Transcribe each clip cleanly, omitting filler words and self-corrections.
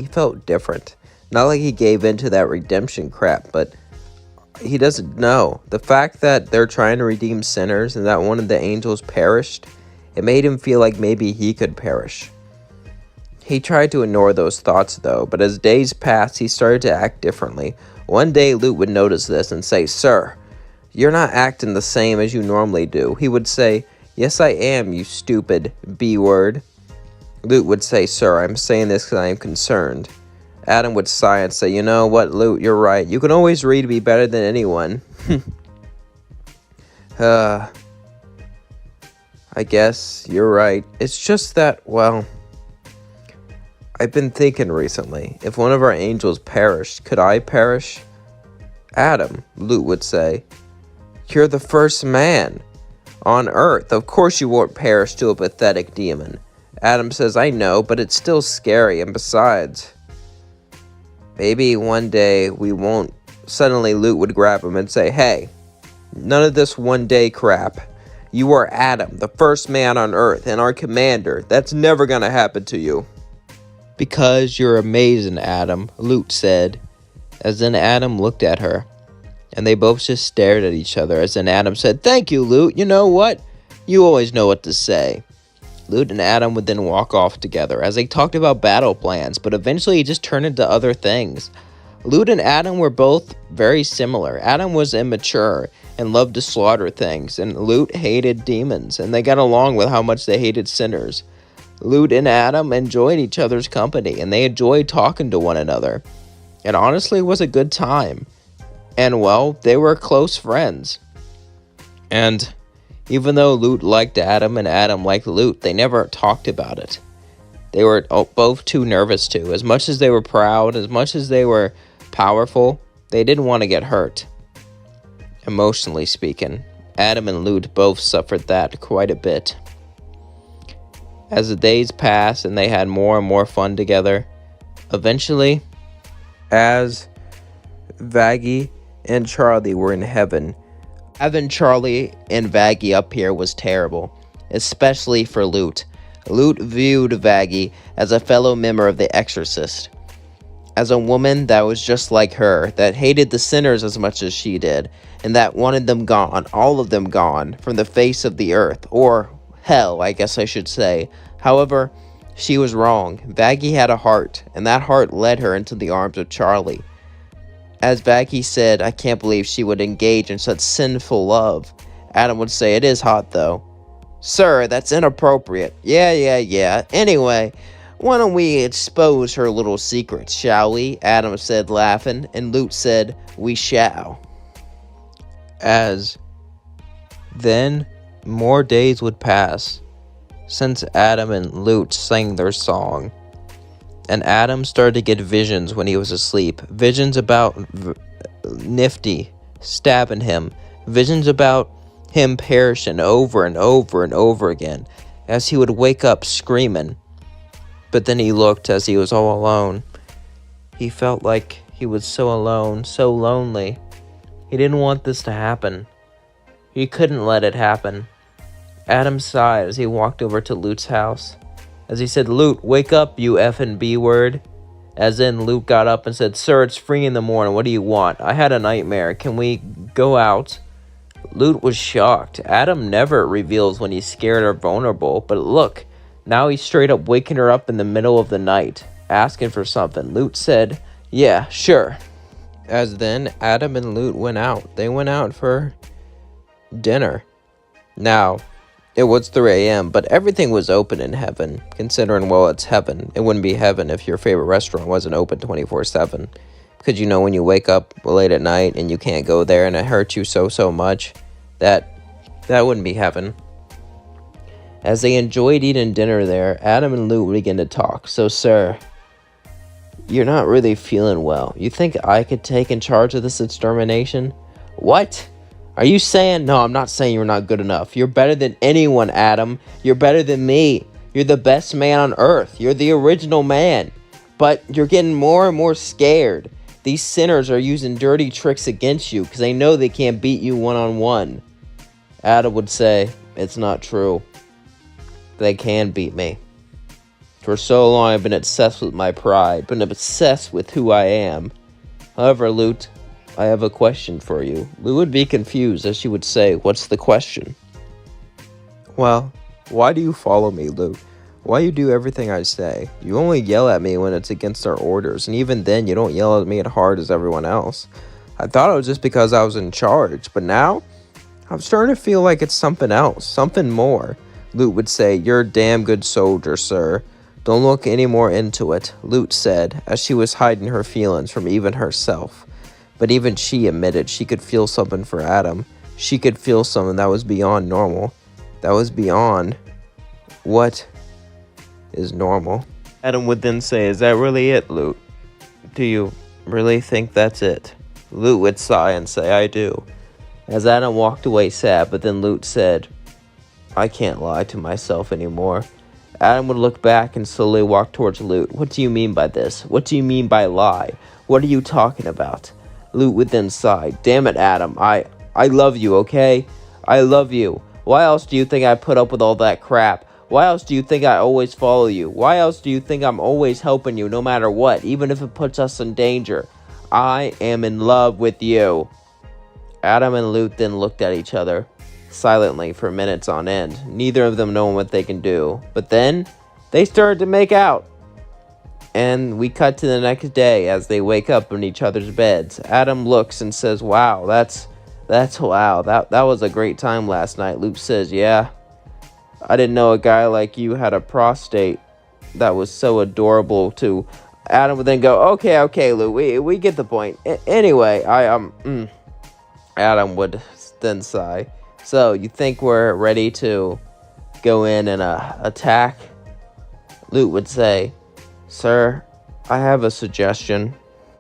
He felt different. Not like he gave in to that redemption crap, but he doesn't know. The fact that they're trying to redeem sinners and that one of the angels perished, it made him feel like maybe he could perish. He tried to ignore those thoughts though, but as days passed, he started to act differently. One day, Lute would notice this and say, "Sir, you're not acting the same as you normally do." He would say, "Yes, I am, you stupid B-word." Lute would say, "Sir, I'm saying this because I am concerned." Adam would sigh and say, "You know what, Lute, you're right. You can always read to be better than anyone." I guess you're right. It's just that, well, I've been thinking recently, if one of our angels perished, could I perish? Adam, Lute would say, "You're the first man on Earth. Of course you won't perish to a pathetic demon." Adam says, "I know, but it's still scary, and besides, maybe one day we won't." Suddenly Lute would grab him and say, "Hey, none of this one day crap. You are Adam, the first man on Earth, and our commander. That's never gonna happen to you." "Because you're amazing, Adam," Lute said, as then Adam looked at her, and they both just stared at each other, as then Adam said, "Thank you, Lute. You know what? You always know what to say." Lute and Adam would then walk off together as they talked about battle plans, but eventually it just turned into other things. Lute and Adam were both very similar. Adam was immature and loved to slaughter things, and Lute hated demons, and they got along with how much they hated sinners. Lute and Adam enjoyed each other's company, and they enjoyed talking to one another. It honestly was a good time. And, well, they were close friends. And even though Lute liked Adam and Adam liked Lute, they never talked about it. They were both too nervous to. As much as they were proud, as much as they were powerful, they didn't want to get hurt. Emotionally speaking, Adam and Lute both suffered that quite a bit. As the days passed and they had more and more fun together, eventually, as Vaggie and Charlie were in heaven, having Charlie and Vaggie up here was terrible, especially for Lute. Lute viewed Vaggie as a fellow member of The Exorcist, as a woman that was just like her, that hated the sinners as much as she did, and that wanted them gone, all of them gone, from the face of the earth, or hell, I guess I should say. However, she was wrong. Vaggie had a heart, and that heart led her into the arms of Charlie. As Vaggie said, "I can't believe she would engage in such sinful love." Adam would say, "It is hot, though." "Sir, that's inappropriate." Yeah. Anyway, why don't we expose her little secrets, shall we?" Adam said, laughing, and Lute said, "We shall." As then more days would pass since Adam and Lute sang their song, and Adam started to get visions when he was asleep. Visions about Nifty stabbing him. Visions about him perishing over and over and over again as he would wake up screaming. But then he looked as he was all alone. He felt like he was so alone, so lonely. He didn't want this to happen. He couldn't let it happen. Adam sighed as he walked over to Lute's house. As he said, "Lute, wake up, you effing B-word." As in, Lute got up and said, "Sir, it's 3 in the morning. What do you want? I had a nightmare. Can we go out?" Lute was shocked. Adam never reveals when he's scared or vulnerable, but look, now he's straight up waking her up in the middle of the night, asking for something. Lute said, "Yeah, sure." As then, Adam and Lute went out. They went out for dinner. Now, it was 3 a.m., but everything was open in heaven, considering, well, it's heaven. It wouldn't be heaven if your favorite restaurant wasn't open 24/7. Because, when you wake up late at night and you can't go there and it hurts you so much, that wouldn't be heaven. As they enjoyed eating dinner there, Adam and Lute began to talk. "So, sir, you're not really feeling well. You think I could take in charge of this extermination?" "What? Are you saying?" "No, I'm not saying you're not good enough. You're better than anyone, Adam. You're better than me. You're the best man on Earth. You're the original man. But you're getting more and more scared. These sinners are using dirty tricks against you because they know they can't beat you one-on-one." Adam would say, "It's not true. They can beat me." For so long I've been obsessed with my pride, been obsessed with who I am. However, Lute, I have a question for you. Lute would be confused as she would say, "What's the question?" Well, why do you follow me, Lute? Why you do everything I say? You only yell at me when it's against our orders, and even then you don't yell at me as hard as everyone else. I thought it was just because I was in charge, but now I'm starting to feel like it's something else, something more. Lute would say, "You're a damn good soldier, sir. Don't look any more into it," Lute said, as she was hiding her feelings from even herself. But even she admitted she could feel something for Adam. She could feel something that was beyond normal. That was beyond what is normal. Adam would then say, "Is that really it, Lute? Do you really think that's it?" Lute would sigh and say, "I do." As Adam walked away sad, but then Lute said, "I can't lie to myself anymore." Adam would look back and slowly walk towards Lute. "What do you mean by this? What do you mean by lie? What are you talking about?" Lute would then sigh, "Damn it, Adam, I love you, okay? I love you. Why else do you think I put up with all that crap? Why else do you think I always follow you? Why else do you think I'm always helping you no matter what, even if it puts us in danger? I am in love with you." Adam and Lute then looked at each other silently for minutes on end, neither of them knowing what they can do. But then they started to make out. And we cut to the next day as they wake up in each other's beds. Adam looks and says, "Wow, that's wow. That was a great time last night." Lute says, "Yeah, I didn't know a guy like you had a prostate that was so adorable too." Adam would then go, "Okay, Lute, we get the point. Anyway, Adam would then sigh. "So, you think we're ready to go in and attack?" Lute would say, "Sir, I have a suggestion."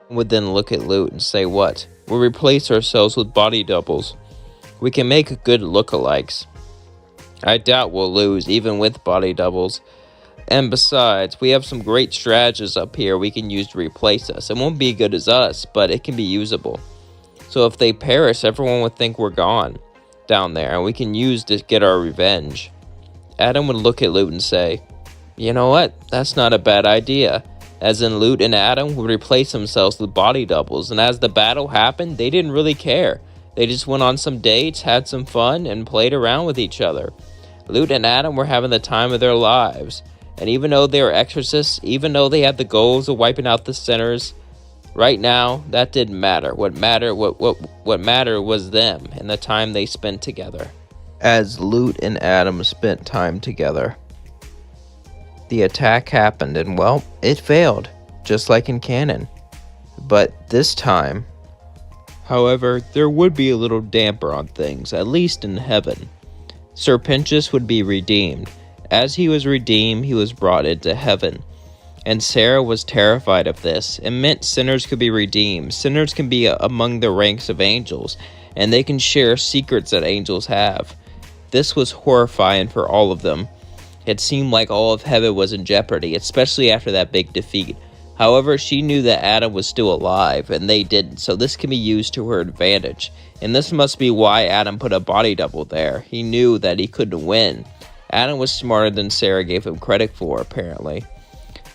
Would then look at Lute and say, "What?" "We'll replace ourselves with body doubles. We can make good lookalikes. I doubt we'll lose, even with body doubles. And besides, we have some great strategists up here we can use to replace us. It won't be good as us, but it can be usable. So if they perish, everyone would think we're gone down there, and we can use to get our revenge." Adam would look at Lute and say, "You know what? That's not a bad idea." As in, Lute and Adam would replace themselves with body doubles, and as the battle happened, they didn't really care. They just went on some dates, had some fun, and played around with each other. Lute and Adam were having the time of their lives, and even though they were exorcists, even though they had the goals of wiping out the sinners, right now, that didn't matter. What mattered was them and the time they spent together. As Lute and Adam spent time together, the attack happened, and well, it failed, just like in canon. But this time, however, there would be a little damper on things, at least in heaven. Sir Pentious would be redeemed. As he was redeemed, he was brought into heaven. And Sarah was terrified of this. It meant sinners could be redeemed. Sinners can be among the ranks of angels, and they can share secrets that angels have. This was horrifying for all of them. It seemed like all of heaven was in jeopardy, especially after that big defeat. However, she knew that Adam was still alive, and they didn't, so this can be used to her advantage. And this must be why Adam put a body double there. He knew that he couldn't win. Adam was smarter than Sarah gave him credit for, apparently.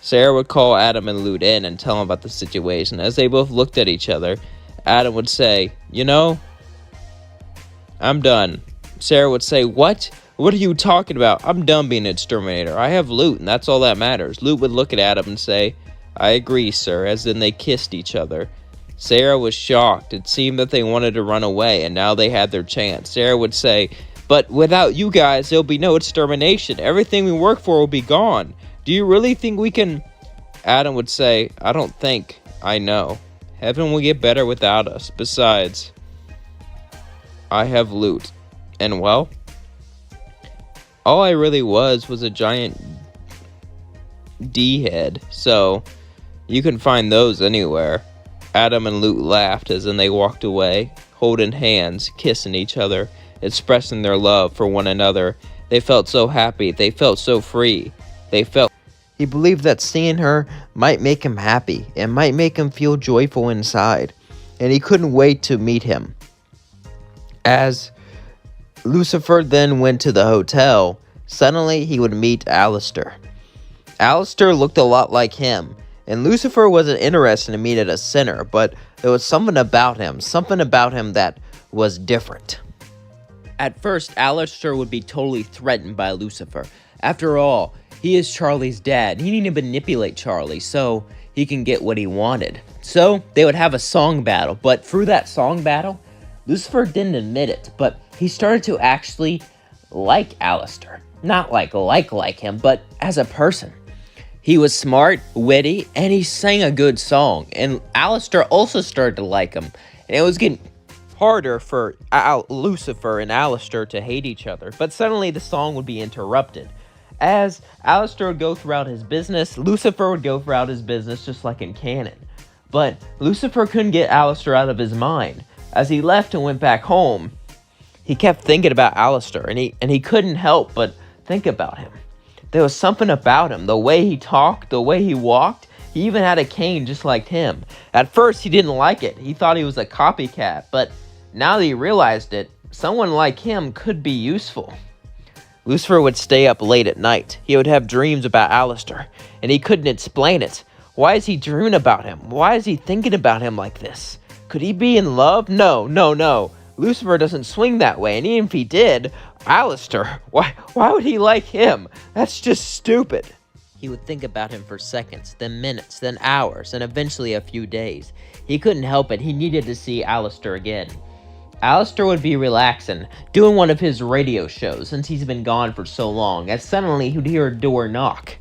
Sarah would call Adam and Lute in and tell him about the situation. As they both looked at each other, Adam would say, "You know, I'm done." Sarah would say, "What? What are you talking about? I'm done being an exterminator. I have Lute, and that's all that matters." Lute would look at Adam and say, "I agree, sir," as then they kissed each other. Sarah was shocked. It seemed that they wanted to run away, and now they had their chance. Sarah would say, "But without you guys, there'll be no extermination. Everything we work for will be gone. Do you really think we can?" Adam would say, "I don't think. I know. Heaven will get better without us. Besides, I have Lute. And well, all I really was a giant D-head. So, you can find those anywhere." Adam and Lute laughed as then they walked away, holding hands, kissing each other, expressing their love for one another. They felt so happy. They felt so free. He believed that seeing her might make him happy. It might make him feel joyful inside. And he couldn't wait to meet him. As Lucifer then went to the hotel, suddenly he would meet Alistair. Alistair looked a lot like him, and Lucifer wasn't interested to meet at a sinner, but there was something about him that was different. At first, Alistair would be totally threatened by Lucifer. After all, he is Charlie's dad. He needed to manipulate Charlie so he can get what he wanted. So, they would have a song battle, but through that song battle, Lucifer didn't admit it, but he started to actually like Alistair. Not like him, but as a person. He was smart, witty, and he sang a good song. And Alistair also started to like him. And it was getting harder for Lucifer and Alistair to hate each other. But suddenly the song would be interrupted. As Alistair would go throughout his business, Lucifer would go throughout his business just like in canon. But Lucifer couldn't get Alistair out of his mind. As he left and went back home, he kept thinking about Alistair, and he couldn't help but think about him. There was something about him, the way he talked, the way he walked. He even had a cane just like him. At first, he didn't like it. He thought he was a copycat, but now that he realized it, someone like him could be useful. Lucifer would stay up late at night. He would have dreams about Alistair, and he couldn't explain it. Why is he dreaming about him? Why is he thinking about him like this? Could he be in love? No. Lucifer doesn't swing that way, and even if he did, Alistair, why would he like him? That's just stupid. He would think about him for seconds, then minutes, then hours, and eventually a few days. He couldn't help it. He needed to see Alistair again. Alistair would be relaxing, doing one of his radio shows since he's been gone for so long, as suddenly he'd hear a door knock.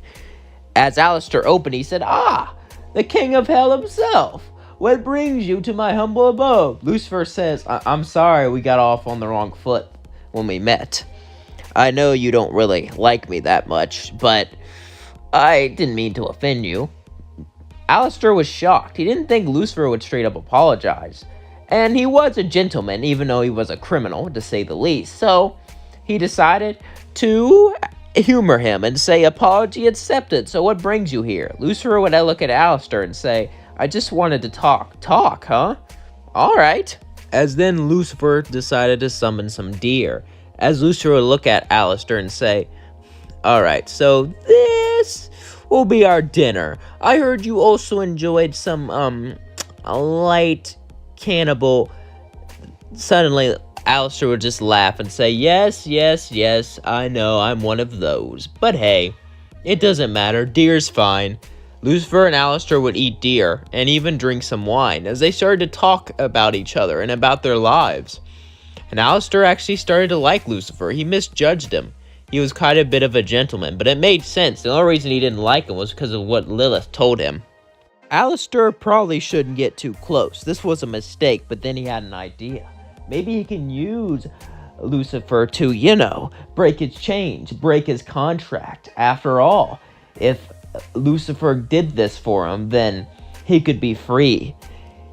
As Alistair opened, he said, "Ah, the king of hell himself. What brings you to my humble abode?" Lucifer says, I'm sorry we got off on the wrong foot when we met. I know you don't really like me that much, but I didn't mean to offend you. Alistair was shocked. He didn't think Lucifer would straight up apologize. And he was a gentleman, even though he was a criminal, to say the least. So he decided to humor him and say, apology accepted, so what brings you here? Lucifer would look at Alistair and say, I just wanted to talk. Talk, huh? Alright. As then Lucifer decided to summon some deer. As Lucifer would look at Alistair and say, alright, so this will be our dinner. I heard you also enjoyed some, a light cannibal. Suddenly, Alistair would just laugh and say, yes, I know, I'm one of those. But hey, it doesn't matter, deer's fine. Lucifer and Alistair would eat deer, and even drink some wine, as they started to talk about each other and about their lives. And Alistair actually started to like Lucifer. He misjudged him. He was kind of a bit of a gentleman, but it made sense. The only reason he didn't like him was because of what Lilith told him. Alistair probably shouldn't get too close. This was a mistake, but then he had an idea. Maybe he can use Lucifer to, break his chains, break his contract. After all, if Lucifer did this for him, then he could be free.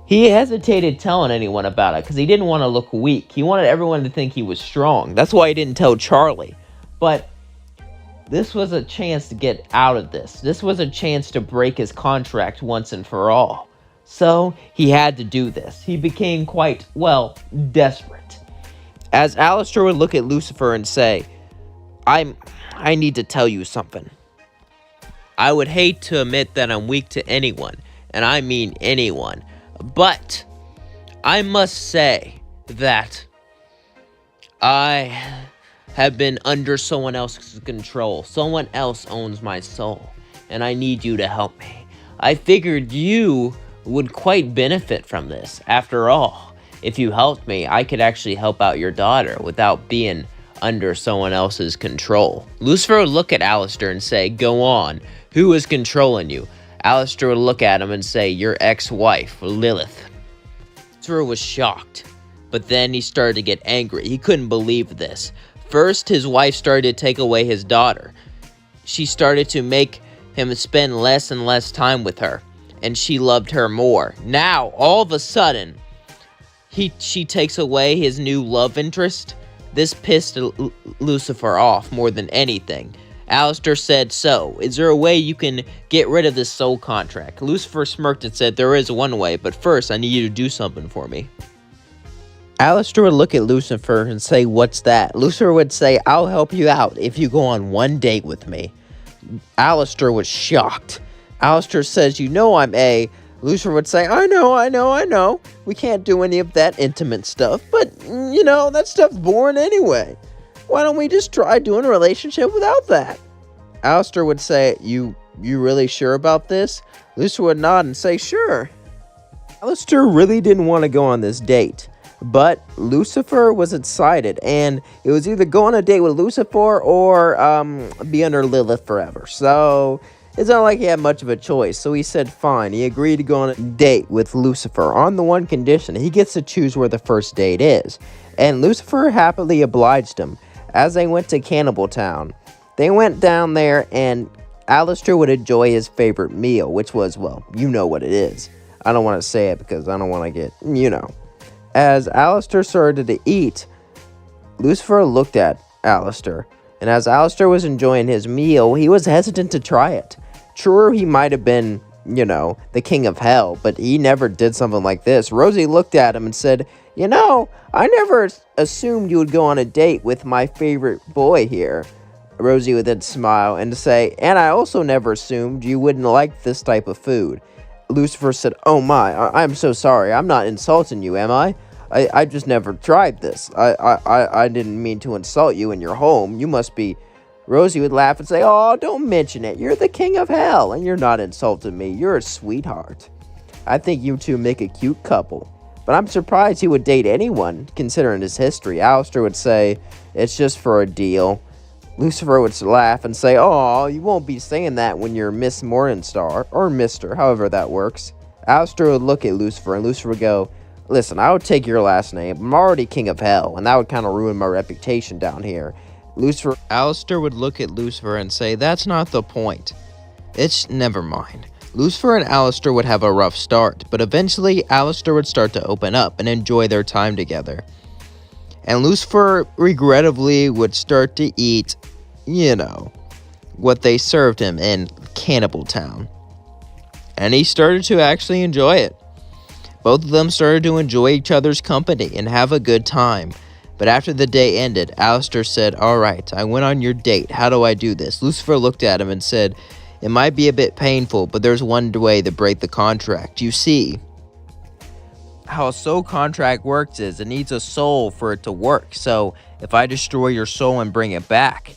He hesitated telling anyone about it because he didn't want to look weak. He wanted everyone to think he was strong. That's why he didn't tell Charlie. But this was a chance to get out of this. This was a chance to break his contract once and for all. So he had to do this. He became quite, desperate. As Alistair would look at Lucifer and say, I need to tell you something. I would hate to admit that I'm weak to anyone, and I mean anyone, but I must say that I have been under someone else's control. Someone else owns my soul, and I need you to help me. I figured you would quite benefit from this. After all, if you helped me, I could actually help out your daughter without being under someone else's control. Lucifer would look at Alistair and say, go on. Who is controlling you? Alistair would look at him and say, your ex-wife, Lilith. Lucifer was shocked, but then he started to get angry. He couldn't believe this. First, his wife started to take away his daughter. She started to make him spend less and less time with her, and she loved her more. Now, all of a sudden, she takes away his new love interest. This pissed Lucifer off more than anything. Alistair said, so, is there a way you can get rid of this soul contract? Lucifer smirked and said, there is one way, but first I need you to do something for me. Alistair would look at Lucifer and say, what's that? Lucifer would say, I'll help you out if you go on one date with me. Alistair was shocked. Alistair says, "You know I'm A." Lucifer would say, I know. We can't do any of that intimate stuff, but, that stuff's boring anyway. Why don't we just try doing a relationship without that? Alistair would say, You really sure about this? Lucifer would nod and say, sure. Alistair really didn't want to go on this date, but Lucifer was excited, and it was either go on a date with Lucifer or be under Lilith forever. So it's not like he had much of a choice, so he said fine. He agreed to go on a date with Lucifer on the one condition: he gets to choose where the first date is. And Lucifer happily obliged him. As they went to Cannibal Town, they went down there, and Alistair would enjoy his favorite meal, which was, well, you know what it is. I don't want to say it because I don't want to get, As Alistair started to eat, Lucifer looked at Alistair, and as Alistair was enjoying his meal, he was hesitant to try it. Sure, he might have been, the king of hell, but he never did something like this. Rosie looked at him and said, I never assumed you would go on a date with my favorite boy here. Rosie would then smile and say, and I also never assumed you wouldn't like this type of food. Lucifer said, oh my, I'm so sorry. I'm not insulting you, am I? I just never tried this. I didn't mean to insult you in your home. You must be... Rosie would laugh and say, oh, don't mention it. You're the king of hell, and you're not insulting me. You're a sweetheart. I think you two make a cute couple. But I'm surprised he would date anyone, considering his history. Alistair would say, it's just for a deal. Lucifer would laugh and say, oh, you won't be saying that when you're Miss Morningstar, or Mr., however that works. Alistair would look at Lucifer, and Lucifer would go, listen, I would take your last name. I'm already king of hell, and that would kind of ruin my reputation down here. Alistair would look at Lucifer and say, that's not the point. Never mind. Lucifer and Alistair would have a rough start, but eventually Alistair would start to open up and enjoy their time together. And Lucifer, regrettably, would start to eat, what they served him in Cannibal Town. And he started to actually enjoy it. Both of them started to enjoy each other's company and have a good time. But after the day ended, Alistair said, all right, I went on your date. How do I do this? Lucifer looked at him and said, it might be a bit painful, but there's one way to break the contract. You see, how a soul contract works is it needs a soul for it to work. So if I destroy your soul and bring it back,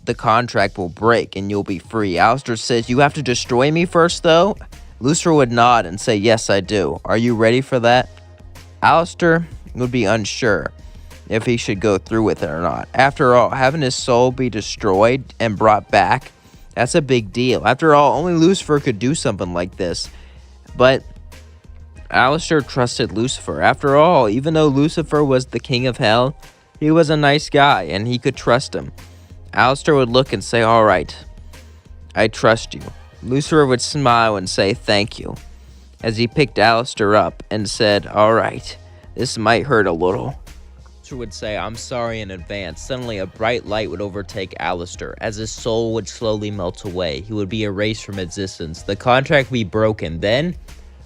the contract will break and you'll be free. Alistair says, you have to destroy me first, though? Lucifer would nod and say, yes, I do. Are you ready for that? Alistair would be unsure if he should go through with it or not. After all, having his soul be destroyed and brought back, that's a big deal. After all, only Lucifer could do something like this. But Alistair trusted Lucifer. After all, even though Lucifer was the king of hell, he was a nice guy and he could trust him. Alistair would look and say, all right, I trust you. Lucifer would smile and say thank you as he picked Alistair up and said, all right, this might hurt a little. Alistair would say, I'm sorry in advance. Suddenly a bright light would overtake Alistair. As his soul would slowly melt away, he would be erased from existence. The contract would be broken. Then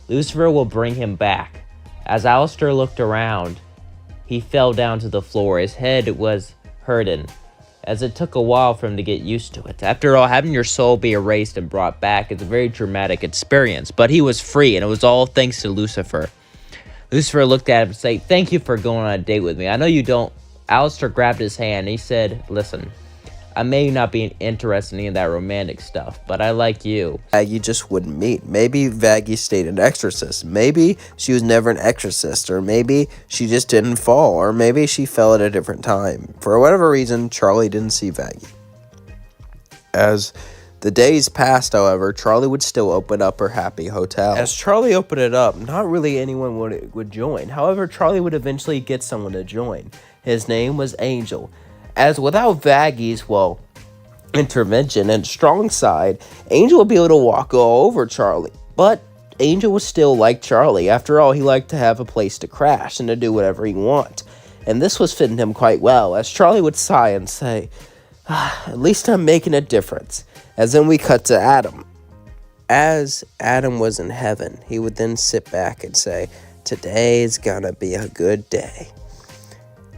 Lucifer will bring him back. As Alistair looked around, he fell down to the floor. His head was hurting, as it took a while for him to get used to it. After all, having your soul be erased and brought back is a very dramatic experience, but he was free, and it was all thanks to Lucifer. Lucifer looked at him and said, thank you for going on a date with me. I know you don't. Alistair grabbed his hand and he said, listen, I may not be interested in that romantic stuff, but I like you. Vaggie just wouldn't meet. Maybe Vaggie stayed an exorcist. Maybe she was never an exorcist, or maybe she just didn't fall, or maybe she fell at a different time. For whatever reason, Charlie didn't see Vaggie. As the days passed, however, Charlie would still open up her happy hotel. As Charlie opened it up, not really anyone would join. However, Charlie would eventually get someone to join. His name was Angel. As without Vaggie's, intervention and strong side, Angel would be able to walk all over Charlie. But Angel was still like Charlie. After all, he liked to have a place to crash and to do whatever he wanted. And this was fitting him quite well, as Charlie would sigh and say, at least I'm making a difference. As then we cut to Adam. As Adam was in heaven, he would then sit back and say, today's gonna be a good day.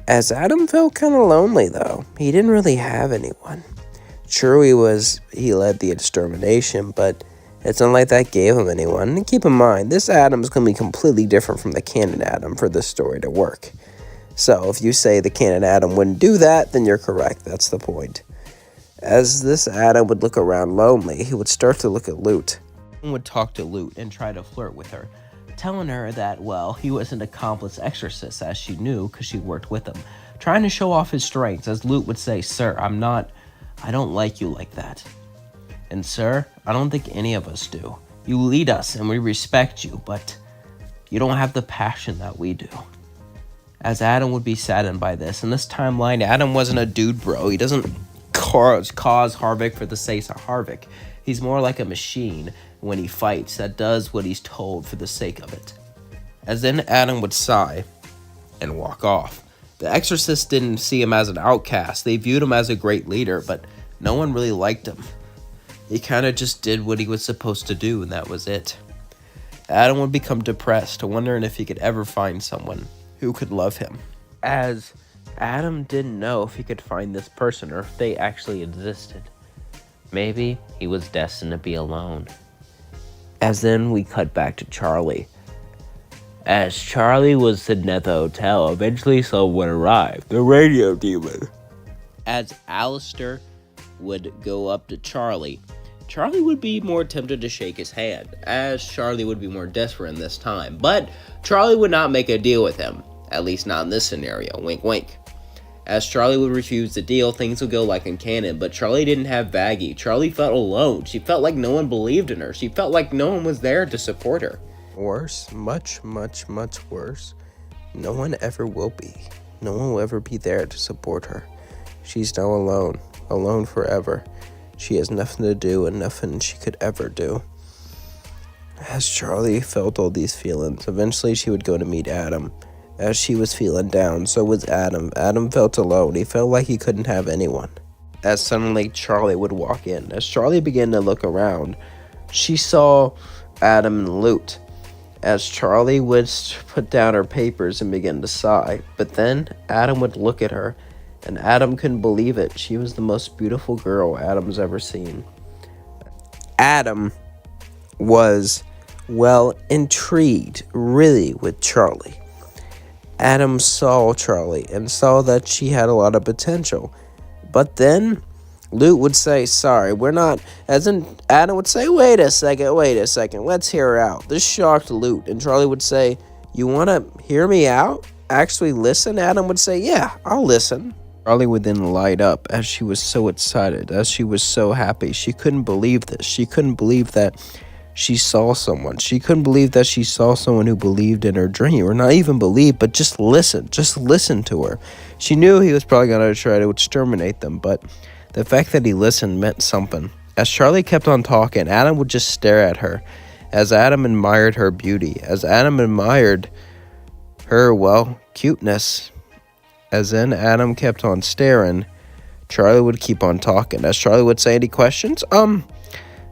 As Adam felt kind of lonely, though. He didn't really have anyone. True, he led the extermination, but it's not like that gave him anyone. And keep in mind, this Adam is going to be completely different from the canon Adam for this story to work. So if you say the canon Adam wouldn't do that, then you're correct. That's the point. As this Adam would look around lonely, he would start to look at Lute. He would talk to Lute and try to flirt with her, telling her that, well, he was an accomplished exorcist, as she knew because she worked with him, trying to show off his strengths, as Lute would say, "Sir, I don't like you like that. And sir, I don't think any of us do. You lead us and we respect you, but you don't have the passion that we do." As Adam would be saddened by this. In this timeline, Adam wasn't a dude bro. He doesn't cause Harvick for the sake of Harvick. He's more like a machine when he fights that does what he's told for the sake of it. As then Adam would sigh and walk off. The exorcists didn't see him as an outcast. They viewed him as a great leader, but no one really liked him. He kind of just did what he was supposed to do, and that was it. Adam would become depressed, wondering if he could ever find someone who could love him. As Adam didn't know if he could find this person or if they actually existed. Maybe he was destined to be alone. As then we cut back to Charlie. As Charlie was sitting at the hotel, eventually someone arrived, the radio demon. As Alistair would go up to Charlie, Charlie would be more tempted to shake his hand, as Charlie would be more desperate in this time. But Charlie would not make a deal with him, at least not in this scenario, wink wink. As Charlie would refuse the deal, things would go like in canon, but Charlie didn't have Vaggie. Charlie felt alone. She felt like no one believed in her. She felt like no one was there to support her. Worse, much, much, much worse. No one ever will be. No one will ever be there to support her. She's now alone forever. She has nothing to do and nothing she could ever do. As Charlie felt all these feelings, eventually she would go to meet Adam. As she was feeling down, so was Adam. Adam felt alone. He felt like he couldn't have anyone. As suddenly Charlie would walk in. As Charlie began to look around, she saw Adam and Lute. As Charlie would put down her papers and begin to sigh. But then Adam would look at her, and Adam couldn't believe it. She was the most beautiful girl Adam's ever seen. Adam was, well, intrigued, really, with Charlie. Adam saw Charlie and saw that she had a lot of potential. But then Lute would say, "Sorry, we're not," as in Adam would say, wait a second, let's hear her out. This shocked Lute, and Charlie would say, "You want to hear me out? Actually listen?" Adam would say, "Yeah, I'll listen." Charlie would then light up as she was so excited, as she was so happy. She couldn't believe this. She couldn't believe that she saw someone. She couldn't believe that she saw someone who believed in her dream, or not even believe, but just listen to her. She knew he was probably going to try to exterminate them, but the fact that he listened meant something. As Charlie kept on talking, Adam would just stare at her, as Adam admired her beauty, as Adam admired her, well, cuteness. As then Adam kept on staring, Charlie would keep on talking. As Charlie would say, "Any questions?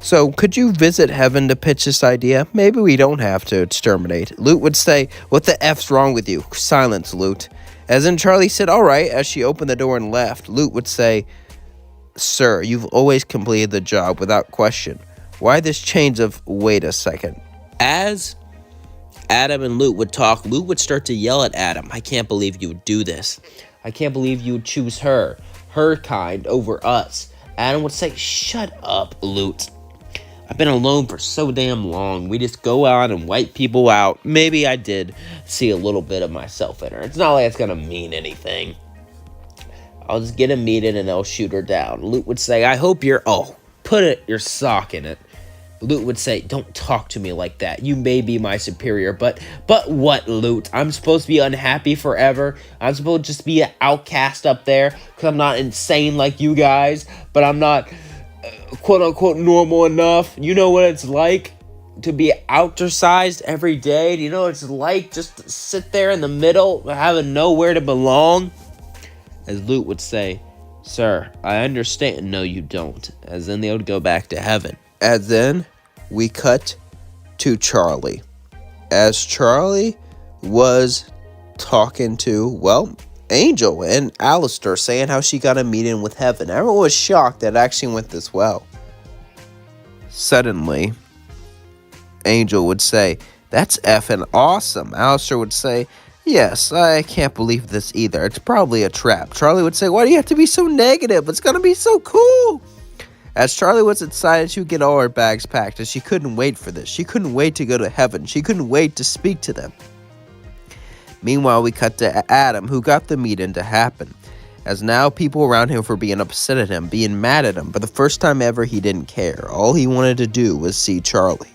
So could you visit heaven to pitch this idea? Maybe we don't have to exterminate." Lute would say, "What the F's wrong with you?" Silence, Lute. As then Charlie said, "All right." As she opened the door and left, Lute would say, "Sir, you've always completed the job without question. Why this change of wait a second?" As Adam and Lute would talk, Lute would start to yell at Adam. "I can't believe you would do this. I can't believe you would choose her kind, over us." Adam would say, "Shut up, Lute. I've been alone for so damn long. We just go out and wipe people out." Maybe I did see a little bit of myself in her. It's not like it's gonna mean anything. I'll just get a meeting and I'll shoot her down. Lute would say, "I hope you're..." "Oh, put your sock in it." Lute would say, "Don't talk to me like that. You may be my superior, but what, Lute? I'm supposed to be unhappy forever? I'm supposed to just be an outcast up there because I'm not insane like you guys, but I'm not quote-unquote normal enough? You know what it's like to be ostracized every day? Do you know what it's like just to sit there in the middle, having nowhere to belong?" As Lute would say, "Sir, I understand." "No, you don't." As then they would go back to heaven. As then we cut to Charlie. As Charlie was talking to, well, Angel and Alistair saying how she got a meeting with heaven. Everyone was shocked that it actually went this well. Suddenly, Angel would say, "That's effing awesome." Alistair would say, "Yes, I can't believe this either. It's probably a trap." Charlie would say, "Why do you have to be so negative? It's gonna be so cool." As Charlie was excited to get all her bags packed, as she couldn't wait for this. She couldn't wait to go to heaven. She couldn't wait to speak to them. Meanwhile, we cut to Adam, who got the meeting to happen. As now people around him were being upset at him, being mad at him. For the first time ever, he didn't care. All he wanted to do was see Charlie.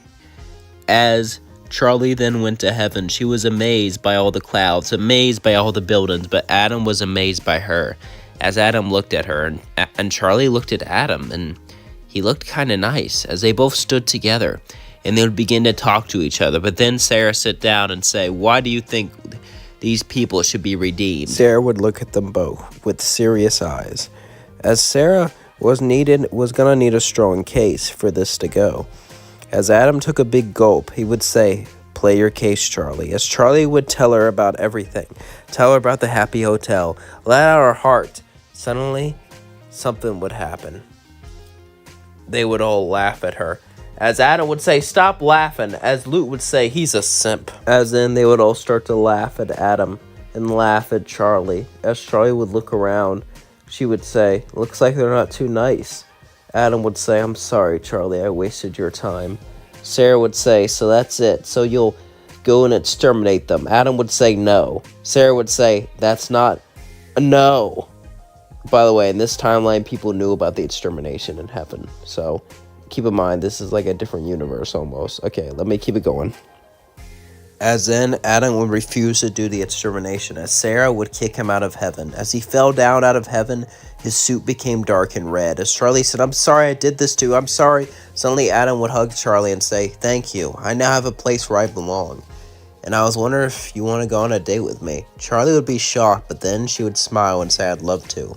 As Charlie then went to heaven, she was amazed by all the clouds, amazed by all the buildings, but Adam was amazed by her. As Adam looked at her, and Charlie looked at Adam, and he looked kind of nice, as they both stood together, and they would begin to talk to each other. But then Sarah sit down and say, "Why do you think these people should be redeemed?" Sarah would look at them both with serious eyes, as Sarah was gonna need a strong case for this to go. As Adam took a big gulp, he would say, "Play your case, Charlie." As Charlie would tell her about everything, tell her about the happy hotel, let out her heart. Suddenly, something would happen. They would all laugh at her. As Adam would say, "Stop laughing." As Luke would say, "He's a simp." As then they would all start to laugh at Adam and laugh at Charlie. As Charlie would look around, she would say, "Looks like they're not too nice." Adam would say, "I'm sorry, Charlie, I wasted your time." Sarah would say, "So that's it. So you'll go and exterminate them." Adam would say, "No." Sarah would say, "That's not a no." By the way, in this timeline, people knew about the extermination in heaven. So keep in mind, this is like a different universe almost. Okay, let me keep it going. As then, Adam would refuse to do the extermination, as Sarah would kick him out of heaven. As he fell down out of heaven, his suit became dark and red. As Charlie said, "I'm sorry I did this to you, I'm sorry." Suddenly, Adam would hug Charlie and say, "Thank you. I now have a place where I belong. And I was wondering if you want to go on a date with me." Charlie would be shocked, but then she would smile and say, "I'd love to."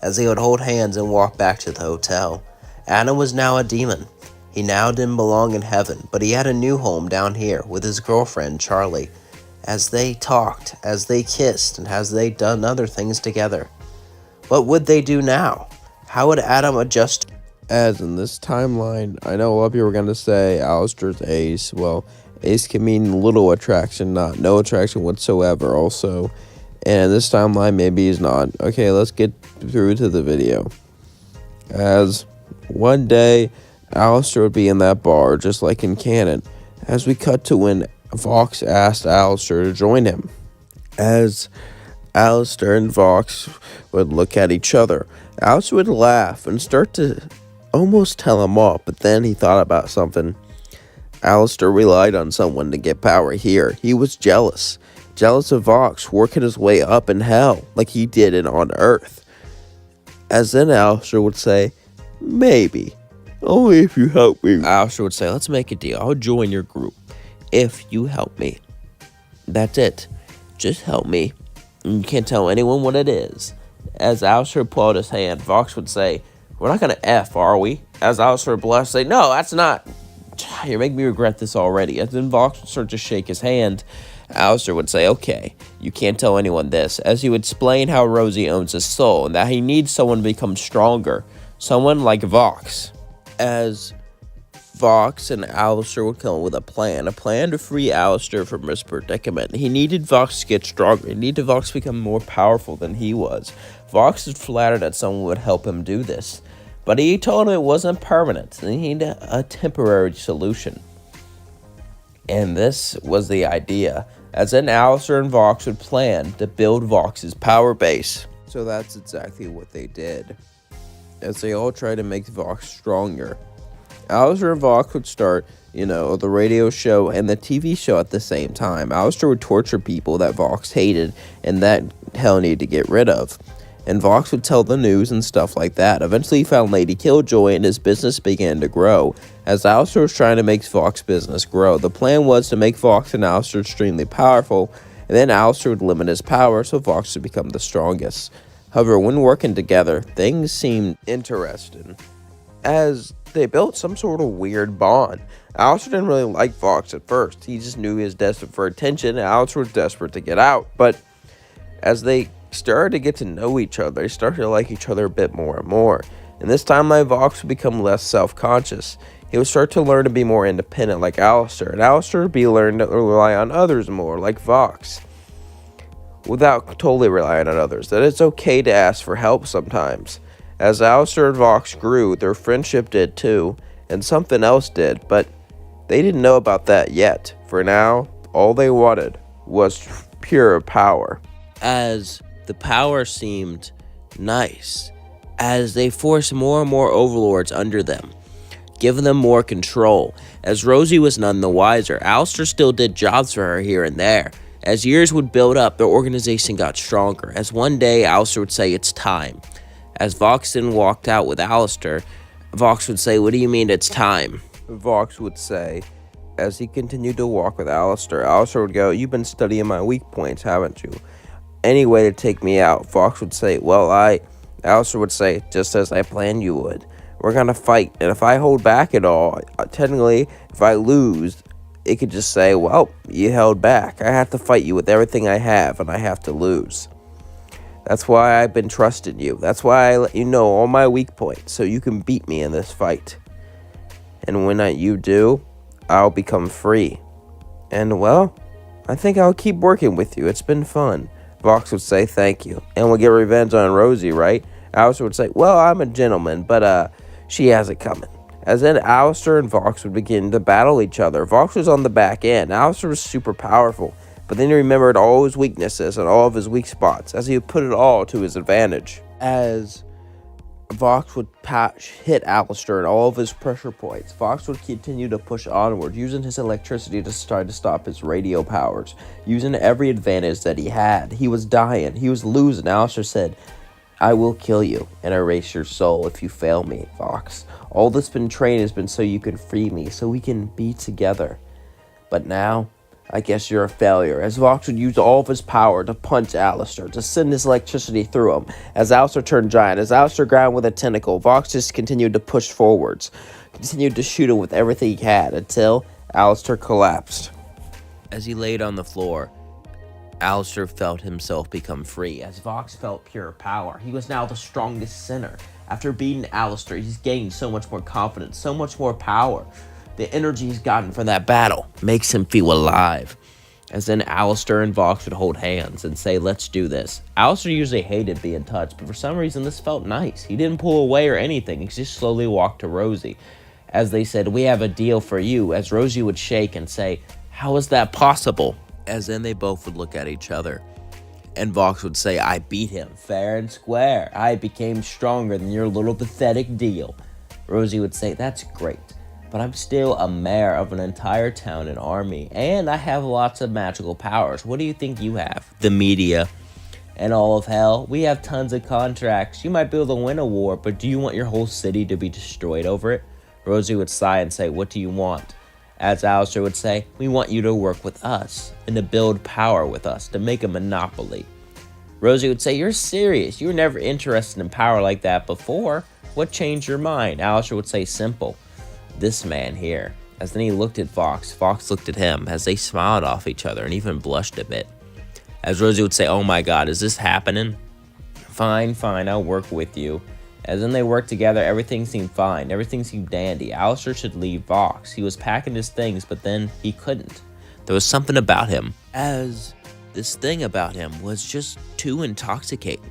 As they would hold hands and walk back to the hotel. Adam was now a demon. He now didn't belong in heaven, but he had a new home down here with his girlfriend, Charlie. As they talked, as they kissed, and as they done other things together. What would they do now? How would Adam adjust? As in this timeline, I know a lot of people are going to say Alistair's ace. Well, ace can mean little attraction, not no attraction whatsoever also. And this timeline, maybe he's not. Okay, let's get through to the video. As one day, Alistair would be in that bar, just like in canon. As we cut to when Vox asked Alistair to join him. As Alistair and Vox would look at each other, Alistair would laugh and start to almost tell him off, but then he thought about something. Alistair relied on someone to get power here. He was jealous. Jealous of Vox working his way up in hell like he did it on Earth. As then Alistair would say, "Maybe. Only if you help me." Alistair would say, "Let's make a deal. I'll join your group if you help me. That's it. Just help me. And you can't tell anyone what it is." As Alistair pulled out his hand, Vox would say, "We're not going to F, are we?" As Alistair would blush, say, "No, that's not. You're making me regret this already." As then Vox would start to shake his hand, Alistair would say, "Okay, you can't tell anyone this," as he would explain how Rosie owns his soul and that he needs someone to become stronger, someone like Vox. As Vox and Alistair would come up with a plan to free Alistair from his predicament. He needed Vox to get stronger. He needed Vox to become more powerful than he was. Vox was flattered that someone would help him do this, but he told him it wasn't permanent. He needed a temporary solution. And this was the idea. As then Alistair and Vox would plan to build Vox's power base. So that's exactly what they did. As they all tried to make Vox stronger. Alistair and Vox would start, the radio show and the TV show at the same time. Alistair would torture people that Vox hated and that hell needed to get rid of. And Vox would tell the news and stuff like that. Eventually he found Lady Killjoy and his business began to grow. As Alistair was trying to make Vox's business grow, the plan was to make Vox and Alistair extremely powerful, and then Alistair would limit his power so Vox would become the strongest. However, when working together, things seemed interesting, as they built some sort of weird bond. Alistair didn't really like Vox at first. He just knew he was desperate for attention, and Alistair was desperate to get out. But as they started to get to know each other. They started to like each other a bit more and more. And this time, my Vox would become less self-conscious. He would start to learn to be more independent like Alistair, and Alistair would be learning to rely on others more like Vox, without totally relying on others. That it's okay to ask for help sometimes. As Alistair and Vox grew, their friendship did too, and something else did, but they didn't know about that yet. For now, all they wanted was pure power. As the power seemed nice, as they forced more and more overlords under them, giving them more control. As Rosie was none the wiser, Alistair still did jobs for her here and there. As years would build up, their organization got stronger. As one day, Alistair would say, "It's time." As Vox then walked out with Alistair, Vox would say, "What do you mean it's time?" Vox would say, as he continued to walk with Alistair, Alistair would go, "You've been studying my weak points, haven't you? Any way to take me out?" Vox would say, Alistair would say, "Just as I planned you would. We're gonna fight, and if I hold back at all, technically, if I lose, it could just say, well, you held back. I have to fight you with everything I have, and I have to lose. That's why I've been trusting you. That's why I let you know all my weak points, so you can beat me in this fight. And when you do, I'll become free. And, well, I think I'll keep working with you. It's been fun." Vox would say, "Thank you." And we'll get revenge on Rosie, right? Alistair would say, "Well, I'm a gentleman, but, she has it coming." As then Alistair and Vox would begin to battle each other. Vox was on the back end. Alistair was super powerful, but then he remembered all his weaknesses and all of his weak spots, as he would put it all to his advantage. As Vox would hit Alistair and all of his pressure points, Vox would continue to push onward, using his electricity to try to stop his radio powers, using every advantage that he had. He was dying. He was losing. Alistair said, "I will kill you and erase your soul if you fail me, Vox. All this training has been so you can free me, so we can be together. But now, I guess you're a failure." As Vox would use all of his power to punch Alistair, to send his electricity through him. As Alistair turned giant, as Alistair grabbed with a tentacle, Vox just continued to push forwards, continued to shoot him with everything he had, until Alistair collapsed. As he laid on the floor, Alistair felt himself become free, as Vox felt pure power. He was now the strongest sinner. After beating Alistair, he's gained so much more confidence, so much more power. The energy he's gotten from that battle makes him feel alive. As then Alistair and Vox would hold hands and say, "Let's do this." Alistair usually hated being touched, but for some reason this felt nice. He didn't pull away or anything. He just slowly walked to Rosie. As they said, "We have a deal for you." As Rosie would shake and say, "How is that possible?" As then they both would look at each other, and Vox would say, "I beat him fair and square. I became stronger than your little pathetic deal." Rosie would say, "That's great, but I'm still a mayor of an entire town and army, and I have lots of magical powers. What do you think you have?" The media and all of hell. "We have tons of contracts. You might be able to win a war, but do you want your whole city to be destroyed over it?" Rosie would sigh and say, "What do you want?" As Alistair would say, "We want you to work with us and to build power with us, to make a monopoly." Rosie would say, "You're serious. You were never interested in power like that before. What changed your mind?" Alistair would say, "Simple. This man here." As then he looked at Vox, Vox looked at him, as they smiled off each other and even blushed a bit. As Rosie would say, "Oh my God, is this happening?" Fine, I'll work with you." As then they worked together, everything seemed fine. Everything seemed dandy. Alistair should leave Vox. He was packing his things, but then he couldn't. There was something about him. As this thing about him was just too intoxicating.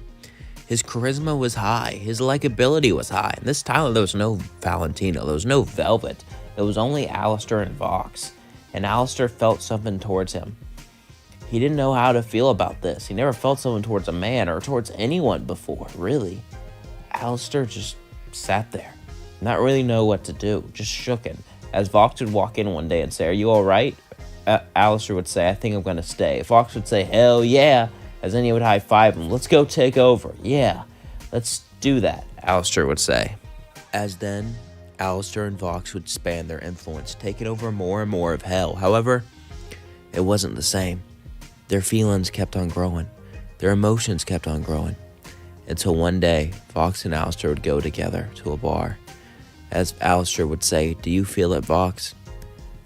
His charisma was high. His likability was high. And this time there was no Valentino. There was no Velvet. It was only Alistair and Vox. And Alistair felt something towards him. He didn't know how to feel about this. He never felt something towards a man or towards anyone before, really. Alistair just sat there, not really know what to do, just shooken. As Vox would walk in one day and say, "Are you all right?" Alistair would say, "I think I'm going to stay." Vox would say, "Hell yeah." As then he would high-five him. "Let's go take over." "Yeah, let's do that," Alistair would say. As then, Alistair and Vox would expand their influence, taking over more and more of hell. However, it wasn't the same. Their feelings kept on growing. Their emotions kept on growing. Until one day, Vox and Alistair would go together to a bar. As Alistair would say, "Do you feel it, Vox?"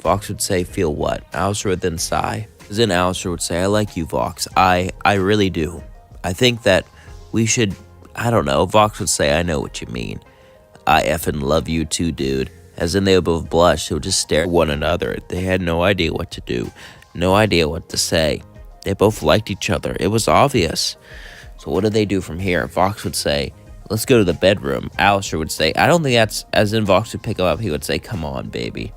Vox would say, "Feel what?" Alistair would then sigh. Then Alistair would say, "I like you, Vox. I really do. I think that we should, I don't know, Vox would say, I know what you mean. I effing love you too, dude. As in they would both blush, they would just stare at one another. They had no idea what to do, no idea what to say. They both liked each other. It was obvious. So what did they do from here? Vox would say, let's go to the bedroom. Alistair would say, I don't think that's, as in Vox would pick him up, he would say, come on, baby.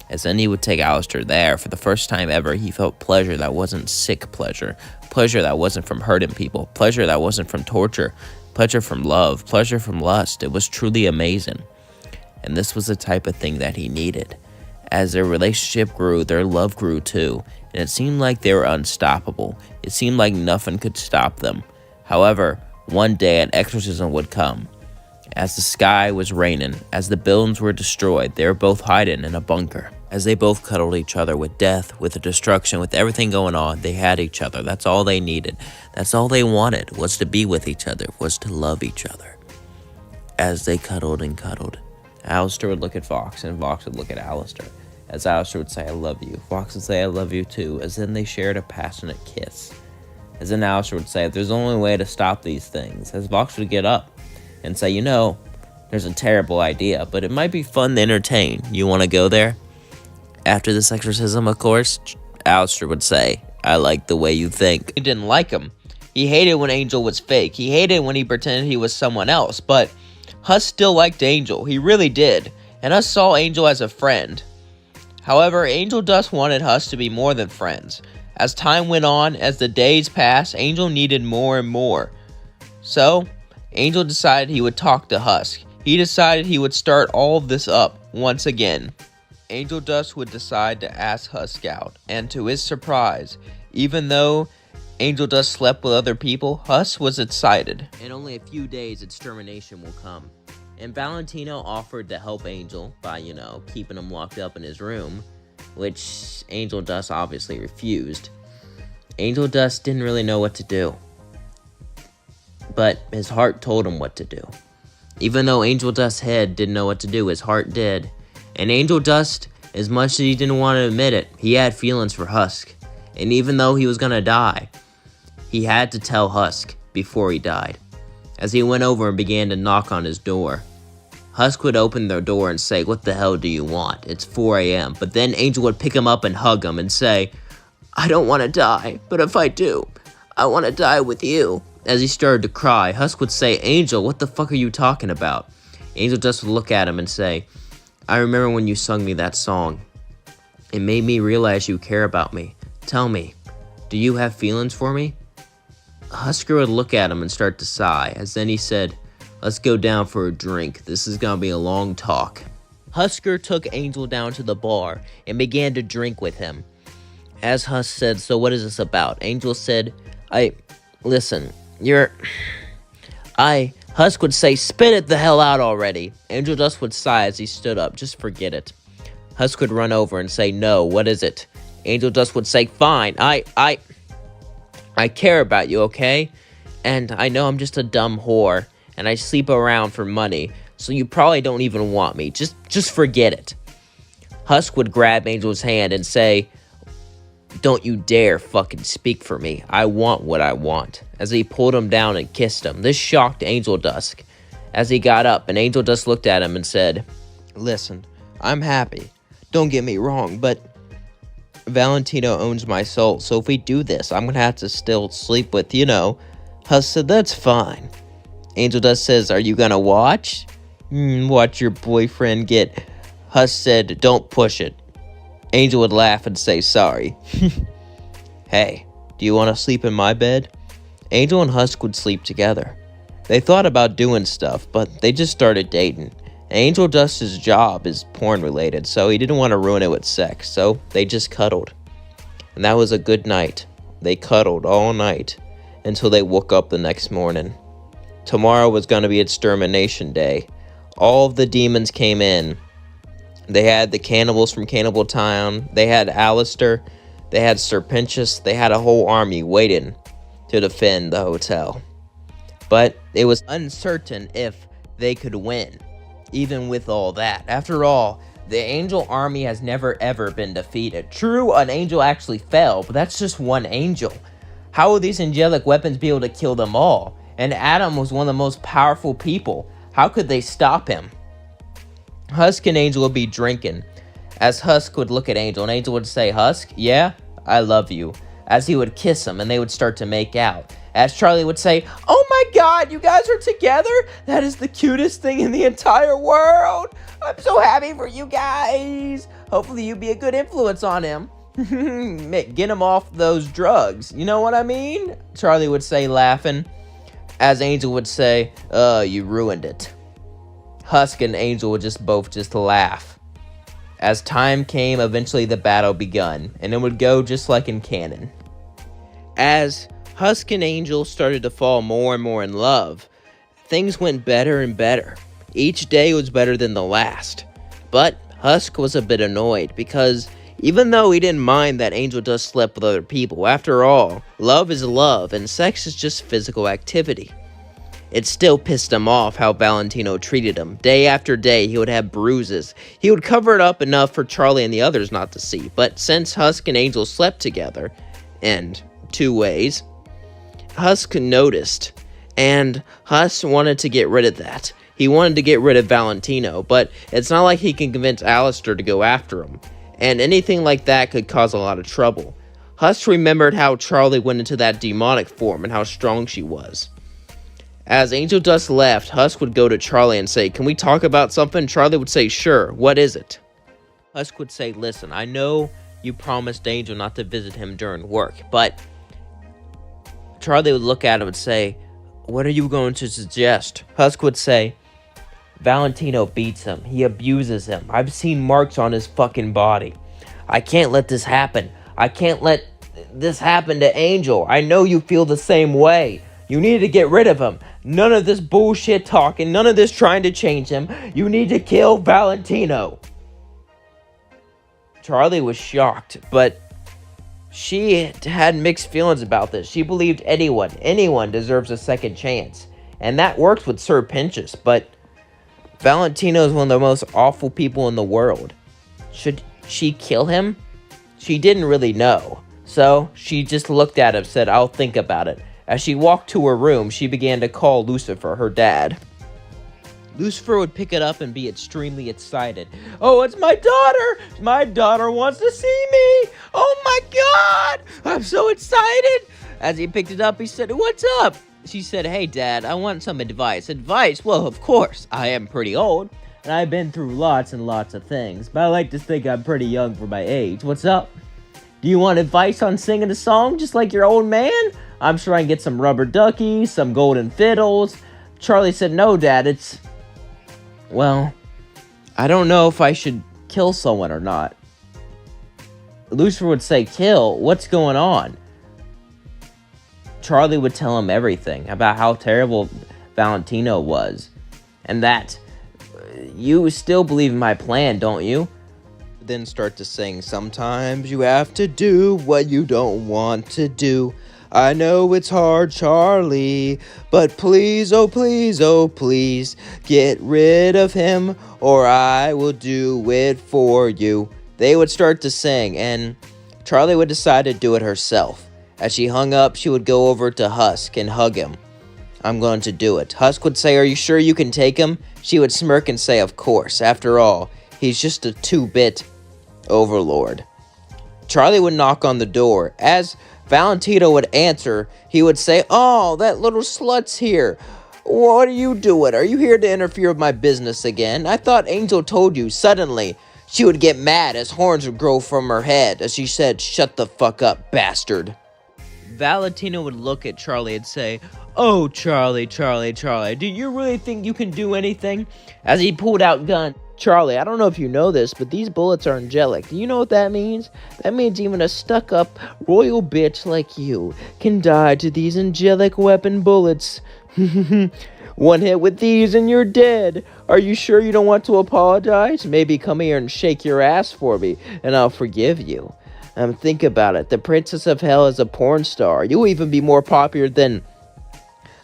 As then he would take Alistair there. For the first time ever, he felt pleasure that wasn't sick pleasure. Pleasure that wasn't from hurting people. Pleasure that wasn't from torture. Pleasure from love. Pleasure from lust. It was truly amazing. And this was the type of thing that he needed. As their relationship grew, their love grew too. And it seemed like they were unstoppable. It seemed like nothing could stop them. However, one day an exorcism would come. As the sky was raining, as the buildings were destroyed, they were both hiding in a bunker. As they both cuddled each other with death, with the destruction, with everything going on, they had each other. That's all they needed. That's all they wanted, was to be with each other, was to love each other. As they cuddled and cuddled, Alistair would look at Vox, and Vox would look at Alistair. As Alistair would say, I love you. Vox would say, I love you too. As then they shared a passionate kiss. As then Alistair would say, there's only way to stop these things. As Vox would get up and say, there's a terrible idea, but it might be fun to entertain. You want to go there? After this exorcism, of course, Alistair would say, I like the way you think. He didn't like him. He hated when Angel was fake. He hated when he pretended he was someone else, but Huss still liked Angel. He really did. And Huss saw Angel as a friend. However, Angel Dust wanted Huss to be more than friends. As time went on, as the days passed, Angel needed more and more. So, Angel decided he would talk to Husk. He decided he would start all of this up once again. Angel Dust would decide to ask Husk out, and to his surprise, even though Angel Dust slept with other people, Husk was excited. In only a few days, extermination will come. And Valentino offered to help Angel by, keeping him locked up in his room, which Angel Dust obviously refused. Angel Dust didn't really know what to do, but his heart told him what to do. Even though Angel Dust's head didn't know what to do, his heart did. And Angel Dust, as much as he didn't want to admit it, he had feelings for Husk. And even though he was gonna die, he had to tell Husk before he died. As he went over and began to knock on his door, Husk would open the door and say, what the hell do you want? It's 4 a.m. But then Angel would pick him up and hug him and say, I don't want to die, but if I do, I want to die with you. As he started to cry, Husk would say, Angel, what the fuck are you talking about? Angel Dust would look at him and say, I remember when you sung me that song. It made me realize you care about me. Tell me, do you have feelings for me? Husker would look at him and start to sigh, as then he said, let's go down for a drink. This is gonna be a long talk. Husker took Angel down to the bar and began to drink with him. As Husk said, so what is this about? Angel said, listen, Husk would say, spit it the hell out already. Angel Dust would sigh as he stood up, just forget it. Husk would run over and say, no, what is it? Angel Dust would say, fine, I care about you, okay? And I know I'm just a dumb whore, and I sleep around for money, so you probably don't even want me. Just forget it. Husk would grab Angel's hand and say, don't you dare fucking speak for me. I want what I want. As he pulled him down and kissed him. This shocked Angel Dust. As he got up, and Angel Dust looked at him and said, listen, I'm happy. Don't get me wrong, but Valentino owns my soul, so if we do this, I'm gonna have to still sleep with, Husk said, that's fine. Angel Dust says, are you gonna watch? Watch your boyfriend get... Husk said, don't push it. Angel would laugh and say, sorry. Hey, do you want to sleep in my bed? Angel and Husk would sleep together. They thought about doing stuff, but they just started dating. Angel Dust's job is porn related, so he didn't want to ruin it with sex, so they just cuddled. And that was a good night. They cuddled all night until they woke up the next morning. Tomorrow was going to be extermination day. All of the demons came in. They had the cannibals from Cannibal Town. They had Alistair. They had Serpentius. They had a whole army waiting to defend the hotel. But it was uncertain if they could win, even with all that. After all, the angel army has never ever been defeated. True, an angel actually fell, but that's just one angel. How will these angelic weapons be able to kill them all? And Adam was one of the most powerful people. How could they stop him? Husk and Angel would be drinking. As Husk would look at Angel, and Angel would say, "Husk, yeah, I love you." As he would kiss him, and they would start to make out. As Charlie would say, "Oh my God, you guys are together? That is the cutest thing in the entire world. I'm so happy for you guys. Hopefully you be a good influence on him. Get him off those drugs. You know what I mean?" Charlie would say, laughing. As Angel would say, you ruined it." Husk and Angel would both laugh. As time came, eventually the battle begun, and it would go just like in canon. As Husk and Angel started to fall more and more in love, things went better and better. Each day was better than the last. But Husk was a bit annoyed because even though he didn't mind that Angel does sleep with other people, after all, love is love and sex is just physical activity. It still pissed him off how Valentino treated him. Day after day, he would have bruises. He would cover it up enough for Charlie and the others not to see. But since Husk and Angel slept together, in 2 ways, Husk noticed. And Husk wanted to get rid of that. He wanted to get rid of Valentino, but it's not like he can convince Alistair to go after him. And anything like that could cause a lot of trouble. Husk remembered how Charlie went into that demonic form and how strong she was. As Angel Dust left, Husk would go to Charlie and say, "Can we talk about something?" Charlie would say, "Sure, what is it?" Husk would say, "Listen, I know you promised Angel not to visit him during work, but..." Charlie would look at him and say, "What are you going to suggest?" Husk would say, "Valentino beats him. He abuses him. I've seen marks on his fucking body. I can't let this happen. I can't let this happen to Angel. I know you feel the same way. You need to get rid of him. None of this bullshit talking. None of this trying to change him. You need to kill Valentino." Charlie was shocked, but she had mixed feelings about this. She believed anyone deserves a second chance. And that worked with Sir Pinchas, but Valentino is one of the most awful people in the world. Should she kill him? She didn't really know. So she just looked at him and said, "I'll think about it." As she walked to her room, she began to call Lucifer, her dad. Lucifer would pick it up and be extremely excited. "Oh, it's my daughter! My daughter wants to see me! Oh my God! I'm so excited!" As he picked it up, he said, "What's up?" She said, "Hey, Dad, I want some advice." "Advice? Well, of course. I am pretty old, and I've been through lots and lots of things, but I like to think I'm pretty young for my age. What's up? Do you want advice on singing a song just like your old man? I'm sure I can get some rubber duckies, some golden fiddles." Charlie said, "No, Dad, well, I don't know if I should kill someone or not." Lucifer would say, "Kill? What's going on?" Charlie would tell him everything about how terrible Valentino was. And that, "You still believe in my plan, don't you?" Then start to sing, "Sometimes you have to do what you don't want to do. I know it's hard, Charlie, but please, oh please, oh please, get rid of him or I will do it for you." They would start to sing, and Charlie would decide to do it herself. As she hung up, she would go over to Husk and hug him. "I'm going to do it." Husk would say, "Are you sure you can take him?" She would smirk and say, "Of course. After all, he's just a 2-bit overlord." Charlie would knock on the door. As Valentino would answer, he would say, "Oh, that little slut's here. What are you doing? Are you here to interfere with my business again? I thought Angel told you." Suddenly, she would get mad as horns would grow from her head as she said, "Shut the fuck up, bastard." Valentino would look at Charlie and say, "Oh, Charlie, do you really think you can do anything?" As he pulled out gun. "Charlie, I don't know if you know this, but these bullets are angelic. Do you know what that means? That means even a stuck-up royal bitch like you can die to these angelic weapon bullets. One hit with these and you're dead. Are you sure you don't want to apologize? Maybe come here and shake your ass for me, and I'll forgive you. Think about it. The Princess of Hell is a porn star. You'll even be more popular than..."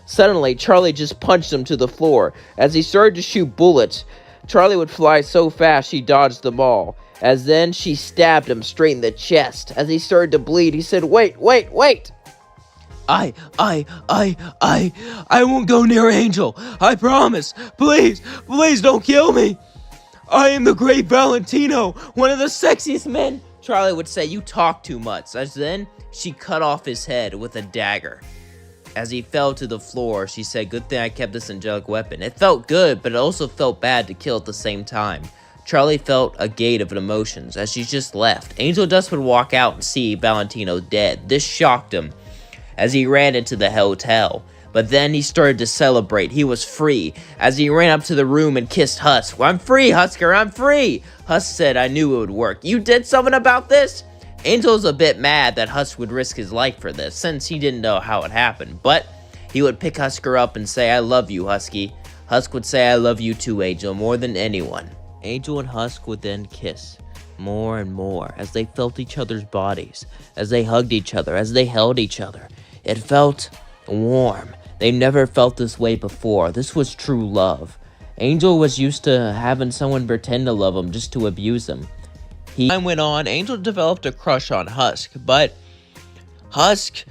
Suddenly, Charlie just punched him to the floor. As he started to shoot bullets, Charlie would fly so fast she dodged them all. As then, she stabbed him straight in the chest. As he started to bleed, he said, Wait. I won't go near Angel. I promise. Please don't kill me. I am the great Valentino, one of the sexiest men. Charlie would say, you talk too much. As then, she cut off his head with a dagger. As he fell to the floor, she said, good thing I kept this angelic weapon. It felt good, but it also felt bad to kill at the same time. Charlie felt a gate of emotions as she just left. Angel Dust would walk out and see Valentino dead. This shocked him as he ran into the hotel. But then he started to celebrate. He was free as he ran up to the room and kissed Husk. I'm free, Husker, I'm free. Husk said, I knew it would work. You did something about this? Angel's a bit mad that Husk would risk his life for this, since he didn't know how it happened. But he would pick Husker up and say, I love you, Husky. Husk would say, I love you too, Angel, more than anyone. Angel and Husk would then kiss more and more as they felt each other's bodies, as they hugged each other, as they held each other. It felt warm. They never felt this way before. This was true love. Angel was used to having someone pretend to love him just to abuse him. Time went on, Angel developed a crush on Husk, but Husk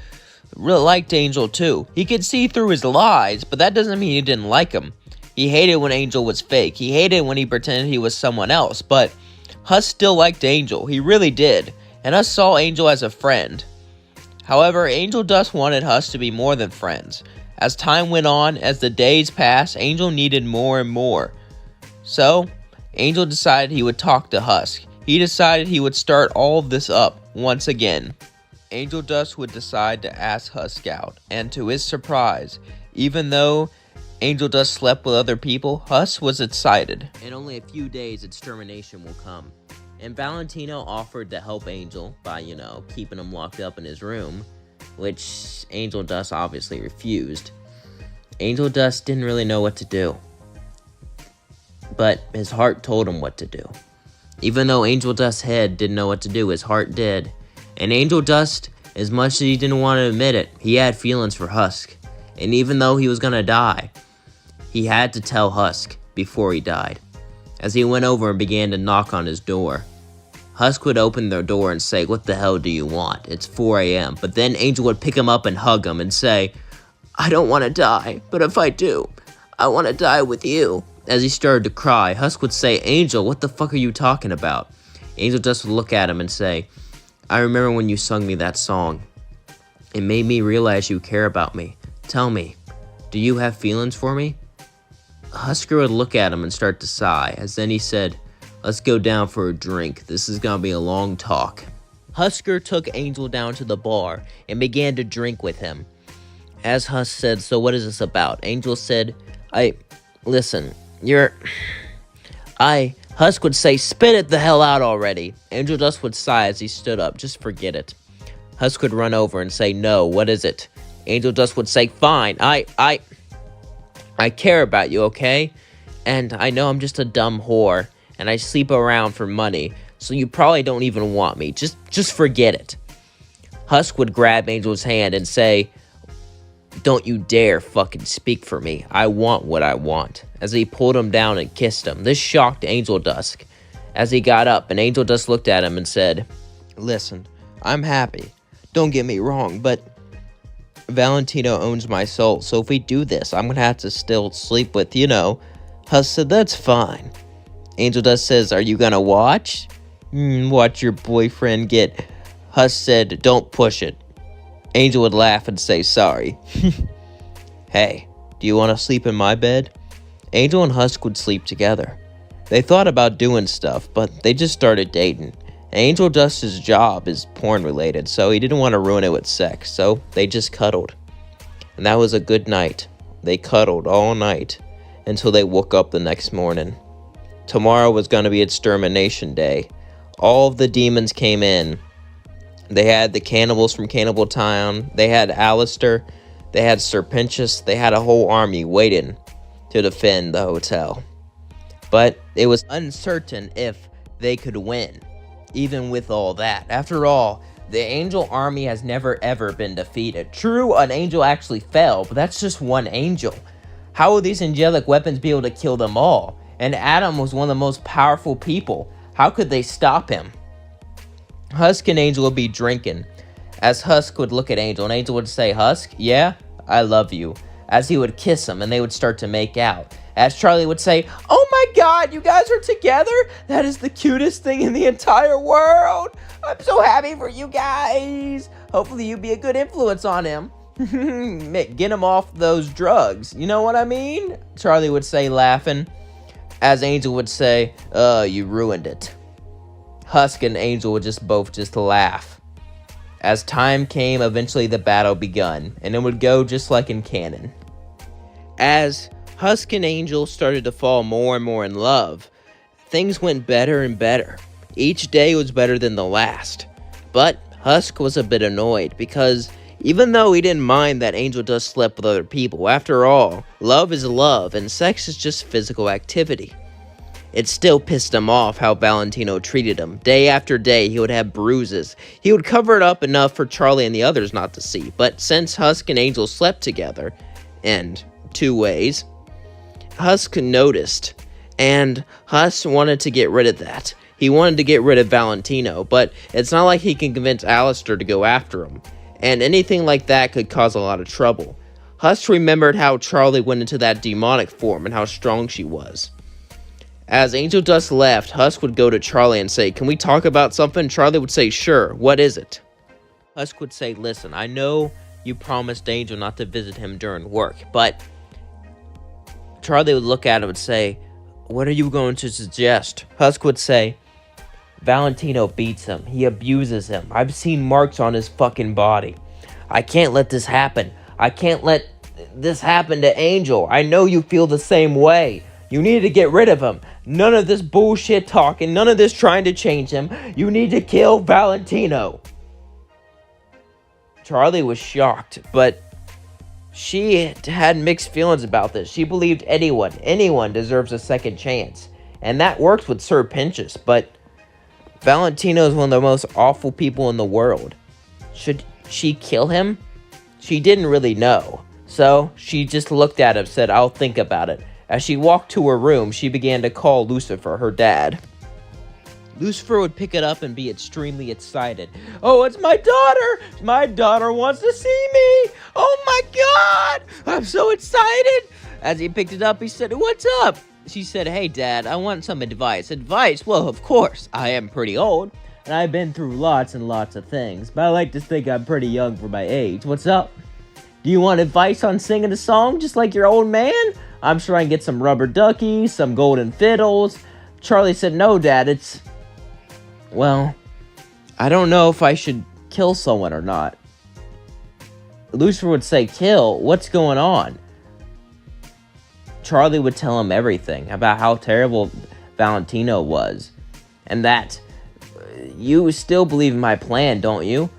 really liked Angel too. He could see through his lies, but that doesn't mean he didn't like him. He hated when Angel was fake. He hated when he pretended he was someone else, but Husk still liked Angel. He really did, and Husk saw Angel as a friend. However, Angel Dust wanted Husk to be more than friends. As time went on, as the days passed, Angel needed more and more. So, Angel decided he would talk to Husk. He decided he would start all of this up once again. Angel Dust would decide to ask Husk out, and to his surprise, even though Angel Dust slept with other people, Husk was excited. In only a few days, extermination will come. And Valentino offered to help Angel by, keeping him locked up in his room, which Angel Dust obviously refused. Angel Dust didn't really know what to do, but his heart told him what to do. Even though Angel Dust's head didn't know what to do, his heart did. And Angel Dust, as much as he didn't want to admit it, he had feelings for Husk. And even though he was gonna die, he had to tell Husk before he died. As he went over and began to knock on his door, Husk would open the door and say, what the hell do you want? It's 4 a.m. But then Angel would pick him up and hug him and say, I don't want to die, but if I do, I want to die with you. As he started to cry, Husk would say, Angel, what the fuck are you talking about? Angel Dust would look at him and say, I remember when you sung me that song. It made me realize you care about me. Tell me, do you have feelings for me? Husker would look at him and start to sigh, as then he said, let's go down for a drink. This is gonna be a long talk. Husker took Angel down to the bar and began to drink with him. As Husk said, so what is this about? Angel said, listen, Husk would say, spit it the hell out already. Angel Dust would sigh as he stood up, just forget it. Husk would run over and say, no, what is it? Angel Dust would say, fine, I care about you, okay? And I know I'm just a dumb whore, and I sleep around for money, so you probably don't even want me. Just forget it. Husk would grab Angel's hand and say, don't you dare fucking speak for me. I want what I want. As he pulled him down and kissed him. This shocked Angel Dust. As he got up, and Angel Dust looked at him and said, listen, I'm happy. Don't get me wrong, but Valentino owns my soul, so if we do this, I'm gonna have to still sleep with, Husk said, that's fine. Angel Dust says, are you gonna watch? Watch your boyfriend get... Husk said, don't push it. Angel would laugh and say, sorry. Hey, do you want to sleep in my bed? Angel and Husk would sleep together. They thought about doing stuff, but they just started dating. Angel Dust's job is porn related, so he didn't want to ruin it with sex, so they just cuddled. And that was a good night. They cuddled all night until they woke up the next morning. Tomorrow was going to be extermination day. All of the demons came in. They had the cannibals from Cannibal Town. They had Alistair. They had Serpentius. They had a whole army waiting to defend the hotel. But it was uncertain if they could win, even with all that. After all, the angel army has never ever been defeated. True, an angel actually fell, but that's just one angel. How will these angelic weapons be able to kill them all? And Adam was one of the most powerful people. How could they stop him? Husk and Angel would be drinking as Husk would look at Angel, and Angel would say, "Husk, yeah, I love you," as he would kiss him, and they would start to make out. As Charlie would say, "Oh my God, you guys are together? That is the cutest thing in the entire world. I'm so happy for you guys. Hopefully you be a good influence on him. Get him off those drugs. You know what I mean?" Charlie would say, laughing. As Angel would say, you ruined it." Husk and Angel would both laugh. As time came, eventually the battle begun, and it would go just like in canon. As Husk and Angel started to fall more and more in love, things went better and better. Each day was better than the last. But Husk was a bit annoyed because even though he didn't mind that Angel does sleep with other people, after all, love is love and sex is just physical activity. It still pissed him off how Valentino treated him. Day after day, he would have bruises. He would cover it up enough for Charlie and the others not to see. But since Husk and Angel slept together, in 2 ways, Husk noticed, and Husk wanted to get rid of that. He wanted to get rid of Valentino, but it's not like he can convince Alistair to go after him, and anything like that could cause a lot of trouble. Husk remembered how Charlie went into that demonic form and how strong she was. As Angel Dust left, Husk would go to Charlie and say, "Can we talk about something?" Charlie would say, "Sure, what is it?" Husk would say, "Listen, I know you promised Angel not to visit him during work, but..." Charlie would look at him and say, "What are you going to suggest?" Husk would say, "Valentino beats him. He abuses him. I've seen marks on his fucking body. I can't let this happen. I can't let this happen to Angel. I know you feel the same way. You need to get rid of him. None of this bullshit talking. None of this trying to change him. You need to kill Valentino." Charlie was shocked, but she had mixed feelings about this. She believed anyone deserves a second chance. And that works with Sir Pinchus, but Valentino is one of the most awful people in the world. Should she kill him? She didn't really know. So she just looked at him and said, "I'll think about it." As she walked to her room, she began to call Lucifer, her dad. Lucifer would pick it up and be extremely excited. "Oh, it's my daughter! My daughter wants to see me! Oh my God! I'm so excited!" As he picked it up, he said, "What's up?" She said, "Hey, Dad, I want some advice." "Advice? Well, of course. I am pretty old, and I've been through lots and lots of things, but I like to think I'm pretty young for my age. What's up? Do you want advice on singing a song just like your old man? I'm sure I can get some rubber duckies, some golden fiddles." Charlie said, "No, Dad, well, I don't know if I should kill someone or not." Lucifer would say, "Kill? What's going on?" Charlie would tell him everything about how terrible Valentino was, and that you still believe in my plan, don't you?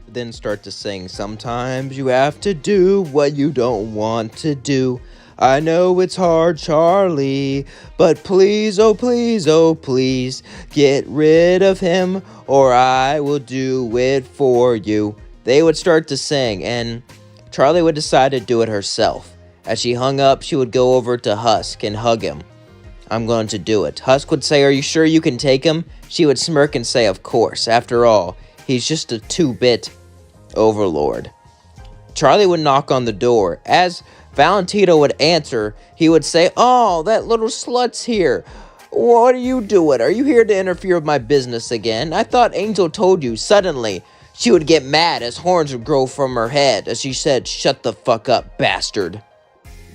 Then start to sing, "Sometimes you have to do what you don't want to do. I know it's hard, Charlie, but please, oh please, oh please, get rid of him or I will do it for you." They would start to sing, and Charlie would decide to do it herself. As she hung up, she would go over to Husk and hug him. "I'm going to do it." Husk would say, "Are you sure you can take him?" She would smirk and say, "Of course. After all, he's just a 2-bit overlord." Charlie would knock on the door. As Valentino would answer, he would say, "Oh, that little slut's here. What are you doing? Are you here to interfere with my business again? I thought Angel told you." Suddenly, she would get mad as horns would grow from her head as she said, "Shut the fuck up, bastard."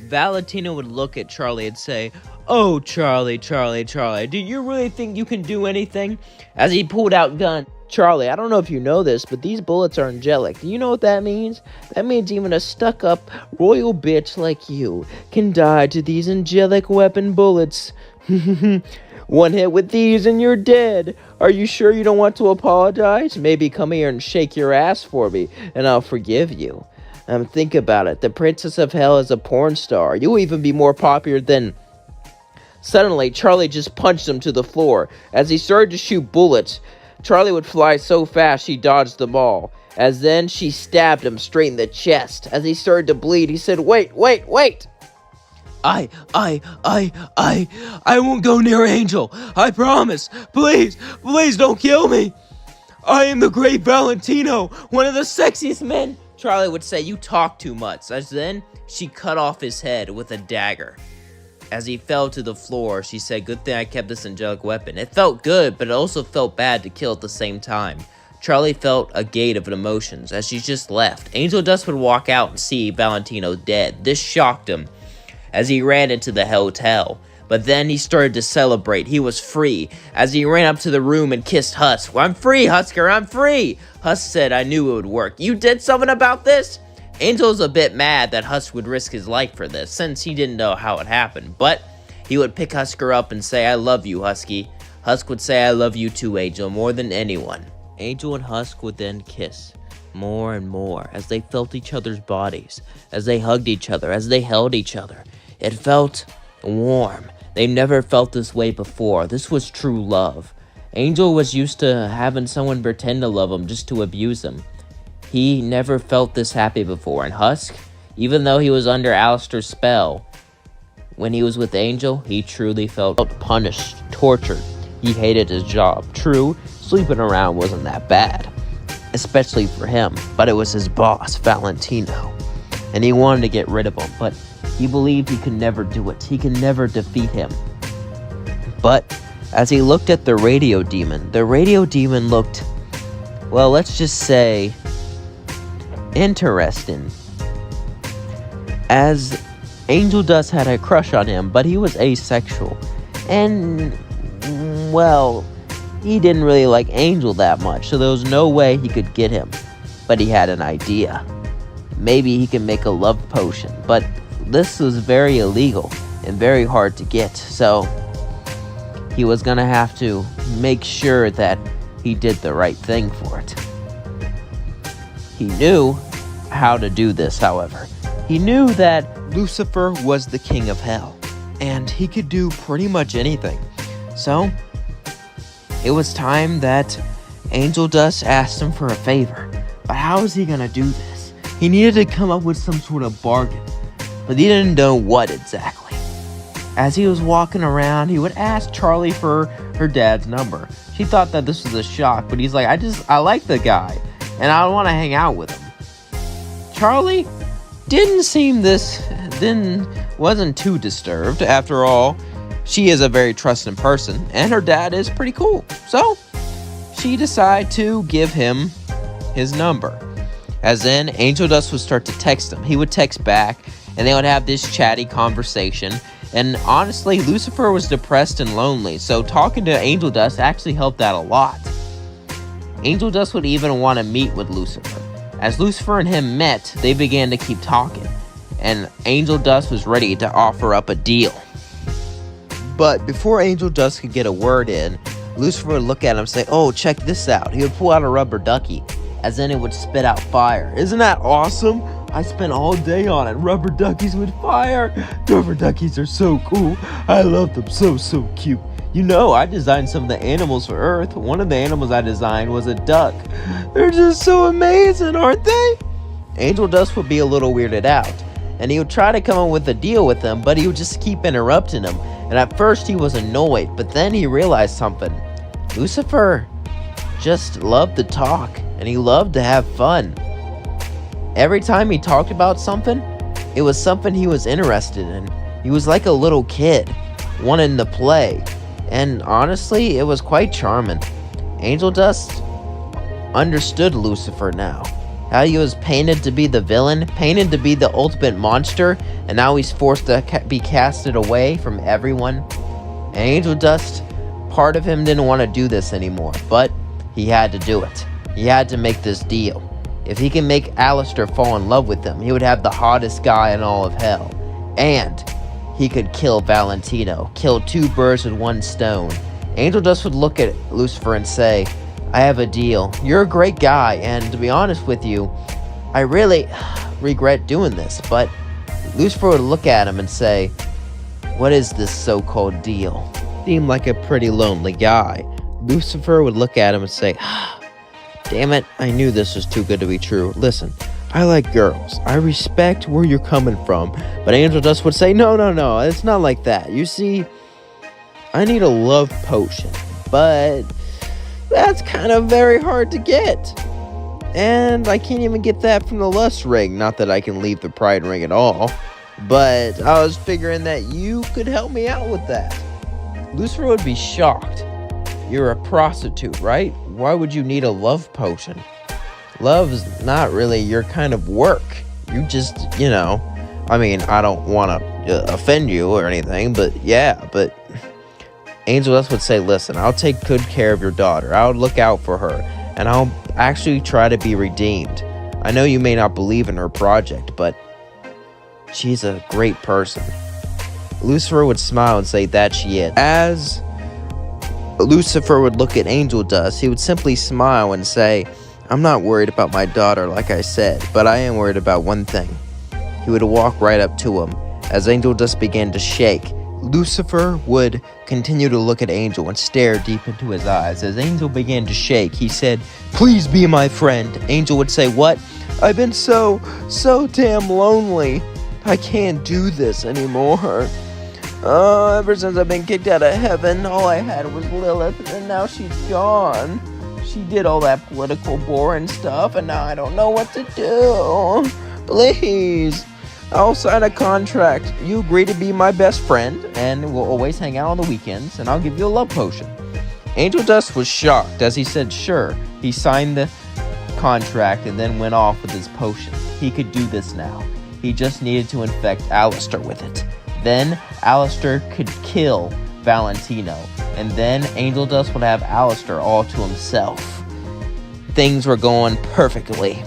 Valentino would look at Charlie and say, "Oh, Charlie, do you really think you can do anything?" As he pulled out gun. "Charlie, I don't know if you know this, but these bullets are angelic. Do you know what that means? That means even a stuck-up royal bitch like you can die to these angelic weapon bullets. One hit with these and you're dead. Are you sure you don't want to apologize? Maybe come here and shake your ass for me, and I'll forgive you. Think about it. The Princess of Hell is a porn star. You'll even be more popular than..." Suddenly, Charlie just punched him to the floor. As he started to shoot bullets, Charlie would fly so fast she dodged them all. As then, she stabbed him straight in the chest. As he started to bleed, he said, Wait! I won't go near Angel. I promise. Please don't kill me. I am the great Valentino, one of the sexiest men. Charlie would say, you talk too much. As then, she cut off his head with a dagger. As he fell to the floor, she said, good thing I kept this angelic weapon. It felt good, but it also felt bad to kill at the same time. Charlie felt a gate of emotions as she just left. Angel Dust would walk out and see Valentino dead. This shocked him as he ran into the hotel. But then he started to celebrate. He was free. As he ran up to the room and kissed Husk. I'm free, Husker, I'm free. Husk said, I knew it would work. You did something about this? Angel's a bit mad that Husk would risk his life for this, since he didn't know how it happened. But he would pick Husker up and say, I love you, Husky. Husk would say, I love you too, Angel, more than anyone. Angel and Husk would then kiss more and more as they felt each other's bodies, as they hugged each other, as they held each other. It felt warm. They never felt this way before. This was true love. Angel was used to having someone pretend to love him just to abuse him. He never felt this happy before. And Husk, even though he was under Alistair's spell, when he was with Angel, he truly felt punished, tortured. He hated his job. True, sleeping around wasn't that bad, especially for him, but it was his boss, Valentino. And he wanted to get rid of him, but he believed he could never do it. He could never defeat him. But as he looked at the radio demon looked, well, let's just say, interesting. As Angel Dust had a crush on him, but he was asexual. And, well, he didn't really like Angel that much, so there was no way he could get him. But he had an idea. Maybe he could make a love potion, but this was very illegal and very hard to get, so he was gonna have to make sure that he did the right thing for it. He knew how to do this, however. He knew that Lucifer was the king of hell, and he could do pretty much anything. So, it was time that Angel Dust asked him for a favor. But how is he gonna do this? He needed to come up with some sort of bargain, but he didn't know what exactly. As he was walking around, he would ask Charlie for her dad's number. She thought that this was a shock, but he's like, I like the guy, and I want to hang out with him. Charlie wasn't too disturbed. After all, she is a very trusting person, and her dad is pretty cool. So, she decided to give him his number. As then, Angel Dust would start to text him. He would text back, and they would have this chatty conversation. And honestly, Lucifer was depressed and lonely, so talking to Angel Dust actually helped out a lot. Angel Dust would even want to meet with Lucifer. As Lucifer and him met, they began to keep talking, and Angel Dust was ready to offer up a deal. But before Angel Dust could get a word in, Lucifer would look at him and say, oh, check this out. He would pull out a rubber ducky, as then it would spit out fire. Isn't that awesome? I spent all day on it. Rubber duckies with fire. Rubber duckies are so cool. I love them. So cute. You know, I designed some of the animals for Earth. One of the animals I designed was a duck. They're just so amazing, aren't they? Angel Dust would be a little weirded out, and he would try to come up with a deal with them, but he would just keep interrupting him. And at first he was annoyed, but then he realized something. Lucifer just loved to talk, and he loved to have fun. Every time he talked about something, it was something he was interested in. He was like a little kid, wanting to play. And honestly, it was quite charming. Angel Dust understood Lucifer now. How he was painted to be the villain, painted to be the ultimate monster, and now he's forced to be casted away from everyone. And Angel Dust, part of him didn't want to do this anymore, but he had to do it. He had to make this deal. If he can make Alistair fall in love with him, he would have the hottest guy in all of hell. And he could kill Valentino, kill two birds with one stone. Angel Dust would look at Lucifer and say, I have a deal. You're a great guy, and to be honest with you, I really regret doing this. But Lucifer would look at him and say, what is this so-called deal? Seemed like a pretty lonely guy. Lucifer would look at him and say, damn it, I knew this was too good to be true. Listen, I like girls. I respect where you're coming from. But Angel Dust would say, no, it's not like that. You see, I need a love potion. But That's kind of very hard to get. And I can't even get that from the lust ring. Not that I can leave the pride ring at all. But I was figuring that you could help me out with that. Lucifer would be shocked. You're a prostitute, right? Why would you need a love potion? Love's not really your kind of work. You just, I mean, I don't want to offend you or anything, but Angel Dust would say, listen, I'll take good care of your daughter. I'll look out for her, and I'll actually try to be redeemed. I know you may not believe in her project, but she's a great person. Lucifer would smile and say that she is. As Lucifer would look at Angel Dust, he would simply smile and say, I'm not worried about my daughter, like I said, but I am worried about one thing. He would walk right up to him. As Angel Dust began to shake, Lucifer would continue to look at Angel and stare deep into his eyes. As Angel began to shake, he said, please be my friend. Angel would say, what? I've been so damn lonely. I can't do this anymore. Ever since I've been kicked out of heaven, all I had was Lilith, and now she's gone. She did all that political boring stuff, and now I don't know what to do. Please, I'll sign a contract. You agree to be my best friend, and we'll always hang out on the weekends, and I'll give you a love potion. Angel Dust was shocked as he said, sure. He signed the contract and then went off with his potion. He could do this now. He just needed to infect Alistair with it. Then Alistair could kill Valentino, and then Angel Dust would have Alistair all to himself. Things were going perfectly.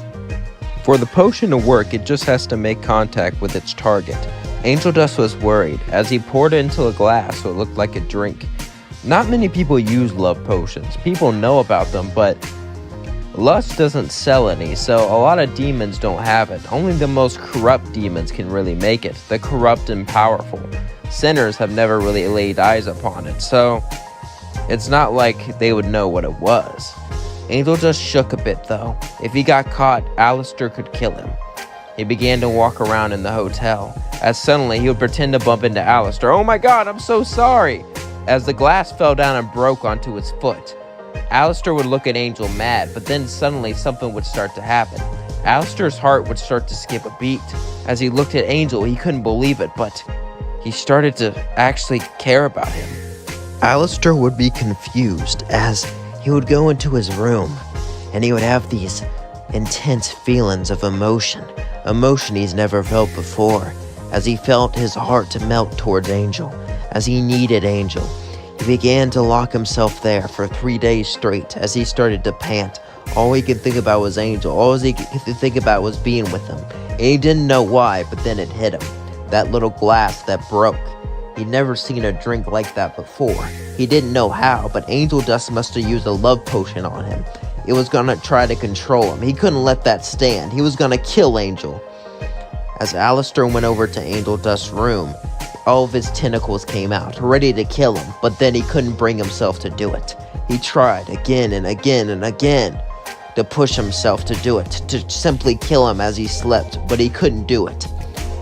For the potion to work, it just has to make contact with its target. Angel Dust was worried as he poured it into a glass so it looked like a drink. Not many people use love potions. People know about them, but Lust doesn't sell any, so a lot of demons don't have it. Only the most corrupt demons can really make it, the corrupt and powerful. Sinners have never really laid eyes upon it, so it's not like they would know what it was. Angel just shook a bit, though. If he got caught, Alistair could kill him. He began to walk around in the hotel, as suddenly he would pretend to bump into Alistair. Oh my god, I'm so sorry! As the glass fell down and broke onto his foot. Alistair would look at Angel mad, but then suddenly something would start to happen. Alistair's heart would start to skip a beat. As he looked at Angel, he couldn't believe it, but he started to actually care about him. Alistair would be confused as he would go into his room, and he would have these intense feelings of emotion he's never felt before, as he felt his heart to melt towards Angel, as he needed Angel. He began to lock himself there for 3 days straight as he started to pant. All he could think about was Angel. All he could think about was being with him. And he didn't know why, but then it hit him. That little glass that broke. He'd never seen a drink like that before. He didn't know how, but Angel Dust must have used a love potion on him. It was gonna try to control him. He couldn't let that stand. He was gonna kill Angel. As Alistair went over to Angel Dust's room, all of his tentacles came out, ready to kill him, but then he couldn't bring himself to do it. He tried again and again and again to push himself to do it, to simply kill him as he slept, but he couldn't do it.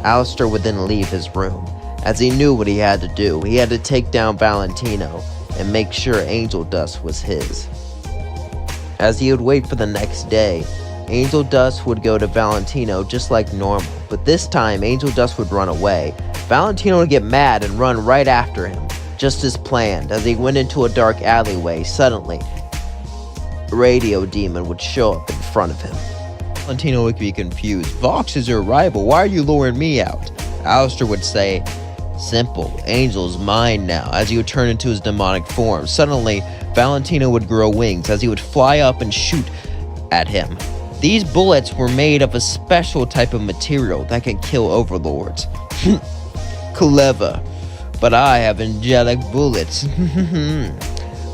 Alistair would then leave his room, as he knew what he had to do. He had to take down Valentino and make sure Angel Dust was his. As he would wait for the next day, Angel Dust would go to Valentino just like normal, but this time Angel Dust would run away. Valentino would get mad and run right after him, just as planned. As he went into a dark alleyway, suddenly, a radio demon would show up in front of him. Valentino would be confused. Vox is your rival, why are you luring me out? Alistair would say, simple, Angel's mine now, as he would turn into his demonic form. Suddenly, Valentino would grow wings as he would fly up and shoot at him. These bullets were made of a special type of material that can kill overlords. Clever, but I have angelic bullets.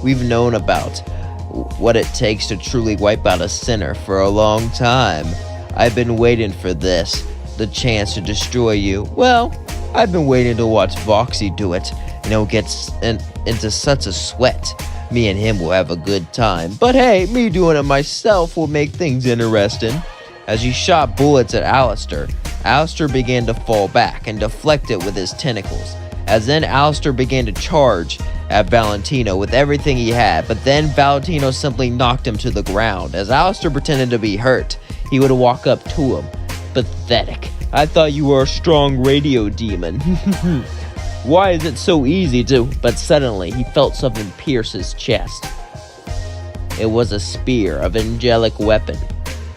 We've known about what it takes to truly wipe out a sinner for a long time. I've been waiting for this, the chance to destroy you. Well, I've been waiting to watch Voxy do it, and he'll get into such a sweat. Me and him will have a good time. But hey, me doing it myself will make things interesting. As he shot bullets at Alistair, Alistair began to fall back and deflect it with his tentacles. As then Alistair began to charge at Valentino with everything he had, but then Valentino simply knocked him to the ground. As Alistair pretended to be hurt, he would walk up to him. Pathetic. I thought you were a strong radio demon. Why is it so easy to... But suddenly, he felt something pierce his chest. It was a spear, an angelic weapon.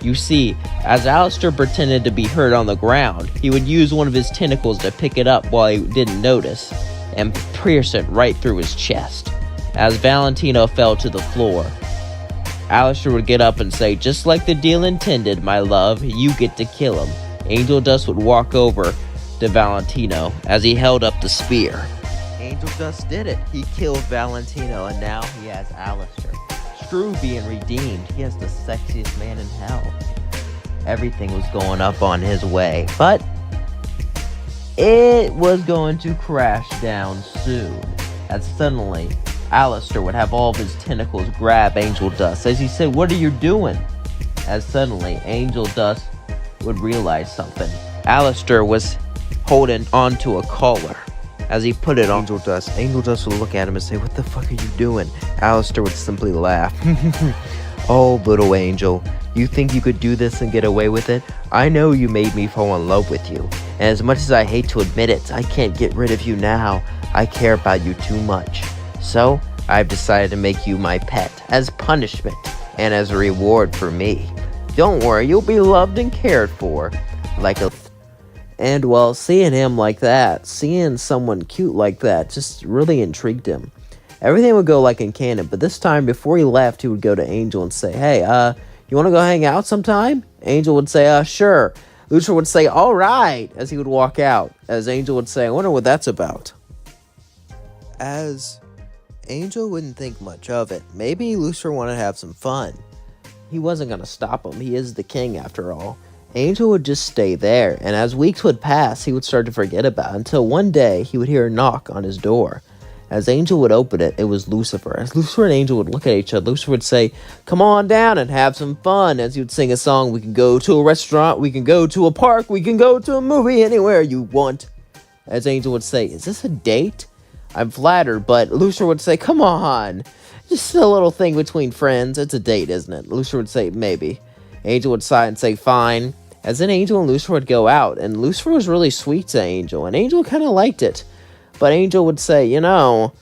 You see, as Alistair pretended to be hurt on the ground, he would use one of his tentacles to pick it up while he didn't notice, and pierce it right through his chest. As Valentino fell to the floor, Alistair would get up and say, "Just like the deal intended, my love, you get to kill him." Angel Dust would walk over to Valentino as he held up the spear. Angel Dust did it. He killed Valentino, and now he has Alistair. Screw being redeemed. He has the sexiest man in hell. Everything was going up on his way, but it was going to crash down soon, as suddenly Alistair would have all of his tentacles grab Angel Dust as he said, "What are you doing?" As suddenly Angel Dust would realize something. Alistair was holding onto a collar. As he put it on Angel Dust would look at him and say, "What the fuck are you doing?" Alistair would simply laugh. "Oh, little angel, you think you could do this and get away with it? I know you made me fall in love with you. And as much as I hate to admit it, I can't get rid of you now. I care about you too much. So, I've decided to make you my pet, as punishment, and as a reward for me. Don't worry, you'll be loved and cared for, like a..." And well, seeing him like that, seeing someone cute like that, just really intrigued him. Everything would go like in canon, but this time, before he left, he would go to Angel and say, "Hey, you want to go hang out sometime?" Angel would say, "Sure." Lucifer would say, "All right," as he would walk out. As Angel would say, "I wonder what that's about." As Angel wouldn't think much of it. Maybe Lucifer wanted to have some fun. He wasn't going to stop him. He is the king, after all. Angel would just stay there, and as weeks would pass, he would start to forget about it, until one day, he would hear a knock on his door. As Angel would open it, it was Lucifer. As Lucifer and Angel would look at each other, Lucifer would say, "Come on down and have some fun." As he would sing a song, "We can go to a restaurant, we can go to a park, we can go to a movie, anywhere you want." As Angel would say, "Is this a date?" "I'm flattered," but Lucifer would say, "Come on, just a little thing between friends. It's a date, isn't it?" Lucifer would say, "Maybe." Angel would sigh and say, "Fine." As then Angel and Lucifer would go out, and Lucifer was really sweet to Angel, and Angel kind of liked it. But Angel would say, "You know,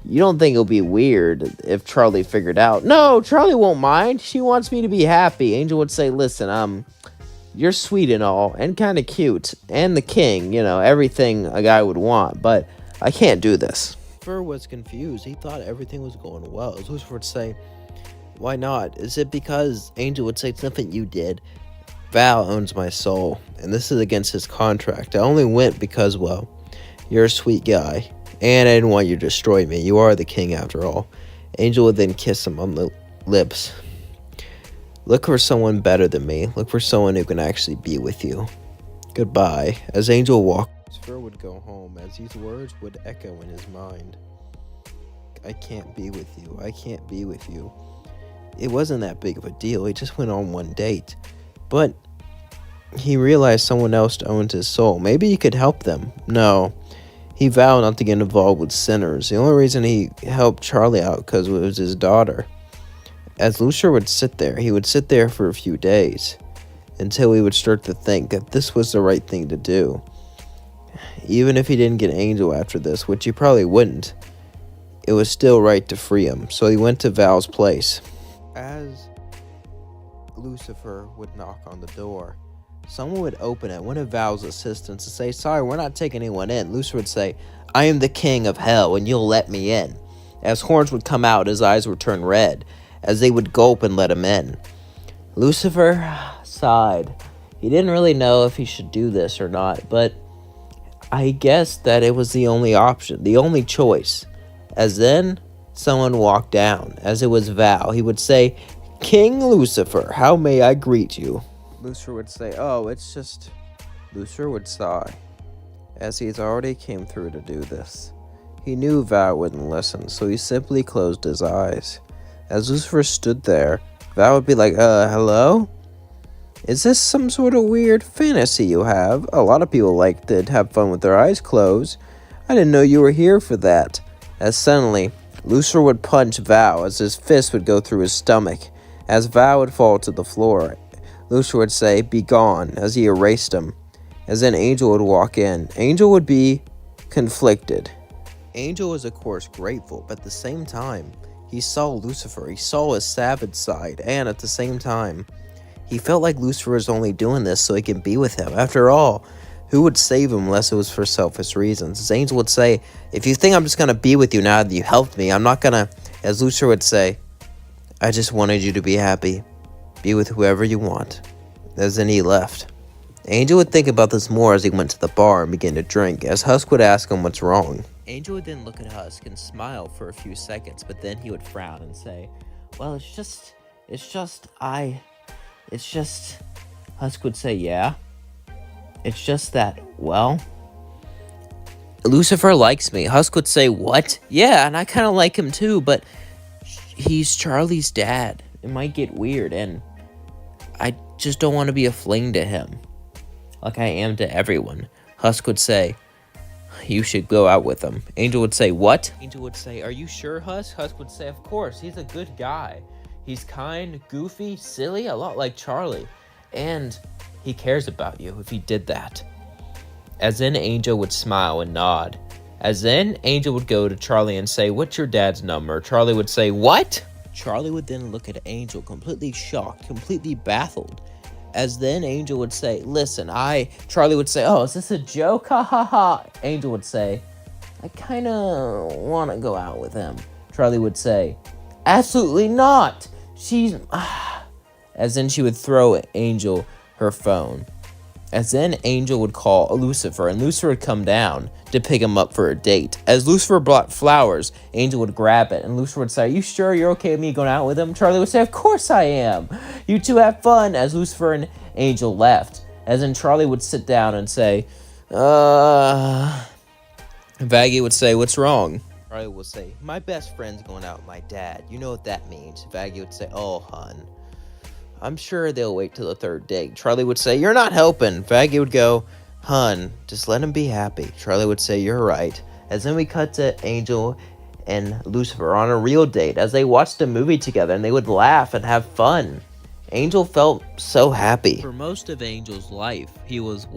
you don't think it'll be weird if Charlie figured out?" "No, Charlie won't mind. She wants me to be happy." Angel would say, "Listen, you're sweet and all, and kind of cute, and the king, you know, everything a guy would want, but I can't do this." Lucifer was confused. He thought everything was going well. Lucifer would say, "Why not? Is it because..." Angel would say, "Something you did. Val owns my soul, and this is against his contract. I only went because, well, you're a sweet guy, and I didn't want you to destroy me. You are the king, after all." Angel would then kiss him on the lips. "Look for someone better than me. Look for someone who can actually be with you. Goodbye." As Angel walked, Lucifer would go home, as these words would echo in his mind. "I can't be with you. I can't be with you." It wasn't that big of a deal. He just went on one date. But he realized someone else owned his soul. Maybe he could help them. No. He vowed not to get involved with sinners. The only reason he helped Charlie out because it was his daughter. As Lucifer would sit there, he would sit there for a few days until he would start to think that this was the right thing to do. Even if he didn't get Angel after this, which he probably wouldn't, it was still right to free him. So he went to Val's place. As Lucifer would knock on the door, someone would open it, one of Val's assistants, and say, "Sorry, we're not taking anyone in." Lucifer would say, "I am the king of hell, and you'll let me in." As horns would come out, his eyes would turn red, as they would gulp and let him in. Lucifer sighed. He didn't really know if he should do this or not, but I guess that it was the only option, the only choice. As then, someone walked down, as it was Val. He would say, "King Lucifer, how may I greet you?" Lucifer would say, "Oh, it's just..." Lucifer would sigh, as he's already came through to do this. He knew Val wouldn't listen, so he simply closed his eyes. As Lucifer stood there, Val would be like, hello? Is this some sort of weird fantasy you have? A lot of people like to have fun with their eyes closed. I didn't know you were here for that." as suddenly Lucifer would punch Val as his fist would go through his stomach. As Val would fall to the floor, Lucifer would say, "Be gone," as he erased him. As then Angel would walk in. Angel would be conflicted. Angel was of course grateful, but at the same time, he saw Lucifer. He saw his savage side, and at the same time, he felt like Lucifer was only doing this so he could be with him. After all, who would save him unless it was for selfish reasons? As Angel would say, "If you think I'm just going to be with you now that you helped me, I'm not going to," as Lucifer would say, "I just wanted you to be happy. Be with whoever you want." As then he left. Angel would think about this more as he went to the bar and began to drink, as Husk would ask him what's wrong. Angel would then look at Husk and smile for a few seconds, but then he would frown and say, "Well, it's just, Husk would say, "Yeah? It's just that, well, Lucifer likes me." Husk would say, "What?" "Yeah, and I kind of like him too, but he's Charlie's dad. It might get weird, and I just don't want to be a fling to him, like I am to everyone." Husk would say, "You should go out with him." Angel would say, "What?" Angel would say, "Are you sure, Husk?" Husk would say, "Of course, he's a good guy. He's kind, goofy, silly, a lot like Charlie. And he cares about you if he did that." As then Angel would smile and nod. As then Angel would go to Charlie and say, "What's your dad's number?" Charlie would say, "What?" Charlie would then look at Angel, completely shocked, completely baffled. As then Angel would say, "Listen, Charlie would say, "Oh, is this a joke? Ha ha ha." Angel would say, "I kinda wanna go out with him." Charlie would say, "Absolutely not. She's..." As then she would throw Angel her phone. As then Angel would call Lucifer, and Lucifer would come down to pick him up for a date. As Lucifer brought flowers, Angel would grab it, and Lucifer would say, "Are you sure you're okay with me going out with him?" Charlie would say, "Of course I am. You two have fun." As Lucifer and Angel left, as then Charlie would sit down and say, Vaggie would say, "What's wrong?" Charlie would say, "My best friend's going out with my dad. You know what that means." Vaggie would say, "Oh, hun, I'm sure they'll wait till the third date." Charlie would say, "You're not helping." Vaggie would go, "Hun, just let him be happy." Charlie would say, "You're right." As then we cut to Angel and Lucifer on a real date as they watched a movie together, and they would laugh and have fun. Angel felt so happy. For most of Angel's life, he was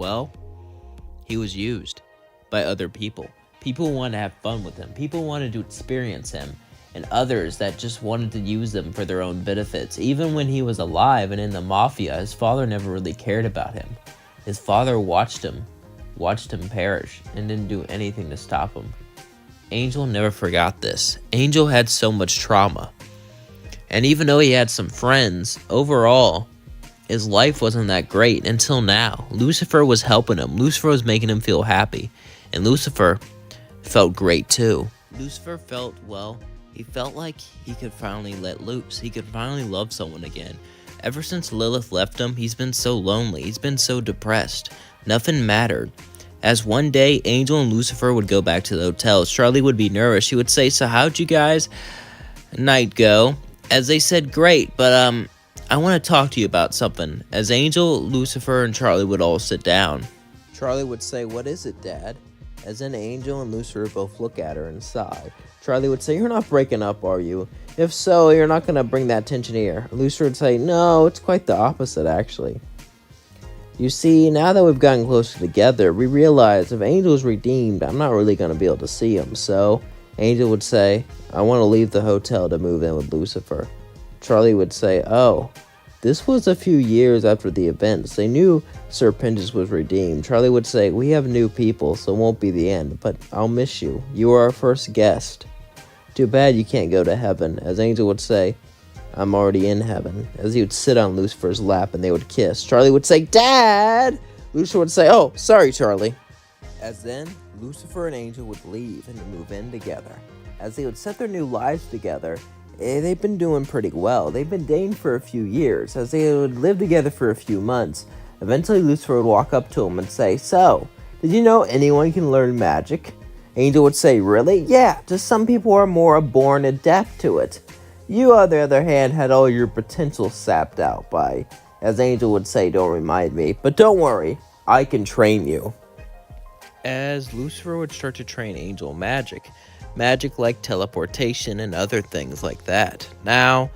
used by other people. People wanted to have fun with him. People wanted to experience him. And others that just wanted to use them for their own benefits. Even when he was alive and in the mafia, his father never really cared about him. His father watched him perish, and didn't do anything to stop him. Angel never forgot this. Angel had so much trauma. And even though he had some friends, overall, his life wasn't that great until now. Lucifer was helping him. Lucifer was making him feel happy. And Lucifer felt great too. Lucifer felt, well, he felt like he could finally let loose. He could finally love someone again. Ever since Lilith left him, he's been so lonely. He's been so depressed. Nothing mattered. As one day, Angel and Lucifer would go back to the hotel, Charlie would be nervous. She would say, "So how'd you guys' night go?" As they said, "Great, but I want to talk to you about something." As Angel, Lucifer, and Charlie would all sit down. Charlie would say, "What is it, Dad?" As then Angel and Lucifer both look at her and sigh. Charlie would say, "You're not breaking up, are you? If so, you're not going to bring that tension here." Lucifer would say, "No, it's quite the opposite, actually. You see, now that we've gotten closer together, we realize if Angel's redeemed, I'm not really going to be able to see him." So, Angel would say, "I want to leave the hotel to move in with Lucifer." Charlie would say, "Oh, this was a few years after the events. They knew Serpentis was redeemed." Charlie would say, "We have new people, so it won't be the end, but I'll miss you. You were our first guest. Too bad you can't go to heaven." As Angel would say, "I'm already in heaven." As he would sit on Lucifer's lap and they would kiss. Charlie would say, "Dad!" Lucifer would say, "Oh, sorry, Charlie." As then, Lucifer and Angel would leave and move in together. As they would set their new lives together, they've been doing pretty well. They've been dating for a few years. As they would live together for a few months, eventually Lucifer would walk up to him and say, "So, did you know anyone can learn magic?" Angel would say, "Really? Yeah, just some people are more born adept to it. You, on the other hand, had all your potential sapped out by," as Angel would say, "Don't remind me, but don't worry, I can train you." As Lucifer would start to train Angel magic, magic like teleportation and other things like that. Now,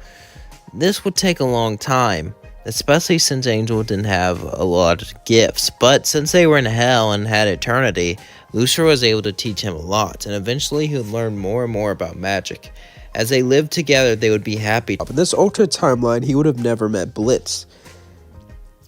this would take a long time, especially since Angel didn't have a lot of gifts, but since they were in hell and had eternity, Lucifer was able to teach him a lot, and eventually he would learn more and more about magic. As they lived together, they would be happy. In this alternate timeline, he would have never met Blitz.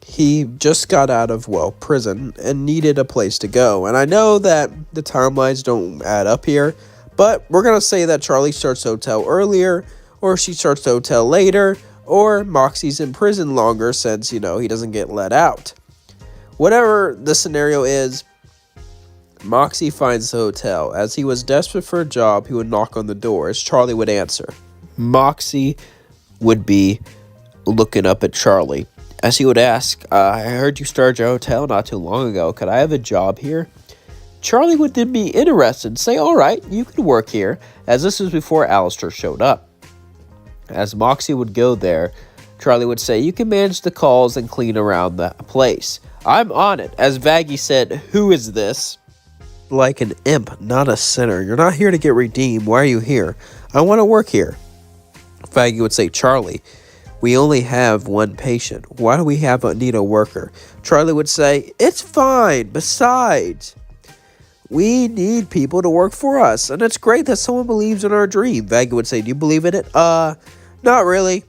He just got out of, prison and needed a place to go. And I know that the timelines don't add up here, but we're going to say that Charlie starts the hotel earlier, or she starts the hotel later, or Moxie's in prison longer since, he doesn't get let out. Whatever the scenario is, Moxie finds the hotel. As he was desperate for a job, he would knock on the door as Charlie would answer. Moxie would be looking up at Charlie as he would ask, I heard you started your hotel not too long ago. Could I have a job here? Charlie would then be interested and say, all right, you can work here, as this was before Alistair showed up. As Moxie would go there, Charlie would say, you can manage the calls and clean around the place. I'm on it. As Vaggie said, who is this? Like an imp, not a sinner. You're not here to get redeemed. Why are you here? I want to work here. Vaggie would say, Charlie, we only have one patient. Why do we need a worker? Charlie would say, it's fine. Besides, we need people to work for us. And it's great that someone believes in our dream. Vaggie would say, do you believe in it? Not really.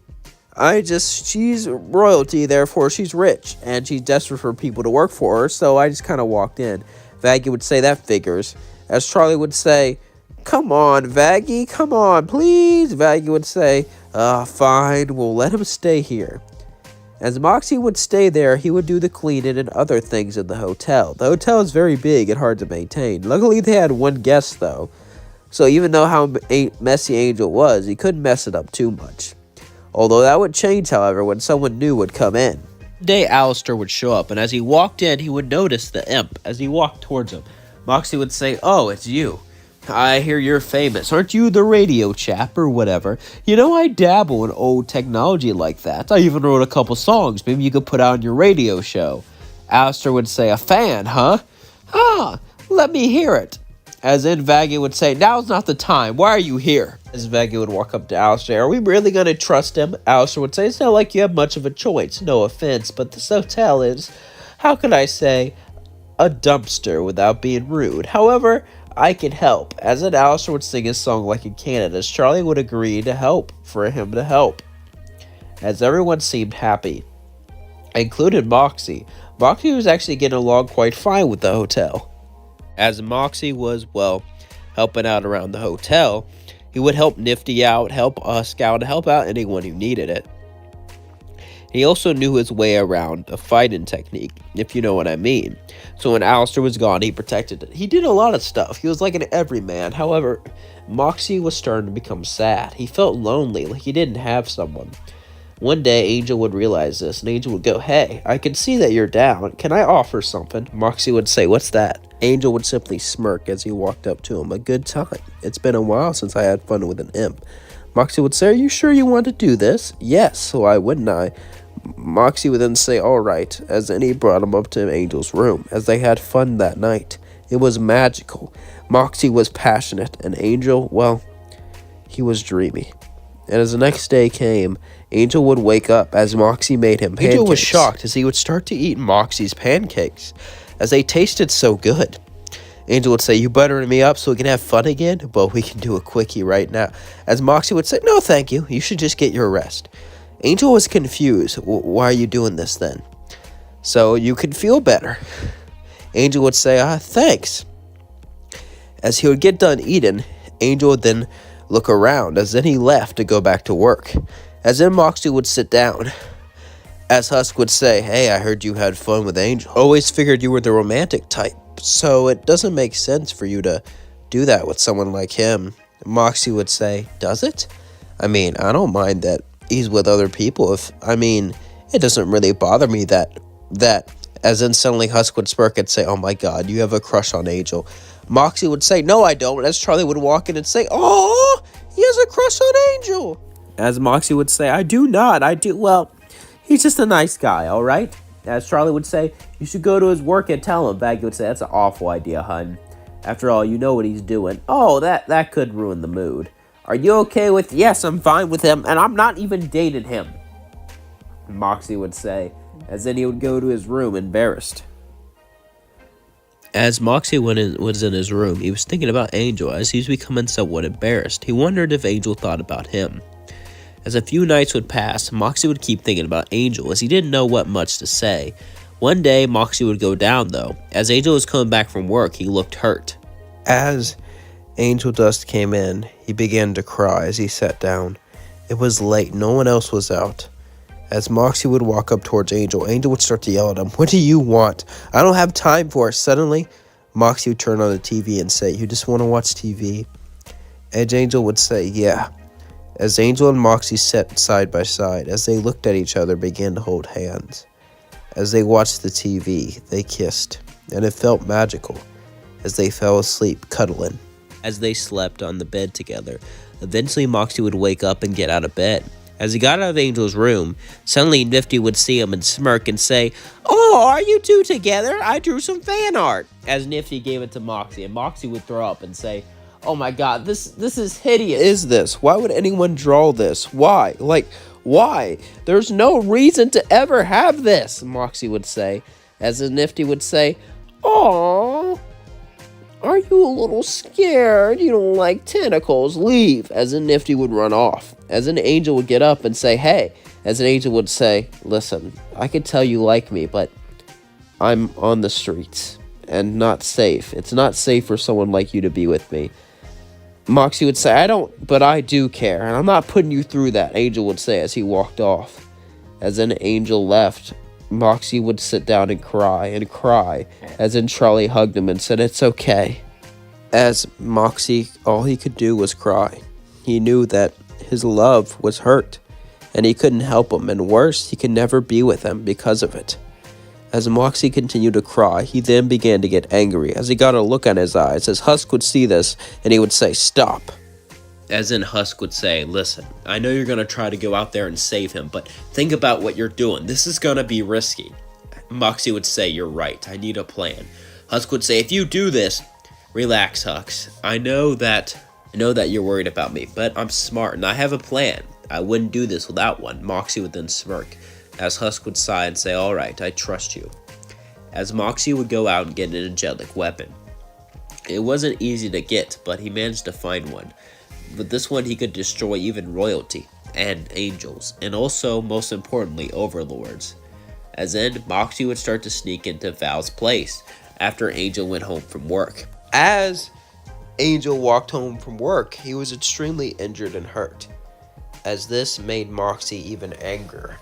She's royalty, therefore she's rich. And she's desperate for people to work for her. So I just kind of walked in. Vaggie would say, that figures. As Charlie would say, come on, Vaggie, come on, please. Vaggie would say, fine, we'll let him stay here. As Moxie would stay there, he would do the cleaning and other things in the hotel. The hotel is very big and hard to maintain. Luckily, they had one guest, though. So even though how messy Angel was, he couldn't mess it up too much. Although that would change, however, when someone new would come in. One day, Alistair would show up, and as he walked in, he would notice the imp. As he walked towards him, Moxie would say, oh, it's you. I hear you're famous. Aren't you the radio chap or whatever? I dabble in old technology like that. I even wrote a couple songs. Maybe you could put out on your radio show. Alistair would say, a fan, huh? Let me hear it. As in, Vaggie would say, now's not the time. Why are you here? As Vaggie would walk up to Alistair, are we really going to trust him? Alistair would say, it's not like you have much of a choice. No offense, but this hotel is, how can I say, a dumpster without being rude. However, I can help. As in, Alistair would sing his song like in Canada, as Charlie would agree to help for him to help. As everyone seemed happy, included Moxie. Moxie was actually getting along quite fine with the hotel. As Moxie was, helping out around the hotel, he would help Nifty out, help Husk out, help out anyone who needed it. He also knew his way around a fighting technique, if you know what I mean. So when Alistair was gone, he protected it. He did a lot of stuff. He was like an everyman. However, Moxie was starting to become sad. He felt lonely, like he didn't have someone. One day, Angel would realize this, and Angel would go, hey, I can see that you're down. Can I offer something? Moxie would say, what's that? Angel would simply smirk as he walked up to him. A good time. It's been a while since I had fun with an imp. Moxie would say, are you sure you want to do this? Yes, so why wouldn't I? Moxie would then say, all right, as then he brought him up to Angel's room, as they had fun that night. It was magical. Moxie was passionate, and Angel, he was dreamy. And as the next day came, Angel would wake up as Moxie made him pancakes. Angel was shocked as he would start to eat Moxie's pancakes, as they tasted so good. Angel would say, you buttering me up so we can have fun again? Well, we can do a quickie right now. As Moxie would say, no, thank you. You should just get your rest. Angel was confused. Why are you doing this then? So you could feel better. Angel would say, thanks. As he would get done eating, Angel would then look around, as then he left to go back to work. As then Moxie would sit down. As Husk would say, hey, I heard you had fun with Angel. Always figured you were the romantic type, so it doesn't make sense for you to do that with someone like him. Moxie would say, does it? I mean, I don't mind that he's with other people. It doesn't really bother me that, as then suddenly Husk would smirk and say, oh my god, you have a crush on Angel. Moxie would say, no, I don't, as Charlie would walk in and say, oh, he has a crush on Angel. As Moxie would say, I do not, he's just a nice guy, all right? As Charlie would say, you should go to his work and tell him. Vaggie would say, that's an awful idea, hun. After all, you know what he's doing. Oh, that could ruin the mood. Are you okay with... Yes, I'm fine with him, and I'm not even dating him, Moxie would say, as then he would go to his room embarrassed. As Moxie was in his room, he was thinking about Angel as he was becoming somewhat embarrassed. He wondered if Angel thought about him. As a few nights would pass, Moxie would keep thinking about Angel as he didn't know what much to say. One day, Moxie would go down, though. As Angel was coming back from work, he looked hurt. As Angel Dust came in, he began to cry as he sat down. It was late. No one else was out. As Moxie would walk up towards Angel, Angel would start to yell at him, "What do you want? I don't have time for it." Suddenly, Moxie would turn on the TV and say, "You just want to watch TV?" As Angel would say, "Yeah." As Angel and Moxie sat side by side, as they looked at each other, began to hold hands. As they watched the TV, they kissed, and it felt magical as they fell asleep, cuddling. As they slept on the bed together, eventually Moxie would wake up and get out of bed. As he got out of Angel's room, suddenly Nifty would see him and smirk and say, "Oh, are you two together? I drew some fan art." As Nifty gave it to Moxie, and Moxie would throw up and say, "Oh my god, this is hideous." Is this? Why would anyone draw this? Why? Why? There's no reason to ever have this, Moxie would say. As Nifty would say, "Aww, are you a little scared? You don't like tentacles? Leave." As Nifty would run off. As an Angel would get up and say, "Hey." As an Angel would say, "Listen, I can tell you like me, but I'm on the streets and not safe. It's not safe for someone like you to be with me." Moxie would say, "I don't, but I do care, and I'm not putting you through that," Angel would say as he walked off. As an Angel left, Moxie would sit down and cry, as in Charlie hugged him and said, "It's okay." As Moxie, all he could do was cry. He knew that his love was hurt, and he couldn't help him, and worse, he could never be with him because of it. As Moxie continued to cry, he then began to get angry, as he got a look in his eyes, as Husk would see this, and he would say, "Stop." As in Husk would say, "Listen, I know you're going to try to go out there and save him, but think about what you're doing. This is going to be risky." Moxie would say, "You're right, I need a plan." Husk would say, "If you do this, relax, Husk. I know that you're worried about me, but I'm smart and I have a plan. I wouldn't do this without one." Moxie would then smirk, as Husk would sigh and say, "All right, I trust you." As Moxie would go out and get an angelic weapon. It wasn't easy to get, but he managed to find one. With this one, he could destroy even royalty and angels, and also, most importantly, overlords. As then, Moxie would start to sneak into Val's place after Angel went home from work. As Angel walked home from work, he was extremely injured and hurt, as this made Moxie even angrier.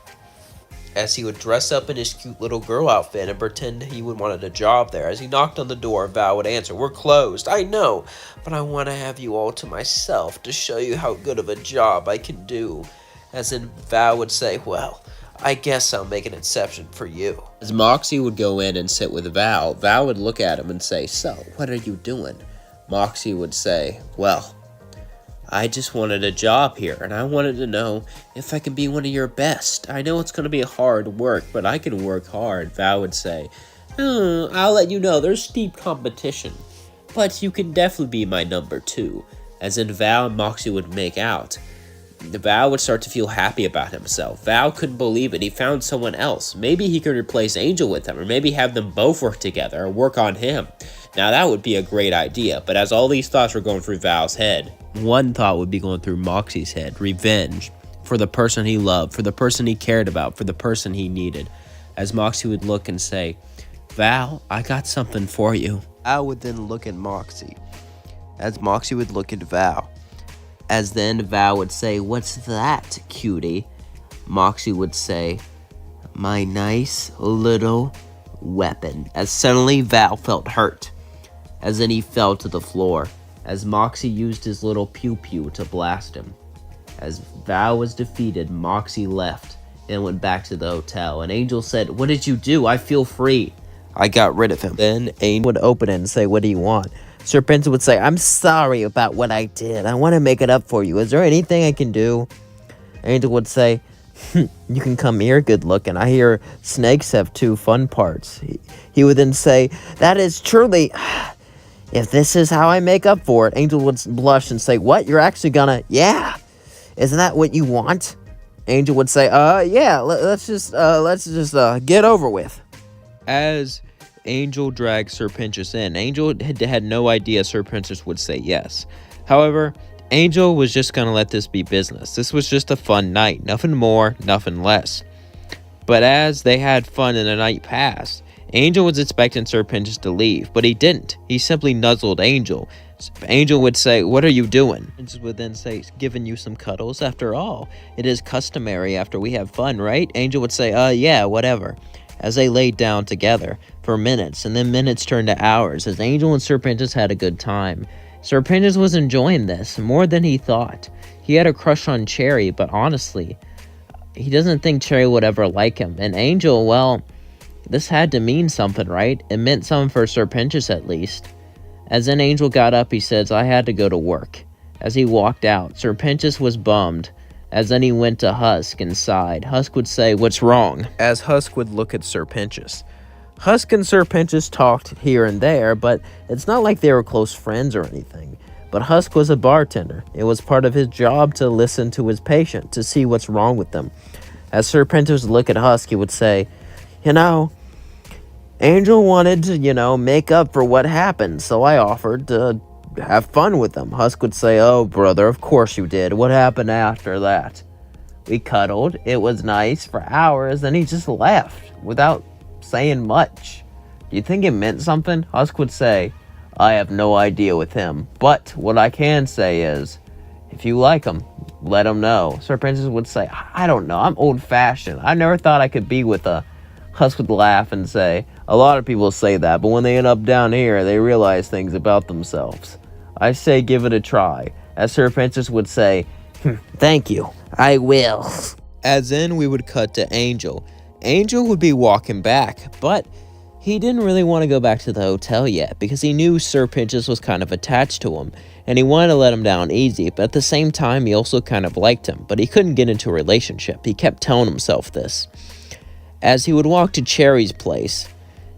As he would dress up in his cute little girl outfit and pretend he would wanted a job there. As he knocked on the door, Val would answer, "We're closed." "I know, but I want to have you all to myself to show you how good of a job I can do." As in Val would say, "Well, I guess I'll make an exception for you." As Moxie would go in and sit with Val, Val would look at him and say, "So, what are you doing?" Moxie would say, "Well, I just wanted a job here, and I wanted to know if I can be one of your best. I know it's going to be hard work, but I can work hard." Val would say, "I'll let you know, there's steep competition, but you can definitely be my number 2. As in Val and Moxie would make out. Val would start to feel happy about himself. Val couldn't believe it. He found someone else. Maybe he could replace Angel with him, or maybe have them both work together, or work on him. Now that would be a great idea, but as all these thoughts were going through Val's head, one thought would be going through Moxie's head: revenge for the person he loved, for the person he cared about, for the person he needed. As Moxie would look and say, "Val, I got something for you." Val would then look at Moxie, as Moxie would look at Val. As then Val would say, "What's that, cutie?" Moxie would say, "My nice little weapon." As suddenly Val felt hurt, as then he fell to the floor, as Moxie used his little pew-pew to blast him. As Val was defeated, Moxie left and went back to the hotel, and Angel said, "What did you do? I feel free." "I got rid of him." Then Angel would open it and say, "What do you want?" Serpenza would say, "I'm sorry about what I did. I want to make it up for you. Is there anything I can do?" Angel would say, "You can come here, good looking. I hear snakes have 2 fun parts." He would then say, "That is truly If this is how I make up for it, Angel would blush and say, what? You're actually gonna, yeah. Isn't that what you want? Angel would say, yeah, let's just get over with. As Angel dragged Sir Pinchus in, Angel had no idea Sir Pinchus would say yes. However, Angel was just gonna let this be business. This was just a fun night, nothing more, nothing less. But as they had fun and the night passed, Angel was expecting Sir Pinchus to leave, but he didn't. He simply nuzzled Angel. Angel would say, what are you doing? Pinchus would then say, giving you some cuddles. After all, it is customary after we have fun, right? Angel would say, yeah, whatever. As they laid down together for minutes, and then minutes turned to hours, as Angel and Sir Pinchus had a good time. Sir Pinchus was enjoying this more than he thought. He had a crush on Cherry, but honestly, he doesn't think Cherry would ever like him. And Angel, well, this had to mean something, right? It meant something for Sir Pinchus at least. As then Angel got up, he says, I had to go to work. As he walked out, Sir Pinchus was bummed. As then he went to Husk and sighed. Husk would say, what's wrong? As Husk would look at Sir Pinchus. Husk and Sir Pinchus talked here and there, but it's not like they were close friends or anything. But Husk was a bartender. It was part of his job to listen to his patient, to see what's wrong with them. As Sir Pinchus would look at Husk, he would say, Angel wanted to, make up for what happened, so I offered to have fun with them. Husk would say, oh, brother, of course you did. What happened after that? We cuddled. It was nice for hours, and he just left without saying much. Do you think it meant something? Husk would say, I have no idea with him, but what I can say is, if you like him, let him know. Sir Pinchus would say, I don't know, I'm old-fashioned. I never thought I could be with a... Husk would laugh and say, a lot of people say that, but when they end up down here, they realize things about themselves. I say give it a try. As Sir Pinchus would say, thank you, I will. As in, we would cut to Angel. Angel would be walking back, but he didn't really want to go back to the hotel yet because he knew Sir Pinchus was kind of attached to him, and he wanted to let him down easy, but at the same time, he also kind of liked him, but he couldn't get into a relationship. He kept telling himself this. As he would walk to Cherry's place,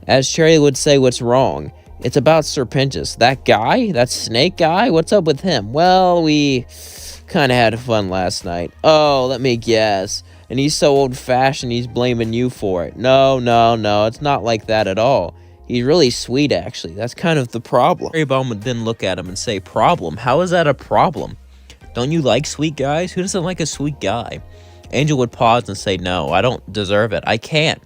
as Cherry would say, what's wrong? It's about Sir Pinchus. That guy? That snake guy? What's up with him? Well, we kind of had fun last night. Oh, let me guess. And he's so old-fashioned, he's blaming you for it. No, it's not like that at all. He's really sweet, actually. That's kind of the problem. Cherry Bomb would then look at him and say, problem? How is that a problem? Don't you like sweet guys? Who doesn't like a sweet guy? Angel would pause and say, no, I don't deserve it. I can't.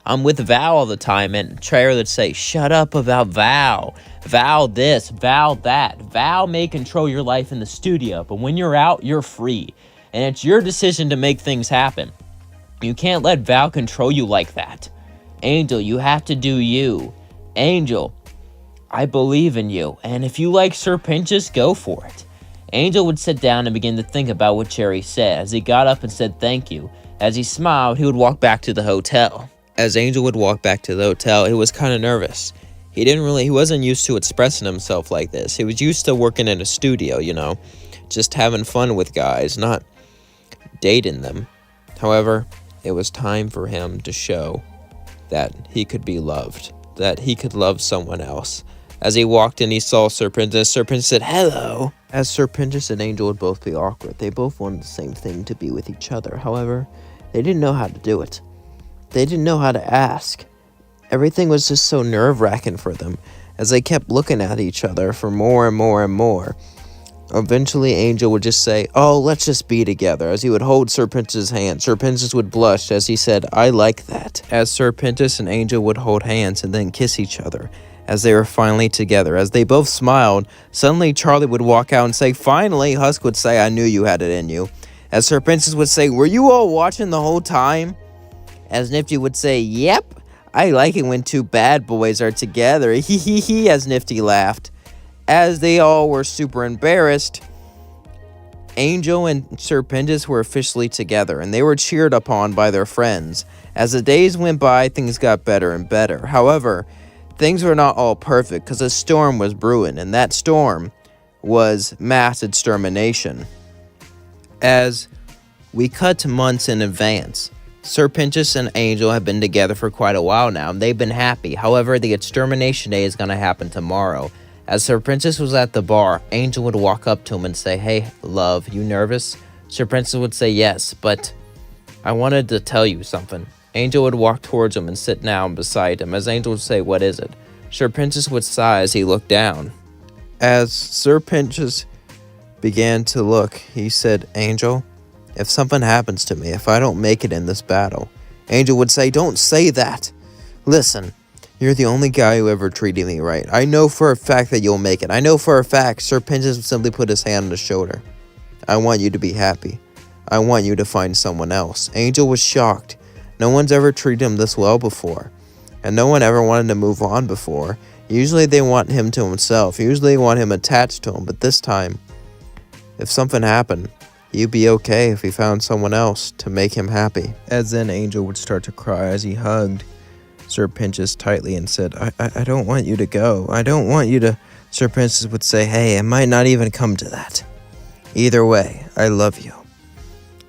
I'm with Val all the time, and Cherry would say, shut up about Val. Val this, Val that. Val may control your life in the studio, but when you're out, you're free. And it's your decision to make things happen. You can't let Val control you like that. Angel, you have to do you. Angel, I believe in you, and if you like Sir Pinchus, go for it. Angel would sit down and begin to think about what Cherry said. As he got up and said thank you, as he smiled, he would walk back to the hotel. As Angel would walk back to the hotel, he was kind of nervous. He wasn't used to expressing himself like this. He was used to working in a studio, just having fun with guys, not dating them. However, it was time for him to show that he could be loved, that he could love someone else. As he walked in, he saw Sir Pinchus. Sir Pinchus said, hello. As Sir Pinchus and Angel would both be awkward, they both wanted the same thing, to be with each other. However, they didn't know how to do it. They didn't know how to ask. Everything was just so nerve-wracking for them, as they kept looking at each other for more and more and more. Eventually, Angel would just say, oh, let's just be together, as he would hold Sir Pinchus' hand. Sir Pinchus would blush as he said, I like that. As Sir Pinchus and Angel would hold hands and then kiss each other, as they were finally together. As they both smiled, suddenly Charlie would walk out and say, finally. Husk would say, I knew you had it in you. As Sir Pinchus would say, were you all watching the whole time? As Nifty would say, yep, I like it when two bad boys are together. Hee hee hee, as Nifty laughed. As they all were super embarrassed, Angel and Sir Pinchus were officially together, and they were cheered upon by their friends. As the days went by, things got better and better. However, things were not all perfect, because a storm was brewing, and that storm was mass extermination. As we cut to months in advance, Sir Pinchus and Angel have been together for quite a while now, and they've been happy. However, the extermination day is going to happen tomorrow, As Sir Princess was at the bar, Angel would walk up to him and say, "Hey, love, you nervous?" Sir Princess would say, "Yes, but I wanted to tell you something." Angel would walk towards him and sit down beside him. As Angel would say, "What is it?" Sir Princess would sigh as he looked down. As Sir Pinches began to look, he said, "Angel, if something happens to me, if I don't make it in this battle," Angel would say, "Don't say that. Listen, you're the only guy who ever treated me right. I know for a fact that you'll make it. I know for a fact." Sir Pinches would simply put his hand on his shoulder. "I want you to be happy. I want you to find someone else." Angel was shocked. No one's ever treated him this well before. And no one ever wanted to move on before. Usually they want him to himself. Usually they want him attached to him. But this time, if something happened, he'd be okay if he found someone else to make him happy. As then Angel would start to cry as he hugged Sir Pinches tightly and said, I don't want you to go. I don't want you to. Sir Pinches would say, "Hey, it might not even come to that. Either way, I love you."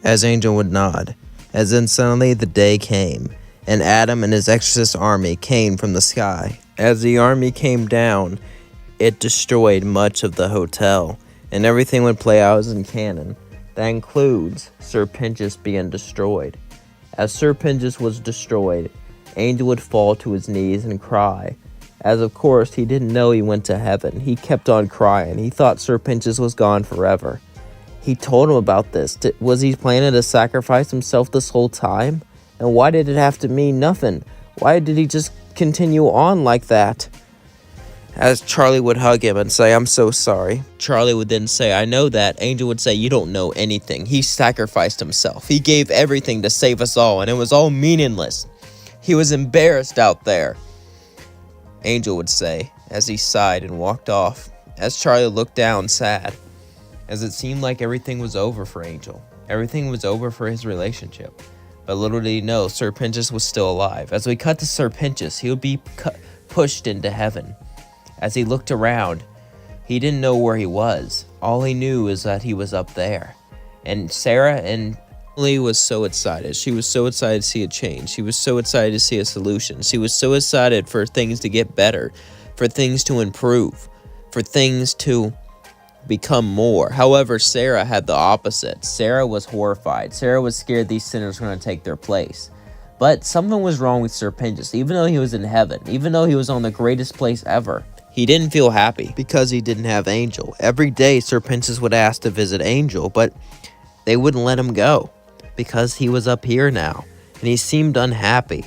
As Angel would nod. As then suddenly the day came, and Adam and his exorcist army came from the sky. As the army came down, it destroyed much of the hotel, and everything would play out as in canon. That includes Sir Pinches being destroyed. As Sir Pinches was destroyed, Angel would fall to his knees and cry. As of course he didn't know he went to heaven. He kept on crying. He thought Sir Pinches was gone forever. He told him about this. Was he planning to sacrifice himself this whole time? And why did it have to mean nothing? Why did he just continue on like that? As Charlie would hug him and say, "I'm so sorry." Charlie would then say, "I know that." Angel would say, "You don't know anything. He sacrificed himself. He gave everything to save us all, and it was all meaningless. He was embarrassed out there." Angel would say, as he sighed and walked off. As Charlie looked down, sad, as it seemed like everything was over for Angel. Everything was over for his relationship. But little did he know, Sir Pinches was still alive. As we cut to Sir Pinches, he would be pushed into heaven. As he looked around, he didn't know where he was. All he knew is that he was up there. And Sarah and Emily was so excited. She was so excited to see a change. She was so excited to see a solution. She was so excited for things to get better, for things to improve, for things to become more. However, Sarah had the opposite. Sarah was horrified. Sarah was scared these sinners were going to take their place. But something was wrong with Sir Pinches. Even though he was in heaven, even though he was on the greatest place ever, he didn't feel happy because he didn't have Angel. Every day Sir Pinches would ask to visit Angel, but they wouldn't let him go because he was up here now, and he seemed unhappy.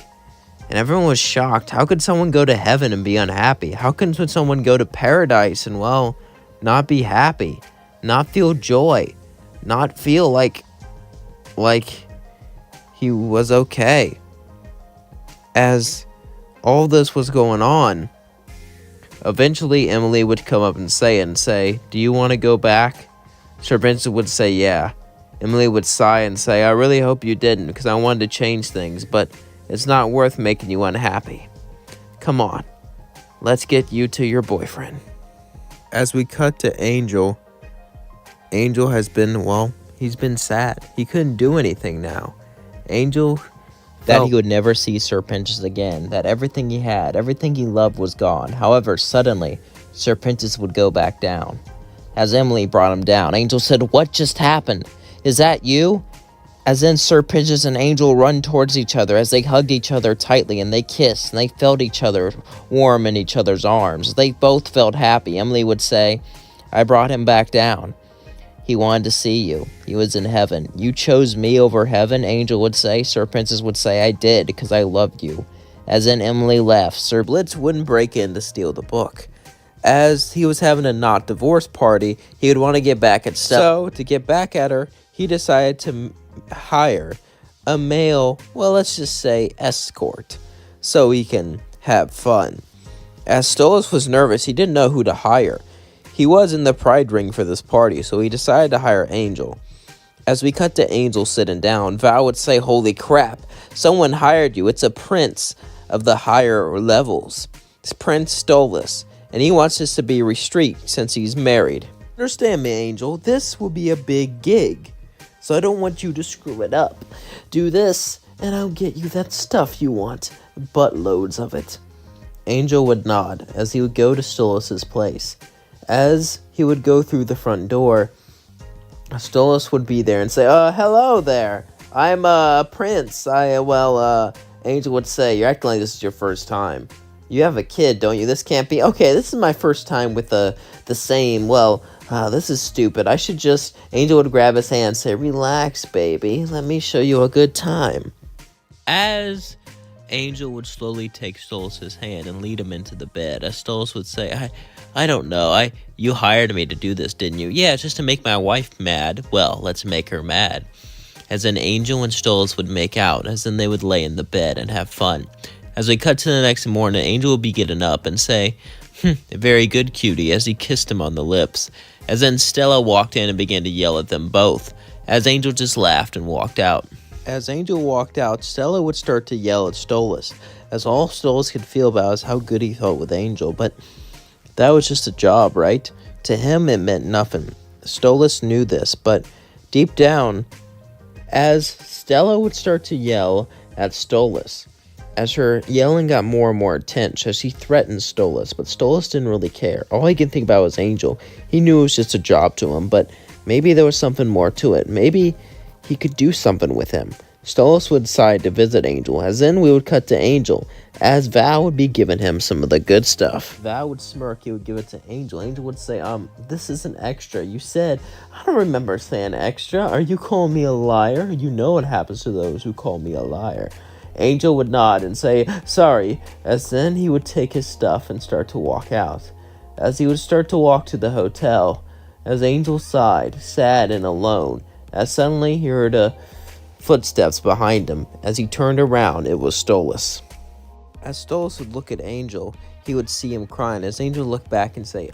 And everyone was shocked. How could someone go to heaven and be unhappy? How can someone go to paradise and, well, not be happy, not feel joy, not feel like he was okay? As all this was going on, eventually Emily would come up and say, "Do you want to go back?" Sir Vincent would say, "Yeah." Emily would sigh and say, "I really hope you didn't, because I wanted to change things, but it's not worth making you unhappy. Come on, let's get you to your boyfriend." As we cut to Angel, Angel has been, well, he's been sad. He couldn't do anything now. Angel that he would never see Sir Pinches again, that everything he had, everything he loved was gone. However, suddenly, Sir Pinches would go back down. As Emily brought him down, Angel said, "What just happened? Is that you?" As then Sir Pinches and Angel run towards each other as they hugged each other tightly and they kissed and they felt each other warm in each other's arms. They both felt happy. Emily would say, "I brought him back down. He wanted to see you. He was in heaven. You chose me over heaven," Angel would say. Sir Pinches would say, "I did, because I loved you." As then Emily left, Sir Blitz wouldn't break in to steal the book. As he was having a not divorce party, he would want to get back at Stella. So, to get back at her, he decided to hire a male, well, let's just say escort, so he can have fun. As Stolas was nervous, he didn't know who to hire. He was in the pride ring for this party, so he decided to hire Angel. As we cut to Angel sitting down, Val would say, "Holy crap, someone hired you. It's a prince of the higher levels. It's Prince Stolas, and he wants us to be restrained since he's married. Understand me, Angel, this will be a big gig, so I don't want you to screw it up. Do this, and I'll get you that stuff you want, buttloads of it." Angel would nod as he would go to Stolas's place. As he would go through the front door, Stolas would be there and say, hello there. I'm, Prince. Angel would say, you're acting like this is your first time. You have a kid, don't you? This can't be. Okay, this is my first time with the same. This is stupid. I should just. Angel would grab his hand and say, relax, baby. Let me show you a good time. As Angel would slowly take Stolas' hand and lead him into the bed, as Stolas would say, I don't know. You hired me to do this, didn't you? Yeah, just to make my wife mad. Well, let's make her mad. As then Angel and Stolas would make out, as then they would lay in the bed and have fun. As we cut to the next morning, Angel would be getting up and say, very good, cutie, as he kissed him on the lips. As then Stella walked in and began to yell at them both, as Angel just laughed and walked out. As Angel walked out, Stella would start to yell at Stolas, as all Stolas could feel about was how good he felt with Angel, but that was just a job, right? To him, it meant nothing. Stolas knew this, but deep down, as Stella would start to yell at Stolas, as her yelling got more and more intense, as she threatened Stolas, but Stolas didn't really care. All he could think about was Angel. He knew it was just a job to him, but maybe there was something more to it. Maybe he could do something with him. Stolas would decide to visit Angel, as then we would cut to Angel, as Val would be giving him some of the good stuff. Val would smirk, he would give it to Angel. Angel would say, this is an extra. You said, I don't remember saying extra. Are you calling me a liar? You know what happens to those who call me a liar. Angel would nod and say, sorry, as then he would take his stuff and start to walk out. As he would start to walk to the hotel, as Angel sighed, sad and alone, as suddenly he heard footsteps behind him. As he turned around, it was Stolas. As Stolas would look at Angel, he would see him crying. As Angel looked back and say,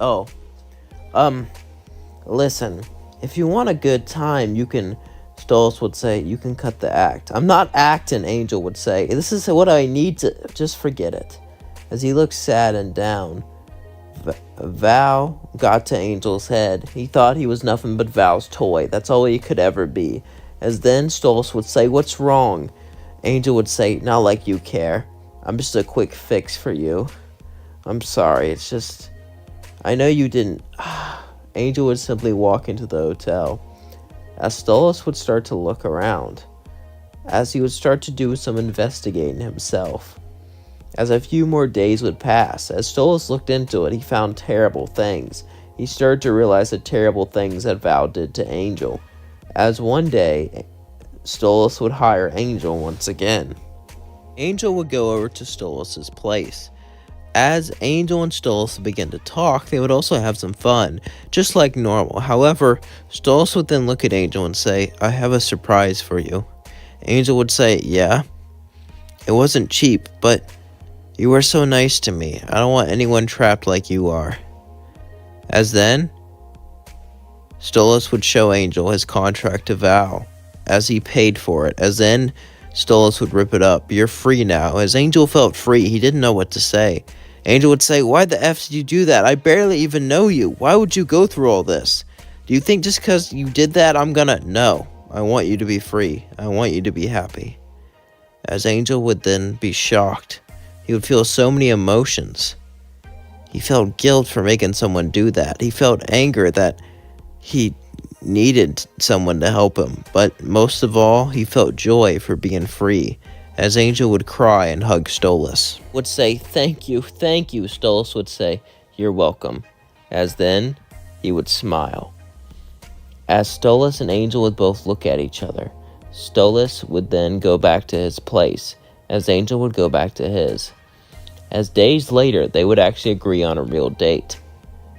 listen, if you want a good time, you can... Stolas would say, you can cut the act. I'm not acting, Angel would say. This is what I need to... Just forget it. As he looked sad and down, Val got to Angel's head. He thought he was nothing but Val's toy. That's all he could ever be. As then Stolas would say, what's wrong? Angel would say, not like you care. I'm just a quick fix for you. I'm sorry, it's just... I know you didn't... Angel would simply walk into the hotel. As Stolas would start to look around, as he would start to do some investigating himself. As a few more days would pass, as Stolas looked into it, he found terrible things. He started to realize the terrible things that Val did to Angel. As one day, Stolas would hire Angel once again. Angel would go over to Stolas' place. As Angel and Stolas began to talk, they would also have some fun, just like normal. However, Stolas would then look at Angel and say, I have a surprise for you. Angel would say, yeah? It wasn't cheap, but you were so nice to me. I don't want anyone trapped like you are. As then, Stolas would show Angel his contract to Val, as he paid for it. As then, Stolas would rip it up. You're free now. As Angel felt free, he didn't know what to say. Angel would say, why the F did you do that? I barely even know you. Why would you go through all this? Do you think just because you did that, I'm gonna... No. I want you to be free. I want you to be happy. As Angel would then be shocked. He would feel so many emotions. He felt guilt for making someone do that. He felt anger that he needed someone to help him. But most of all, he felt joy for being free. As Angel would cry and hug Stolas. Would say, thank you, Stolas would say, you're welcome. As then, he would smile. As Stolas and Angel would both look at each other, Stolas would then go back to his place, as Angel would go back to his. As days later, they would actually agree on a real date.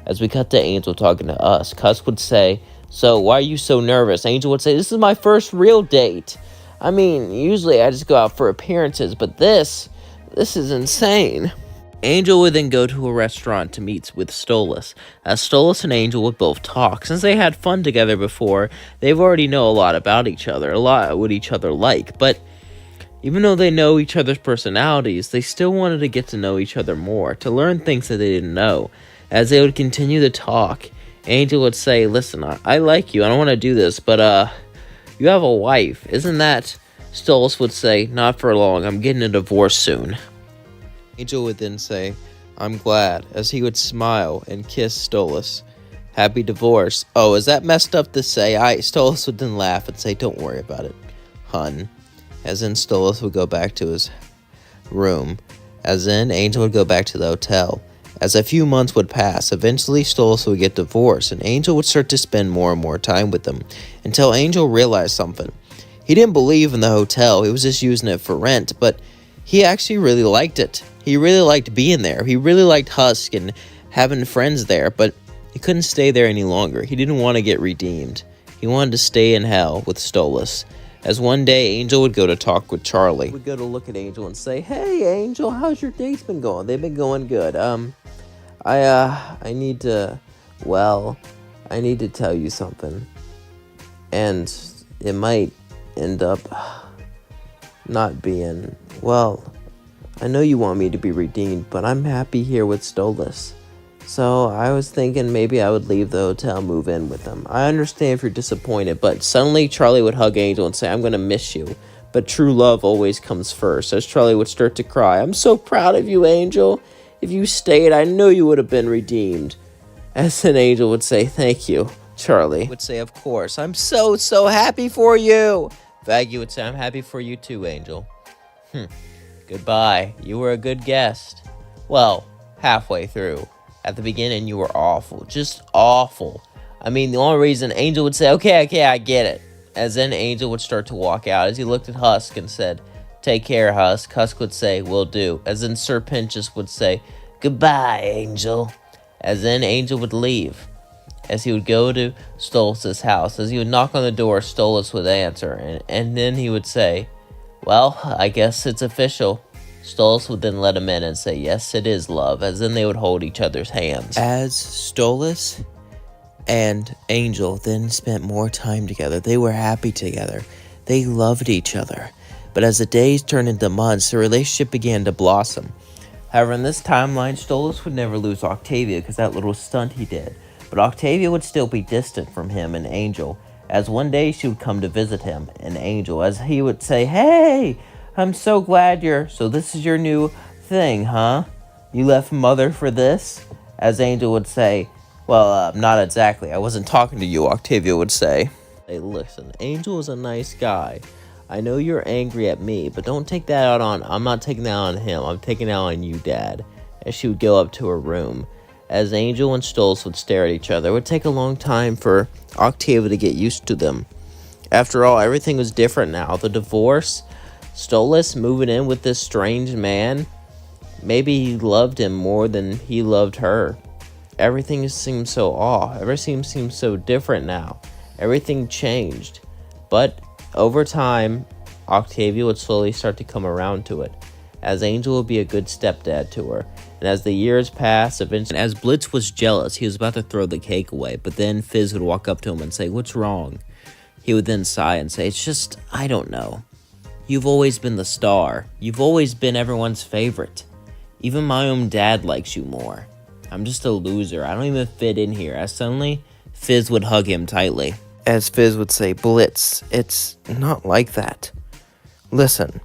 As we cut to Angel talking to us, Cuss would say, so why are you so nervous? Angel would say, this is my first real date. I mean, usually I just go out for appearances, but this is insane. Angel would then go to a restaurant to meet with Stolas. As Stolas and Angel would both talk. Since they had fun together before, they've already know a lot about each other, a lot what each other like. But even though they know each other's personalities, they still wanted to get to know each other more, to learn things that they didn't know. As they would continue to talk, Angel would say, listen, I like you, I don't want to do this, but you have a wife, isn't that? Stolas would say, not for long, I'm getting a divorce soon. Angel would then say, I'm glad, as he would smile and kiss Stolas. Happy divorce. Oh, is that messed up to say? Stolas would then laugh and say, don't worry about it, hun. As in, Stolas would go back to his room. As in, Angel would go back to the hotel. As a few months would pass, eventually Stolas would get divorced, and Angel would start to spend more and more time with them, until Angel realized something. He didn't believe in the hotel, he was just using it for rent, but he actually really liked it. He really liked being there. He really liked Husk and having friends there, but he couldn't stay there any longer. He didn't want to get redeemed. He wanted to stay in hell with Stolas. As one day, Angel would go to talk with Charlie. Would go to look at Angel and say, hey, Angel, how's your dates been going? They've been going good. I need to tell you something. And it might end up not being, I know you want me to be redeemed, but I'm happy here with Stolas. So I was thinking maybe I would leave the hotel, move in with them. I understand if you're disappointed, but suddenly Charlie would hug Angel and say, I'm going to miss you. But true love always comes first, as Charlie would start to cry. I'm so proud of you, Angel. If you stayed, I know you would have been redeemed. As an Angel would say, thank you, Charlie. Would say, of course, I'm so happy for you. Vaggie would say, I'm happy for you too, Angel. Goodbye. You were a good guest. Well, halfway through. At the beginning, you were awful. Just awful. I mean, the only reason Angel would say, okay, I get it. As then Angel would start to walk out. As he looked at Husk and said, take care, Husk. Husk would say, will do. As then Sir Pinchas would say, goodbye, Angel. As then Angel would leave. As he would go to Stolas' house. As he would knock on the door, Stolas would answer. And then he would say, well, I guess it's official. Stolas would then let him in and say, yes, it is love, as then they would hold each other's hands. As Stolas and Angel then spent more time together, they were happy together. They loved each other. But as the days turned into months, the relationship began to blossom. However, in this timeline, Stolas would never lose Octavia because that little stunt he did. But Octavia would still be distant from him and Angel, as one day she would come to visit him and Angel, as he would say, hey, I'm so glad so this is your new thing, huh? You left mother for this? As Angel would say, not exactly. I wasn't talking to you, Octavia would say. Hey, listen, Angel is a nice guy. I know you're angry at me, but don't take that out I'm not taking that on him. I'm taking it out on you, Dad. As she would go up to her room. As Angel and Stolas would stare at each other, it would take a long time for Octavia to get used to them. After all, everything was different now. The divorce, Stolas moving in with this strange man, maybe he loved him more than he loved her. Everything seemed so off. Everything seemed so different now. Everything changed. But over time, Octavia would slowly start to come around to it, as Angel would be a good stepdad to her. And as the years passed, eventually, as Blitz was jealous, he was about to throw the cake away, but then Fizz would walk up to him and say, what's wrong? He would then sigh and say, it's just, I don't know. You've always been the star. You've always been everyone's favorite. Even my own dad likes you more. I'm just a loser. I don't even fit in here. As suddenly, Fizz would hug him tightly. As Fizz would say, Blitz, it's not like that. Listen,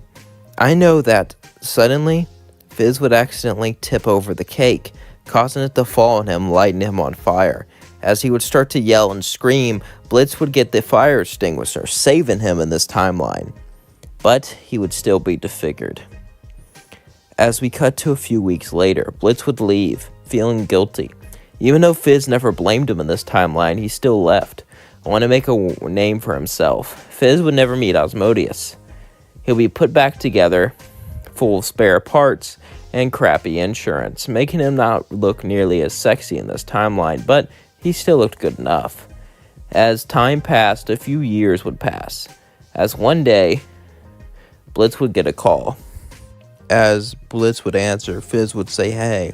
I know that suddenly, Fizz would accidentally tip over the cake, causing it to fall on him, lighting him on fire. As he would start to yell and scream, Blitz would get the fire extinguisher, saving him in this timeline. But he would still be disfigured. As we cut to a few weeks later, Blitz would leave, feeling guilty. Even though Fizz never blamed him in this timeline, he still left. I want to make a name for himself. Fizz would never meet Asmodeus. He'll be put back together, full of spare parts and crappy insurance, making him not look nearly as sexy in this timeline, but he still looked good enough. As time passed, a few years would pass. As one day, Blitz would get a call. As Blitz would answer, Fizz would say, hey.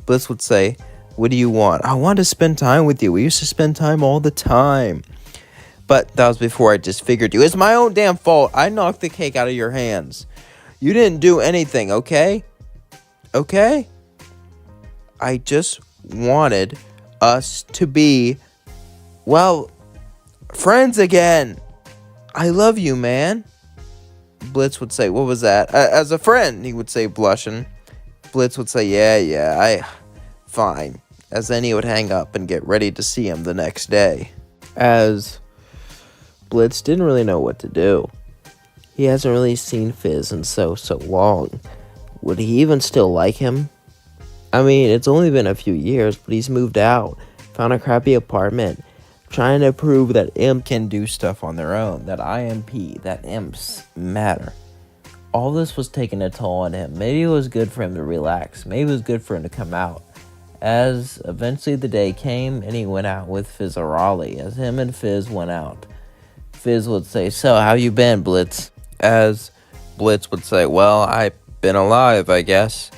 Blitz would say, what do you want? I want to spend time with you. We used to spend time all the time. But that was before I disfigured you. It's my own damn fault. I knocked the cake out of your hands. You didn't do anything, okay? Okay? I just wanted us to be, friends again. I love you, man. Blitz would say, what was that? As a friend, he would say, blushing. Blitz would say, yeah, fine. As then he would hang up and get ready to see him the next day. As Blitz didn't really know what to do. He hasn't really seen Fizz in so long. Would he even still like him? I mean, it's only been a few years, but he's moved out, found a crappy apartment, trying to prove that imp can do stuff on their own, that that imps matter. All this was taking a toll on him. Maybe it was good for him to relax. Maybe it was good for him to come out. As eventually the day came and he went out with Fizz or Raleigh. As him and Fizz went out, Fizz would say, "So, how you been, Blitz?" As Blitz would say, "Well, I've been alive, I guess.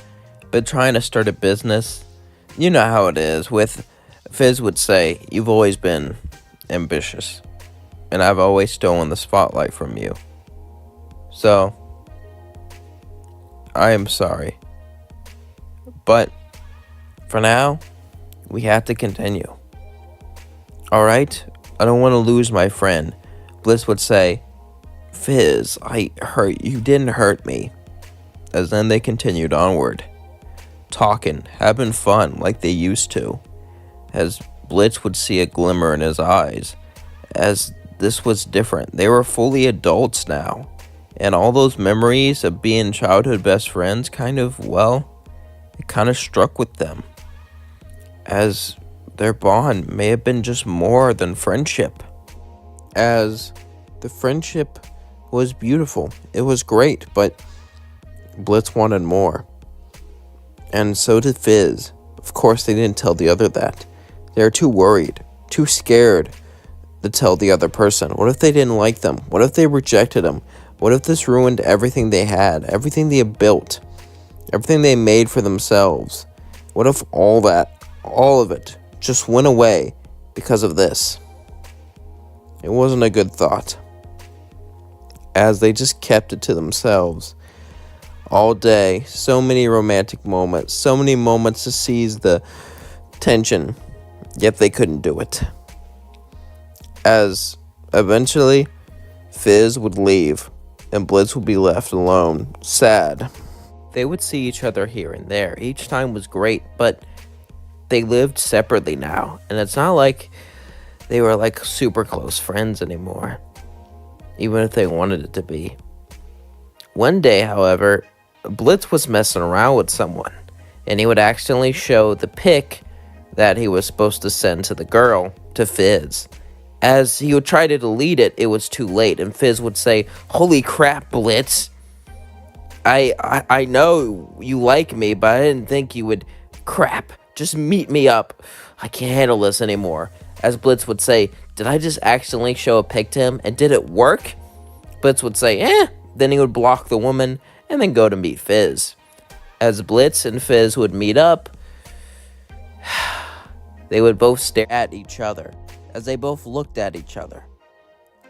Been trying to start a business. You know how it is." With Fizz would say, "You've always been ambitious, and I've always stolen the spotlight from you. So, I am sorry. But for now, we have to continue. Alright? I don't want to lose my friend." Blitz would say, "Fizz, I hurt you. Didn't hurt me." As then they continued onward, talking, having fun like they used to. As Blitz would see a glimmer in his eyes, as this was different. They were fully adults now. And all those memories of being childhood best friends it kind of struck with them. As their bond may have been just more than friendship. As the friendship was beautiful. It was great, but Blitz wanted more. And so did Fizz. Of course, they didn't tell the other that. They were too worried, too scared to tell the other person. What if they didn't like them? What if they rejected them? What if this ruined everything they had, everything they had built, everything they made for themselves? What if all of it, just went away because of this? It wasn't a good thought. As they just kept it to themselves all day. So many romantic moments, so many moments to seize the tension, yet they couldn't do it. As eventually Fizz would leave and Blitz would be left alone, sad. They would see each other here and there. Each time was great, but they lived separately now, and it's not like they were like super close friends anymore, even if they wanted it to be. One day, however, Blitz was messing around with someone, and he would accidentally show the pic that he was supposed to send to the girl to Fizz. As he would try to delete it, it was too late, and Fizz would say, "Holy crap, Blitz. I know you like me, but I didn't think you would. Crap, just meet me up. I can't handle this anymore." As Blitz would say, "Did I just accidentally show a pic to him, and did it work?" Blitz would say, Then he would block the woman, and then go to meet Fizz. As Blitz and Fizz would meet up, they would both stare at each other, as they both looked at each other.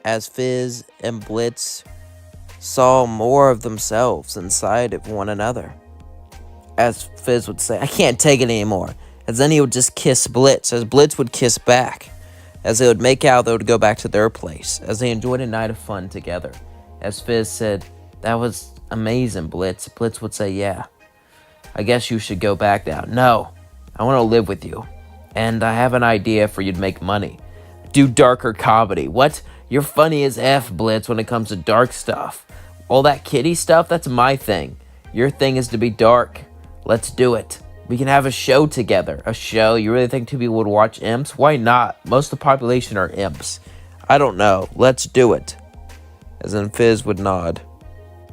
As Fizz and Blitz saw more of themselves inside of one another. As Fizz would say, "I can't take it anymore." As then he would just kiss Blitz, as Blitz would kiss back. As they would make out, they would go back to their place, as they enjoyed a night of fun together. As Fizz said, "That was amazing, Blitz." Blitz would say, "Yeah, I guess you should go back now." "No, I want to live with you, and I have an idea for you to make money. Do darker comedy." "What? You're funny as F, Blitz, when it comes to dark stuff. All that kiddie stuff, that's my thing. Your thing is to be dark. Let's do it. We can have a show together." "A show? You really think two people would watch imps?" "Why not? Most of the population are imps." "I don't know. Let's do it." As then Fizz would nod.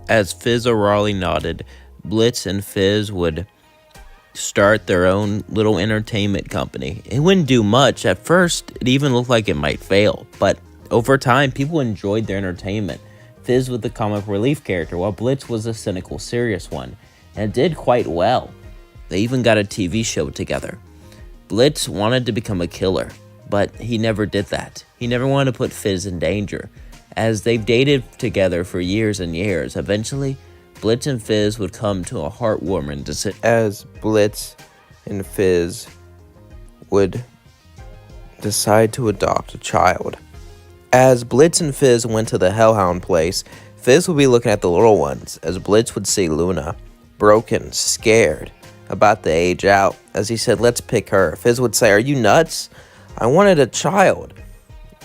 As Fizz or Raleigh nodded, Blitz and Fizz would start their own little entertainment company. It wouldn't do much. At first, it even looked like it might fail, but over time, people enjoyed their entertainment. Fizz was the comic relief character, while Blitz was a cynical, serious one, and it did quite well. They even got a TV show together. Blitz wanted to become a killer, but he never did that. He never wanted to put Fizz in danger. As they've dated together for years and years, eventually, Blitz and Fizz would come to a heartwarming decision. As Blitz and Fizz would decide to adopt a child. As Blitz and Fizz went to the Hellhound place, Fizz would be looking at the little ones, as Blitz would see Luna, broken, scared, about to age out. As he said, let's pick her. Fizz would say, are you nuts? I wanted a child.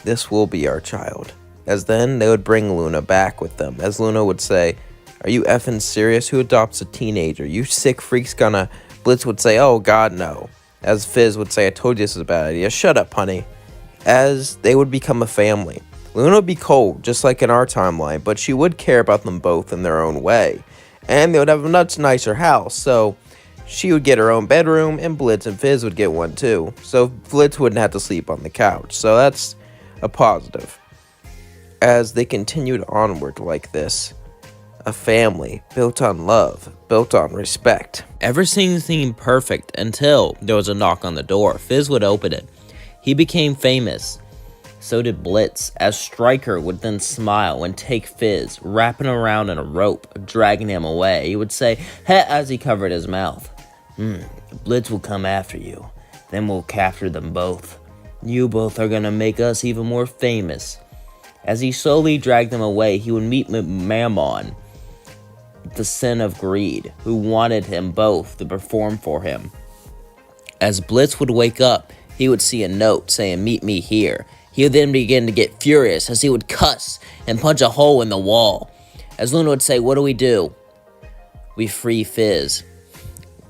This will be our child. As then they would bring Luna back with them. As Luna would say, are you effing serious? Who adopts a teenager? You sick freaks gonna... Blitz would say, oh god, no. As Fizz would say, I told you this was a bad idea. Shut up, honey. As they would become a family. Luna would be cold, just like in our timeline, but she would care about them both in their own way. And they would have a much nicer house, so she would get her own bedroom, and Blitz and Fizz would get one too. So Blitz wouldn't have to sleep on the couch, so that's a positive. As they continued onward like this, a family built on love, built on respect. Everything seemed perfect until there was a knock on the door. Fizz would open it. He became famous. So did Blitz, as Stryker would then smile and take Fizz, wrapping him around in a rope, dragging him away. He would say, "Heh," as he covered his mouth. Blitz will come after you. Then we'll capture them both. You both are gonna make us even more famous. As he slowly dragged them away, he would meet Mammon, the sin of greed, who wanted him both to perform for him. As Blitz would wake up, he would see a note saying, meet me here. He would then begin to get furious as he would cuss and punch a hole in the wall. As Luna would say, what do? We free Fizz.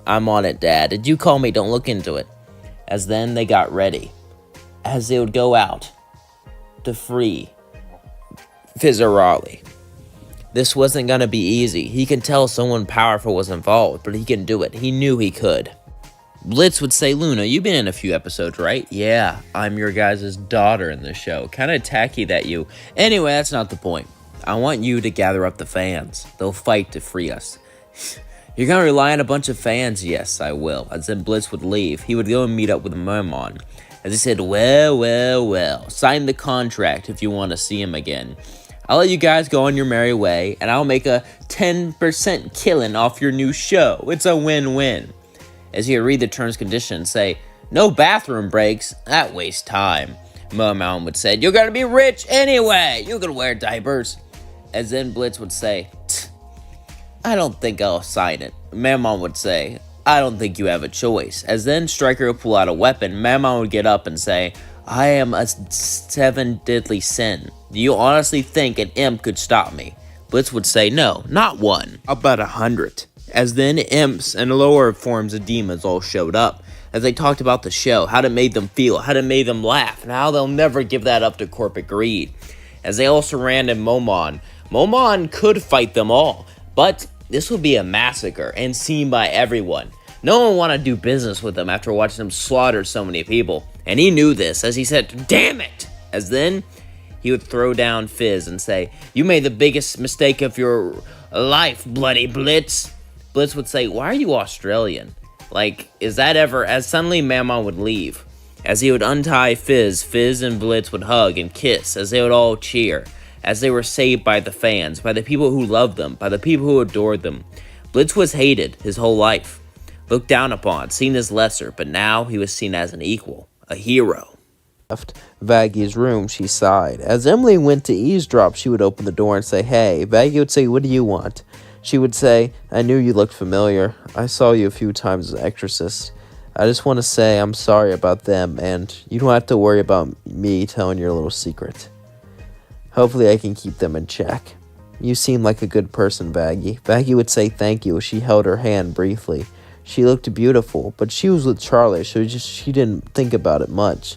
I'm on it, Dad. Did you call me? Don't look into it. As then they got ready. As they would go out to free Fizzarali. This wasn't going to be easy. He can tell someone powerful was involved, but he can do it. He knew he could. Blitz would say, Luna, you've been in a few episodes, right? Yeah, I'm your guys' daughter in the show. Kind of tacky that you... Anyway, that's not the point. I want you to gather up the fans. They'll fight to free us. You're going to rely on a bunch of fans? Yes, I will. As then Blitz would leave, he would go and meet up with Mammon. As he said, well, sign the contract if you want to see him again. I'll let you guys go on your merry way, and I'll make a 10% killing off your new show. It's a win-win. As he would read the terms and conditions, say, no bathroom breaks. That wastes time. Mammon would say, you're going to be rich anyway. You can wear diapers. As then Blitz would say, I don't think I'll sign it. Mammon would say, I don't think you have a choice. As then Stryker would pull out a weapon, Mammon would get up and say, I am a 7 deadly sin. Do you honestly think an imp could stop me? Blitz would say, no, not one. About 100. As then imps and lower forms of demons all showed up. As they talked about the show, how it made them feel, how it made them laugh, and how they'll never give that up to corporate greed. As they all surrounded Mammon. Mammon could fight them all, but this would be a massacre and seen by everyone. No one wanted to do business with him after watching him slaughter so many people. And he knew this, as he said, damn it! As then, he would throw down Fizz and say, you made the biggest mistake of your life, bloody Blitz. Blitz would say, why are you Australian? Like, is that ever... As suddenly Mammon would leave. As he would untie Fizz, Fizz and Blitz would hug and kiss as they would all cheer. As they were saved by the fans, by the people who loved them, by the people who adored them. Blitz was hated his whole life. Looked down upon, seen as lesser, but now he was seen as an equal, a hero. Left Vaggie's room, she sighed. As Emily went to eavesdrop, she would open the door and say, hey. Vaggie would say, what do you want? She would say, I knew you looked familiar. I saw you a few times as exorcist. I just want to say I'm sorry about them, and you don't have to worry about me telling your little secret. Hopefully I can keep them in check. You seem like a good person, Vaggie. Vaggie would say thank you as she held her hand briefly. She looked beautiful, but she was with Charlie, so she didn't think about it much.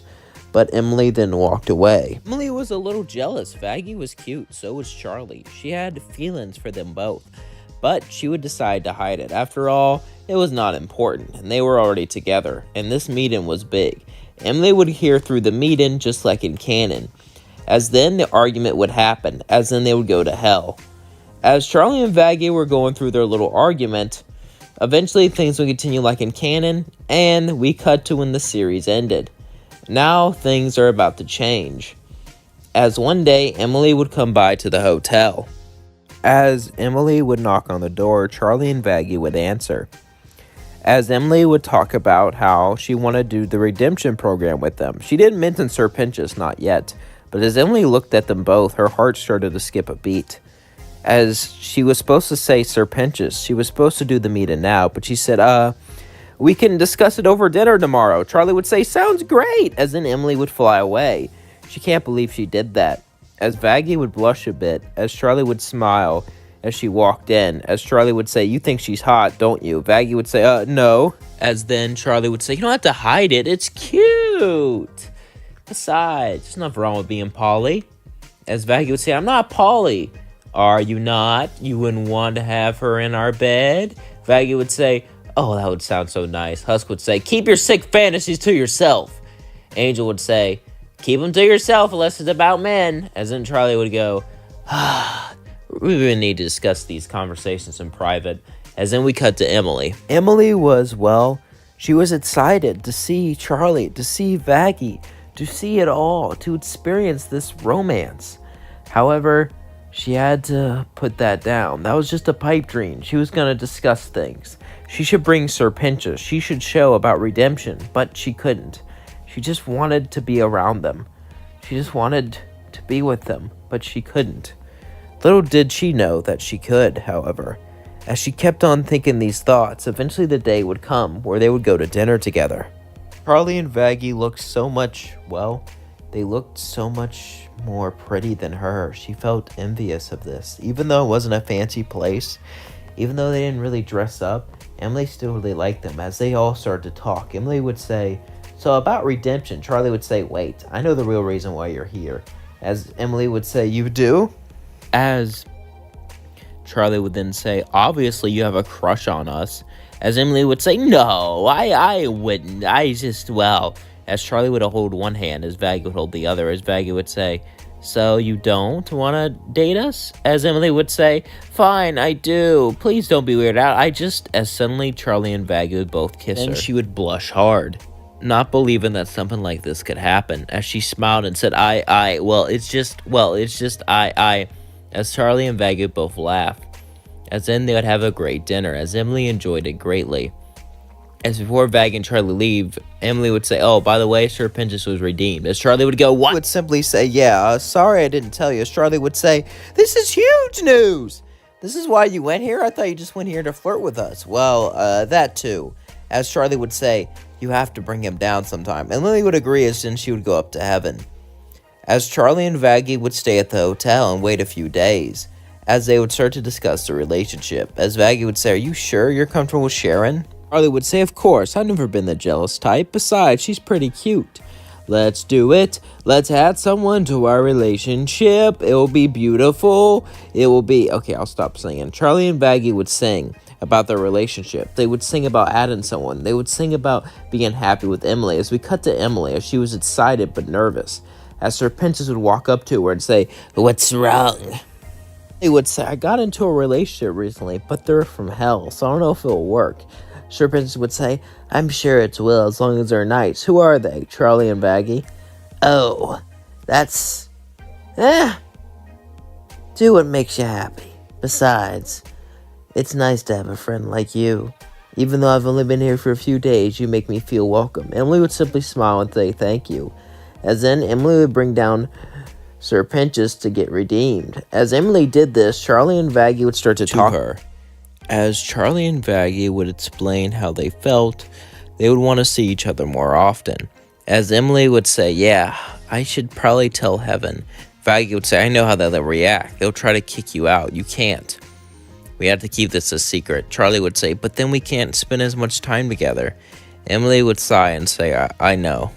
But Emily then walked away. Emily was a little jealous. Vaggie was cute, so was Charlie. She had feelings for them both, but she would decide to hide it. After all, it was not important, and they were already together, and this meeting was big. Emily would hear through the meeting just like in canon. As then the argument would happen, as then they would go to hell. As Charlie and Vaggie were going through their little argument, eventually things would continue like in canon, and we cut to when the series ended. Now things are about to change. As one day, Emily would come by to the hotel. As Emily would knock on the door, Charlie and Vaggie would answer. As Emily would talk about how she wanted to do the redemption program with them. She didn't mention Serpentius, not yet. But as Emily looked at them both, her heart started to skip a beat. As she was supposed to say Serpentius, she was supposed to do the meeting now, but she said, We can discuss it over dinner tomorrow. Charlie would say, sounds great, as then Emily would fly away. She can't believe she did that. As Vaggie would blush a bit, as Charlie would smile as she walked in, as Charlie would say, you think she's hot, don't you? Vaggie would say, no. As then Charlie would say, you don't have to hide it, it's cute. Besides, there's nothing wrong with being Polly. As Vaggie would say, I'm not Polly. Are you not? You wouldn't want to have her in our bed? Vaggie would say, oh, that would sound so nice. Husk would say, keep your sick fantasies to yourself. Angel would say, keep them to yourself unless it's about men. As then Charlie would go, we really need to discuss these conversations in private. As then we cut to Emily. Emily was, well, she was excited to see Charlie, to see Vaggie, to see it all, to experience this romance. However, she had to put that down. That was just a pipe dream. She was going to discuss things. She should bring Sir Pinchas. She should show about redemption, but she couldn't. She just wanted to be around them. She just wanted to be with them, but she couldn't. Little did she know that she could, however. As she kept on thinking these thoughts, eventually the day would come where they would go to dinner together. Charlie and Vaggie looked so much, well, they looked so much more pretty than her. She felt envious of this. Even though it wasn't a fancy place, even though they didn't really dress up, Emily still really liked them. As they all started to talk, Emily would say, so about redemption. Charlie would say, wait, I know the real reason why you're here. As Emily would say, you do? As Charlie would then say, obviously you have a crush on us. As Emily would say, no, I wouldn't. I just, well. As Charlie would hold one hand, as Vaggie would hold the other. As Vaggie would say, so you don't want to date us? As Emily would say, fine, I do. Please don't be weirded out. As suddenly Charlie and Vaggie would both kiss her. And she would blush hard, not believing that something like this could happen. As she smiled and said, it's just, As Charlie and Vaggie would both laugh. As then they would have a great dinner, as Emily enjoyed it greatly. As before Vaggie and Charlie leave, Emily would say, oh, by the way, Sir Pinchas was redeemed. As Charlie would go, what? Would simply say, yeah, sorry I didn't tell you. As Charlie would say, this is huge news. This is why you went here? I thought you just went here to flirt with us. Well, that too. As Charlie would say, you have to bring him down sometime. And Lily would agree, as then she would go up to heaven. As Charlie and Vaggie would stay at the hotel and wait a few days, as they would start to discuss the relationship. As Vaggie would say, are you sure you're comfortable with Sharon? Charlie would say, of course, I've never been the jealous type. Besides, she's pretty cute. Let's do it. Let's add someone to our relationship. It will be beautiful. It will be... Okay, I'll stop singing. Charlie and Vaggie would sing about their relationship. They would sing about adding someone. They would sing about being happy with Emily. As we cut to Emily, as she was excited but nervous. As Sir Pinchas would walk up to her and say, what's wrong? He would say, I got into a relationship recently, but they're from hell, so I don't know if it'll work. Sir Pinchas would say, I'm sure it will, as long as they're nice. Who are they? Charlie and Vaggie. Oh, that's... Do what makes you happy. Besides, it's nice to have a friend like you. Even though I've only been here for a few days, you make me feel welcome. Emily would simply smile and say thank you. As then, Emily would bring down Sir Pinchas to get redeemed. As Emily did this, Charlie and Vaggie would start to talk to her. As Charlie and Vaggie would explain how they felt, they would want to see each other more often. As Emily would say, yeah, I should probably tell Heaven. Vaggie would say, I know how they'll react. They'll try to kick you out. You can't. We have to keep this a secret. Charlie would say, but then we can't spend as much time together. Emily would sigh and say, I know.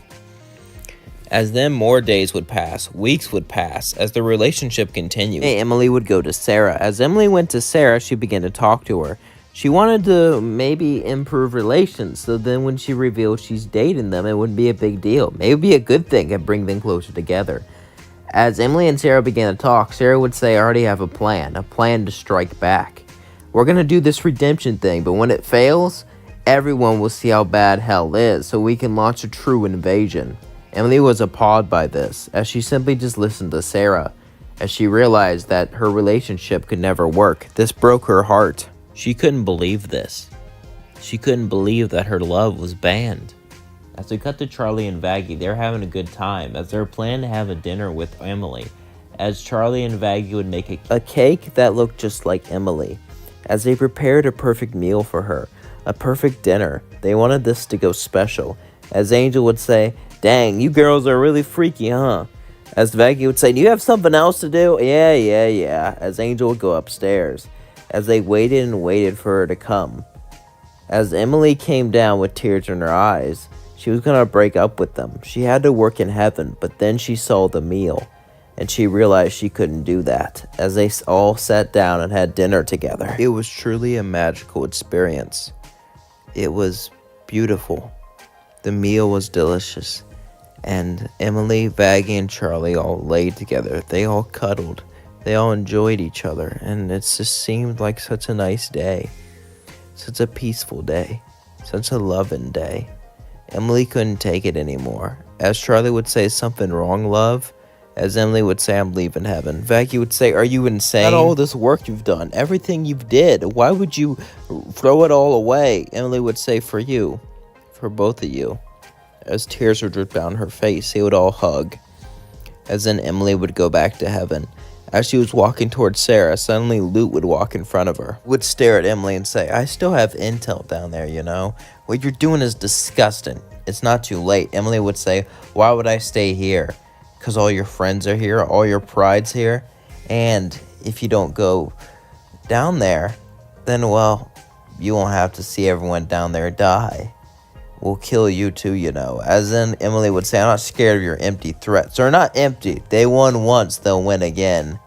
As then more days would pass, weeks would pass, as the relationship continued. Emily would go to Sarah. As Emily went to Sarah, she began to talk to her. She wanted to maybe improve relations, so then when she revealed she's dating them, it wouldn't be a big deal. Maybe it'd be a good thing and bring them closer together. As Emily and Sarah began to talk, Sarah would say, I already have a plan to strike back. We're going to do this redemption thing, but when it fails, everyone will see how bad hell is, so we can launch a true invasion. Emily was appalled by this, as she simply just listened to Sarah, as she realized that her relationship could never work. This broke her heart. She couldn't believe this. She couldn't believe that her love was banned. As we cut to Charlie and Vaggie, they're having a good time, as they're planning to have a dinner with Emily, as Charlie and Vaggie would make a cake that looked just like Emily, as they prepared a perfect meal for her. a perfect dinner. They wanted this to go special. As Angel would say, "Dang, you girls are really freaky, huh?" As Vaggie would say, "Do you have something else to do?" Yeah. As Angel would go upstairs. As they waited and waited for her to come. As Emily came down with tears in her eyes, she was going to break up with them. She had to work in heaven, but then she saw the meal, and she realized she couldn't do that. As they all sat down and had dinner together, it was truly a magical experience. It was beautiful. The meal was delicious. And Emily, Vaggie, and Charlie all laid together. They all cuddled. They all enjoyed each other. And it just seemed like such a nice day. Such a peaceful day. Such a loving day. Emily couldn't take it anymore. As Charlie would say, "Something wrong, love?" As Emily would say, "I'm leaving heaven." Vaggie would say, "Are you insane? Not all this work you've done. Everything you've did. Why would you throw it all away?" Emily would say, "For you. For both of you." As tears would drip down her face, they would all hug. As then Emily would go back to heaven. As she was walking towards Sarah, suddenly Lute would walk in front of her. Would stare at Emily and say, "I still have intel down there, you know? What you're doing is disgusting. It's not too late." Emily would say, "Why would I stay here? Because all your friends are here, all your pride's here. And if you don't go down there, then, well, you won't have to see everyone down there die. We'll kill you too, you know." As then Emily would say, "I'm not scared of your empty threats." They're not empty. They won once, they'll win again.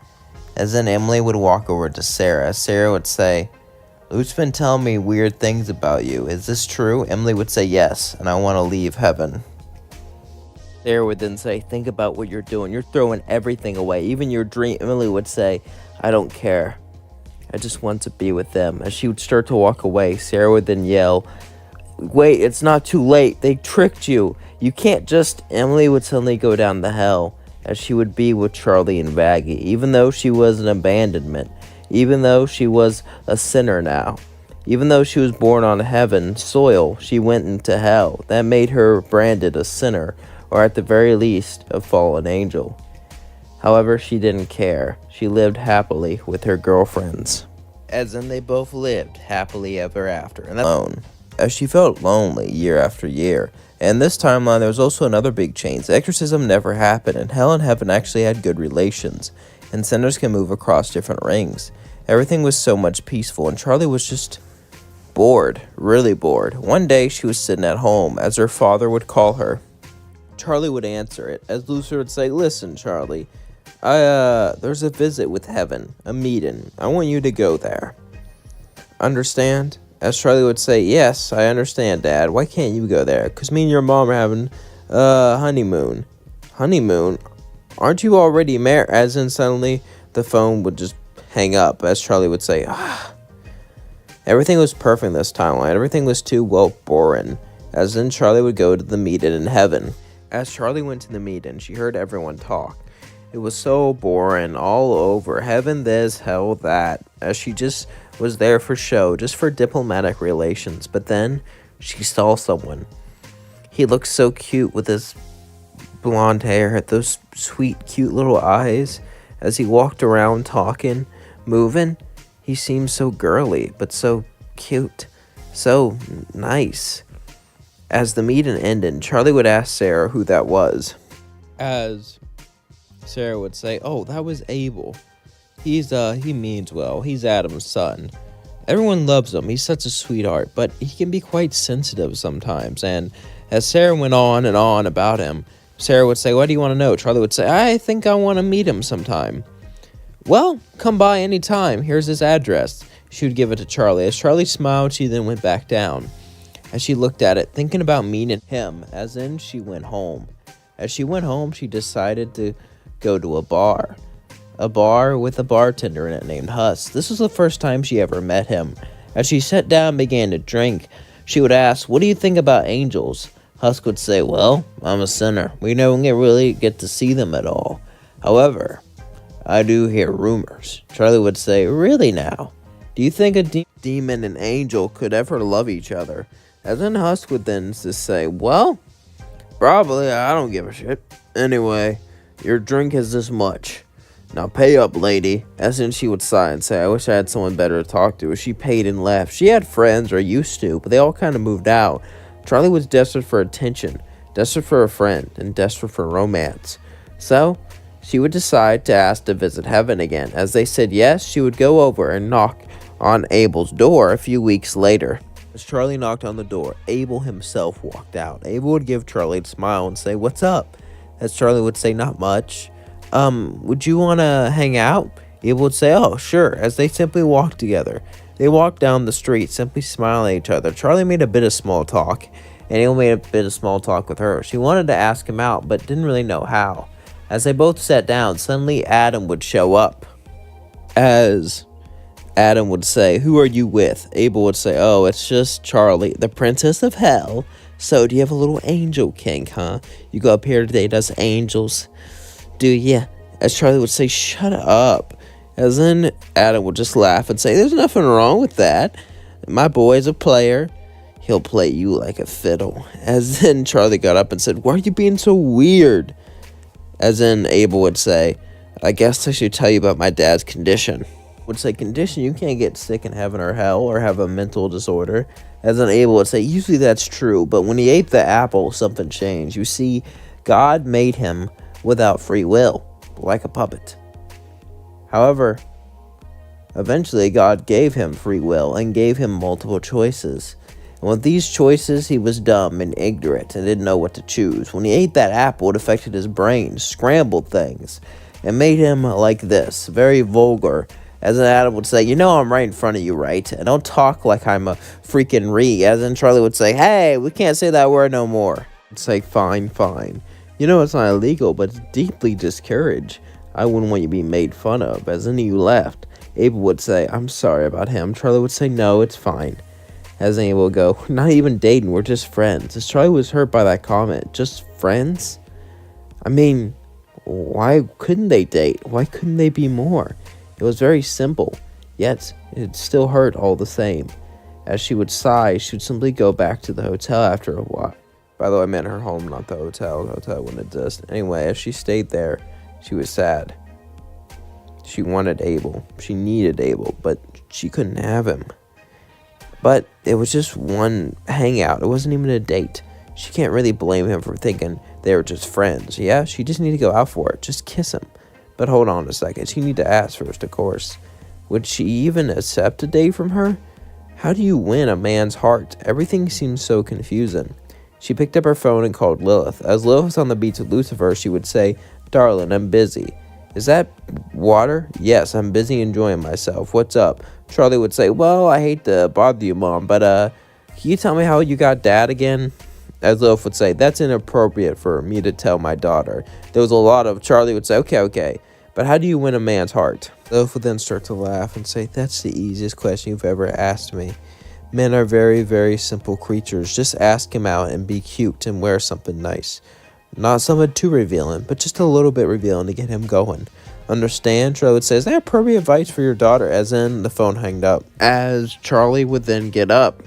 As then Emily would walk over to Sarah. Sarah would say, "Luke's been telling me weird things about you. Is this true?" Emily would say, "Yes, and I want to leave heaven." Sarah would then say, "Think about what you're doing. You're throwing everything away, even your dream." Emily would say, "I don't care. I just want to be with them." As she would start to walk away, Sarah would then yell, "Wait, it's not too late. They tricked you. You can't just..." Emily would suddenly go down to hell, as she would be with Charlie and Vaggie, even though she was an abandonment, even though she was a sinner now. Even though she was born on heaven's soil, she went into hell. That made her branded a sinner, or at the very least, a fallen angel. However, she didn't care. She lived happily with her girlfriends. As in, they both lived happily ever after, and alone. As she felt lonely year after year. And this timeline, there was also another big change. Exorcism never happened, and hell and heaven actually had good relations, and sinners can move across different rings. Everything was so much peaceful, and Charlie was just bored, really bored. One day, she was sitting at home, as her father would call her. Charlie would answer it, as Lucifer would say, "Listen, Charlie, there's a visit with heaven, a meeting. I want you to go there. Understand?" As Charlie would say, "Yes, I understand, Dad. Why can't you go there? 'Cause me and your mom are having a honeymoon." "Honeymoon? Aren't you already married?" As in, suddenly, the phone would just hang up, as Charlie would say, Everything was perfect this timeline. Everything was too, well, boring. As then, Charlie would go to the meeting in heaven. As Charlie went to the meeting, she heard everyone talk. It was so boring, all over. Heaven this, hell that. As she just was there for show, just for diplomatic relations. But then, she saw someone. He looked so cute with his blonde hair, those sweet, cute little eyes. As he walked around talking, moving, he seemed so girly, but so cute, so nice. As the meeting ended, Charlie would ask Sarah who that was. As Sarah would say, "Oh, that was Abel. He means well. He's Adam's son. Everyone loves him. He's such a sweetheart, but he can be quite sensitive sometimes." And as Sarah went on and on about him, Sarah would say, "What do you want to know?" Charlie would say, "I think I want to meet him sometime." "Well, come by any time. Here's his address." She would give it to Charlie. As Charlie smiled, she then went back down. As she looked at it, thinking about meeting him, as in she went home. As she went home, she decided to go to a bar with a bartender in it named Huss. This was the first time she ever met him. As she sat down and began to drink, she would ask, "What do you think about angels?" Huss would say, "Well, I'm a sinner. We don't really get to see them at all. However, I do hear rumors." Charlie would say, "Really now? Do you think a demon and angel could ever love each other?" And then Huss would then just say, "Well, probably. I don't give a shit. Anyway, your drink is this much." Now pay up, lady. As in she would sigh and say, I wish I had someone better to talk to. She paid and left. She had friends, or used to, but they all kind of moved out. Charlie was desperate for attention, desperate for a friend, and desperate for romance. So, she would decide to ask to visit heaven again. As they said yes, she would go over and knock on Abel's door a few weeks later. As Charlie knocked on the door, Abel himself walked out. Abel would give Charlie a smile and say, what's up? As Charlie would say, not much. Would you want to hang out? Abel would say, oh, sure, as they simply walked together. They walked down the street, simply smiling at each other. Charlie made a bit of small talk, and Abel made a bit of small talk with her. She wanted to ask him out, but didn't really know how. As they both sat down, suddenly Adam would show up. As Adam would say, who are you with? Abel would say, oh, it's just Charlie, the princess of hell. So, do you have a little angel king, huh? You go up here to date us angels, do ya? As Charlie would say, shut up. As then Adam would just laugh and say, there's nothing wrong with that. My boy's a player. He'll play you like a fiddle. As then Charlie got up and said, why are you being so weird? As then Abel would say, I guess I should tell you about my dad's condition. Would say, condition? You can't get sick in heaven or hell or have a mental disorder. As then Abel would say, usually that's true, but when he ate the apple, something changed. You see, God made him without free will, like a puppet. However, eventually God gave him free will and gave him multiple choices. And with these choices, he was dumb and ignorant and didn't know what to choose. When he ate that apple, it affected his brain, scrambled things, and made him like this, very vulgar. As in Adam would say, you know I'm right in front of you, right? And don't talk like I'm a freaking Ree. As in Charlie would say, hey, we can't say that word no more. It's like, fine, fine. You know it's not illegal, but it's deeply discouraged. I wouldn't want you to be made fun of. As in you left, Abel would say, I'm sorry about him. Charlie would say, no, it's fine. As Abel would go, not even dating, we're just friends. As Charlie was hurt by that comment, just friends? I mean, why couldn't they date? Why couldn't they be more? It was very simple, yet it still hurt all the same. As she would sigh, she would simply go back to the hotel after a while. By the way, I meant her home, not the hotel. The hotel wouldn't exist. Anyway, as she stayed there, she was sad. She wanted Abel. She needed Abel, but she couldn't have him. But it was just one hangout. It wasn't even a date. She can't really blame him for thinking they were just friends. Yeah, she just needed to go out for it. Just kiss him. But hold on a second. She need to ask first, of course. Would she even accept a date from her? How do you win a man's heart? Everything seems so confusing. She picked up her phone and called Lilith. As Lilith was on the beach with Lucifer, she would say, darling, I'm busy. Is that water? Yes, I'm busy enjoying myself. What's up? Charlie would say, well, I hate to bother you, Mom, but can you tell me how you got Dad again? As Lilith would say, that's inappropriate for me to tell my daughter. There was a lot of, Charlie would say, okay, but how do you win a man's heart? Lilith would then start to laugh and say, that's the easiest question you've ever asked me. Men are very, very simple creatures. Just ask him out and be cute and wear something nice. Not something too revealing, but just a little bit revealing to get him going. Understand? Charlie would say, is that appropriate advice for your daughter? As in, the phone hanged up. As Charlie would then get up,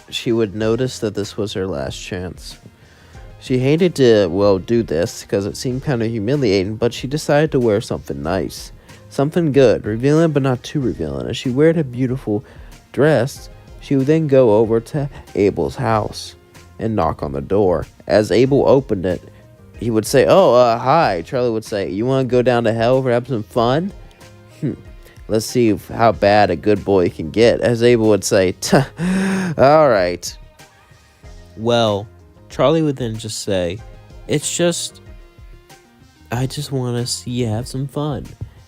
she would notice that this was her last chance. She hated to, do this because it seemed kind of humiliating, but she decided to wear something nice. Something good, revealing but not too revealing. As she wore a beautiful dress, she would then go over to Abel's house and knock on the door. As Abel opened it, he would say, hi. Charlie would say, you want to go down to hell for have some fun? Let's see how bad a good boy can get. As Abel would say, all right. Well, Charlie would then just say, I just want to see you have some fun.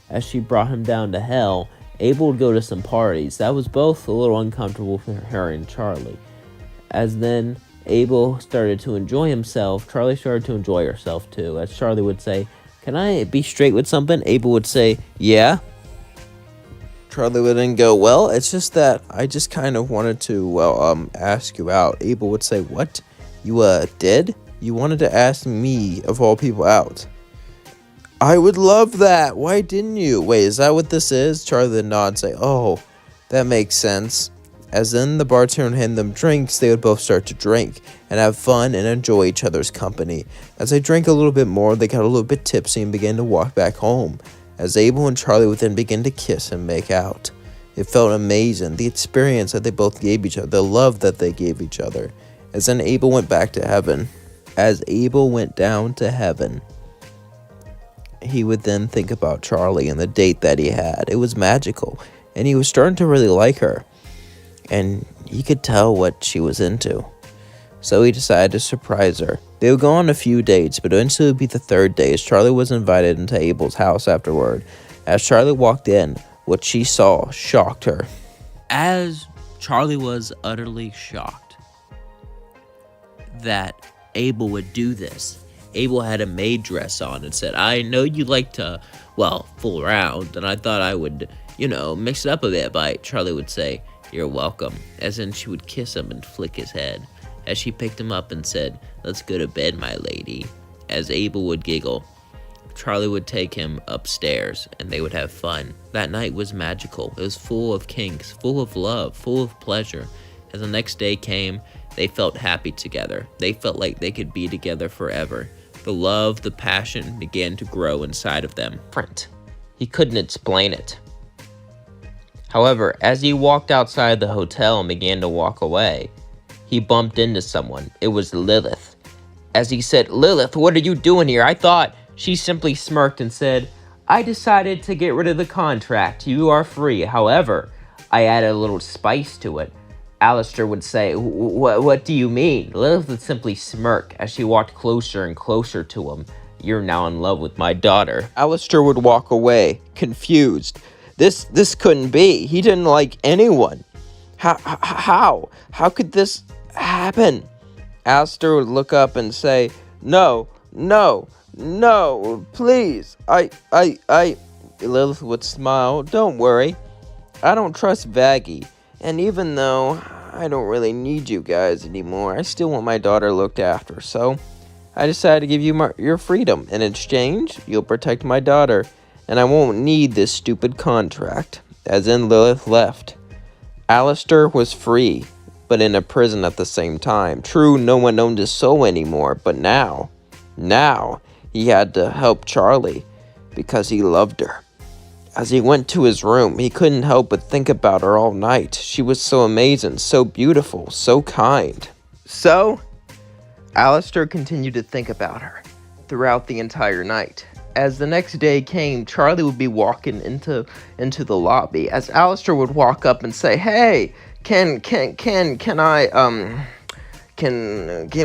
As she brought him down to hell, Abel would go to some parties. That was both a little uncomfortable for her and Charlie. As then Abel started to enjoy himself, Charlie started to enjoy herself too. As Charlie would say, can I be straight with something? Abel would say, yeah. Charlie would then go, well, it's just that I just kind of wanted to, ask you out. Abel would say, what? You, did? You wanted to ask me, of all people, out? I would love that. Why didn't you? Wait, is that what this is? Charlie would nod and say, oh, that makes sense. As then the bartender would hand them drinks, they would both start to drink and have fun and enjoy each other's company. As they drank a little bit more, they got a little bit tipsy and began to walk back home. as Abel and Charlie would then begin to kiss and make out. It felt amazing, the experience that they both gave each other, the love that they gave each other. As then Abel went back to heaven. As Abel went down to heaven, he would then think about Charlie and the date that he had. It was magical, and he was starting to really like her, and he could tell what she was into. So he decided to surprise her. They would go on a few dates, but eventually it would be the third day as Charlie was invited into Abel's house afterward. As Charlie walked in, what she saw shocked her. As Charlie was utterly shocked that Abel would do this, Abel had a maid dress on and said, "I know you like to, fool around, and I thought I would, mix it up a bit." But Charlie would say, "You're welcome," as in she would kiss him and flick his head. As she picked him up and said, "Let's go to bed, my lady." As Abel would giggle, Charlie would take him upstairs, and they would have fun. That night was magical. It was full of kinks, full of love, full of pleasure. As the next day came, they felt happy together. They felt like they could be together forever. The love, the passion began to grow inside of them. He couldn't explain it. However, as he walked outside the hotel and began to walk away, he bumped into someone. It was Lilith. As he said, "Lilith, what are you doing here?" I thought. She simply smirked and said, "I decided to get rid of the contract. You are free. However, I added a little spice to it." Alistair would say, What do you mean?" Lilith would simply smirk as she walked closer and closer to him. "You're now in love with my daughter." Alistair would walk away, confused. This couldn't be. He didn't like anyone. How? How could this happen? Alistair would look up and say, No, please. Lilith would smile. "Don't worry. I don't trust Vaggie. And even though I don't really need you guys anymore, I still want my daughter looked after. So I decided to give you your freedom. In exchange, you'll protect my daughter. And I won't need this stupid contract." As in Lilith left. Alistair was free, but in a prison at the same time. True, no one owned his soul anymore, but now he had to help Charlie because he loved her. As he went to his room, he couldn't help but think about her all night. She was so amazing, so beautiful, so kind. So, Alistair continued to think about her throughout the entire night. As the next day came, Charlie would be walking into the lobby. As Alistair would walk up and say, "Hey, can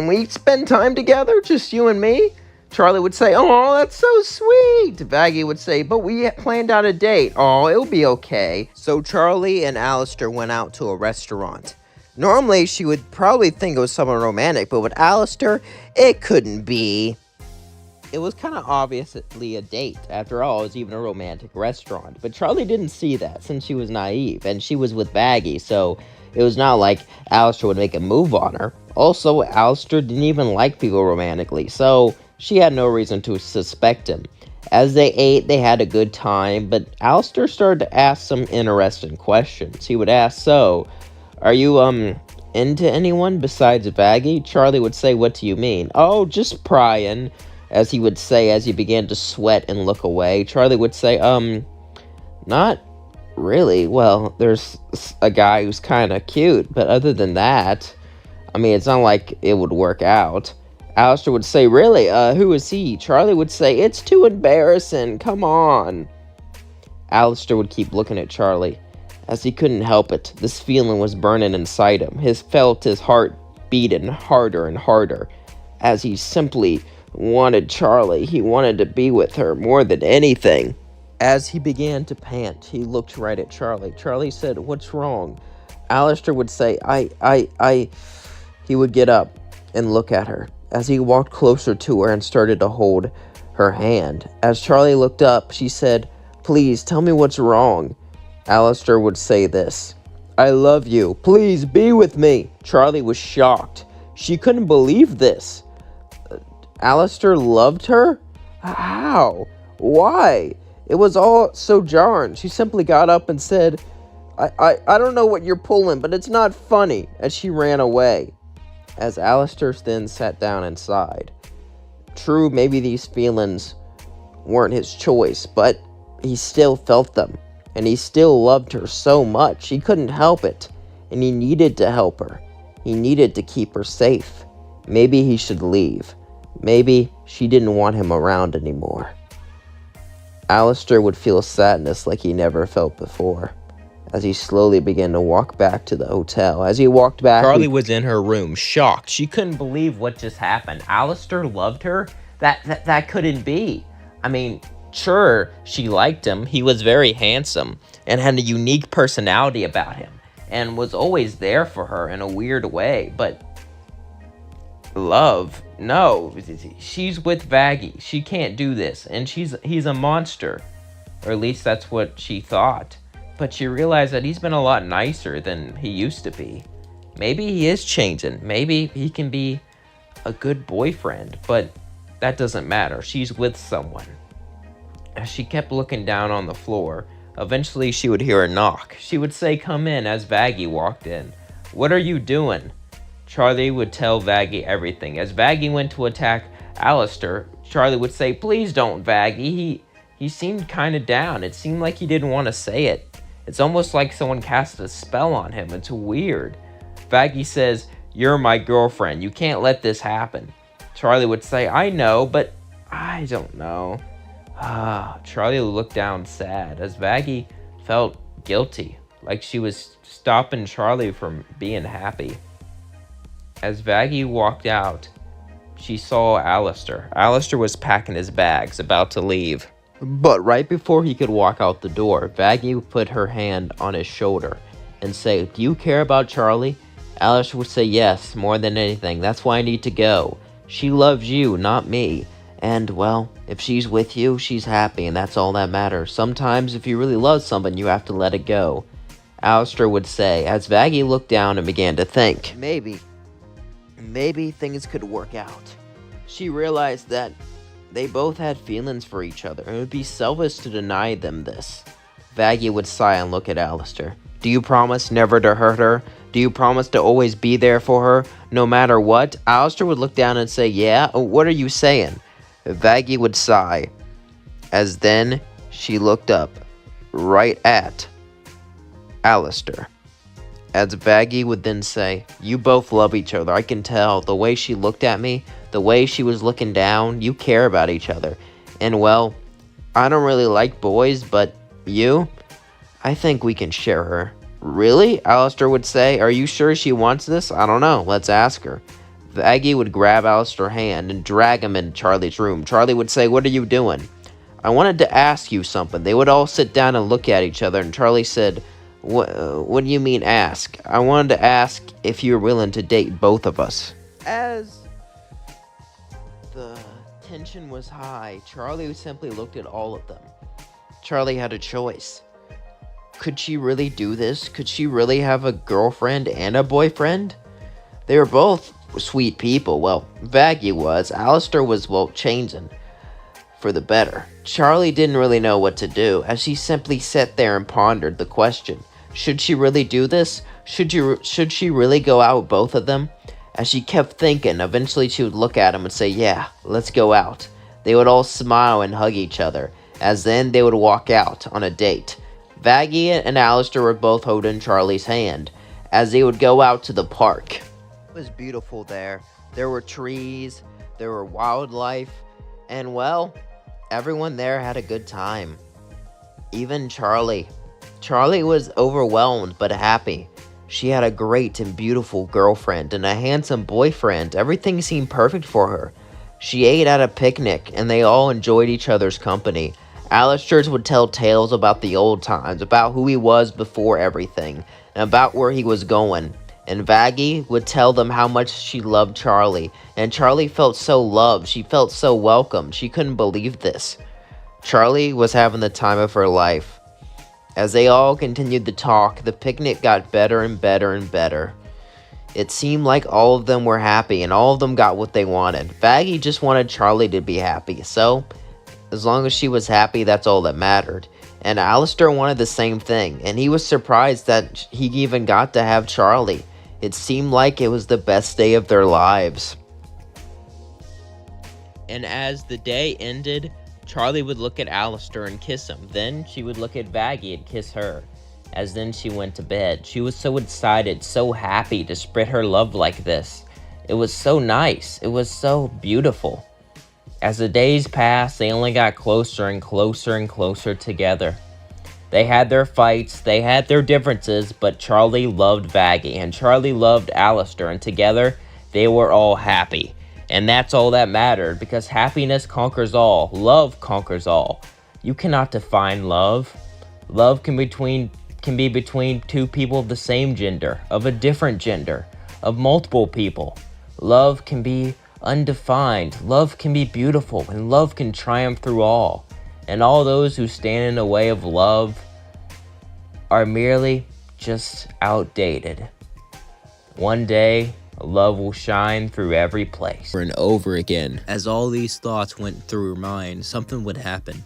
we spend time together, just you and me?" Charlie would say, "Oh, that's so sweet." Vaggie would say, "But we planned out a date." "Oh, it'll be okay." So Charlie and Alistair went out to a restaurant. Normally, she would probably think it was something romantic, but with Alistair, it couldn't be. It was kind of obviously a date. After all, it was even a romantic restaurant. But Charlie didn't see that since she was naive, and she was with Vaggie, so it was not like Alistair would make a move on her. Also, Alistair didn't even like people romantically, so she had no reason to suspect him. As they ate, they had a good time, but Alistair started to ask some interesting questions. He would ask, "So, are you, into anyone besides Vaggie?" Charlie would say, "What do you mean?" "Oh, just prying," as he would say as he began to sweat and look away. Charlie would say, "Not really. Well, there's a guy who's kind of cute, but other than that, it's not like it would work out." Alistair would say, "Really? Who is he?" Charlie would say, "It's too embarrassing. Come on." Alistair would keep looking at Charlie, as he couldn't help it. This feeling was burning inside him. He felt his heart beating harder and harder, as he simply wanted Charlie. He wanted to be with her more than anything. As he began to pant, he looked right at Charlie. Charlie said, "What's wrong?" Alistair would say, He would get up and look at her as he walked closer to her and started to hold her hand. As Charlie looked up, she said, "Please tell me what's wrong." Alistair would say this, "I love you. Please be with me." Charlie was shocked. She couldn't believe this. Alistair loved her? How? Why? It was all so jarring. She simply got up and said, I don't know what you're pulling, but it's not funny," as she ran away. As Alistair then sat down and sighed. True, maybe these feelings weren't his choice, but he still felt them, and he still loved her so much. He couldn't help it, and he needed to help her. He needed to keep her safe. Maybe he should leave. Maybe she didn't want him around anymore. Alistair would feel sadness like he never felt before, as he slowly began to walk back to the hotel. As he walked back, Charlie was in her room, shocked. She couldn't believe what just happened. Alistair loved her? That couldn't be. I mean, sure, she liked him. He was very handsome and had a unique personality about him and was always there for her in a weird way. But love? No. She's with Vaggie. She can't do this. And he's a monster. Or at least that's what she thought. But she realized that he's been a lot nicer than he used to be. Maybe he is changing. Maybe he can be a good boyfriend. But that doesn't matter. She's with someone. As she kept looking down on the floor, eventually she would hear a knock. She would say, "Come in," as Vaggie walked in. "What are you doing?" Charlie would tell Vaggie everything. As Vaggie went to attack Alistair, Charlie would say, "Please don't, Vaggie." He seemed kind of down. It seemed like he didn't want to say it. It's almost like someone cast a spell on him. It's weird. Vaggie says, "You're my girlfriend. You can't let this happen." Charlie would say, "I know, but I don't know." Charlie looked down sad as Vaggie felt guilty, like she was stopping Charlie from being happy. As Vaggie walked out, she saw Alistair. Alistair was packing his bags, about to leave. But right before he could walk out the door, Vaggie would put her hand on his shoulder and say, "Do you care about Charlie?" Alistair would say, "Yes, more than anything. That's why I need to go. She loves you, not me. And, well, if she's with you, she's happy, and that's all that matters. Sometimes, if you really love someone, you have to let it go." Alistair would say, as Vaggie looked down and began to think, Maybe things could work out. She realized that they both had feelings for each other, and it would be selfish to deny them this. Vaggie would sigh and look at Alistair. "Do you promise never to hurt her? Do you promise to always be there for her, no matter what?" Alistair would look down and say, "Yeah, what are you saying?" Vaggie would sigh, as then she looked up, right at Alistair. As Vaggie would then say, "You both love each other. I can tell. The way she looked at me, the way she was looking down, you care about each other. And well, I don't really like boys, but you, I think we can share her." "Really?" Alistair would say. "Are you sure she wants this?" "I don't know. Let's ask her." Vaggie would grab Alistair's hand and drag him into Charlie's room. Charlie would say, "What are you doing?" "I wanted to ask you something." They would all sit down and look at each other, and Charlie said, What do you mean ask?" "I wanted to ask if you're willing to date both of us." As the tension was high, Charlie simply looked at all of them. Charlie had a choice. Could she really do this? Could she really have a girlfriend and a boyfriend? They were both sweet people. Well, Vaggie was. Alistair was, changing for the better. Charlie didn't really know what to do, as she simply sat there and pondered the question. Should she really do this? Should she really go out with both of them? As she kept thinking, eventually she would look at him and say, "Yeah, let's go out." They would all smile and hug each other, as then they would walk out on a date. Vaggie and Alistair were both holding Charlie's hand, as they would go out to the park. It was beautiful there. There were trees, there were wildlife, and well, everyone there had a good time. Even Charlie. Charlie was overwhelmed but happy. She had a great and beautiful girlfriend and a handsome boyfriend. Everything seemed perfect for her. She ate at a picnic and they all enjoyed each other's company. Alistair would tell tales about the old times, about who he was before everything, and about where he was going. And Vaggie would tell them how much she loved Charlie, and Charlie felt so loved. She felt so welcome. She couldn't believe this. Charlie was having the time of her life. As they all continued to talk, the picnic got better and better and better. It seemed like all of them were happy, and all of them got what they wanted. Vaggie just wanted Charlie to be happy, so as long as she was happy, that's all that mattered. And Alistair wanted the same thing, and he was surprised that he even got to have Charlie. It seemed like it was the best day of their lives. And as the day ended, Charlie would look at Alistair and kiss him. Then she would look at Vaggie and kiss her. As then she went to bed. She was so excited, so happy to spread her love like this. It was so nice. It was so beautiful. As the days passed, they only got closer and closer and closer together. They had their fights, they had their differences, but Charlie loved Vaggie and Charlie loved Alistair, and together they were all happy. And that's all that mattered, because happiness conquers all. Love conquers all. You cannot define love. Love can be between two people of the same gender, of a different gender, of multiple people. Love can be undefined. Love can be beautiful, and love can triumph through all. And all those who stand in the way of love are merely just outdated. One day, love will shine through every place. Over and over again. As all these thoughts went through her mind, something would happen.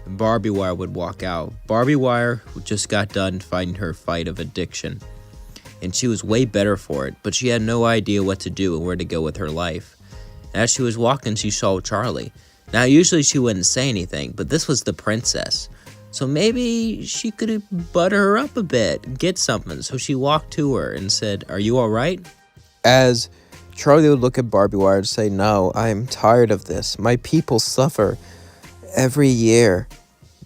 Barbie Wire would walk out. Barbie Wire just got done fighting her fight of addiction, and she was way better for it, but she had no idea what to do and where to go with her life. As she was walking, she saw Charlie. Now, usually she wouldn't say anything, but this was the princess, so maybe she could butter her up a bit, get something. So she walked to her and said, "Are you all right?" As Charlie would look at Barbie Wire and say, "No, I am tired of this. My people suffer every year.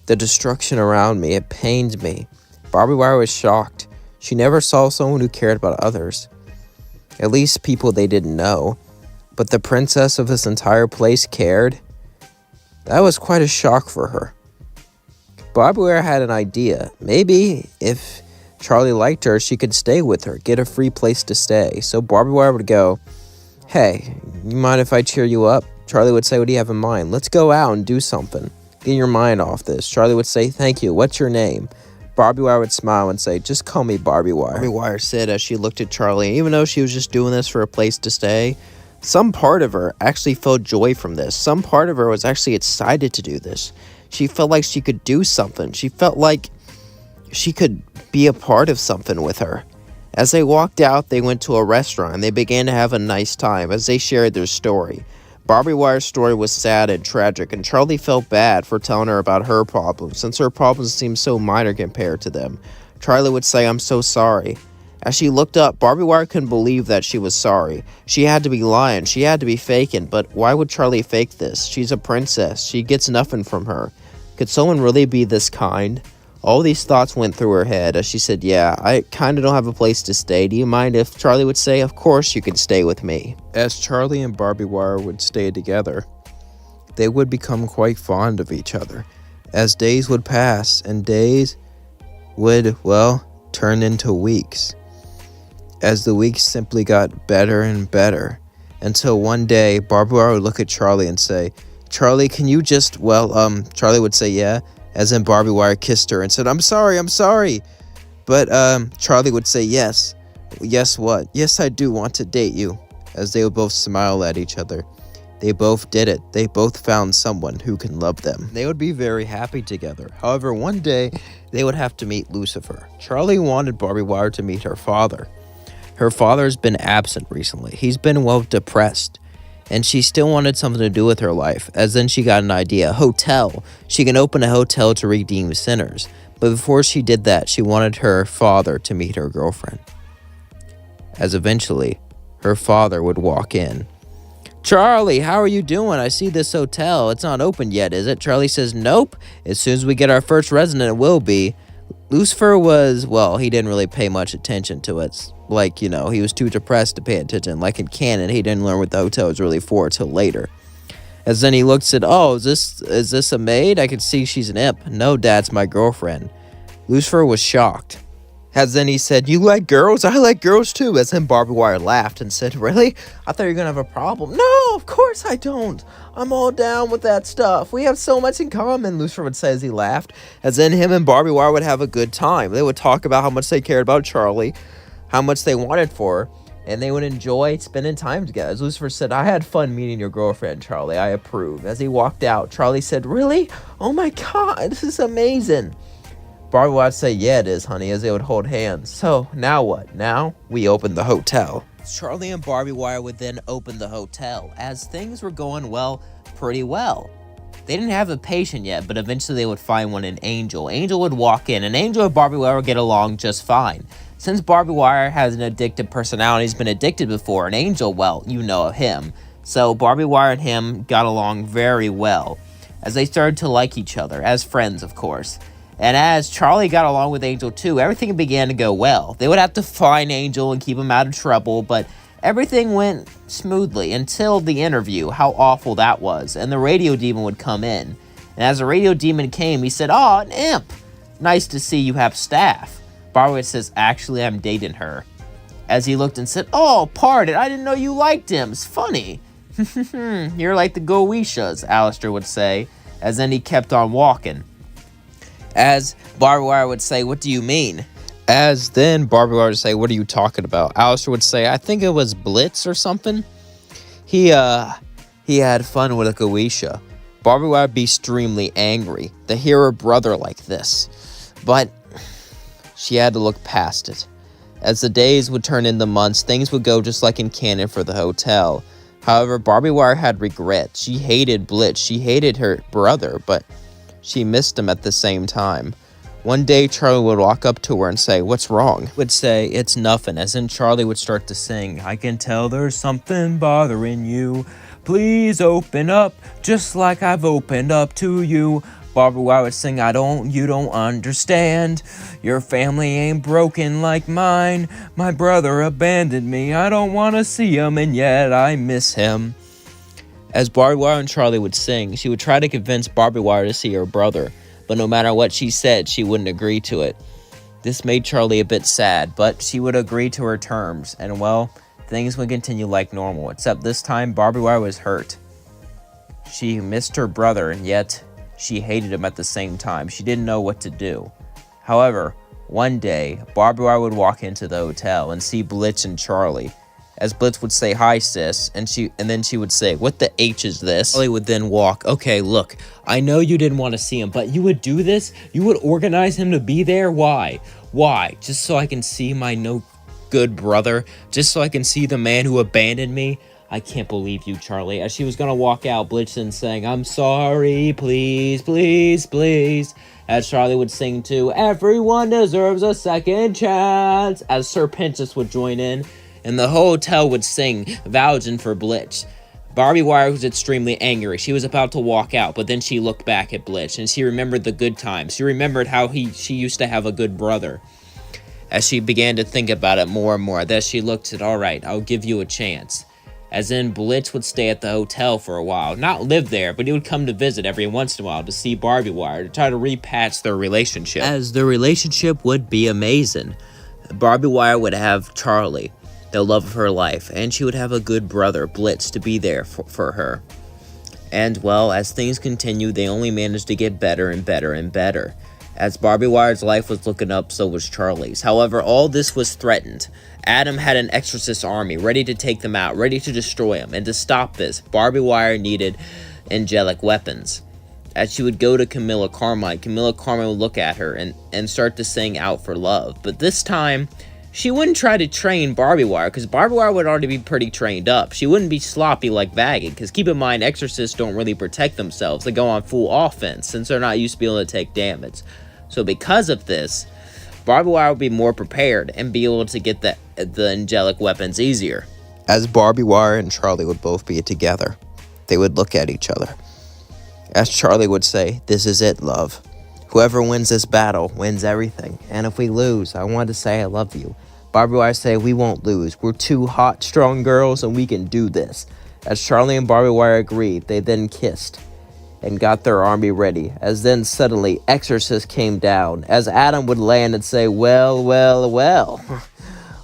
The destruction around me, it pains me." Barbie Wire was shocked. She never saw someone who cared about others. At least people they didn't know. But the princess of this entire place cared. That was quite a shock for her. Barbie Wire had an idea. Maybe if Charlie liked her, she could stay with her, get a free place to stay. So Barbie Wire would go, "Hey, you mind if I cheer you up?" Charlie would say, "What do you have in mind? Let's go out and do something. Get your mind off this." Charlie would say, "Thank you. What's your name?" Barbie Wire would smile and say, "Just call me Barbie Wire." Barbie Wire said as she looked at Charlie, even though she was just doing this for a place to stay, some part of her actually felt joy from this. Some part of her was actually excited to do this. She felt like she could do something. She felt like she could be a part of something with her. As they walked out, they went to a restaurant and they began to have a nice time as they shared their story. Barbie Wire's story was sad and tragic, and Charlie felt bad for telling her about her problems, since her problems seemed so minor compared to them. Charlie would say, "I'm so sorry." As she looked up, Barbie Wire couldn't believe that she was sorry. She had to be lying. She had to be faking. But why would Charlie fake this? She's a princess. She gets nothing from her. Could someone really be this kind? All these thoughts went through her head as she said, "Yeah, I kind of don't have a place to stay. Do you mind if Charlie would say, 'Of course you can stay with me'?" As Charlie and Barbie Wire would stay together, they would become quite fond of each other. As days would pass, and days would, turn into weeks. As the weeks simply got better and better, until one day, Barbie Wire would look at Charlie and say, "Charlie, can you just, Charlie would say, "Yeah," as in Barbie Wire kissed her and said, I'm sorry. But, Charlie would say, "Yes." "Yes, what?" "Yes, I do want to date you." As they would both smile at each other. They both did it. They both found someone who can love them. They would be very happy together. However, one day, they would have to meet Lucifer. Charlie wanted Barbie Wire to meet her father. Her father's been absent recently. He's been depressed. And she still wanted something to do with her life, as then she got an idea. A hotel. She can open a hotel to redeem sinners. But before she did that, she wanted her father to meet her girlfriend. As eventually, her father would walk in. "Charlie, how are you doing? I see this hotel. It's not open yet, is it?" Charlie says, "Nope. As soon as we get our first resident, it will be." Lucifer was, he didn't really pay much attention to it. He was too depressed to pay attention. Like in canon, he didn't learn what the hotel was really for till later. As then he looks at, is this a maid? I can see she's an imp. "No, Dad's my girlfriend." Lucifer was shocked. As then he said, "You like girls? I like girls too." As then Barbie Wire laughed and said, "Really? I thought you were going to have a problem." "No, of course I don't. I'm all down with that stuff. We have so much in common," Lucifer would say as he laughed. As then him and Barbie Wire would have a good time. They would talk about how much they cared about Charlie, how much they wanted for her, and they would enjoy spending time together. As Lucifer said, "I had fun meeting your girlfriend, Charlie. I approve." As he walked out, Charlie said, "Really? Oh my God, this is amazing." Barbie would say, "Yeah, it is, honey," as they would hold hands. So, now what? Now, we open the hotel. Charlie and Barbie Wire would then open the hotel, as things were going, pretty well. They didn't have a patient yet, but eventually they would find one in Angel. Angel would walk in, and Angel and Barbie Wire would get along just fine. Since Barbie Wire has an addictive personality, he's been addicted before, and Angel, well, you know him. So Barbie Wire and him got along very well, as they started to like each other, as friends, of course. And as Charlie got along with Angel too, everything began to go well. They would have to find Angel and keep him out of trouble, but everything went smoothly until the interview, how awful that was, and the radio demon would come in. And as the radio demon came, he said, "Aw, an imp! Nice to see you have staff." Barbie says, "Actually, I'm dating her." As he looked and said, "Oh, pardon, I didn't know you liked him. It's funny." "You're like the Goetia," Alistair would say, as then he kept on walking. As Barbie Wire would say, "What do you mean?" As then Barbie Wire would say, "What are you talking about?" Alistair would say, "I think it was Blitz or something. He had fun with a Goetia." Barbie Wire would be extremely angry to hear her brother like this, but she had to look past it. As the days would turn into months, things would go just like in canon for the hotel. However, Barbie Wire had regrets. She hated Blitz. She hated her brother, but she missed him at the same time. One day, Charlie would walk up to her and say, "What's wrong?" Would say, "It's nothing," as then Charlie would start to sing, "I can tell there's something bothering you. Please open up, just like I've opened up to you." Barbie Wire would sing, you don't understand. Your family ain't broken like mine. My brother abandoned me. I don't want to see him, and yet I miss him." As Barbie Wire and Charlie would sing, she would try to convince Barbie Wire to see her brother, but no matter what she said, she wouldn't agree to it. This made Charlie a bit sad, but she would agree to her terms, and well, things would continue like normal, except this time Barbie Wire was hurt. She missed her brother, and yet she hated him at the same time. She didn't know what to do. However, one day, Barbie Wire would walk into the hotel and see Blitz and Charlie. As Blitz would say, "Hi, sis," and then she would say, "What the H is this?" Charlie would then walk, "Okay, look, I know you didn't want to see him, but you would do this? You would organize him to be there? Why? Why? Just so I can see my no good brother? Just so I can see the man who abandoned me? I can't believe you, Charlie." As she was gonna walk out, Blitz then sang, "I'm sorry, please, please, please." As Charlie would sing too, "Everyone deserves a second chance." As Sir Princess would join in, and the whole hotel would sing, vouching for Blitz. Barbie Wire was extremely angry. She was about to walk out, but then she looked back at Blitz, and she remembered the good times. She remembered how she used to have a good brother. As she began to think about it more and more, then she looked at, "All right, I'll give you a chance." As in, Blitz would stay at the hotel for a while. Not live there, but he would come to visit every once in a while to see Barbie Wire, to try to repatch their relationship. As their relationship would be amazing. Barbie Wire would have Charlie, the love of her life, and she would have a good brother, Blitz, to be there for her. And, well, as things continued, they only managed to get better and better and better. As Barbie Wire's life was looking up, so was Charlie's. However, all this was threatened. Adam had an exorcist army ready to take them out, ready to destroy them. And to stop this, Barbie Wire needed angelic weapons. As she would go to Camilla Carmine would look at her and start to sing Out for Love. But this time, she wouldn't try to train Barbie Wire, because Barbie Wire would already be pretty trained up. She wouldn't be sloppy like Vaggie, because keep in mind, exorcists don't really protect themselves. They go on full offense, since they're not used to being able to take damage. So because of this, Barbie Wire would be more prepared and be able to get the angelic weapons easier. As Barbie Wire and Charlie would both be together, they would look at each other. As Charlie would say, "This is it, love. Whoever wins this battle wins everything. And if we lose, I want to say I love you." Barbie Wire say, "We won't lose. We're two hot, strong girls and we can do this." As Charlie and Barbie Wire agreed, they then kissed and got their army ready. As then suddenly, Exorcist came down. As Adam would land and say, well,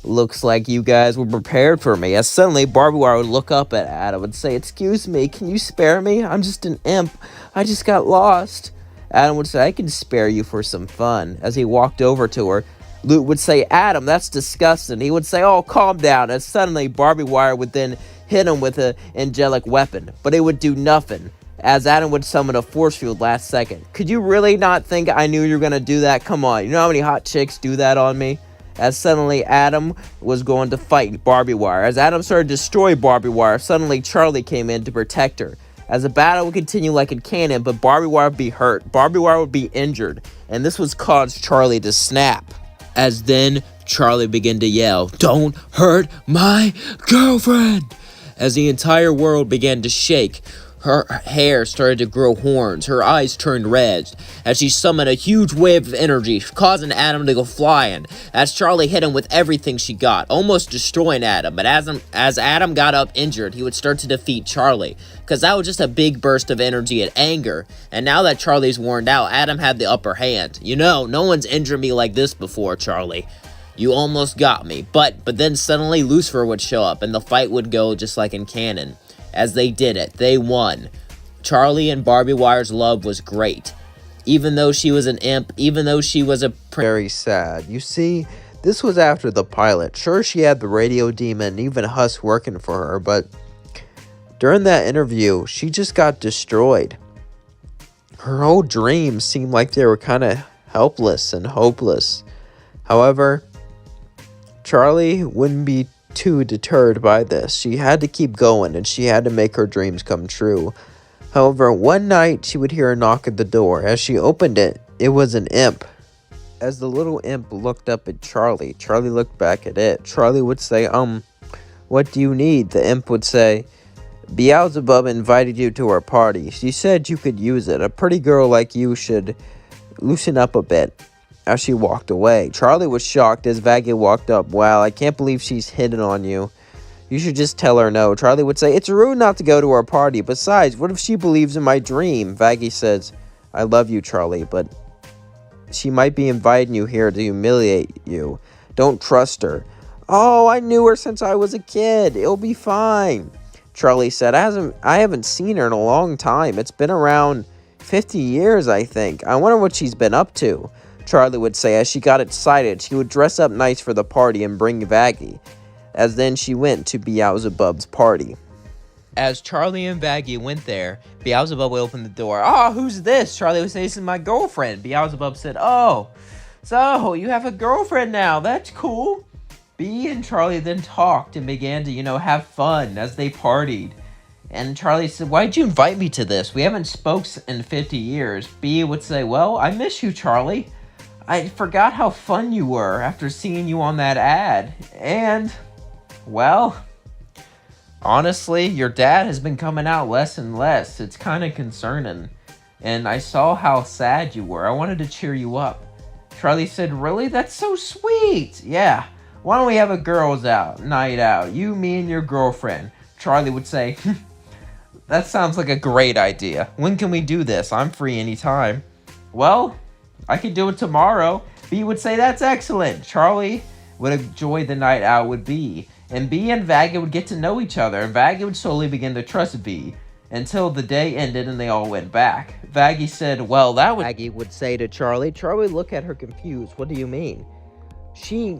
looks like you guys were prepared for me." As suddenly, Barbie Wire would look up at Adam and say, "Excuse me, can you spare me? I'm just an imp. I just got lost." Adam would say, "I can spare you for some fun." As he walked over to her, Luke would say, "Adam, that's disgusting." He would say, "Oh, calm down." As suddenly, Barbie Wire would then hit him with an angelic weapon, but it would do nothing. As Adam would summon a force field last second. "Could you really not think I knew you were going to do that? Come on, you know how many hot chicks do that on me?" As suddenly Adam was going to fight Barbie Wire. As Adam started to destroy Barbie Wire, suddenly Charlie came in to protect her. as the battle would continue like in canon, but Barbie Wire would be hurt. Barbie Wire would be injured, and this was caused Charlie to snap. As then, Charlie began to yell, "Don't hurt my girlfriend!" As the entire world began to shake, her hair started to grow horns, her eyes turned red, as she summoned a huge wave of energy, causing Adam to go flying, as Charlie hit him with everything she got, almost destroying Adam. But as Adam got up injured, he would start to defeat Charlie, because that was just a big burst of energy and anger, and now that Charlie's worn out, Adam had the upper hand. "You know, no one's injured me like this before, Charlie. You almost got me." But then suddenly Lucifer would show up, and the fight would go just like in canon. As they did it, they won. Charlie and Barbie Wire's love was great. Even though she was an imp, even though she was a Very sad. You see, this was after the pilot. Sure, she had the radio demon and even Huss working for her, but during that interview, she just got destroyed. Her whole dreams seemed like they were kind of helpless and hopeless. However, Charlie wouldn't be too deterred by this. She had to keep going, and she had to make her dreams come true. However, one night she would hear a knock at the door. As she opened it, it was an imp. As the little imp looked up at Charlie, Charlie looked back at it. Charlie would say, what do you need?" The imp would say, "Beelzebub invited you to her party. She said you could use it. A pretty girl like you should loosen up a bit." As she walked away, Charlie was shocked as Vaggie walked up. "Wow, I can't believe she's hitting on you. You should just tell her no." Charlie would say, "It's rude not to go to her party. Besides, what if she believes in my dream?" Vaggie says, "I love you, Charlie, but she might be inviting you here to humiliate you. Don't trust her." "Oh, I knew her since I was a kid. It'll be fine." Charlie said, I haven't seen her in a long time. It's been around 50 years, I think. I wonder what she's been up to." Charlie would say. As she got excited, she would dress up nice for the party and bring Vaggie. As then she went to Beelzebub's party. As Charlie and Vaggie went there, Beelzebub would open the door. "Oh, who's this?" Charlie would say, "This is my girlfriend." Beelzebub said, "Oh, so you have a girlfriend now. That's cool." Bee and Charlie then talked and began to, have fun as they partied. And Charlie said, "Why'd you invite me to this? We haven't spoke in 50 years. Bee would say, "Well, I miss you, Charlie. I forgot how fun you were after seeing you on that ad. And, well, honestly, your dad has been coming out less and less. It's kind of concerning. And I saw how sad you were. I wanted to cheer you up." Charlie said, "Really? That's so sweet. Yeah. Why don't we have a girls' night out? You, me, and your girlfriend." Charlie would say, "That sounds like a great idea. When can we do this? I'm free anytime." "Well, I could do it tomorrow." Bee would say, "That's excellent." Charlie would enjoy the night out with Bee, and Bee and Vaggie would get to know each other, and Vaggie would slowly begin to trust Bee, until the day ended and they all went back. Vaggie said, "Well, that was..." Vaggie would say to Charlie. Charlie would look at her confused. "What do you mean?" "She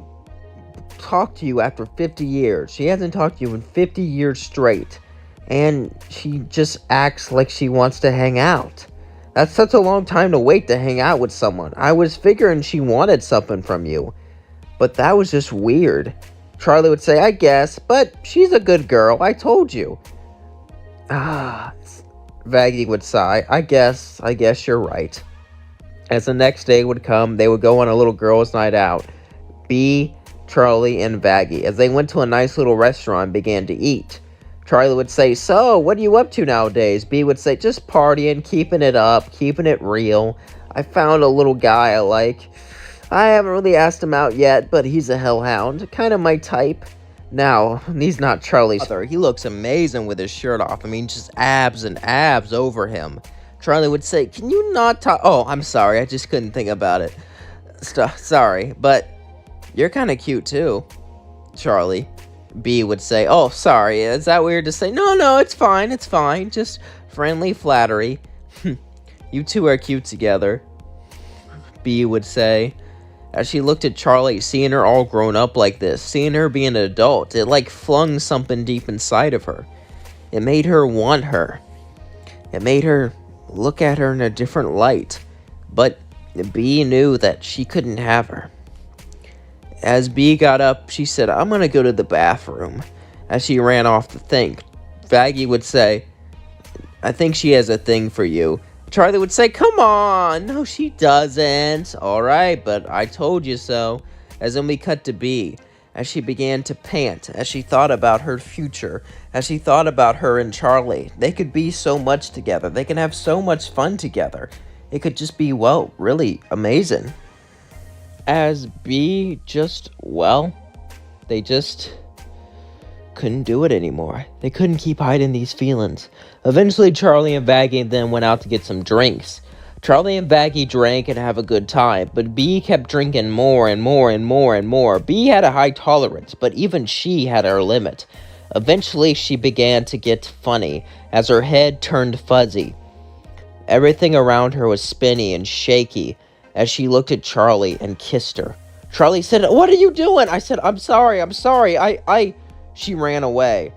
talked to you after 50 years. She hasn't talked to you in 50 years straight, and she just acts like she wants to hang out. That's such a long time to wait to hang out with someone. I was figuring she wanted something from you, but that was just weird." Charlie would say, "I guess, but she's a good girl. I told you." Vaggie would sigh. I guess you're right." As the next day would come, they would go on a little girls' night out. Bee, Charlie, and Vaggie. As they went to a nice little restaurant and began to eat, Charlie would say, "So, what are you up to nowadays?" Bee would say, "Just partying, keeping it up, keeping it real. I found a little guy I like. I haven't really asked him out yet, but he's a hellhound. Kind of my type." Now, he's not Charlie's father. He looks amazing with his shirt off. I mean, just abs and abs over him. Charlie would say, "Can you not talk?" "Oh, I'm sorry. I just couldn't think about it. Sorry, but you're kind of cute too, Charlie." Bee would say, "Oh, sorry. Is that weird to say?" No, it's fine. It's fine. Just friendly flattery." "You two are cute together," Bee would say. As she looked at Charlie, seeing her all grown up like this, seeing her be an adult, it like flung something deep inside of her. It made her want her. It made her look at her in a different light. But Bee knew that she couldn't have her. As Bee got up, she said, "I'm going to go to the bathroom." As she ran off to think, Vaggie would say, I think she has a thing for you. Charlie would say, come on. No, she doesn't. All right, but I told you so. As then we cut to B, as she began to pant, as she thought about her future, as she thought about her and Charlie. They could be so much together. They can have so much fun together. It could just be, well, really amazing. As B they just couldn't do it anymore. They couldn't keep hiding these feelings. Eventually, Charlie and Vaggie then went out to get some drinks. Charlie and Vaggie drank and have a good time, but B kept drinking more and more and more and more. B had a high tolerance, but even she had her limit. Eventually, she began to get funny as her head turned fuzzy. Everything around her was spinny and shaky as she looked at Charlie and kissed her. Charlie said, "What are you doing?" I said, I'm sorry. She ran away.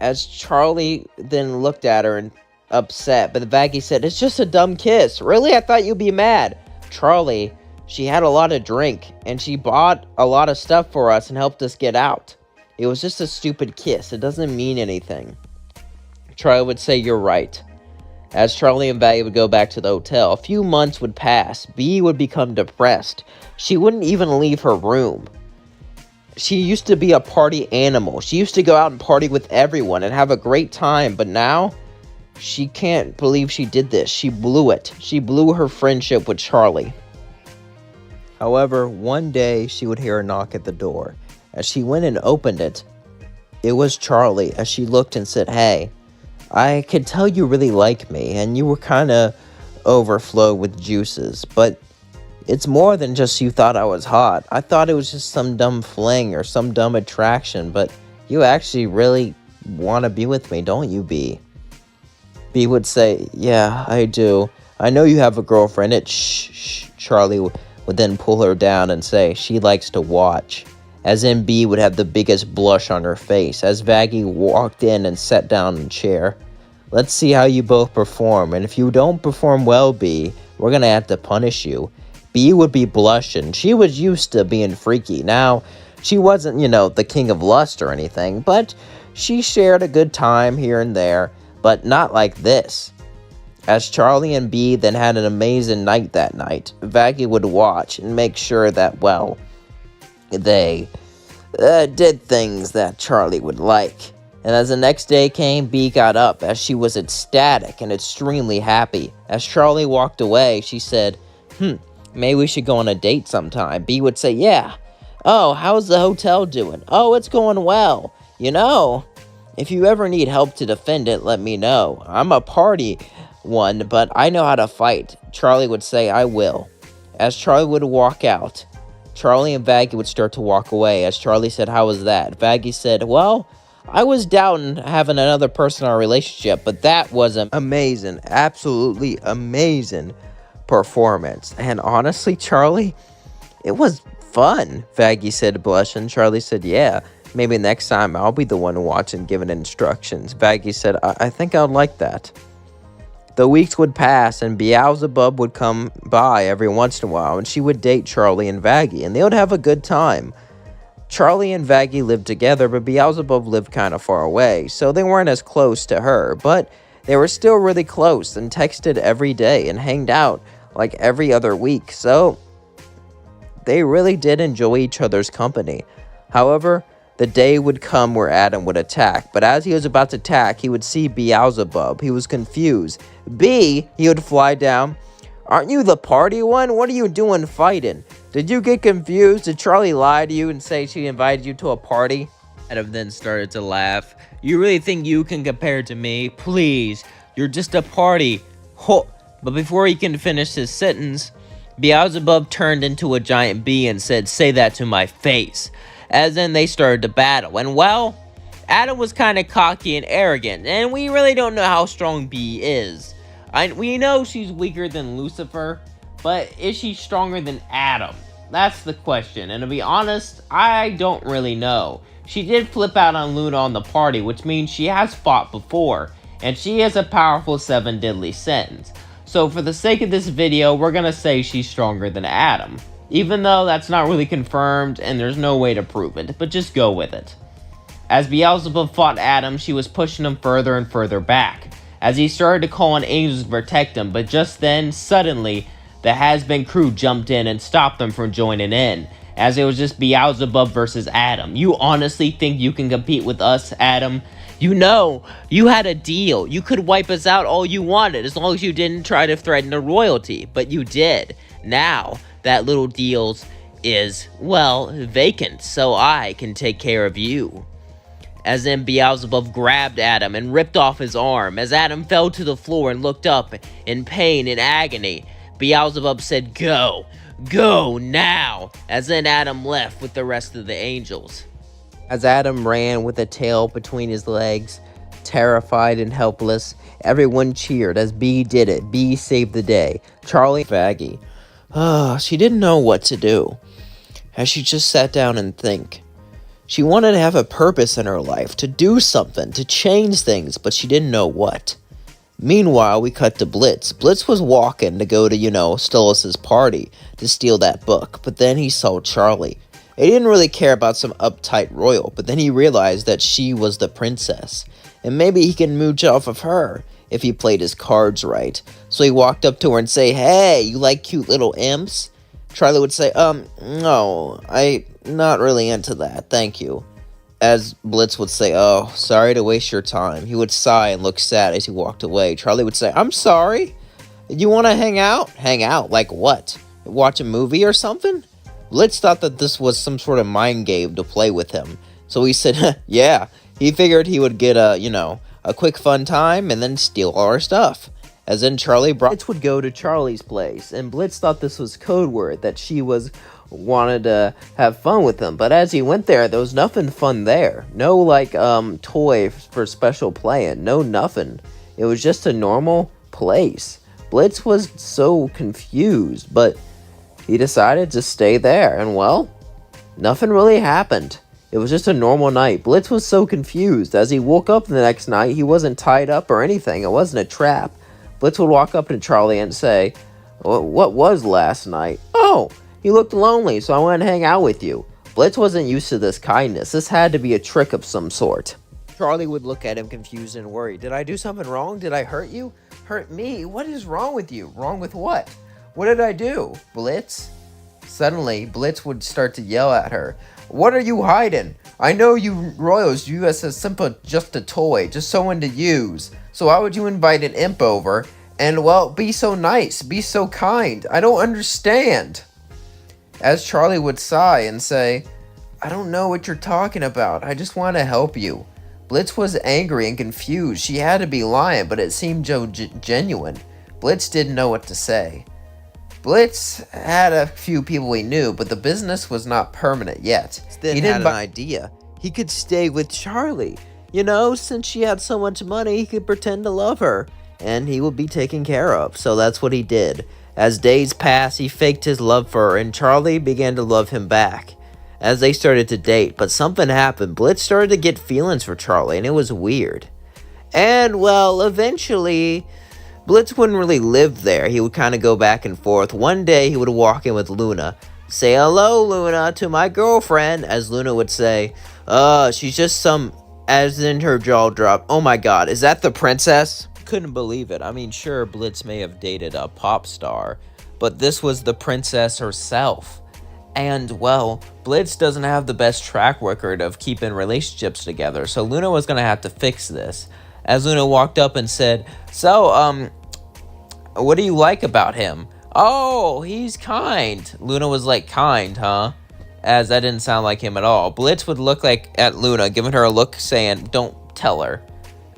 As Charlie then looked at her and upset, but Vaggie said, "It's just a dumb kiss. Really? I thought you'd be mad." Charlie, she had a lot of drink, and she bought a lot of stuff for us and helped us get out. It was just a stupid kiss. It doesn't mean anything. Charlie would say, "You're right." As Charlie and Vaggie would go back to the hotel, a few months would pass. B would become depressed. She wouldn't even leave her room. She used to be a party animal. She used to go out and party with everyone and have a great time, but now she can't believe she did this. She blew it. She blew her friendship with Charlie. However, one day she would hear a knock at the door. As she went and opened it, it was Charlie. As she looked and said, "Hey, I could tell you really like me, and you were kind of overflowed with juices, but it's more than just you thought I was hot. I thought it was just some dumb fling or some dumb attraction, but you actually really want to be with me, don't you, B?" B would say, "Yeah, I do. I know you have a girlfriend." Shh. Charlie would then pull her down and say, "She likes to watch." As in, B would have the biggest blush on her face as Vaggie walked in and sat down in a chair. "Let's see how you both perform, and if you don't perform well, B, we're gonna have to punish you." B would be blushing. She was used to being freaky. Now, she wasn't, the king of lust or anything, but she shared a good time here and there, but not like this. As Charlie and B then had an amazing night that night, Vaggie would watch and make sure that, they did things that Charlie would like. And as the next day came, B got up as she was ecstatic and extremely happy. As Charlie walked away, she said, "Maybe we should go on a date sometime." B would say, "Yeah." "Oh, how's the hotel doing?" "Oh, it's going well. If you ever need help to defend it, let me know. I'm a party one, but I know how to fight." Charlie would say, "I will." As Charlie would walk out, Charlie and Vaggie would start to walk away. As Charlie said, "How was that?" Vaggie said, "Well, I was doubting having another person in our relationship, but that was amazing, absolutely amazing performance. And honestly, Charlie, it was fun," Vaggie said, blushing. Charlie said, "Yeah, maybe next time I'll be the one watching, giving instructions." Vaggie said, I think I'd like that." The weeks would pass, and Beelzebub would come by every once in a while, and she would date Charlie and Vaggie, and they would have a good time. Charlie and Vaggie lived together, but Beelzebub lived kind of far away, so they weren't as close to her, but they were still really close and texted every day and hanged out like every other week, so they really did enjoy each other's company. However, the day would come where Adam would attack, but as he was about to attack, he would see Beelzebub. He was confused. "B," he would fly down, "aren't you the party one? What are you doing fighting? Did you get confused? Did Charlie lie to you and say she invited you to a party?" Adam then started to laugh. "You really think you can compare to me? Please, you're just a party." But before he can finish his sentence, Beelzebub turned into a giant bee and said, "Say that to my face." As then they started to battle, and Adam was kind of cocky and arrogant, and we really don't know how strong B is. We know she's weaker than Lucifer, but is she stronger than Adam? That's the question, and to be honest, I don't really know. She did flip out on Luna on the party, which means she has fought before, and she has a powerful 7 deadly sins. So for the sake of this video, we're gonna say she's stronger than Adam. Even though that's not really confirmed and there's no way to prove it, but just go with it. As Beelzebub fought Adam, she was pushing him further and further back. as he started to call on angels to protect him, but just then, suddenly, the Hazbin crew jumped in and stopped them from joining in, as it was just Beelzebub versus Adam. You honestly think you can compete with us, Adam? You know, you had a deal. You could wipe us out all you wanted, as long as you didn't try to threaten the royalty, but you did. Now, that little deal is, well, vacant, so I can take care of you. As then Beelzebub grabbed Adam and ripped off his arm. As Adam fell to the floor and looked up in pain and agony, Beelzebub said, "Go! Go now!" As then Adam left with the rest of the angels. As Adam ran with a tail between his legs, terrified and helpless, everyone cheered as Bee did it. Bee saved the day. Charlie Vaggie. She didn't know what to do, as she just sat down and think. She wanted to have a purpose in her life, to do something, to change things, but she didn't know what. Meanwhile, we cut to Blitz. Blitz was walking to go to, Stolas's party to steal that book, but then he saw Charlie. He didn't really care about some uptight royal, but then he realized that she was the princess, and maybe he can mooch off of her if he played his cards right. So he walked up to her and say, "Hey, you like cute little imps?" Charlie would say, no, I'm not really into that, thank you." As Blitz would say, "Oh, sorry to waste your time." He would sigh and look sad as he walked away. Charlie would say, "I'm sorry. You want to hang out?" "Hang out? Like what? Watch a movie or something?" Blitz thought that this was some sort of mind game to play with him. So he said, yeah. He figured he would get a quick fun time and then steal all our stuff. As then Blitz would go to Charlie's place, and Blitz thought this was code word that she wanted to have fun with him. But as he went there was nothing fun there. No toy for special playing. No nothing. It was just a normal place. Blitz was so confused, but he decided to stay there, and well, nothing really happened. It was just a normal night. Blitz was so confused. As he woke up the next night, he wasn't tied up or anything. It wasn't a trap. Blitz would walk up to Charlie and say, "What was last night?" "Oh, you looked lonely, so I wanted to hang out with you." Blitz wasn't used to this kindness. This had to be a trick of some sort. Charlie would look at him confused and worried. "Did I do something wrong? Did I hurt you?" "Hurt me? What is wrong with you?" "Wrong with what? What did I do?" "Blitz?" Suddenly, Blitz would start to yell at her. "What are you hiding? I know you royals view us as simple, just a toy, just someone to use. So why would you invite an imp over and, well, be so nice, be so kind? I don't understand." As Charlie would sigh and say, "I don't know what you're talking about. I just want to help you." Blitz was angry and confused. She had to be lying, but it seemed genuine. Blitz didn't know what to say. Blitz had a few people he knew, but the business was not permanent yet. Then he had an idea. He could stay with Charlie. Since she had so much money, he could pretend to love her, and he would be taken care of. So that's what he did. As days passed, he faked his love for her, and Charlie began to love him back as they started to date. But something happened. Blitz started to get feelings for Charlie, and it was weird. And, well, eventually, Blitz wouldn't really live there. He would kind of go back and forth. One day, he would walk in with Luna. "Say hello, Luna, to my girlfriend," as Luna would say. She's just some," as in her jaw dropped. "Oh my god, is that the princess?" Couldn't believe it. I mean, sure, Blitz may have dated a pop star, but this was the princess herself. And, well, Blitz doesn't have the best track record of keeping relationships together, so Luna was going to have to fix this. As Luna walked up and said, "So, what do you like about him?" "Oh, he's kind." Luna was like, "Kind, huh?" As that didn't sound like him at all. Blitz would look at Luna, giving her a look saying, "Don't tell her."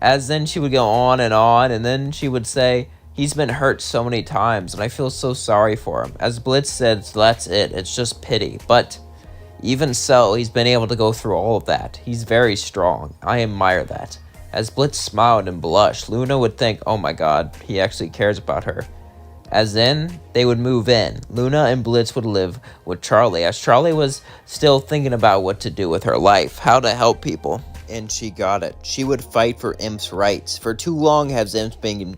As then she would go on, and then she would say, "He's been hurt so many times, and I feel so sorry for him." As Blitz said, "That's it, it's just pity." But even so, he's been able to go through all of that. He's very strong. I admire that. As Blitz smiled and blushed, Luna would think, "Oh my god, he actually cares about her." As then, they would move in. Luna and Blitz would live with Charlie, as Charlie was still thinking about what to do with her life, how to help people. And she got it. She would fight for imps' rights. For too long has imps been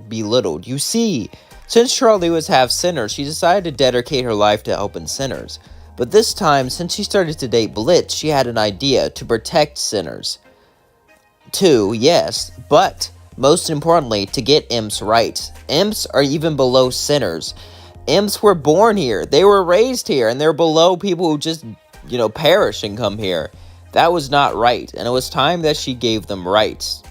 belittled. You see, since Charlie was half sinner, she decided to dedicate her life to helping sinners. But this time, since she started to date Blitz, she had an idea to protect sinners. Too, yes, but Most importantly, to get imps right. Imps are even below sinners. Imps were born here, they were raised here, and they're below people who just, perish and come here. That was not right, and it was time that she gave them rights.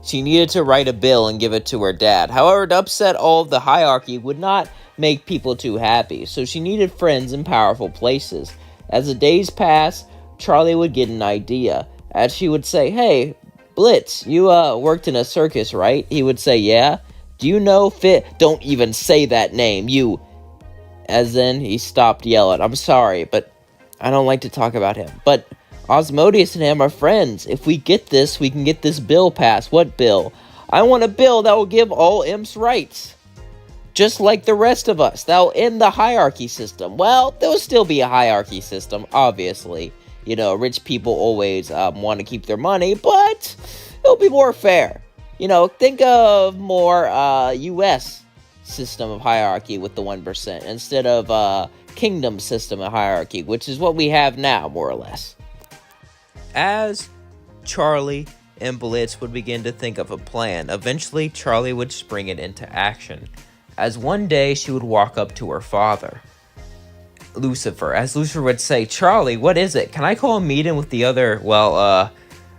She needed to write a bill and give it to her dad. However, to upset all of the hierarchy would not make people too happy, so she needed friends in powerful places. As the days passed, Charlie would get an idea, as she would say, "Hey, Blitz, you worked in a circus, right?" He would say, "Yeah." "Do you know Don't even say that name, you..." As then he stopped yelling. "I'm sorry, but I don't like to talk about him. But Osmodeus and him are friends. If we get this, we can get this bill passed." "What bill?" "I want a bill that will give all imps rights, just like the rest of us. That'll end the hierarchy system." "Well, there'll still be a hierarchy system, obviously. Rich people always want to keep their money, but it'll be more fair. Think of more U.S. system of hierarchy with the 1% instead of kingdom system of hierarchy, which is what we have now, more or less." As Charlie and Blitz would begin to think of a plan, eventually Charlie would spring it into action. As one day she would walk up to her father, Lucifer. As Lucifer would say, "Charlie, what is it? Can I call a meeting with the other,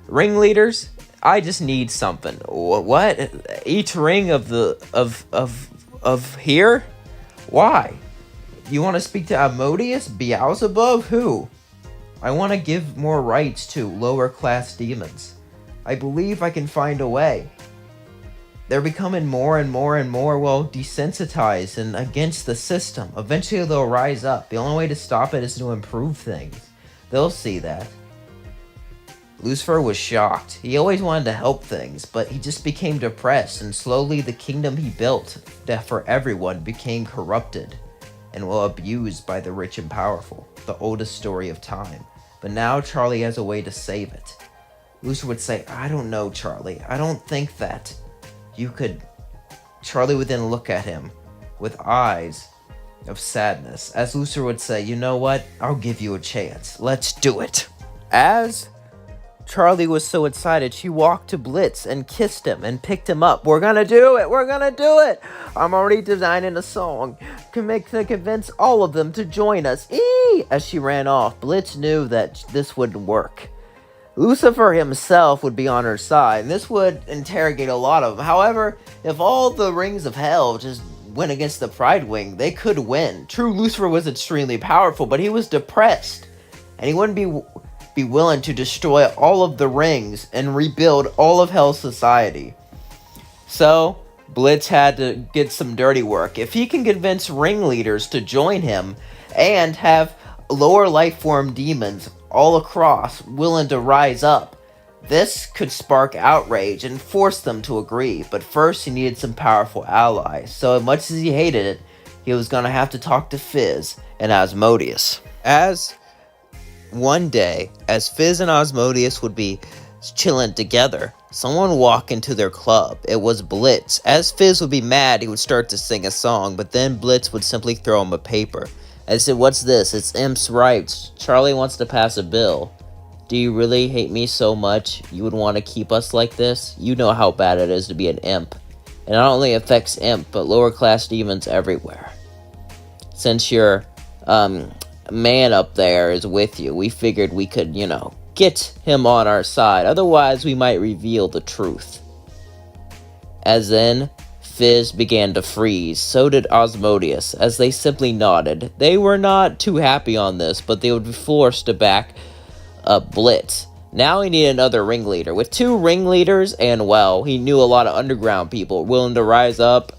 ringleaders? I just need something." "What? Each ring of here? Why? You want to speak to Asmodeus? Beelzebub? Who?" "I want to give more rights to lower class demons. I believe I can find a way. They're becoming more and more desensitized and against the system. Eventually they'll rise up. The only way to stop it is to improve things. They'll see that." Lucifer was shocked. He always wanted to help things, but he just became depressed, and slowly the kingdom he built that for everyone became corrupted and abused by the rich and powerful. The oldest story of time. But now Charlie has a way to save it. Lucifer would say, "I don't know, Charlie. I don't think that you could..." Charlie would then look at him with eyes of sadness. As Lucifer would say, "You know what? I'll give you a chance. Let's do it." As Charlie was so excited, she walked to Blitz and kissed him and picked him up. "We're gonna do it! We're gonna do it! I'm already designing a song to convince all of them to join us." Eee! As she ran off, Blitz knew that this wouldn't work. Lucifer himself would be on her side, and this would interrogate a lot of them. However, if all the rings of hell just went against the Pride Wing, they could win. True, Lucifer was extremely powerful, but he was depressed, and he wouldn't be willing to destroy all of the rings and rebuild all of Hell's society. So, Blitz had to get some dirty work. If he can convince ringleaders to join him and have lower life form demons all across willing to rise up, this could spark outrage and force them to agree. But first, he needed some powerful allies. So, as much as he hated it, he was going to have to talk to Fizz and Asmodeus. As one day, as Fizz and Asmodeus would be chilling together, someone walked into their club. It was Blitz. As Fizz would be mad, he would start to sing a song, but then Blitz would simply throw him a paper. I said, "What's this?" "It's Imp's rights. Charlie wants to pass a bill." "Do you really hate me so much you would want to keep us like this? You know how bad it is to be an imp. It not only affects imp, but lower class demons everywhere. Since your man up there is with you, we figured we could, get him on our side. Otherwise, we might reveal the truth." As then, Fizz began to freeze. So did Asmodeus, as they simply nodded. They were not too happy on this, but they would be forced to back up Blitz. Now he needed another ringleader. With two ringleaders, and he knew a lot of underground people willing to rise up,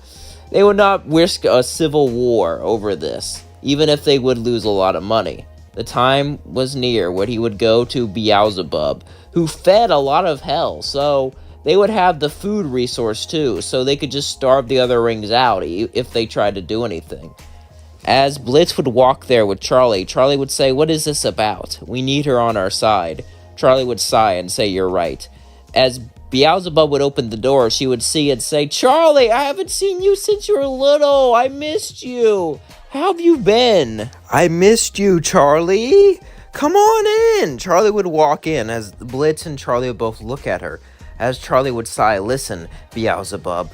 they would not risk a civil war over this, even if they would lose a lot of money. The time was near when he would go to Beelzebub, who fed a lot of hell, so they would have the food resource too, so they could just starve the other rings out if they tried to do anything. As Blitz would walk there with Charlie, Charlie would say, "What is this about? We need her on our side." Charlie would sigh and say, "You're right." As Beelzebub would open the door, she would see and say, "Charlie, I haven't seen you since you were little. I missed you. How have you been?" "I missed you, Charlie. Come on in." Charlie would walk in as Blitz and Charlie would both look at her. as Charlie would sigh, "Listen, Beelzebub,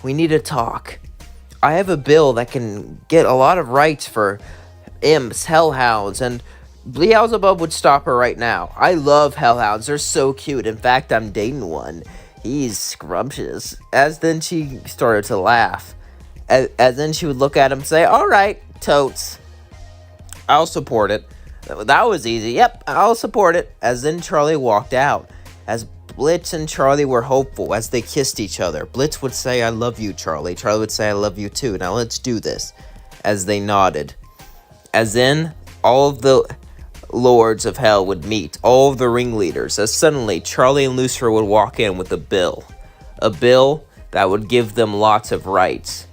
we need to talk. I have a bill that can get a lot of rights for imps, hellhounds, and Beelzebub would stop her right now. I love hellhounds. They're so cute. In fact, I'm dating one. He's scrumptious." As then she started to laugh. As then she would look at him and say, "All right, totes. I'll support it." That was easy. Yep, I'll support it. As then Charlie walked out. As Blitz and Charlie were hopeful as they kissed each other. Blitz would say, "I love you, Charlie." Charlie would say, "I love you too. Now let's do this." As they nodded. As then all of the lords of hell would meet, all of the ringleaders, as suddenly Charlie and Lucifer would walk in with a bill that would give them lots of rights.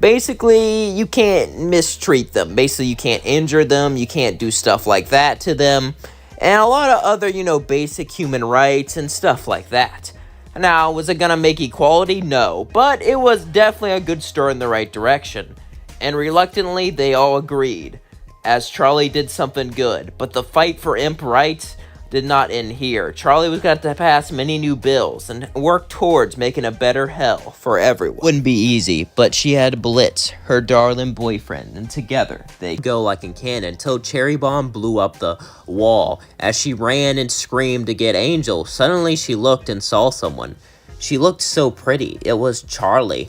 Basically, you can't mistreat them. Basically, you can't injure them, you can't do stuff like that to them, and a lot of other, basic human rights and stuff like that. Now, was it gonna make equality? No, but it was definitely a good start in the right direction, and reluctantly, they all agreed, as Charlie did something good, but the fight for imp rights did not end here. Charlie was going to pass many new bills and work towards making a better hell for everyone. Wouldn't be easy, but she had Blitz, her darling boyfriend, and together they go like in cannon until Cherry Bomb blew up the wall. As she ran and screamed to get Angel, suddenly she looked and saw someone. She looked so pretty. It was Charlie.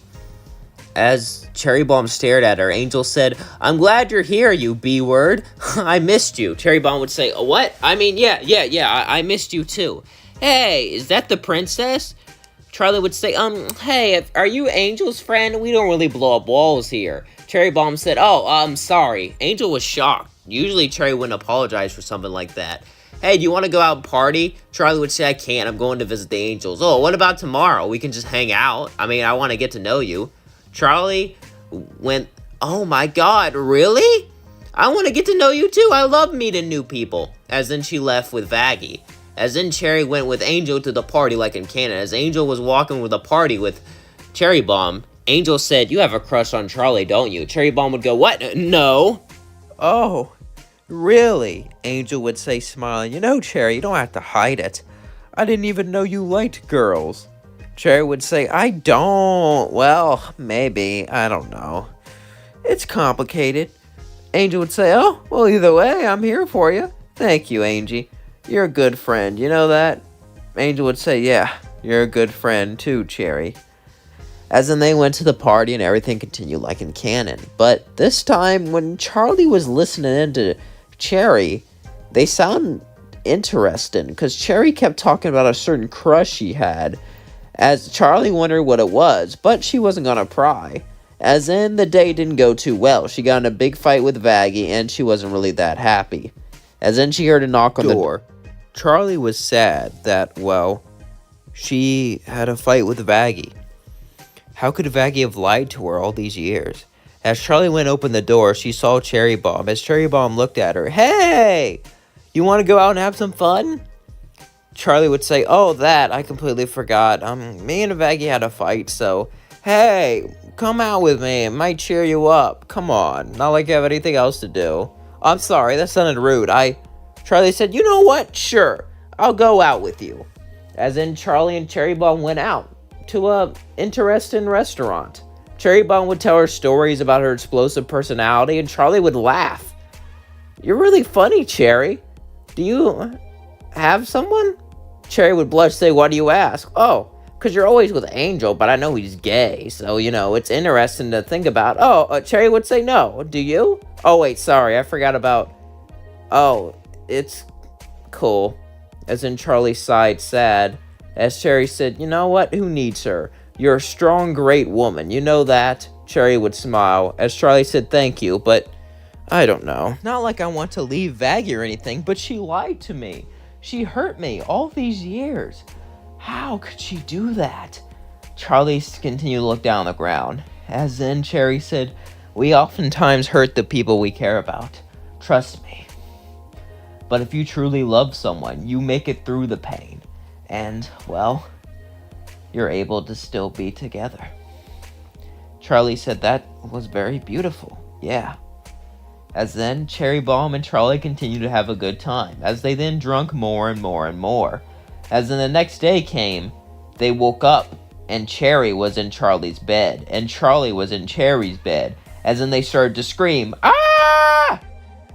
As Cherry Bomb stared at her, Angel said, "I'm glad you're here, you B-word. I missed you." Cherry Bomb would say, "What? I mean, yeah, I missed you too." "Hey, is that the princess?" Charlie would say, "Hey, are you Angel's friend? We don't really blow up walls here." Cherry Bomb said, "Oh, I'm sorry." Angel was shocked. Usually Cherry wouldn't apologize for something like that. "Hey, do you want to go out and party?" Charlie would say, "I can't. I'm going to visit the angels." "Oh, what about tomorrow? We can just hang out. I mean, I want to get to know you." Charlie went, "Oh my god, really? I want to get to know you too. I love meeting new people." As then she left with Vaggie. As then Cherry went with Angel to the party like in Canada. As Angel was walking with a party with Cherry Bomb, Angel said, "You have a crush on Charlie, don't you?" Cherry Bomb would go, "What? No." "Oh, really?" Angel would say, smiling. "Cherry, you don't have to hide it. I didn't even know you liked girls." Cherry would say, "I don't. Well, maybe. I don't know. It's complicated." Angel would say, "Oh, well, either way, I'm here for you." "Thank you, Angie. You're a good friend. You know that?" Angel would say, "Yeah, you're a good friend too, Cherry." As then they went to the party and everything continued like in canon. But this time, when Charlie was listening into Cherry, they sound interesting because Cherry kept talking about a certain crush she had. As Charlie wondered what it was, but she wasn't gonna pry. As in, the day didn't go too well. She got in a big fight with Vaggie, and she wasn't really that happy. As then she heard a knock on the door. Charlie was sad that, well, she had a fight with Vaggie. How could Vaggie have lied to her all these years? As Charlie went to open the door, she saw Cherry Bomb. As Cherry Bomb looked at her, "Hey, you want to go out and have some fun?" Charlie would say, "Oh, that, I completely forgot. Me and Vaggie had a fight, so, hey, come out with me. It might cheer you up. Come on, not like you have anything else to do." "I'm sorry, that sounded rude. Charlie said, "You know what? Sure, I'll go out with you." As in, Charlie and Cherry Bomb went out to a interesting restaurant. Cherry Bomb would tell her stories about her explosive personality, and Charlie would laugh. "You're really funny, Cherry. Do you have someone?" Cherry would blush, say, "Why do you ask?" "Oh, because you're always with Angel, but I know he's gay, so, it's interesting to think about." "Oh," Cherry would say, "No, do you?" "Oh, wait, sorry, I forgot about..." "Oh, it's cool." As in, Charlie sighed sad, as Cherry said, "You know what? Who needs her? You're a strong, great woman. You know that?" Cherry would smile, as Charlie said, "Thank you, but I don't know. Not like I want to leave Vaggie or anything, but she lied to me. She hurt me all these years. How could she do that?" Charlie continued to look down on the ground. As then Cherry said, "We oftentimes hurt the people we care about. Trust me. But if you truly love someone, you make it through the pain. And, well, you're able to still be together." Charlie said, "That was very beautiful. Yeah." As then, Cherry Bomb and Charlie continued to have a good time, as they then drunk more and more and more. As then the next day came, they woke up and Cherry was in Charlie's bed, and Charlie was in Cherry's bed. As in they started to scream, "Ah!"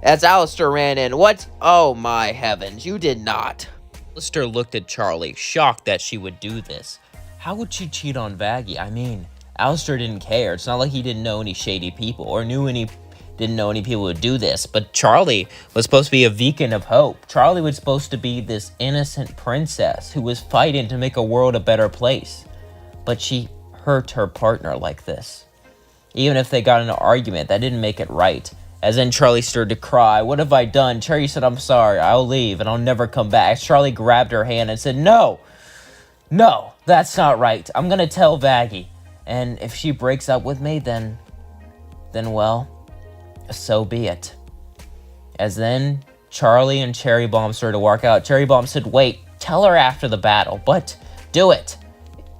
As Alistair ran in. "What? Oh my heavens, you did not." Alistair looked at Charlie, shocked that she would do this. How would she cheat on Vaggie? I mean, Alistair didn't care. It's not like he didn't know any shady people or didn't know any people would do this. But Charlie was supposed to be a beacon of hope. Charlie was supposed to be this innocent princess who was fighting to make a world a better place. But she hurt her partner like this. Even if they got in an argument, that didn't make it right. As then Charlie started to cry. "What have I done?" Cherry said, "I'm sorry. I'll leave and I'll never come back." As Charlie grabbed her hand and said, No, that's not right. I'm going to tell Vaggie. And if she breaks up with me, then well, so be it." As then Charlie and Cherry Bomb started to walk out. Cherry Bomb said, "Wait, tell her after the battle, but do it.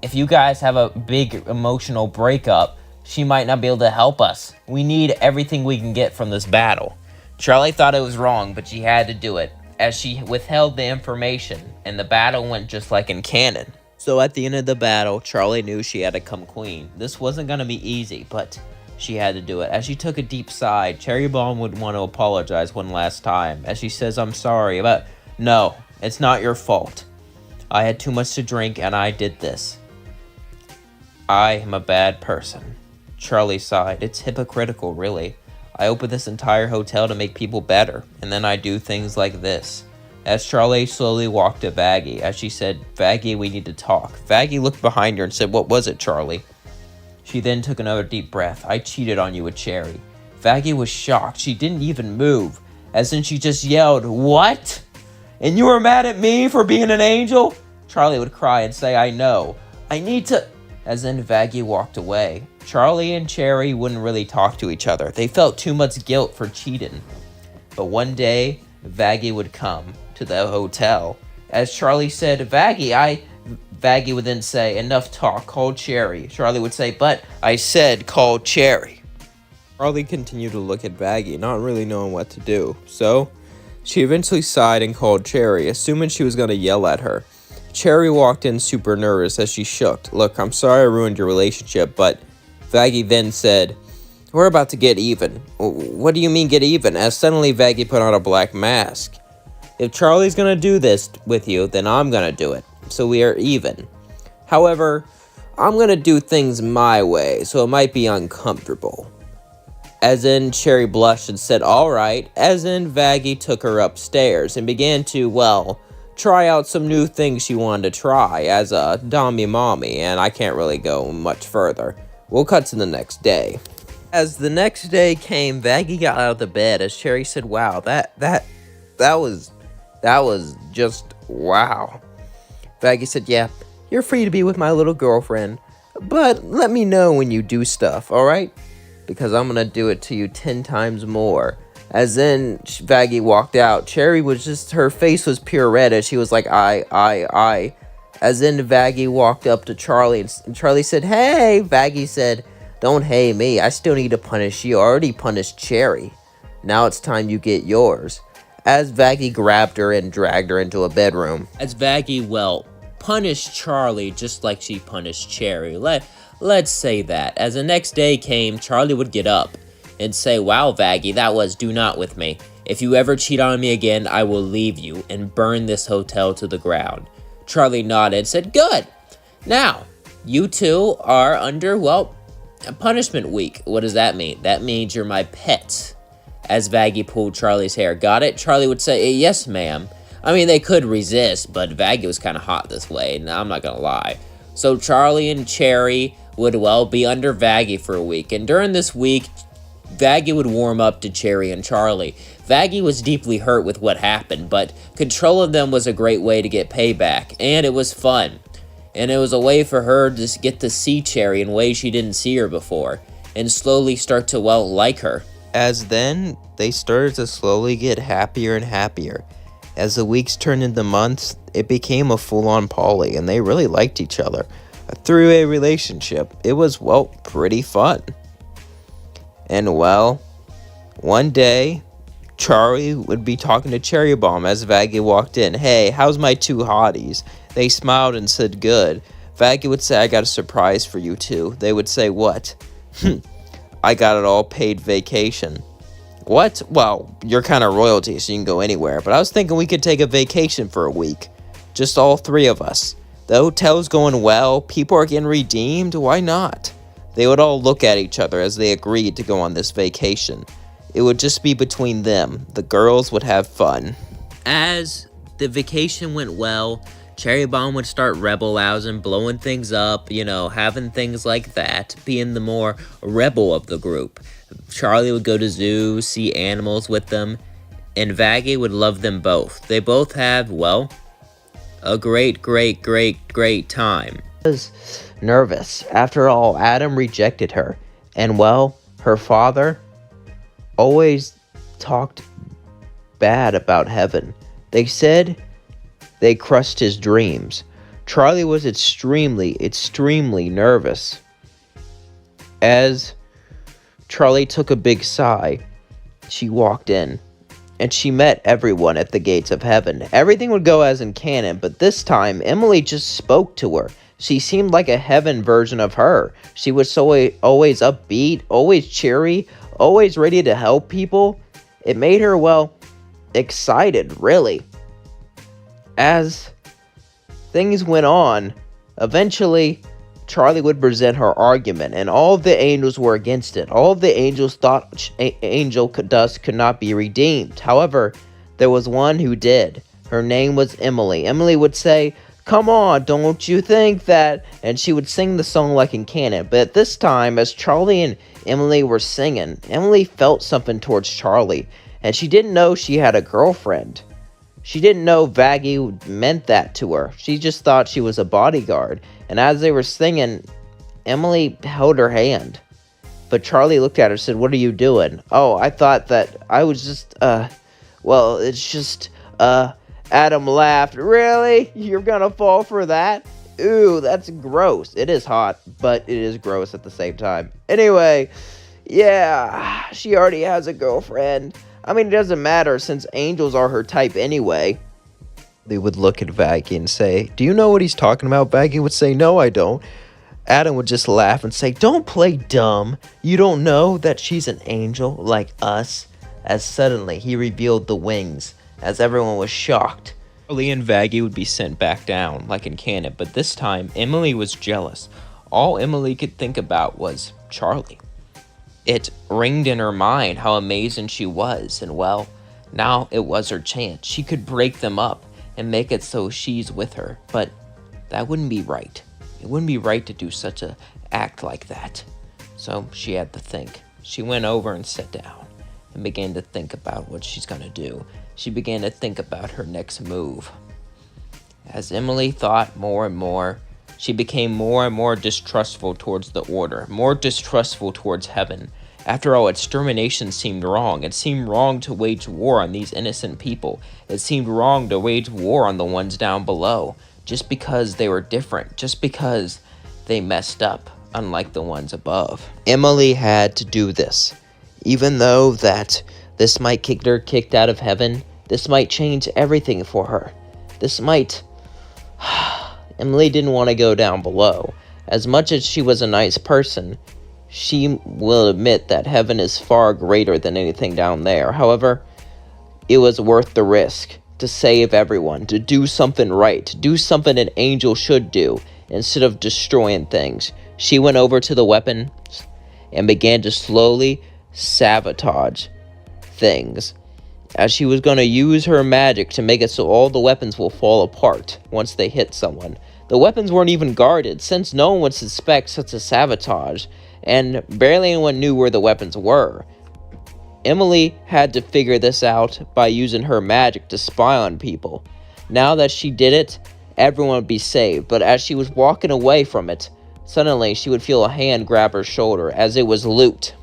If you guys have a big emotional breakup, she might not be able to help us. We need everything we can get from this battle." Charlie thought it was wrong, but she had to do it, as she withheld the information, and the battle went just like in canon. So at the end of the battle, Charlie knew she had to come queen. This wasn't going to be easy, but she had to do it. As she took a deep sigh, Cherry Bomb would want to apologize one last time, as she says, "I'm sorry, but no, it's not your fault. I had too much to drink and I did this. I am a bad person." Charlie sighed. "It's hypocritical, really. I opened this entire hotel to make people better, and then I do things like this." As Charlie slowly walked to Vaggie, as she said, "Vaggie, we need to talk." Vaggie looked behind her and said, "What was it, Charlie?" She then took another deep breath. "I cheated on you with Cherry." Vaggie was shocked. She didn't even move, as then she just yelled, "What? And you were mad at me for being an angel?" Charlie would cry and say, "I know. I need to..." As then Vaggie walked away. Charlie and Cherry wouldn't really talk to each other. They felt too much guilt for cheating. But one day, Vaggie would come to the hotel. As Charlie said, Vaggie would then say, "Enough talk, call Cherry." Charlie would say, "But I said call Cherry." Charlie continued to look at Vaggie, not really knowing what to do. So, she eventually sighed and called Cherry, assuming she was going to yell at her. Cherry walked in super nervous as she shook. "Look, I'm sorry I ruined your relationship, but..." Vaggie then said, "We're about to get even." "What do you mean get even?" As suddenly Vaggie put on a black mask. "If Charlie's gonna do this with you, then I'm gonna do it. So we are even. However, I'm gonna do things my way, so it might be uncomfortable." As in, Cherry blushed and said, "All right." As in, Vaggie took her upstairs and began to, well, try out some new things she wanted to try as a dommy mommy, and I can't really go much further. We'll cut to the next day. As the next day came, Vaggie got out of the bed as Cherry said, "Wow, that was just wow." Vaggie said, "Yeah, you're free to be with my little girlfriend, but let me know when you do stuff, alright? Because I'm gonna do it to you 10 times more." As then Vaggie walked out, Cherry was just, her face was pure red as she was like, I. As then Vaggie walked up to Charlie and Charlie said, "Hey." Vaggie said, "Don't hey me, I still need to punish you. I already punished Cherry. Now it's time you get yours." As Vaggie grabbed her and dragged her into a bedroom. As Vaggie, well, punished Charlie just like she punished Cherry. Let's say that. As the next day came, Charlie would get up and say, "Wow, Vaggie, that was do not with me. If you ever cheat on me again, I will leave you and burn this hotel to the ground." Charlie nodded and said, "Good. Now, you two are under, well, a punishment week." "What does that mean?" "That means you're my pet." As Vaggie pulled Charlie's hair. "Got it?" Charlie would say, "Yes, ma'am." I mean, they could resist, but Vaggie was kind of hot this way, and I'm not gonna lie. So Charlie and Cherry would, well, be under Vaggie for a week, and during this week, Vaggie would warm up to Cherry and Charlie. Vaggie was deeply hurt with what happened, but controlling them was a great way to get payback, and it was fun. And it was a way for her to get to see Cherry in ways she didn't see her before, and slowly start to, well, like her. As then, they started to slowly get happier and happier. As the weeks turned into months, it became a full-on poly, and they really liked each other. A three-way relationship. It was, well, pretty fun. And, well, one day, Charlie would be talking to Cherry Bomb as Vaggie walked in. "Hey, how's my two hotties?" They smiled and said, "Good." Vaggie would say, I got a surprise for you two. They would say, what? I got it all paid vacation. What? Well, you're kind of royalty, so you can go anywhere. But I was thinking we could take a vacation for a week. Just all three of us. The hotel's going well. People are getting redeemed. Why not? They would all look at each other as they agreed to go on this vacation. It would just be between them. The girls would have fun. As the vacation went well, Cherry Bomb would start rebel-lousing, blowing things up, having things like that, being the more rebel of the group. Charlie would go to zoos, see animals with them, and Vaggie would love them both. They both have, a great time. She was nervous. After all, Adam rejected her. And, her father always talked bad about heaven. They said they crushed his dreams. Charlie was extremely nervous. As Charlie took a big sigh, she walked in, and she met everyone at the gates of heaven. Everything would go as in canon, but this time, Emily just spoke to her. She seemed like a heaven version of her. She was always upbeat, always cheery, always ready to help people. It made her, excited, really. As things went on, eventually Charlie would present her argument, and all of the angels were against it. All of the angels thought angel dust could not be redeemed. However, there was one who did. Her name was Emily. Emily would say, "Come on, don't you think that?" And she would sing the song like in canon. But at this time, as Charlie and Emily were singing, Emily felt something towards Charlie, and she didn't know she had a girlfriend. She didn't know Vaggie meant that to her. She just thought she was a bodyguard. And as they were singing, Emily held her hand. But Charlie looked at her and said, "What are you doing?" "Oh, I thought that I was just, it's just, Adam laughed. "Really? You're gonna fall for that? Ooh, that's gross." It is hot, but it is gross at the same time. Anyway, yeah, she already has a girlfriend. I mean, it doesn't matter since angels are her type anyway. They would look at Vaggie and say, "Do you know what he's talking about?" Vaggie would say, "No, I don't." Adam would just laugh and say, "Don't play dumb. You don't know that she's an angel like us?" As suddenly he revealed the wings, as everyone was shocked. Charlie and Vaggie would be sent back down, like in canon, but this time Emily was jealous. All Emily could think about was Charlie. It ringed in her mind how amazing she was, and now it was her chance. She could break them up and make it so she's with her, but that wouldn't be right. It wouldn't be right to do such a act like that. So she had to think. She went over and sat down and began to think about what she's gonna do. She began to think about her next move. As Emily thought more and more, she became more and more distrustful towards the order, more distrustful towards heaven. After all, extermination seemed wrong. It seemed wrong to wage war on these innocent people. It seemed wrong to wage war on the ones down below, just because they were different, just because they messed up, unlike the ones above. Emily had to do this. Even though that this might get her kicked out of heaven, this might change everything for her. This might... Emily didn't want to go down below. As much as she was a nice person, she will admit that heaven is far greater than anything down there. However, it was worth the risk to save everyone, to do something right, to do something an angel should do, instead of destroying things. She went over to the weapons and began to slowly sabotage things, as she was going to use her magic to make it so all the weapons will fall apart once they hit someone. The weapons weren't even guarded, since no one would suspect such a sabotage, and barely anyone knew where the weapons were. Emily had to figure this out by using her magic to spy on people. Now that she did it, everyone would be saved, but as she was walking away from it, suddenly she would feel a hand grab her shoulder, as it was Lute.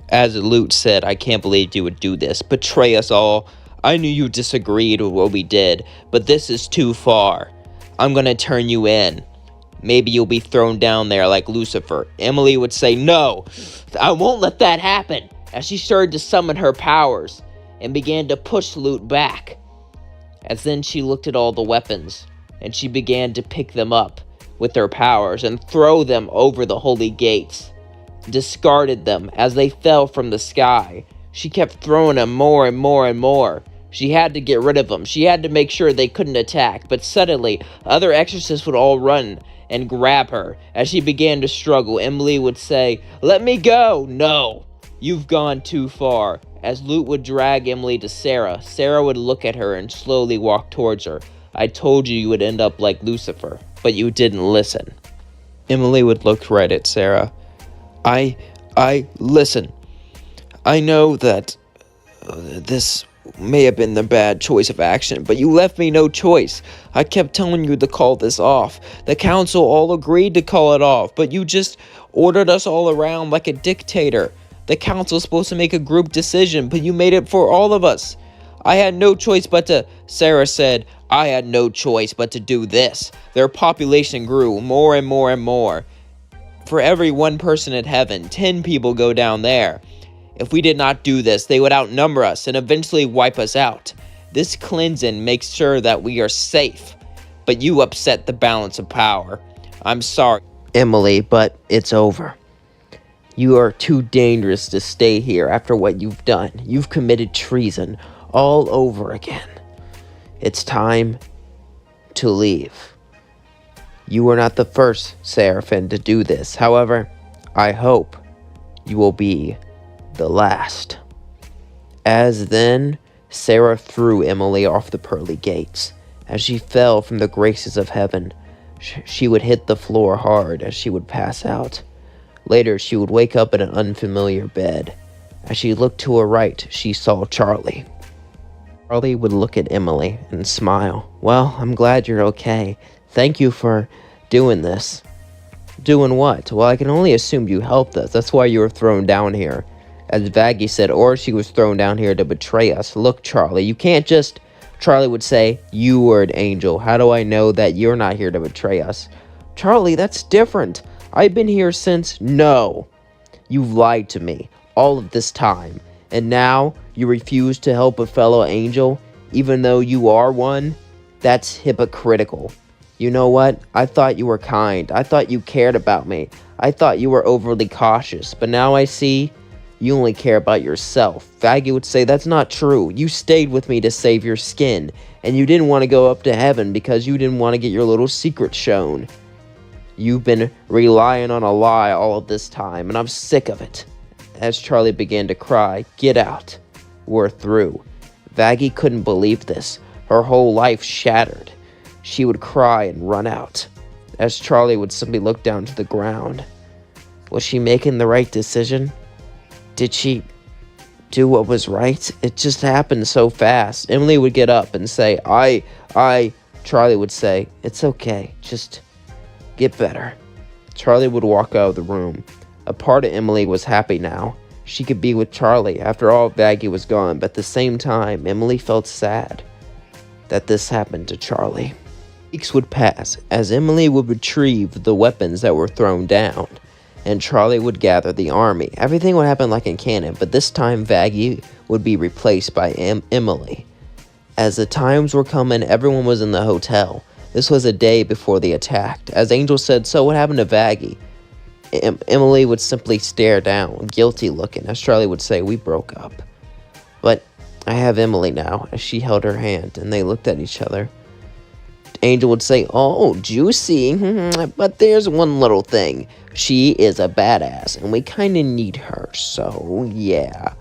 As Lute said, "I can't believe you would do this, betray us all. I knew you disagreed with what we did, but this is too far. I'm gonna turn you in. Maybe you'll be thrown down there like Lucifer." Emily would say, "No, I won't let that happen," as she started to summon her powers and began to push Lute back. As then she looked at all the weapons, and she began to pick them up, with their powers and throw them over the holy gates, discarded them as they fell from the sky. She kept throwing them more and more and more. She had to get rid of them. She had to make sure they couldn't attack. But suddenly, other exorcists would all run and grab her. As she began to struggle, Emily would say, "Let me go!" "No, you've gone too far." As Lute would drag Emily to Sarah, Sarah would look at her and slowly walk towards her. "I told you you would end up like Lucifer, but you didn't listen." Emily would look right at Sarah. Listen. I know that this may have been the bad choice of action, but you left me no choice. I kept telling you to call this off. The council all agreed to call it off, but you just ordered us all around like a dictator. The council's supposed to make a group decision, but you made it for all of us. I had no choice but to... Sarah said, "I had no choice but to do this." Their population grew more and more and more. For every one person in heaven, 10 people go down there. If we did not do this, they would outnumber us and eventually wipe us out. This cleansing makes sure that we are safe. But you upset the balance of power. I'm sorry, Emily, but it's over. You are too dangerous to stay here after what you've done. You've committed treason all over again. It's time to leave. You were not the first Seraphim to do this. However, I hope you will be the last. As then, Sarah threw Emily off the pearly gates. As she fell from the graces of heaven, she would hit the floor hard as she would pass out. Later, she would wake up in an unfamiliar bed. As she looked to her right, she saw Charlie. Charlie would look at Emily and smile. "Well, I'm glad you're okay. Thank you for doing this." "Doing what?" "Well, I can only assume you helped us. That's why you were thrown down here." As Vaggie said, "Or she was thrown down here to betray us." "Look, Charlie, you can't just..." Charlie would say, "You were an angel. How do I know that you're not here to betray us?" "Charlie, that's different. I've been here since..." "No. You've lied to me all of this time. And now you refuse to help a fellow angel, even though you are one? That's hypocritical. You know what? I thought you were kind. I thought you cared about me. I thought you were overly cautious. But now I see you only care about yourself." Vaggie would say, "That's not true. You stayed with me to save your skin. And you didn't want to go up to heaven because you didn't want to get your little secret shown. You've been relying on a lie all of this time, and I'm sick of it." As Charlie began to cry, "Get out. We're through." Vaggie couldn't believe this. Her whole life shattered. She would cry and run out. As Charlie would simply look down to the ground. Was she making the right decision? Did she do what was right? It just happened so fast. Emily would get up and say, I. Charlie would say, "It's okay. Just get better." Charlie would walk out of the room. A part of Emily was happy now. She could be with Charlie. After all, Vaggie was gone. But at the same time, Emily felt sad that this happened to Charlie. Weeks would pass as Emily would retrieve the weapons that were thrown down, and Charlie would gather the army. Everything would happen like in canon, but this time Vaggie would be replaced by Emily. As the times were coming, everyone was in the hotel. This was a day before they attacked. As Angel said, "So what happened to Vaggie?" Emily would simply stare down, guilty looking, as Charlie would say, "We broke up. But I have Emily now," as she held her hand, and they looked at each other. Angel would say, "Oh, juicy, but there's one little thing. She is a badass, and we kinda need her, so yeah."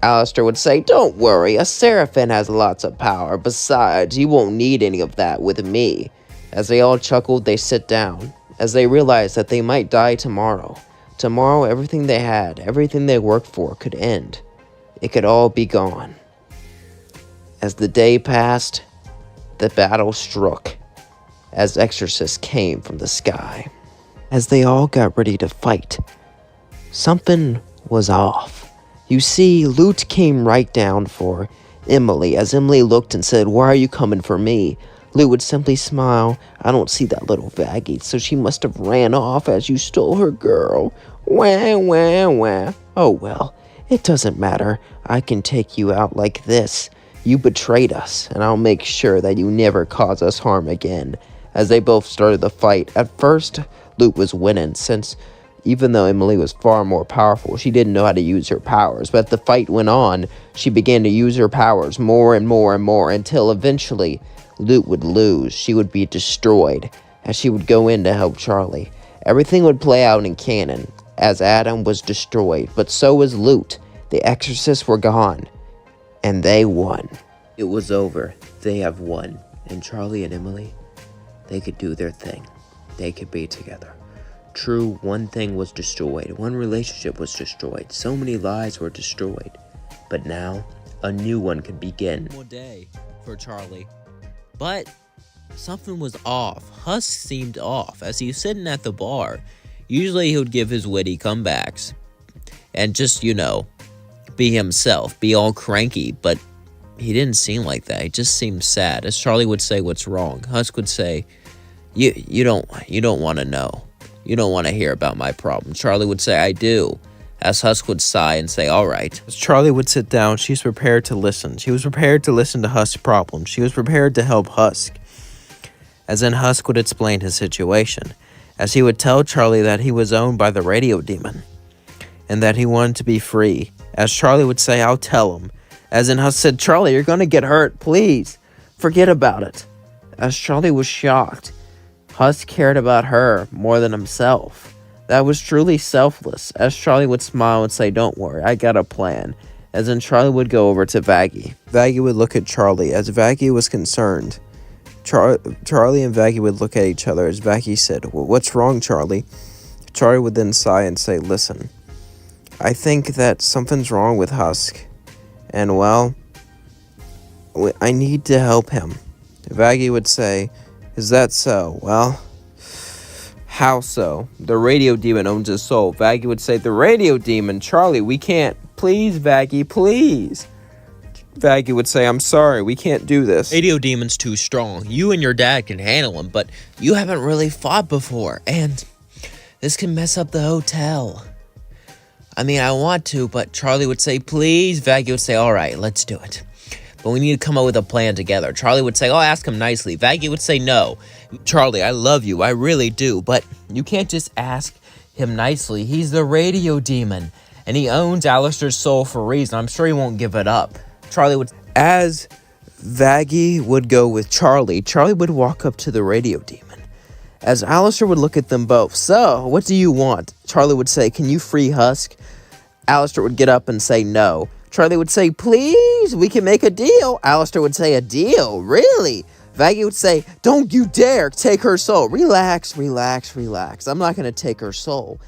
Alistair would say, "Don't worry, a Seraphim has lots of power. Besides, you won't need any of that with me." As they all chuckled, they sit down, as they realized that they might die tomorrow. Tomorrow, everything they had, everything they worked for could end. It could all be gone. As the day passed, the battle struck, as exorcists came from the sky. As they all got ready to fight, something was off. You see, Lute came right down for Emily. As Emily looked and said, "Why are you coming for me?" Lute would simply smile. "I don't see that little Vaggie, so she must have ran off as you stole her girl. Wah, wah, wah. Oh well, it doesn't matter. I can take you out like this. You betrayed us, and I'll make sure that you never cause us harm again." as they both started the fight. At first, Loot was winning, since even though Emily was far more powerful, she didn't know how to use her powers. But as the fight went on, she began to use her powers more and more and more, until eventually Loot would lose. She would be destroyed as she would go in to help Charlie. Everything would play out in canon, as Adam was destroyed, but so was Loot. The exorcists were gone, and they won. It was over. They have won. And Charlie and Emily, they could do their thing. They could be together. True, one thing was destroyed. One relationship was destroyed. So many lives were destroyed. But now, a new one could begin. One more day for Charlie. But something was off. Husk seemed off. As he was sitting at the bar, usually he would give his witty comebacks and just, be himself, be all cranky, but he didn't seem like that. He just seemed sad. As Charlie would say, "What's wrong?" Husk would say, You don't want to know. You don't want to hear about my problem." Charlie would say, "I do." As Husk would sigh and say, "All right." As Charlie would sit down, she was prepared to listen. She was prepared to listen to Husk's problem. She was prepared to help Husk. As then Husk would explain his situation, as he would tell Charlie that he was owned by the radio demon, and that he wanted to be free. As Charlie would say, "I'll tell him." As in Husk said, "Charlie, you're going to get hurt. Please, forget about it." As Charlie was shocked, Husk cared about her more than himself. That was truly selfless. As Charlie would smile and say, "Don't worry, I got a plan." As then Charlie would go over to Vaggie. Vaggie would look at Charlie. As Vaggie was concerned, Charlie and Vaggie would look at each other. As Vaggie said, "Well, what's wrong, Charlie?" Charlie would then sigh and say, "Listen, I think that something's wrong with Husk. And, well, I need to help him." Vaggie would say, "Is that so? Well, how so?" "The radio demon owns his soul." Vaggie would say, "The radio demon? Charlie, we can't. Please, Vaggie, please." Vaggie would say, "I'm sorry, we can't do this." Radio demon's too strong. You and your dad can handle him, but you haven't really fought before, and this can mess up the hotel. I mean, I want to, but Charlie would say, "Please." Vaggie would say, "All right, let's do it. But we need to come up with a plan together." Charlie would say, "Oh, ask him nicely." Vaggie would say, "No. Charlie, I love you. I really do. But you can't just ask him nicely. He's the radio demon, and he owns Alistair's soul for a reason. I'm sure he won't give it up." Charlie would... As Vaggie would go with Charlie, Charlie would walk up to the radio demon. As Alistair would look at them both. "So, what do you want?" Charlie would say, "Can you free Husk?" Alistair would get up and say no. Charlie would say, "Please, we can make a deal." Alistair would say, "A deal? Really?" Vaggie would say, "Don't you dare take her soul." Relax, relax, relax. I'm not going to take her soul.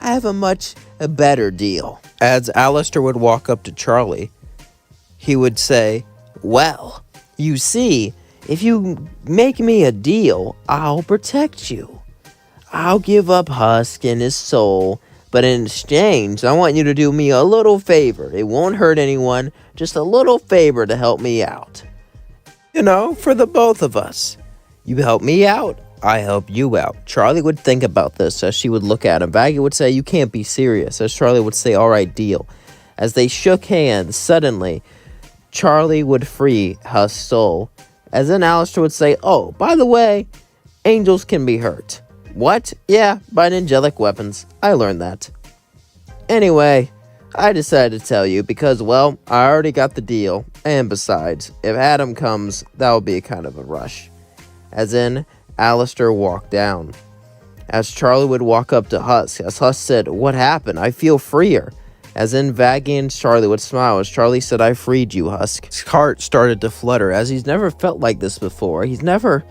I have a better deal." As Alistair would walk up to Charlie, he would say, "Well, you see, if you make me a deal, I'll protect you. I'll give up Husk and his soul, but in exchange, I want you to do me a little favor. It won't hurt anyone, just a little favor to help me out. For the both of us. You help me out, I help you out." Charlie would think about this as she would look at him. Vaggie would say, "You can't be serious." As Charlie would say, "All right, deal." As they shook hands, suddenly, Charlie would free Husk's soul. As then Alistair would say, "Oh, by the way, angels can be hurt." "What?" "Yeah, by angelic weapons. I learned that. Anyway, I decided to tell you because, well, I already got the deal. And besides, if Adam comes, that will be kind of a rush." As in, Alistair walked down. As Charlie would walk up to Husk, as Husk said, "What happened? I feel freer." As in, Vaggie and Charlie would smile as Charlie said, "I freed you, Husk." His heart started to flutter as he's never felt like this before. He's never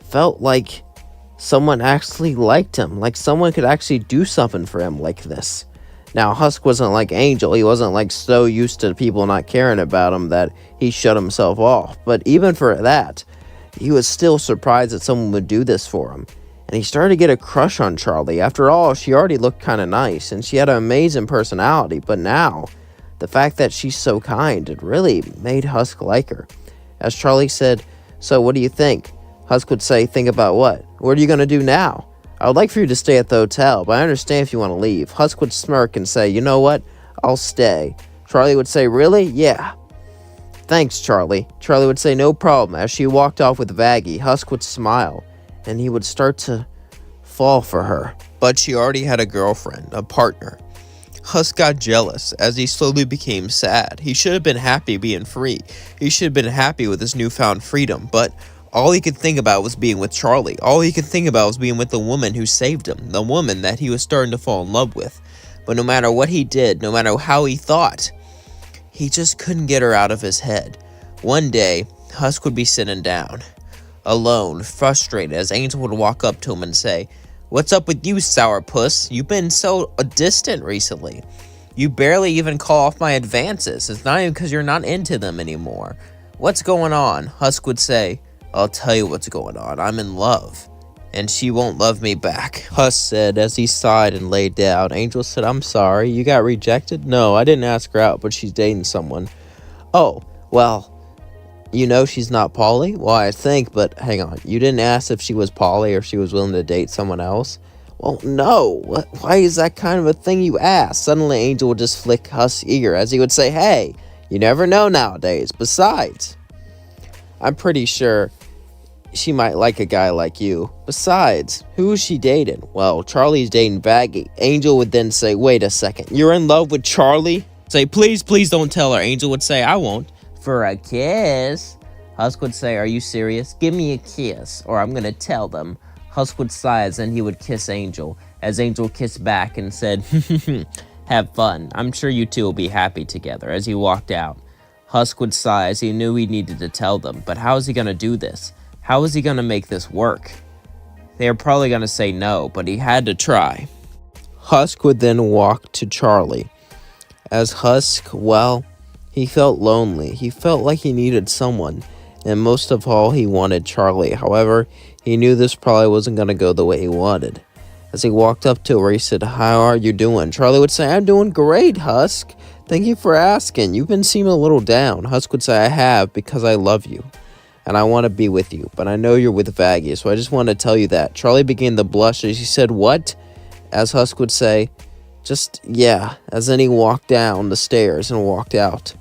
felt like someone actually liked him, like someone could actually do something for him like this. Now, Husk wasn't like Angel. He wasn't like so used to people not caring about him that he shut himself off. But even for that, he was still surprised that someone would do this for him. And he started to get a crush on Charlie. After all, she already looked kind of nice, and she had an amazing personality. But now, the fact that she's so kind, it really made Husk like her. As Charlie said, "So what do you think?" Husk would say, "Think about what? What are you going to do now?" "I would like for you to stay at the hotel, but I understand if you want to leave." Husk would smirk and say, "You know what? I'll stay." Charlie would say, "Really? Yeah. Thanks, Charlie." Charlie would say, "No problem." As she walked off with Vaggie, Husk would smile. and he would start to fall for her. But she already had a girlfriend, a partner. Husk got jealous as he slowly became sad. He should have been happy being free. He should have been happy with his newfound freedom, but all he could think about was being with Charlie. All he could think about was being with the woman who saved him, the woman that he was starting to fall in love with. But no matter what he did, no matter how he thought, he just couldn't get her out of his head. One day, Husk would be sitting down, alone, frustrated, as Angel would walk up to him and say, "What's up with you, sourpuss? You've been so distant recently. You barely even call off my advances. It's not even because you're not into them anymore. What's going on?" Husk would say, "I'll tell you what's going on. I'm in love, and she won't love me back," Husk said as he sighed and laid down. Angel said, "I'm sorry, you got rejected?" "No, I didn't ask her out, but she's dating someone." "Oh, well, you know she's not Polly?" "Well, I think, but hang on. You didn't ask if she was Polly or if she was willing to date someone else?" "Well, no. Why is that kind of a thing you ask?" Suddenly, Angel would just flick Husk's ear as he would say, "Hey, you never know nowadays. Besides, I'm pretty sure she might like a guy like you. Besides, who is she dating?" "Well, Charlie's dating Vaggie." Angel would then say, "Wait a second. You're in love with Charlie?" Say, "Please, please don't tell her." Angel would say, "I won't." "For a kiss?" Husk would say, "Are you serious? Give me a kiss, or I'm gonna tell them." Husk would sigh as then he would kiss Angel, as Angel kissed back and said, "Have fun. I'm sure you two will be happy together," as he walked out. Husk would sigh as he knew he needed to tell them, but how is he gonna do this? How is he gonna make this work? They are probably gonna say no, but he had to try. Husk would then walk to Charlie. As Husk, well, he felt lonely. He felt like he needed someone, and most of all, he wanted Charlie. However, he knew this probably wasn't going to go the way he wanted. As he walked up to her, he said, "How are you doing?" Charlie would say, "I'm doing great, Husk. Thank you for asking. You've been seeming a little down." Husk would say, "I have, because I love you, and I want to be with you, but I know you're with Vaggie, so I just want to tell you that." Charlie began to blush as he said, "What?" As Husk would say, "Just, yeah," as then he walked down the stairs and walked out.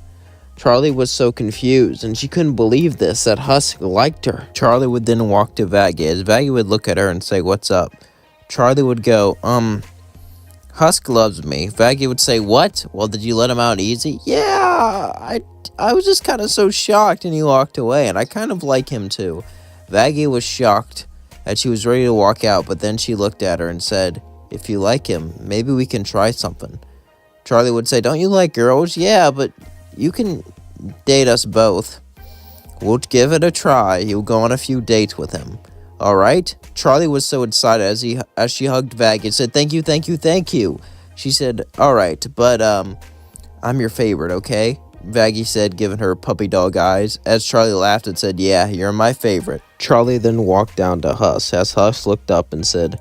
Charlie was so confused, and she couldn't believe this, that Husk liked her. Charlie would then walk to Vaggie, as Vaggie would look at her and say, "What's up?" Charlie would go, "Husk loves me." Vaggie would say, "What? Well, did you let him out easy?" "Yeah, I was just kind of so shocked," and he walked away, and I kind of like him too. Vaggie was shocked, and she was ready to walk out, but then she looked at her and said, "If you like him, maybe we can try something." Charlie would say, "Don't you like girls?" "Yeah, but you can date us both." "We'll give it a try. You'll go on a few dates with him. All right?" Charlie was so excited as she hugged Vaggie and said, "Thank you, thank you, thank you." She said, "All right, but I'm your favorite, okay?" Vaggie said, giving her puppy dog eyes, as Charlie laughed and said, "Yeah, you're my favorite." Charlie then walked down to Husk, as Husk looked up and said,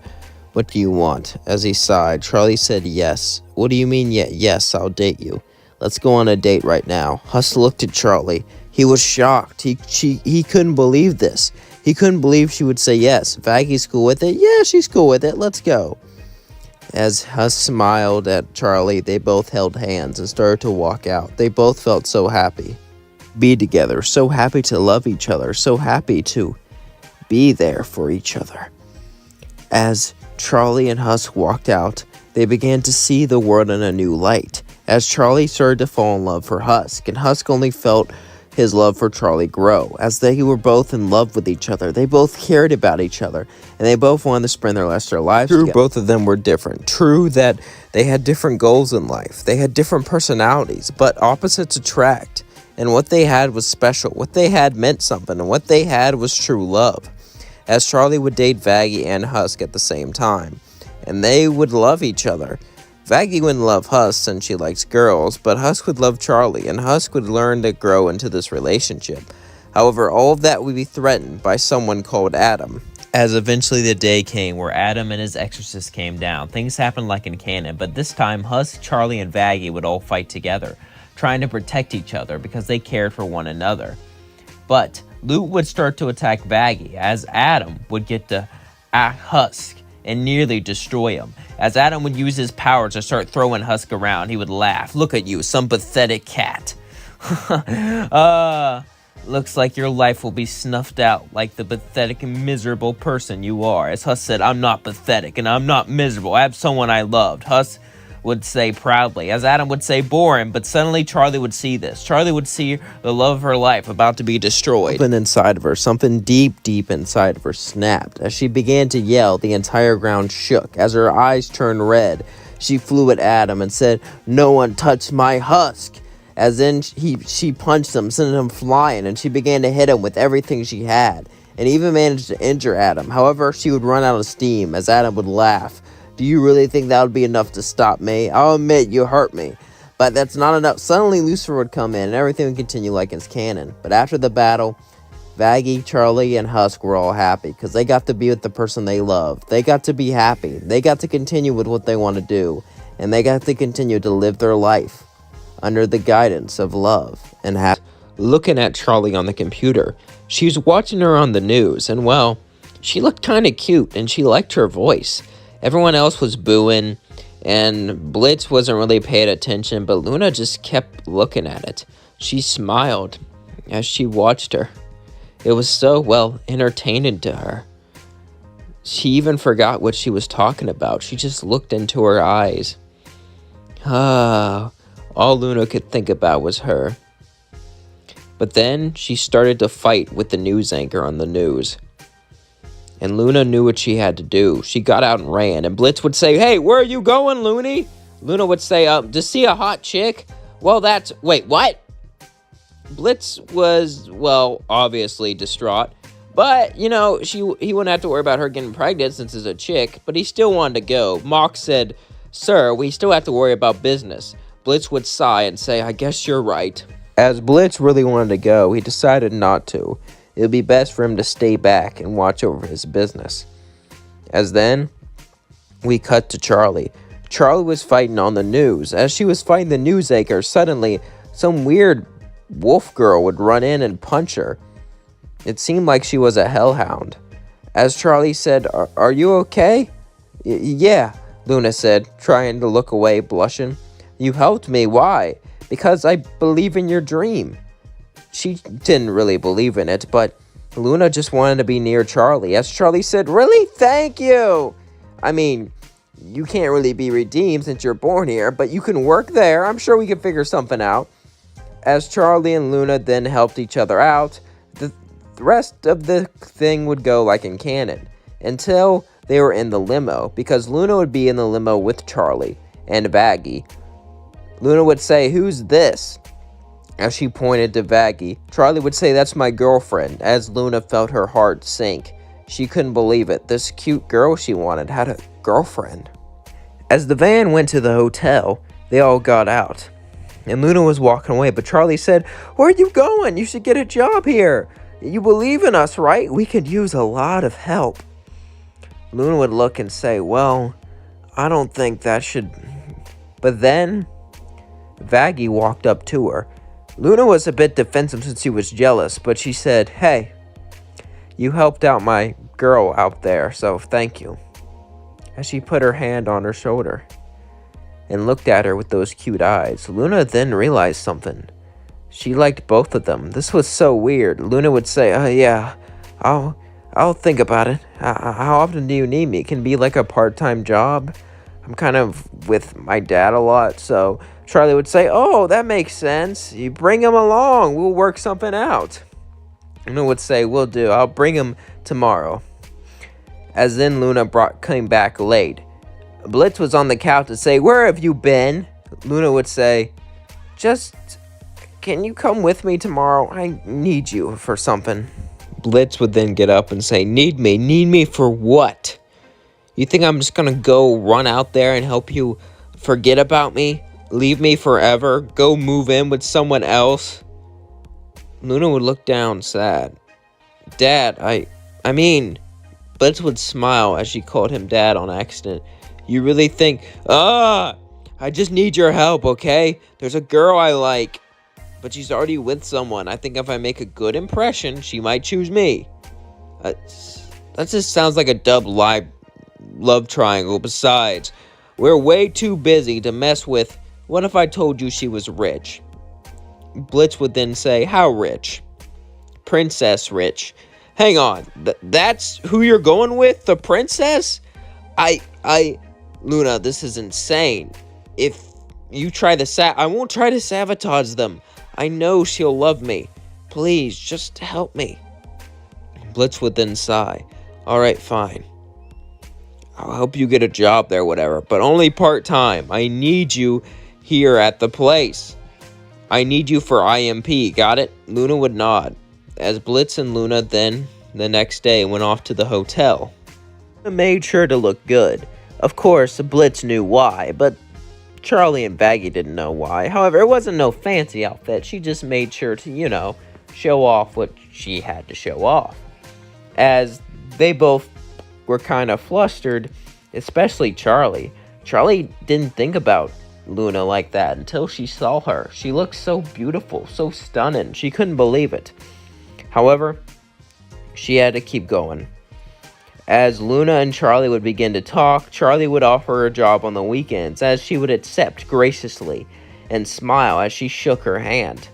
"What do you want?" As he sighed, Charlie said, "Yes." "What do you mean, yes, I'll date you. Let's go on a date right now." Husk looked at Charlie. He was shocked. He couldn't believe this. He couldn't believe she would say yes. "Vaggie's cool with it?" "Yeah, she's cool with it. Let's go." As Husk smiled at Charlie, they both held hands and started to walk out. They both felt so happy. Be together, so happy to love each other, so happy to be there for each other. As Charlie and Husk walked out, they began to see the world in a new light. As Charlie started to fall in love for Husk, and Husk only felt his love for Charlie grow. As they were both in love with each other, they both cared about each other, and they both wanted to spend the rest of their lives together. Both of them were different. True that they had different goals in life. They had different personalities, but opposites attract. And what they had was special. What they had meant something, and what they had was true love. As Charlie would date Vaggie and Husk at the same time, and they would love each other. Vaggie wouldn't love Husk since she likes girls, but Husk would love Charlie, and Husk would learn to grow into this relationship. However, all of that would be threatened by someone called Adam. As eventually the day came where Adam and his exorcist came down, things happened like in canon, but this time Husk, Charlie, and Vaggie would all fight together, trying to protect each other because they cared for one another. But Loot would start to attack Vaggie, as Adam would get to Husk and nearly destroy him. As Adam would use his power to start throwing Husk around, he would laugh. "Look at you, some pathetic cat." Looks like your life will be snuffed out like the pathetic and miserable person you are. As Huss said, I'm not pathetic and I'm not miserable. I have someone I loved. Huss would say proudly, as Adam would say boring, but suddenly Charlie would see this. Charlie would see the love of her life about to be destroyed. Something inside of her, something deep, deep inside of her snapped. As she began to yell, the entire ground shook. As her eyes turned red, she flew at Adam and said, "No one touched my husk." As then she punched him, sending him flying, and she began to hit him with everything she had, and even managed to injure Adam. However, she would run out of steam, as Adam would laugh. "Do you really think that would be enough to stop me? I'll admit you hurt me, but that's not enough." Suddenly, Lucifer would come in, and everything would continue like it's canon. But after the battle, Vaggie, Charlie, and Husk were all happy, because they got to be with the person they loved. They got to be happy. They got to continue with what they want to do, and they got to continue to live their life under the guidance of love and happiness. Looking at Charlie on the computer, she was watching her on the news, and well, she looked kind of cute, and she liked her voice. Everyone else was booing, and Blitz wasn't really paying attention, but Luna just kept looking at it. She smiled as she watched her. It was so, well, entertaining to her. She even forgot what she was talking about. She just looked into her eyes. All Luna could think about was her. But then she started to fight with the news anchor on the news. And Luna knew what she had to do. She got out and ran, and Blitz would say, "Hey, where are you going, Looney?" Luna would say, "To see a hot chick?" "Well, wait, what?" Blitz was, well, obviously distraught. But, he wouldn't have to worry about her getting pregnant since it's a chick, but he still wanted to go. Mock said, "Sir, we still have to worry about business." Blitz would sigh and say, "I guess you're right." As Blitz really wanted to go, he decided not to. It would be best for him to stay back and watch over his business. As then, we cut to Charlie. Charlie was fighting on the news. As she was fighting the news anchor, suddenly, some weird wolf girl would run in and punch her. It seemed like she was a hellhound. As Charlie said, Are you okay?" Yeah, Luna said, trying to look away, blushing. "You helped me. Why?" "Because I believe in your dream." She didn't really believe in it, but Luna just wanted to be near Charlie. As Charlie said, "Really? Thank you. I mean, you can't really be redeemed since you're born here, but you can work there. I'm sure we can figure something out." As Charlie and Luna then helped each other out, the rest of the thing would go like in canon, until they were in the limo, because Luna would be in the limo with Charlie and Vaggie. Luna would say, "Who's this?" As she pointed to Vaggie, Charlie would say, "That's my girlfriend." As Luna felt her heart sink, she couldn't believe it. This cute girl she wanted had a girlfriend. As the van went to the hotel, they all got out, and Luna was walking away, but Charlie said, "Where are you going? You should get a job here. You believe in us, right? We could use a lot of help." Luna would look and say, "Well, I don't think that should..." But then Vaggie walked up to her. Luna was a bit defensive since she was jealous, but she said, "Hey, you helped out my girl out there, so thank you." As she put her hand on her shoulder and looked at her with those cute eyes, Luna then realized something. She liked both of them. This was so weird. Luna would say, "Yeah, I'll think about it. How often do you need me? It can be like a part-time job. I'm kind of with my dad a lot." So Charlie would say, "Oh, that makes sense. You bring him along. We'll work something out." Luna would say, "Will do. I'll bring him tomorrow." As then Luna came back late. Blitz was on the couch to say, "Where have you been?" Luna would say, "Just, can you come with me tomorrow? I need you for something." Blitz would then get up and say, Need me? Need me for what? You think I'm just gonna go run out there and help you forget about me? Leave me forever? Go move in with someone else?" Luna would look down sad. "Dad, I mean..." Blitz would smile as she called him Dad on accident. "You really think..." I just need your help, okay? There's a girl I like, but she's already with someone. I think if I make a good impression, she might choose me." That just sounds like a love triangle. Besides, we're way too busy to mess with. What if I told you she was rich? Blitz would then say, "How rich?" Princess Rich. Hang on, that's who you're going with? The princess? Luna, this is insane. If you try to I won't try to sabotage them. I know she'll love me. Please, just help me. Blitz would then sigh. Alright, fine. I'll help you get a job there, whatever, but only part-time. I need you here at the place. I need you for IMP, got it? Luna would nod, as Blitz and Luna then, the next day, went off to the hotel. Luna made sure to look good. Of course, Blitz knew why, but Charlie and Baggy didn't know why. However, it wasn't no fancy outfit. She just made sure to, show off what she had to show off. As they both were kind of flustered, especially Charlie. Charlie didn't think about Luna like that until she saw her. She looked so beautiful, so stunning. She couldn't believe it. However, she had to keep going. As Luna and Charlie would begin to talk, Charlie would offer her a job on the weekends, as she would accept graciously and smile as she shook her hand.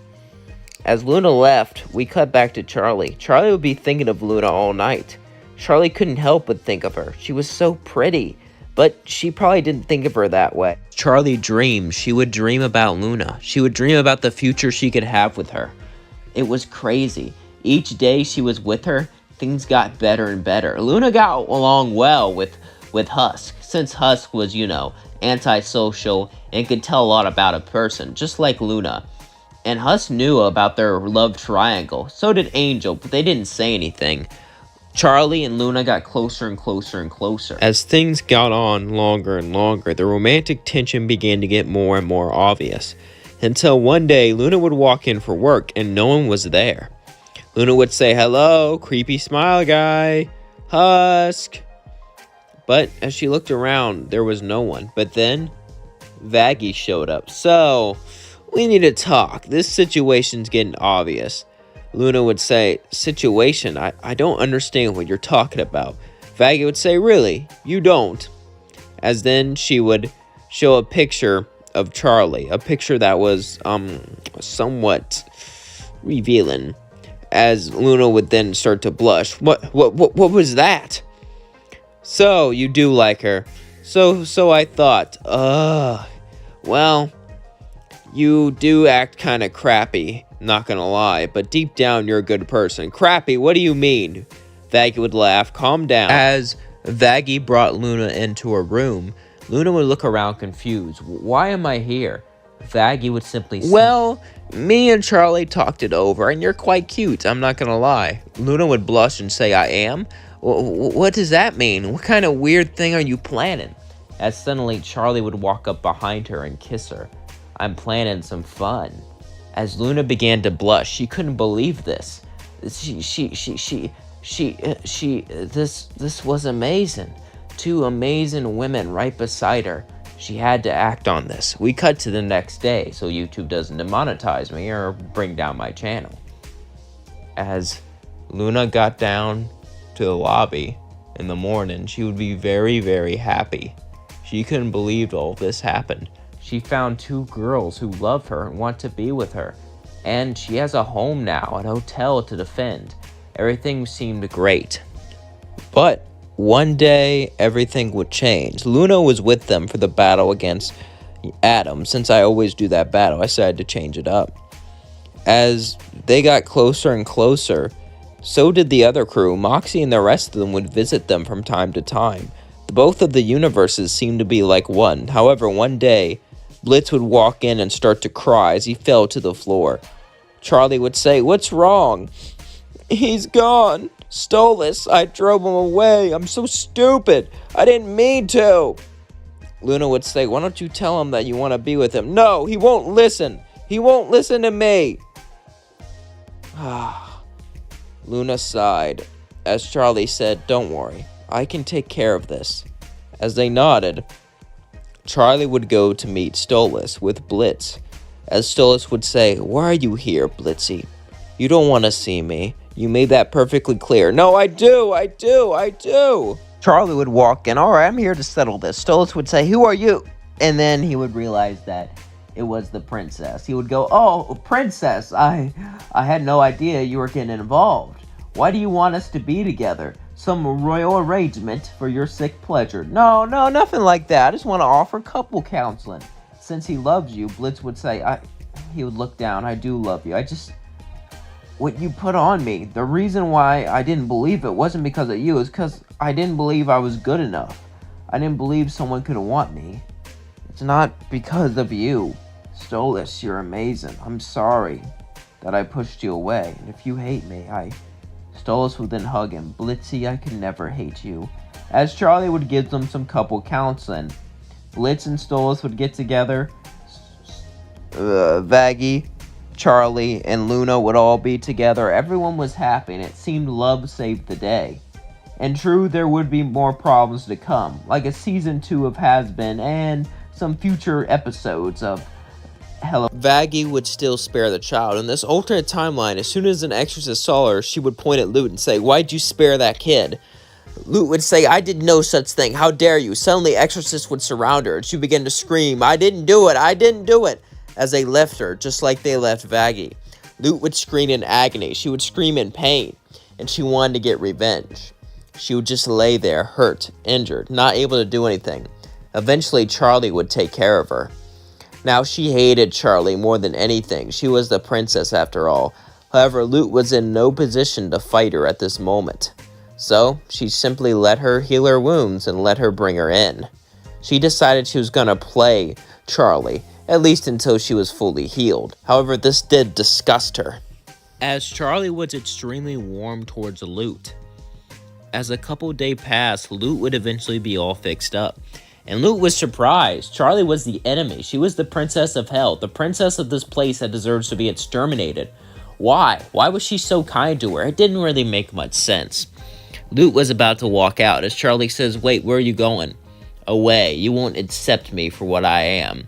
As Luna left, we cut back to Charlie. Charlie would be thinking of Luna all night. Charlie couldn't help but think of her. She was so pretty, but she probably didn't think of her that way. Charlie dreamed. She would dream about Luna. She would dream about the future she could have with her. It was crazy. Each day she was with her, things got better and better. Luna got along well with Husk, since Husk was, antisocial and could tell a lot about a person, just like Luna. And Husk knew about their love triangle. So did Angel, but they didn't say anything. Charlie and Luna got closer and closer and closer. As things got on longer and longer, the romantic tension began to get more and more obvious. Until one day, Luna would walk in for work and no one was there. Luna would say, "Hello, creepy smile guy, Husk." But as she looked around, there was no one. But then, Vaggie showed up. "So, we need to talk. This situation's getting obvious." Luna would say, "Situation? I don't understand what you're talking about." Vaggie would say, "Really? You don't?" As then she would show a picture of Charlie, a picture that was somewhat revealing. As Luna would then start to blush. What was that?" "So, you do like her." So I thought, well, you do act kind of crappy, not gonna lie, but deep down you're a good person." "Crappy? What do you mean?" Vaggie would laugh. "Calm down." As Vaggie brought Luna into her room, Luna would look around confused. "Why am I here?" Vaggie would simply say, "Well, me and Charlie talked it over, and you're quite cute, I'm not gonna lie." Luna would blush and say, "I am? What does that mean? What kind of weird thing are you planning?" As suddenly Charlie would walk up behind her and kiss her. "I'm planning some fun." As Luna began to blush, she couldn't believe this. This was amazing. Two amazing women right beside her. She had to act on this. We cut to the next day, so YouTube doesn't demonetize me or bring down my channel. As Luna got down to the lobby in the morning, she would be very, very happy. She couldn't believe all this happened. She found two girls who love her and want to be with her. And she has a home now, a hotel to defend. Everything seemed great. But one day, everything would change. Luna was with them for the battle against Adam. Since I always do that battle, I decided to change it up. As they got closer and closer, so did the other crew. Moxie and the rest of them would visit them from time to time. Both of the universes seemed to be like one. However, one day, Blitz would walk in and start to cry as he fell to the floor. Charlie would say, "What's wrong?" "He's gone. Stole us. I drove him away. I'm so stupid. I didn't mean to." Luna would say, "Why don't you tell him that you want to be with him?" "No, he won't listen. He won't listen to me." Luna sighed as Charlie said, "Don't worry. I can take care of this." As they nodded, Charlie would go to meet Stolas with Blitz. As Stolas would say, "Why are you here, Blitzy? You don't want to see me. You made that perfectly clear." "No, I do. Charlie would walk in. "All right, I'm here to settle this." Stolas would say, "Who are you?" And then he would realize that it was the princess. He would go, "Oh, princess, I had no idea you were getting involved. Why do you want us to be together? Some royal arrangement for your sick pleasure?" "No, nothing like that. I just want to offer couple counseling." "Since he loves you," Blitz would say, he would look down, "I do love you. What you put on me, the reason why I didn't believe it wasn't because of you, it's because I didn't believe I was good enough. I didn't believe someone could want me. It's not because of you. Stolas, you're amazing. I'm sorry that I pushed you away. And if you hate me, Stolas would then hug him. "Blitzy, I can never hate you." As Charlie would give them some couple counseling, Blitz and Stolas would get together. Vaggie, Charlie, and Luna would all be together. Everyone was happy, and it seemed love saved the day. And true, there would be more problems to come, like a season 2 of Hazbin and some future episodes of Hello. Vaggie would still spare the child. In this alternate timeline, as soon as an exorcist saw her, she would point at Lute and say, "Why'd you spare that kid?" Lute would say, "I did no such thing. How dare you?" Suddenly, exorcists would surround her, and she began to scream, "I didn't do it. I didn't do it," as they left her, just like they left Vaggie. Lute would scream in agony. She would scream in pain, and she wanted to get revenge. She would just lay there, hurt, injured, not able to do anything. Eventually, Charlie would take care of her. Now, she hated Charlie more than anything. She was the princess after all. However, Lute was in no position to fight her at this moment. So, she simply let her heal her wounds and let her bring her in. She decided she was going to play Charlie, at least until she was fully healed. However, this did disgust her, as Charlie was extremely warm towards Lute. As a couple days passed, Lute would eventually be all fixed up. And Lute was surprised. Charlie was the enemy. She was the princess of hell, the princess of this place that deserves to be exterminated. Why? Why was she so kind to her? It didn't really make much sense. Lute was about to walk out as Charlie says, "Wait, where are you going?" "Away. You won't accept me for what I am."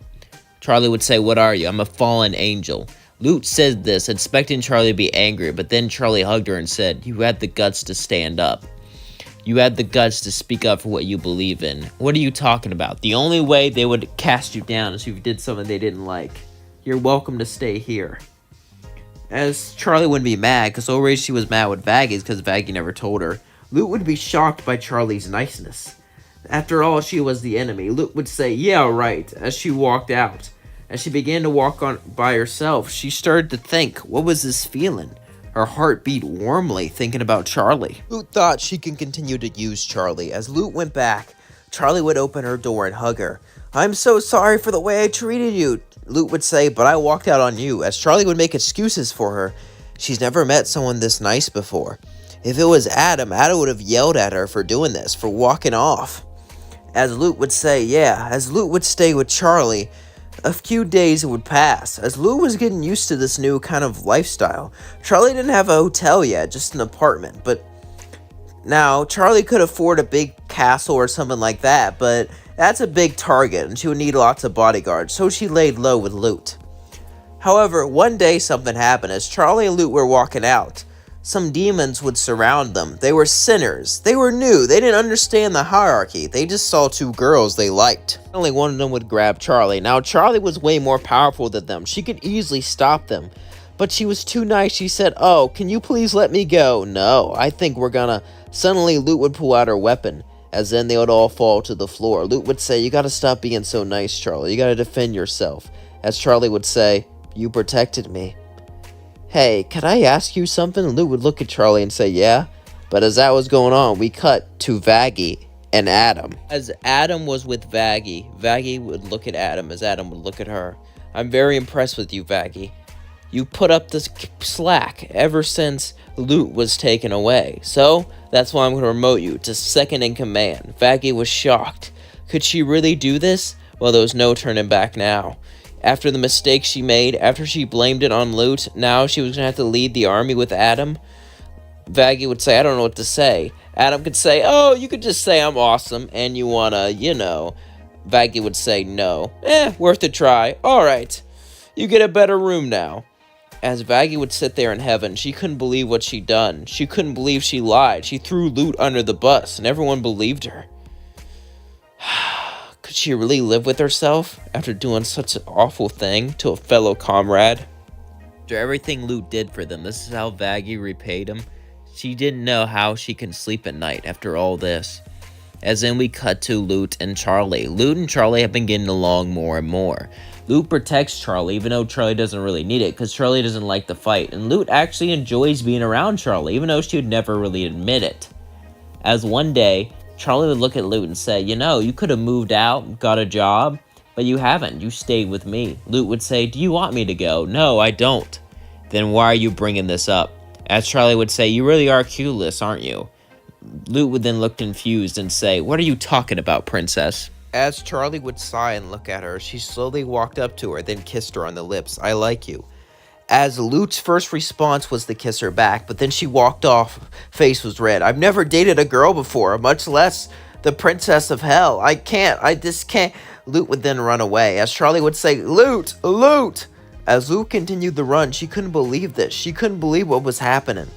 Charlie would say, "What are you?" "I'm a fallen angel." Lute said this, expecting Charlie to be angry, but then Charlie hugged her and said, "You had the guts to stand up. You had the guts to speak up for what you believe in. What are you talking about? The only way they would cast you down is if you did something they didn't like. You're welcome to stay here." As Charlie wouldn't be mad, because the only reason she was mad with Vaggie is because Vaggie never told her, Lute would be shocked by Charlie's niceness. After all, she was the enemy. Lute would say, "Yeah, right," as she walked out. As she began to walk on by herself, she started to think, what was this feeling? Her heart beat warmly, thinking about Charlie. Lute thought she could continue to use Charlie. As Lute went back, Charlie would open her door and hug her. "I'm so sorry for the way I treated you," Lute would say, "but I walked out on you," as Charlie would make excuses for her. She's never met someone this nice before. If it was Adam would have yelled at her for doing this, for walking off. As Lute would say, yeah, as Lute would stay with Charlie, a few days would pass, as Lute was getting used to this new kind of lifestyle. Charlie didn't have a hotel yet, just an apartment, but now Charlie could afford a big castle or something like that, but that's a big target, and she would need lots of bodyguards, so she laid low with Lute. However, one day something happened. As Charlie and Lute were walking out, some demons would surround them. They were sinners. They were new. They didn't understand the hierarchy. They just saw two girls they liked. Only one of them would grab Charlie. Now, Charlie was way more powerful than them. She could easily stop them. But she was too nice. She said, "Oh, can you please let me go?" "No, I think we're gonna..." Suddenly, Lute would pull out her weapon, as then they would all fall to the floor. Lute would say, "You gotta stop being so nice, Charlie. You gotta defend yourself." As Charlie would say, "You protected me." "Hey, can I ask you something?" Lute would look at Charlie and say, "Yeah." But as that was going on, we cut to Vaggie and Adam. As Adam was with Vaggie, Vaggie would look at Adam as Adam would look at her. "I'm very impressed with you, Vaggie. You put up this slack ever since Lute was taken away. So, that's why I'm going to promote you to second in command." Vaggie was shocked. Could she really do this? Well, there was no turning back now. After the mistake she made, after she blamed it on Lute, now she was going to have to lead the army with Adam. Vaggie would say, "I don't know what to say." Adam could say, "Oh, you could just say I'm awesome and you wanna, Vaggie would say, "No. Worth a try. Alright, you get a better room now." As Vaggie would sit there in heaven, she couldn't believe what she'd done. She couldn't believe she lied. She threw Lute under the bus and everyone believed her. Could she really live with herself after doing such an awful thing to a fellow comrade? After everything Lute did for them, this is how Vaggie repaid him. She didn't know how she can sleep at night after all this. As then we cut to Lute and Charlie. Lute and Charlie have been getting along more and more. Lute protects Charlie, even though Charlie doesn't really need it, because Charlie doesn't like the fight. And Lute actually enjoys being around Charlie, even though she would never really admit it. As one day, Charlie would look at Lute and say, you know, you could have moved out, got a job, but you haven't. You stayed with me. Lute would say, do you want me to go? No, I don't. Then why are you bringing this up? As Charlie would say, you really are clueless, aren't you? Lute would then look confused and say, what are you talking about, princess? As Charlie would sigh and look at her, she slowly walked up to her, then kissed her on the lips. I like you. As Lute's first response was to kiss her back, but then she walked off, face was red. I've never dated a girl before, much less the princess of hell. I just can't. Lute would then run away, as Charlie would say, Lute, Lute. As Lute continued the run, she couldn't believe this. She couldn't believe what was happening.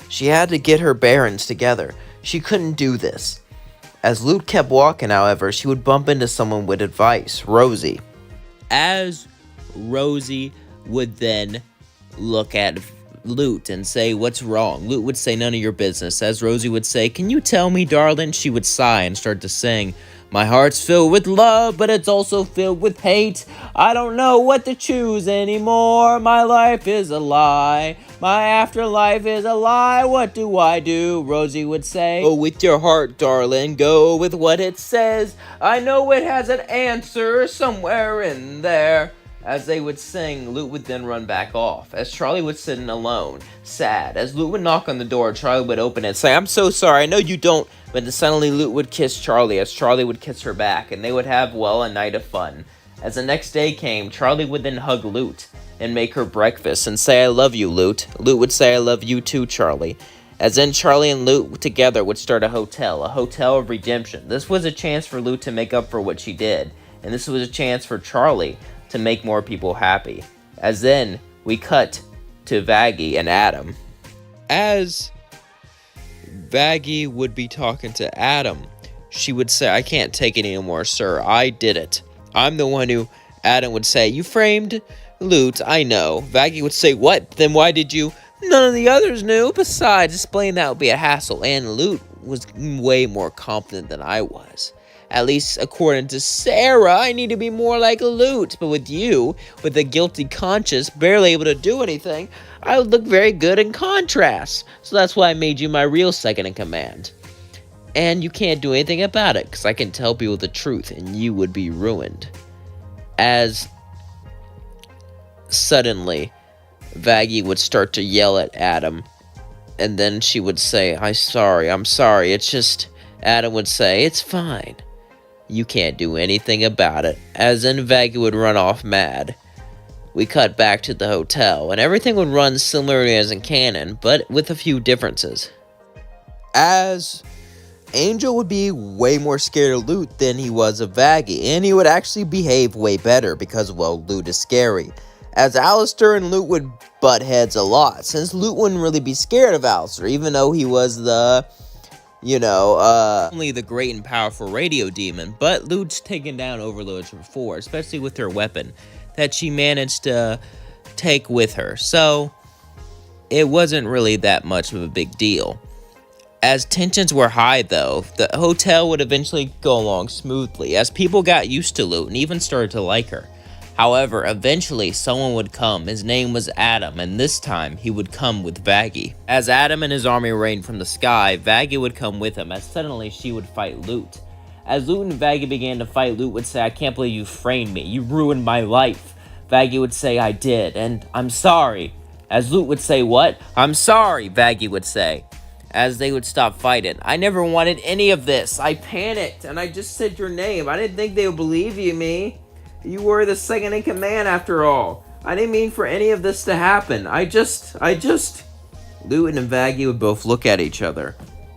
She had to get her bearings together. She couldn't do this. As Lute kept walking, however, she would bump into someone with advice, Rosie. As Rosie would then look at Lute and say, what's wrong? Lute would say, none of your business. As Rosie would say, can you tell me, darling? She would sigh and start to sing. My heart's filled with love, but it's also filled with hate. I don't know what to choose anymore. My life is a lie. My afterlife is a lie. What do I do? Rosie would say, go with your heart, darling. Go with what it says. I know it has an answer somewhere in there. As they would sing, Lute would then run back off, as Charlie was sitting alone, sad. As Lute would knock on the door, Charlie would open it and say, I'm so sorry, I know you don't. But then suddenly Lute would kiss Charlie, as Charlie would kiss her back, and they would have, well, a night of fun. As the next day came, Charlie would then hug Lute and make her breakfast and say, I love you, Lute. Lute would say, I love you too, Charlie. As then Charlie and Lute together would start a hotel of redemption. This was a chance for Lute to make up for what she did, and this was a chance for Charlie to make more people happy. As then we cut to Vaggie and Adam. As Vaggie would be talking to Adam, she would say, I can't take it anymore, sir. I did it. I'm the one who... Adam would say, you framed Lute, I know. Vaggie would say, what? Then why did you... None of the others knew. Besides, explaining that would be a hassle. And Lute was way more confident than I was. At least according to Sarah, I need to be more like Lute. But with you, with a guilty conscience, barely able to do anything, I would look very good in contrast. So that's why I made you my real second in command. And you can't do anything about it, because I can tell people the truth, and you would be ruined. As suddenly, Vaggie would start to yell at Adam, and then she would say, I'm sorry, it's just... Adam would say, it's fine. You can't do anything about it. As then Vaggie would run off mad. We cut back to the hotel, and everything would run similarly as in canon, but with a few differences. As Angel would be way more scared of Lute than he was of Vaggie, and he would actually behave way better because, well, Lute is scary. As Alistair and Lute would butt heads a lot, since Lute wouldn't really be scared of Alistair, even though he was the... only the great and powerful radio demon, but Lute's taken down overlords before, especially with her weapon that she managed to take with her, so it wasn't really that much of a big deal. As tensions were high, though, the hotel would eventually go along smoothly, as people got used to Lute and even started to like her. However, eventually someone would come. His name was Adam, and this time he would come with Vaggie. As Adam and his army rained from the sky, Vaggie would come with him, as suddenly she would fight Lute. As Lute and Vaggie began to fight, Lute would say, I can't believe you framed me. You ruined my life. Vaggie would say, I did, and I'm sorry. As Lute would say, what? I'm sorry, Vaggie would say. As they would stop fighting, I never wanted any of this. I panicked, and I just said your name. I didn't think they would believe me. You were the second in command after all. I didn't mean for any of this to happen. I just... Lute and Vaggie would both look at each other.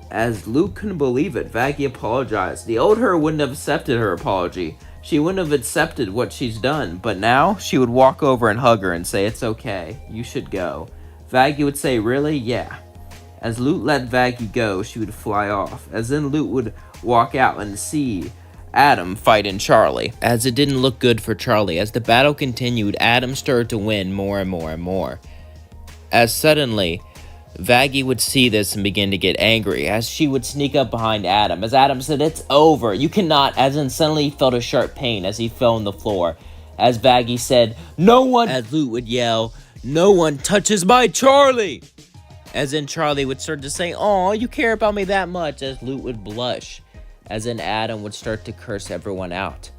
As Lute couldn't believe it, Vaggie apologized. The old her wouldn't have accepted her apology. She wouldn't have accepted what she's done. But now, she would walk over and hug her and say, it's okay. You should go. Vaggie would say, really? Yeah. As Lute let Vaggie go, she would fly off. As then Lute would walk out and see Adam fighting Charlie. As it didn't look good for Charlie, as the battle continued, Adam started to win more and more and more. As suddenly, Vaggie would see this and begin to get angry, as she would sneak up behind Adam. As Adam said, "It's over, you cannot," as in suddenly he felt a sharp pain as he fell on the floor. As Vaggie said, "No one," as Lute would yell, "No one touches my Charlie!" As in Charlie would start to say, "Aw, you care about me that much," as Lute would blush. As in Adam would start to curse everyone out.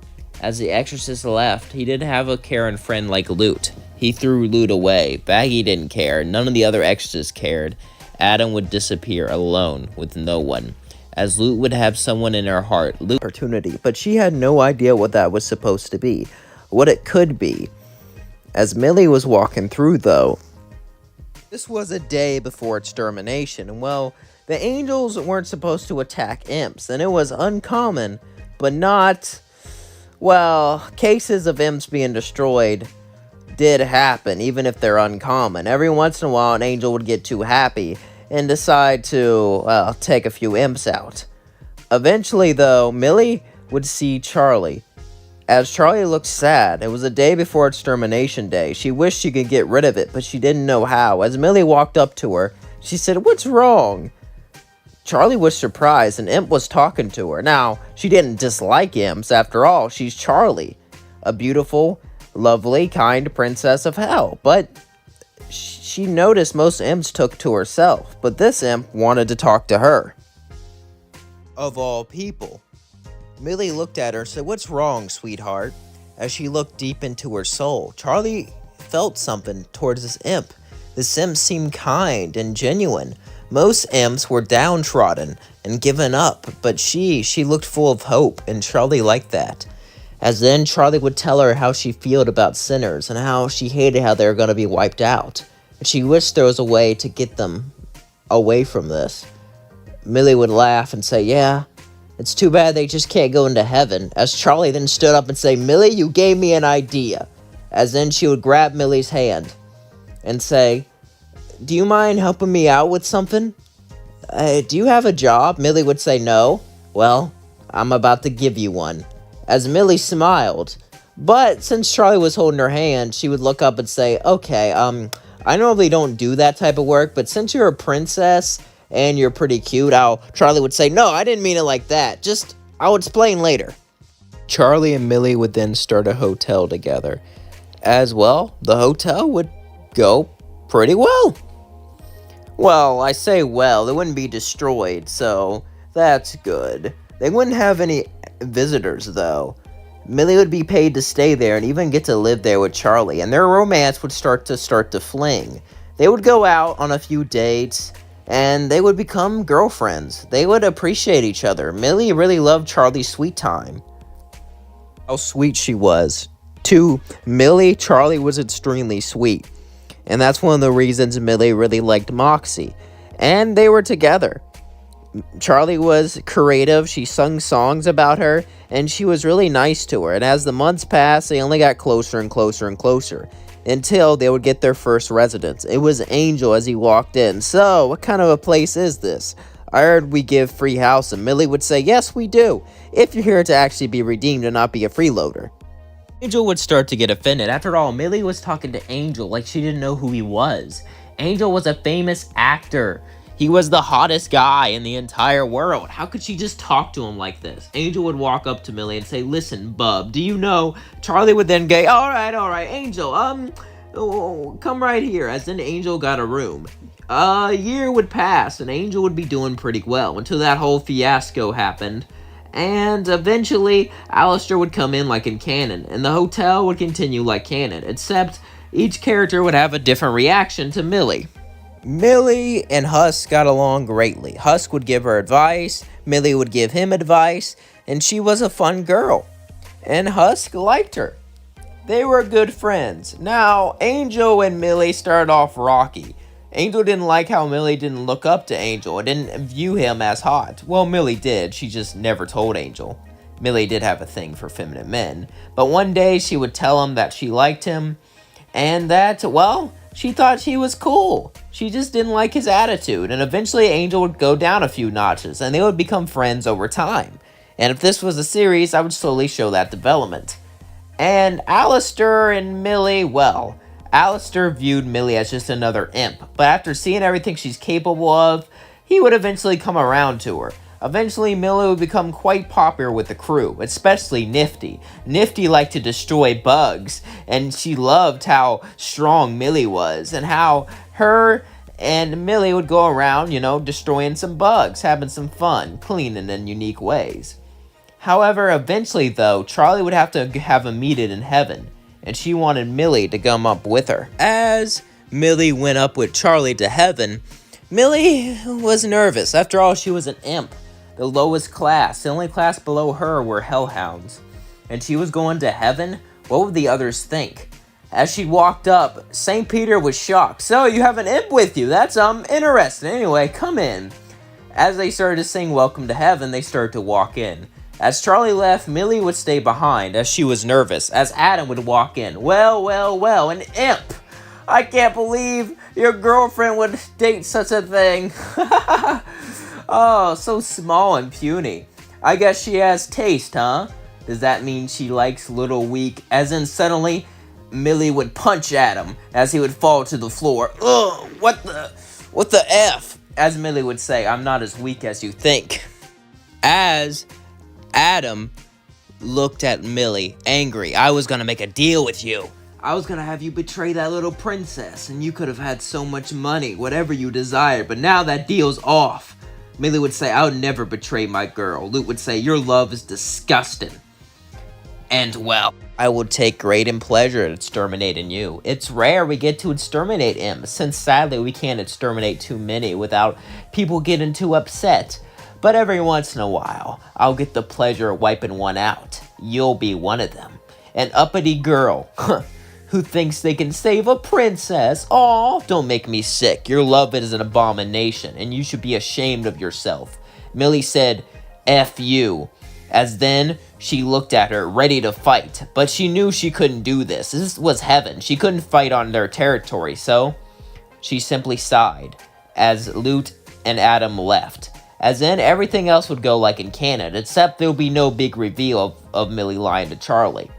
As the exorcist left, he didn't have a caring friend like Lute. He threw Lute away. Vaggie didn't care. None of the other exorcists cared. Adam would disappear alone with no one. As Lute would have someone in her heart, Lute Opportunity, but she had no idea what that was supposed to be, what it could be. As Millie was walking through, though, this was a day before extermination, and well, the angels weren't supposed to attack imps, and it was uncommon, but not, well, cases of imps being destroyed did happen, even if they're uncommon. Every once in a while, an angel would get too happy and decide to, well, take a few imps out. Eventually, though, Millie would see Charlie. As Charlie looked sad, it was a day before extermination day. She wished she could get rid of it, but she didn't know how. As Millie walked up to her, she said, "What's wrong?" Charlie was surprised, and Imp was talking to her. Now, she didn't dislike imps. After all, she's Charlie, a beautiful, lovely, kind princess of hell. But she noticed most imps took to herself, but this imp wanted to talk to her. Of all people. Millie looked at her and said, "What's wrong, sweetheart?" As she looked deep into her soul, Charlie felt something towards this imp. This imp seemed kind and genuine. Most imps were downtrodden and given up, but she looked full of hope, and Charlie liked that. As then Charlie would tell her how she felt about sinners and how she hated how they were going to be wiped out. And she wished there was a way to get them away from this. Millie would laugh and say, "Yeah, it's too bad they just can't go into heaven." As Charlie then stood up and say, "Millie, you gave me an idea." As then she would grab Millie's hand and say, "Do you mind helping me out with something? Do you have a job?" Millie would say, "No." "Well, I'm about to give you one." As Millie smiled, but since Charlie was holding her hand, she would look up and say, "Okay, I normally don't do that type of work, but since you're a princess and you're pretty cute," Charlie would say, "No, I didn't mean it like that. Just, I'll explain later." Charlie and Millie would then start a hotel together. As well, the hotel would go pretty well. Well, I say well, it wouldn't be destroyed, so that's good. They wouldn't have any visitors, though. Millie would be paid to stay there and even get to live there with Charlie, and their romance would start to fling. They would go out on a few dates, and they would become girlfriends. They would appreciate each other. Millie really loved Charlie's sweet time. How sweet she was. To Millie, Charlie was extremely sweet. And that's one of the reasons Millie really liked Moxie. And they were together. Charlie was creative. She sung songs about her. And she was really nice to her. And as the months passed, they only got closer and closer and closer. Until they would get their first residence. It was Angel as he walked in. "So, what kind of a place is this? I heard we give free house." And Millie would say, "Yes, we do. If you're here to actually be redeemed and not be a freeloader." Angel would start to get offended. After all, Millie was talking to Angel like she didn't know who he was. Angel was a famous actor. He was the hottest guy in the entire world. How could she just talk to him like this? Angel would walk up to Millie and say, "Listen, bub, do you know?" Charlie would then go, all right, Angel, come right here." As then Angel got a room. A year would pass, and Angel would be doing pretty well until that whole fiasco happened. And eventually, Alistair would come in like in canon, and the hotel would continue like canon, except each character would have a different reaction to Millie. Millie and Husk got along greatly. Husk would give her advice, Millie would give him advice, and she was a fun girl. And Husk liked her. They were good friends. Now, Angel and Millie started off rocky. Angel didn't like how Millie didn't look up to Angel and didn't view him as hot. Well, Millie did. She just never told Angel. Millie did have a thing for feminine men. But one day she would tell him that she liked him and that, well, she thought he was cool. She just didn't like his attitude. And eventually Angel would go down a few notches and they would become friends over time. And if this was a series, I would slowly show that development. And Alistair and Millie, well, Alistair viewed Millie as just another imp, but after seeing everything she's capable of, he would eventually come around to her. Eventually, Millie would become quite popular with the crew, especially Nifty. Nifty liked to destroy bugs, and she loved how strong Millie was, and how her and Millie would go around, destroying some bugs, having some fun, cleaning in unique ways. However, eventually though, Charlie would have to have a meeting in heaven, and she wanted Millie to come up with her. As Millie went up with Charlie to heaven, Millie was nervous. After all, she was an imp, the lowest class. The only class below her were hellhounds. And she was going to heaven? What would the others think? As she walked up, St. Peter was shocked. So, you have an imp with you. That's interesting. Anyway, come in. As they started to sing Welcome to Heaven, they started to walk in. As Charlie left, Millie would stay behind as she was nervous, as Adam would walk in. Well, an imp! I can't believe your girlfriend would date such a thing. Oh, so small and puny. I guess she has taste, huh? Does that mean she likes little weak? As in suddenly, Millie would punch Adam as he would fall to the floor. Ugh, what the F? As Millie would say, I'm not as weak as you think. As Adam looked at Millie, angry. I was gonna make a deal with you. I was gonna have you betray that little princess, and you could have had so much money, whatever you desired, but now that deal's off. Millie would say, I'll never betray my girl. Luke would say, your love is disgusting. And well, I will take great pleasure in exterminating you. It's rare we get to exterminate imps, since sadly we can't exterminate too many without people getting too upset. But every once in a while, I'll get the pleasure of wiping one out. You'll be one of them. An uppity girl, who thinks they can save a princess. Aw, don't make me sick. Your love is an abomination, and you should be ashamed of yourself. Millie said, F you. As then, she looked at her, ready to fight. But she knew she couldn't do this. This was heaven. She couldn't fight on their territory, so she simply sighed as Lute and Adam left. As in, everything else would go like in canon, except there would be no big reveal of Millie lying to Charlie.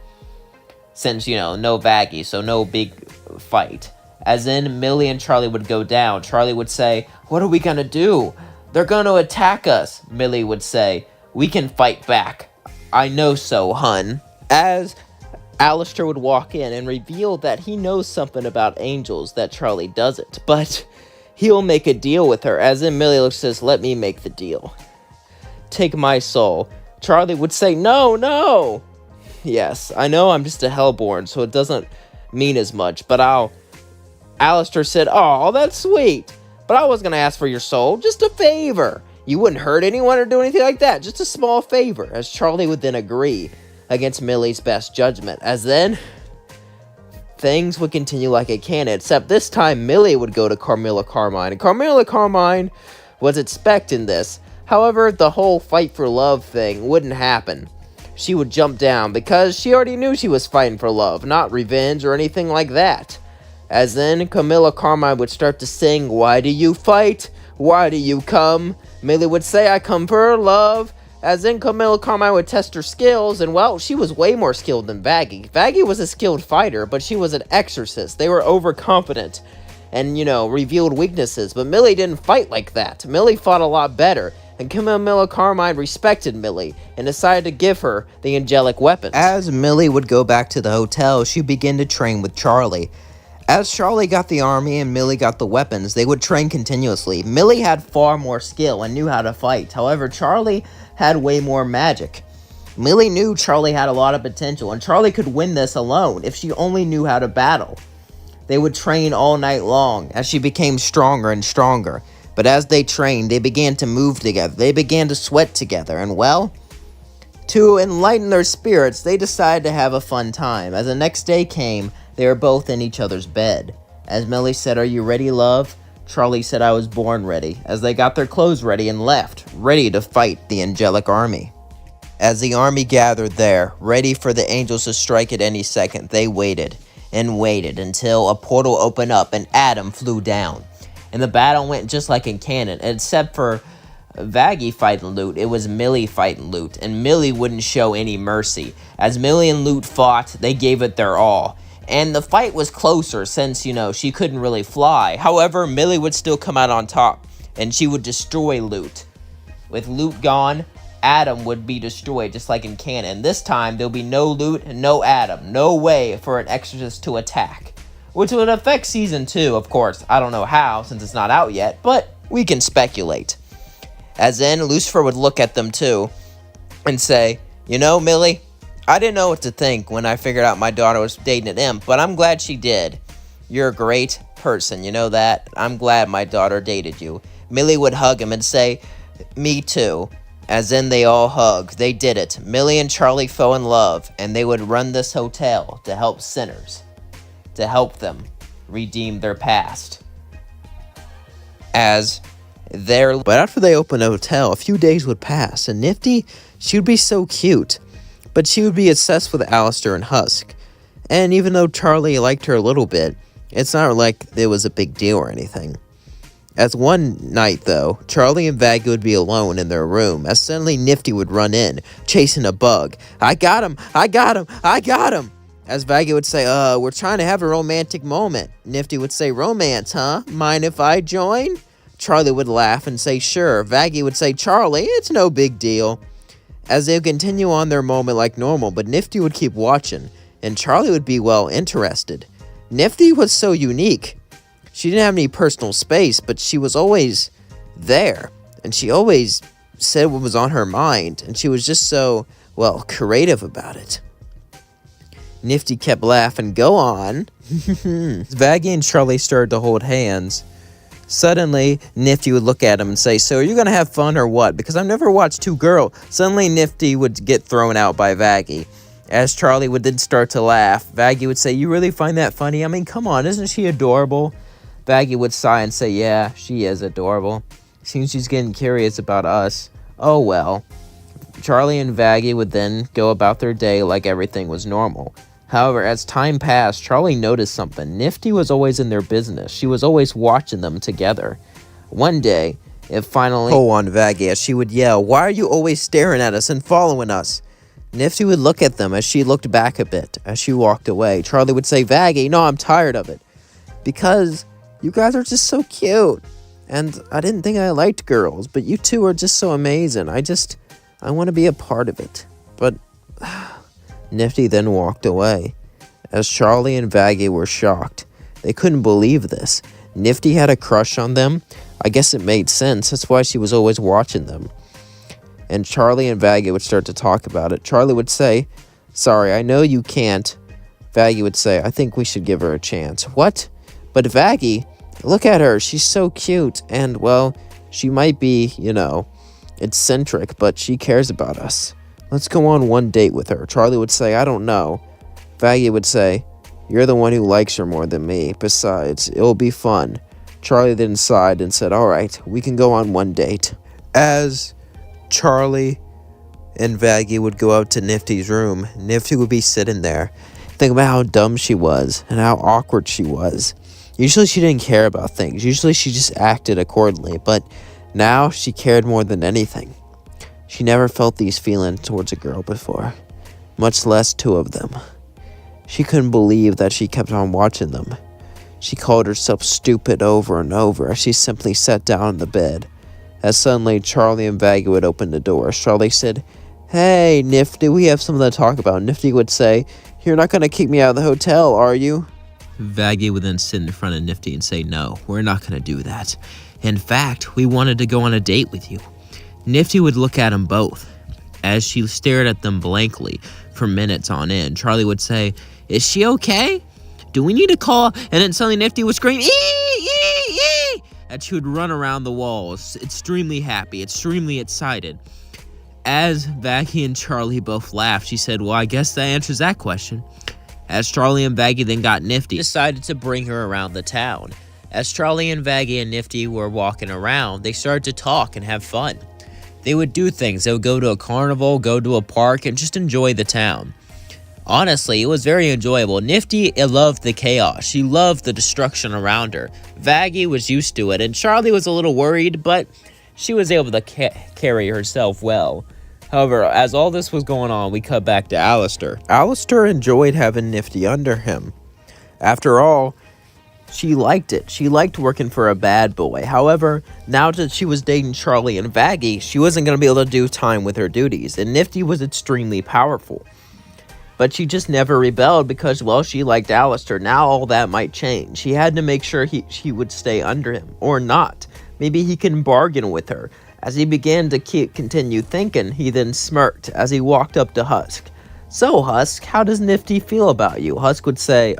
Since, no Vaggie, so no big fight. As in, Millie and Charlie would go down. Charlie would say, what are we gonna do? They're gonna attack us. Millie would say, we can fight back. I know so, hun. As Alistair would walk in and reveal that he knows something about angels that Charlie doesn't, but he'll make a deal with her. As in, Millie says, let me make the deal. Take my soul. Charlie would say, no. Yes, I know I'm just a hellborn, so it doesn't mean as much, but Alistair said, oh, that's sweet. But I was going to ask for your soul, just a favor. You wouldn't hurt anyone or do anything like that, just a small favor. As Charlie would then agree against Millie's best judgment. As then, things would continue like a canon, except this time Millie would go to Carmilla Carmine, and Carmilla Carmine was expecting this. However, the whole fight for love thing wouldn't happen. She would jump down because she already knew she was fighting for love, not revenge or anything like that. As then, Camilla Carmine would start to sing, why do you fight? Why do you come? Millie would say, I come for love. As then, Camilla Carmine would test her skills, and well, she was way more skilled than Vaggie. Vaggie was a skilled fighter, but she was an exorcist. They were overconfident and, revealed weaknesses, but Millie didn't fight like that. Millie fought a lot better. And Camilla Carmine respected Millie and decided to give her the angelic weapons. As Millie would go back to the hotel, she began to train with Charlie. As Charlie got the army and Millie got the weapons, they would train continuously. Millie had far more skill and knew how to fight. However, Charlie had way more magic. Millie knew Charlie had a lot of potential, and Charlie could win this alone if she only knew how to battle. They would train all night long as she became stronger and stronger. But as they trained, they began to move together. They began to sweat together. And well, to enlighten their spirits, they decided to have a fun time. As the next day came, they were both in each other's bed. As Millie said, are you ready, love? Charlie said, I was born ready. As they got their clothes ready and left, ready to fight the angelic army. As the army gathered there, ready for the angels to strike at any second, they waited and waited until a portal opened up and Adam flew down. And the battle went just like in canon, except for Vaggie fighting Loot, it was Millie fighting Loot, and Millie wouldn't show any mercy. As Millie and Loot fought, they gave it their all. And the fight was closer since, she couldn't really fly. However, Millie would still come out on top, and she would destroy Loot. With Loot gone, Adam would be destroyed, just like in canon. This time, there'll be no Loot and no Adam. No way for an exorcist to attack. Which would affect Season 2, of course. I don't know how, since it's not out yet, but we can speculate. As in, Lucifer would look at them too, and say, Millie, I didn't know what to think when I figured out my daughter was dating an imp, but I'm glad she did. You're a great person, you know that? I'm glad my daughter dated you. Millie would hug him and say, me too. As in, they all hugged. They did it. Millie and Charlie fell in love, and they would run this hotel to help sinners, to help them redeem their past. But after they opened a hotel, a few days would pass, and Nifty, she would be so cute, but she would be obsessed with Alistair and Husk. And even though Charlie liked her a little bit, it's not like it was a big deal or anything. As one night, though, Charlie and Vaggie would be alone in their room, as suddenly Nifty would run in, chasing a bug. I got him! I got him! I got him! As Vaggie would say, we're trying to have a romantic moment. Nifty would say, romance, huh? Mind if I join? Charlie would laugh and say, sure. Vaggie would say, Charlie, it's no big deal. As they would continue on their moment like normal, but Nifty would keep watching, and Charlie would be, interested. Nifty was so unique. She didn't have any personal space, but she was always there, and she always said what was on her mind, and she was just so, creative about it. Nifty kept laughing. Go on. Vaggie and Charlie started to hold hands. Suddenly, Nifty would look at him and say, so are you going to have fun or what? Because I've never watched two girls. Suddenly, Nifty would get thrown out by Vaggie. As Charlie would then start to laugh, Vaggie would say, you really find that funny? I mean, come on, isn't she adorable? Vaggie would sigh and say, yeah, she is adorable. Seems she's getting curious about us. Oh well. Charlie and Vaggie would then go about their day like everything was normal. However, as time passed, Charlie noticed something. Nifty was always in their business. She was always watching them together. One day, it finally on Vaggie as she would yell, why are you always staring at us and following us? Nifty would look at them as she looked back a bit as she walked away. Charlie would say, Vaggie, no, I'm tired of it. Because you guys are just so cute. And I didn't think I liked girls, but you two are just so amazing. I want to be a part of it. But Nifty then walked away. As Charlie and Vaggie were shocked. They couldn't believe this. Nifty had a crush on them. I guess it made sense. That's why she was always watching them. And Charlie and Vaggie would start to talk about it. Charlie would say, sorry, I know you can't. Vaggie would say, I think we should give her a chance. What? But Vaggie, look at her. She's so cute. And, she might be, eccentric, but she cares about us. Let's go on one date with her. Charlie would say, I don't know. Vaggie would say, you're the one who likes her more than me. Besides, it'll be fun. Charlie then sighed and said, all right, we can go on one date. As Charlie and Vaggie would go out to Nifty's room, Nifty would be sitting there. Think about how dumb she was and how awkward she was. Usually she didn't care about things. Usually she just acted accordingly. But now she cared more than anything. She never felt these feelings towards a girl before, much less two of them. She couldn't believe that she kept on watching them. She called herself stupid over and over as she simply sat down in the bed. As suddenly Charlie and Vaggie would open the door. Charlie said, hey, Nifty, we have something to talk about. Nifty would say, you're not going to kick me out of the hotel, are you? Vaggie would then sit in front of Nifty and say, no, we're not going to do that. In fact, we wanted to go on a date with you. Nifty would look at them both. As she stared at them blankly for minutes on end, Charlie would say, is she okay? Do we need to call? And then suddenly Nifty would scream, ee! And she would run around the walls, extremely happy, extremely excited. As Vaggie and Charlie both laughed, she said, well, I guess that answers that question. As Charlie and Vaggie then got Nifty, decided to bring her around the town. As Charlie and Vaggie and Nifty were walking around, they started to talk and have fun. They would do things. They would go to a carnival, go to a park, and just enjoy the town. Honestly, it was very enjoyable. Nifty loved the chaos. She loved the destruction around her. Vaggie was used to it, and Charlie was a little worried, but she was able to carry herself well. However, as all this was going on, we cut back to Alistair. Alistair enjoyed having Nifty under him. After all, she liked it. She liked working for a bad boy. However, now that she was dating Charlie and Vaggie, she wasn't going to be able to do time with her duties, and Nifty was extremely powerful. But she just never rebelled because, well, she liked Alistair. Now all that might change. She had to make sure he would stay under him, or not. Maybe he can bargain with her. As he began to continue thinking, he then smirked as he walked up to Husk. "So, Husk, how does Nifty feel about you?" Husk would say,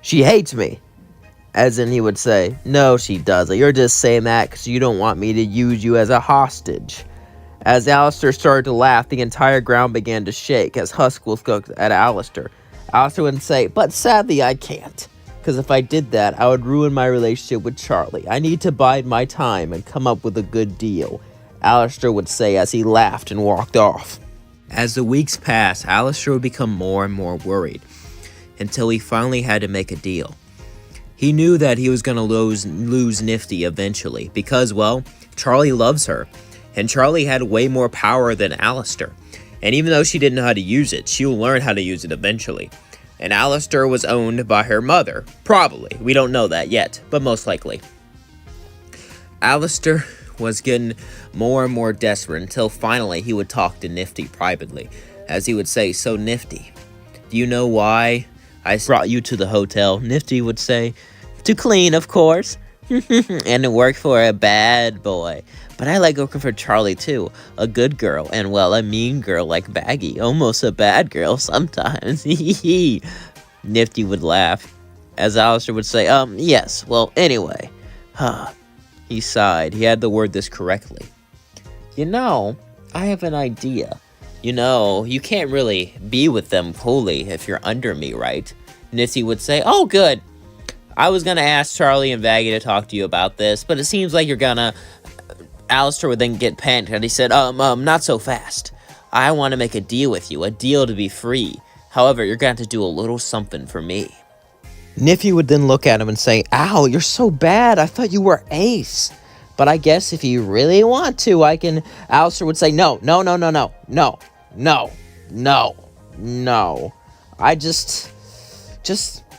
"She hates me." As in, he would say, "No, she doesn't. You're just saying that because you don't want me to use you as a hostage." As Alistair started to laugh, the entire ground began to shake as Husk looked at Alistair. Alistair would say, "But sadly, I can't. Because if I did that, I would ruin my relationship with Charlie. I need to bide my time and come up with a good deal," Alistair would say as he laughed and walked off. As the weeks passed, Alistair would become more and more worried, until he finally had to make a deal. He knew that he was going to lose Nifty eventually, because, well, Charlie loves her, and Charlie had way more power than Alistair. And even though she didn't know how to use it, she'll learn how to use it eventually. And Alistair was owned by her mother. Probably. We don't know that yet, but most likely. Alistair was getting more and more desperate until finally he would talk to Nifty privately, as he would say, "So Nifty, do you know why I brought you to the hotel?" Nifty would say, "To clean, of course, and to work for a bad boy. But I like working for Charlie too, a good girl, and well, a mean girl like Vaggie, almost a bad girl sometimes." Nifty would laugh, as Alistair would say, "Yes, well, anyway." He sighed. He had to word this correctly. "You know, I have an idea. You know, you can't really be with them fully if you're under me, right?" Nifty would say, "Oh, good. I was gonna ask Charlie and Vaggie to talk to you about this, but it seems like you're gonna..." Alistair would then get panicked, and he said, not so fast. I want to make a deal with you, a deal to be free. However, you're going to have to do a little something for me." Nifty would then look at him and say, "Ow, you're so bad. I thought you were Ace. But I guess if you really want to, I can..." Alistair would say, No. I just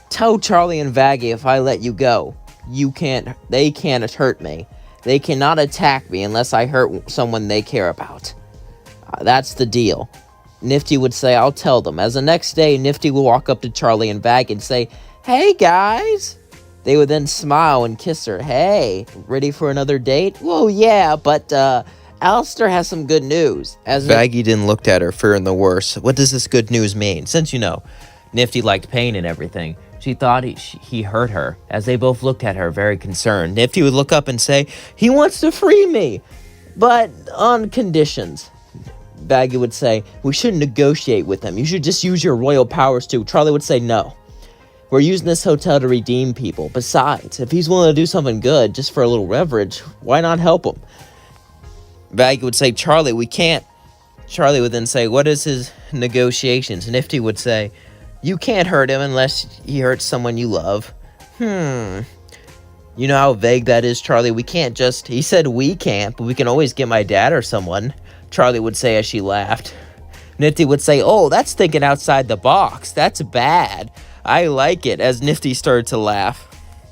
tell Charlie and Vaggie if I let you go, they can't hurt me. They cannot attack me unless I hurt someone they care about. That's the deal." Nifty would say, "I'll tell them." As the next day, Nifty would walk up to Charlie and Vaggie and say, "Hey, guys." They would then smile and kiss her. "Hey, ready for another date?" "Well, yeah, but Alistair has some good news." As Vaggie then looked at her, fearing the worst. What does this good news mean? Since, Nifty liked pain and everything, she thought he hurt her. As they both looked at her, very concerned, Nifty would look up and say, "He wants to free me, but on conditions." Vaggie would say, "We shouldn't negotiate with him. You should just use your royal powers too." Charlie would say, "No. We're using this hotel to redeem people. Besides, if he's willing to do something good just for a little leverage, why not help him?" Vaggie would say, "Charlie, we can't." Charlie would then say, "What is his negotiations?" Nifty would say, "You can't hurt him unless he hurts someone you love." You know how vague that is, Charlie? We can't just... He said we can't, but we can always get my dad or someone, Charlie would say as she laughed. Nifty would say, "Oh, that's thinking outside the box. That's bad. I like it," as Nifty started to laugh.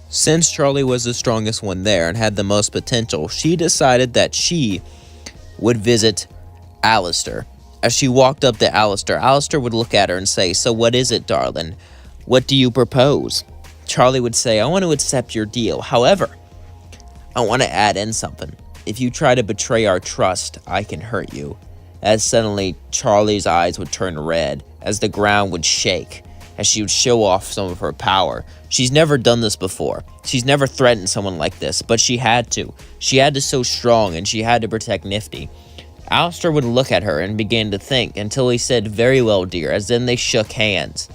Since Charlie was the strongest one there and had the most potential, she decided that she would visit Alistair. As she walked up to Alistair, Alistair would look at her and say, "So what is it, darling? What do you propose?" Charlie would say, "I want to accept your deal. However, I want to add in something. If you try to betray our trust, I can hurt you." As suddenly, Charlie's eyes would turn red, as the ground would shake, as she would show off some of her power. She's never done this before. She's never threatened someone like this, but she had to. She had to so strong, and she had to protect Nifty. Alistair would look at her and begin to think until he said, "Very well, dear," as then they shook hands.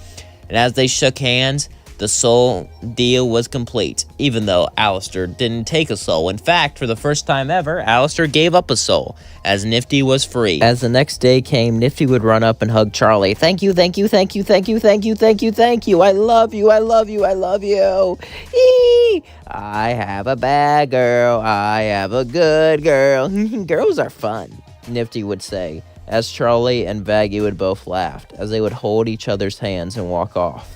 And as they shook hands, the soul deal was complete, even though Alistair didn't take a soul. In fact, for the first time ever, Alistair gave up a soul, as Nifty was free. As the next day came, Nifty would run up and hug Charlie. "Thank you, thank you, thank you, thank you, thank you, thank you, thank you. I love you, I love you, I love you. Eee! I have a bad girl, I have a good girl. Girls are fun, Nifty would say, as Charlie and Vaggie would both laugh, as they would hold each other's hands and walk off.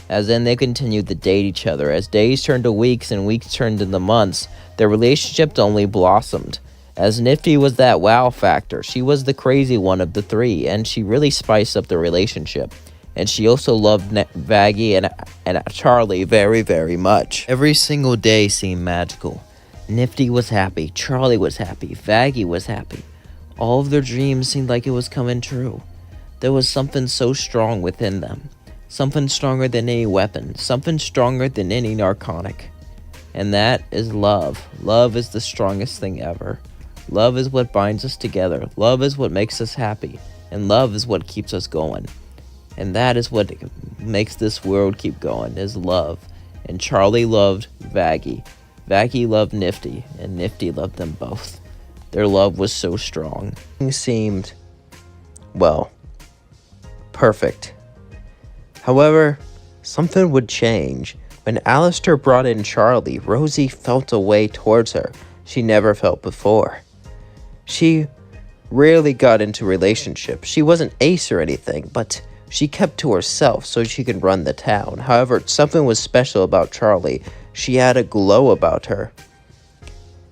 As then they continued to date each other. As days turned to weeks and weeks turned into months, their relationship only blossomed. As Nifty was that wow factor, she was the crazy one of the three, and she really spiced up the relationship. And she also loved Vaggie and Charlie very, very much. Every single day seemed magical. Nifty was happy, Charlie was happy, Vaggie was happy. All of their dreams seemed like it was coming true. There was something so strong within them. Something stronger than any weapon. Something stronger than any narcotic. And that is love. Love is the strongest thing ever. Love is what binds us together. Love is what makes us happy. And love is what keeps us going. And that is what makes this world keep going, is love. And Charlie loved Vaggie. Vaggie loved Nifty, and Nifty loved them both. Their love was so strong. Things seemed, well, perfect. However, something would change. When Alistair brought in Charlie, Rosie felt a way towards her she never felt before. She rarely got into relationships. She wasn't ace or anything, but she kept to herself so she could run the town. However, something was special about Charlie. She had a glow about her.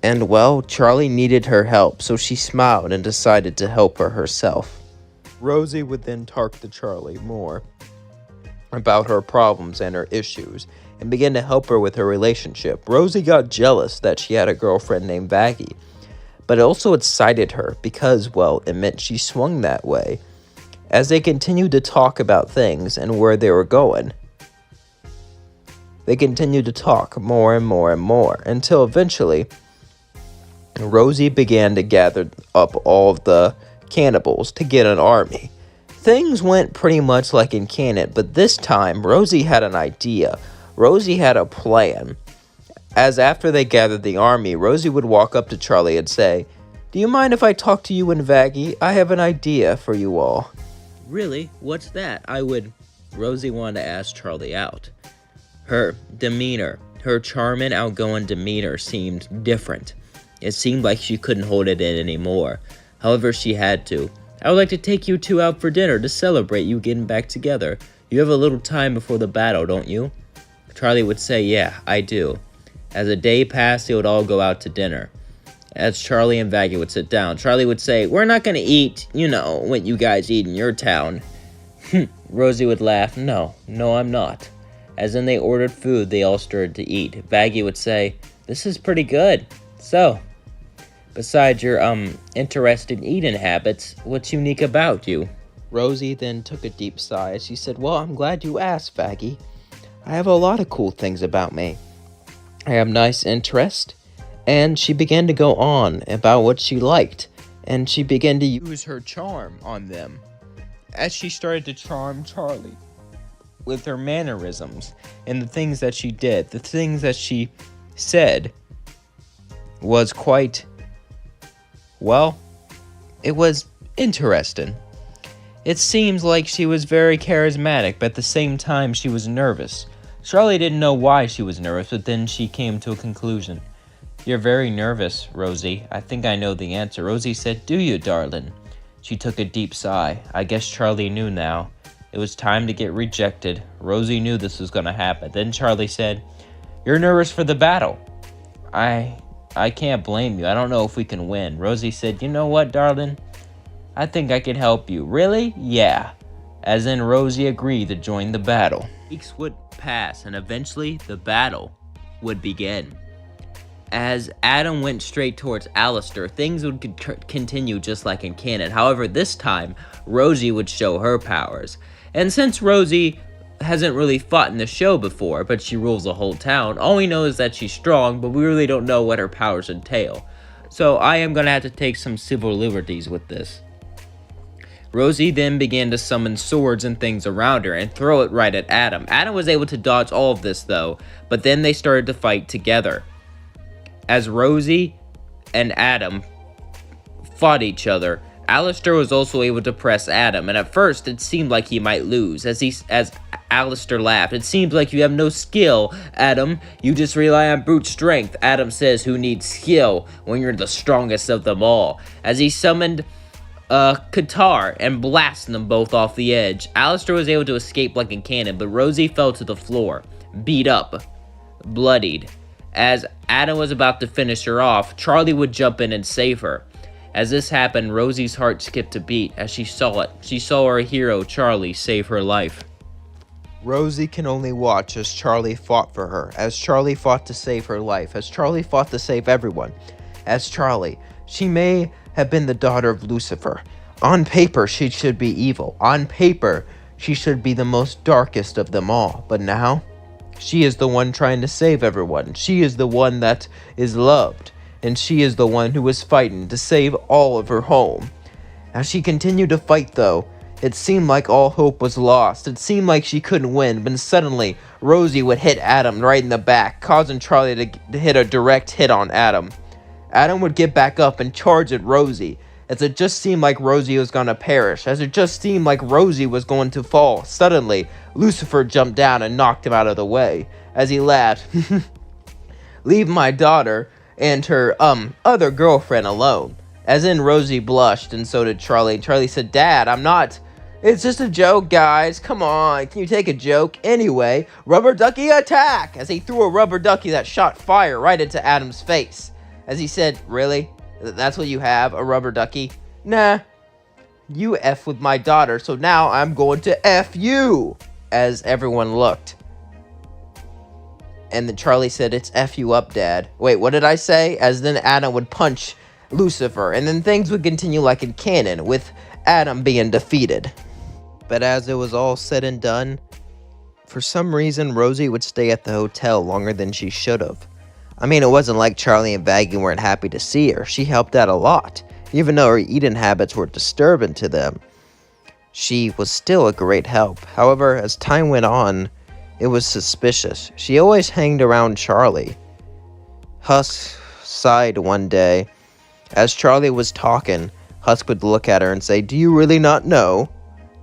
And well, Charlie needed her help, so she smiled and decided to help her herself. Rosie would then talk to Charlie more about her problems and her issues, and began to help her with her relationship. Rosie got jealous that she had a girlfriend named Vaggie, but it also excited her because, well, it meant she swung that way. As they continued to talk about things and where they were going, they continued to talk more and more and more, until eventually Rosie began to gather up all of the cannibals to get an army. Things went pretty much like in Canon, but this time Rosie had an idea. Rosie had a plan. As after they gathered the army, Rosie would walk up to Charlie and say, "Do you mind if I talk to you and Vaggie? I have an idea for you all." Really? What's that? Rosie wanted to ask Charlie out. Her demeanor, her charm and outgoing demeanor seemed different. It seemed like she couldn't hold it in anymore. However, she had to. "I would like to take you two out for dinner to celebrate you getting back together. You have a little time before the battle, don't you?" Charlie would say, "Yeah, I do." As a day passed, they would all go out to dinner. As Charlie and Vaggie would sit down, Charlie would say, "We're not going to eat, what you guys eat in your town." Rosie would laugh, No, I'm not." As then they ordered food, they all started to eat. Vaggie would say, "This is pretty good. So, besides your, interesting eating habits, what's unique about you?" Rosie then took a deep sigh as she said, "Well, I'm glad you asked, Vaggie. I have a lot of cool things about me. I have nice interest." And she began to go on about what she liked, and she began to use her charm on them. As she started to charm Charlie with her mannerisms and the things that she did, the things that she said was quite, well, it was interesting. It seems like she was very charismatic, but at the same time she was nervous. Charlie didn't know why she was nervous, but then she came to a conclusion. "You're very nervous, Rosie. I think I know the answer." Rosie said, "Do you, darling?" She took a deep sigh. I guess Charlie knew now. It was time to get rejected. Rosie knew this was going to happen. Then Charlie said, "You're nervous for the battle." I can't blame you. I don't know if we can win." Rosie said, "You know what, darling? I think I can help you." "Really?" "Yeah." As in, Rosie agreed to join the battle. Weeks would pass, and eventually the battle would begin. As Adam went straight towards Alistair, things would continue just like in canon. However, this time, Rosie would show her powers. And since Rosie hasn't really fought in the show before, but she rules a whole town, all we know is that she's strong, but we really don't know what her powers entail. So I am going to have to take some civil liberties with this. Rosie then began to summon swords and things around her and throw it right at Adam. Adam was able to dodge all of this though, but then they started to fight together. As Rosie and Adam fought each other, Alistair was also able to press Adam, and at first it seemed like he might lose. As Alistair laughed, "It seems like you have no skill, Adam. You just rely on brute strength." Adam says, "Who needs skill when you're the strongest of them all?" As he summoned Qatar and blasted them both off the edge. Alistair was able to escape like a cannon, but Rosie fell to the floor, beat up, bloodied. As Adam was about to finish her off, Charlie would jump in and save her. As this happened, Rosie's heart skipped a beat as she saw it. She saw her hero, Charlie, save her life. Rosie can only watch as Charlie fought for her, as Charlie fought to save her life, as Charlie fought to save everyone. As Charlie, she may have been the daughter of Lucifer. On paper, she should be evil. On paper, she should be the most darkest of them all. But now, she is the one trying to save everyone. She is the one that is loved. And she is the one who was fighting to save all of her home. As she continued to fight, though, it seemed like all hope was lost. It seemed like she couldn't win, but suddenly, Rosie would hit Adam right in the back, causing Charlie to hit a direct hit on Adam. Adam would get back up and charge at Rosie, as it just seemed like Rosie was going to perish, as it just seemed like Rosie was going to fall. Suddenly, Lucifer jumped down and knocked him out of the way, as he laughed. "Leave my daughter and her, other girlfriend alone." As in, Rosie blushed, and so did Charlie. Charlie said, "Dad, I'm not... It's just a joke, guys. Come on, can you take a joke? Anyway, rubber ducky attack!" As he threw a rubber ducky that shot fire right into Adam's face. As he said, "Really? That's what you have, a rubber ducky? Nah. You F with my daughter, so now I'm going to F you." As everyone looked. And then Charlie said, "It's F you up, Dad." Wait, what did I say? As then Adam would punch Lucifer, and then things would continue like in canon, with Adam being defeated. But as it was all said and done, for some reason, Rosie would stay at the hotel longer than she should have. I mean, it wasn't like Charlie and Vaggie weren't happy to see her. She helped out a lot, even though her eating habits were disturbing to them. She was still a great help. However, as time went on, it was suspicious. She always hanged around Charlie. Husk sighed one day. As Charlie was talking, Husk would look at her and say, "Do you really not know?"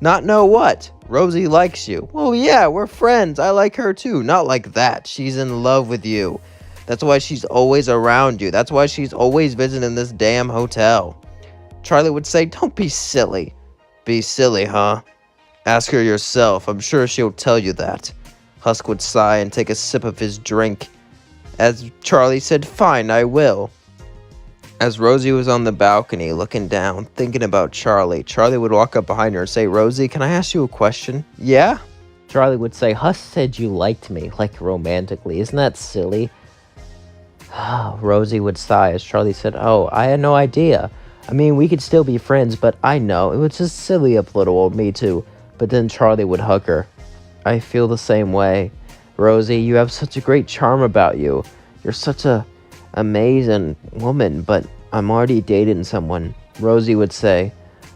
"Not know what?" "Rosie likes you." "Well, yeah, we're friends. I like her too." "Not like that. She's in love with you. That's why she's always around you. That's why she's always visiting this damn hotel." Charlie would say, "Don't be silly." "Be silly, huh? Ask her yourself. I'm sure she'll tell you that." Husk would sigh and take a sip of his drink. As Charlie said, "Fine, I will." As Rosie was on the balcony looking down, thinking about Charlie, Charlie would walk up behind her and say, "Rosie, can I ask you a question?" "Yeah?" Charlie would say, "Husk said you liked me, like romantically. Isn't that silly?" Rosie would sigh as Charlie said, "Oh, I had no idea. I mean, we could still be friends, but I know. It was just silly of little old me too." But then Charlie would hug her. "I feel the same way. Rosie, you have such a great charm about you. You're such a amazing woman, but I'm already dating someone." Rosie would say,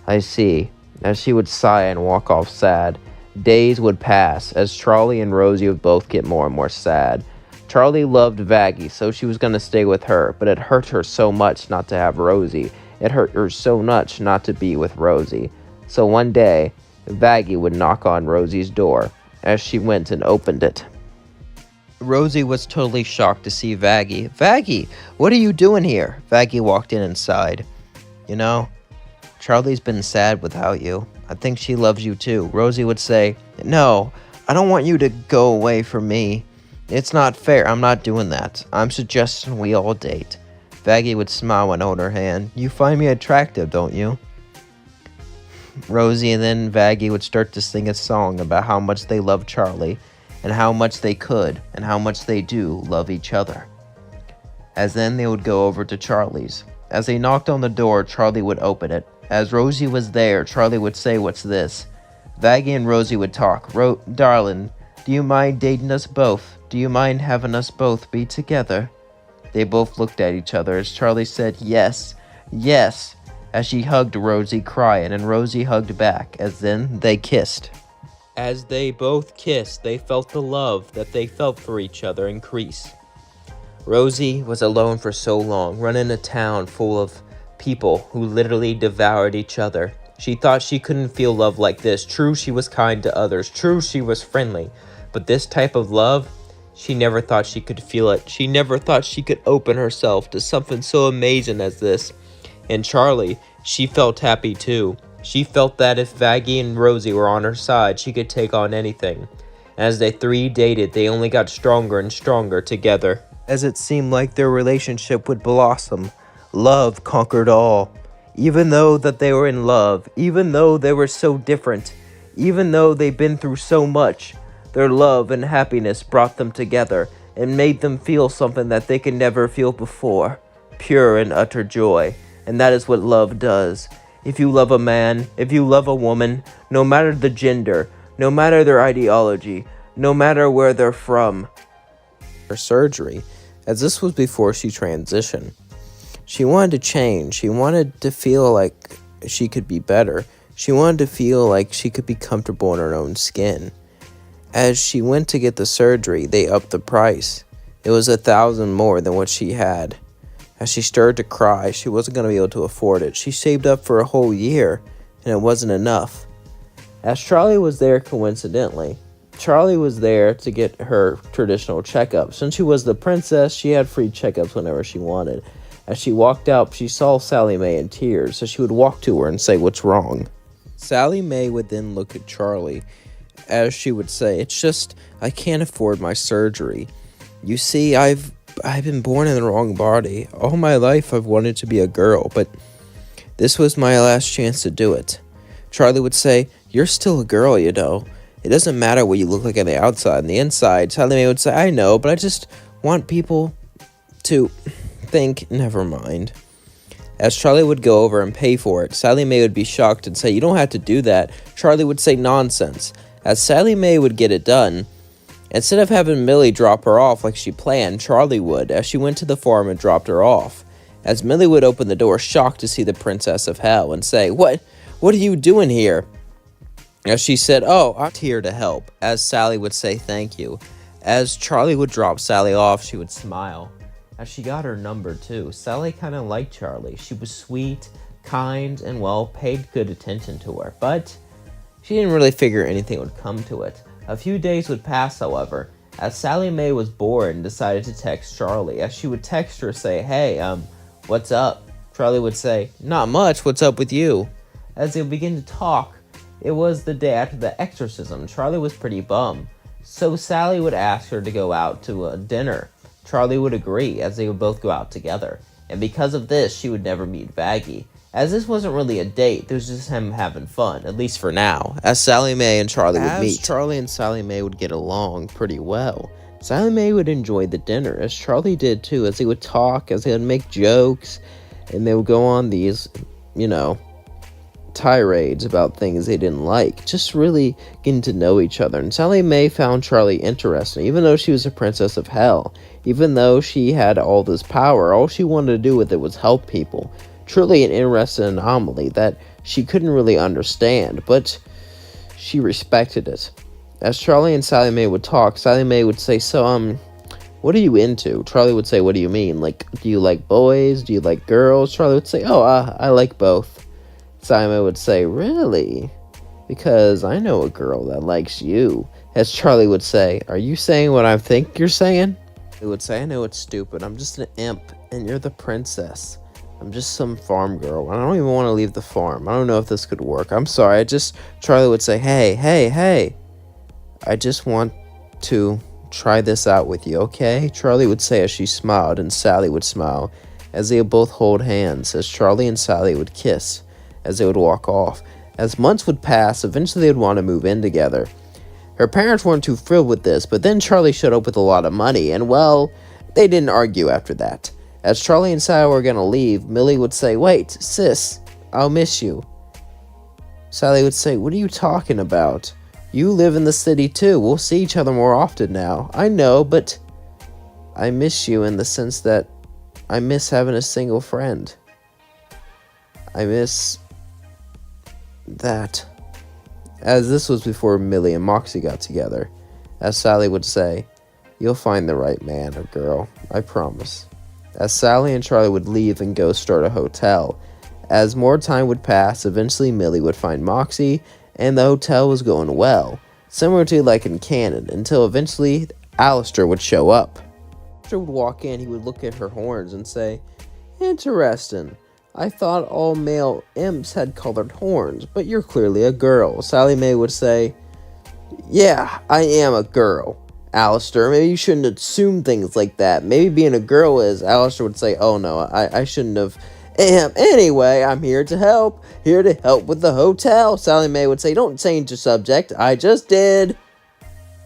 "I see," as she would sigh and walk off sad. Days would pass as Charlie and Rosie would both get more and more sad. Charlie loved Vaggie, so she was going to stay with her, but it hurt her so much not to have Rosie. It hurt her so much not to be with Rosie. So one day, Vaggie would knock on Rosie's door. As she went and opened it, Rosie was totally shocked to see Vaggie. "Vaggie, what are you doing here?" Vaggie walked in and sighed. "You know, Charlie's been sad without you. I think she loves you too." Rosie would say, "No, I don't want you to go away from me. It's not fair. I'm not doing that. I'm suggesting we all date." Vaggie would smile and hold her hand. "You find me attractive, don't you?" Rosie and then Vaggie would start to sing a song about how much they love Charlie, and how much they could, and how much they do love each other. As then they would go over to Charlie's. As they knocked on the door, Charlie would open it. As Rosie was there, Charlie would say, "What's this?" Vaggie and Rosie would talk. "Darling, do you mind dating us both? Do you mind having us both be together?" They both looked at each other as Charlie said, "Yes, yes," as she hugged Rosie crying, and Rosie hugged back, as then they kissed. As they both kissed, they felt the love that they felt for each other increase. Rosie was alone for so long, running a town full of people who literally devoured each other. She thought she couldn't feel love like this. True, she was kind to others. True, she was friendly. But this type of love, she never thought she could feel it. She never thought she could open herself to something so amazing as this. And Charlie, she felt happy too. She felt that if Vaggie and Rosie were on her side, she could take on anything. As they three dated, they only got stronger and stronger together. As it seemed like their relationship would blossom, love conquered all. Even though that they were in love, even though they were so different, even though they'd been through so much, their love and happiness brought them together and made them feel something that they could never feel before. Pure and utter joy. And that is what love does. If you love a man, if you love a woman, no matter the gender, no matter their ideology, no matter where they're from. Her surgery, as this was before she transitioned. She wanted to change. She wanted to feel like she could be better. She wanted to feel like she could be comfortable in her own skin. As she went to get the surgery, they upped the price. It was $1,000 more than what she had. As she started to cry, she wasn't going to be able to afford it. She saved up for a whole year, and it wasn't enough. As Charlie was there coincidentally, Charlie was there to get her traditional checkup. Since she was the princess, she had free checkups whenever she wanted. As she walked out, she saw Sally Mae in tears, so she would walk to her and say, "What's wrong?" Sally Mae would then look at Charlie, as she would say, "It's just, I can't afford my surgery. You see, I've been born in the wrong body. All my life I've wanted to be a girl, but this was my last chance to do it." Charlie would say, "You're still a girl, you know. It doesn't matter what you look like on the outside and the inside." Sally Mae would say, "I know, but I just want people to think, never mind." As Charlie would go over and pay for it, Sally Mae would be shocked and say, "You don't have to do that." Charlie would say, "Nonsense." As Sally Mae would get it done, instead of having Millie drop her off like she planned, Charlie would, as she went to the farm and dropped her off. As Millie would open the door, shocked to see the Princess of Hell, and say, What are you doing here?" As she said, "Oh, I'm here to help." As Sally would say, "Thank you." As Charlie would drop Sally off, she would smile. As she got her number too, Sally kind of liked Charlie. She was sweet, kind, and well, paid good attention to her. But she didn't really figure anything would come to it. A few days would pass, however, as Sally Mae was bored and decided to text Charlie. As she would text her, say, "Hey, what's up?" Charlie would say, "Not much, what's up with you?" As they would begin to talk, it was the day after the exorcism. Charlie was pretty bummed. So Sally would ask her to go out to a dinner. Charlie would agree, as they would both go out together. And because of this, she would never meet Vaggie. As this wasn't really a date, it was just him having fun, at least for now. As Sally Mae and Charlie would meet, Charlie and Sally Mae would get along pretty well. Sally Mae would enjoy the dinner, as Charlie did too, as they would talk, as they would make jokes, and they would go on these, tirades about things they didn't like, just really getting to know each other. And Sally Mae found Charlie interesting, even though she was a princess of hell. Even though she had all this power, all she wanted to do with it was help people. Truly an interesting anomaly that she couldn't really understand, but she respected it. As Charlie and Sally Mae would talk, Sally Mae would say, "So, what are you into?" Charlie would say, "What do you mean? Like, do you like boys? Do you like girls?" Charlie would say, "Oh, I like both." Sally Mae would say, "Really? Because I know a girl that likes you." As Charlie would say, "Are you saying what I think you're saying?" He would say, "I know it's stupid. I'm just an imp, and you're the princess. I'm just some farm girl. I don't even want to leave the farm. I don't know if this could work. I'm sorry. Charlie would say, hey. I just want to try this out with you, okay?" Charlie would say as she smiled, and Sally would smile, as they would both hold hands, as Charlie and Sally would kiss, as they would walk off. As months would pass, eventually they would want to move in together. Her parents weren't too thrilled with this, but then Charlie showed up with a lot of money, and well, they didn't argue after that. As Charlie and Sally were gonna leave, Millie would say, "Wait, sis, I'll miss you." Sally would say, "What are you talking about? You live in the city too. We'll see each other more often now." "I know, but I miss you in the sense that I miss having a single friend. I miss that." As this was before Millie and Moxie got together. As Sally would say, "You'll find the right man or girl, I promise." As Sally and Charlie would leave and go start a hotel, as more time would pass, eventually Millie would find Moxie, and the hotel was going well, similar to like in canon, until eventually Alistair would show up. Alistair would walk in, he would look at her horns and say, "Interesting. I thought all male imps had colored horns, but you're clearly a girl." Sally Mae would say, "Yeah, I am a girl. Alistair, maybe you shouldn't assume things like that. Maybe being a girl is." Alistair would say, "Oh no, I shouldn't have. Anyway, I'm here to help with the hotel." Sally Mae would say, "Don't change the subject. I just did.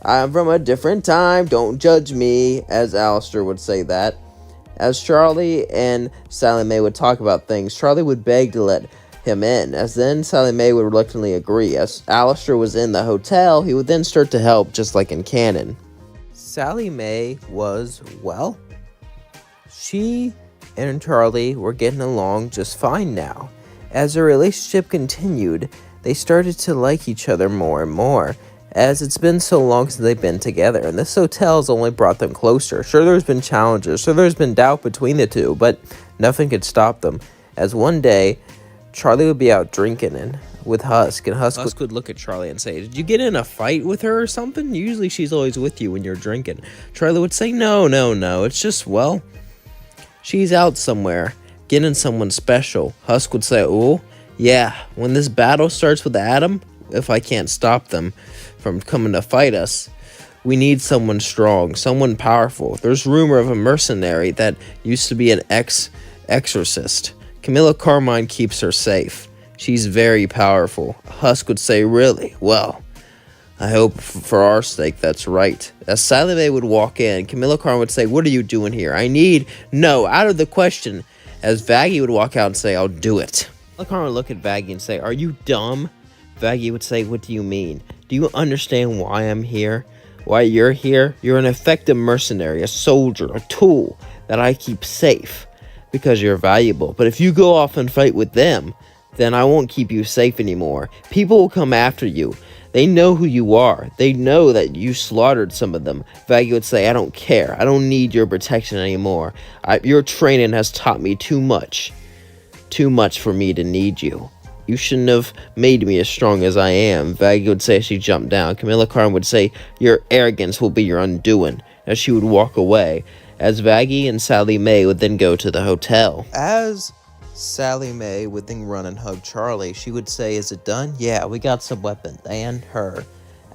I'm from a different time. Don't judge me," as Alistair would say that. As Charlie and Sally Mae would talk about things, Charlie would beg to let him in, as then Sally Mae would reluctantly agree. As Alistair was in the hotel, he would then start to help, just like in canon. Sally Mae was, well, she and Charlie were getting along just fine now. As their relationship continued, they started to like each other more and more, as it's been so long since they've been together, and this hotel has only brought them closer. Sure, there's been challenges, sure, there's been doubt between the two, but nothing could stop them. As one day, Charlie would be out drinking with Husk, and Husk would look at Charlie and say, "Did you get in a fight with her or something? Usually she's always with you when you're drinking." Charlie would say, No, it's just, well, she's out somewhere, getting someone special." Husk would say, "Oh, yeah, when this battle starts with Adam, if I can't stop them from coming to fight us, we need someone strong, someone powerful. There's rumor of a mercenary that used to be an ex-exorcist. Camilla Carmine keeps her safe. She's very powerful." Husk would say, "Really? Well, I hope for our sake that's right." As Sally Mae would walk in, Camilla Carmine would say, "What are you doing here? No, out of the question." As Vaggie would walk out and say, "I'll do it." Camilla Carmine would look at Vaggie and say, "Are you dumb?" Vaggie would say, "What do you mean? Do you understand why I'm here? Why you're here? You're an effective mercenary, a soldier, a tool that I keep safe because you're valuable. But if you go off and fight with them, then I won't keep you safe anymore. People will come after you. They know who you are. They know that you slaughtered some of them." Vaggie would say, "I don't care. I don't need your protection anymore. Your training has taught me too much. Too much for me to need you. You shouldn't have made me as strong as I am." Vaggie would say as she jumped down. Camilla Carmine would say, "Your arrogance will be your undoing," as she would walk away. As Vaggie and Sally Mae would then go to the hotel. As Sally Mae would then run and hug Charlie, she would say, "Is it done? Yeah, we got some weapons." And her.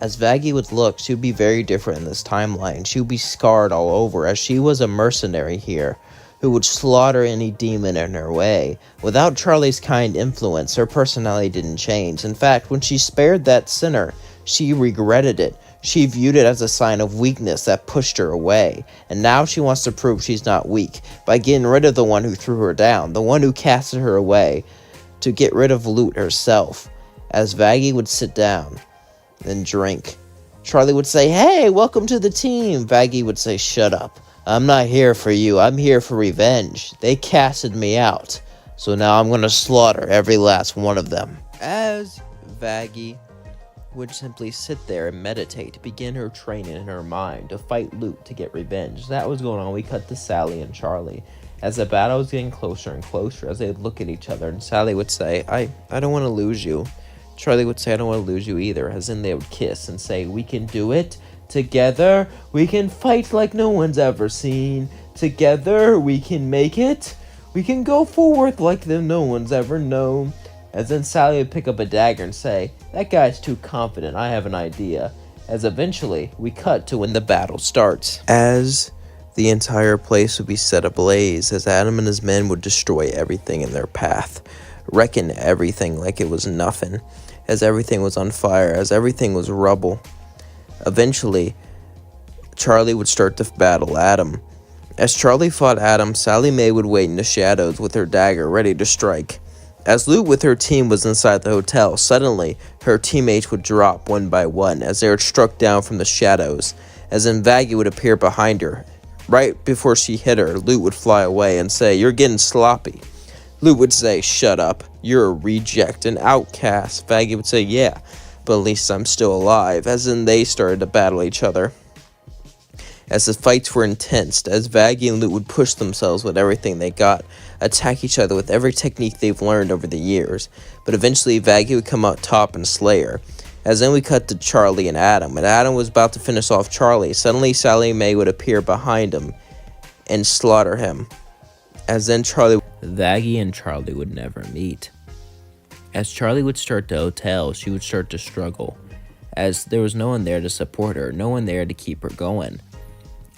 As Vaggie would look, she would be very different in this timeline. She would be scarred all over, as she was a mercenary here, who would slaughter any demon in her way. Without Charlie's kind influence, her personality didn't change. In fact, when she spared that sinner, she regretted it. She viewed it as a sign of weakness that pushed her away. And now she wants to prove she's not weak by getting rid of the one who threw her down, the one who casted her away, to get rid of Loot herself. As Vaggie would sit down, then drink, Charlie would say, "Hey, welcome to the team." Vaggie would say, "Shut up. I'm not here for you. I'm here for revenge. They casted me out, so now I'm going to slaughter every last one of them." As Vaggie would simply sit there and meditate to begin her training in her mind to fight Loot to get revenge. That was going on. We cut to Sally and Charlie. As the battle was getting closer and closer, as they would look at each other, and Sally would say, I don't want to lose you. Charlie would say, "I don't want to lose you either," as then they would kiss and say, "We can do it. Together, we can fight like no one's ever seen. Together, we can make it. We can go forward like no one's ever known." As then Sally would pick up a dagger and say, "That guy's too confident. I have an idea." As eventually, we cut to when the battle starts. As the entire place would be set ablaze, as Adam and his men would destroy everything in their path, wrecking everything like it was nothing, as everything was on fire, as everything was rubble. Eventually, Charlie would start to battle Adam. As Charlie fought Adam, Sally Mae would wait in the shadows with her dagger ready to strike. As Loot with her team was inside the hotel, suddenly her teammates would drop one by one as they were struck down from the shadows, as then Vaggie would appear behind her. Right before she hit her, Loot would fly away and say, "You're getting sloppy." Loot would say, "Shut up. You're a reject, an outcast." Vaggie would say, "Yeah, but at least I'm still alive," as then they started to battle each other. as the fights were intense, as Vaggie and Loot would push themselves with everything they got, attack each other with every technique they've learned over the years. But eventually, Vaggie would come out top and slay her. As then we cut to Charlie and Adam. When Adam was about to finish off Charlie, suddenly Sally Mae would appear behind him and slaughter him. As then Vaggie and Charlie would never meet. As Charlie would start the hotel, she would start to struggle, as there was no one there to support her, no one there to keep her going.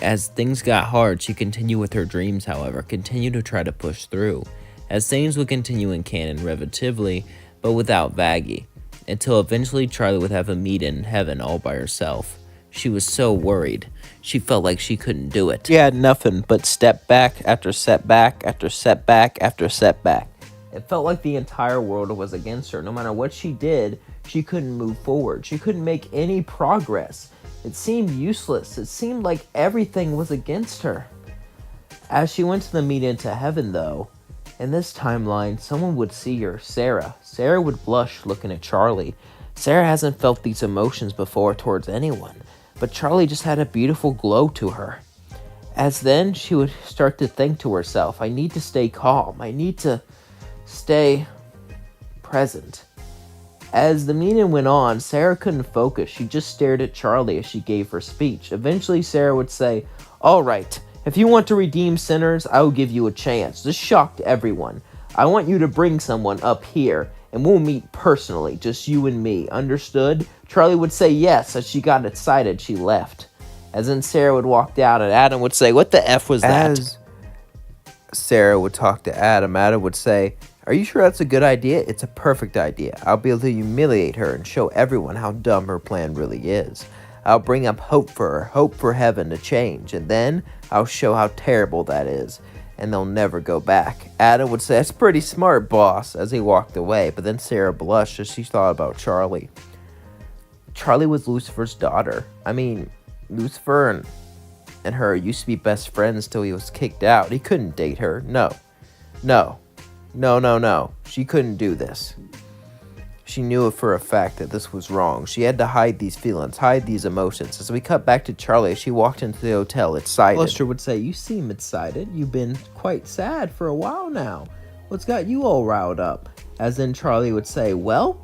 As things got hard, she continued with her dreams, however, continued to try to push through, as things would continue in canon relatively, but without Vaggie, until eventually Charlie would have a meet in heaven all by herself. She was so worried. She felt like she couldn't do it. She had nothing but step back after setback after setback after setback. It felt like the entire world was against her. No matter what she did, she couldn't move forward. She couldn't make any progress. It seemed useless. It seemed like everything was against her. As she went to the meet into heaven, though, in this timeline, someone would see her, Sarah. Sarah would blush looking at Charlie. Sarah hasn't felt these emotions before towards anyone, but Charlie just had a beautiful glow to her. As then, she would start to think to herself, I need to stay calm. I need to stay present. As the meeting went on, Sarah couldn't focus. She just stared at Charlie as she gave her speech. Eventually, Sarah would say, all right, if you want to redeem sinners, I will give you a chance. This shocked everyone. I want you to bring someone up here, and we'll meet personally, just you and me. Understood? Charlie would say yes. As she got excited, she left. As then Sarah would walk down, and Adam would say, what the F was that? As Sarah would talk to Adam, Adam would say, are you sure that's a good idea? It's a perfect idea. I'll be able to humiliate her and show everyone how dumb her plan really is. I'll bring up hope for her, hope for heaven to change, and then I'll show how terrible that is, and they'll never go back. Adam would say, that's pretty smart, boss, as he walked away, but then Sarah blushed as she thought about Charlie. Charlie was Lucifer's daughter. I mean, Lucifer and her used to be best friends till he was kicked out. He couldn't date her. No. She couldn't do this. She knew for a fact that this was wrong. She had to hide these feelings, hide these emotions. As we cut back to Charlie, she walked into the hotel excited. Alistair would say, you seem excited. You've been quite sad for a while now. What's got you all riled up? As then Charlie would say, well,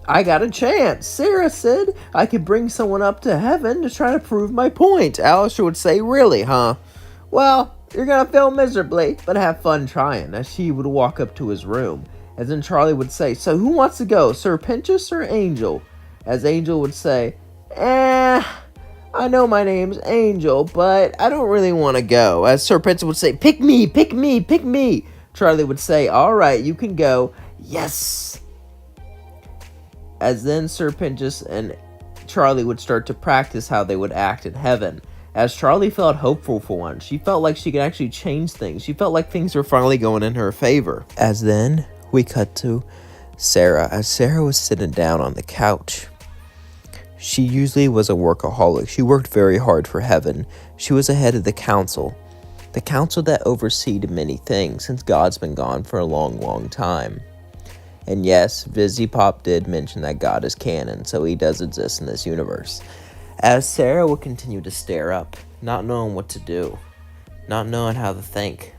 I got a chance. Sarah said I could bring someone up to heaven to try to prove my point. Alistair would say, really, huh? Well, you're gonna fail miserably, but have fun trying, as she would walk up to his room. As then Charlie would say, so who wants to go, Sir Pinchus or Angel? As Angel would say, I know my name's Angel, but I don't really want to go. As Sir Pinchus would say, pick me. Charlie would say, all right, you can go. Yes. As then Sir Pinchus and Charlie would start to practice how they would act in heaven. As Charlie felt hopeful for once, she felt like she could actually change things. She felt like things were finally going in her favor. As then we cut to Sarah, as Sarah was sitting down on the couch. She usually was a workaholic. She worked very hard for heaven. She was the head of the council that overseed many things, since God's been gone for a long time. And yes, Vizzy Pop did mention that God is canon, so he does exist in this universe. As Sarah would continue to stare up, not knowing what to do, not knowing how to think.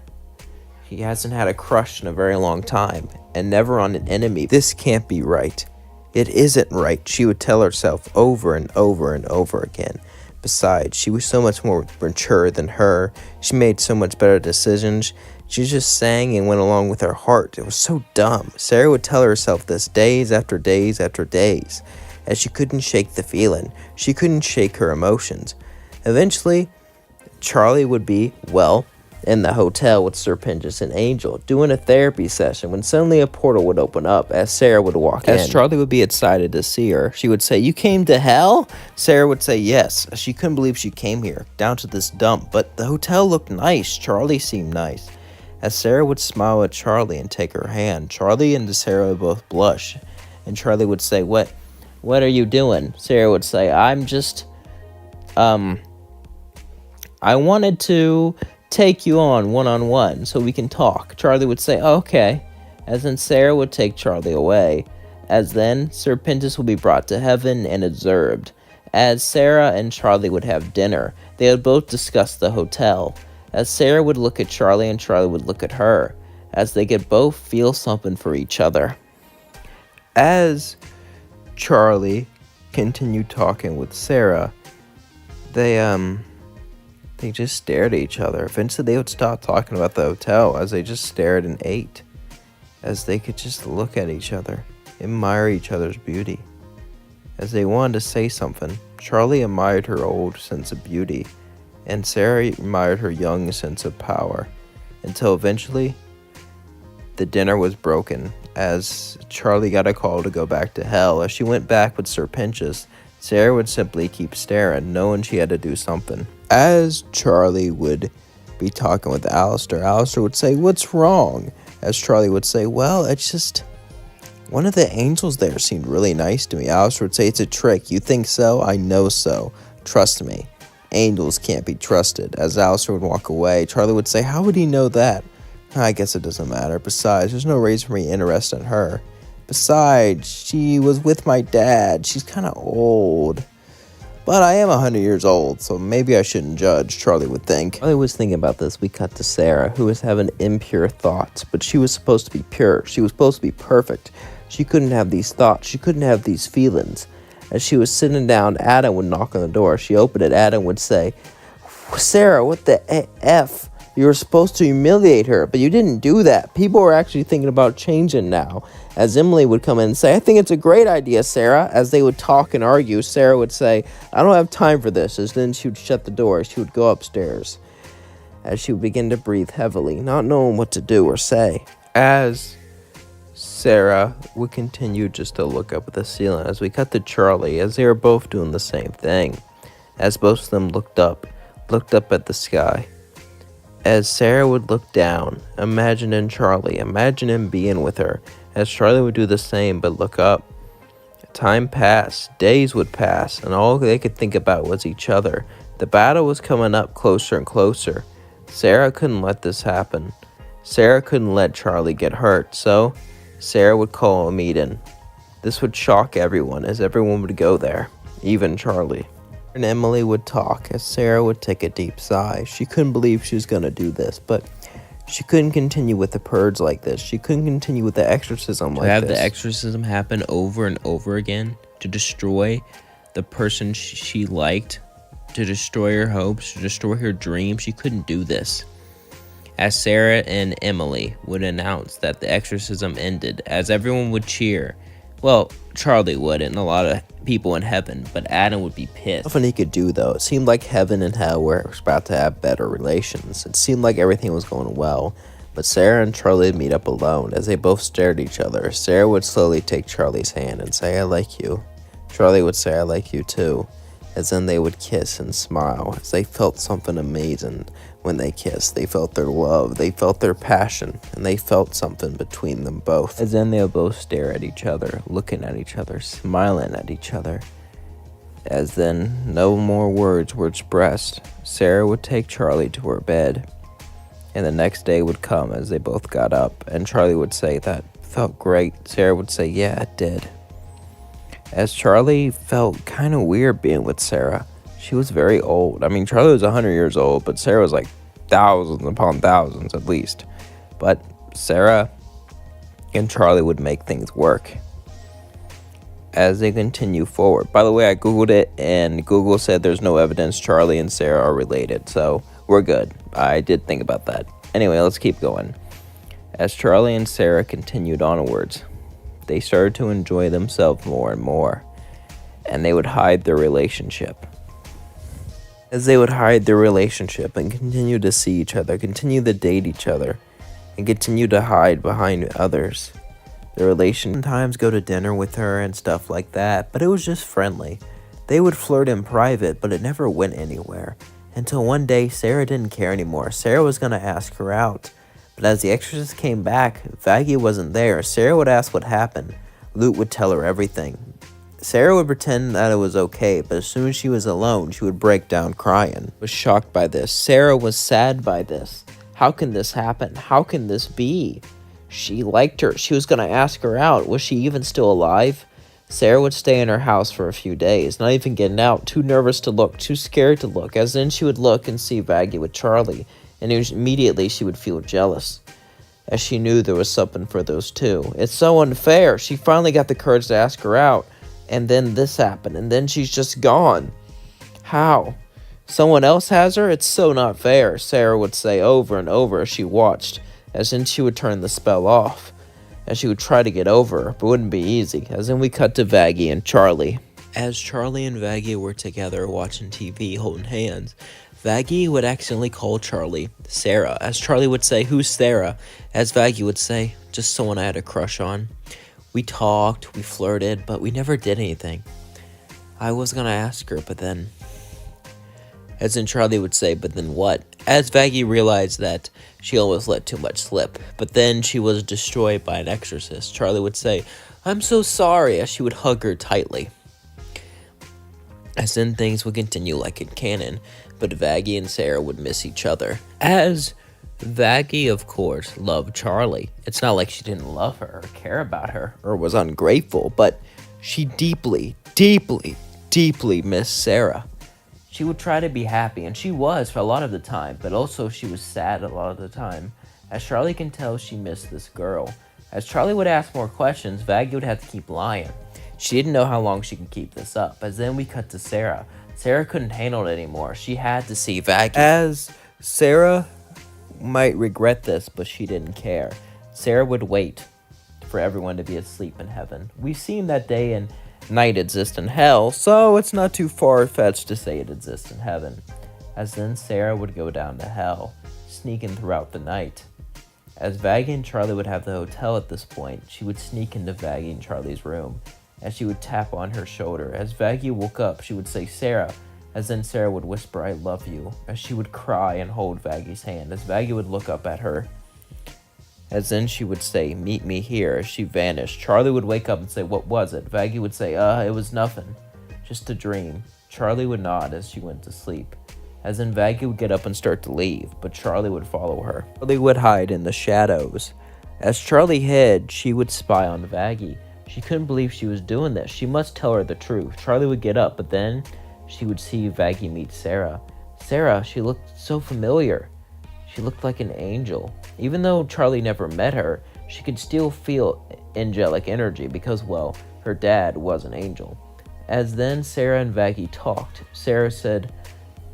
She hasn't had a crush in a very long time, and never on an enemy. This can't be right. It isn't right, she would tell herself over and over and over again. Besides, she was so much more mature than her. She made so much better decisions. She just sang and went along with her heart. It was so dumb. Sarah would tell herself this days after days after days, as she couldn't shake the feeling. She couldn't shake her emotions. Eventually, Charlie would be, in the hotel with Sir Pinchus and Angel, doing a therapy session, when suddenly a portal would open up as Sarah would walk in. As Charlie would be excited to see her, she would say, you came to hell? Sarah would say yes. She couldn't believe she came here, down to this dump, but the hotel looked nice. Charlie seemed nice. As Sarah would smile at Charlie and take her hand, Charlie and Sarah would both blush, and Charlie would say, what are you doing? Sarah would say, I'm just, I wanted to take you on one-on-one so we can talk. Charlie would say, oh, okay. As then Sarah would take Charlie away. As then Sir Pinchus would be brought to heaven and observed. As Sarah and Charlie would have dinner, they would both discuss the hotel. As Sarah would look at Charlie and Charlie would look at her, as they could both feel something for each other. As Charlie continued talking with Sarah, they just stared at each other. Eventually they would stop talking about the hotel as they just stared and ate, as they could just look at each other, admire each other's beauty. As they wanted to say something, Charlie admired her old sense of beauty, and Sarah admired her young sense of power, until eventually the dinner was broken, as Charlie got a call to go back to hell. As she went back with Sir Pinchas, Sarah would simply keep staring, knowing she had to do something. As Charlie would be talking with Alistair would say, "What's wrong?" As Charlie would say, "Well, it's just one of the angels there seemed really nice to me." Alistair would say, "It's a trick. You think so? I know so. Trust me. Angels can't be trusted." As Alistair would walk away, Charlie would say, "How would he know that?" "I guess it doesn't matter. Besides, there's no reason for me interested in her. Besides, she was with my dad. She's kind of old. But I am 100 years old, so maybe I shouldn't judge," Charlie would think. While I was thinking about this, we cut to Sarah, who was having impure thoughts, but she was supposed to be pure. She was supposed to be perfect. She couldn't have these thoughts. She couldn't have these feelings. As she was sitting down, Adam would knock on the door. She opened it. Adam would say, "Sarah, what the F? You were supposed to humiliate her, but you didn't do that. People are actually thinking about changing now." As Emily would come in and say, "I think it's a great idea, Sarah." As they would talk and argue, Sarah would say, "I don't have time for this." As then she would shut the door. She would go upstairs. As she would begin to breathe heavily, not knowing what to do or say. As Sarah would continue just to look up at the ceiling, as we cut to Charlie, as they were both doing the same thing. As both of them looked up at the sky. As Sarah would look down, imagining Charlie, imagine him being with her, as Charlie would do the same but look up. Time passed, days would pass, and all they could think about was each other. The battle was coming up closer and closer. Sarah couldn't let this happen. Sarah couldn't let Charlie get hurt, so Sarah would call a meeting. This would shock everyone, as everyone would go there, even Charlie. And Emily would talk, as Sarah would take a deep sigh. She couldn't believe she was going to do this, but she couldn't continue with the purge like this. She couldn't continue with the exorcism like this. To have the exorcism happen over and over again, to destroy the person she liked, to destroy her hopes, to destroy her dreams, she couldn't do this. As Sarah and Emily would announce that the exorcism ended, as everyone would cheer. Well, Charlie would, and a lot of people in heaven, but Adam would be pissed. Nothing he could do, though. It seemed like heaven and hell were about to have better relations. It seemed like everything was going well, but Sarah and Charlie would meet up alone. As they both stared at each other, Sarah would slowly take Charlie's hand and say, "I like you." Charlie would say, "I like you too." As then they would kiss and smile, as they felt something amazing when they kissed. They felt their love, they felt their passion, and they felt something between them both. As then they would both stare at each other, looking at each other, smiling at each other. As then no more words were expressed, Sarah would take Charlie to her bed. And the next day would come as they both got up, and Charlie would say, "That felt great." Sarah would say, "Yeah, it did." As Charlie felt kind of weird being with Sarah. She was very old. I mean, Charlie was 100 years old, but Sarah was like thousands upon thousands at least. But Sarah and Charlie would make things work as they continue forward. By the way, I Googled it, and Google said there's no evidence Charlie and Sarah are related, so we're good. I did think about that. Anyway, let's keep going. As Charlie and Sarah continued onwards, they started to enjoy themselves more and more, and they would hide their relationship. As they would hide their relationship and continue to see each other, continue to date each other, and continue to hide behind others, their relation sometimes go to dinner with her and stuff like that, but it was just friendly. They would flirt in private, but it never went anywhere. Until one day, Sarah didn't care anymore. Sarah was going to ask her out. But as the exorcist came back, Vaggie wasn't there. Sarah would ask what happened. Lute would tell her everything. Sarah would pretend that it was okay, but as soon as she was alone, she would break down crying. Was shocked by this. Sarah was sad by this. How can this happen? How can this be? She liked her. She was going to ask her out. Was she even still alive? Sarah would stay in her house for a few days, not even getting out, too nervous to look, too scared to look, as then she would look and see Vaggie with Charlie, and immediately she would feel jealous, as she knew there was something for those two. It's so unfair. She finally got the courage to ask her out, and then this happened, and then she's just gone. How? Someone else has her? It's so not fair, Sarah would say over and over as she watched, as then she would turn the spell off, as she would try to get over her, but wouldn't be easy, as then we cut to Vaggie and Charlie. As Charlie and Vaggie were together watching TV holding hands, Vaggie would accidentally call Charlie Sarah, as Charlie would say, "Who's Sarah?" As Vaggie would say, "Just someone I had a crush on. We talked, we flirted, but we never did anything. I was gonna ask her, but then..." As in Charlie would say, "But then what?" As Vaggie realized that she almost let too much slip, but then she was destroyed by an exorcist, Charlie would say, "I'm so sorry," as she would hug her tightly. As then things would continue like in canon, but Vaggie and Sarah would miss each other. As Vaggie, of course, loved Charlie. It's not like she didn't love her or care about her or was ungrateful, but she deeply, deeply, deeply missed Sarah. She would try to be happy, and she was for a lot of the time, but also she was sad a lot of the time. As Charlie can tell, she missed this girl. As Charlie would ask more questions, Vaggie would have to keep lying. She didn't know how long she could keep this up, as then we cut to Sarah. Sarah couldn't handle it anymore. She had to see Vaggie. As Sarah might regret this, but she didn't care. Sarah would wait for everyone to be asleep in heaven. We've seen that day and night exist in hell, so it's not too far-fetched to say it exists in heaven. As then Sarah would go down to hell, sneaking throughout the night. As Vaggie and Charlie would have the hotel at this point, she would sneak into Vaggie and Charlie's room, as she would tap on her shoulder. As Vaggie woke up, she would say, "Sarah," as then Sarah would whisper, "I love you," as she would cry and hold Vaggie's hand, as Vaggie would look up at her. As then she would say, "Meet me here," as she vanished. Charlie would wake up and say, "What was it?" Vaggie would say, "It was nothing. Just a dream." Charlie would nod as she went to sleep. As then Vaggie would get up and start to leave, but Charlie would follow her. Charlie would hide in the shadows. As Charlie hid, she would spy on Vaggie. She couldn't believe she was doing this. She must tell her the truth. Charlie would get up, but then she would see Vaggie meet Sarah. Sarah, she looked so familiar. She looked like an angel. Even though Charlie never met her, she could still feel angelic energy because, well, her dad was an angel. As then Sarah and Vaggie talked, Sarah said,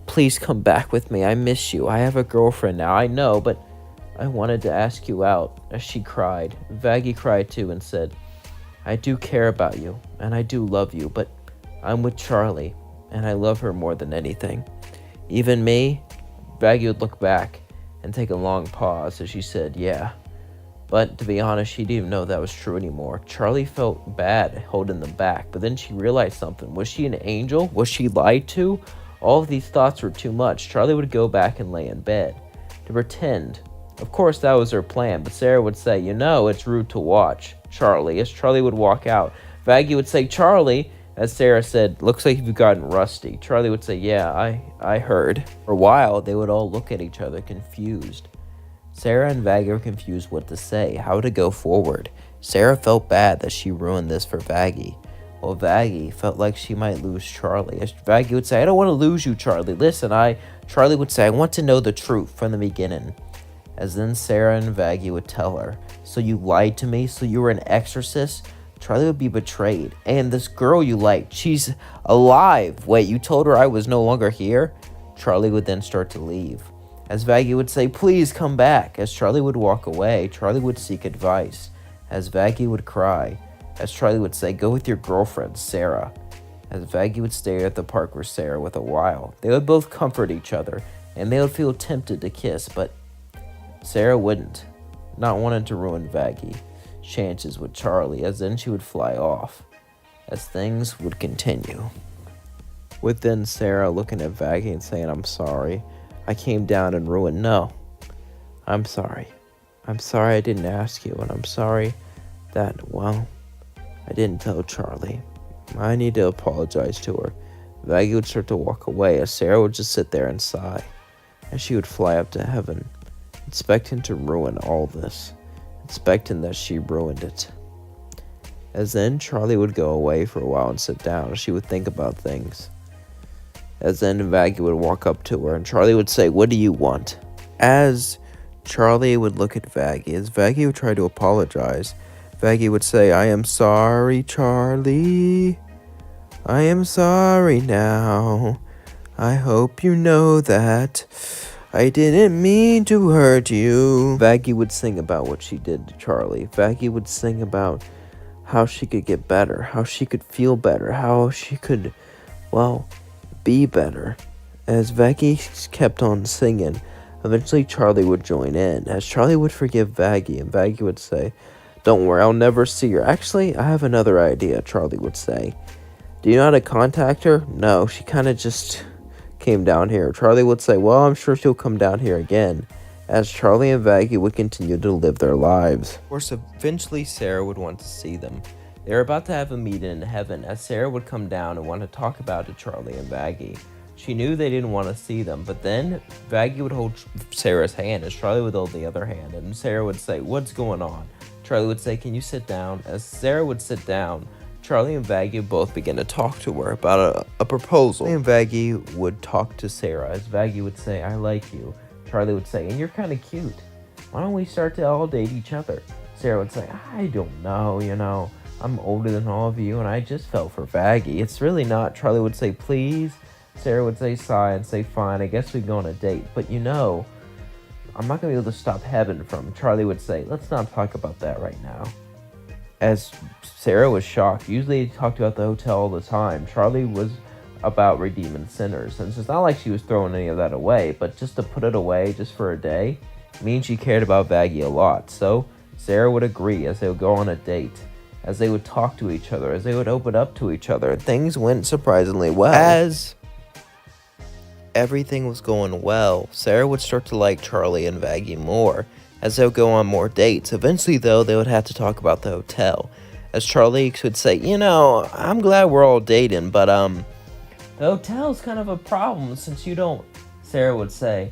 "Please come back with me. I miss you. I have a girlfriend now, I know, but I wanted to ask you out." As she cried, Vaggie cried too and said, "I do care about you, and I do love you, but I'm with Charlie, and I love her more than anything." "Even me?" Vaggie would look back and take a long pause as she said, "Yeah." But to be honest, she didn't even know that was true anymore. Charlie felt bad holding them back, but then she realized something. Was she an angel? Was she lied to? All of these thoughts were too much. Charlie would go back and lay in bed to pretend. Of course, that was her plan, but Sarah would say, "You know, it's rude to watch Charlie." As Charlie would walk out, Vaggie would say, "Charlie," as Sarah said, "Looks like you've gotten rusty." Charlie would say, "Yeah, I heard." For a while, they would all look at each other confused. Sarah and Vaggie were confused what to say, how to go forward. Sarah felt bad that she ruined this for Vaggie, while Vaggie felt like she might lose Charlie. As Vaggie would say, "I don't want to lose you, Charlie. Listen, Charlie would say, "I want to know the truth from the beginning." As then Sarah and Vaggie would tell her, "So you lied to me? So you were an exorcist?" Charlie would be betrayed. "And this girl you liked, she's alive. Wait, you told her I was no longer here?" Charlie would then start to leave. As Vaggie would say, "Please come back." As Charlie would walk away, Charlie would seek advice. As Vaggie would cry. As Charlie would say, "Go with your girlfriend, Sarah." As Vaggie would stay at the park with Sarah with a while. They would both comfort each other, and they would feel tempted to kiss, but Sarah wouldn't, not wanting to ruin Vaggie chances with Charlie, as then she would fly off, as things would continue. With then Sarah looking at Vaggie and saying, "I'm sorry. I came down and ruined." "No, I'm sorry. I'm sorry I didn't ask you, and I'm sorry that, well, I didn't tell Charlie. I need to apologize to her." Vaggie would start to walk away, as Sarah would just sit there and sigh, as she would fly up to heaven, expecting to ruin all this, expecting that she ruined it. As then Charlie would go away for a while and sit down. She would think about things. As then Vaggie would walk up to her and Charlie would say, "What do you want?" As Charlie would look at Vaggie, as Vaggie would try to apologize, Vaggie would say, "I am sorry, Charlie. I am sorry now. I hope you know that. I didn't mean to hurt you." Vaggie would sing about what she did to Charlie. Vaggie would sing about how she could get better, how she could feel better, how she could, be better. As Vaggie kept on singing, eventually Charlie would join in. As Charlie would forgive Vaggie, and Vaggie would say, "Don't worry, I'll never see her. Actually, I have another idea," Charlie would say. "Do you know how to contact her?" "No, she kind of just came down here." Charlie would say, "Well, I'm sure she'll come down here again." As Charlie and Vaggie would continue to live their lives. Of course, eventually Sarah would want to see them. They were about to have a meeting in heaven, as Sarah would come down and want to talk about it to Charlie and Vaggie. She knew they didn't want to see them, but then Vaggie would hold Sarah's hand as Charlie would hold the other hand, and Sarah would say, "What's going on?" Charlie would say, "Can you sit down?" As Sarah would sit down, Charlie and Vaggie both began to talk to her about a proposal. Charlie and Vaggie would talk to Sarah, as Vaggie would say, "I like you." Charlie would say, "And you're kind of cute. Why don't we start to all date each other?" Sarah would say, "I don't know, I'm older than all of you, and I just fell for Vaggie. It's really not." Charlie would say, "Please." Sarah would say, sigh, and say, "Fine, I guess we go on a date. But I'm not going to be able to stop heaven from." Charlie would say, "Let's not talk about that right now." As Sarah was shocked, usually he talked about the hotel all the time. Charlie was about redeeming sinners, and it's not like she was throwing any of that away, but just to put it away just for a day means she cared about Vaggie a lot. So Sarah would agree as they would go on a date, as they would talk to each other, as they would open up to each other. Things went surprisingly well. As everything was going well, Sarah would start to like Charlie and Vaggie more as they would go on more dates. Eventually, though, they would have to talk about the hotel, as Charlie would say, "I'm glad we're all dating, but the hotel's kind of a problem since you don't." Sarah would say,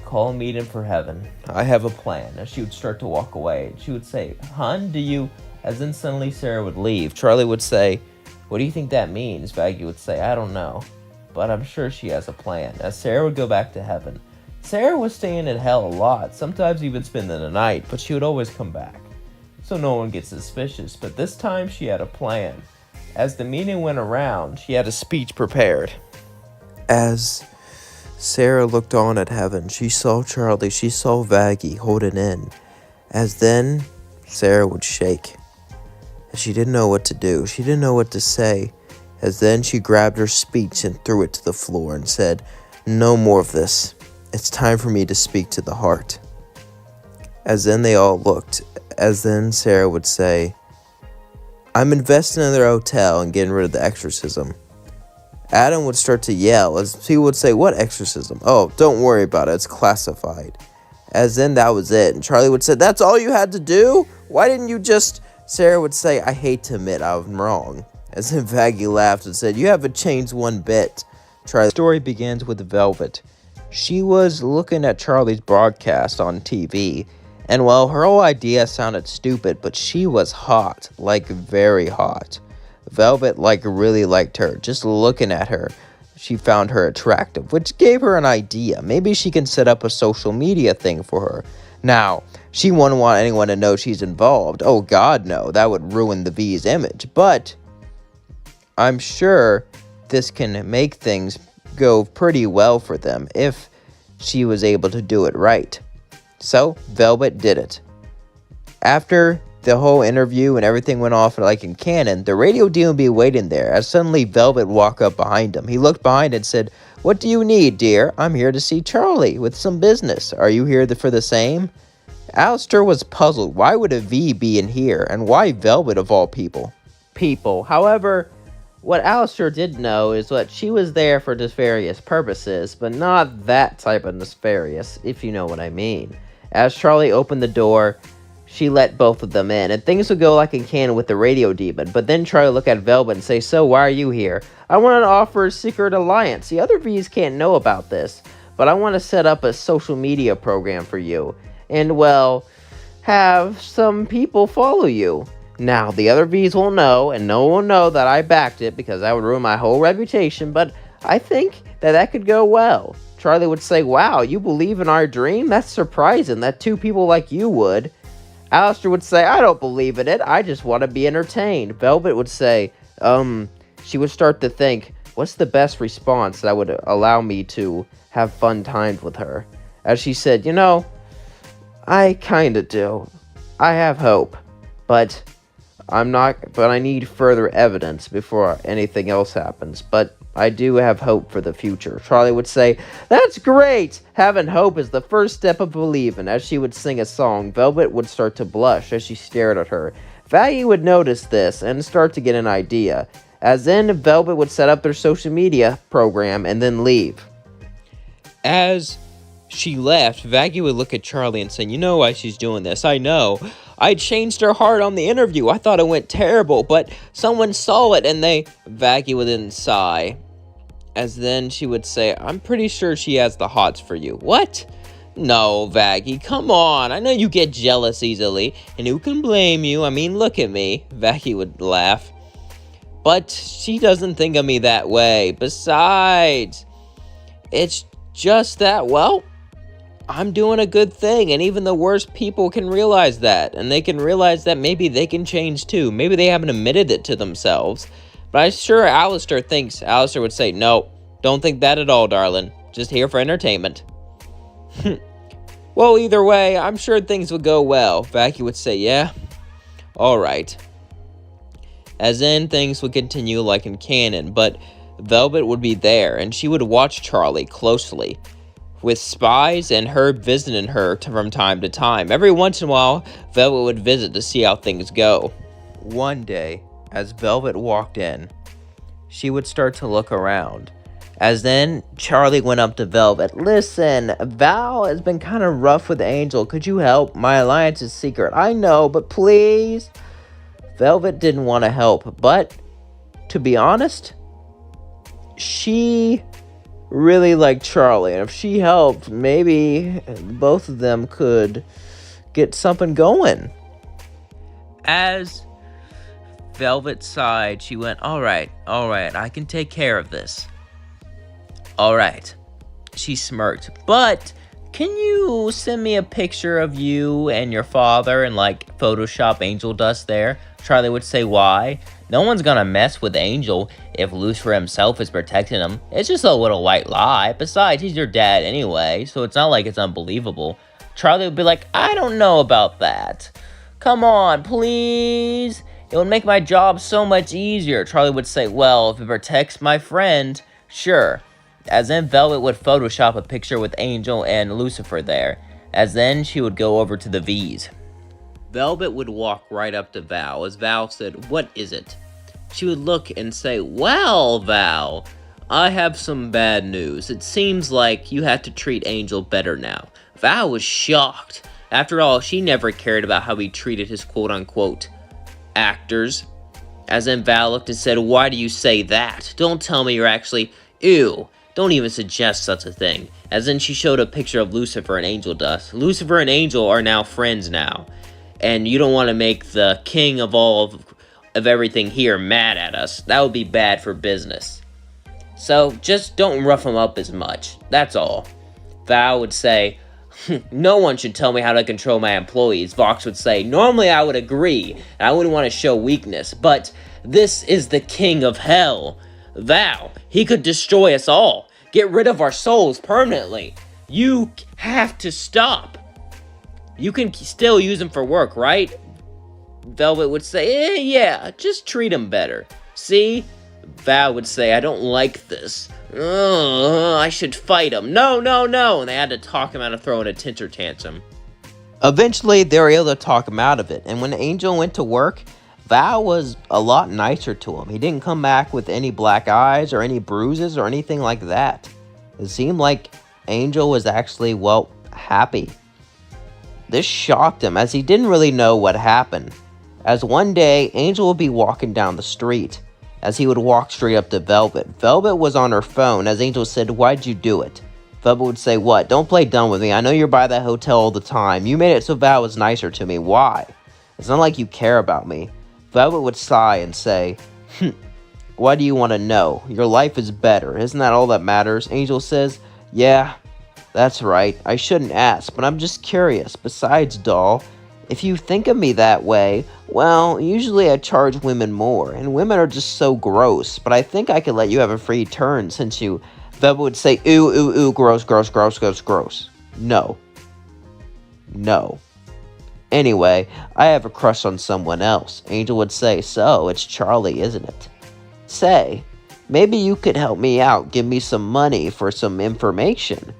"Call a meeting for heaven. I have a plan." As she would start to walk away, she would say, "Hun, do you..." As then suddenly Sarah would leave. Charlie would say, "What do you think that means?" Vaggie would say, "I don't know, but I'm sure she has a plan." As Sarah would go back to heaven. Sarah was staying in hell a lot, sometimes even spending the night, but she would always come back, so no one gets suspicious. But this time she had a plan. As the meeting went around, she had a speech prepared. As Sarah looked on at heaven, she saw Charlie, she saw Vaggie holding in. As then Sarah would shake. She didn't know what to do. She didn't know what to say. As then she grabbed her speech and threw it to the floor and said, "No more of this. It's time for me to speak to the heart." As then they all looked. As then Sarah would say, "I'm investing in their hotel and getting rid of the exorcism." Adam would start to yell as people would say, "What exorcism?" "Oh, don't worry about it. It's classified." As then that was it. And Charlie would say, "That's all you had to do? Why didn't you just..." Sarah would say, "I hate to admit I'm wrong." As then Vaggie laughed and said, "You haven't changed one bit." Charlie's story begins with Velvet. She was looking at Charlie's broadcast on TV, and well, her whole idea sounded stupid, but she was hot, like very hot. Velvet really liked her. Just looking at her, she found her attractive, which gave her an idea. Maybe she can set up a social media thing for her. Now, she wouldn't want anyone to know she's involved. Oh God, no, that would ruin the V's image. But I'm sure this can make things go pretty well for them if she was able to do it right. So, Velvet did it. After the whole interview and everything went off like in canon, the radio deal would be waiting there, as suddenly Velvet walked up behind him. He looked behind and said, "What do you need, dear? I'm here to see Charlie with some business. Are you here for the same?" Alistair was puzzled. Why would a V be in here, and why Velvet of all people? However, what Alistair did know is that she was there for nefarious purposes, but not that type of nefarious, if you know what I mean. As Charlie opened the door, she let both of them in, and things would go like in canon with the radio demon. But then Charlie looked at Velvet and say, "So, why are you here?" "I want to offer a secret alliance. The other V's can't know about this, but I want to set up a social media program for you. And, well, have some people follow you." Now, the other V's will know, and no one will know that I backed it because that would ruin my whole reputation, but I think that could go well. Charlie would say, wow, you believe in our dream? That's surprising that two people like you would. Alistair would say, I don't believe in it, I just want to be entertained. Velvet would say, she would start to think, what's the best response that would allow me to have fun times with her? As she said, I kinda do. I have hope, but I need further evidence before anything else happens, but I do have hope for the future. Charlie would say, that's great! Having hope is the first step of believing. As she would sing a song, Velvet would start to blush as she stared at her. Vaggie would notice this and start to get an idea. As then, Velvet would set up their social media program and then leave. As she left, Vaggie would look at Charlie and say, you know why she's doing this, I know. I changed her heart on the interview. I thought it went terrible, but someone saw it and Vaggie would then sigh. As then she would say, I'm pretty sure she has the hots for you. What? No, Vaggie, come on. I know you get jealous easily, and who can blame you? I mean, look at me. Vaggie would laugh. But she doesn't think of me that way. Besides, it's just that, well, I'm doing a good thing, and even the worst people can realize that, and they can realize that maybe they can change too. Maybe they haven't admitted it to themselves, but I'm sure Alistair would say, no, don't think that at all, darling. Just here for entertainment. Well, either way, I'm sure things would go well. Vaggie would say, yeah, all right. As then things would continue like in canon, but Velvet would be there, and she would watch Charlie closely, with spies and Herb visiting her from time to time. Every once in a while, Velvet would visit to see how things go. One day, as Velvet walked in, she would start to look around. As then, Charlie went up to Velvet. Listen, Val has been kind of rough with Angel. Could you help? My alliance is secret. I know, but please. Velvet didn't want to help, but to be honest, she really liked Charlie, and if she helped, maybe both of them could get something going. As Velvet sighed, she went, all right, I can take care of this. All right. She smirked, but can you send me a picture of you and your father and Photoshop Angel Dust there? Charlie would say, why? No one's gonna mess with Angel if Lucifer himself is protecting him. It's just a little white lie. Besides, he's your dad anyway, so it's not like it's unbelievable. Charlie would be like, I don't know about that. Come on, please. It would make my job so much easier. Charlie would say, well, if it protects my friend, sure. As then Velvet would Photoshop a picture with Angel and Lucifer there. As then she would go over to the V's. Velvet would walk right up to Val. As Val said, what is it? She would look and say, well, Val, I have some bad news. It seems like you have to treat Angel better now. Val was shocked. After all, she never cared about how he treated his quote-unquote actors. As then Val looked and said, why do you say that? Don't tell me you're actually... Ew. Don't even suggest such a thing. As then she showed a picture of Lucifer and Angel Dust. Lucifer and Angel are now friends now. And you don't want to make the king of all of everything here mad at us. That would be bad for business. So just don't rough him up as much. That's all. Val would say, no one should tell me how to control my employees. Vox would say, normally I would agree, and I wouldn't want to show weakness, but this is the king of hell. Val, he could destroy us all. Get rid of our souls permanently. You have to stop. You can still use him for work, right? Velvet would say, yeah, just treat him better. See? Val would say, I don't like this. I should fight him. No. And they had to talk him out of throwing a temper tantrum. Eventually, they were able to talk him out of it, and when Angel went to work, Val was a lot nicer to him. He didn't come back with any black eyes or any bruises or anything like that. It seemed like Angel was actually, happy. This shocked him, as he didn't really know what happened. As one day, Angel would be walking down the street, as he would walk straight up to Velvet. Velvet was on her phone, as Angel said, why'd you do it? Velvet would say, what? Don't play dumb with me. I know you're by that hotel all the time. You made it so Val was nicer to me. Why? It's not like you care about me. Velvet would sigh and say, why do you want to know? Your life is better. Isn't that all that matters? Angel says, yeah, that's right. I shouldn't ask, but I'm just curious. Besides, doll, if you think of me that way, well, usually I charge women more, and women are just so gross, but I think I could let you have a free turn since you... Velvet would say, ooh, ooh, ooh, gross, gross, gross, gross, gross. No. No. Anyway, I have a crush on someone else. Angel would say, so, it's Charlie, isn't it? Say, maybe you could help me out, give me some money for some information.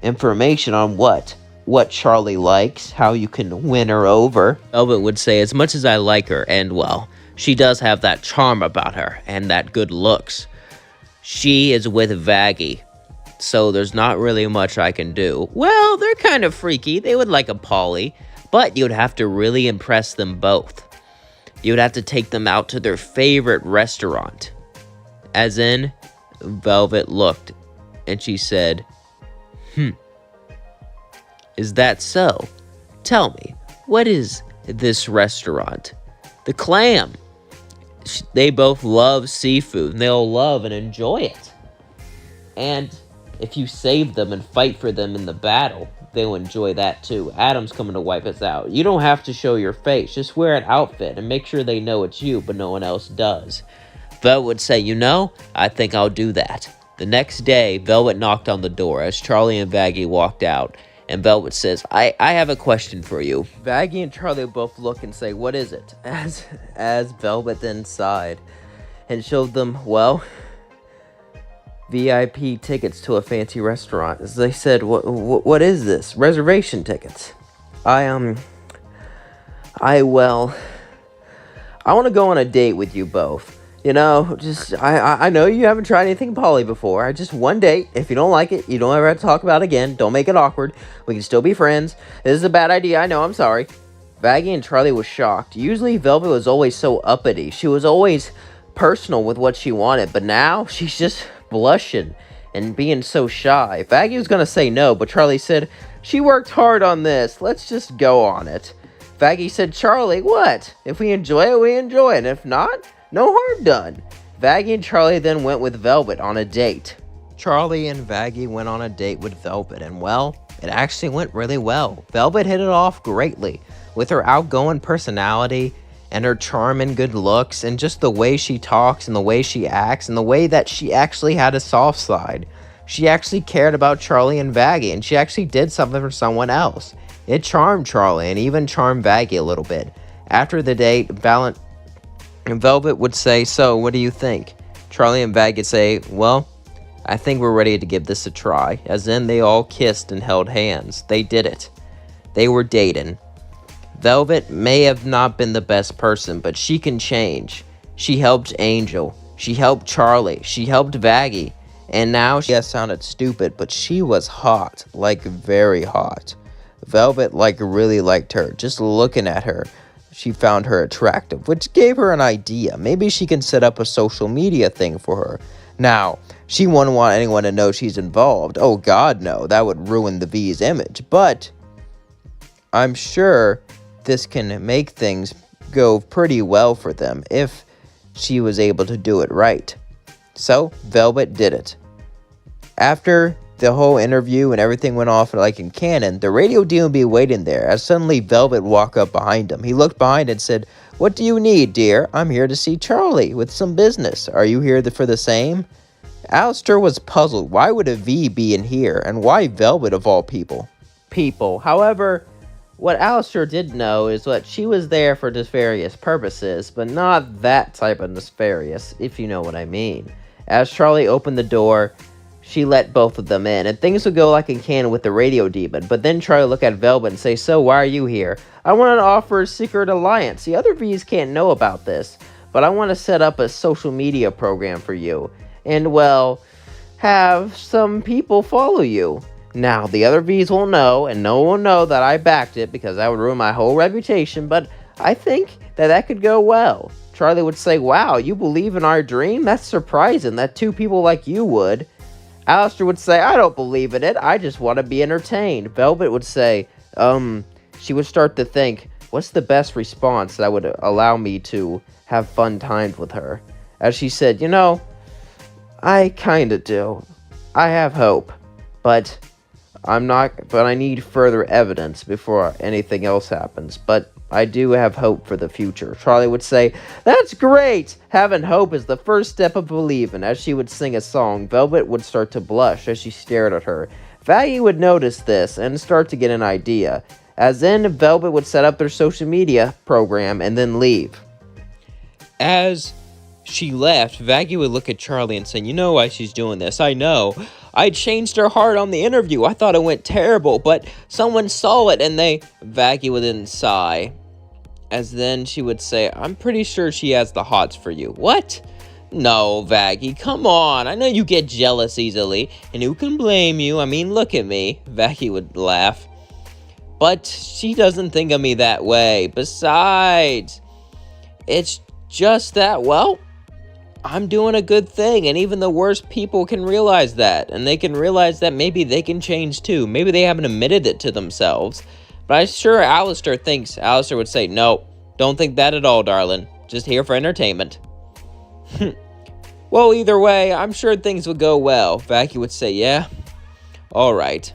Information on what? What Charlie likes, how you can win her over. Velvet would say, as much as I like her, and well, she does have that charm about her, and that good looks. She is with Vaggie, so there's not really much I can do. Well, they're kind of freaky, they would like a Polly, but you'd have to really impress them both. You'd have to take them out to their favorite restaurant. As in, Velvet looked, and she said, is that so? Tell me, what is this restaurant? The Clam. They both love seafood, and they'll love and enjoy it. And if you save them and fight for them in the battle, they'll enjoy that too. Adam's coming to wipe us out. You don't have to show your face. Just wear an outfit and make sure they know it's you, but no one else does. Velvet would say, you know, I think I'll do that. The next day, Velvet knocked on the door as Charlie and Vaggie walked out. And Velvet says, I have a question for you. Vaggie and Charlie both look and say, what is it? As Velvet then sighed and showed them, well, VIP tickets to a fancy restaurant. As they said, what is this? Reservation tickets. I want to go on a date with you both. You know, just, I know you haven't tried anything poly before. I just one date. If you don't like it, you don't ever have to talk about it again. Don't make it awkward. We can still be friends. This is a bad idea. I know. I'm sorry. Vaggie and Charlie was shocked. Usually, Velvet was always so uppity. She was always personal with what she wanted. But now, she's just blushing and being so shy. Vaggie was going to say no, but Charlie said, she worked hard on this. Let's just go on it. Vaggie said, Charlie, what? If we enjoy it, we enjoy it. And if not... no harm done. Vaggie and Charlie then went with Velvet on a date. Charlie and Vaggie went on a date with Velvet, and well, it actually went really well. Velvet hit it off greatly with her outgoing personality and her charm and good looks and just the way she talks and the way she acts and the way that she actually had a soft side. She actually cared about Charlie and Vaggie, and she actually did something for someone else. It charmed Charlie and even charmed Vaggie a little bit. After the date, Velvet would say, so, what do you think? Charlie and Vaggie would say, well, I think we're ready to give this a try. As in, they all kissed and held hands. They did it. They were dating. Velvet may have not been the best person, but she can change. She helped Angel. She helped Charlie. She helped Vaggie. And now, she sounded stupid, but she was hot. Like, very hot. Velvet, really liked her. Just looking at her. She found her attractive, which gave her an idea. Maybe she can set up a social media thing for her. Now, she wouldn't want anyone to know she's involved. Oh, God, no. That would ruin the V's image. But I'm sure this can make things go pretty well for them if she was able to do it right. So, Velvet did it. After the whole interview and everything went off like in canon, the radio deal would be waiting there as suddenly Velvet walked up behind him. He looked behind and said, what do you need, dear? I'm here to see Charlie with some business. Are you here for the same? Alistair was puzzled. Why would a V be in here, and why Velvet of all people? However, what Alistair did know is that she was there for nefarious purposes, but not that type of nefarious, if you know what I mean. As Charlie opened the door, she let both of them in, and things would go like in canon with the radio demon. But then Charlie look at Velvet and say, so why are you here? I want to offer a secret alliance. The other V's can't know about this, but I want to set up a social media program for you. And, well, have some people follow you. Now, the other V's won't know, and no one will know that I backed it because that would ruin my whole reputation, but I think that could go well. Charlie would say, wow, you believe in our dream? That's surprising that two people like you would. Alistair would say, I don't believe in it. I just want to be entertained. Velvet would say, she would start to think, what's the best response that would allow me to have fun times with her? As she said, I kinda do. I have hope, but I need further evidence before anything else happens, but I do have hope for the future. Charlie would say, that's great! Having hope is the first step of believing. As she would sing a song, Velvet would start to blush as she stared at her. Vaggie would notice this and start to get an idea. As then, Velvet would set up their social media program and then leave. As she left, Vaggie would look at Charlie and say, you know why she's doing this. I know. I changed her heart on the interview. I thought it went terrible, but someone saw it and Vaggie would then sigh. As then she would say, I'm pretty sure she has the hots for you. What? No, Vaggie, come on. I know you get jealous easily, and who can blame you? I mean, look at me. Vaggie would laugh. But she doesn't think of me that way. Besides, it's just that, well, I'm doing a good thing, and even the worst people can realize that, and they can realize that maybe they can change too. Maybe they haven't admitted it to themselves. But I'm sure Alistair would say, no, don't think that at all, darling. Just here for entertainment. Well, either way, I'm sure things would go well. Vaggie would say, yeah, all right.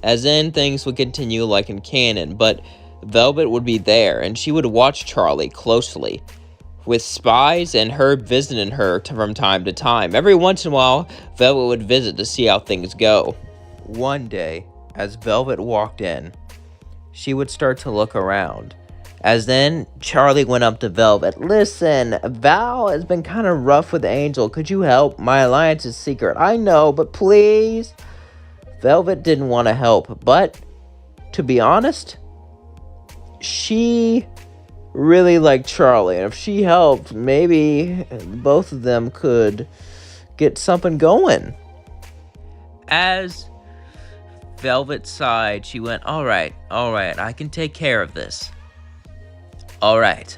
As in, things would continue like in canon, but Velvet would be there, and she would watch Charlie closely, with spies and Herb visiting her from time to time. Every once in a while, Velvet would visit to see how things go. One day, as Velvet walked in, she would start to look around. As then, Charlie went up to Velvet. Listen, Val has been kind of rough with Angel. Could you help? My alliance is secret. I know, but please. Velvet didn't want to help, but to be honest, she really liked Charlie. And if she helped, maybe both of them could get something going. As Velvet sighed, she went, all right, I can take care of this. All right.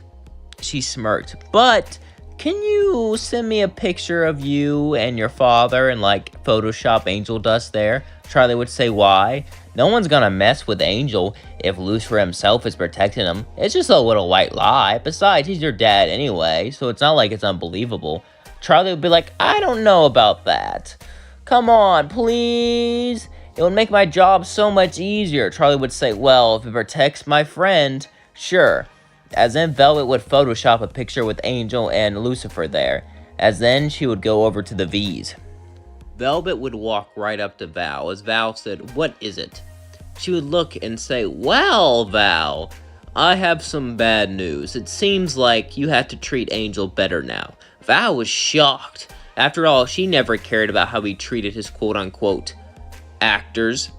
She smirked. But can you send me a picture of you and your father and Photoshop Angel Dust there? Charlie would say, why? No one's gonna mess with Angel if Lucifer himself is protecting him. It's just a little white lie. Besides, he's your dad anyway, so it's not like it's unbelievable. Charlie would be like, I don't know about that. Come on, please. It would make my job so much easier. Charlie would say, well, if it protects my friend, sure. As then, Velvet would Photoshop a picture with Angel and Lucifer there. As then, she would go over to the V's. Velvet would walk right up to Val. As Val said, what is it? She would look and say, well, Val, I have some bad news. It seems like you have to treat Angel better now. Val was shocked. After all, she never cared about how he treated his quote-unquote actors.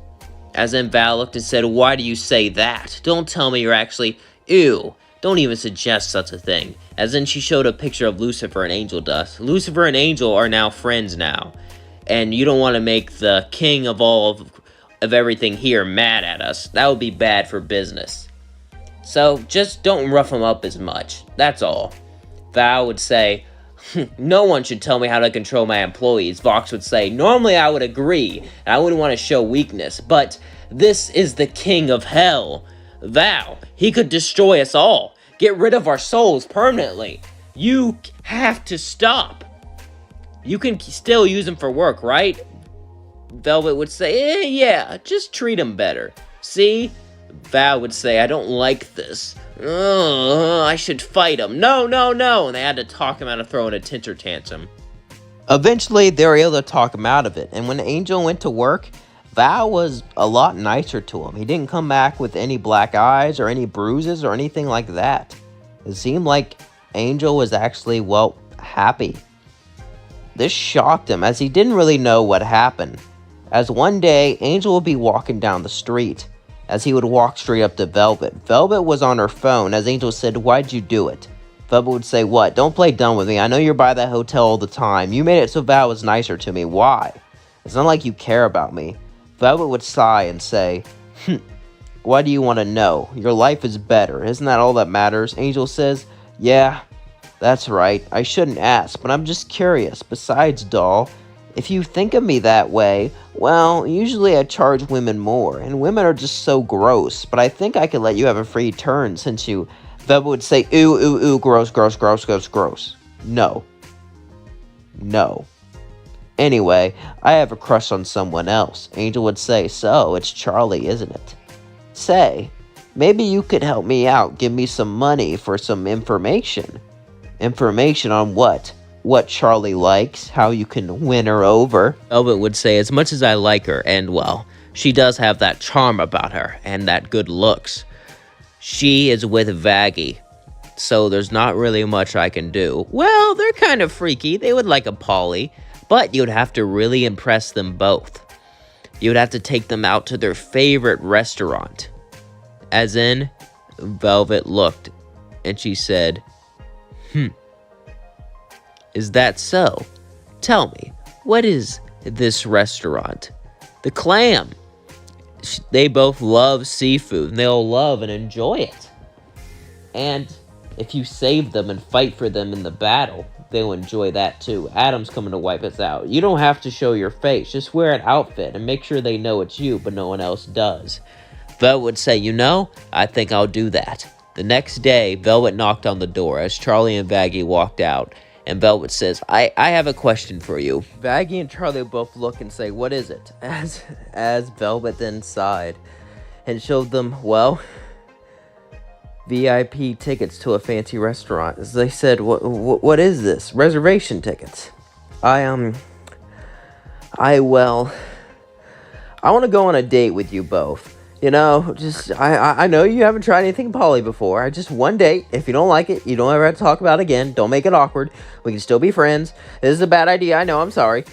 As then, Val looked and said, why do you say that? Don't tell me you're actually... Ew. Don't even suggest such a thing. As then she showed a picture of Lucifer and Angel Dust. Lucifer and Angel are now friends now. And you don't want to make the king of all of everything here mad at us. That would be bad for business. So just don't rough him up as much. That's all. Val would say, no one should tell me how to control my employees. Vox would say, normally I would agree. And I wouldn't want to show weakness. But this is the king of hell. Val, he could destroy us all. Get rid of our souls permanently. You have to stop. You can still use him for work, right? Velvet would say, yeah, just treat him better. See? Val would say, I don't like this. I should fight him. No. And they had to talk him out of throwing a temper tantrum. Eventually, they were able to talk him out of it. And when Angel went to work, Val was a lot nicer to him. He didn't come back with any black eyes or any bruises or anything like that. It seemed like Angel was actually, happy. This shocked him as he didn't really know what happened. As one day, Angel would be walking down the street. As he would walk straight up to Velvet. Velvet was on her phone as Angel said, why'd you do it? Velvet would say, what? Don't play dumb with me. I know you're by that hotel all the time. You made it so Val was nicer to me. Why? It's not like you care about me. Velvet would sigh and say, why do you want to know? Your life is better. Isn't that all that matters? Angel says, yeah, that's right. I shouldn't ask, but I'm just curious. Besides, doll, If you think of me that way, well, usually I charge women more, and women are just so gross, but I think I could let you have a free turn since you... Velvet would say, ooh, ooh, ooh, gross, gross, gross, gross, gross. No. No. Anyway, I have a crush on someone else. Angel would say, so, it's Charlie, isn't it? Say, maybe you could help me out, give me some money for some information. Information on what? What Charlie likes, how you can win her over. Velvet would say, as much as I like her, and well, she does have that charm about her, and that good looks. She is with Vaggie, so there's not really much I can do. Well, they're kind of freaky, they would like a Polly, but you'd have to really impress them both. You'd have to take them out to their favorite restaurant. As in, Velvet looked, and she said, Is that so? Tell me, what is this restaurant? The Clam. They both love seafood, and they'll love and enjoy it. And if you save them and fight for them in the battle, they'll enjoy that too. Adam's coming to wipe us out. You don't have to show your face. Just wear an outfit and make sure they know it's you, but no one else does. Velvet would say, I think I'll do that. The next day, Velvet knocked on the door as Charlie and Vaggie walked out. And Velvet says, I have a question for you. Vaggie and Charlie both look and say, what is it? As Velvet then sighed and showed them, VIP tickets to a fancy restaurant. As they said, what is this? Reservation tickets. I want to go on a date with you both. I know you haven't tried anything poly before. Just one date. If you don't like it, you don't ever have to talk about it again. Don't make it awkward. We can still be friends. This is a bad idea. I know. I'm sorry.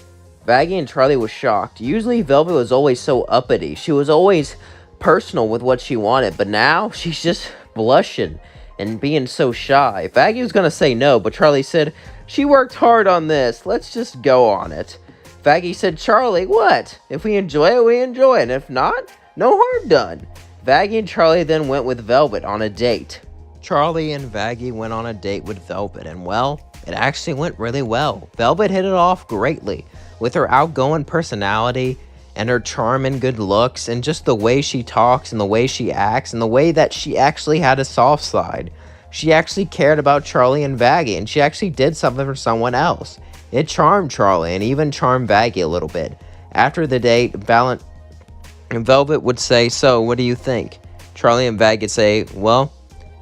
Vaggie and Charlie was shocked. Usually Velvet was always so uppity. She was always personal with what she wanted. But now she's just blushing and being so shy. Vaggie was going to say no, but Charlie said, she worked hard on this. Let's just go on it. Vaggie said, Charlie, what? If we enjoy it, we enjoy it. And if not... no harm done. Vaggie and Charlie then went with Velvet on a date. Charlie and Vaggie went on a date with Velvet, and it actually went really well. Velvet hit it off greatly with her outgoing personality and her charm and good looks and just the way she talks and the way she acts and the way that she actually had a soft side. She actually cared about Charlie and Vaggie, and she actually did something for someone else. It charmed Charlie and even charmed Vaggie a little bit. After the date, Velvet would say, so, what do you think? Charlie and Vaggie would say,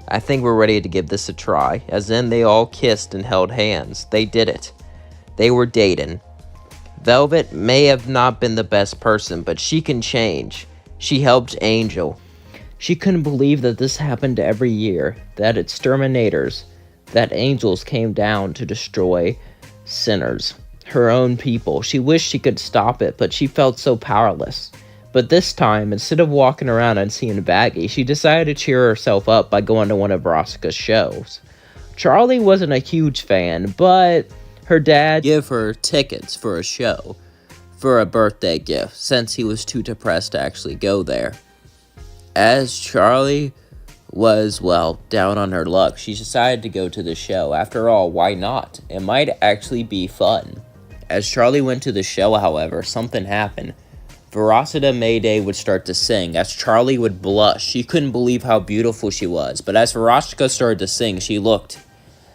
I think we're ready to give this a try. As in, they all kissed and held hands. They did it. They were dating. Velvet may have not been the best person, but she can change. She helped Angel. She couldn't believe that this happened every year, that exterminators, that angels came down to destroy sinners, her own people. She wished she could stop it, but she felt so powerless. But this time, instead of walking around and seeing Vaggie, she decided to cheer herself up by going to one of Rosika's shows. Charlie wasn't a huge fan, but her dad gave her tickets for a show for a birthday gift, since he was too depressed to actually go there. As Charlie was, down on her luck, she decided to go to the show. After all, why not? It might actually be fun. As Charlie went to the show, however, something happened. Verosita Mayday would start to sing. As Charlie would blush, she couldn't believe how beautiful she was. But as Verosita started to sing, she looked.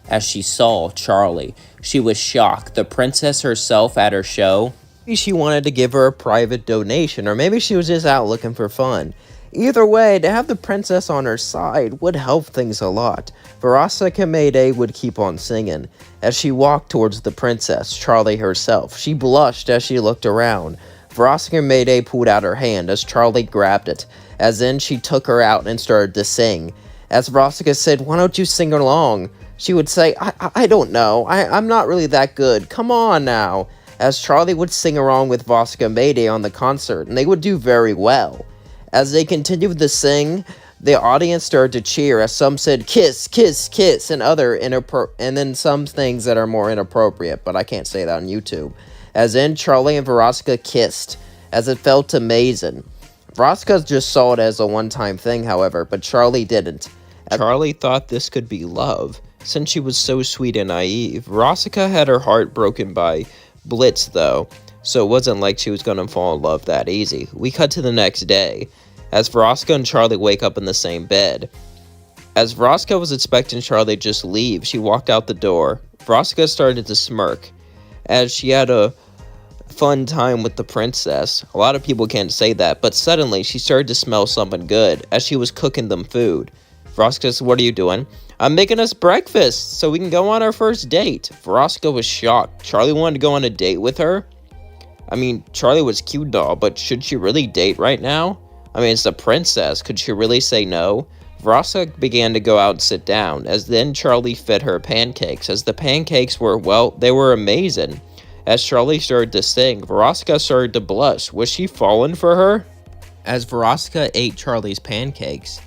As she saw Charlie, she was shocked. The princess herself at her show. Maybe she wanted to give her a private donation, or maybe she was just out looking for fun. Either way, to have the princess on her side would help things a lot. Verosita Mayday would keep on singing. As she walked towards the princess, Charlie herself, she blushed as she looked around. Verosika Mayday pulled out her hand as Charlie grabbed it. As then she took her out and started to sing. As Verosika said, why don't you sing along? She would say, I don't know. I'm not really that good. Come on now. As Charlie would sing along with Verosika Mayday on the concert, and they would do very well. As they continued to sing, the audience started to cheer as some said, kiss, kiss, kiss, and and then some things that are more inappropriate, but I can't say that on YouTube. As in, Charlie and Verosika kissed, as it felt amazing. Verosika just saw it as a one-time thing, however, but Charlie didn't. Charlie thought this could be love, since she was so sweet and naive. Verosika had her heart broken by Blitz, though. so it wasn't like she was gonna fall in love that easy. We cut to the next day, as Veronica and Charlie wake up in the same bed. As Veronica was expecting Charlie to just leave, she walked out the door. Veronica started to smirk, as she had a fun time with the princess. A lot of people can't say that, but suddenly she started to smell something good as she was cooking them food. Veronica said, "What are you doing?" "I'm making us breakfast so we can go on our first date." Veronica was shocked. Charlie wanted to go on a date with her? I mean, Charlie was cute and all, but should she really date right now? I mean, it's the princess. Could she really say no? Veronica began to go out and sit down, as then Charlie fed her pancakes, as the pancakes were, well, they were amazing. As Charlie started to sing, Veronica started to blush. Was she falling for her? As Veronica ate Charlie's pancakes,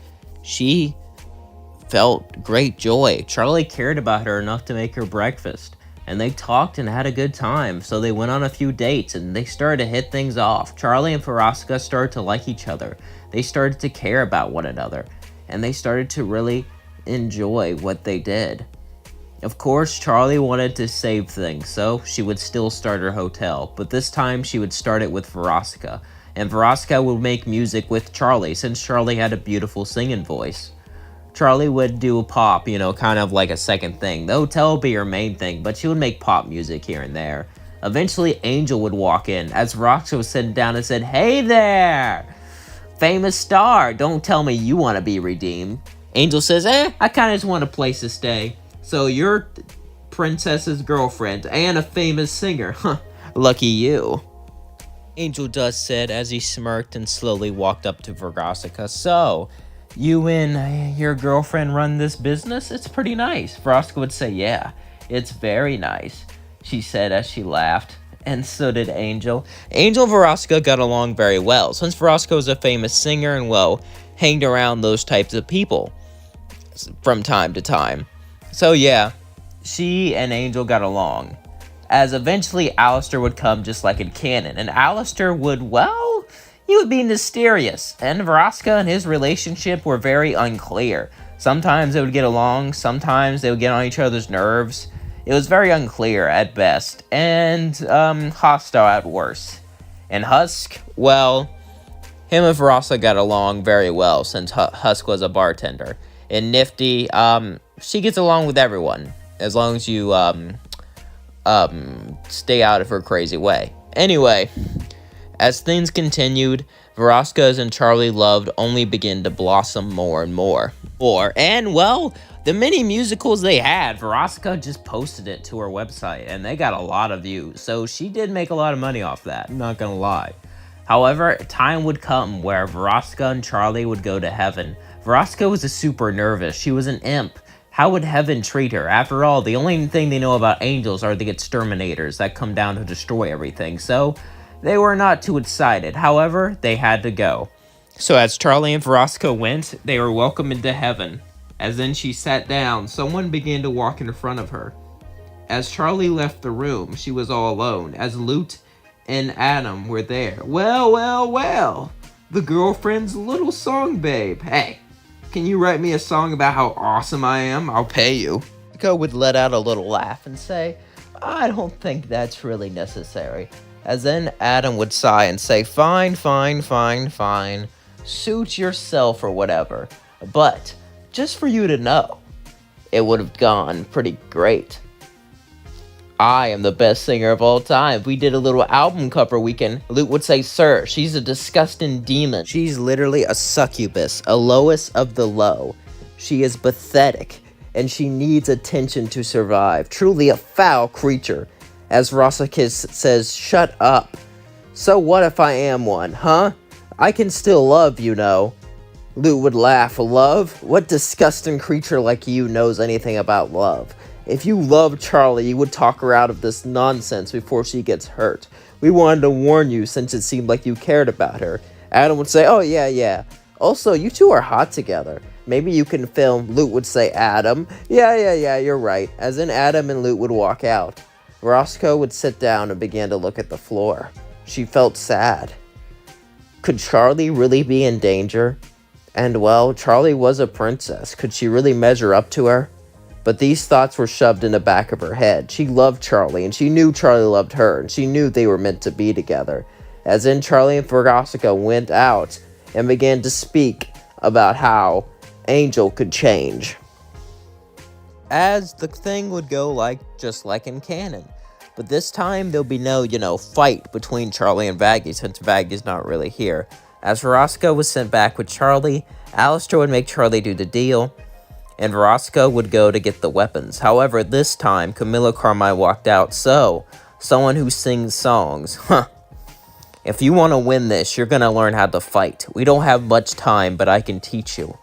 she felt great joy. Charlie cared about her enough to make her breakfast, and they talked and had a good time, so they went on a few dates, and they started to hit things off. Charlie and Veronica started to like each other. They started to care about one another, and they started to really enjoy what they did. Of course, Charlie wanted to save things, so she would still start her hotel, but this time she would start it with Veronica, and Veronica would make music with Charlie, since Charlie had a beautiful singing voice. Charlie would do pop, kind of like a second thing. The hotel would be her main thing, but she would make pop music here and there. Eventually, Angel would walk in, as Veronica was sitting down and said, "Hey there, famous star, don't tell me you want to be redeemed." Angel says, I kind of just want a place to stay. "So you're princess's girlfriend and a famous singer, huh? Lucky you." Angel Dust said as he smirked and slowly walked up to Veronica. "So, you and your girlfriend run this business? It's pretty nice." Veronica would say, "Yeah, it's very nice," she said as she laughed. And so did Angel. Angel and Veronica got along very well, since Veronica was a famous singer and, well, hanged around those types of people from time to time. So yeah, she and Angel got along, as eventually Alistair would come just like in canon, and Alistair would, well, he would be mysterious, and Veronica and his relationship were very unclear. Sometimes they would get along, sometimes they would get on each other's nerves. It was very unclear at best, and hostile at worst. And Husk, well, him and Veronica got along very well, since Husk was a bartender. And Nifty, she gets along with everyone, as long as you stay out of her crazy way. Anyway, as things continued, Veronica and Charlie loved only began to blossom more and more. And well, the many musicals they had, Veronica just posted it to her website, and they got a lot of views, so she did make a lot of money off that, I'm not gonna lie. However, time would come where Veronica and Charlie would go to heaven. Veronica was super nervous. She was an imp. How would heaven treat her? After all, the only thing they know about angels are the exterminators that come down to destroy everything, so they were not too excited. However, they had to go. So as Charlie and Veronica went, they were welcomed into heaven. As then she sat down, someone began to walk in front of her. As Charlie left the room, she was all alone, as Lute and Adam were there. Well, the girlfriend's little song babe. Hey, can you write me a song about how awesome I am? I'll pay you. Veronica would let out a little laugh and say, "I don't think that's really necessary." As then Adam would sigh and say, fine. Suit yourself or whatever. But, just for you to know, it would have gone pretty great. I am the best singer of all time. If we did a little album cover weekend, Luke would say, "Sir, she's a disgusting demon. She's literally a succubus, a lowest of the low. She is pathetic, and she needs attention to survive. Truly a foul creature." As Rossakis says, "Shut up. So what if I am one, huh? I can still love, you know." Luke would laugh. "Love? What disgusting creature like you knows anything about love? If you loved Charlie, you would talk her out of this nonsense before she gets hurt. We wanted to warn you since it seemed like you cared about her." Adam would say, "Oh, yeah. Also, you two are hot together. Maybe you can film." Luke would say, "Adam, yeah, you're right." As in Adam and Luke would walk out. Roscoe would sit down and began to look at the floor. She felt sad. Could Charlie really be in danger? And well, Charlie was a princess. Could she really measure up to her? But these thoughts were shoved in the back of her head. She loved Charlie, and she knew Charlie loved her, and she knew they were meant to be together. As in, Charlie and Veronica went out and began to speak about how Angel could change. As the thing would go just like in canon. But this time, there'll be no, fight between Charlie and Vaggie, since Vaggie's not really here. As Veronica was sent back with Charlie, Alistair would make Charlie do the deal, and Veronica would go to get the weapons. However, this time, Camilla Carmine walked out, so, someone who sings songs, If you want to win this, you're going to learn how to fight. We don't have much time, but I can teach you.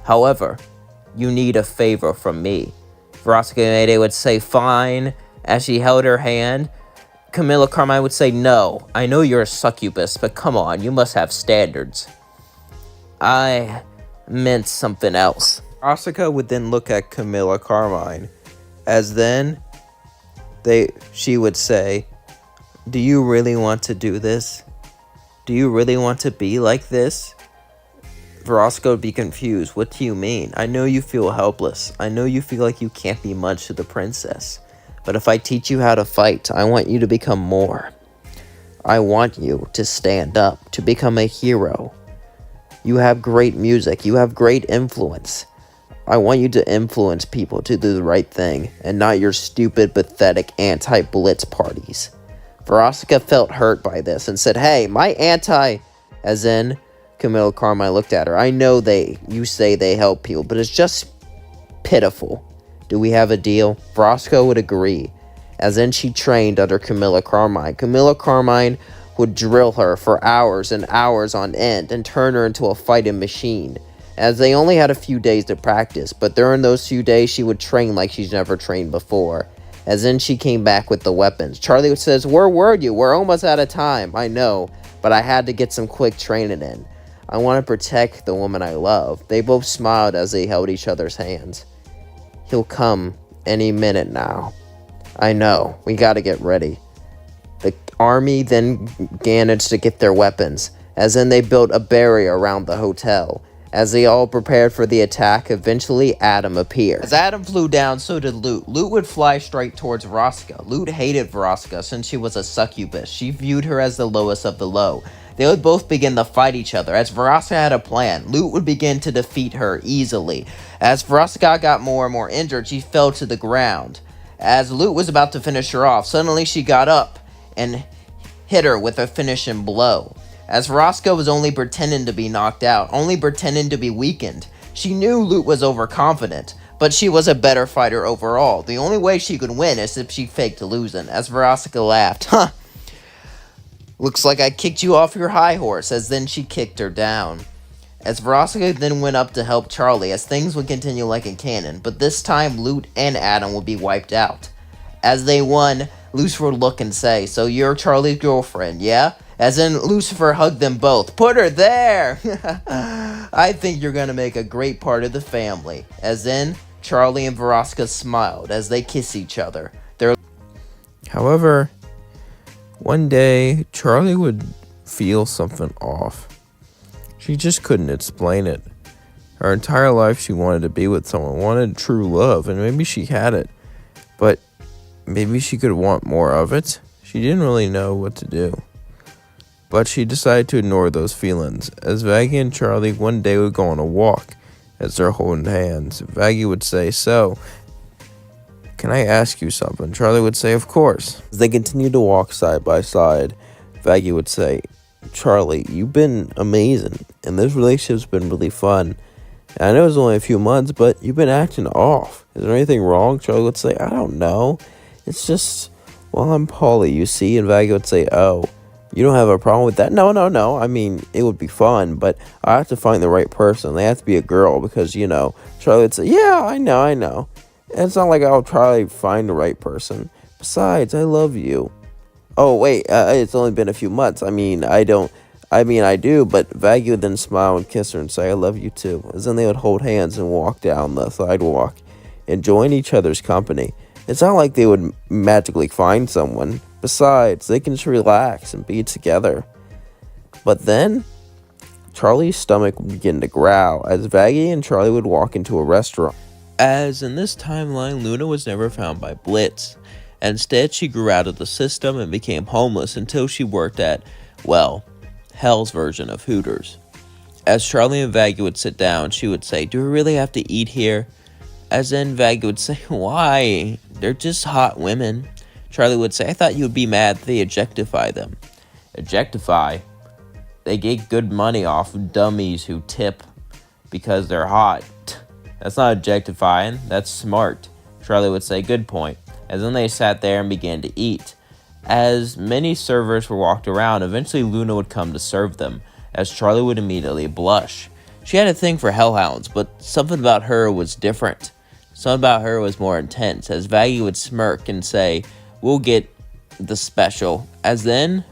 However, you need a favor from me. Veronica Mayday would say, fine. As she held her hand, Camilla Carmine would say, no, I know you're a succubus, but come on, you must have standards. I meant something else. Veronica would then look at Camilla Carmine, as then she would say, do you really want to do this? Do you really want to be like this? Veronica would be confused. What do you mean? I know you feel helpless. I know you feel like you can't be much to the princess. But if I teach you how to fight, I want you to become more. I want you to stand up, to become a hero. You have great music. You have great influence. I want you to influence people to do the right thing, and not your stupid, pathetic anti-blitz parties. Veronica felt hurt by this and said, hey, as in, Camilla Carmine looked at her. I know you say they help people, but it's just pitiful. Do we have a deal? Veronica would agree, as in she trained under Camilla Carmine. Camilla Carmine would drill her for hours and hours on end and turn her into a fighting machine, as they only had a few days to practice, but during those few days she would train like she's never trained before. As then she came back with the weapons. Charlie says, where were you? We're almost out of time. I know, but I had to get some quick training in. I want to protect the woman I love. They both smiled as they held each other's hands. He'll come any minute now. I know, we gotta get ready. The army then managed to get their weapons, as then they built a barrier around the hotel. As they all prepared for the attack, eventually Adam appeared. As Adam flew down, so did Loot. Loot would fly straight towards Veronica. Loot hated Veronica since she was a succubus. She viewed her as the lowest of the low. They would both begin to fight each other. As Veronica had a plan, Loot would begin to defeat her easily. As Veronica got more and more injured, she fell to the ground. As Loot was about to finish her off, suddenly she got up and hit her with a finishing blow. As Veronica was only pretending to be knocked out, only pretending to be weakened. She knew Loot was overconfident, but she was a better fighter overall. The only way she could win is if she faked losing. As Veronica laughed, looks like I kicked you off your high horse, as then she kicked her down. As Veronica then went up to help Charlie, as things would continue like in canon, but this time Loot and Adam would be wiped out. As they won, Lucifer would look and say, so you're Charlie's girlfriend, yeah? As in, Lucifer hugged them both. Put her there! I think you're gonna make a great part of the family. As in, Charlie and Veronica smiled as they kiss each other. However, one day, Charlie would feel something off. She just couldn't explain it. Her entire life she wanted to be with someone, wanted true love, and maybe she had it. But maybe she could want more of it. She didn't really know what to do. But she decided to ignore those feelings. As Vaggie and Charlie one day would go on a walk, as they're holding hands, Vaggie would say, so, can I ask you something? Charlie would say, of course. As they continued to walk side by side, Vaggie would say, Charlie, you've been amazing, and this relationship's been really fun. And I know it's only a few months, but you've been acting off. Is there anything wrong? Charlie would say, I don't know. It's just, well, I'm Polly, you see? And Vaggie would say, oh, you don't have a problem with that? No. I mean, it would be fun, but I have to find the right person. They have to be a girl because, Charlie would say, yeah, I know. And it's not like I'll try to find the right person. Besides, I love you. Oh, wait, it's only been a few months. I do, but Vaggie would then smile and kiss her and say, I love you too. And then they would hold hands and walk down the sidewalk, enjoying each other's company. It's not like they would magically find someone. Besides, they can just relax and be together. But then, Charlie's stomach would begin to growl as Vaggie and Charlie would walk into a restaurant. As in this timeline, Luna was never found by Blitz. Instead, she grew out of the system and became homeless until she worked at, well, Hell's version of Hooters. As Charlie and Vaggie would sit down, she would say, "Do we really have to eat here?" As then Vaggie would say, "Why? They're just hot women." Charlie would say, "I thought you would be mad they objectify them." Objectify? They get good money off of dummies who tip because they're hot. That's not objectifying, that's smart. Charlie would say, "Good point." As then they sat there and began to eat. As many servers were walked around, eventually Luna would come to serve them, as Charlie would immediately blush. She had a thing for hellhounds, but something about her was different. Something about her was more intense, as Vaggie would smirk and say, "We'll get the special." As then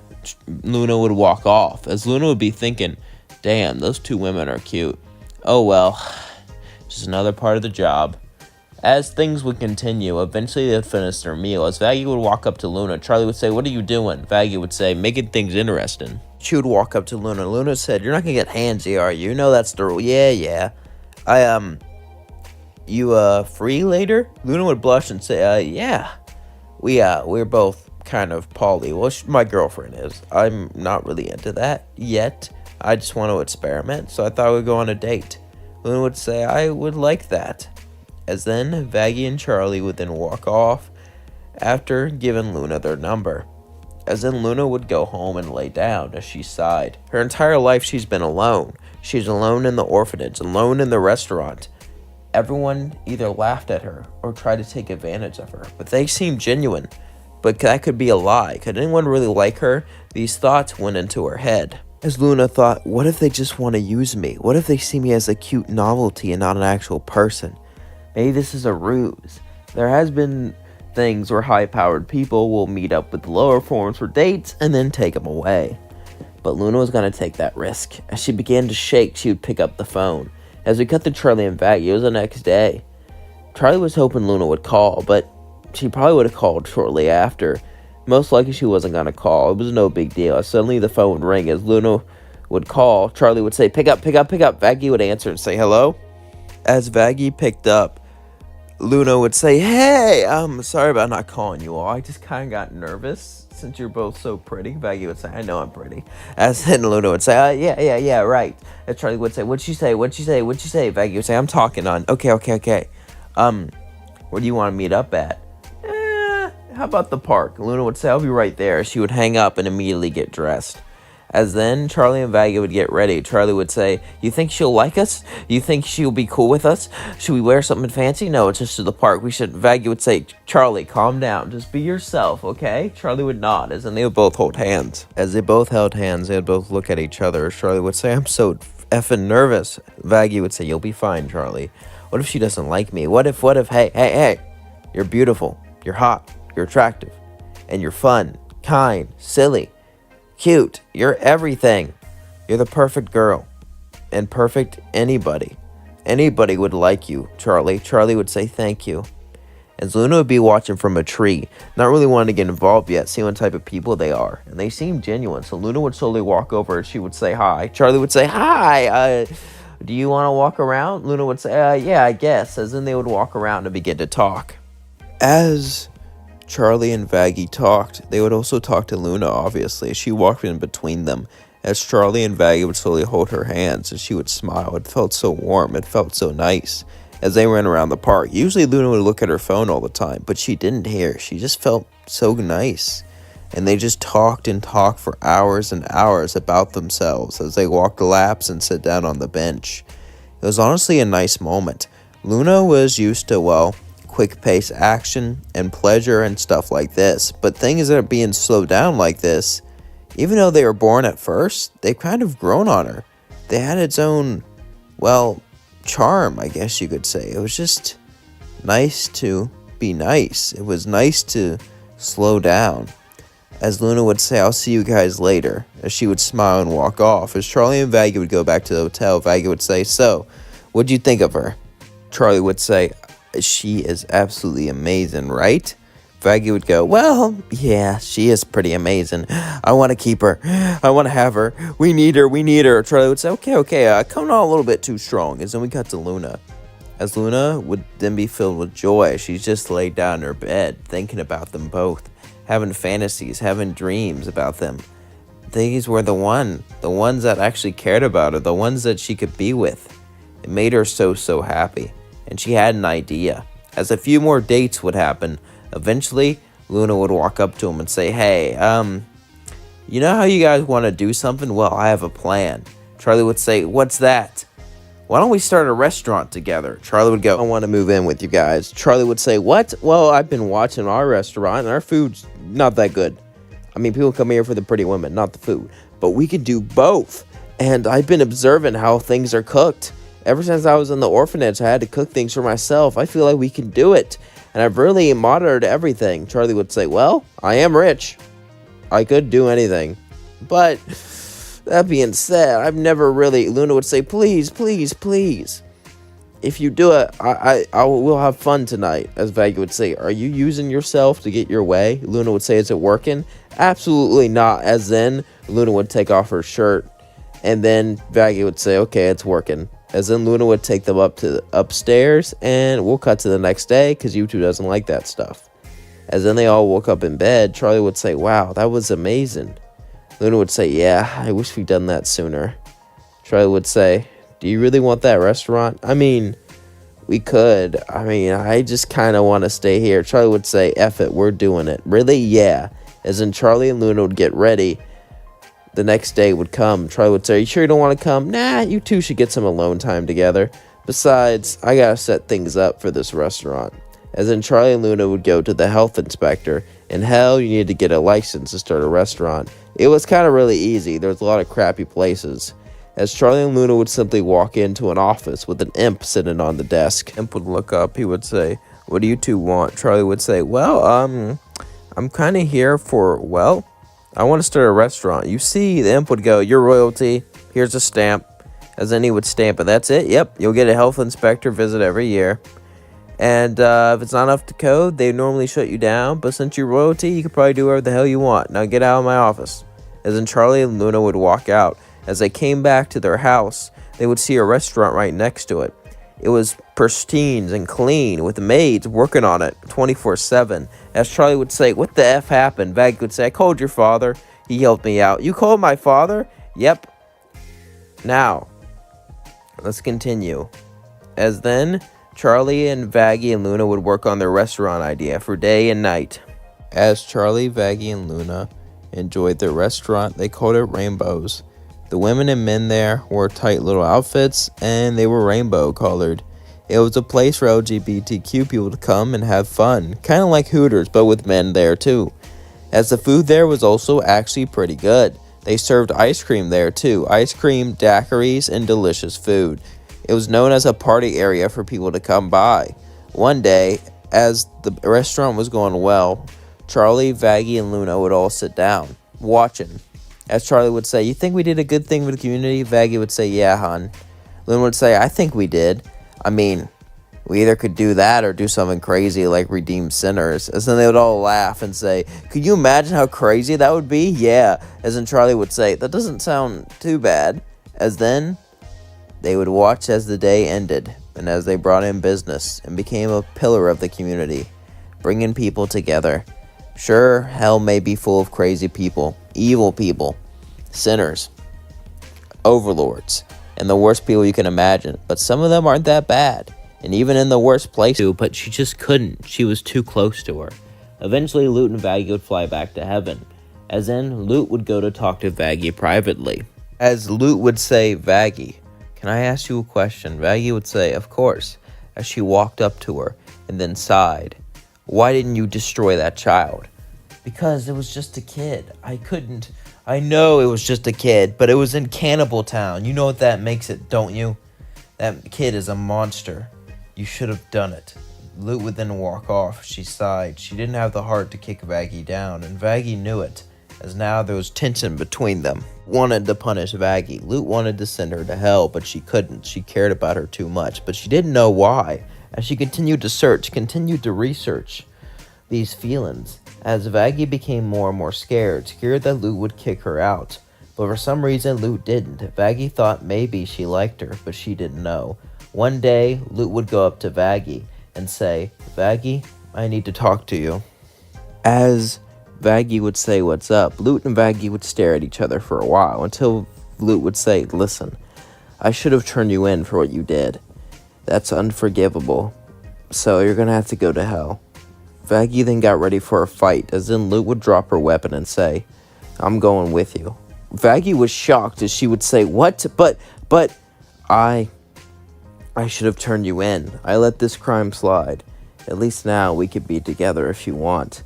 Luna would walk off, as Luna would be thinking, "Damn, those two women are cute. Oh well, just another part of the job." As things would continue, eventually they'd finish their meal. As Vaggie would walk up to Luna, Charlie would say, "What are you doing?" Vaggie would say, "Making things interesting." She would walk up to Luna. Luna said, "You're not gonna get handsy, are you? You know that's the rule." Yeah. You free later?" Luna would blush and say, "Yeah. We're both kind of poly. Well, my girlfriend is. I'm not really into that yet. I just want to experiment, so I thought we'd go on a date." Luna would say, "I would like that." As then Vaggie and Charlie would then walk off after giving Luna their number. As then Luna would go home and lay down as she sighed. Her entire life she's been alone. She's alone in the orphanage, alone in the restaurant. Everyone either laughed at her or tried to take advantage of her, but they seemed genuine. But that could be a lie. Could anyone really like her? These thoughts went into her head. As Luna thought, what if they just want to use me? What if they see me as a cute novelty and not an actual person? Maybe this is a ruse. There has been things where high-powered people will meet up with lower forms for dates and then take them away. But Luna was going to take that risk. As she began to shake, she would pick up the phone. As we cut to Charlie and Vaggie, it was the next day. Charlie was hoping Luna would call, but she probably would have called shortly after. Most likely she wasn't going to call. It was no big deal. Suddenly the phone would ring. As Luna would call, Charlie would say, "Pick up, pick up, pick up." Vaggie would answer and say, "Hello?" As Vaggie picked up, Luna would say, "Hey, I'm sorry about not calling you all. I just kind of got nervous since you're both so pretty." Vaggie would say, "I know I'm pretty." As then Luna would say, yeah, right." As Charlie would say, "What'd she say? What'd she say? What'd she say?" Vaggie would say, "I'm talking on." Okay. Where do you want to meet up at?" How about the park?" Luna would say, "I'll be right there." She would hang up and immediately get dressed. As then Charlie and Vaggie would get ready, Charlie would say, "You think she'll like us? You think she'll be cool with us? Should we wear something fancy?" "No, it's just to the park. We should." Vaggie would say, "Charlie, calm down. Just be yourself, okay?" Charlie would nod, as then they would both hold hands. As they both held hands, they would both look at each other. Charlie would say, "I'm so effing nervous." Vaggie would say, "You'll be fine, Charlie. What if she doesn't like me? What if, hey, you're beautiful, you're hot, you're attractive, and you're fun, kind, silly, cute. You're everything. You're the perfect girl. And perfect anybody. Anybody would like you, Charlie." Charlie would say, "Thank you." As Luna would be watching from a tree, not really wanting to get involved yet, seeing what type of people they are. And they seemed genuine, so Luna would slowly walk over and she would say hi. Charlie would say, "Hi, do you want to walk around?" Luna would say, "Yeah, I guess." As then they would walk around and begin to talk. As Charlie and Vaggie talked, they would also talk to Luna, obviously. She walked in between them. As Charlie and Vaggie would slowly hold her hands, and she would smile. It felt so warm. It felt so nice. As they ran around the park, usually Luna would look at her phone all the time, but she didn't hear. She just felt so nice. And they just talked and talked for hours and hours about themselves as they walked laps and sat down on the bench. It was honestly a nice moment. Luna was used to, quick-paced action and pleasure and stuff like this, but things that are being slowed down like this, even though they were born at first, they've kind of grown on her. They had its own, charm, I guess you could say. It was just nice to be nice. It was nice to slow down. As Luna would say, "I'll see you guys later," as she would smile and walk off. As Charlie and Vaggie would go back to the hotel, Vaggie would say, "So, what'd you think of her?" Charlie would say, "She is absolutely amazing, right?" Vaggie would go, "Well, yeah, she is pretty amazing. I want to keep her. I want to have her. We need her. Charlie would say, okay, coming on a little bit too strong." As then we cut to Luna. as Luna would then be filled with joy. She's just laid down in her bed, thinking about them both, having fantasies, having dreams about them. These were the ones that actually cared about her, the ones that she could be with. It made her so happy, and she had an idea. As a few more dates would happen, eventually Luna would walk up to him and say, "Hey, you know how you guys want to do something? Well, I have a plan." Charlie would say, "What's that?" "Why don't we start a restaurant together?" Charlie would go, "I want to move in with you guys." Charlie would say, "What?" "Well, I've been watching our restaurant and our food's not that good. I mean, people come here for the pretty women, not the food. But we could do both. And I've been observing how things are cooked. Ever since I was in the orphanage, I had to cook things for myself. I feel like we can do it. And I've really monitored everything." Charlie would say, "Well, I am rich. I could do anything. But that being said, I've never really..." Luna would say, "Please, please, please. If you do it, we'll have fun tonight." As Vaggie would say, "Are you using yourself to get your way?" Luna would say, "Is it working?" "Absolutely not." As then Luna would take off her shirt, and then Vaggie would say, "Okay, it's working." As then Luna would take them up to upstairs, and we'll cut to the next day because you two doesn't like that stuff. As then they all woke up in bed, Charlie would say, "Wow, that was amazing." Luna would say, "Yeah, I wish we'd done that sooner." Charlie would say, "Do you really want that restaurant?" "I mean, we could. I mean, I just kind of want to stay here." Charlie would say, "F it, we're doing it." "Really?" "Yeah." As in Charlie and Luna would get ready. The next day would come. Charlie would say, "Are you sure you don't want to come?" "Nah, you two should get some alone time together. Besides, I gotta set things up for this restaurant." As in Charlie and Luna would go to the health inspector. And hell, you needed to get a license to start a restaurant. It was kind of really easy. There was a lot of crappy places. As Charlie and Luna would simply walk into an office with an imp sitting on the desk. Imp would look up. He would say, "What do you two want?" Charlie would say, "Well, I'm kind of here for, well, I want to start a restaurant." You see, the imp would go, "Your royalty. Here's a stamp." As then he would stamp it. "That's it. Yep, you'll get a health inspector visit every year. And if it's not up to code, they normally shut you down. But since you're royalty, you can probably do whatever the hell you want. Now get out of my office." As then Charlie and Luna would walk out. As they came back to their house, they would see a restaurant right next to it. It was pristine and clean, with maids working on it 24/7. As Charlie would say, "What the F happened?" Vag would say, "I called your father. He helped me out." "You called my father?" "Yep." Now, let's continue. As then, Charlie and Vaggie and Luna would work on their restaurant idea for day and night. As Charlie, Vaggie, and Luna enjoyed their restaurant, they called it Rainbows. The women and men there wore tight little outfits, and they were rainbow colored. It was a place for LGBTQ people to come and have fun, kind of like Hooters, but with men there too. As the food there was also actually pretty good. They served ice cream there too, ice cream, daiquiris, and delicious food. It was known as a party area for people to come by. One day, as the restaurant was going well, Charlie, Vaggie, and Luna would all sit down, watching. As Charlie would say, "You think we did a good thing for the community?" Vaggie would say, "Yeah, hon." Luna would say, "I think we did. I mean, we either could do that or do something crazy like redeem sinners." As then they would all laugh and say, "Could you imagine how crazy that would be?" "Yeah." As then Charlie would say, "That doesn't sound too bad." As then they would watch as the day ended, and as they brought in business and became a pillar of the community, bringing people together. Sure, hell may be full of crazy people, evil people, sinners, overlords, and the worst people you can imagine, but some of them aren't that bad. And even in the worst place, But she just couldn't. She was too close to her. Eventually, Lute and Vaggie would fly back to heaven. As then, Lute would go to talk to Vaggie privately. as Lute would say, "Vaggie, can I ask you a question?" Vaggie would say, "Of course," as she walked up to her and then sighed. "Why didn't you destroy that child?" "Because it was just a kid. I couldn't." "I know it was just a kid, but it was in Cannibal Town. You know what that makes it, don't you? That kid is a monster. You should have done it." Lute would then walk off. She sighed. She didn't have the heart to kick Vaggie down, and Vaggie knew it, as now there was tension between them. Wanted to punish Vaggie. Lute wanted to send her to hell, but she couldn't. She cared about her too much, but she didn't know why. As she continued to search, continued to research these feelings, as Vaggie became more and more scared that Lute would kick her out. But for some reason, Lute didn't. Vaggie thought maybe she liked her, but she didn't know. One day, Loot would go up to Vaggie and say, "Vaggie, I need to talk to you." As Vaggie would say, "What's up?" Loot and Vaggie would stare at each other for a while until Loot would say, "Listen, I should have turned you in for what you did. That's unforgivable. So you're gonna have to go to hell." Vaggie then got ready for a fight, as then Loot would drop her weapon and say, "I'm going with you." Vaggie was shocked as she would say, "What? But, I should have turned you in. I let this crime slide. At least now we could be together if you want."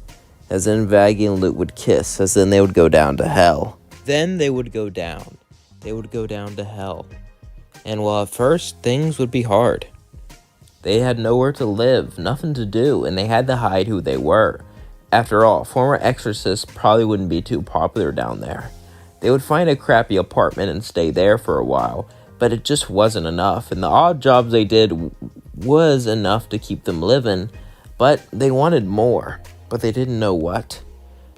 As then Vaggie and Loot would kiss, as then they would go down to hell. Then they would go down. They would go down to hell. And while at first things would be hard, they had nowhere to live, nothing to do, and they had to hide who they were. After all, former exorcists probably wouldn't be too popular down there. They would find a crappy apartment and stay there for a while, but it just wasn't enough, and the odd jobs they did was enough to keep them living, but they wanted more, but they didn't know what.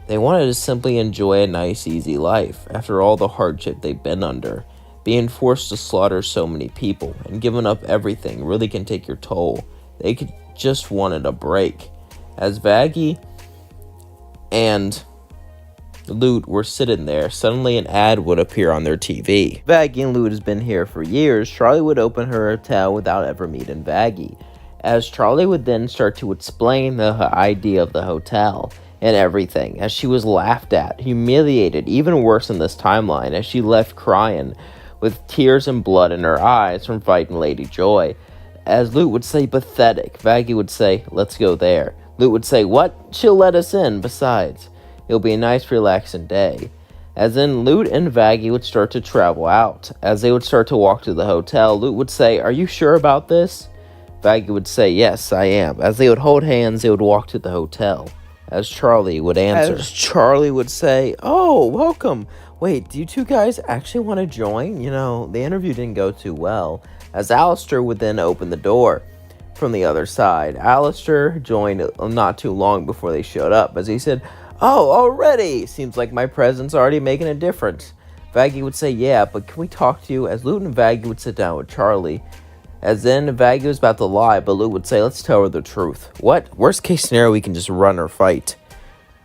They wanted to simply enjoy a nice, easy life after all the hardship they've been under. Being forced to slaughter so many people and giving up everything really can take your toll. They just wanted a break. As Vaggie and Loot were sitting there, suddenly an ad would appear on their TV. Vaggie and Loot has been here for years. Charlie would open her hotel without ever meeting Vaggie. As Charlie would then start to explain the idea of the hotel and everything, as she was laughed at, humiliated, even worse in this timeline, as she left crying with tears and blood in her eyes from fighting Lady Joy. As Loot would say, "Pathetic," Vaggie would say, "Let's go there." Loot would say, "What? She'll let us in. Besides, it'll be a nice, relaxing day." As then Loot and Vaggie would start to travel out. As they would start to walk to the hotel, Loot would say, "Are you sure about this?" Vaggie would say, "Yes, I am." As they would hold hands, they would walk to the hotel. As Charlie would answer. As Charlie would say, "Oh, welcome. Wait, do you two guys actually want to join? You know, the interview didn't go too well." As Alistair would then open the door from the other side. Alistair joined not too long before they showed up, as he said, "Oh, already? Seems like my presence already making a difference." Vaggie would say, "Yeah, but can we talk to you?" As Loot and Vaggie would sit down with Charlie. As then Vaggie was about to lie, but Loot would say, "Let's tell her the truth." "What? Worst case scenario, we can just run or fight."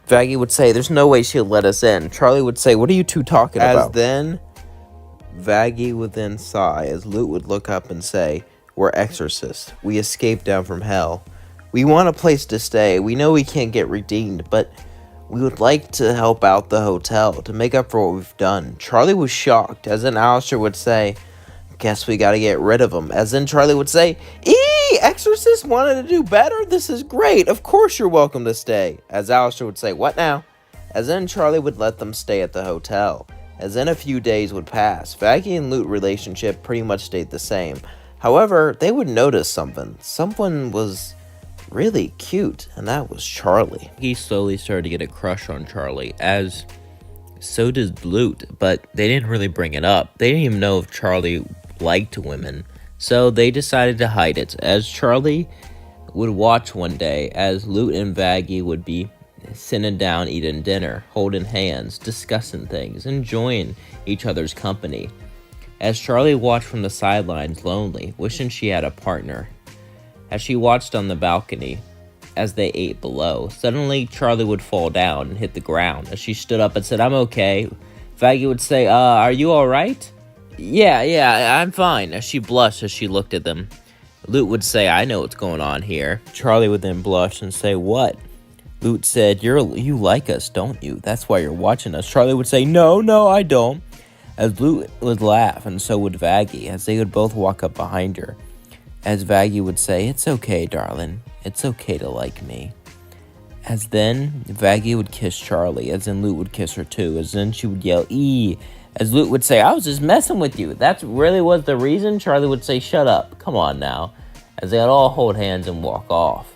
Vaggie would say, "There's no way she'll let us in." Charlie would say, "What are you two talking about?" As then Vaggie would then sigh, as Loot would look up and say, "We're exorcists. We escaped down from hell. We want a place to stay. We know we can't get redeemed, but we would like to help out the hotel to make up for what we've done." Charlie was shocked, as then Alistair would say, "Guess we gotta get rid of him." As then Charlie would say, "Exorcists wanted to do better? This is great. Of course you're welcome to stay." As Alistair would say, "What now?" As then Charlie would let them stay at the hotel. As then a few days would pass, Vaggie and Loot relationship pretty much stayed the same. However, they would notice something. Someone was really cute, and that was Charlie. He slowly started to get a crush on Charlie, as so did Loot, but they didn't really bring it up. They didn't even know if Charlie liked women, so they decided to hide it. As Charlie would watch one day as Loot and Vaggie would be sitting down eating dinner, holding hands, discussing things, enjoying each other's company. As Charlie watched from the sidelines, lonely, wishing she had a partner. As she watched on the balcony as they ate below, suddenly Charlie would fall down and hit the ground. As she stood up and said, "I'm okay," Vaggie would say, "Are you alright?" Yeah, I'm fine," as she blushed as she looked at them. Loot would say, "I know what's going on here." Charlie would then blush and say, "What?" Loot said, You like us, don't you? That's why you're watching us." Charlie would say, No, I don't." As Loot would laugh, and so would Vaggie, as they would both walk up behind her. As Vaggie would say, "It's okay, darling. It's okay to like me." As then Vaggie would kiss Charlie, as then Loot would kiss her too, as then she would yell, "Ee!" As Loot would say, "I was just messing with you. That really was the reason?" Charlie would say, "Shut up. Come on now." As they would all hold hands and walk off.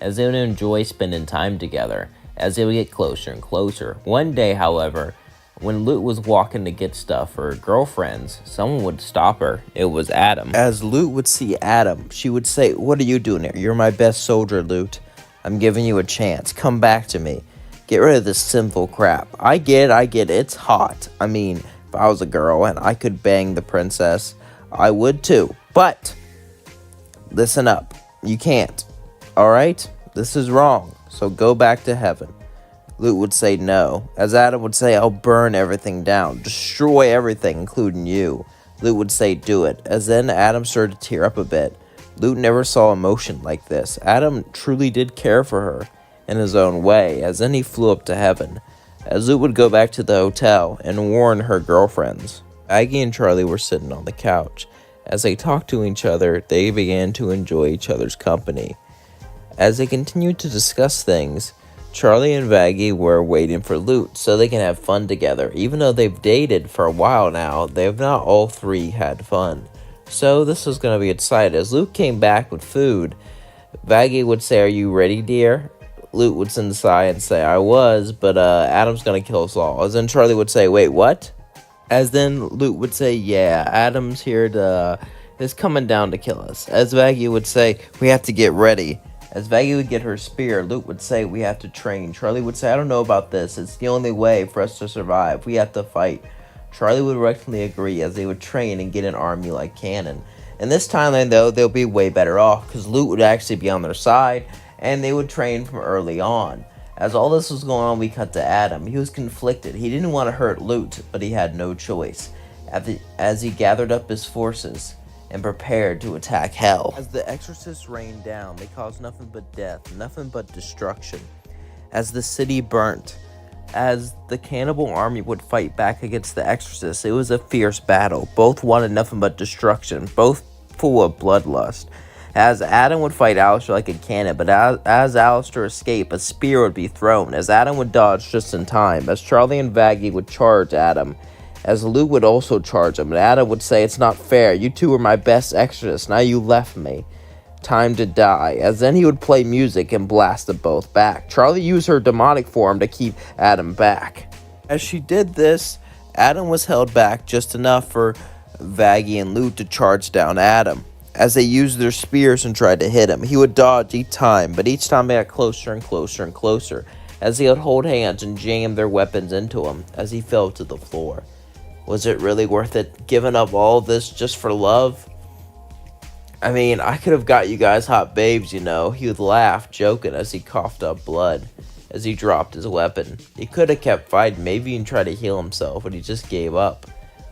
As they would enjoy spending time together. As they would get closer and closer. One day, however, when Loot was walking to get stuff for her girlfriends, someone would stop her. It was Adam. As Loot would see Adam, she would say, "What are you doing here? You're my best soldier, Loot. I'm giving you a chance. Come back to me. Get rid of this sinful crap. I get it. It's hot. I mean, if I was a girl and I could bang the princess, I would too. But listen up. You can't. All right? This is wrong. So go back to heaven. Lute would say no. As Adam would say, I'll burn everything down. Destroy everything, including you. Lute would say, do it. As then Adam started to tear up a bit. Lute never saw emotion like this. Adam truly did care for her in his own way. As then he flew up to heaven. As Lute would go back to the hotel and warn her girlfriends. Aggie and Charlie were sitting on the couch. As they talked to each other, they began to enjoy each other's company. As they continued to discuss things, Charlie and Vaggie were waiting for Lute so they can have fun together. Even though they've dated for a while now, they have not all three had fun. So this was going to be exciting. As Lute came back with food, Vaggie would say, are you ready, dear? Lute would send a sigh and say, I was, but Adam's going to kill us all. As then Charlie would say, wait, what? As then Lute would say, yeah, Adam's here is coming down to kill us. As Vaggie would say, we have to get ready. As Vaggie would get her spear, Lute would say, we have to train. Charlie would say, I don't know about this. It's the only way for us to survive. We have to fight. Charlie would reluctantly agree as they would train and get an army like Cannon. In this timeline, though, they'll be way better off because Lute would actually be on their side and they would train from early on. As all this was going on, we cut to Adam. He was conflicted. He didn't want to hurt Lute, but he had no choice. As he gathered up his forces and prepared to attack hell. As the exorcists rained down, they caused nothing but death, nothing but destruction. As the city burnt, as the cannibal army would fight back against the exorcists, it was a fierce battle. Both wanted nothing but destruction, both full of bloodlust. As Adam would fight Alistair like a cannon, but as Alistair escaped, a spear would be thrown, as Adam would dodge just in time, as Charlie and Vaggie would charge Adam, as Lute would also charge him, and Adam would say, it's not fair, you two were my best exorcists, now you left me. Time to die. As then he would play music and blast them both back. Charlie used her demonic form to keep Adam back. As she did this, Adam was held back just enough for Vaggie and Lute to charge down Adam. As they used their spears and tried to hit him, he would dodge each time, but each time they got closer and closer and closer, as they would hold hands and jam their weapons into him as he fell to the floor. Was it really worth it, giving up all this just for love? I mean, I could have got you guys hot babes, you know. He would laugh, joking as he coughed up blood, as he dropped his weapon. He could have kept fighting, maybe even tried to heal himself, but he just gave up.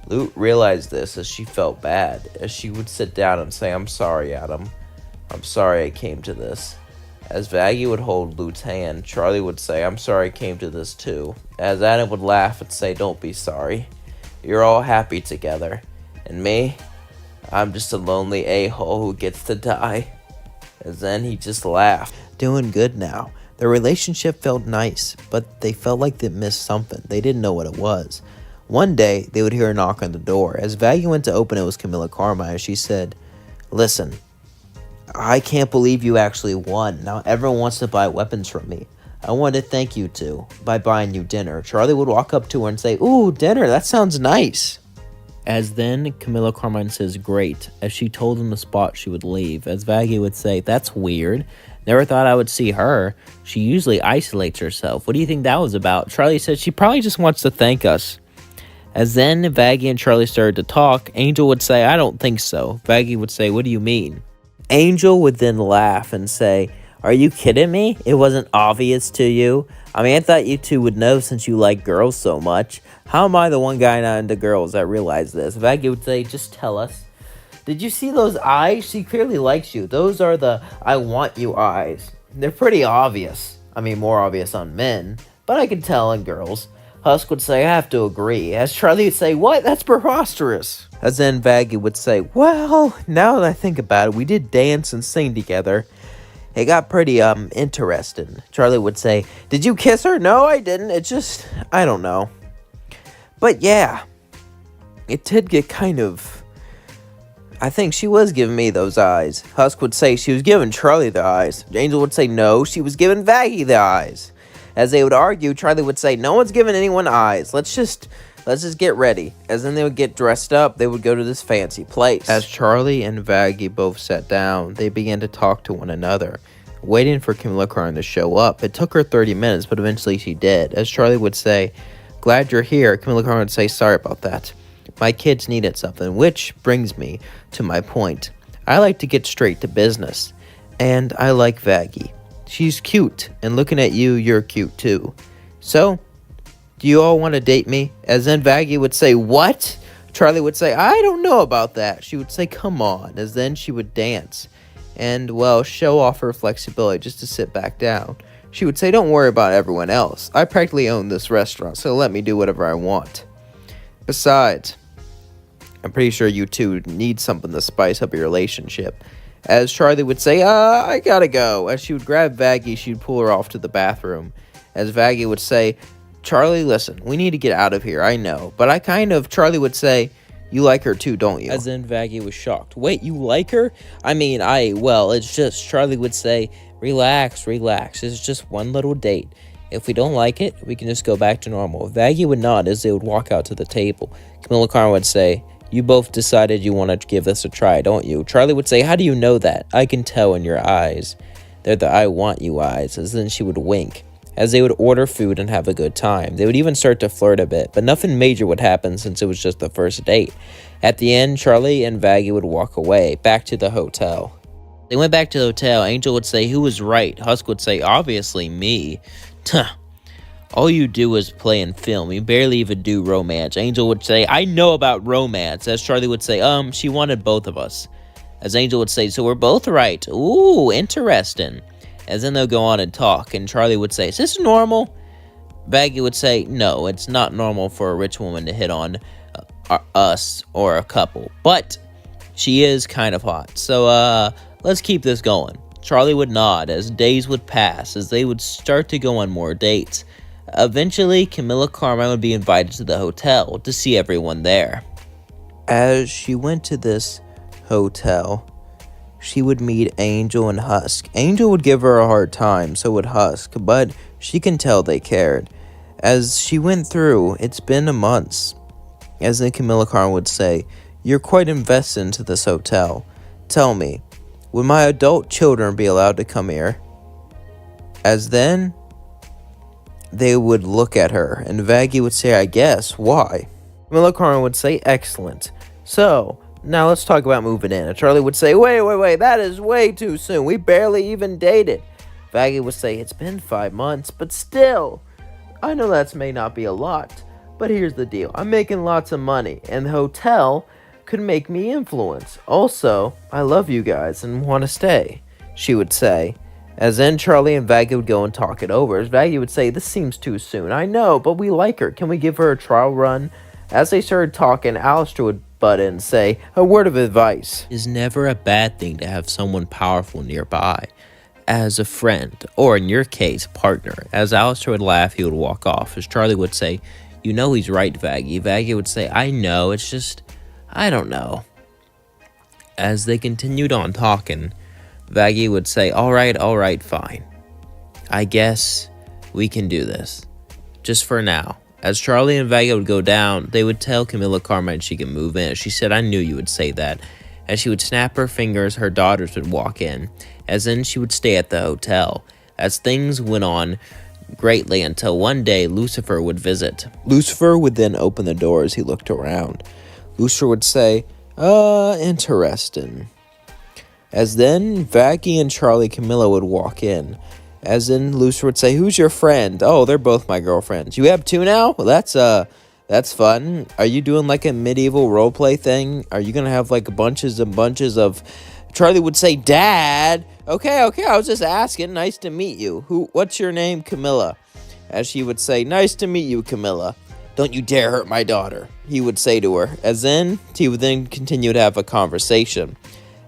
Lute realized this as she felt bad, as she would sit down and say, I'm sorry, Adam. I'm sorry I came to this. As Vaggie would hold Lute's hand, Charlie would say, I'm sorry I came to this too. As Adam would laugh and say, don't be sorry. You're all happy together. And me? I'm just a lonely a-hole who gets to die. As then he just laughed. Doing good now. Their relationship felt nice, but they felt like they missed something. They didn't know what it was. One day, they would hear a knock on the door. As Vaggie went to open it, was Camilla Carmine. She said, listen, I can't believe you actually won. Now everyone wants to buy weapons from me. I wanted to thank you two by buying you dinner. Charlie would walk up to her and say, ooh, dinner, that sounds nice. As then Camilla Carmine says, great, as she told him the spot she would leave. As Vaggie would say, that's weird. Never thought I would see her. She usually isolates herself. What do you think that was about? Charlie said, she probably just wants to thank us. As then Vaggie and Charlie started to talk, Angel would say, I don't think so. Vaggie would say, what do you mean? Angel would then laugh and say, are you kidding me? It wasn't obvious to you? I mean, I thought you two would know since you like girls so much. How am I the one guy not into girls that realized this? Vaggie would say, just tell us. Did you see those eyes? She clearly likes you. Those are the I want you eyes. They're pretty obvious. I mean, more obvious on men, but I can tell on girls. Husk would say, I have to agree. As Charlie would say, what? That's preposterous. As then Vaggie would say, well, now that I think about it, we did dance and sing together. It got pretty, interesting. Charlie would say, did you kiss her? No, I didn't. It just, I don't know. But yeah, it did get kind of, I think she was giving me those eyes. Husk would say she was giving Charlie the eyes. Angel would say, no, she was giving Vaggie the eyes. As they would argue, Charlie would say, no one's giving anyone eyes. Let's just get ready. As then they would get dressed up, they would go to this fancy place. As Charlie and Vaggie both sat down, they began to talk to one another, waiting for Camilla Carmine to show up. It took her 30 minutes, but eventually she did. As Charlie would say, glad you're here, Camilla Carmine would say, sorry about that. My kids needed something, which brings me to my point. I like to get straight to business. And I like Vaggie. She's cute, and looking at you, you're cute too. So, do you all want to date me? As then Vaggie would say, what? Charlie would say, I don't know about that. She would say, come on. As then she would dance and, well, show off her flexibility just to sit back down. She would say, don't worry about everyone else. I practically own this restaurant, so let me do whatever I want. Besides, I'm pretty sure you two need something to spice up your relationship. As Charlie would say, I gotta go. As she would grab Vaggie, she'd pull her off to the bathroom. As Vaggie would say, Charlie, listen, we need to get out of here, I know. But Charlie would say, you like her too, don't you? As then Vaggie was shocked. Wait, you like her? It's just, Charlie would say, relax. It's just one little date. If we don't like it, we can just go back to normal. Vaggie would nod as they would walk out to the table. Camilla Carmen would say, you both decided you want to give this a try, don't you? Charlie would say, how do you know that? I can tell in your eyes. They're the I want you eyes. As then she would wink. As they would order food and have a good time. They would even start to flirt a bit, but nothing major would happen since it was just the first date. At the end, Charlie and Vaggie would walk away, back to the hotel. They went back to the hotel. Angel would say, who was right? Husk would say, obviously me. Tuh. All you do is play and film. You barely even do romance. Angel would say, I know about romance. As Charlie would say, she wanted both of us. As Angel would say, so we're both right. Ooh, interesting. As then they'll go on and talk, and Charlie would say, is this normal? Vaggie would say, no, it's not normal for a rich woman to hit on us or a couple. But she is kind of hot. So, let's keep this going. Charlie would nod as days would pass, as they would start to go on more dates. Eventually, Camilla Carmine would be invited to the hotel to see everyone there. As she went to this hotel, she would meet Angel and Husk. Angel would give her a hard time, so would Husk, but she can tell they cared. As she went through, it's been a month. As then Camilla Carmine would say, you're quite invested into this hotel. Tell me, would my adult children be allowed to come here? As then they would look at her, and Vaggie would say, I guess. Why? Camilla Carmine would say, excellent. So, now let's talk about moving in. And Charlie would say, wait, that is way too soon. We barely even dated. Vaggie would say, it's been 5 months, but still. I know that may not be a lot, but here's the deal. I'm making lots of money, and the hotel could make me influence. Also, I love you guys and want to stay, she would say. As then Charlie and Vaggie would go and talk it over. As Vaggie would say, this seems too soon. I know, but we like her. Can we give her a trial run? As they started talking, Alistair would butt in and say, a word of advice. It is never a bad thing to have someone powerful nearby. As a friend, or in your case, partner. As Alistair would laugh, he would walk off. As Charlie would say, you know he's right, Vaggie. Vaggie would say, I know, it's just, I don't know. As they continued on talking, Vaggie would say, all right, fine. I guess we can do this. Just for now. As Charlie and Vaggie would go down, they would tell Camilla Carmine she could move in. She said, I knew you would say that. As she would snap her fingers, her daughters would walk in. As then she would stay at the hotel. As things went on greatly until one day Lucifer would visit. Lucifer would then open the door as he looked around. Lucifer would say, interesting. As then Vaggie and Charlie Camilla would walk in. As then Lucifer would say, who's your friend? Oh, they're both my girlfriends. You have 2 now? Well, that's fun. Are you doing like a medieval roleplay thing? Are you gonna have like bunches and bunches of... Charlie would say, Dad. Okay, I was just asking. Nice to meet you. What's your name? Camilla. As she would say, nice to meet you, Camilla. Don't you dare hurt my daughter, he would say to her. As then, he would then continue to have a conversation.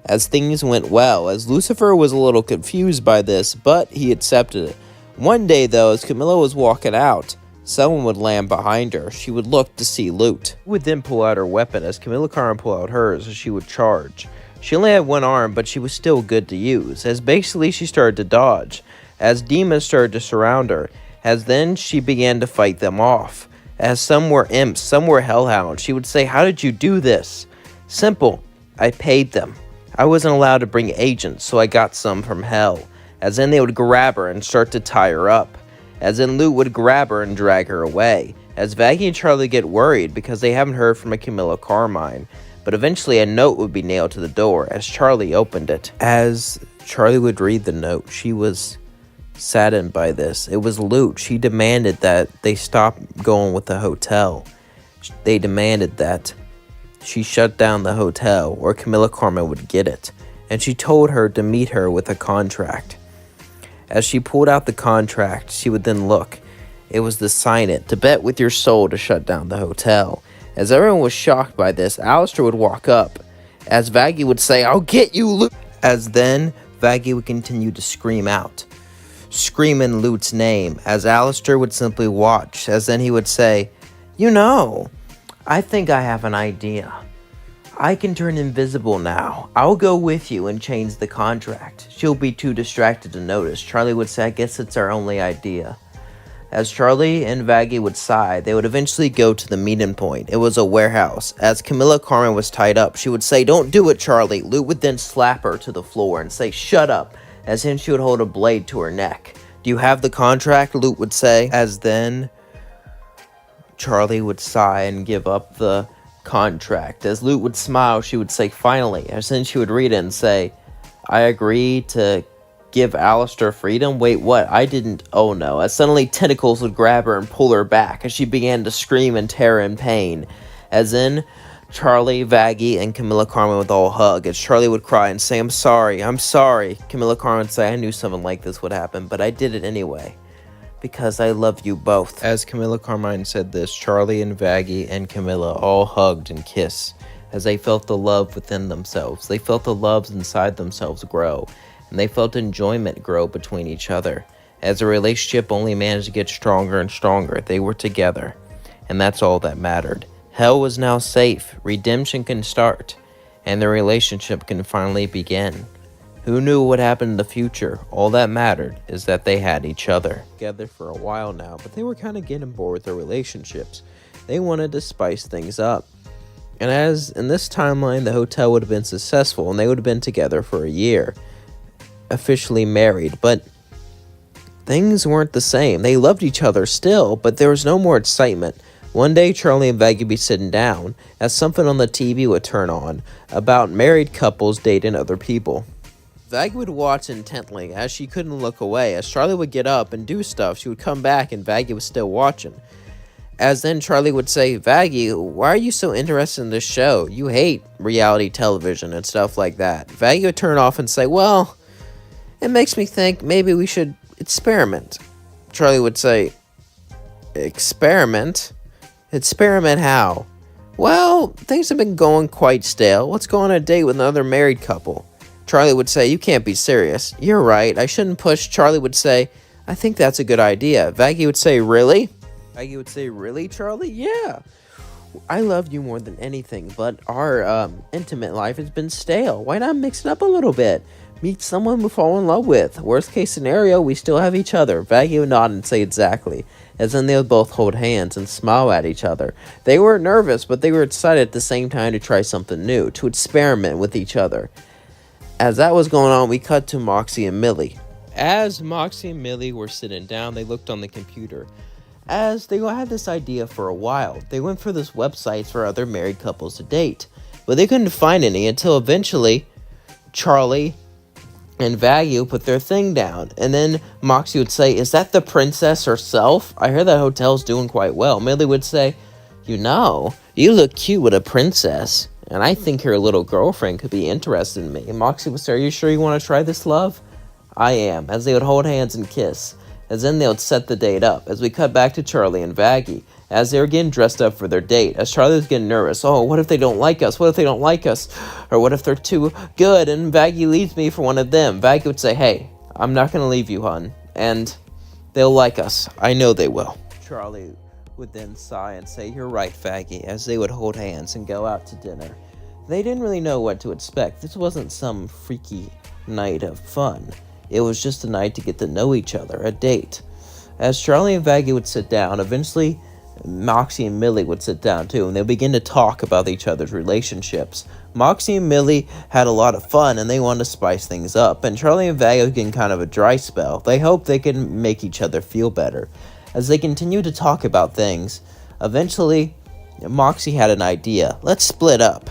As things went well, as Lucifer was a little confused by this, but he accepted it. One day, though, as Camilla was walking out, someone would land behind her. She would look to see loot. She would then pull out her weapon as Camilla Carmine pulled out hers as she would charge. She only had 1 arm, but she was still good to use, as basically she started to dodge, as demons started to surround her, as then she began to fight them off. As some were imps, some were hellhounds, she would say, how did you do this? Simple, I paid them. I wasn't allowed to bring agents, so I got some from hell. As then they would grab her and start to tie her up. As then Loot would grab her and drag her away. As Vaggie and Charlie get worried because they haven't heard from a Camilla Carmine. but eventually a note would be nailed to the door as Charlie opened it. As Charlie would read the note, she was saddened by this. It was Lute. She demanded that they stop going with the hotel. They demanded that she shut down the hotel or Camilla Carmen would get it. And she told her to meet her with a contract. As she pulled out the contract, she would then look. It was to sign it, to bet with your soul to shut down the hotel. As everyone was shocked by this, Alistair would walk up. As Vaggie would say, "I'll get you, Lute." As then, Vaggie would continue to scream out. Scream in Lute's name, as Alistair would simply watch. As then he would say, "You know, I think I have an idea. I can turn invisible now. I'll go with you and change the contract." She'll be too distracted to notice. Charlie would say, "I guess it's our only idea." As Charlie and Vaggie would sigh, they would eventually go to the meeting point. It was a warehouse. As Camilla Carmen was tied up, she would say, "Don't do it, Charlie." Lute would then slap her to the floor and say, "Shut up." As then she would hold a blade to her neck. "Do you have the contract?" Lute would say. As then Charlie would sigh and give up the contract. As Lute would smile, she would say, "Finally." As then she would read it and say, "I agree to give Alistair freedom." Wait, what? I didn't. Oh no. As suddenly tentacles would grab her and pull her back as she began to scream in terror and pain. As in, Charlie, Vaggie, and Camilla Carmen would all hug as Charlie would cry and say, "I'm sorry, I'm sorry." Camilla Carmen would say, "I knew something like this would happen, but I did it anyway. Because I love you both." As Camilla Carmine said this, Charlie and Vaggie and Camilla all hugged and kissed as they felt the love within themselves. They felt the loves inside themselves grow, and they felt enjoyment grow between each other. As the relationship only managed to get stronger and stronger, they were together, and that's all that mattered. Hell was now safe, redemption can start, and the relationship can finally begin. Who knew what would happen in the future? All that mattered is that they had each other. Together for a while now, but they were kind of getting bored with their relationships. They wanted to spice things up. And as in this timeline, the hotel would have been successful and they would have been together for a year, officially married, but things weren't the same. They loved each other still, but there was no more excitement. One day, Charlie and Vaggie would be sitting down as something on the TV would turn on about married couples dating other people. Vaggie would watch intently as she couldn't look away. As Charlie would get up and do stuff, she would come back and Vaggie was still watching. As then Charlie would say, "Vaggie, why are you so interested in this show? You hate reality television and stuff like that." Vaggie would turn off and say, "Well, it makes me think maybe we should experiment." Charlie would say, "Experiment? Experiment how?" "Well, things have been going quite stale. Let's go on a date with another married couple." Charlie would say, "You can't be serious." "You're right, I shouldn't push." Charlie would say, "I think that's a good idea." Vaggie would say, "Really?" Vaggie would say, "Really, Charlie? Yeah. I love you more than anything, but our intimate life has been stale. Why not mix it up a little bit? Meet someone we fall in love with. Worst case scenario, we still have each other." Vaggie would nod and say exactly, as then they would both hold hands and smile at each other. They were nervous, but they were excited at the same time to try something new, to experiment with each other. As that was going on, we cut to Moxie and Millie. As Moxie and Millie were sitting down, they looked on the computer. As they had this idea for a while, they went for this website for other married couples to date, but they couldn't find any until eventually Charlie and Vaggie put their thing down, and then Moxie would say, "Is that the princess herself? I hear that hotel's doing quite well." Millie would say, "You know, you look cute with a princess, and I think your little girlfriend could be interested in me." And Moxie would say, "Are you sure you want to try this, love?" "I am," as they would hold hands and kiss. As then they would set the date up, as we cut back to Charlie and Vaggie, as they were getting dressed up for their date, as Charlie was getting nervous. "Oh, what if they don't like us? What if they don't like us? Or what if they're too good and Vaggie leaves me for one of them?" Vaggie would say, "Hey, I'm not going to leave you, hun, and they'll like us. I know they will." Charlie would then sigh and say, "You're right, Vaggie," as they would hold hands and go out to dinner. They didn't really know what to expect. This wasn't some freaky night of fun. It was just a night to get to know each other, a date. As Charlie and Vaggie would sit down, eventually Moxie and Millie would sit down too, and they'd begin to talk about each other's relationships. Moxie and Millie had a lot of fun, and they wanted to spice things up, and Charlie and Vaggie were getting kind of a dry spell. They hoped they could make each other feel better. As they continued to talk about things, eventually Moxie had an idea. "Let's split up."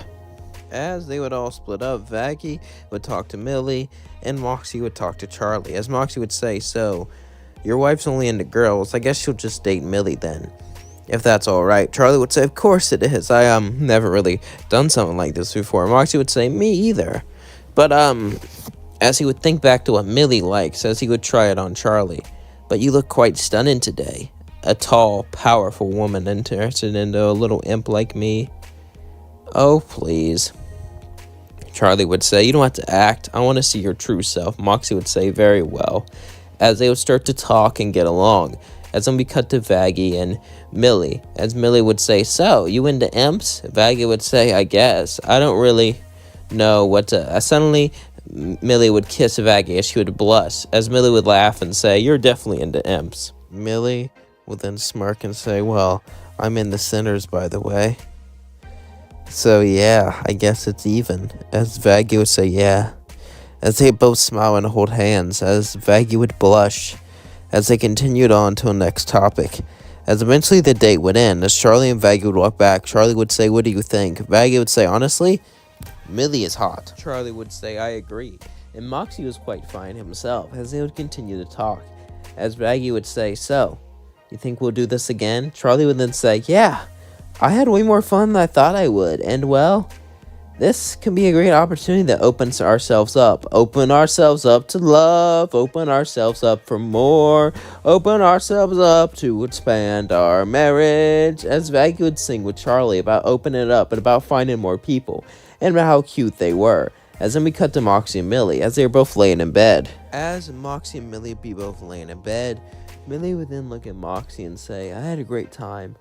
As they would all split up, Vaggie would talk to Millie, and Moxie would talk to Charlie. As Moxie would say, so, your wife's only into girls, I guess she'll just date Millie then. If that's alright. Charlie would say, of course it is. I never really done something like this before. Moxie would say, me either. But as he would think back to what Millie likes, as he would try it on Charlie. But you look quite stunning today. A tall, powerful woman interested in a little imp like me. Oh, please. Charlie would say, you don't have to act. I want to see your true self. Moxie would say, very well. As they would start to talk and get along. As then we cut to Vaggie and Millie. As Millie would say, so, you into imps? Vaggie would say, I guess. I don't really know what to... Suddenly, Millie would kiss Vaggie as she would blush. As Millie would laugh and say, you're definitely into imps. Millie would then smirk and say, well, I'm into sinners, by the way. So yeah, I guess it's even. As Vaggie would say, yeah. As they both smile and hold hands, as Vaggie would blush, as they continued on to the next topic. As eventually the date would end, as Charlie and Vaggie would walk back, Charlie would say, what do you think? Vaggie would say, honestly, Millie is hot. Charlie would say, I agree. And Moxie was quite fine himself, as they would continue to talk. As Vaggie would say, so, you think we'll do this again? Charlie would then say, yeah. I had way more fun than I thought I would, and well, this can be a great opportunity that opens ourselves up. Open ourselves up to love, open ourselves up for more, open ourselves up to expand our marriage. As Vaggie would sing with Charlie about opening it up and about finding more people, and about how cute they were. As then we cut to Moxie and Millie, as they were both laying in bed. As Moxie and Millie be both laying in bed, Millie would then look at Moxie and say, I had a great time.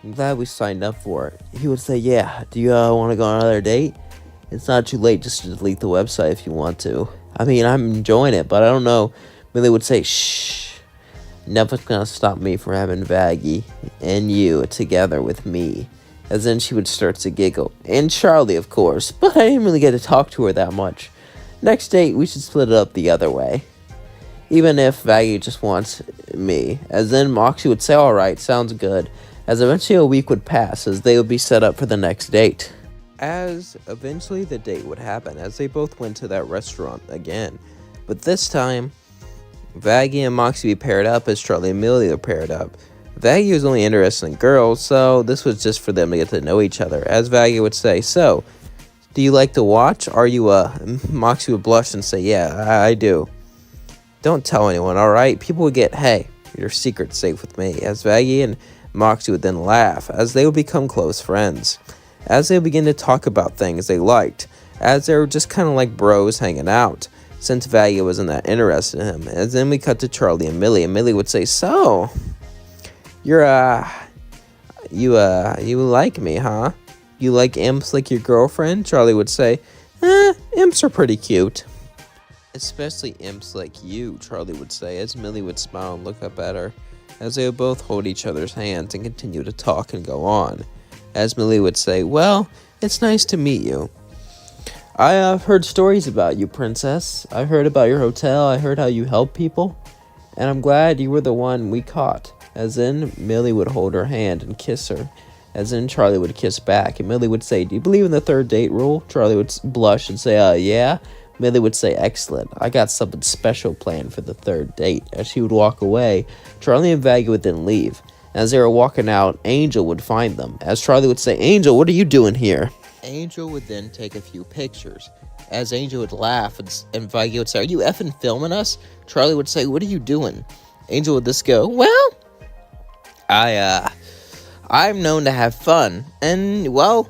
I'm glad we signed up for it. He would say, yeah, do you want to go on another date? It's not too late just to delete the website if you want to. I mean, I'm enjoying it, but I don't know. Millie would say, shh. Nothing's going to stop me from having Vaggie and you together with me. As then she would start to giggle. And Charlie, of course. But I didn't really get to talk to her that much. Next date, we should split it up the other way. Even if Vaggie just wants me. As then Moxie would say, alright, sounds good. As eventually a week would pass, as they would be set up for the next date. As eventually the date would happen, as they both went to that restaurant again. But this time, Vaggie and Moxie be paired up as Charlie and Millie were paired up. Vaggie was only interested in girls, so this was just for them to get to know each other. As Vaggie would say, so, do you like to watch? Are you Moxie would blush and say, yeah, I do. Don't tell anyone, alright? People would get, hey, your secret's safe with me. As Vaggie and Moxie would then laugh, as they would become close friends. As they would begin to talk about things they liked, as they were just kind of like bros hanging out, since Vaggie wasn't that interested in him. And then we cut to Charlie and Millie would say, so, you like me, huh? You like imps like your girlfriend? Charlie would say, imps are pretty cute. Especially imps like you, Charlie would say, as Millie would smile and look up at her. As they would both hold each other's hands and continue to talk and go on. As Millie would say, well, it's nice to meet you. I have heard stories about you, princess. I heard about your hotel. I heard how you help people. And I'm glad you were the one we caught. As in, Millie would hold her hand and kiss her. As in, Charlie would kiss back. And Millie would say, do you believe in the third date rule? Charlie would blush and say, yeah. Millie would say, excellent. I got something special planned for the third date. As she would walk away, Charlie and Vaggie would then leave. As they were walking out, Angel would find them. As Charlie would say, Angel, what are you doing here? Angel would then take a few pictures. As Angel would laugh, and Vaggie would say, are you effing filming us? Charlie would say, what are you doing? Angel would just go, well, I'm known to have fun. And, well,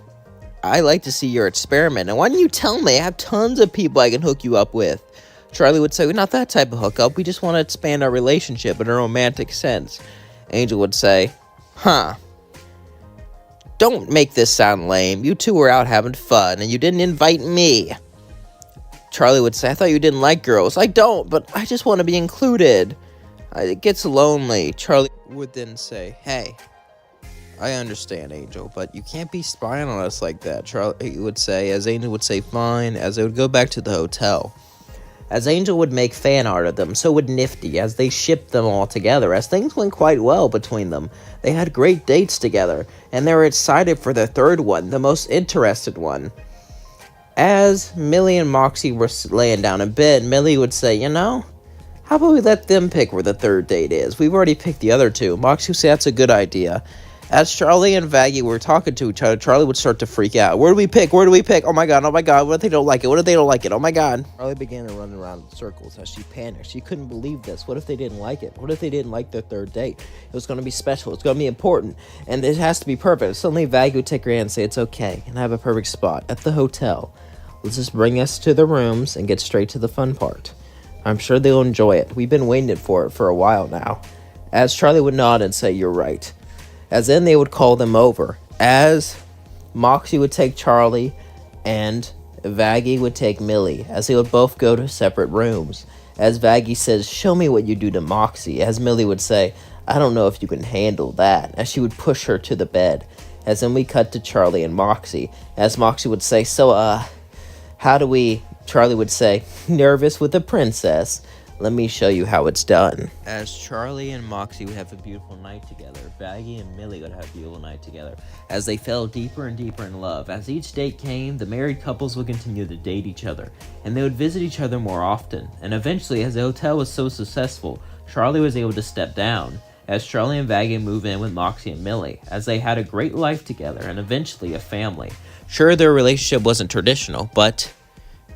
I like to see your experiment. And why don't you tell me? I have tons of people I can hook you up with. Charlie would say, well, not that type of hookup. We just want to expand our relationship in a romantic sense. Angel would say, don't make this sound lame. You two were out having fun, and you didn't invite me. Charlie would say, I thought you didn't like girls. I don't, but I just want to be included. It gets lonely. Charlie would then say, hey, I understand, Angel, but you can't be spying on us like that, Charlie would say, as Angel would say, fine, as they would go back to the hotel. As Angel would make fan art of them, so would Nifty, as they shipped them all together, as things went quite well between them. They had great dates together, and they were excited for their third one, the most interested one. As Millie and Moxie were laying down in bed, Millie would say, how about we let them pick where the third date is? We've already picked the other two. Moxie would say that's a good idea. As Charlie and Vaggie were talking to each other, Charlie would start to freak out. Where do we pick? Where do we pick? Oh my god, what if they don't like it? What if they don't like it? Oh my god. Charlie began to run around in circles as she panicked. She couldn't believe this. What if they didn't like it? What if they didn't like their third date? It was going to be special. It's going to be important. And it has to be perfect. Suddenly, Vaggie would take her hand and say, it's okay. And I have a perfect spot at the hotel. Let's just bring us to the rooms and get straight to the fun part. I'm sure they'll enjoy it. We've been waiting for it for a while now. As Charlie would nod and say, you're right. As then they would call them over. As Moxie would take Charlie and Vaggie would take Millie. As they would both go to separate rooms. As Vaggie says, show me what you do to Moxie. As Millie would say, I don't know if you can handle that. As she would push her to the bed. As then we cut to Charlie and Moxie. As Moxie would say, how do we... Charlie would say, nervous with a princess. Let me show you how it's done. As Charlie and Moxie would have a beautiful night together, Vaggie and Millie would have a beautiful night together. As they fell deeper and deeper in love. As each date came, the married couples would continue to date each other. And they would visit each other more often. And eventually, as the hotel was so successful, Charlie was able to step down. As Charlie and Vaggie move in with Moxie and Millie. As they had a great life together and eventually a family. Sure, their relationship wasn't traditional, but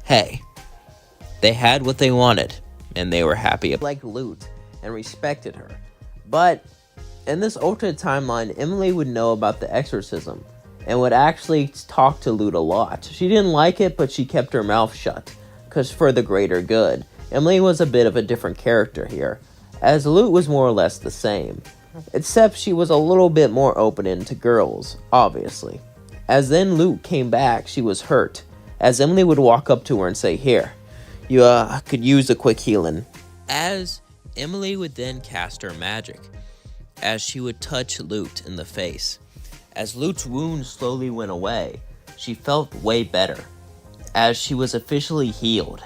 hey, they had what they wanted. And they were happy. Like Lute and respected her. But in this alternate timeline, Emily would know about the exorcism and would actually talk to Lute a lot. She didn't like it, but she kept her mouth shut, because for the greater good. Emily was a bit of a different character here, as Lute was more or less the same, except she was a little bit more open into girls, obviously. As then Lute came back, she was hurt, as Emily would walk up to her and say, here, you could use a quick healing. As Emily would then cast her magic, as she would touch Lute in the face. As Lute's wound slowly went away, she felt way better, as she was officially healed.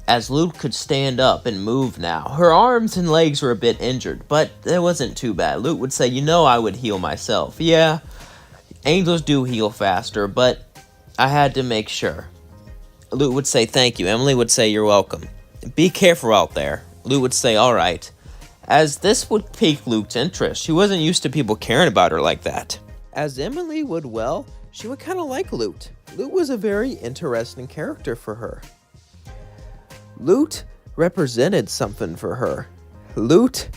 As Lute could stand up and move now. Her arms and legs were a bit injured, but it wasn't too bad. Lute would say, I would heal myself. Yeah, angels do heal faster, but I had to make sure. Lute would say, thank you. Emily would say, you're welcome. Be careful out there. Lute would say, all right. As this would pique Lute's interest. She wasn't used to people caring about her like that. As Emily would, she would kind of like Lute. Lute was a very interesting character for her. Lute represented something for her. Lute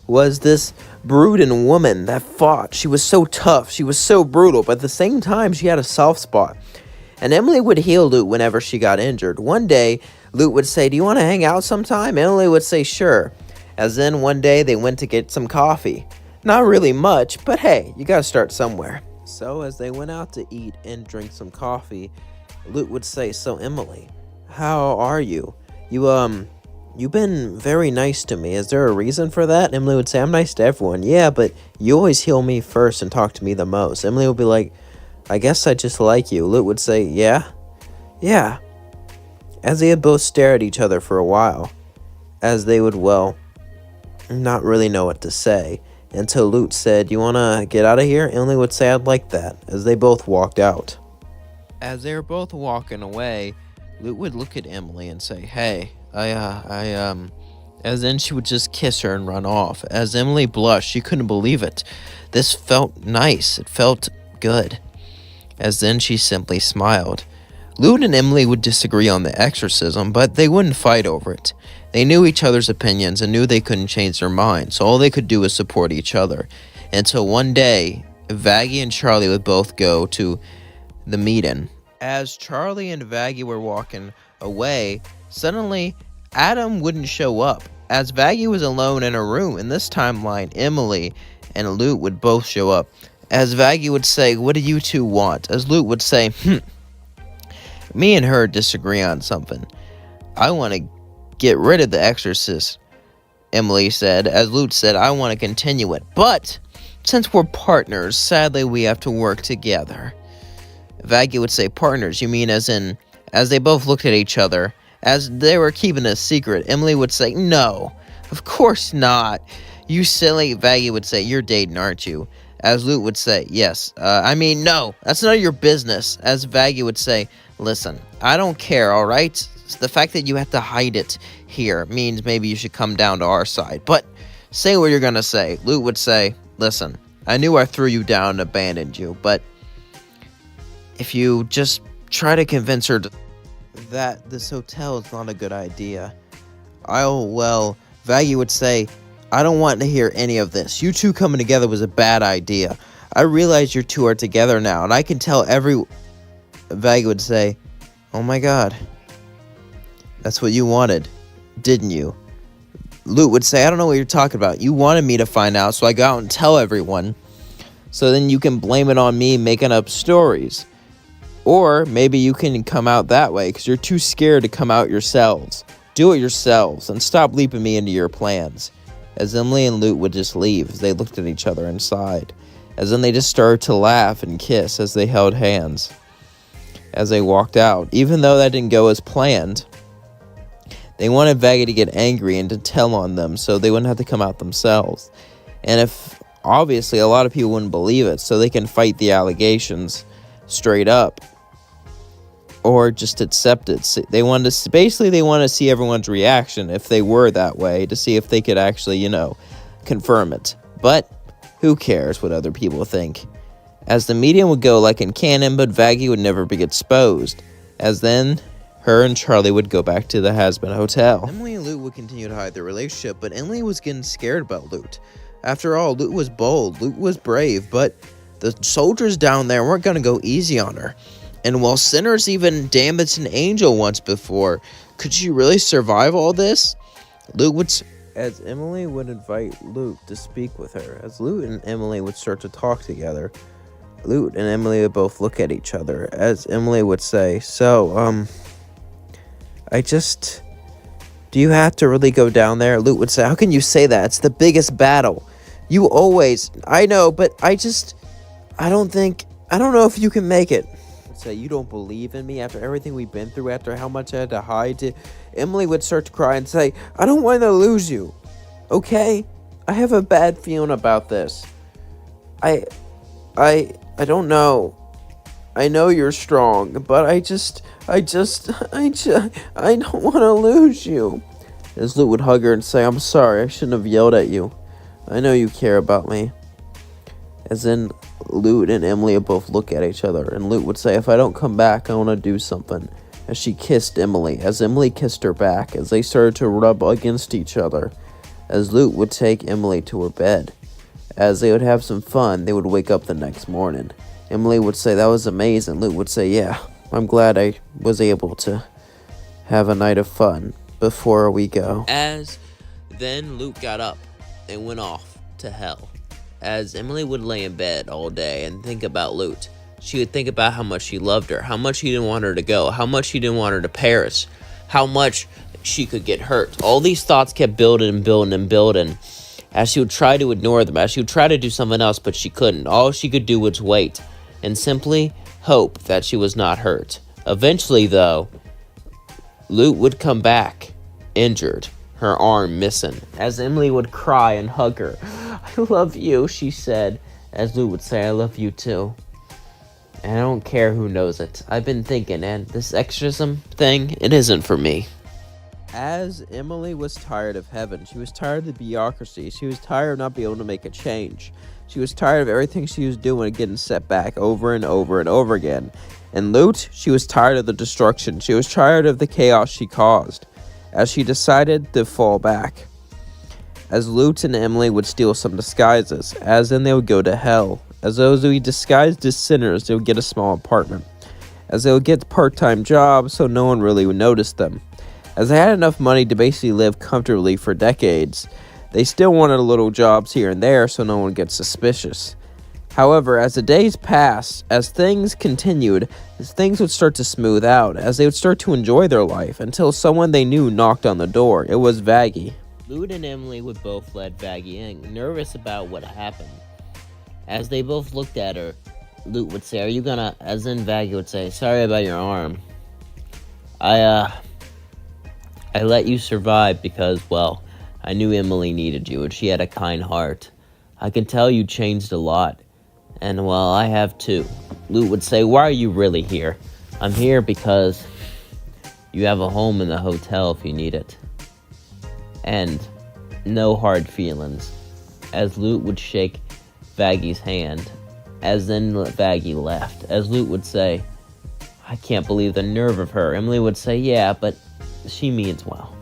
was this brooding woman that fought. She was so tough. She was so brutal. But at the same time, she had a soft spot. And Emily would heal Lute whenever she got injured. One day, Lute would say, do you want to hang out sometime? Emily would say, sure. As then one day, they went to get some coffee. Not really much, but hey, you gotta start somewhere. So as they went out to eat and drink some coffee, Lute would say, so Emily, how are you? You've been very nice to me. Is there a reason for that? Emily would say, I'm nice to everyone. Yeah, but you always heal me first and talk to me the most. Emily would be like, I guess I just like you. Lute would say, yeah? Yeah. As they had both stared at each other for a while, as they would, not really know what to say, until Lute said, you want to get out of here? Emily would say, I'd like that, as they both walked out. As they were both walking away, Lute would look at Emily and say, hey, as then she would just kiss her and run off. As Emily blushed, she couldn't believe it. This felt nice. It felt good. As then she simply smiled. Lute and Emily would disagree on the exorcism, but they wouldn't fight over it. They knew each other's opinions and knew they couldn't change their minds, so all they could do was support each other. Until one day, Vaggie and Charlie would both go to the meeting. As Charlie and Vaggie were walking away, suddenly Adam wouldn't show up. As Vaggie was alone in a room, in this timeline, Emily and Lute would both show up. As Vaggie would say, what do you two want? As Lute would say, me and her disagree on something. I want to get rid of the exorcist, Emily said. As Lute said, I want to continue it. But since we're partners, sadly we have to work together. Vaggie would say, partners, you mean as in, as they both looked at each other, as they were keeping a secret, Emily would say, no, of course not. You silly, Vaggie would say, you're dating, aren't you? As Lute would say, yes. No, that's none of your business. As Vaggie would say, Listen, I don't care, alright? The fact that you have to hide it here means maybe you should come down to our side. But say what you're gonna say. Lute would say, listen, I knew I threw you down and abandoned you, but if you just try to convince her that this hotel is not a good idea, Vaggie would say, I don't want to hear any of this. You two coming together was a bad idea. I realize you two are together now, and I can tell Vaggie would say, oh my god, that's what you wanted, didn't you? Lute would say, I don't know what you're talking about. You wanted me to find out, so I go out and tell everyone. So then you can blame it on me making up stories. Or maybe you can come out that way, because you're too scared to come out yourselves. Do it yourselves, and stop leaping me into your plans. As Emily and Lute would just leave as they looked at each other and sighed. As then they just started to laugh and kiss as they held hands. As they walked out, even though that didn't go as planned, they wanted Vaggie to get angry and to tell on them so they wouldn't have to come out themselves. And if, obviously, a lot of people wouldn't believe it, so they can fight the allegations straight up. Or just accept it. They wanted to see everyone's reaction if they were that way, to see if they could actually, confirm it. But who cares what other people think? As the meeting would go like in canon, but Vaggie would never be exposed. As then, her and Charlie would go back to the Hazbin Hotel. Emily and Lute would continue to hide their relationship, but Emily was getting scared about Lute. After all, Lute was bold, Lute was brave, but the soldiers down there weren't going to go easy on her. And while sinners even damaged an angel once before, could she really survive all this? As Emily would invite Lute to speak with her, as Lute and Emily would start to talk together, Lute and Emily would both look at each other, as Emily would say, do you have to really go down there? Lute would say, how can you say that? It's the biggest battle. I know, but I don't know if you can make it. Say, you don't believe in me after everything we've been through, after how much I had to hide. Emily would start to cry and say, I don't want to lose you. Okay? I have a bad feeling about this. I don't know. I know you're strong, but I don't want to lose you. As Lute would hug her and say, I'm sorry, I shouldn't have yelled at you. I know you care about me. As then Lute and Emily would both look at each other, and Lute would say, if I don't come back, I want to do something. As she kissed Emily, as Emily kissed her back, as they started to rub against each other. As Lute would take Emily to her bed. As they would have some fun, they would wake up the next morning. Emily would say, that was amazing. Lute would say, yeah, I'm glad I was able to have a night of fun before we go. As then Lute got up and went off to hell. As Emily would lay in bed all day and think about Lute, she would think about how much she loved her, how much she didn't want her to go, how much she didn't want her to perish, how much she could get hurt. All these thoughts kept building and building and building. As she would try to ignore them, as she would try to do something else, but she couldn't. All she could do was wait and simply hope that she was not hurt. Eventually, though, Lute would come back, injured, her arm missing. As Emily would cry and hug her, I love you, she said. As Lute would say, I love you too. And I don't care who knows it. I've been thinking, and this exorcism thing, it isn't for me. As Emily was tired of heaven, she was tired of the bureaucracy, she was tired of not being able to make a change. She was tired of everything she was doing and getting set back over and over and over again. And Lute, she was tired of the destruction. She was tired of the chaos she caused. As she decided to fall back. As Lute and Emily would steal some disguises, as then they would go to hell. As those who disguised as sinners, they would get a small apartment. As they would get part-time jobs, so no one really would notice them. As they had enough money to basically live comfortably for decades, they still wanted little jobs here and there so no one would get suspicious. However, as the days passed, as things continued, as things would start to smooth out, as they would start to enjoy their life, until someone they knew knocked on the door. It was Vaggie. Lute and Emily would both let Vaggie in, nervous about what happened. As they both looked at her, Lute would say, are you gonna, as then Vaggie would say, sorry about your arm. I let you survive because, well, I knew Emily needed you and she had a kind heart. I can tell you changed a lot. And, well, I have too. Lute would say, why are you really here? I'm here because you have a home in the hotel if you need it. And no hard feelings. As Lute would shake Vaggy's hand, as then Vaggy left. As Lute would say, I can't believe the nerve of her. Emily would say, yeah, but she means well.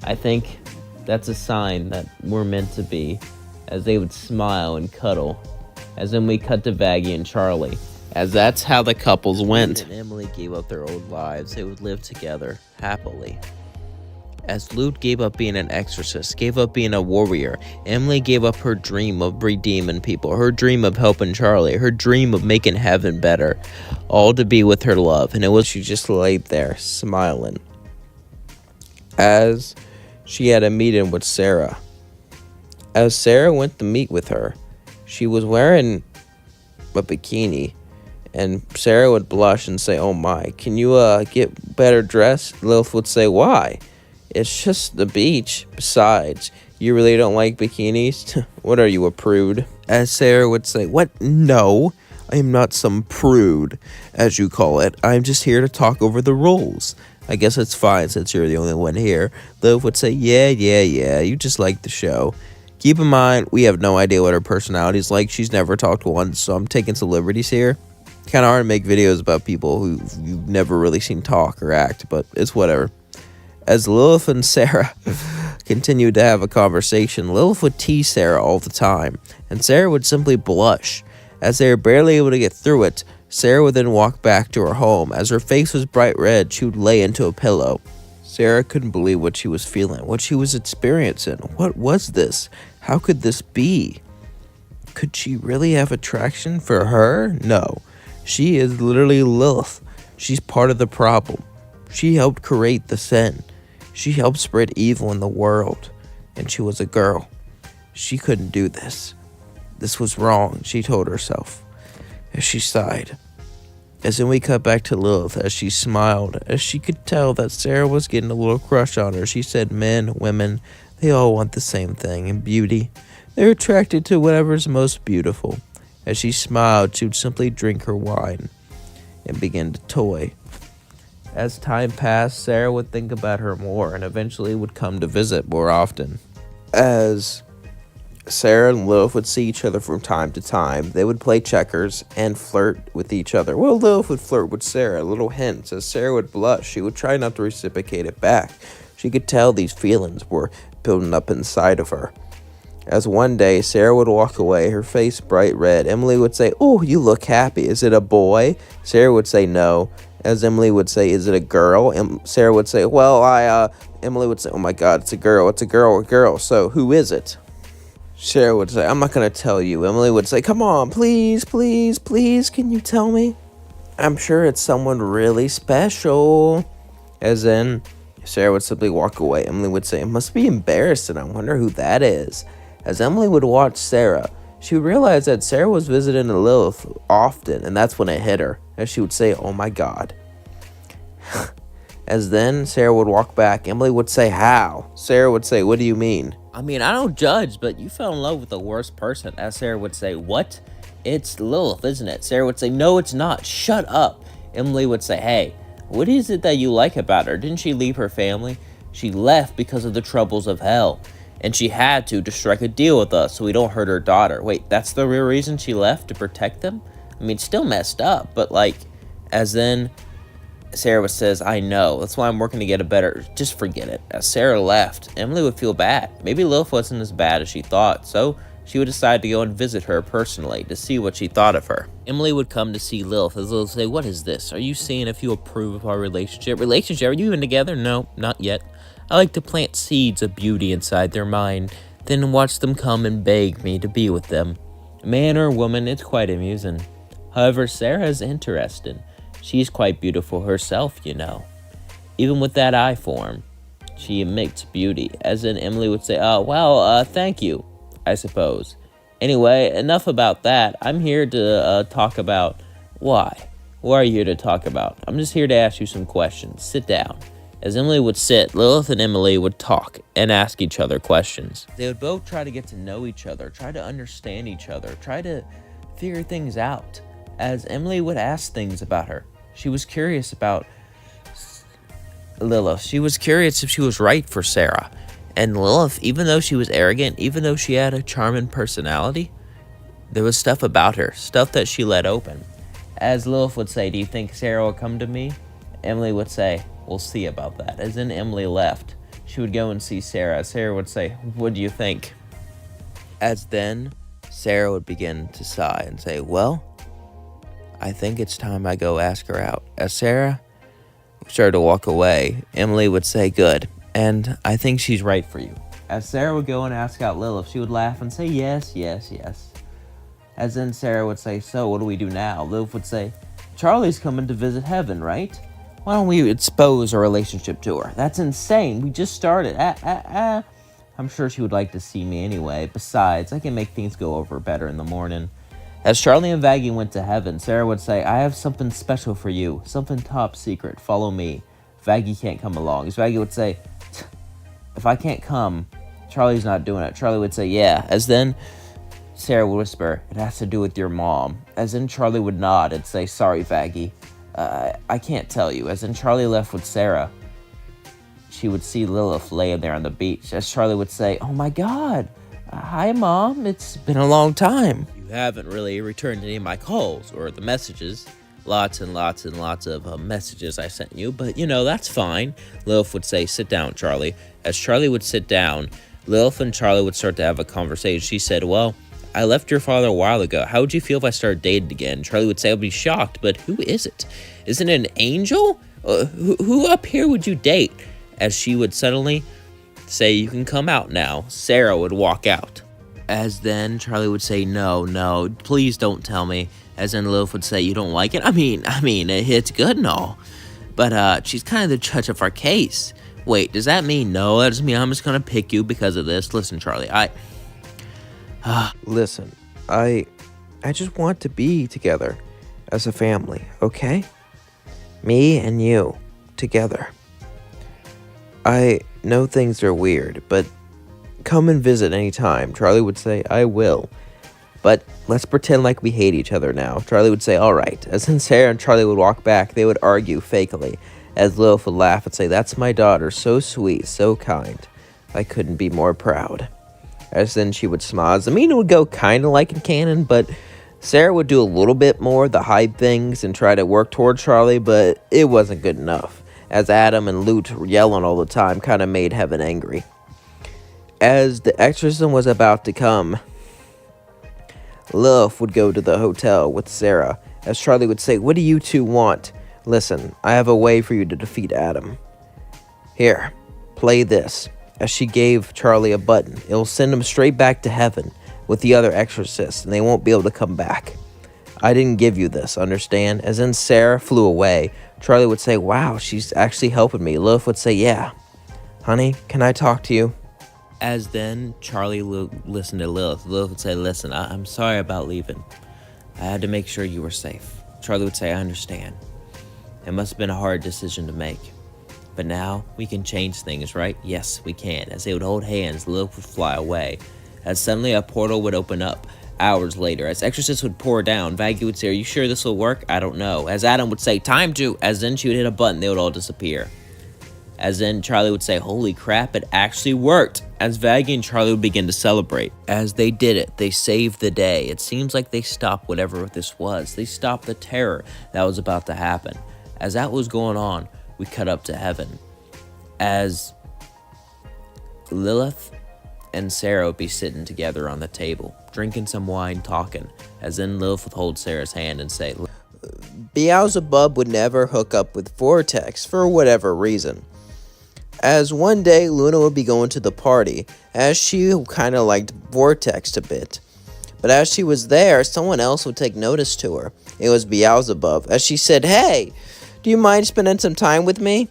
I think that's a sign that we're meant to be, as they would smile and cuddle. As then we cut to Vaggy and Charlie, as that's how the couples went. And Emily gave up their old lives. They would live together happily. As Lute gave up being an exorcist, gave up being a warrior, Emily gave up her dream of redeeming people, her dream of helping Charlie, her dream of making heaven better, all to be with her love. And it was she just laid there, smiling, as she had a meeting with Sarah. As Sarah went to meet with her, she was wearing a bikini, and Sarah would blush and say, oh my, can you get better dressed? Lilith would say, why? It's just the beach. Besides, you really don't like bikinis? What are you, a prude? As Sarah would say, what? No, I am not some prude, as you call it. I'm just here to talk over the rules. I guess it's fine since you're the only one here. Liv would say, yeah, you just like the show. Keep in mind, we have no idea what her personality is like. She's never talked once, so I'm taking some liberties here. Kind of hard to make videos about people who you've never really seen talk or act, but it's whatever. As Lilith and Sarah continued to have a conversation, Lilith would tease Sarah all the time, and Sarah would simply blush. As they were barely able to get through it, Sarah would then walk back to her home. As her face was bright red, she would lay into a pillow. Sarah couldn't believe what she was feeling, what she was experiencing. What was this? How could this be? Could she really have attraction for her? No. She is literally Lilith. She's part of the problem. She helped create the sin. She helped spread evil in the world. And she was a girl. She couldn't do this. This was wrong, she told herself, as she sighed. As then we cut back to Lilith as she smiled, as she could tell that Sarah was getting a little crush on her. She said men, women, they all want the same thing, and beauty. They're attracted to whatever's most beautiful. As she smiled, she would simply drink her wine and begin to toy. As time passed, Sarah would think about her more and eventually would come to visit more often. As Sarah and Lilith would see each other from time to time, they would play checkers and flirt with each other. Well, Lilith would flirt with Sarah, little hints. As Sarah would blush, she would try not to reciprocate it back. She could tell these feelings were building up inside of her. As one day, Sarah would walk away, her face bright red. Emily would say, oh, you look happy. Is it a boy? Sarah would say no. As Emily would say, is it a girl? Sarah would say, well, Emily would say, oh my God, it's a girl. So who is it? Sarah would say, I'm not going to tell you. Emily would say, come on, please, can you tell me? I'm sure it's someone really special. As then, Sarah would simply walk away. Emily would say, it must be embarrassing. I wonder who that is. As Emily would watch Sarah, she would realize that Sarah was visiting Lilith often, and that's when it hit her, as she would say, oh my God. As then Sarah would walk back, Emily would say, how? Sarah would say, what do you mean? I mean, I don't judge, but you fell in love with the worst person. As Sarah would say, what? It's Lilith, isn't it? Sarah would say, no, it's not. Shut up. Emily would say, hey, what is it that you like about her? Didn't she leave her family? She left because of the troubles of hell. And she had to strike a deal with us so we don't hurt her daughter. Wait, that's the real reason she left? To protect them? I mean, still messed up, but like, as then Sarah says, I know. That's why I'm working to get a better. Just forget it. As Sarah left, Emily would feel bad. Maybe Lilith wasn't as bad as she thought, so she would decide to go and visit her personally to see what she thought of her. Emily would come to see Lilith, as Lilith would say, what is this? Are you seeing if you approve of our relationship? Relationship? Are you even together? No, not yet. I like to plant seeds of beauty inside their mind, then watch them come and beg me to be with them. Man or woman, it's quite amusing. However, Sarah is interesting. She's quite beautiful herself, you know. Even with that eye form, she emits beauty. As in, Emily would say, thank you, I suppose. Anyway, enough about that. I'm here to talk about why. What are you here to talk about? I'm just here to ask you some questions. Sit down. As Emily would sit, Lilith and Emily would talk and ask each other questions. They would both try to get to know each other, try to understand each other, try to figure things out. As Emily would ask things about her, She was curious about Lilith. She was curious if she was right for Sarah. And Lilith, even though she was arrogant, even though she had a charming personality, there was stuff about her, stuff that she let open. As Lilith would say, do you think Sarah will come to me? Emily would say, we'll see about that. As then Emily left, she would go and see Sarah. Sarah would say, what do you think? As then Sarah would begin to sigh and say, well, I think it's time I go ask her out. As Sarah started to walk away, Emily would say, good, and I think she's right for you. As Sarah would go and ask out Lilith, she would laugh and say, yes, yes, yes. As then Sarah would say, so what do we do now? Lilith would say, Charlie's coming to visit heaven, right? Why don't we expose our relationship to her? That's insane. We just started. I'm sure she would like to see me anyway. Besides, I can make things go over better in the morning. As Charlie and Vaggie went to heaven, Sarah would say, I have something special for you. Something top secret. Follow me. Vaggie can't come along. As Vaggie would say, if I can't come, Charlie's not doing it. Charlie would say, yeah. As then Sarah would whisper, it has to do with your mom. As then Charlie would nod and say, sorry, Vaggie. I can't tell you. As then Charlie left with Sarah, she would see Lilith laying there on the beach. As Charlie would say, oh my God, hi Mom, it's been a long time. You haven't really returned any of my calls or the messages. Lots and lots and lots of messages I sent you, but that's fine. Lilith would say, sit down, Charlie. As Charlie would sit down, Lilith and Charlie would start to have a conversation. She said, well, I left your father a while ago. How would you feel if I started dating again? Charlie would say, I'd be shocked, but who is it? Isn't it an angel? Who up here would you date? As she would suddenly say, you can come out now. Sarah would walk out. As then Charlie would say, no, please don't tell me. As then Lilith would say, you don't like it? I mean, it's good and all. But she's kind of the judge of our case. Wait, does that mean no? That doesn't mean I'm just going to pick you because of this. Listen, Charlie, Listen, I just want to be together as a family, okay? Me and you, together. I know things are weird, but come and visit anytime. Charlie would say, I will. But let's pretend like we hate each other now. Charlie would say, all right. As then Sarah and Charlie would walk back, they would argue fakely. As Lilith would laugh and say, that's my daughter, so sweet, so kind. I couldn't be more proud. As then she would smile. As the meeting would go kind of like in canon, but Sarah would do a little bit more, the hide things, and try to work toward Charlie, but it wasn't good enough. As Adam and Lute were yelling all the time, kind of made heaven angry. As the exorcism was about to come, Lilith would go to the hotel with Sarah. As Charlie would say, what do you two want? Listen, I have a way for you to defeat Adam. Here, play this. As she gave Charlie a button, it will send him straight back to heaven with the other exorcists, and they won't be able to come back. I didn't give you this, understand? As then Sarah flew away, Charlie would say, wow, she's actually helping me. Lilith would say, yeah. Honey, can I talk to you? As then Charlie listened to Lilith. Lilith would say, listen, I'm sorry about leaving. I had to make sure you were safe. Charlie would say, I understand. It must have been a hard decision to make. But now we can change things, right? Yes, we can. As they would hold hands, Lilith would fly away. As suddenly a portal would open up. Hours later, as exorcists would pour down, Vaggie would say, are you sure this will work? I don't know. As Adam would say, time to. As then she would hit a button, they would all disappear. As then Charlie would say, holy crap, it actually worked. As Vaggie and Charlie would begin to celebrate. As they did it, they saved the day. It seems like they stopped whatever this was. They stopped the terror that was about to happen. As that was going on, we cut up to heaven. As Lilith and Sarah would be sitting together on the table, drinking some wine, talking. As then Lilith would hold Sarah's hand and say, Beelzebub would never hook up with Vortex for whatever reason. As one day Luna would be going to the party, as she kind of liked Vortex a bit. But as she was there, someone else would take notice to her. It was Beelzebub. As she said, hey, do you mind spending some time with me?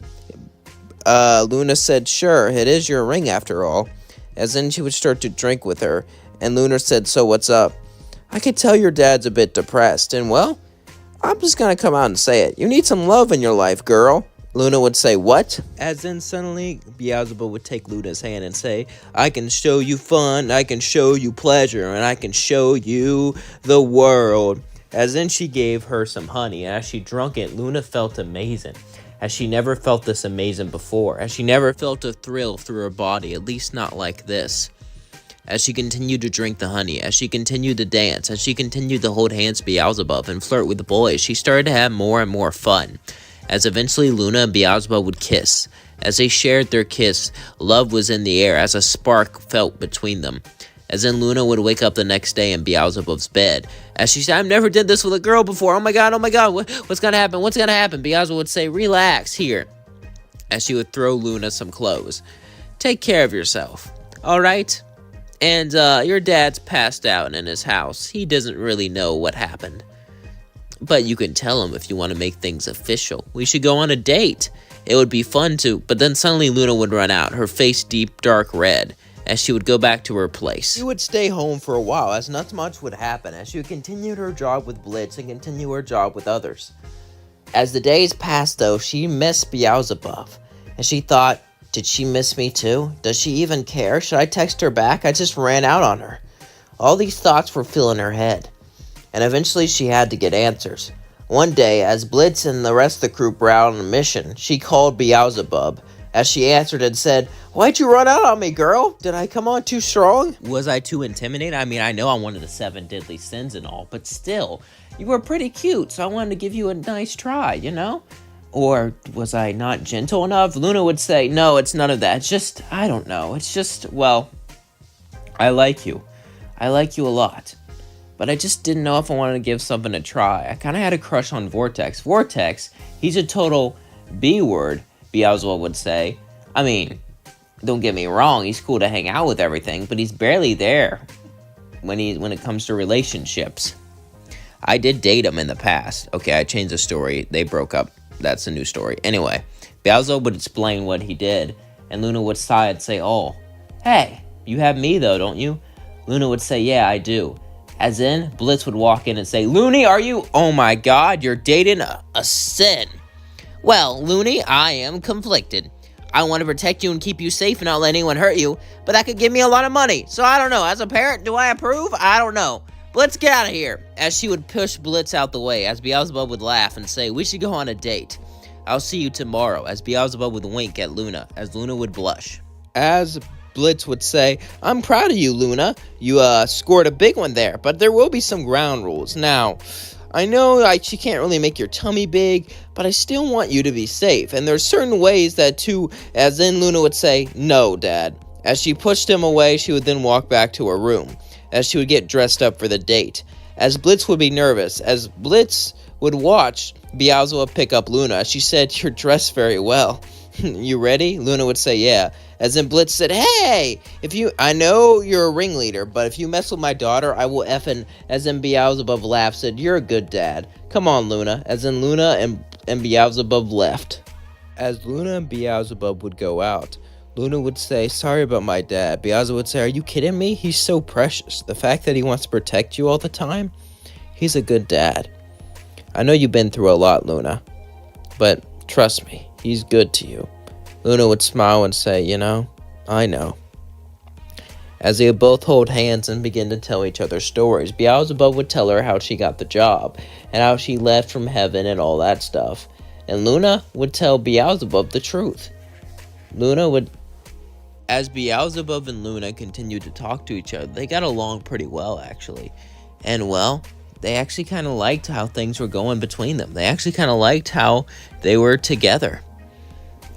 Luna said, sure, it is your ring after all. As then she would start to drink with her, and Luna said, so what's up? I could tell your dad's a bit depressed, and well, I'm just gonna come out and say it. You need some love in your life, girl. Luna would say, what? As then suddenly, Beelzebub would take Luna's hand and say, I can show you fun, I can show you pleasure, and I can show you the world. As then she gave her some honey, and as she drank it, Luna felt amazing, as she never felt this amazing before, as she never felt a thrill through her body, at least not like this. As she continued to drink the honey, as she continued to dance, as she continued to hold hands with Beelzebub and flirt with the boys, she started to have more and more fun. As eventually Luna and Beelzebub would kiss. As they shared their kiss, love was in the air as a spark felt between them. As then Luna would wake up the next day in Beelzebub's bed. As she said, I've never did this with a girl before. Oh my god, what's gonna happen? What's gonna happen? Beelzebub would say, relax, here. As she would throw Luna some clothes. Take care of yourself, alright? And your dad's passed out in his house. He doesn't really know what happened. But you can tell him if you want to make things official. We should go on a date. It would be fun to. But then suddenly Luna would run out, her face deep dark red, as she would go back to her place. She would stay home for a while as not much would happen, as she would continue her job with Blitz and continue her job with others. As the days passed though, she missed Beelzebub, and she thought, did she miss me too? Does she even care? Should I text her back? I just ran out on her. All these thoughts were filling her head, and eventually she had to get answers. One day, as Blitz and the rest of the group were out on a mission, she called Beelzebub. As she answered and said, why'd you run out on me, girl? Did I come on too strong? Was I too intimidating? I mean, I know I'm one of the 7 deadly sins and all, but still, you were pretty cute, so I wanted to give you a nice try, you know? Or was I not gentle enough? Luna would say, no, it's none of that. It's just, I don't know. It's just, well, I like you. I like you a lot. But I just didn't know if I wanted to give something a try. I kind of had a crush on Vortex. Vortex, he's a total B-word, Beelzebub would say. I mean, don't get me wrong, he's cool to hang out with everything, but he's barely there when it comes to relationships. I did date him in the past. Okay, I changed the story. They broke up. That's a new story. Anyway, Beelzebub would explain what he did, and Luna would sigh and say, oh, hey, you have me though, don't you? Luna would say, yeah, I do. As in, Blitz would walk in and say, Looney, are you? Oh my god, you're dating a sin. Well, Looney, I am conflicted. I want to protect you and keep you safe and not let anyone hurt you, but that could give me a lot of money. So I don't know. As a parent, do I approve? I don't know. Blitz, get out of here. As she would push Blitz out the way, as Beelzebub would laugh and say, we should go on a date. I'll see you tomorrow, as Beelzebub would wink at Luna, as Luna would blush. As Blitz would say, I'm proud of you, Luna. You scored a big one there, but there will be some ground rules. Now, I know she can't really make your tummy big, but I still want you to be safe. And there's certain ways that as then Luna would say, no, Dad. As she pushed him away, she would then walk back to her room, as she would get dressed up for the date. As Blitz would be nervous, as Blitz would watch Beelzebub pick up Luna, she said, you're dressed very well. You ready? Luna would say, yeah. As then Blitz said, hey, I know you're a ringleader, but if you mess with my daughter, I will effing. As then Beelzebub laughed, said, you're a good dad. Come on, Luna. As then Luna and Beelzebub left. As Luna and Beelzebub would go out, Luna would say, sorry about my dad. Beelzebub would say, are you kidding me? He's so precious. The fact that he wants to protect you all the time, he's a good dad. I know you've been through a lot, Luna, but trust me, he's good to you. Luna would smile and say, you know, I know. As they would both hold hands and begin to tell each other stories, Beelzebub would tell her how she got the job, and how she left from heaven and all that stuff. And Luna would tell Beelzebub the truth. As Beelzebub and Luna continued to talk to each other, they got along pretty well, actually. And, well, they actually kind of liked how things were going between them. They actually kind of liked how they were together.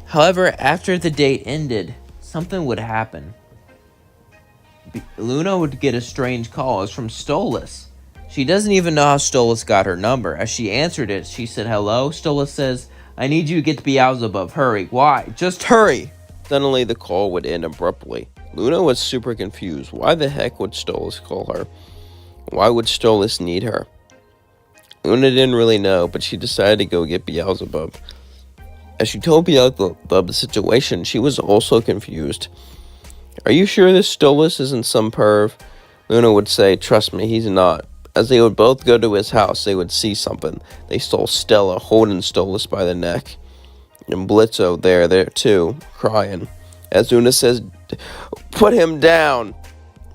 However, after the date ended, something would happen. Luna would get a strange call. It was from Stolas. She doesn't even know how Stolas got her number. As she answered it, she said, hello? Stolas says, I need you to get to Beelzebub. Hurry. Why? Just hurry. Suddenly, the call would end abruptly. Luna was super confused. Why the heck would Stolas call her? Why would Stolas need her? Luna didn't really know, but she decided to go get Beelzebub. As she told Beelzebub the situation, she was also confused. Are you sure this Stolas isn't some perv? Luna would say, trust me, he's not. As they would both go to his house, they would see something. They saw Stella holding Stolas by the neck. And Blitzo there too, crying. As Luna says, put him down.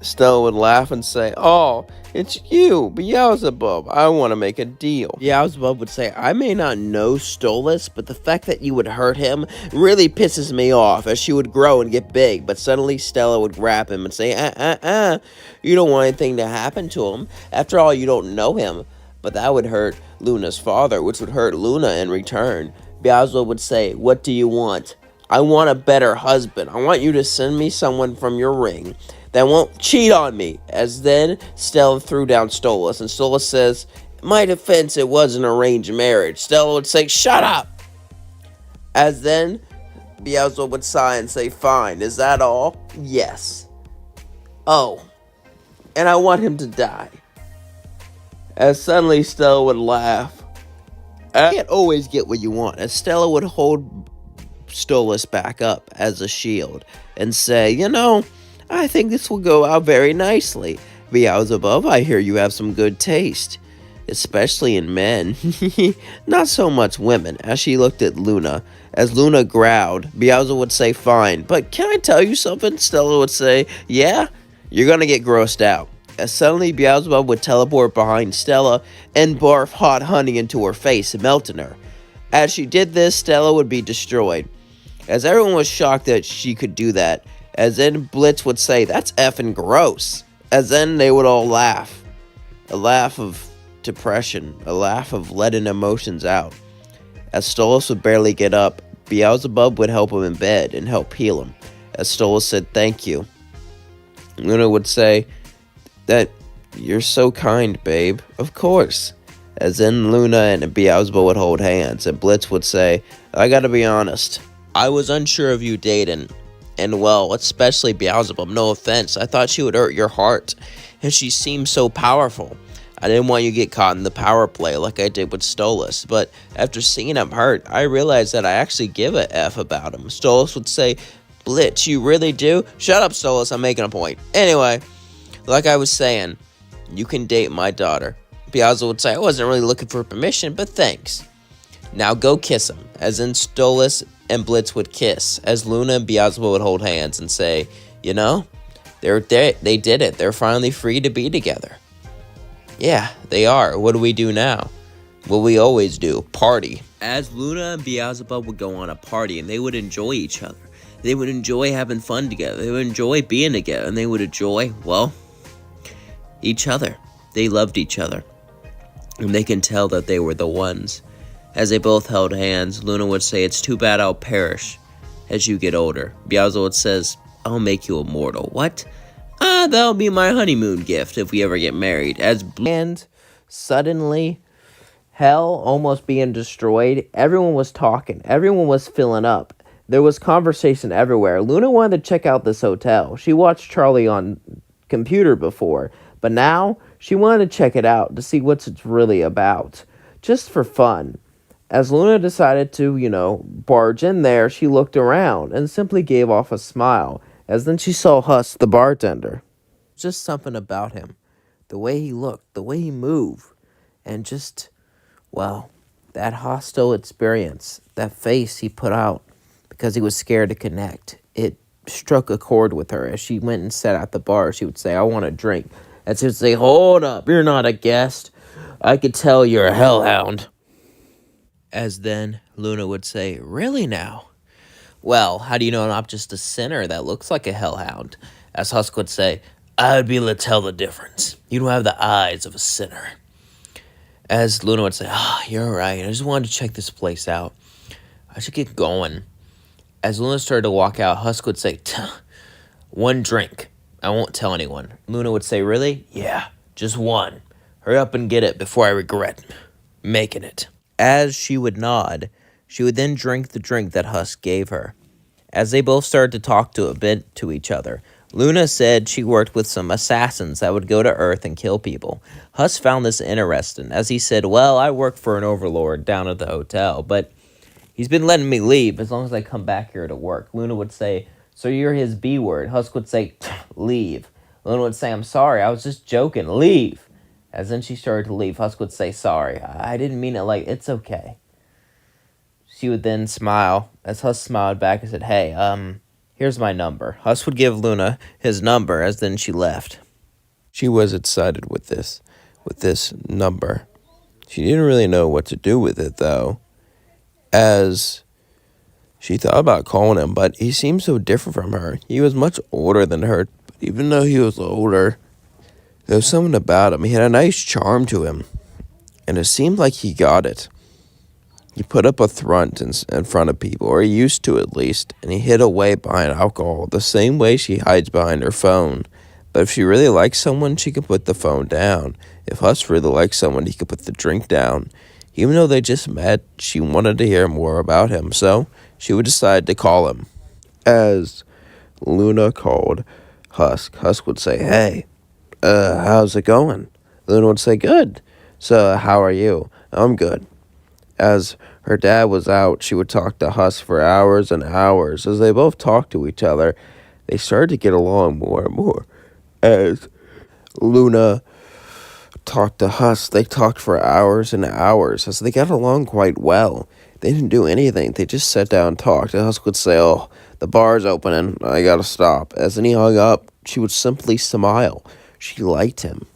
Stella would laugh and say, "Oh, it's you, Beelzebub. I want to make a deal." Beelzebub would say, "I may not know Stolas, but the fact that you would hurt him really pisses me off," as she would grow and get big. But suddenly Stella would grab him and say, you don't want anything to happen to him. After all, you don't know him. But that would hurt Luna's father, which would hurt Luna in return. Beelzebub would say, "What do you want?" "I want a better husband. I want you to send me someone from your ring that won't cheat on me." As then Stella threw down Stolas, and Stolas says, "In my defense, it was an arranged marriage." Stella would say, "Shut up." As then Beelzebub would sigh and say, "Fine, is that all?" "Yes." "Oh, and I want him to die." As suddenly Stella would laugh. "I can't always get what you want," as Stella would hold Stolas back up as a shield and say, "I think this will go out very nicely. Beelzebub, I hear you have some good taste, especially in men." "Not so much women," as she looked at Luna. As Luna growled, Beelzebub would say, "Fine, but can I tell you something?" Stella would say, "Yeah, you're gonna get grossed out." As suddenly Beelzebub would teleport behind Stella and barf hot honey into her face, melting her. As she did this, Stella would be destroyed. As everyone was shocked that she could do that, as then Blitz would say, "That's effing gross." As then they would all laugh. A laugh of depression, a laugh of letting emotions out. As Stolas would barely get up, Beelzebub would help him in bed and help heal him. As Stolas said, "Thank you," Luna would say, "That you're so kind, babe." "Of course." As then Luna and Beelzebub would hold hands, and Blitz would say, "I gotta be honest. I was unsure of you dating, and well, especially Beelzebub, no offense. I thought she would hurt your heart, and she seemed so powerful. I didn't want you to get caught in the power play like I did with Stolas, but after seeing him hurt, I realized that I actually give a F about him." Stolas would say, "Blitz, you really do?" "Shut up, Stolas, I'm making a point. Anyway, like I was saying, you can date my daughter." Beelzebub would say, "I wasn't really looking for permission, but thanks. Now go kiss him." As in Stolas and Blitz would kiss, as Luna and Beelzebub would hold hands and say, they did it. They're finally free to be together. "Yeah, they are. What do we do now?" "What we always do, party." As Luna and Beelzebub would go on a party, and they would enjoy each other. They would enjoy having fun together. They would enjoy being together, and they would enjoy, each other. They loved each other, and they can tell that they were the ones. As they both held hands, Luna would say, "It's too bad I'll perish as you get older." Beelzebub says, "I'll make you immortal." "What?" That'll be my honeymoon gift if we ever get married." And suddenly, hell almost being destroyed, everyone was talking. Everyone was filling up. There was conversation everywhere. Luna wanted to check out this hotel. She watched Charlie on computer before, but now she wanted to check it out to see what it's really about, just for fun. As Luna decided to, barge in there, she looked around and simply gave off a smile, as then she saw Huss, the bartender. Just something about him, the way he looked, the way he moved, and just, that hostile experience, that face he put out because he was scared to connect. It struck a chord with her. As she went and sat at the bar, she would say, "I want a drink." And she would say, "Hold up, you're not a guest. I could tell you're a hellhound." As then Luna would say, "Really now? Well, how do you know I'm not just a sinner that looks like a hellhound?" As Husk would say, "I would be able to tell the difference. You don't have the eyes of a sinner." As Luna would say, "You're right. I just wanted to check this place out. I should get going." As Luna started to walk out, Husk would say, "One drink. I won't tell anyone." Luna would say, "Really?" "Yeah, just one. Hurry up and get it before I regret making it." As she would nod, she would then drink the drink that Husk gave her. As they both started to talk a bit to each other, Luna said she worked with some assassins that would go to Earth and kill people. Husk found this interesting, as he said, "Well, I work for an overlord down at the hotel, but he's been letting me leave as long as I come back here to work." Luna would say, "So you're his B word." Husk would say, "Leave." Luna would say, "I'm sorry, I was just joking. Leave." As then she started to leave, Husk would say, "Sorry, I didn't mean it it's okay." She would then smile, as Husk smiled back and said, "Hey, Here's my number. Husk would give Luna his number as then she left. She was excited with this number. She didn't really know what to do with it, though, as she thought about calling him, but he seemed so different from her. He was much older than her, but even though he was older, there was something about him. He had a nice charm to him, and it seemed like he got it. He put up a front in front of people, or he used to at least, and he hid away behind alcohol the same way she hides behind her phone. But if she really likes someone, she can put the phone down. If Husk really likes someone, he could put the drink down. Even though they just met, she wanted to hear more about him, so she would decide to call him. As Luna called Husk, Husk would say, "Hey, how's it going?" Luna would say, "Good. So, how are you?" "I'm good." As her dad was out, she would talk to Husk for hours and hours. As they both talked to each other, they started to get along more and more. As Luna talked to Husk, they talked for hours and hours. As they got along quite well, they didn't do anything. They just sat down and talked. And Husk would say, "Oh, the bar's opening. I gotta stop." As then he hung up, she would simply smile. She liked him.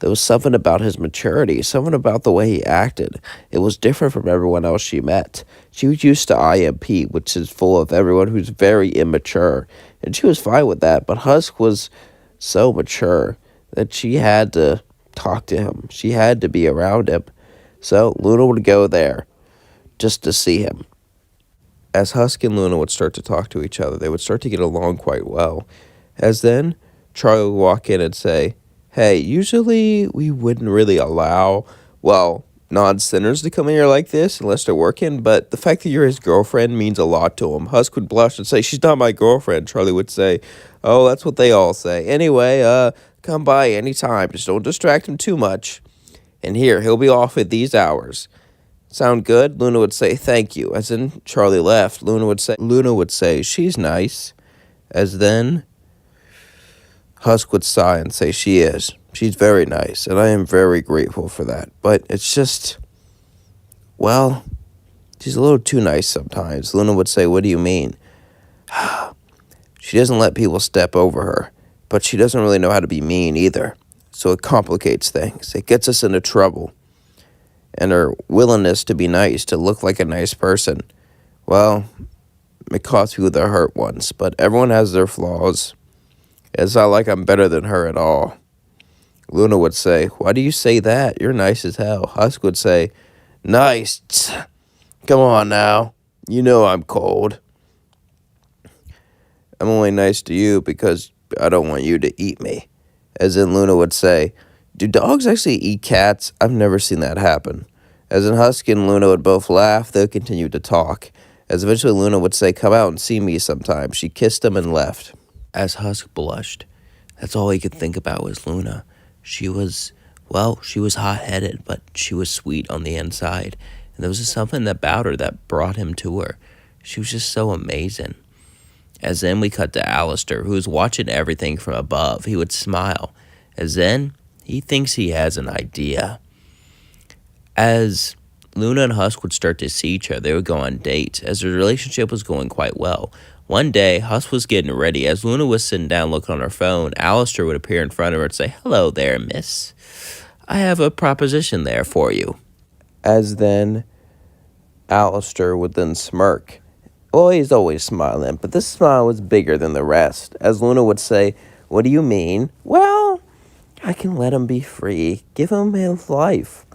There was something about his maturity, something about the way he acted. It was different from everyone else she met. She was used to IMP, which is full of everyone who's very immature, and she was fine with that, but Husk was so mature that she had to talk to him. She had to be around him. So Luna would go there just to see him. As Husk and Luna would start to talk to each other, they would start to get along quite well. As then Charlie would walk in and say, "Hey, usually we wouldn't really allow, non-sinners to come in here like this unless they're working, but the fact that you're his girlfriend means a lot to him." Husk would blush and say, "She's not my girlfriend." Charlie would say, "Oh, that's what they all say. Anyway, come by anytime. Just don't distract him too much. And here, he'll be off at these hours. Sound good?" Luna would say, "Thank you." As then Charlie left, Luna would say, "She's nice." As then Husk would sigh and say, "She is. She's very nice, and I am very grateful for that. But it's just, she's a little too nice sometimes." Luna would say, "What do you mean?" "She doesn't let people step over her, but she doesn't really know how to be mean either. So it complicates things. It gets us into trouble. And her willingness to be nice, to look like a nice person, it costs people the hurt ones, but everyone has their flaws. It's not like I'm better than her at all." Luna would say, "Why do you say that? You're nice as hell." Husk would say, "Nice? Come on now. You know I'm cold. I'm only nice to you because I don't want you to eat me." As in Luna would say, "Do dogs actually eat cats? I've never seen that happen." As in Husk and Luna would both laugh, they would continue to talk. As eventually Luna would say, "Come out and see me sometime." She kissed him and left. As Husk blushed, that's all he could think about was Luna. She was hot-headed, but she was sweet on the inside. And there was just something about her that brought him to her. She was just so amazing. As then we cut to Alistair, who was watching everything from above. He would smile. As then he thinks he has an idea. As Luna and Husk would start to see each other, they would go on dates, as their relationship was going quite well. One day, Husk was getting ready. As Luna was sitting down looking on her phone, Alistair would appear in front of her and say, "Hello there, miss. I have a proposition there for you." As then Alistair would then smirk. Well, he's always smiling, but this smile was bigger than the rest. As Luna would say, "What do you mean?" "Well, I can let him be free. Give him his life.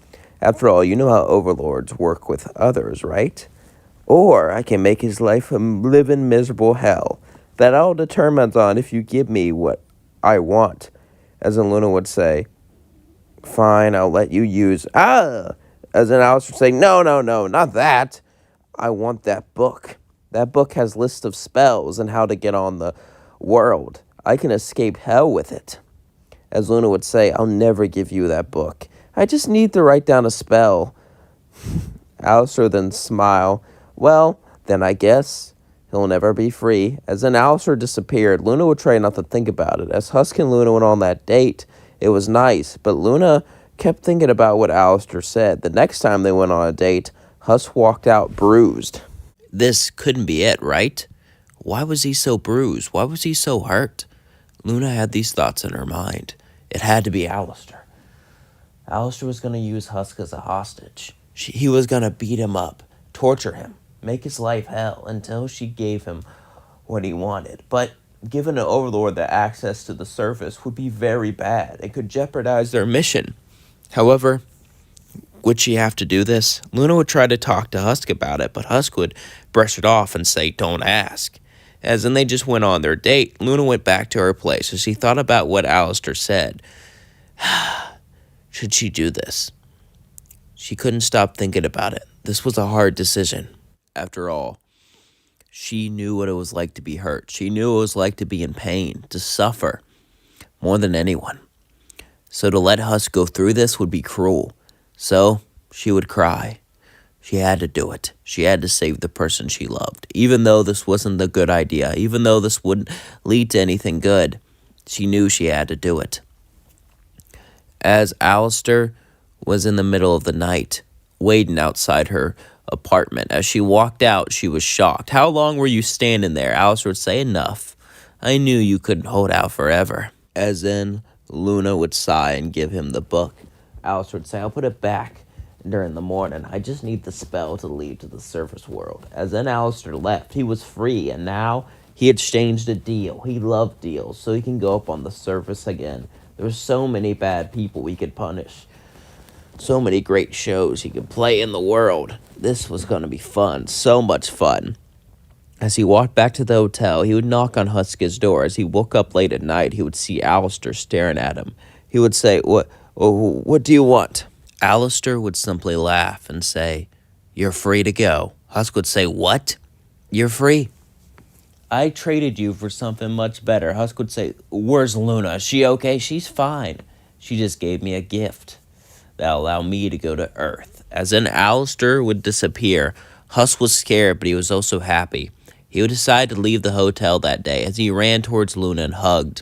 After all, you know how overlords work with others, right? Or I can make his life a living miserable hell. That all determines on if you give me what I want." As in Luna would say, "Fine, I'll let you use..." As in Alice would say, No, not that. I want that book. That book has lists of spells and how to get on the world. I can escape hell with it." As Luna would say, "I'll never give you that book. I just need to write down a spell." Alistair would then smile. "Well, then I guess he'll never be free." As then Alistair disappeared, Luna would try not to think about it. As Husk and Luna went on that date, it was nice, but Luna kept thinking about what Alistair said. The next time they went on a date, Husk walked out bruised. This couldn't be it, right? Why was he so bruised? Why was he so hurt? Luna had these thoughts in her mind. It had to be Alistair. Alistair was going to use Husk as a hostage. He was going to beat him up, torture him, make his life hell until she gave him what he wanted. But giving an overlord the access to the surface would be very bad. It could jeopardize their mission. However, would she have to do this? Luna would try to talk to Husk about it, but Husk would brush it off and say, "Don't ask." As then they just went on their date, Luna went back to her place as she thought about what Alistair said. Should she do this? She couldn't stop thinking about it. This was a hard decision. After all, she knew what it was like to be hurt. She knew what it was like to be in pain, to suffer, more than anyone. So to let Husk go through this would be cruel. So she would cry. She had to do it. She had to save the person she loved. Even though this wasn't a good idea, even though this wouldn't lead to anything good, she knew she had to do it. As Alistair was in the middle of the night, waiting outside her apartment. As she walked out, she was shocked. "How long were you standing there?" Alistair would say, "Enough. I knew you couldn't hold out forever." As then Luna would sigh and give him the book. Alistair would say, "I'll put it back during the morning. I just need the spell to lead to the surface world." As then Alistair left, he was free, and now he had exchanged a deal. He loved deals, so he can go up on the surface again. There were so many bad people he could punish. So many great shows he could play in the world. This was going to be fun. So much fun. As he walked back to the hotel, he would knock on Husk's door. As he woke up late at night, he would see Alistair staring at him. He would say, What do you want?" Alistair would simply laugh and say, "You're free to go." Husk would say, "What? You're free?" "I traded you for something much better." Husk would say, "Where's Luna? Is she okay?" "She's fine. She just gave me a gift that allowed me to go to Earth." As then Alistair would disappear, Husk was scared, but he was also happy. He would decide to leave the hotel that day. As he ran towards Luna and hugged.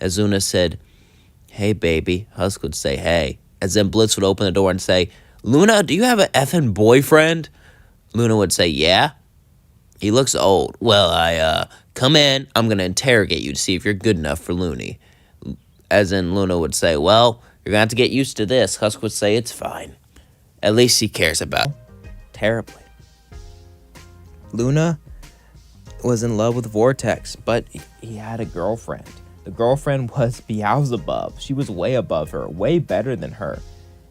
As Luna said, "Hey, baby," Husk would say, "Hey." As then Blitz would open the door and say, "Luna, do you have an effing boyfriend?" Luna would say, "Yeah." "He looks old." "Well, come in. I'm going to interrogate you to see if you're good enough for Looney." As in Luna would say, "Well, you're going to have to get used to this." Husk would say, "It's fine. At least he cares about it." Terribly. Luna was in love with Vortex, but he had a girlfriend. The girlfriend was Beelzebub. She was way above her, way better than her,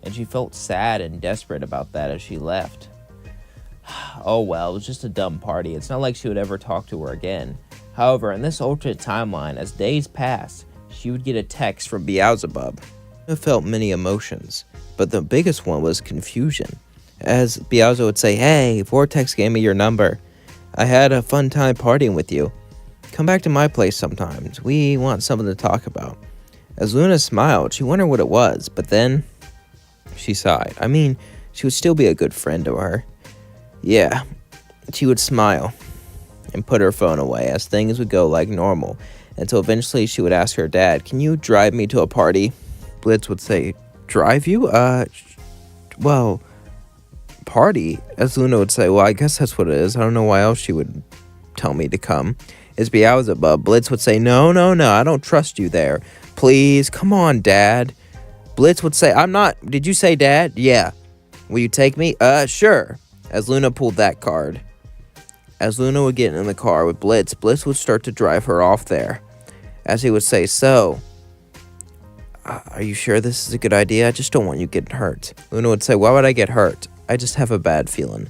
and she felt sad and desperate about that as she left. Oh well, it was just a dumb party. It's not like she would ever talk to her again. However, in this alternate timeline, as days passed, she would get a text from Beelzebub. Luna felt many emotions, but the biggest one was confusion. As Beelzebub would say, "Hey, Vortex gave me your number. I had a fun time partying with you. Come back to my place sometimes. We want something to talk about." As Luna smiled, she wondered what it was, but then she sighed. I mean, she would still be a good friend to her. Yeah, she would smile and put her phone away as things would go like normal, until eventually she would ask her dad, "Can you drive me to a party?" Blitz would say, "Drive you? Well, party?" As Luna would say, "Well, I guess that's what it is. I don't know why else she would tell me to come." As Beelzebub, Blitz would say, No, I don't trust you there. Please, come on, Dad." Blitz would say, "I'm not, did you say Dad?" "Yeah." "Will you take me?" Sure." As Luna pulled that card. As Luna would get in the car with Blitz, Blitz would start to drive her off there. As he would say, "So, are you sure this is a good idea? I just don't want you getting hurt." Luna would say, "Why would I get hurt? I just have a bad feeling."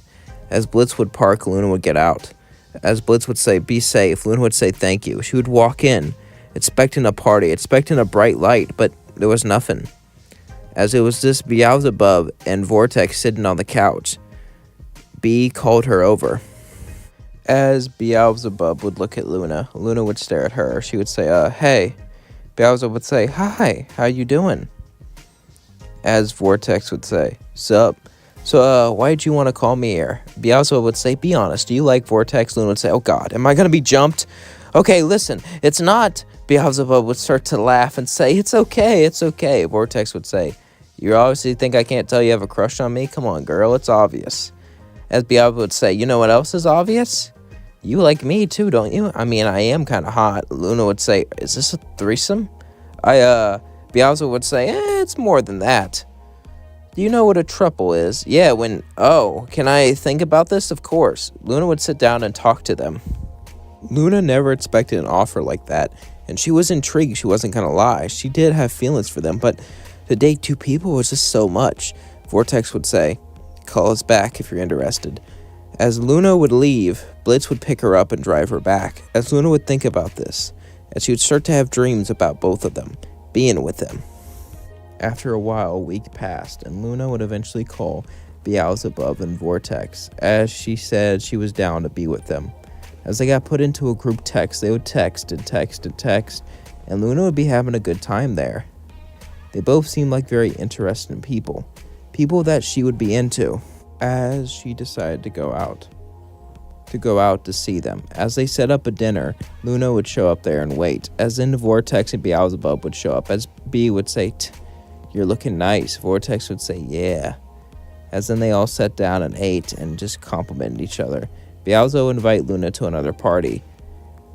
As Blitz would park, Luna would get out. As Blitz would say, "Be safe," Luna would say, "Thank you." She would walk in, expecting a party, expecting a bright light, but there was nothing. As it was just Beelzebub and Vortex sitting on the couch, B called her over. As Beelzebub would look at Luna, Luna would stare at her. She would say, "Hey." Beelzebub would say, "Hi, how you doing?" As Vortex would say, "Sup? So, why'd you want to call me here?" Beelzebub would say, "Be honest, do you like Vortex?" Luna would say, "Oh God, am I going to be jumped?" "Okay, listen, it's not." Beelzebub would start to laugh and say, it's okay. Vortex would say, "You obviously think I can't tell you have a crush on me? Come on, girl, it's obvious." As Beelzebub would say, "You know what else is obvious? You like me too, don't you? I mean, I am kind of hot. Luna would say, is this a threesome? Beelzebub would say, it's more than that. Do you know what a truple is? Yeah, can I think about this? Of course. Luna would sit down and talk to them. Luna never expected an offer like that, and she was intrigued. She wasn't gonna lie. She did have feelings for them, but to date two people was just so much. Vortex would say, call us back if you're interested. As Luna would leave, Blitz would pick her up and drive her back. As Luna would think about this, as she would start to have dreams about both of them, being with them. After a while, a week passed, and Luna would eventually call Beelzebub and Vortex, as she said she was down to be with them. As they got put into a group text, they would text and text and text, and Luna would be having a good time there. They both seemed like very interesting people that she would be into. As she decided to go out to see them. As they set up a dinner, Luna would show up there and wait, as then Vortex and Beelzebub would show up, as B would say, you're looking nice. Vortex would say, yeah. As then they all sat down and ate and just complimented each other. Beelzebub would invite Luna to another party,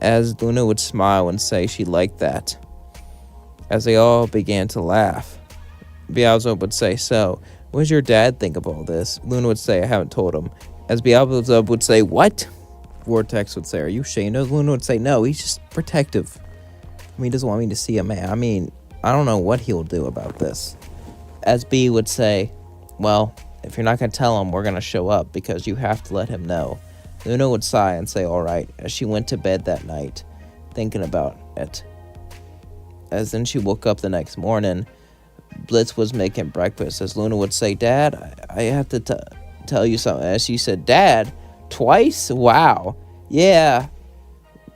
as Luna would smile and say she liked that. As they all began to laugh, Beelzebub would say, so, what does your dad think of all this? Luna would say, I haven't told him. As Beelzebub would say, what? Vortex would say, are you ashamed of? Luna would say, no, he's just protective. He doesn't want me to see a man. I don't know what he'll do about this. As B would say, well, if you're not going to tell him, we're going to show up because you have to let him know. Luna would sigh and say, all right, as she went to bed that night, thinking about it. As then she woke up the next morning, Blitz was making breakfast. As Luna would say, Dad, I have to tell you something. As she said, Dad, twice? Wow. Yeah.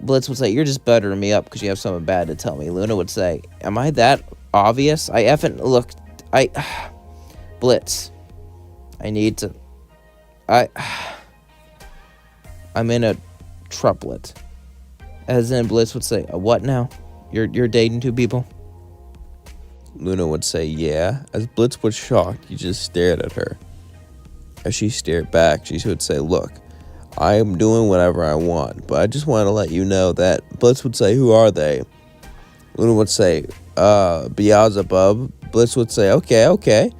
Blitz would say, you're just buttering me up because you have something bad to tell me. Luna would say, am I that obvious? I effing looked. Blitz. I need to. I'm in a triplet. As then Blitz would say, a what now? You're dating two people? Luna would say, yeah. As Blitz was shocked, he just stared at her. As she stared back, she would say, look, I am doing whatever I want, but I just want to let you know that. Blitz would say, who are they? Luna would say, Beelzebub. Blitz would say, okay.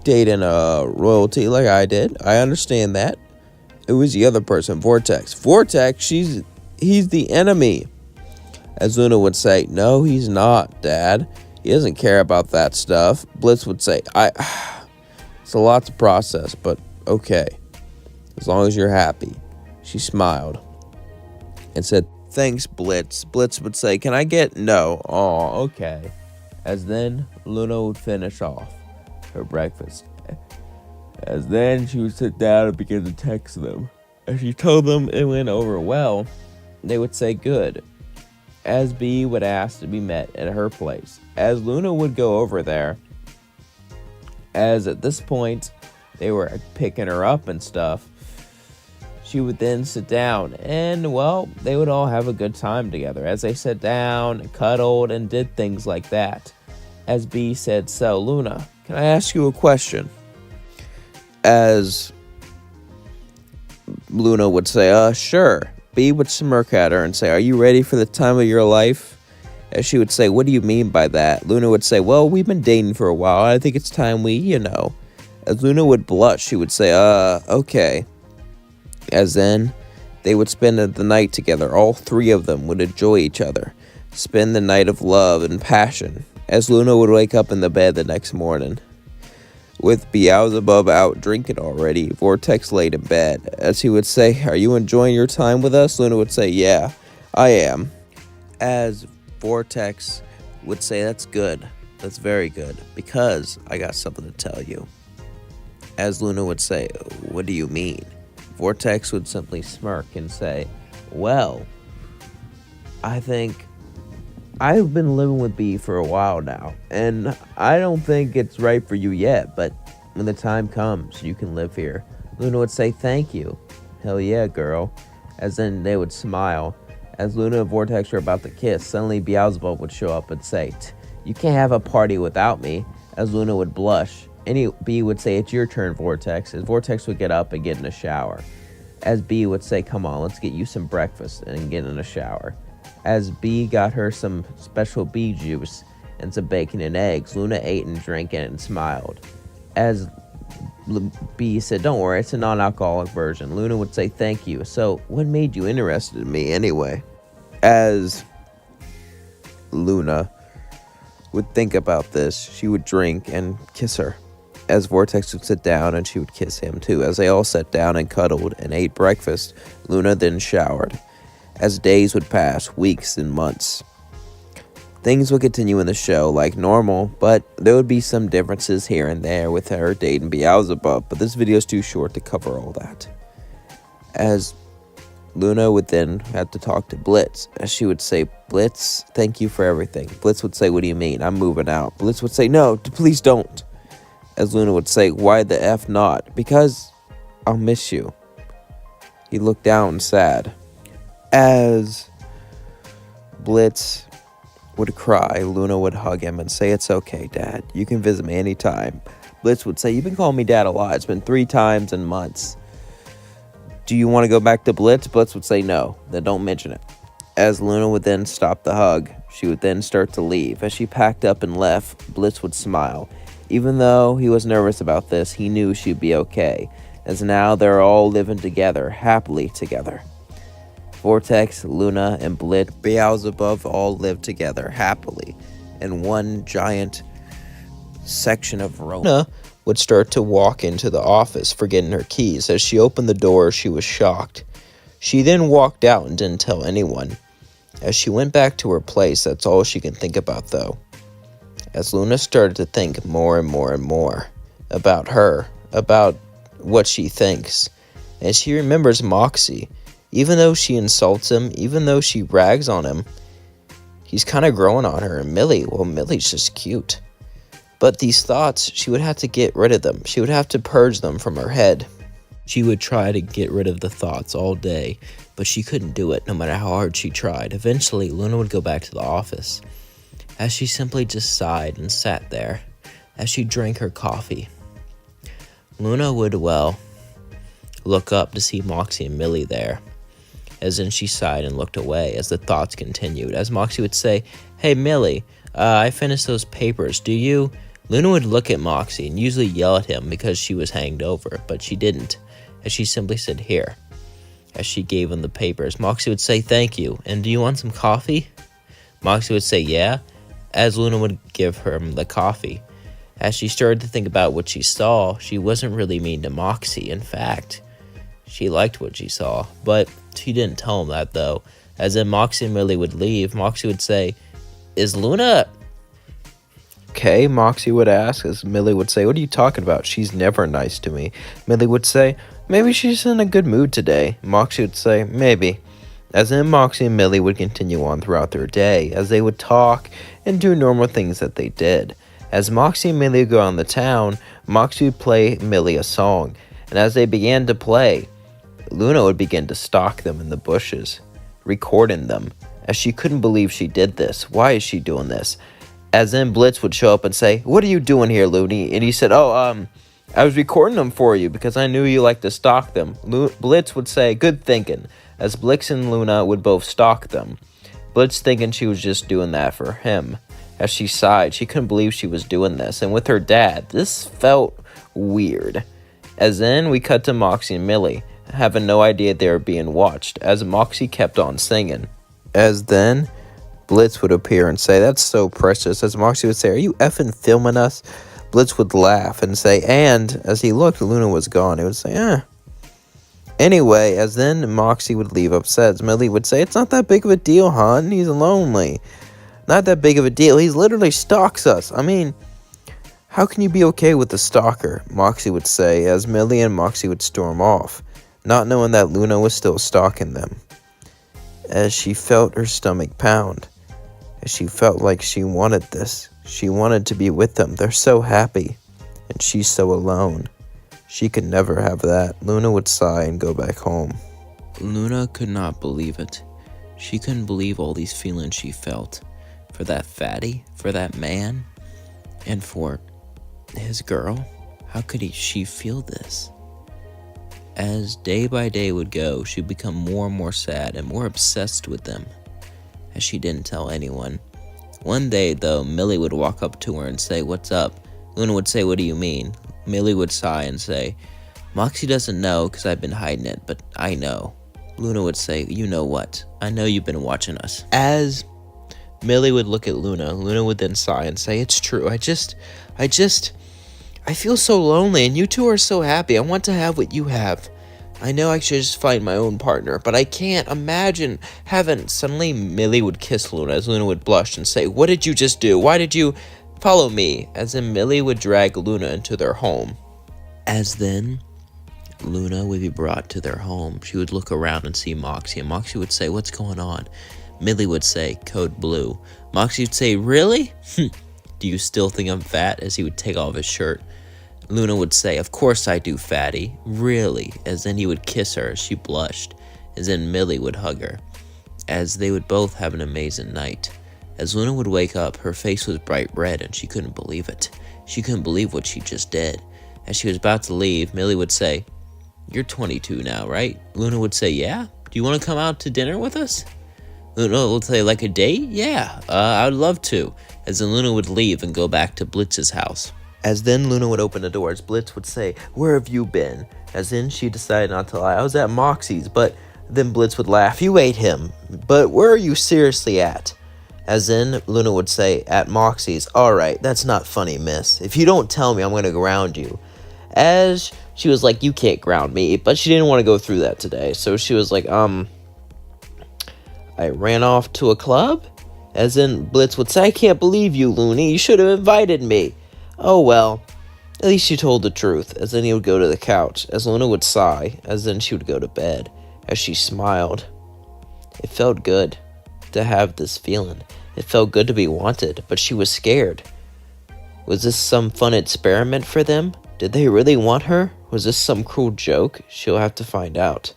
Dating royalty like I did. I understand that. It was the other person, Vortex. Vortex, he's the enemy. As Luna would say, no, he's not, Dad. He doesn't care about that stuff. Blitz would say, it's a lot to process, but okay. As long as you're happy. She smiled and said, thanks, Blitz. Blitz would say, can I get no? Oh, okay. As then Luna would finish off her breakfast. As then she would sit down and begin to text them. As she told them it went over well, they would say good. As B would ask to be met at her place. As Luna would go over there, as at this point they were picking her up and stuff, she would then sit down and, well, they would all have a good time together as they sat down, cuddled, and did things like that. As B said, so, Luna, can I ask you a question? As Luna would say, sure. B would smirk at her and say, are you ready for the time of your life? As she would say, what do you mean by that? Luna would say, well, we've been dating for a while. I think it's time we. As Luna would blush, she would say, okay. As then, they would spend the night together. All three of them would enjoy each other. Spend the night of love and passion. As Luna would wake up in the bed the next morning. With Beelzebub out drinking already, Vortex laid in bed. As he would say, are you enjoying your time with us? Luna would say, yeah, I am. As Vortex would say, that's good. That's very good. Because I got something to tell you. As Luna would say, what do you mean? Vortex would simply smirk and say, well, I think I've been living with B for a while now, and I don't think it's right for you yet, but when the time comes, you can live here. Luna would say, thank you. Hell yeah, girl. As then they would smile. As Luna and Vortex were about to kiss, suddenly Beelzebub would show up and say, you can't have a party without me. As Luna would blush. B would say, it's your turn, Vortex. As Vortex would get up and get in the shower. as B would say, come on, let's get you some breakfast and get in a shower. As B got her some special bee juice and some bacon and eggs, Luna ate and drank it and smiled. As B said, don't worry, it's a non-alcoholic version, Luna would say, thank you. So what made you interested in me anyway? As Luna would think about this, she would drink and kiss her. As Vortex would sit down and she would kiss him too. As they all sat down and cuddled and ate breakfast, Luna then showered. As days would pass, weeks and months, things would continue in the show like normal, but there would be some differences here and there with her dating Beelzebub, but this video is too short to cover all that. As Luna would then have to talk to Blitz, as she would say, Blitz, thank you for everything. Blitz would say, what do you mean? I'm moving out. Blitz would say, no, please don't. As Luna would say, why the F not? Because I'll miss you. He looked down sad. As Blitz would cry, Luna would hug him and say, it's okay, Dad. You can visit me anytime. Blitz would say, you've been calling me Dad a lot. It's been 3 times in months. Do you want to go back to Blitz? Blitz would say no. Then don't mention it. As Luna would then stop the hug, she would then start to leave. As she packed up and left, Blitz would smile. Even though he was nervous about this, he knew she'd be okay, as now they're all living together, happily together. Vortex, Luna, and Blitz, Beelzebub all lived together, happily, in one giant section of Rome. Luna would start to walk into the office, forgetting her keys. As she opened the door, she was shocked. She then walked out and didn't tell anyone. As she went back to her place, that's all she can think about, though. As Luna started to think more and more and more about her, about what she thinks, and she remembers Moxie. Even though she insults him, even though she rags on him, he's kind of growing on her. And Millie, well, Millie's just cute. But these thoughts, she would have to get rid of them. She would have to purge them from her head. She would try to get rid of the thoughts all day, but she couldn't do it no matter how hard she tried. Eventually, Luna would go back to the office, as she simply just sighed and sat there as she drank her coffee. Luna would, look up to see Moxie and Millie there. As then she sighed and looked away as the thoughts continued. As Moxie would say, hey Millie, I finished those papers, do you? Luna would look at Moxie and usually yell at him because she was hanged over, but she didn't, as she simply said, here. As she gave him the papers, Moxie would say, thank you, and do you want some coffee? Moxie would say, yeah, as Luna would give her the coffee. As she started to think about what she saw, she wasn't really mean to Moxie. In fact, she liked what she saw, but she didn't tell him that, though. As then Moxie and Millie would leave, Moxie would say, is Luna okay? Moxie would ask, as Millie would say, what are you talking about? She's never nice to me. Millie would say, maybe she's in a good mood today. Moxie would say, maybe. As then Moxie and Millie would continue on throughout their day, as they would talk and do normal things that they did. As Moxie and Millie would go on the town, Moxie would play Millie a song, and as they began to play, Luna would begin to stalk them in the bushes, recording them, as she couldn't believe she did this. Why is she doing this? As then Blitz would show up and say, what are you doing here, Looney? And he said, I was recording them for you because I knew you liked to stalk them. Blitz would say, good thinking, as Blix and Luna would both stalk them. Blitz thinking she was just doing that for him. As she sighed, she couldn't believe she was doing this. And with her dad, this felt weird. As then we cut to Moxie and Millie, having no idea they were being watched, as Moxie kept on singing. As then Blitz would appear and say, that's so precious. As Moxie would say, are you effing filming us? Blitz would laugh and say, and as he looked, Luna was gone. He would say, Anyway, as then Moxie would leave upset, Millie would say, it's not that big of a deal, hon. He's lonely. Not that big of a deal. He literally stalks us. I mean, how can you be okay with the stalker? Moxie would say, as Millie and Moxie would storm off, not knowing that Luna was still stalking them. As she felt her stomach pound, as she felt like she wanted this. She wanted to be with them. They're so happy, and she's so alone. She could never have that. Luna would sigh and go back home. Luna could not believe it. She couldn't believe all these feelings she felt. For that fatty, for that man, and for his girl. How could she feel this? As day by day would go, she'd become more and more sad and more obsessed with them, as she didn't tell anyone. One day, though, Millie would walk up to her and say, "What's up?" Luna would say, "What do you mean?" Millie would sigh and say, "Moxie doesn't know because I've been hiding it, but I know." Luna would say, "You know what? I know you've been watching us." As Millie would look at Luna, Luna would then sigh and say, "It's true. I feel so lonely, and you two are so happy. I want to have what you have. I know I should just find my own partner, but I can't imagine having..." Suddenly, Millie would kiss Luna, as Luna would blush and say, "What did you just do? Why did you follow me?" As then Millie would drag Luna into their home. As then Luna would be brought to their home, she would look around and see Moxie, and Moxie would say, "What's going on?" Millie would say, "Code blue." Moxie would say, "Really? Do you still think I'm fat?" As he would take off his shirt. Luna would say, "Of course I do, fatty. Really?" As then he would kiss her as she blushed. As then Millie would hug her. As they would both have an amazing night. As Luna would wake up, her face was bright red and she couldn't believe it. She couldn't believe what she just did. As she was about to leave, Millie would say, "You're 22 now, right?" Luna would say, "Yeah. Do you want to come out to dinner with us?" Luna would say, "Like a date? Yeah, I would love to." As then Luna would leave and go back to Blitz's house. As then Luna would open the doors, Blitz would say, "Where have you been?" As then she decided not to lie. "I was at Moxie's," but then Blitz would laugh. "You ate him, but where are you seriously at?" As then Luna would say, "At Moxie's." "All right, that's not funny, miss. If you don't tell me, I'm going to ground you." As she was like, "You can't ground me," but she didn't want to go through that today. So she was like, "I ran off to a club?" As then Blitz would say, "I can't believe you, Looney. You should have invited me." "Oh well, at least you told the truth." As then he would go to the couch. As Luna would sigh. As then she would go to bed. As she smiled. It felt good to have this feeling. It felt good to be wanted, but she was scared. Was this some fun experiment for them? Did they really want her? Was this some cruel joke? She'll have to find out.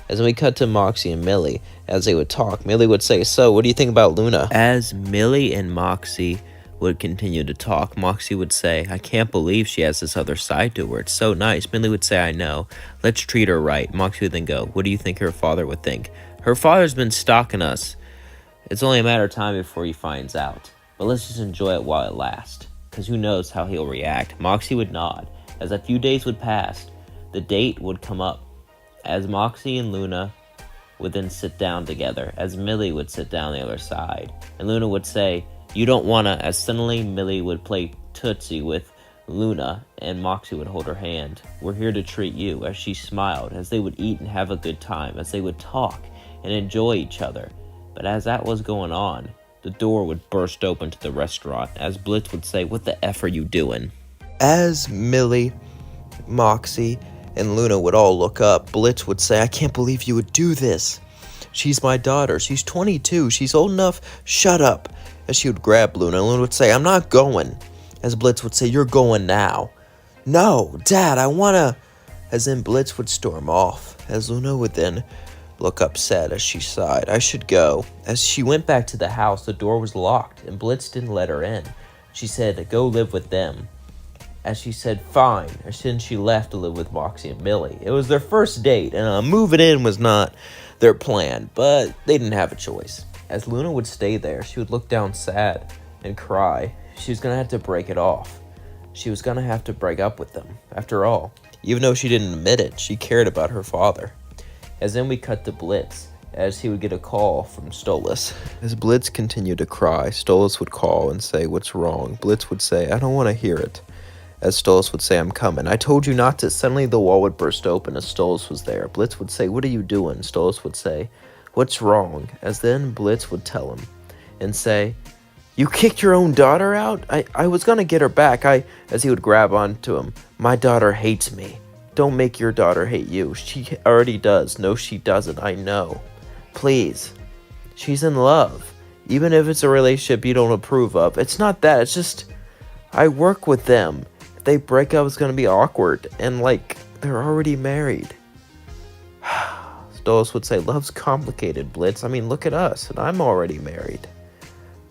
As we cut to Moxie and Millie, as they would talk, Millie would say, "So, what do you think about Luna?" As Millie and Moxie would continue to talk, Moxie would say, "I can't believe she has this other side to her. It's so nice." Millie would say, "I know. Let's treat her right." Moxie would then go, "What do you think her father would think?" "Her father's been stalking us. It's only a matter of time before he finds out. But let's just enjoy it while it lasts, because who knows how he'll react." Moxie would nod. As a few days would pass, the date would come up. As Moxie and Luna would then sit down together, as Millie would sit down the other side. And Luna would say, "You don't wanna," as suddenly Millie would play Tootsie with Luna, and Moxie would hold her hand. "We're here to treat you," as she smiled, as they would eat and have a good time, as they would talk and enjoy each other. But as that was going on, the door would burst open to the restaurant, as Blitz would say, "What the F are you doing?" As Millie, Moxie, and Luna would all look up, Blitz would say, "I can't believe you would do this. She's my daughter. She's 22. She's old enough. Shut up." As she would grab Luna, Luna would say, "I'm not going." As Blitz would say, "You're going now." "No, Dad, I wanna..." As then Blitz would storm off. As Luna would then look upset as she sighed, "I should go." As she went back to the house, the door was locked, and Blitz didn't let her in. She said, "Go live with them." As she said, "Fine," and then she left to live with Moxie and Millie. It was their first date, and moving in was not their plan, but they didn't have a choice. As Luna would stay there, she would look down sad and cry. She was going to have to break it off. She was going to have to break up with them. After all, even though she didn't admit it, she cared about her father. As then we cut to Blitz, as he would get a call from Stolas. As Blitz continued to cry, Stolas would call and say, "What's wrong?" Blitz would say, "I don't want to hear it." As Stolas would say, "I'm coming. I told you not to." Suddenly the wall would burst open as Stolas was there. Blitz would say, "What are you doing?" Stolas would say, "What's wrong?" As then Blitz would tell him and say, "You kicked your own daughter out? I was going to get her back." As he would grab onto him, "My daughter hates me. Don't make your daughter hate you. She already does." "No, she doesn't. I know. Please. She's in love. Even if it's a relationship you don't approve of. It's not that. It's just, I work with them. If they break up, it's going to be awkward. And, they're already married." Stolas would say, "Love's complicated, Blitz. I mean, look at us, and I'm already married."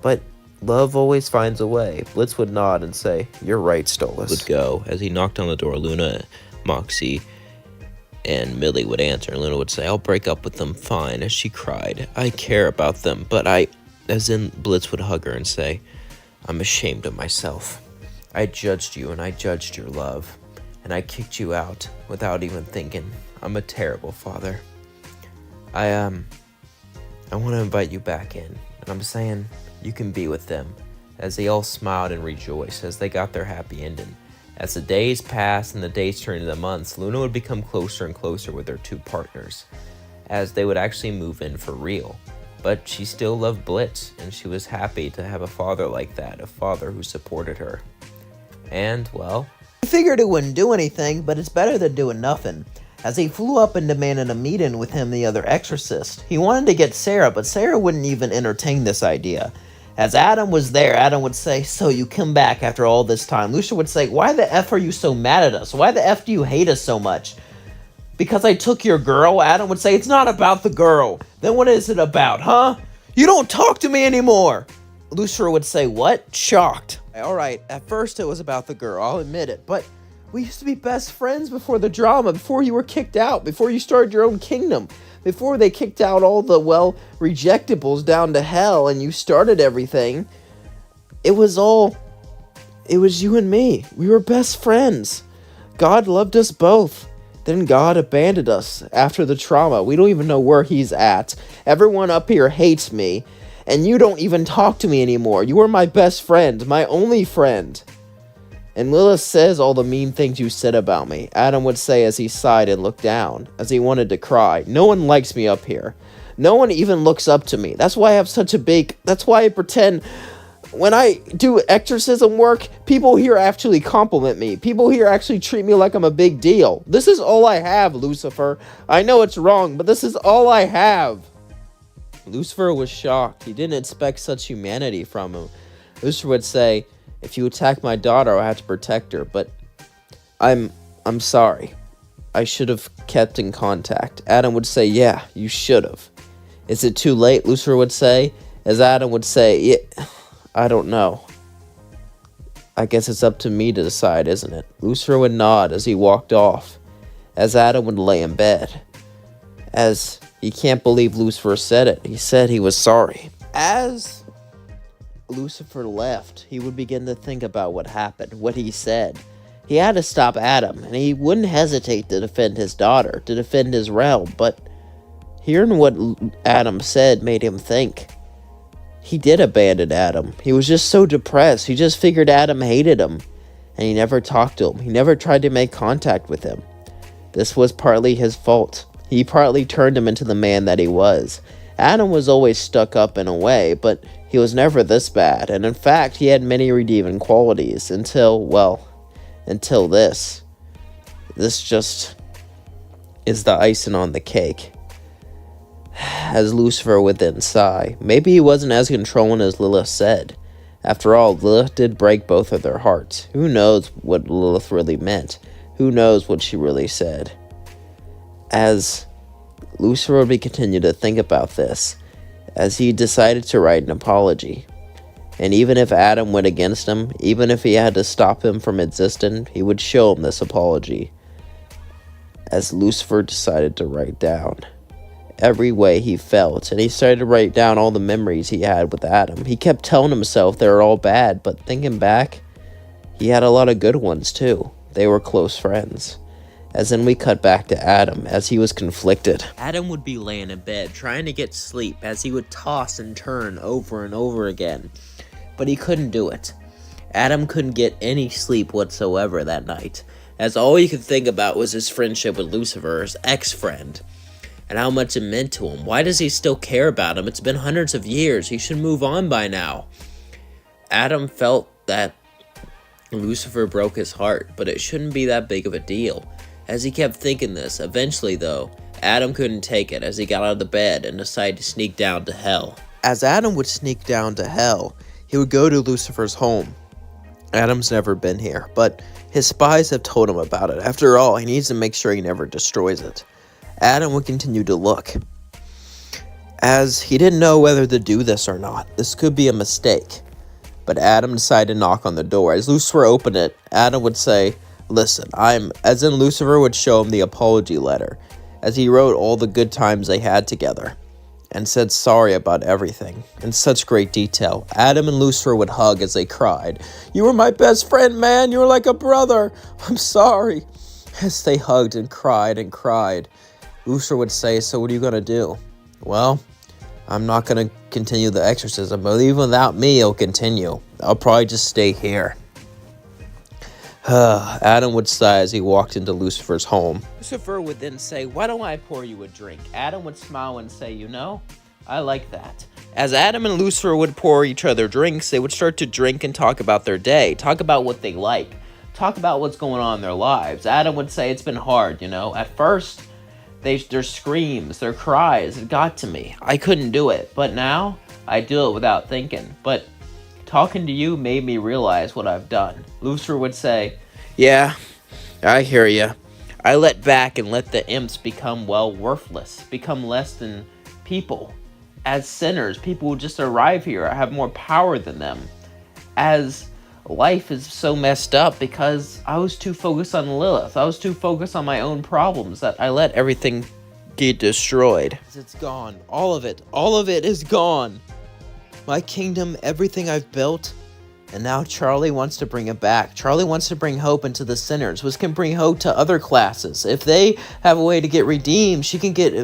"But love always finds a way." Blitz would nod and say, "You're right, Stolas." Would go. As he knocked on the door, Luna, Moxie, And Millie would answer, and Luna would say, I'll break up with them, fine, as she cried. I care about them, but as in Blitz would hug her and say, I'm ashamed of myself. I judged you, and I judged your love, and I kicked you out without even thinking. I'm a terrible father. I want to invite you back in, and I'm saying you can be with them, as they all smiled and rejoiced as they got their happy ending. As the days passed and the days turned into months, Luna would become closer and closer with her two partners, as they would actually move in for real. But she still loved Blitz, and she was happy to have a father like that, a father who supported her. And, well, He figured it wouldn't do anything, but it's better than doing nothing. As he flew up and demanded a meeting with him, the other exorcist. He wanted to get Sarah, but Sarah wouldn't even entertain this idea. As Adam was there, Adam would say, so you come back after all this time. Lucia would say, why the F are you so mad at us? Why the F do you hate us so much? Because I took your girl? Adam would say, it's not about the girl. Then what is it about, huh? You don't talk to me anymore. Lucia would say, what? Shocked. Alright, at first it was about the girl, I'll admit it, but we used to be best friends before the drama, before you were kicked out, before you started your own kingdom, before they kicked out all the, rejectables down to hell and you started everything. It was you and me. We were best friends. God loved us both. Then God abandoned us after the trauma. We don't even know where he's at. Everyone up here hates me, and you don't even talk to me anymore. You were my best friend, my only friend. And Lilith says all the mean things you said about me. Adam would say as he sighed and looked down, as he wanted to cry. No one likes me up here. No one even looks up to me. That's why I have that's why I pretend when I do exorcism work, people here actually compliment me. People here actually treat me like I'm a big deal. This is all I have, Lucifer. I know it's wrong, but this is all I have. Lucifer was shocked. He didn't expect such humanity from him. Lucifer would say, if you attack my daughter, I have to protect her, but I'm sorry. I should have kept in contact. Adam would say, yeah, you should have. Is it too late? Lucifer would say, as Adam would say, yeah, I don't know. I guess it's up to me to decide, isn't it? Lucifer would nod as he walked off, as Adam would lay in bed. As he can't believe Lucifer said it. He said he was sorry. As Lucifer left, he would begin to think about what happened, what he said. He had to stop Adam, and he wouldn't hesitate to defend his daughter, to defend his realm, but hearing what Adam said made him think. He did abandon Adam. He was just so depressed. He just figured Adam hated him, and he never talked to him. He never tried to make contact with him. This was partly his fault. He partly turned him into the man that he was. Adam was always stuck up in a way, but he was never this bad, and in fact, he had many redeeming qualities until this. This just is the icing on the cake. As Lucifer would then sigh, maybe he wasn't as controlling as Lilith said. After all, Lilith did break both of their hearts. Who knows what Lilith really meant? Who knows what she really said? As Lucifer would continue to think about this, as he decided to write an apology. And even if Adam went against him, even if he had to stop him from existing, he would show him this apology. As Lucifer decided to write down every way he felt, and he started to write down all the memories he had with Adam. He kept telling himself they were all bad, but thinking back, he had a lot of good ones too. They were close friends. As then we cut back to Adam, as he was conflicted. Adam would be laying in bed, trying to get sleep, as he would toss and turn over and over again. But he couldn't do it. Adam couldn't get any sleep whatsoever that night, as all he could think about was his friendship with Lucifer, his ex-friend, and how much it meant to him. Why does he still care about him? It's been hundreds of years. He should move on by now. Adam felt that Lucifer broke his heart, but it shouldn't be that big of a deal. As he kept thinking this, eventually though, Adam couldn't take it as he got out of the bed and decided to sneak down to hell. As Adam would sneak down to hell, he would go to Lucifer's home. Adam's never been here, but his spies have told him about it. After all, he needs to make sure he never destroys it. Adam would continue to look, as he didn't know whether to do this or not. This could be a mistake. But Adam decided to knock on the door. As Lucifer opened it, Adam would say, Listen, as in Lucifer would show him the apology letter, as he wrote all the good times they had together, and said sorry about everything, in such great detail. Adam and Lucifer would hug as they cried. "You were my best friend, man, you were like a brother, I'm sorry." As they hugged and cried, Lucifer would say, "So what are you going to do?" "Well, I'm not going to continue the exorcism, but even without me, it'll continue. I'll probably just stay here." Adam would sigh as he walked into Lucifer's home. Lucifer would then say, "Why don't I pour you a drink?" Adam would smile and say, "I like that." As Adam and Lucifer would pour each other drinks, they would start to drink and talk about their day, talk about what they like, talk about what's going on in their lives. Adam would say, "It's been hard, At first, their screams, their cries, it got to me. I couldn't do it, but now I do it without thinking. But talking to you made me realize what I've done." Lucifer would say, "Yeah, I hear ya. I let back and let the imps become, worthless, become less than people. As sinners, people who just arrive here have more power than them. As life is so messed up because I was too focused on Lilith. I was too focused on my own problems that I let everything get destroyed. It's gone. All of it is gone. My kingdom, everything I've built, and now Charlie wants to bring it back. Charlie wants to bring hope into the sinners, which can bring hope to other classes. If they have a way to get redeemed, she can get,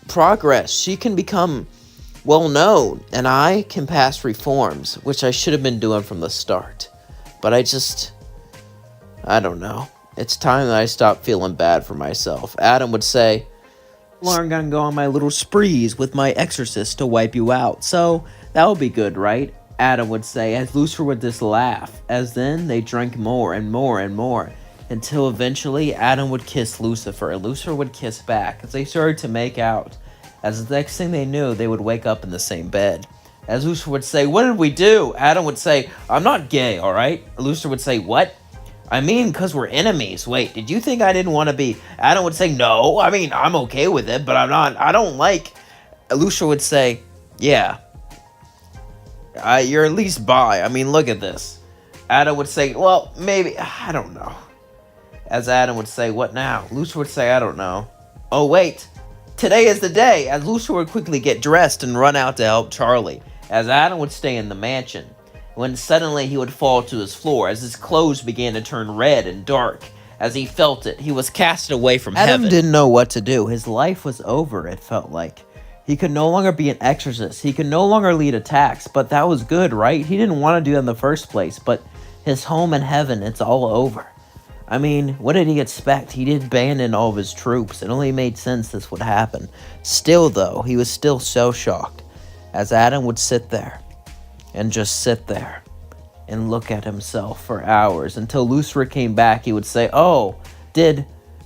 progress. She can become well-known, and I can pass reforms, which I should have been doing from the start. But I don't know. It's time that I stop feeling bad for myself." Adam would say, "Well, I'm gonna go on my little sprees with my exorcist to wipe you out, so that would be good, right?" Adam would say, as Lucifer would just laugh, as then they drank more and more and more, until eventually Adam would kiss Lucifer, and Lucifer would kiss back, as they started to make out. As the next thing they knew, they would wake up in the same bed. As Lucifer would say, "What did we do?" Adam would say, "I'm not gay, alright?" Lucifer would say, "What? I mean, because we're enemies. Wait, did you think I didn't want to be?" Adam would say, "No, I mean, I'm okay with it, but I don't like." Lucifer would say, "Yeah, you're at least bi. I mean, look at this." Adam would say, "Well, maybe, I don't know." As Adam would say, "What now?" Lucifer would say, "I don't know." "Oh, wait. Today is the day." As Lucifer would quickly get dressed and run out to help Charlie, as Adam would stay in the mansion, when suddenly he would fall to his floor, as his clothes began to turn red and dark. As he felt it, he was cast away from heaven. Adam didn't know what to do. His life was over, it felt like. He could no longer be an exorcist. He could no longer lead attacks, but that was good, right? He didn't want to do that in the first place, but his home in heaven, it's all over. I mean, what did he expect? He did abandon all of his troops. It only made sense this would happen. Still, though, he was still so shocked, as Adam would sit there, and just sit there, and look at himself for hours, until Lucifer came back. He would say, "Oh,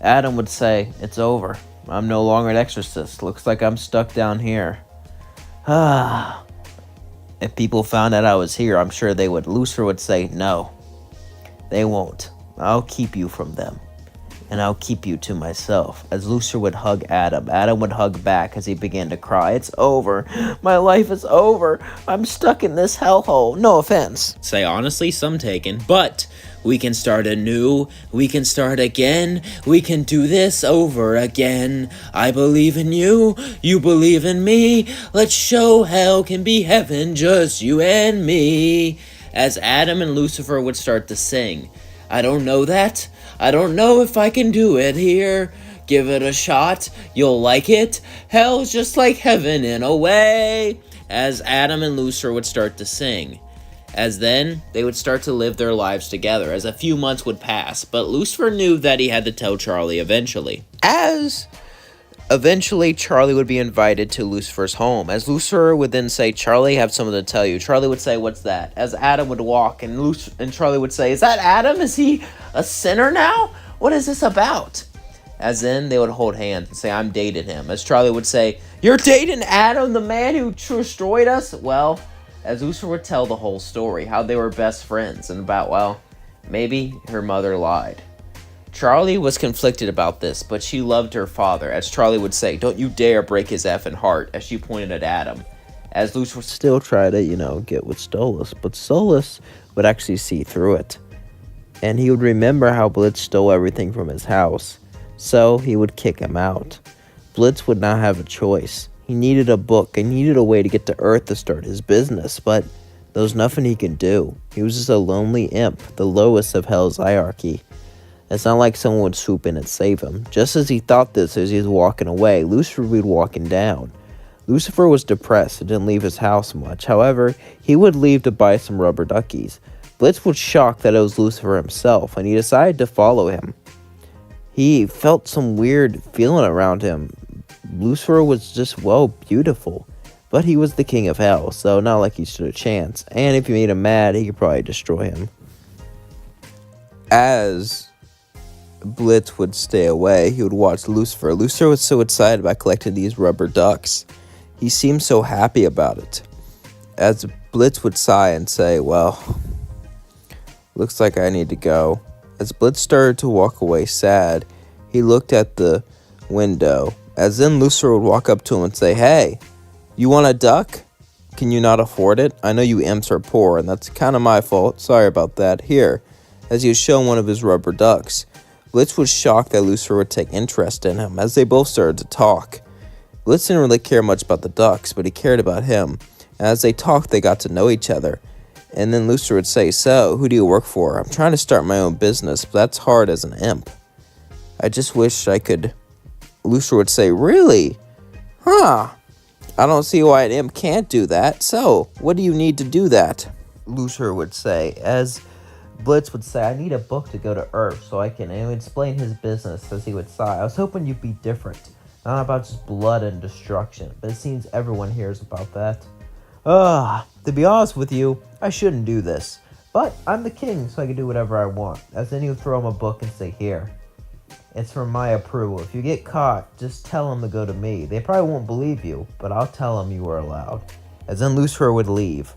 Adam would say, "It's over. I'm no longer an exorcist. Looks like I'm stuck down here." If people found out I was here, I'm sure they would. Lucifer would say, "No, they won't. I'll keep you from them, and I'll keep you to myself." As Lucifer would hug Adam, Adam would hug back as he began to cry. "It's over. My life is over. I'm stuck in this hellhole. No offense." Say honestly, some taken, but we can start anew, we can start again, we can do this over again. I believe in you, you believe in me, let's show hell can be heaven, just you and me. As Adam and Lucifer would start to sing, "I don't know that, I don't know if I can do it here. Give it a shot, you'll like it. Hell's just like heaven in a way." As Adam and Lucifer would start to sing. As then, they would start to live their lives together, as a few months would pass, but Lucifer knew that he had to tell Charlie eventually. As eventually Charlie would be invited to Lucifer's home, as Lucifer would then say, "Charlie, I have something to tell you." Charlie would say, "What's that?" As Adam would walk, and Charlie would say, "Is that Adam? Is he a sinner now? What is this about?" As then, they would hold hands and say, "I'm dating him." As Charlie would say, "You're dating Adam, the man who destroyed us?" Well, as Lucifer would tell the whole story, how they were best friends, and about, maybe her mother lied. Charlie was conflicted about this, but she loved her father. As Charlie would say, "Don't you dare break his effing heart," as she pointed at Adam. As Lucifer would still try to, get with Stolas, but Stolas would actually see through it. and he would remember how Blitz stole everything from his house, so he would kick him out. Blitz would not have a choice. He needed a book and needed a way to get to Earth to start his business, but there was nothing he could do. He was just a lonely imp, the lowest of Hell's hierarchy. It's not like someone would swoop in and save him. Just as he thought this as he was walking away, Lucifer would be walking down. Lucifer was depressed and didn't leave his house much. However, he would leave to buy some rubber duckies. Blitz was shocked that it was Lucifer himself, and he decided to follow him. He felt some weird feeling around him. Lucifer was just, beautiful. But he was the king of hell, so not like he stood a chance. And if you made him mad, he could probably destroy him. As Blitz would stay away, he would watch Lucifer. Lucifer was so excited about collecting these rubber ducks. He seemed so happy about it. As Blitz would sigh and say, well, looks like I need to go. As Blitz started to walk away sad, he looked at the window. As then Lucifer would walk up to him and say, hey, you want a duck? Can you not afford it? I know you imps are poor, and that's kind of my fault. Sorry about that. Here, as he was showing one of his rubber ducks. Blitz was shocked that Lucifer would take interest in him, as they both started to talk. Blitz didn't really care much about the ducks, but he cared about him. And as they talked, they got to know each other. And then Lucifer would say, so, who do you work for? I'm trying to start my own business, but that's hard as an imp. I just wish I could. Lucifer would say, really? Huh. I don't see why an imp can't do that. So, what do you need to do that? Lucifer would say, as Blitz would say, I need a book to go to Earth so I can explain his business, as he would sigh. I was hoping you'd be different. Not about just blood and destruction, but it seems everyone hears about that. To be honest with you, I shouldn't do this. But I'm the king, so I can do whatever I want. As then he would throw him a book and say, here. It's for my approval. If you get caught, just tell them to go to me. They probably won't believe you, but I'll tell them you were allowed. As then Lucifer would leave.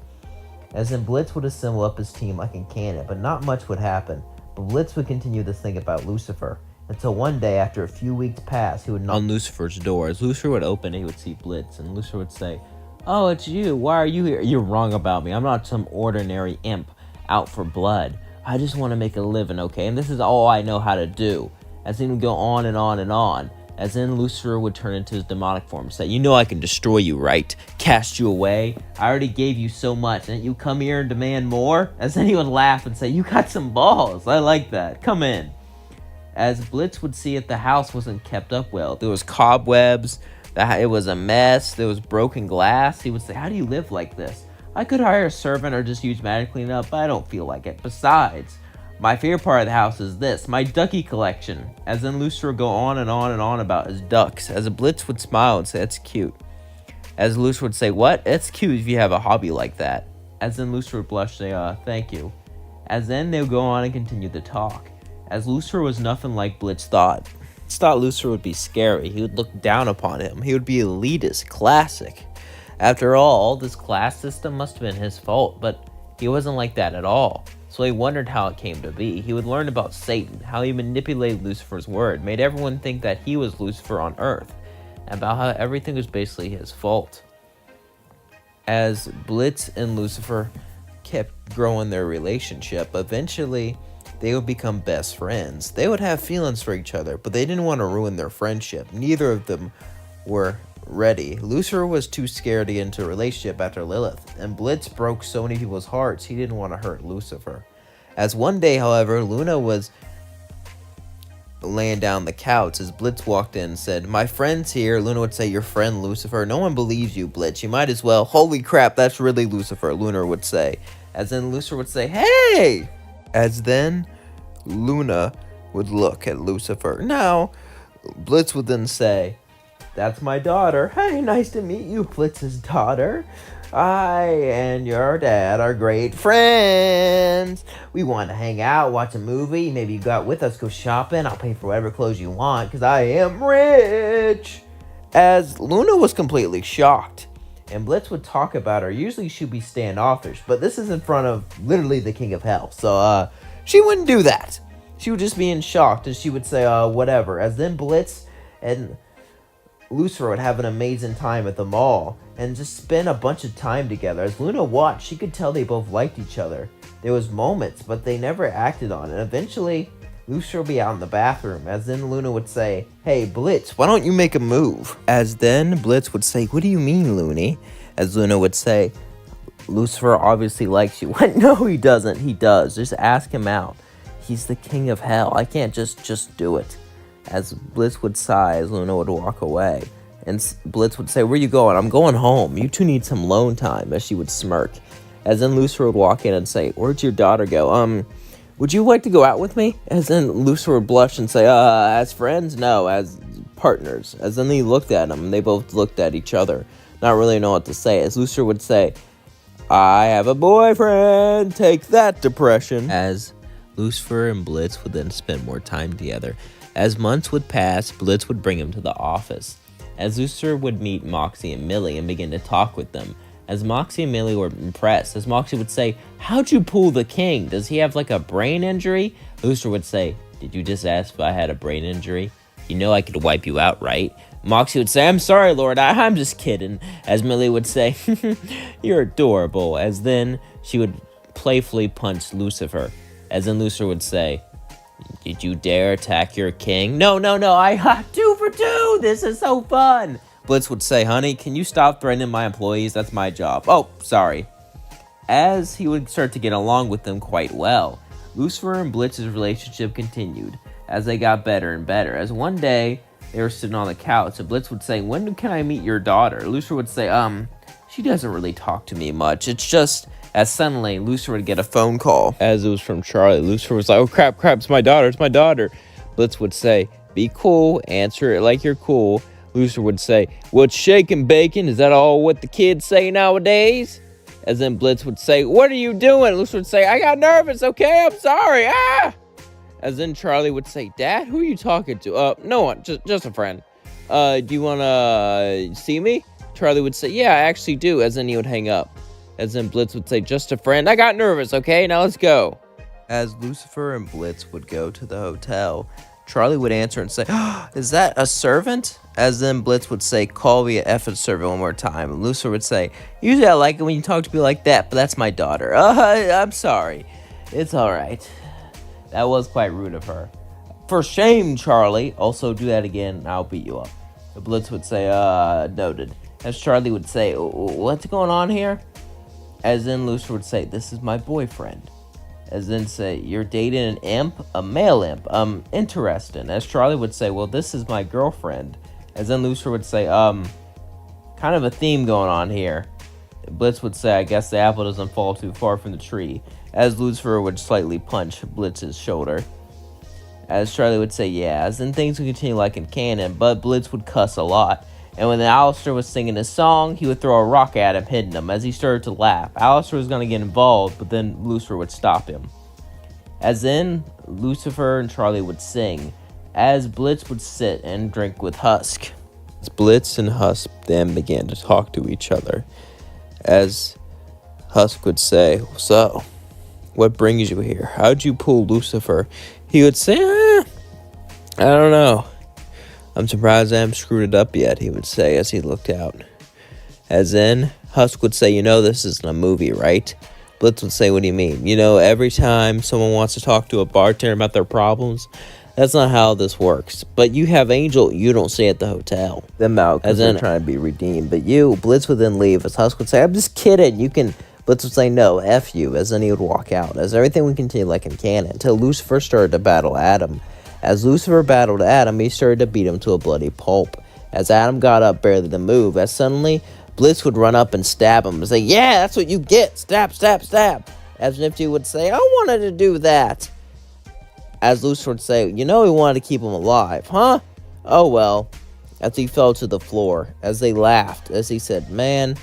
As then Blitz would assemble up his team like in Cannon, but not much would happen. But Blitz would continue to think about Lucifer. Until one day, after a few weeks passed, he would knock on Lucifer's door. As Lucifer would open, he would see Blitz, and Lucifer would say, oh, it's you. Why are you here? You're wrong about me. I'm not some ordinary imp out for blood. I just want to make a living, okay? And this is all I know how to do. As then he would go on and on and on. As then Lucifer would turn into his demonic form and say, you know I can destroy you, right? Cast you away. I already gave you so much. And you come here and demand more? As then he would laugh and say, you got some balls. I like that. Come in. As Blitz would see it, the house wasn't kept up well. There was cobwebs. It was a mess. There was broken glass. He would say, how do you live like this? I could hire a servant or just use magic cleanup, but I don't feel like it. Besides, my favorite part of the house is this, my ducky collection. As then Lucifer would go on and on and on about his ducks. As Blitz would smile and say, that's cute. As Lucifer would say, what? It's cute if you have a hobby like that. As then Lucifer would blush and say, thank you. As then they would go on and continue to talk. As Lucifer was nothing like Blitz thought. Blitz thought Lucifer would be scary. He would look down upon him. He would be elitist, classic. After all, this class system must have been his fault, but he wasn't like that at all. So he wondered how it came to be. He would learn about Satan, how he manipulated Lucifer's word, made everyone think that he was Lucifer on Earth, and about how everything was basically his fault. As Blitz and Lucifer kept growing their relationship, eventually they would become best friends. They would have feelings for each other, but they didn't want to ruin their friendship. Neither of them were ready. Lucifer was too scared to get into a relationship after Lilith, and Blitz broke so many people's hearts he didn't want to hurt Lucifer. As one day, however, Luna was laying down the couch as Blitz walked in and said, my friend's here. Luna would say, your friend Lucifer? No one believes you, Blitz. You might as well. Holy crap, that's really Lucifer, Luna would say. As then Lucifer would say, hey! As then Luna would look at Lucifer. Now, Blitz would then say, that's my daughter. Hey, nice to meet you, Blitz's daughter. I and your dad are great friends. We want to hang out, watch a movie. Maybe you got with us, go shopping. I'll pay for whatever clothes you want because I am rich. As Luna was completely shocked, and Blitz would talk about her. Usually she'd be standoffish, but this is in front of literally the king of hell. So she wouldn't do that. She would just be in shock, and she would say, whatever. As then Blitz and Lucifer would have an amazing time at the mall and just spend a bunch of time together. As Luna watched, she could tell they both liked each other. There was moments, but they never acted on it. Eventually, Lucifer would be out in the bathroom, as then Luna would say, "Hey, Blitz, why don't you make a move?" As then Blitz would say, "What do you mean, Looney?" As Luna would say, "Lucifer obviously likes you." What? No, he doesn't. He does. Just ask him out. He's the king of hell. I can't just do it. As Blitz would sigh, as Luna would walk away. And Blitz would say, "Where you going?" "I'm going home. You two need some alone time," as she would smirk. As then Lucifer would walk in and say, "Where'd your daughter go? Would you like to go out with me?" As then Lucifer would blush and say, as friends? No, as partners." As then they looked at him, and they both looked at each other, not really know what to say. As Lucifer would say, "I have a boyfriend, take that, depression." As Lucifer and Blitz would then spend more time together. As months would pass, Blitz would bring him to the office. As Lucifer would meet Moxie and Millie and begin to talk with them. As Moxie and Millie were impressed, as Moxie would say, "How'd you pull the king? Does he have like a brain injury?" Lucifer would say, "Did you just ask if I had a brain injury? You know I could wipe you out, right?" Moxie would say, "I'm sorry, Lord, I'm just kidding." As Millie would say, "You're adorable." As then she would playfully punch Lucifer. As then Lucifer would say, "Did you dare attack your king?" No, I 2 for 2. This is so fun." Blitz would say, "Honey, can you stop threatening my employees? That's my job." "Oh, sorry." As he would start to get along with them quite well, Lucifer and Blitz's relationship continued as they got better and better. As one day, they were sitting on the couch, and Blitz would say, "When can I meet your daughter?" Lucifer would say, she doesn't really talk to me much. It's just..." As suddenly, Lucifer would get a phone call. As it was from Charlie, Lucifer was like, "Oh, crap, it's my daughter. Blitz would say, "Be cool, answer it like you're cool." Lucifer would say, "What's shaking, bacon? Is that all what the kids say nowadays?" As then Blitz would say, "What are you doing?" Lucifer would say, "I got nervous, okay? I'm sorry, As then Charlie would say, "Dad, who are you talking to?" No one, just a friend." "Do you want to see me?" Charlie would say, "Yeah, I actually do." As then he would hang up. As then Blitz would say, "Just a friend. I got nervous, okay? Now let's go." As Lucifer and Blitz would go to the hotel, Charlie would answer and say, "Is that a servant?" As then Blitz would say, "Call me an effing servant one more time." And Lucifer would say, "Usually I like it when you talk to me like that, but that's my daughter." I'm sorry. It's all right." That was quite rude of her. "For shame, Charlie. Also do that again and I'll beat you up." The Blitz would say, noted. As Charlie would say, "What's going on here?" As then Lucifer would say, "This is my boyfriend." As then say, "You're dating an imp? A male imp? Interesting." As Charlie would say, "Well, this is my girlfriend." As then Lucifer would say, kind of a theme going on here." Blitz would say, "I guess the apple doesn't fall too far from the tree." As Lucifer would slightly punch Blitz's shoulder. As Charlie would say, "Yeah." As then things would continue like in canon, but Blitz would cuss a lot. And when Alistair was singing his song, he would throw a rock at him, hitting him. As he started to laugh, Alistair was going to get involved, but then Lucifer would stop him. As then, Lucifer and Charlie would sing, as Blitz would sit and drink with Husk. As Blitz and Husk then began to talk to each other. As Husk would say, "So, what brings you here? How'd you pull Lucifer?" He would say, "I don't know. I'm surprised I haven't screwed it up yet," he would say as he looked out. As then, Husk would say, "This isn't a movie, right?" Blitz would say, "What do you mean?" Every time someone wants to talk to a bartender about their problems, that's not how this works. But you have Angel, you don't stay at the hotel. Them out, because they're trying to be redeemed. But Blitz would then leave, as Husk would say, "I'm just kidding, you can..." Blitz would say, "No, F you," as then he would walk out. As everything would continue like in canon, until Lucifer started to battle Adam. As Lucifer battled Adam, he started to beat him to a bloody pulp. As Adam got up barely to move, as suddenly Blitz would run up and stab him and say, "Yeah, that's what you get. Stab, stab, stab." As Nifty would say, "I wanted to do that." As Lucifer would say, "He wanted to keep him alive, huh? Oh well." As he fell to the floor, as they laughed, as he said, "Man,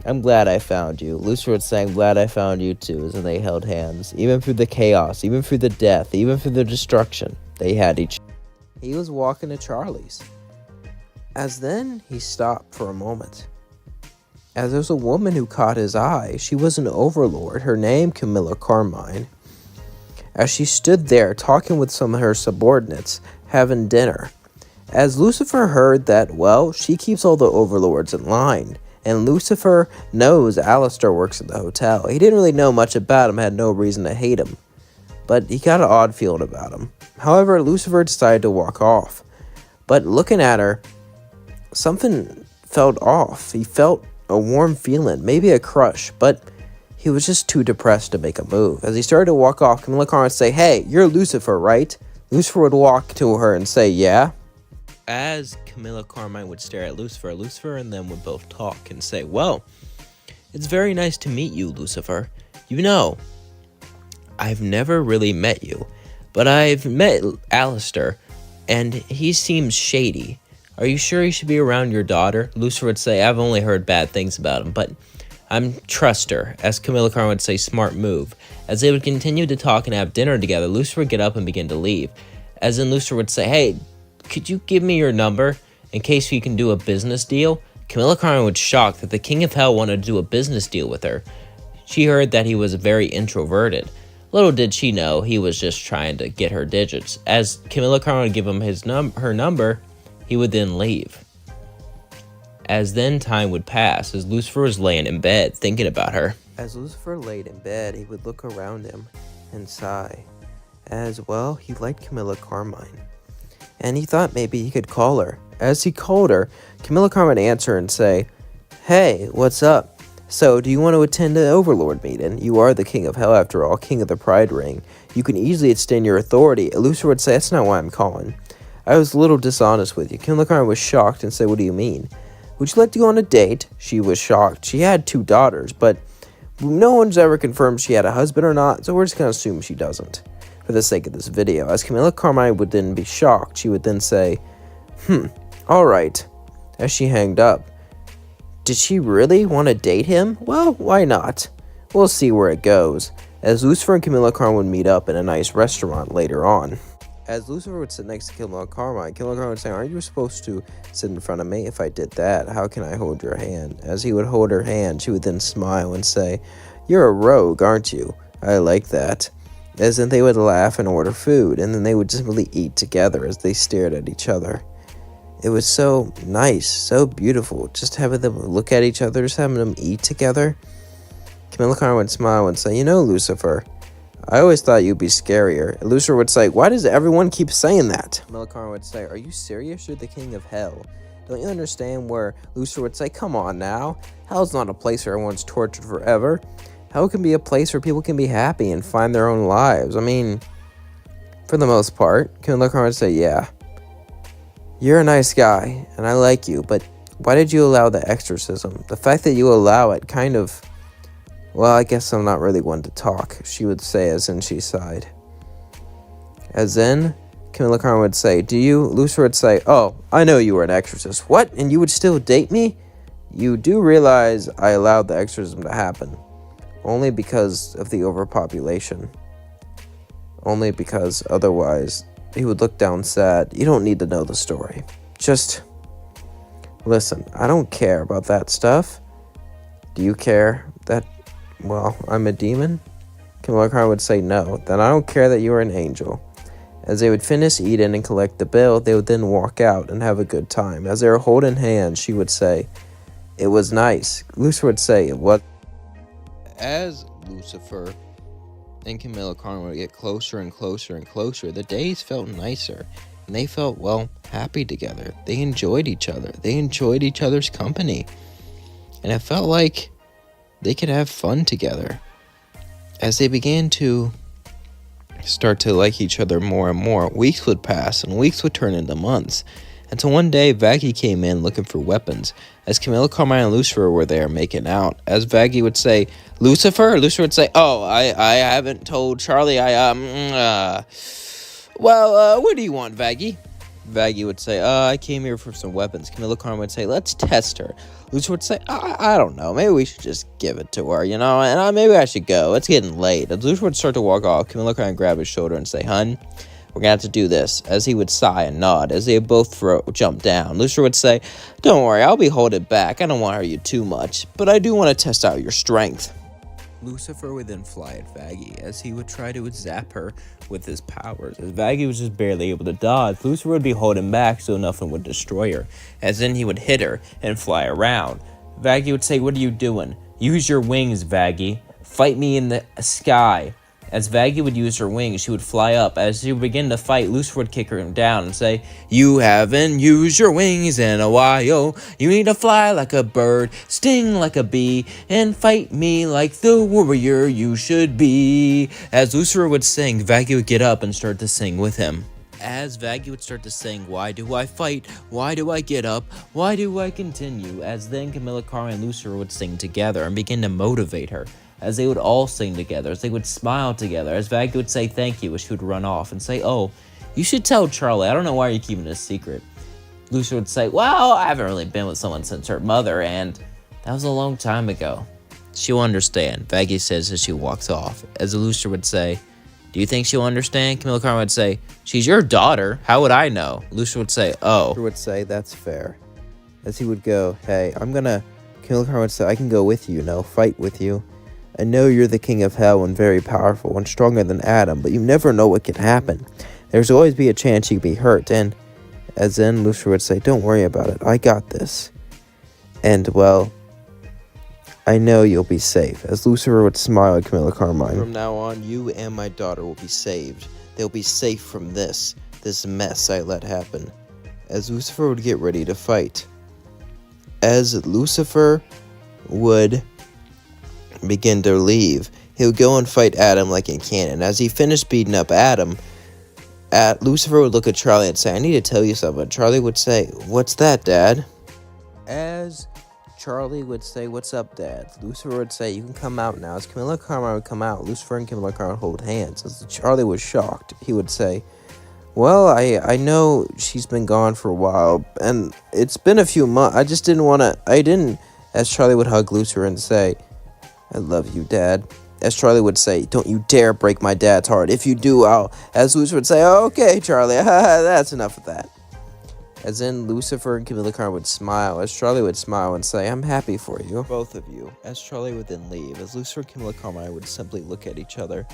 I'm glad I found you." Lucifer would say, "I'm glad I found you too," as they held hands. Even through the chaos, even through the death, even through the destruction, they had each other. He was walking to Charlie's. As then, he stopped for a moment. As there was a woman who caught his eye. She was an overlord, her name Camilla Carmine. As she stood there talking with some of her subordinates, having dinner. As Lucifer heard that, well, she keeps all the overlords in line. And Lucifer knows Alistair works at the hotel. He didn't really know much about him, had no reason to hate him. But he got an odd feeling about him. However, Lucifer decided to walk off. But looking at her, something felt off. He felt a warm feeling, maybe a crush, but he was just too depressed to make a move. As he started to walk off, Camilla Carmen would say, "Hey, you're Lucifer, right?" Lucifer would walk to her and say, "Yeah." As Camilla Carmine would stare at Lucifer, Lucifer and them would both talk and say, "Well, it's very nice to meet you, Lucifer. You know, I've never really met you, but I've met Alistair, and he seems shady. Are you sure he should be around your daughter?" Lucifer would say, "I've only heard bad things about him, but I'm trust her." As Camilla Carmine would say, "Smart move." As they would continue to talk and have dinner together, Lucifer would get up and begin to leave. As in Lucifer would say, "Hey, could you give me your number in case we can do a business deal?" Camilla Carmen was shocked that the King of Hell wanted to do a business deal with her. She heard that he was very introverted. Little did she know he was just trying to get her digits. As Camilla Carmen would give him her number, he would then leave. As then time would pass, as Lucifer was laying in bed thinking about her. As Lucifer laid in bed, he would look around him and sigh. As well, he liked Camilla Carmine, and he thought maybe he could call her. As he called her, Camilla Carmine would answer and say, "Hey, what's up? So, do you want to attend the Overlord meeting? You are the King of Hell after all, King of the Pride Ring. You can easily extend your authority." Lucifer would say, "That's not why I'm calling. I was a little dishonest with you." Camilla Carmine was shocked and said, "What do you mean? Would you like to go on a date?" She was shocked. She had 2 daughters, but no one's ever confirmed she had a husband or not, so we're just going to assume she doesn't, for the sake of this video. As Camilla Carmine would then be shocked, she would then say, alright, as she hanged up. Did she really want to date him? Well, why not? We'll see where it goes, as Lucifer and Camilla Carmine would meet up in a nice restaurant later on. As Lucifer would sit next to Camilla Carmine would say, "Aren't you supposed to sit in front of me? If I did that, how can I hold your hand?" As he would hold her hand, she would then smile and say, "You're a rogue, aren't you? I like that." As then they would laugh and order food, and then they would just really eat together as they stared at each other. It was so nice, so beautiful, just having them look at each other, just having them eat together. Camilla Carmine would smile and say, "You know, Lucifer, I always thought you'd be scarier." And Lucifer would say, "Why does everyone keep saying that?" Camilla Carmine would say, "Are you serious? You're the King of Hell. Don't you understand?" Where Lucifer would say, "Come on now. Hell's not a place where everyone's tortured forever. Hell can be a place where people can be happy and find their own lives. I mean, for the most part." Camilla Carmine would say, "Yeah, you're a nice guy, and I like you, but why did you allow the exorcism? The fact that you allow it kind of... Well, I guess I'm not really one to talk," she would say as then she sighed. As then, Camilla Carmine would say, "Do you?" Lucifer would say, "Oh, I know you were an exorcist." "What? And you would still date me? You do realize I allowed the exorcism to happen. Only because of the overpopulation. Only because otherwise, he would look down sad. You don't need to know the story. Just listen, I don't care about that stuff. Do you care that, well, I'm a demon?" Camilla Carmine would say, "No, then I don't care that you are an angel." As they would finish eating and collect the bill, they would then walk out and have a good time. As they were holding hands, she would say, "It was nice." Lucifer would say, "It was." As Lucifer and Camilla Carmine would get closer and closer and closer, the days felt nicer, and they felt, well, happy together. They enjoyed each other. They enjoyed each other's company, and it felt like they could have fun together. As they began to start to like each other more and more, weeks would pass, and weeks would turn into months, until one day Vaggie came in looking for weapons. As Camilla Carmine and Lucifer were there making out, as Vaggie would say, "Lucifer?" Lucifer would say, "Oh, I haven't told Charlie. What do you want, Vaggie?" Vaggie would say, "I came here for some weapons." Camilla Carmine would say, "Let's test her." Lucifer would say, I don't know. Maybe we should just give it to her, and maybe I should go. It's getting late." As Lucifer would start to walk off, Camilla Carmine would grab his shoulder and say, "Hun, we're going to have to do this." As he would sigh and nod, as they both jump down, Lucifer would say, "Don't worry, I'll be holding back. I don't want to hurt you too much, but I do want to test out your strength." Lucifer would then fly at Vaggie as he would try to zap her with his powers. As Vaggie was just barely able to dodge, Lucifer would be holding back so nothing would destroy her. As then he would hit her and fly around. Vaggie would say, "What are you doing? Use your wings, Vaggie. Fight me in the sky." As Vaggie would use her wings, she would fly up. As she would begin to fight, Lucifer would kick her down and say, "You haven't used your wings in a while. You need to fly like a bird, sting like a bee, and fight me like the warrior you should be." As Lucifer would sing, Vaggie would get up and start to sing with him. As Vaggie would start to sing, "Why do I fight? Why do I get up? Why do I continue?" As then Camilla, Carmen, and Lucifer would sing together and begin to motivate her. As they would all sing together, as they would smile together, as Vaggie would say thank you, as she would run off and say, "Oh, you should tell Charlie. I don't know why you're keeping it a secret." Lucifer would say, "Well, I haven't really been with someone since her mother, and that was a long time ago." "She'll understand," Vaggie says as she walks off. As Lucifer would say, "Do you think she'll understand?" Camilla Carmen would say, "She's your daughter. How would I know?" Lucifer would say, "Oh." Lucifer would say, "That's fair." As he would go, "Hey, Camilla Carmen would say, "I can go with you, fight with you. I know you're the king of hell and very powerful and stronger than Adam, but you never know what can happen. There's always be a chance you could be hurt." And as then Lucifer would say, "Don't worry about it. I got this. And, well, I know you'll be safe." As Lucifer would smile at Camilla Carmine. "From now on, you and my daughter will be saved. They'll be safe from this mess I let happen." As Lucifer would get ready to fight. As Lucifer would begin to leave, he would go and fight Adam like in canon. As he finished beating up Adam, Lucifer would look at Charlie and say, "I need to tell you something." Charlie would say, "What's that, Dad?" As Charlie would say, "What's up, Dad?" Lucifer would say, "You can come out now." As Camilla Carmine would come out, Lucifer and Camilla Carmine would hold hands. As Charlie was shocked, he would say, "Well, I know she's been gone for a while, and it's been a few months. I just didn't." As Charlie would hug Lucifer and say, "I love you, Dad." As Charlie would say, "Don't you dare break my dad's heart. If you do, I'll..." As Lucifer would say, "Oh, okay, Charlie, that's enough of that." As then Lucifer and Camilla Carmine would smile, as Charlie would smile and say, "I'm happy for you, both of you." As Charlie would then leave, as Lucifer and Camilla Carmine would simply look at each other.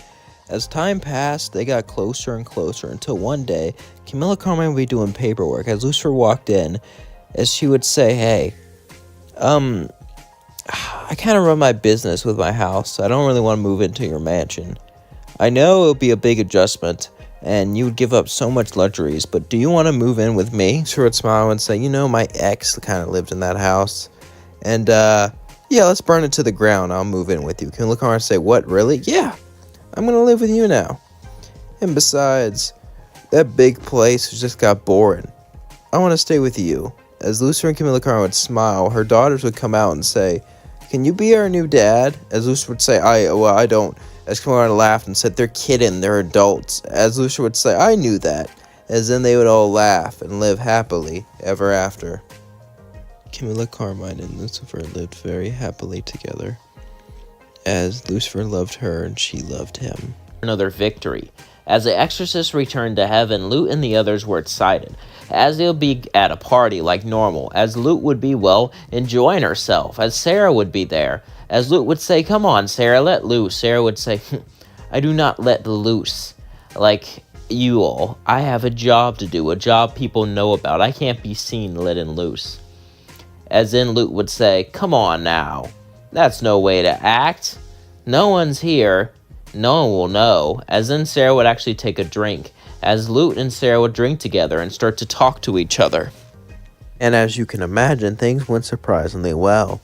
As time passed, they got closer and closer until one day, Camilla Carmine would be doing paperwork. As Lucifer walked in, as she would say, "Hey, I kind of run my business with my house. I don't really want to move into your mansion. I know it'll be a big adjustment, and you would give up so much luxuries, but do you want to move in with me?" She would smile and say, "My ex kind of lived in that house. And, yeah, let's burn it to the ground. I'll move in with you." Can you look around and say, "What, really?" "Yeah, I'm going to live with you now. And besides, that big place just got boring. I want to stay with you." As Lucifer and Camilla Carmine would smile, her daughters would come out and say, "Can you be our new dad?" As Lucifer would say, I don't." As Camilla Carmine laughed and said, "They're kidding, they're adults." As Lucifer would say, "I knew that." As then they would all laugh and live happily ever after. Camilla Carmine and Lucifer lived very happily together, as Lucifer loved her and she loved him. Another victory. As the exorcists returned to heaven, Lute and the others were excited, as they'll be at a party like normal, as Lute would be, enjoying herself, as Sarah would be there. As Lute would say, "Come on, Sarah, let loose." Sarah would say, "I do not let loose like you all. I have a job to do, a job people know about. I can't be seen letting loose." As then Lute would say, "Come on now. That's no way to act. No one's here. No one will know." As then Sarah would actually take a drink, as Lute and Sarah would drink together and start to talk to each other. And as you can imagine, things went surprisingly well.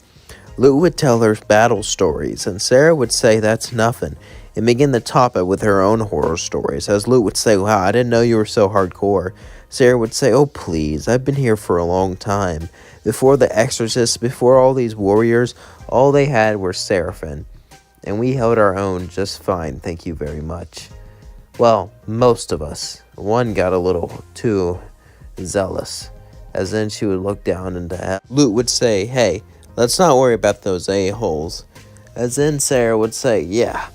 Lute would tell her battle stories, and Sarah would say, "That's nothing," and begin to top it with her own horror stories. As Lute would say, "Wow, I didn't know you were so hardcore." Sarah would say, "Oh, please, I've been here for a long time. Before the exorcists, before all these warriors, all they had were seraphim. And we held our own just fine, thank you very much. Well, most of us. One got a little too zealous." As then she would look down into hell. Lute would say, "Hey, let's not worry about those a-holes." As then Sarah would say, "Yeah."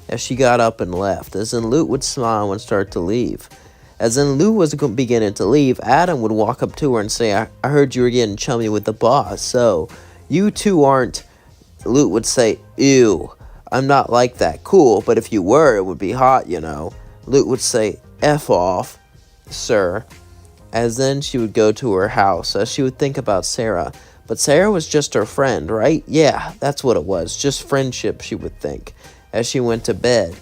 As she got up and left. As then Lute would smile and start to leave. As then Lute was beginning to leave, Adam would walk up to her and say, I heard you were getting chummy with the boss, so you two aren't..." Lute would say, "Ew, I'm not like that. Cool, but if you were, it would be hot, you know. Lute would say, F off, sir. As then she would go to her house, as she would think about Sarah. But Sarah was just her friend, right? Yeah, that's what it was. Just friendship, she would think, as she went to bed.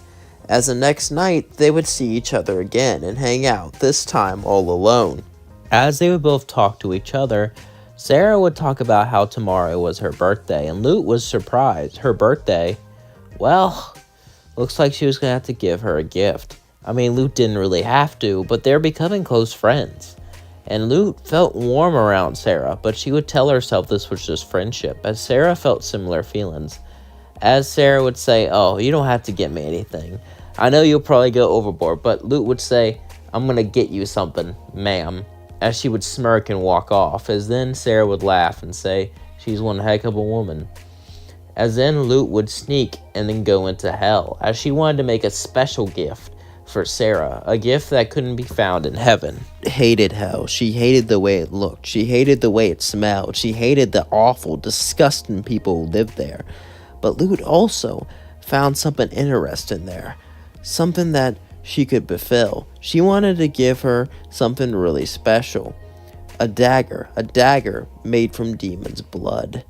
As the next night, they would see each other again and hang out, this time all alone. As they would both talk to each other, Sarah would talk about how tomorrow was her birthday, and Lute was surprised. Her birthday? Well, looks like she was going to have to give her a gift. I mean, Lute didn't really have to, but they're becoming close friends. And Lute felt warm around Sarah, but she would tell herself this was just friendship, as Sarah felt similar feelings. As Sarah would say, oh, you don't have to get me anything. I know you'll probably go overboard, but Lute would say, I'm going to get you something, ma'am, as she would smirk and walk off, as then Sarah would laugh and say, she's one heck of a woman. As then Lute would sneak and then go into hell, as she wanted to make a special gift for Sarah, a gift that couldn't be found in heaven. Hated hell. She hated the way it looked. She hated the way it smelled. She hated the awful, disgusting people who lived there. But Lute also found something interesting there. Something that she could fulfill. She wanted to give her something really special. A dagger made from demon's blood.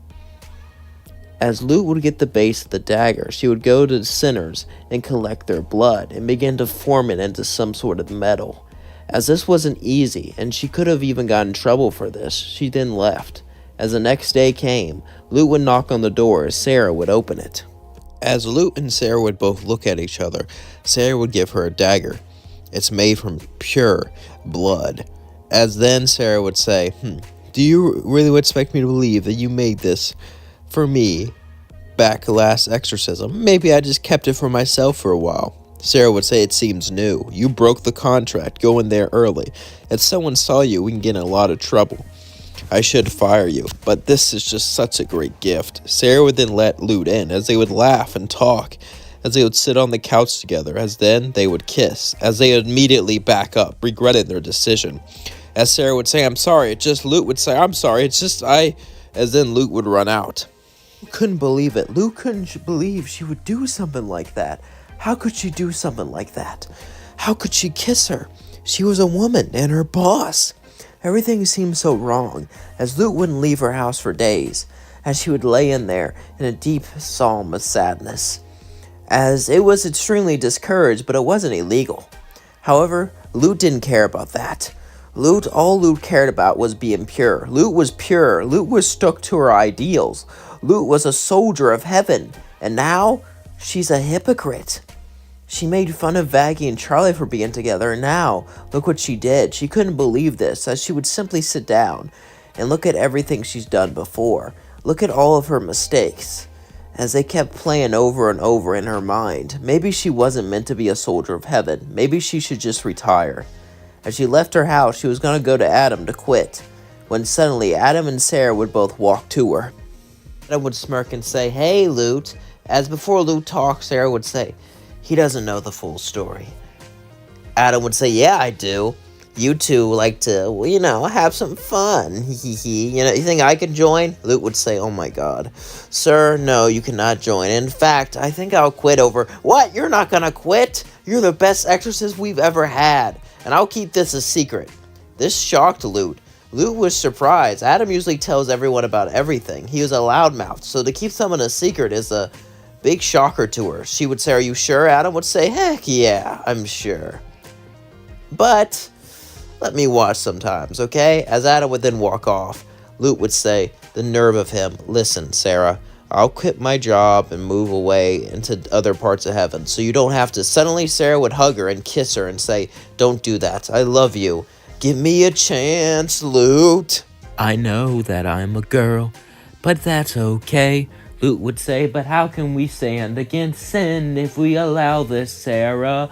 As Lute would get the base of the dagger, she would go to the sinners and collect their blood and begin to form it into some sort of metal. As this wasn't easy, and she could have even gotten in trouble for this, she then left. As the next day came, Lute would knock on the door as Sarah would open it. As Lute and Sarah would both look at each other, Sarah would give her a dagger. It's made from pure blood. As then Sarah would say, do you really expect me to believe that you made this for me back last exorcism? Maybe I just kept it for myself for a while. Sarah would say, it seems new. You broke the contract going there early. If someone saw you, we can get in a lot of trouble. I should fire you, but this is just such a great gift. Sarah would then let Lute in, as they would laugh and talk, as they would sit on the couch together, as then they would kiss, as they would immediately back up, regretting their decision. As Sarah would say, I'm sorry, Lute would say, I'm sorry, as then Lute would run out. Couldn't believe it. Lute couldn't believe she would do something like that. How could she do something like that? How could she kiss her? She was a woman and her boss. Everything seemed so wrong, as Lute wouldn't leave her house for days, as she would lay in there in a deep psalm of sadness, as it was extremely discouraged, but it wasn't illegal. However, Lute didn't care about that. All Lute cared about was being pure. Lute was pure. Lute was stuck to her ideals. Lute was a soldier of heaven, and now she's a hypocrite. She made fun of Vaggie and Charlie for being together, and now, look what she did. She couldn't believe this, as she would simply sit down and look at everything she's done before. Look at all of her mistakes, as they kept playing over and over in her mind. Maybe she wasn't meant to be a soldier of heaven. Maybe she should just retire. As she left her house, she was going to go to Adam to quit, when suddenly Adam and Sarah would both walk to her. Adam would smirk and say, hey, Lute. As before Lute talked, Sarah would say, he doesn't know the full story. Adam would say, yeah, I do. You two like to, have some fun. You think I can join? Lute would say, oh my God. Sir, no, you cannot join. In fact, I think I'll quit over. What? You're not gonna quit? You're the best exorcist we've ever had. And I'll keep this a secret. This shocked Lute. Lute was surprised. Adam usually tells everyone about everything. He was a loudmouth, so to keep someone a secret is a big shocker to her. She would say, are you sure? Adam would say, heck yeah, I'm sure. But let me watch sometimes, okay? As Adam would then walk off, Lute would say, the nerve of him. Listen, Sarah, I'll quit my job and move away into other parts of heaven, so you don't have to. Suddenly, Sarah would hug her and kiss her and say, don't do that. I love you. Give me a chance, Lute. I know that I'm a girl, but that's okay. Lute would say, but how can we stand against sin if we allow this, Sarah?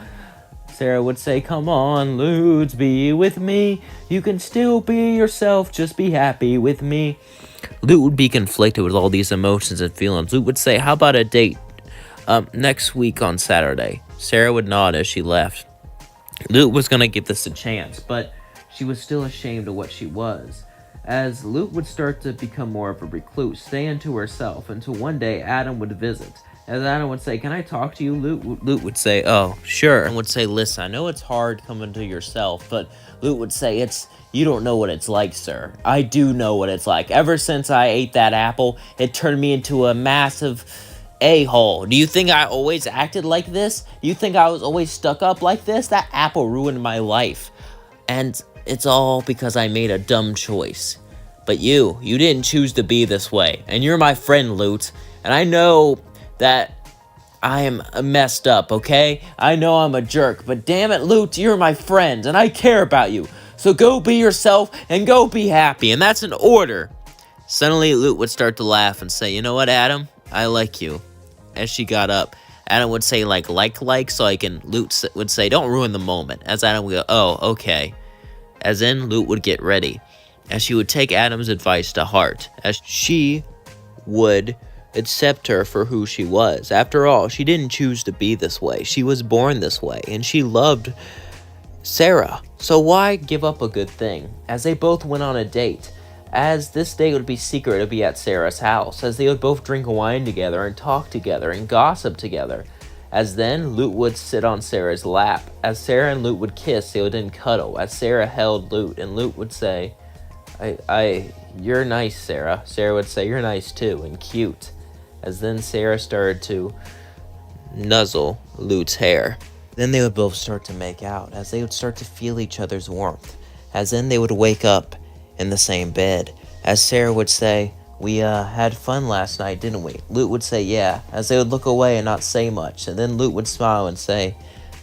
Sarah would say, come on, Lute, be with me. You can still be yourself, just be happy with me. Lute would be conflicted with all these emotions and feelings. Lute would say, how about a date next week on Saturday? Sarah would nod as she left. Lute was going to give this a chance, but she was still ashamed of what she was. As Lute would start to become more of a recluse, staying to herself, until one day Adam would visit, As Adam would say, can I talk to you? Lute would say, oh, sure. And would say, listen, I know it's hard coming to yourself, but Lute would say, you don't know what it's like, sir. I do know what it's like. Ever since I ate that apple, it turned me into a massive a-hole. Do you think I always acted like this? Do you think I was always stuck up like this? That apple ruined my life. And it's all because I made a dumb choice. But you didn't choose to be this way. And you're my friend, Lute. And I know that I am messed up, okay? I know I'm a jerk, but damn it, Lute, you're my friend, and I care about you. So go be yourself, and go be happy, and that's an order. Suddenly, Lute would start to laugh and say, you know what, Adam? I like you. As she got up, Adam would say, and Lute would say, don't ruin the moment. As Adam would go, oh, okay. As in, Lute would get ready. As she would take Adam's advice to heart. As she would accept her for who she was. After all, she didn't choose to be this way. She was born this way, and she loved Sarah. So why give up a good thing? As they both went on a date. As this date would be secret, it would be at Sarah's house. As they would both drink wine together and talk together and gossip together. As then, Lute would sit on Sarah's lap. As Sarah and Lute would kiss, they would then cuddle. As Sarah held Lute, and Lute would say, you're nice, Sarah. Sarah would say, you're nice too, and cute. As then Sarah started to nuzzle Lute's hair. Then they would both start to make out, as they would start to feel each other's warmth. As then they would wake up in the same bed. As Sarah would say, we had fun last night, didn't we? Lute would say, yeah. As they would look away and not say much. And then Lute would smile and say,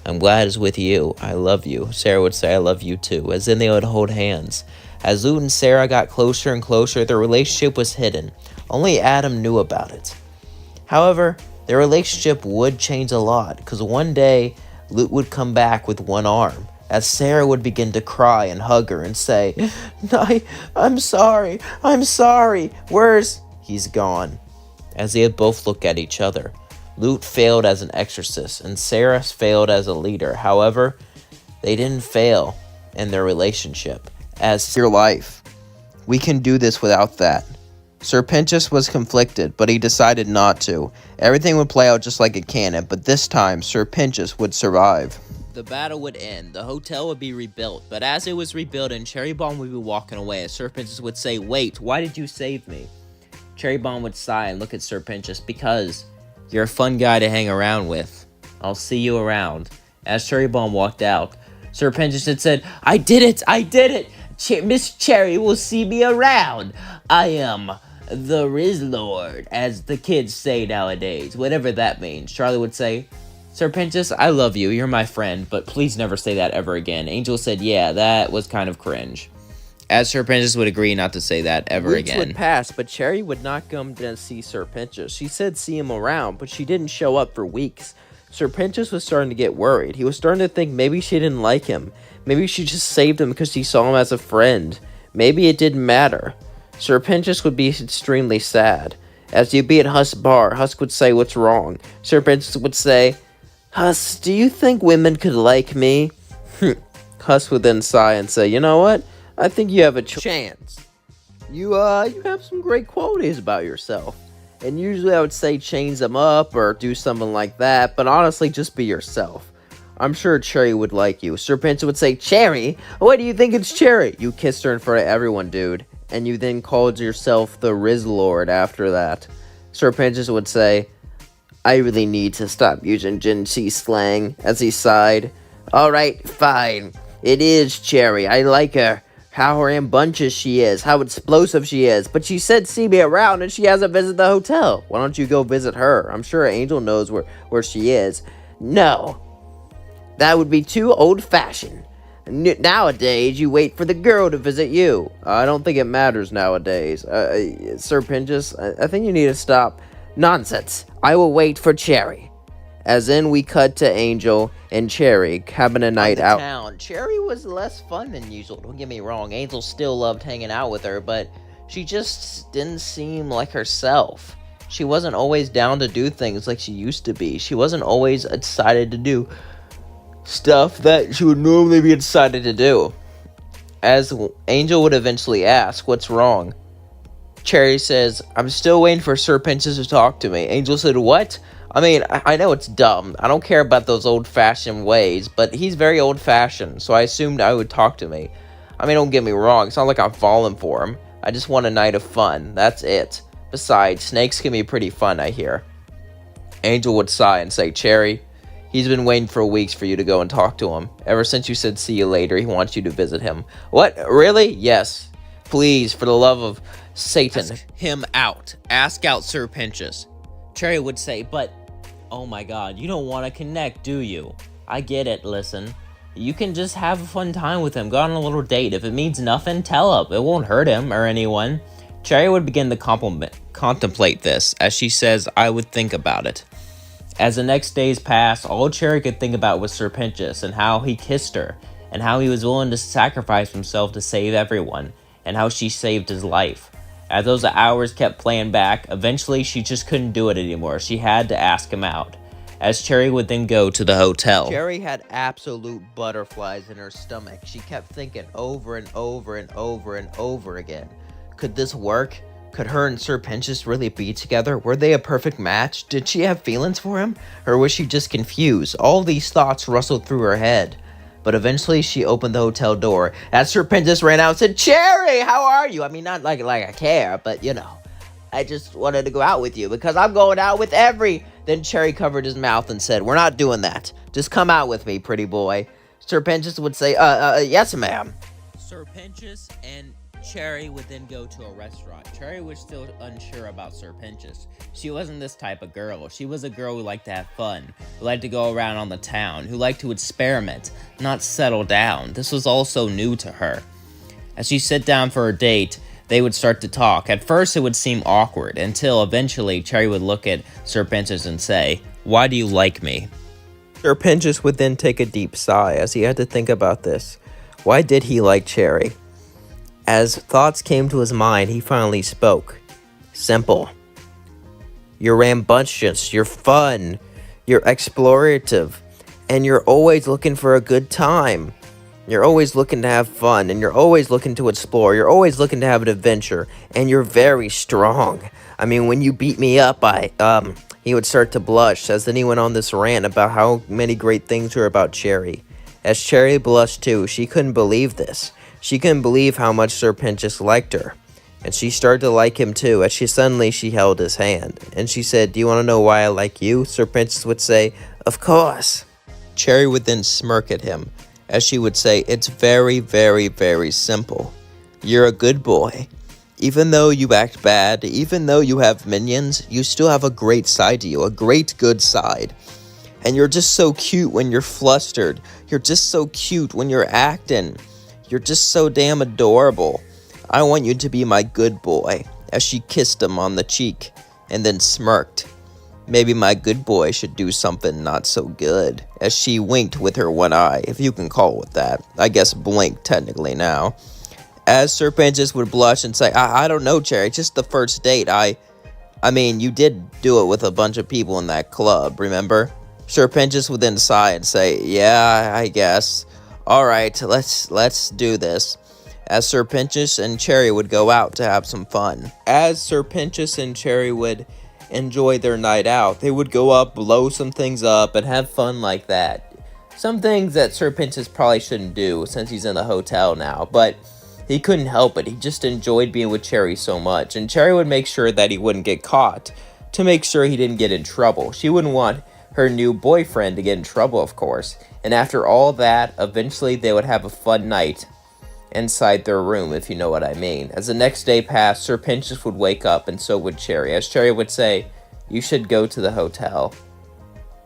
I'm glad it's with you. I love you. Sarah would say, I love you too. As then they would hold hands. As Lute and Sarah got closer and closer, their relationship was hidden. Only Adam knew about it. However, their relationship would change a lot, because one day, Lute would come back with one arm, as Sarah would begin to cry and hug her and say, I'm sorry, where's... He's gone. As they would both look at each other. Lute failed as an exorcist, and Sarah failed as a leader. However, they didn't fail in their relationship. As your life, we can do this without that. Sir Pinchas was conflicted, but he decided not to. Everything would play out just like it can, but this time, Sir Pinchas would survive. The battle would end. The hotel would be rebuilt, but as it was rebuilding, Cherry Bomb would be walking away, as Sir Pinchas would say, wait, why did you save me? Cherry Bomb would sigh and look at Sir Pinchas, because you're a fun guy to hang around with. I'll see you around. As Cherry Bomb walked out, Sir Pinchas had said, I did it! Miss Cherry will see me around. I am the Riz Lord, as the kids say nowadays, whatever that means. Charlie would say, Sir Pinchas, I love you, you're my friend, but please never say that ever again. Angel said, yeah, that was kind of cringe. As Sir Pinchas would agree not to say that ever Weeks again. would pass, but Cherry would not come to see Sir Pinchas. She said see him around, but she didn't show up for weeks. Sir Pinchas was starting to get worried. He was starting to think maybe she didn't like him. Maybe she just saved him because she saw him as a friend. Maybe it didn't matter. Sir Pinchas would be extremely sad. As you'd be at Husk's bar, Husk would say, what's wrong? Sir Pinchas would say, Husk, do you think women could like me? Husk would then sigh and say, you know what? I think you have a chance. You have some great qualities about yourself. And usually I would say change them up or do something like that, but honestly, just be yourself. I'm sure Cherry would like you. Sir Pinchas would say, Cherry? What do you think it's Cherry? You kissed her in front of everyone, dude. And you then called yourself the Riz Lord after that. Sir Pinchas would say, I really need to stop using Gen Z slang, as he sighed. Alright, fine. It is Cherry. I like her. How rambunctious she is. How explosive she is. But she said see me around and she hasn't visited the hotel. Why don't you go visit her? I'm sure Angel knows where she is. No. That would be too old-fashioned. Nowadays, you wait for the girl to visit you. I don't think it matters nowadays. Sir Pinchas, I think you need to stop. Nonsense. I will wait for Cherry. As in, we cut to Angel and Cherry having a night out. Town. Cherry was less fun than usual, don't get me wrong. Angel still loved hanging out with her, but she just didn't seem like herself. She wasn't always down to do things like she used to be. She wasn't always excited to do stuff that she would normally be excited to do. As Angel would eventually ask, what's wrong? Cherry says, I'm still waiting for Sir Pinchas to talk to me. Angel said, what? I mean, I know it's dumb. I don't care about those old-fashioned ways, but he's very old-fashioned, so I assumed I would talk to me. I mean, don't get me wrong, it's not like I'm falling for him. I just want a night of fun, that's it. Besides, snakes can be pretty fun, I hear. Angel would sigh and say, Cherry, he's been waiting for weeks for you to go and talk to him. Ever since you said see you later, he wants you to visit him. What? Really? Yes. Please, for the love of Satan. Ask him out. Ask out Sir Pinchus. Cherry would say, but, oh my god, you don't want to connect, do you? I get it, listen. You can just have a fun time with him, go on a little date. If it means nothing, tell him. It won't hurt him or anyone. Cherry would begin to contemplate this. As she says, I would think about it. As the next days passed, all Cherry could think about was Sir Pinchus and how he kissed her, and how he was willing to sacrifice himself to save everyone, and how she saved his life. As those hours kept playing back, eventually she just couldn't do it anymore. She had to ask him out. As Cherry would then go to the hotel. Cherry had absolute butterflies in her stomach. She kept thinking over and over and over and over again. Could this work? Could her and Sir Pinchus really be together? Were they a perfect match? Did she have feelings for him? Or was she just confused? All these thoughts rustled through her head. But eventually she opened the hotel door as Sir Pinchus ran out and said, Cherry, how are you? I mean, not like I care, but you know. I just wanted to go out with you because I'm going out with Then Cherry covered his mouth and said, we're not doing that. Just come out with me, pretty boy. Sir Pinchus would say, yes, ma'am. Sir Pinchus and Cherry would then go to a restaurant. Cherry was still unsure about Sir Pinchus. She wasn't this type of girl. She was a girl who liked to have fun, who liked to go around on the town, who liked to experiment, not settle down. This was all so new to her. As she sat down for a date, they would start to talk. At first, it would seem awkward, until eventually Cherry would look at Sir Pinchus and say, why do you like me? Sir Pinchus would then take a deep sigh as he had to think about this. Why did he like Cherry? As thoughts came to his mind, he finally spoke. Simple. You're rambunctious, you're fun, you're explorative, and you're always looking for a good time. You're always looking to have fun, and you're always looking to explore. You're always looking to have an adventure, and you're very strong. I mean, when you beat me up, he would start to blush, as then he went on this rant about how many great things were about Cherry. As Cherry blushed too, she couldn't believe this. She couldn't believe how much Sir Pinchus liked her. And she started to like him too, as she held his hand. And she said, do you want to know why I like you? Sir Pinchus would say, of course. Cherry would then smirk at him, as she would say, it's very, very, very simple. You're a good boy. Even though you act bad, even though you have minions, you still have a great side to you, a great good side. And you're just so cute when you're flustered. You're just so cute when you're acting. You're just so damn adorable. I want you to be my good boy, as she kissed him on the cheek, and then smirked. Maybe my good boy should do something not so good, as she winked with her one eye, if you can call it that. I guess blinked technically now. As Sir Pinchus would blush and say, I don't know, Cherry, just the first date. I mean, you did do it with a bunch of people in that club, remember? Sir Pinchus would then sigh and say, yeah, I guess. Alright, let's do this. As Sir Pinchus and Cherry would go out to have some fun. As Sir Pinchus and Cherry would enjoy their night out, they would go up, blow some things up, and have fun like that. Some things that Sir Pinchus probably shouldn't do since he's in the hotel now, but he couldn't help it. He just enjoyed being with Cherry so much, and Cherry would make sure that he wouldn't get caught, to make sure he didn't get in trouble. She wouldn't want her new boyfriend to get in trouble, of course. And after all that, eventually they would have a fun night inside their room, if you know what I mean. As the next day passed, Sir Pinchus would wake up, and so would Cherry. As Cherry would say, you should go to the hotel.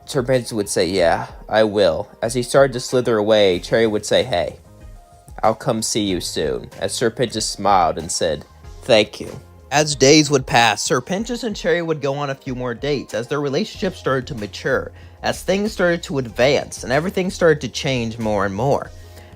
Sir Pinchus would say, yeah, I will. As he started to slither away, Cherry would say, hey, I'll come see you soon. As Sir Pinchus smiled and said, thank you. As days would pass, Sir Pinchus and Cherry would go on a few more dates as their relationship started to mature, as things started to advance, and everything started to change more and more.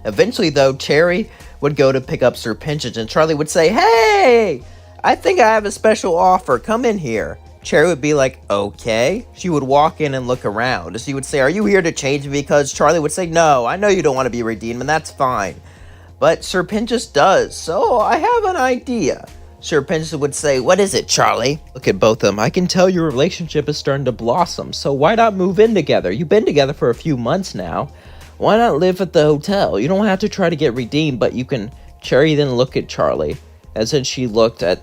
Eventually, though, Cherry would go to pick up Sir Pinchus, and Charlie would say, hey, I think I have a special offer. Come in here. Cherry would be like, okay. She would walk in and look around. She would say, are you here to change me? Because Charlie would say, no, I know you don't want to be redeemed, and that's fine. But Sir Pinchus does, so I have an idea. Sir Pencil would say, "What is it, Charlie?" Look at both of them. I can tell your relationship is starting to blossom, so why not move in together? You've been together for a few months now. Why not live at the hotel? You don't have to try to get redeemed, but you can. Cherry then looked at Charlie, as then she looked at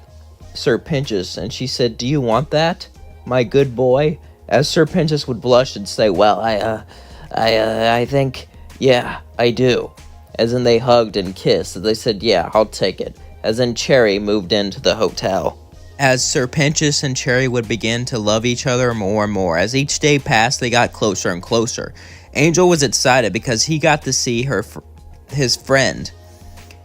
Sir Pinchus, and she said, "Do you want that, my good boy?" As Sir Pinchus would blush and say, "Well, I think, yeah, I do." As in they hugged and kissed, as they said, "Yeah, I'll take it." As then Cherry moved into the hotel. As Sir Pinchus and Cherry would begin to love each other more and more, as each day passed, they got closer and closer. Angel was excited because he got to see his friend,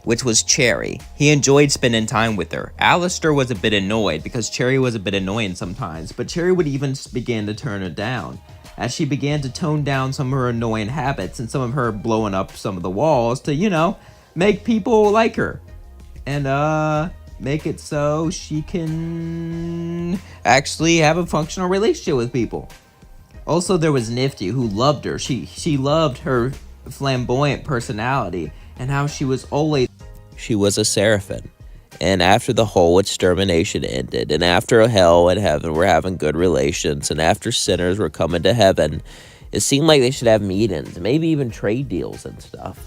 which was Cherry. He enjoyed spending time with her. Alistair was a bit annoyed because Cherry was a bit annoying sometimes, but Cherry would even begin to turn it down, as she began to tone down some of her annoying habits and some of her blowing up some of the walls to, make people like her. And, make it so she can actually have a functional relationship with people. Also, there was Nifty, who loved her. She loved her flamboyant personality and how she was a seraphim. And after the whole extermination ended, and after hell and heaven were having good relations, and after sinners were coming to heaven, it seemed like they should have meetings, maybe even trade deals and stuff.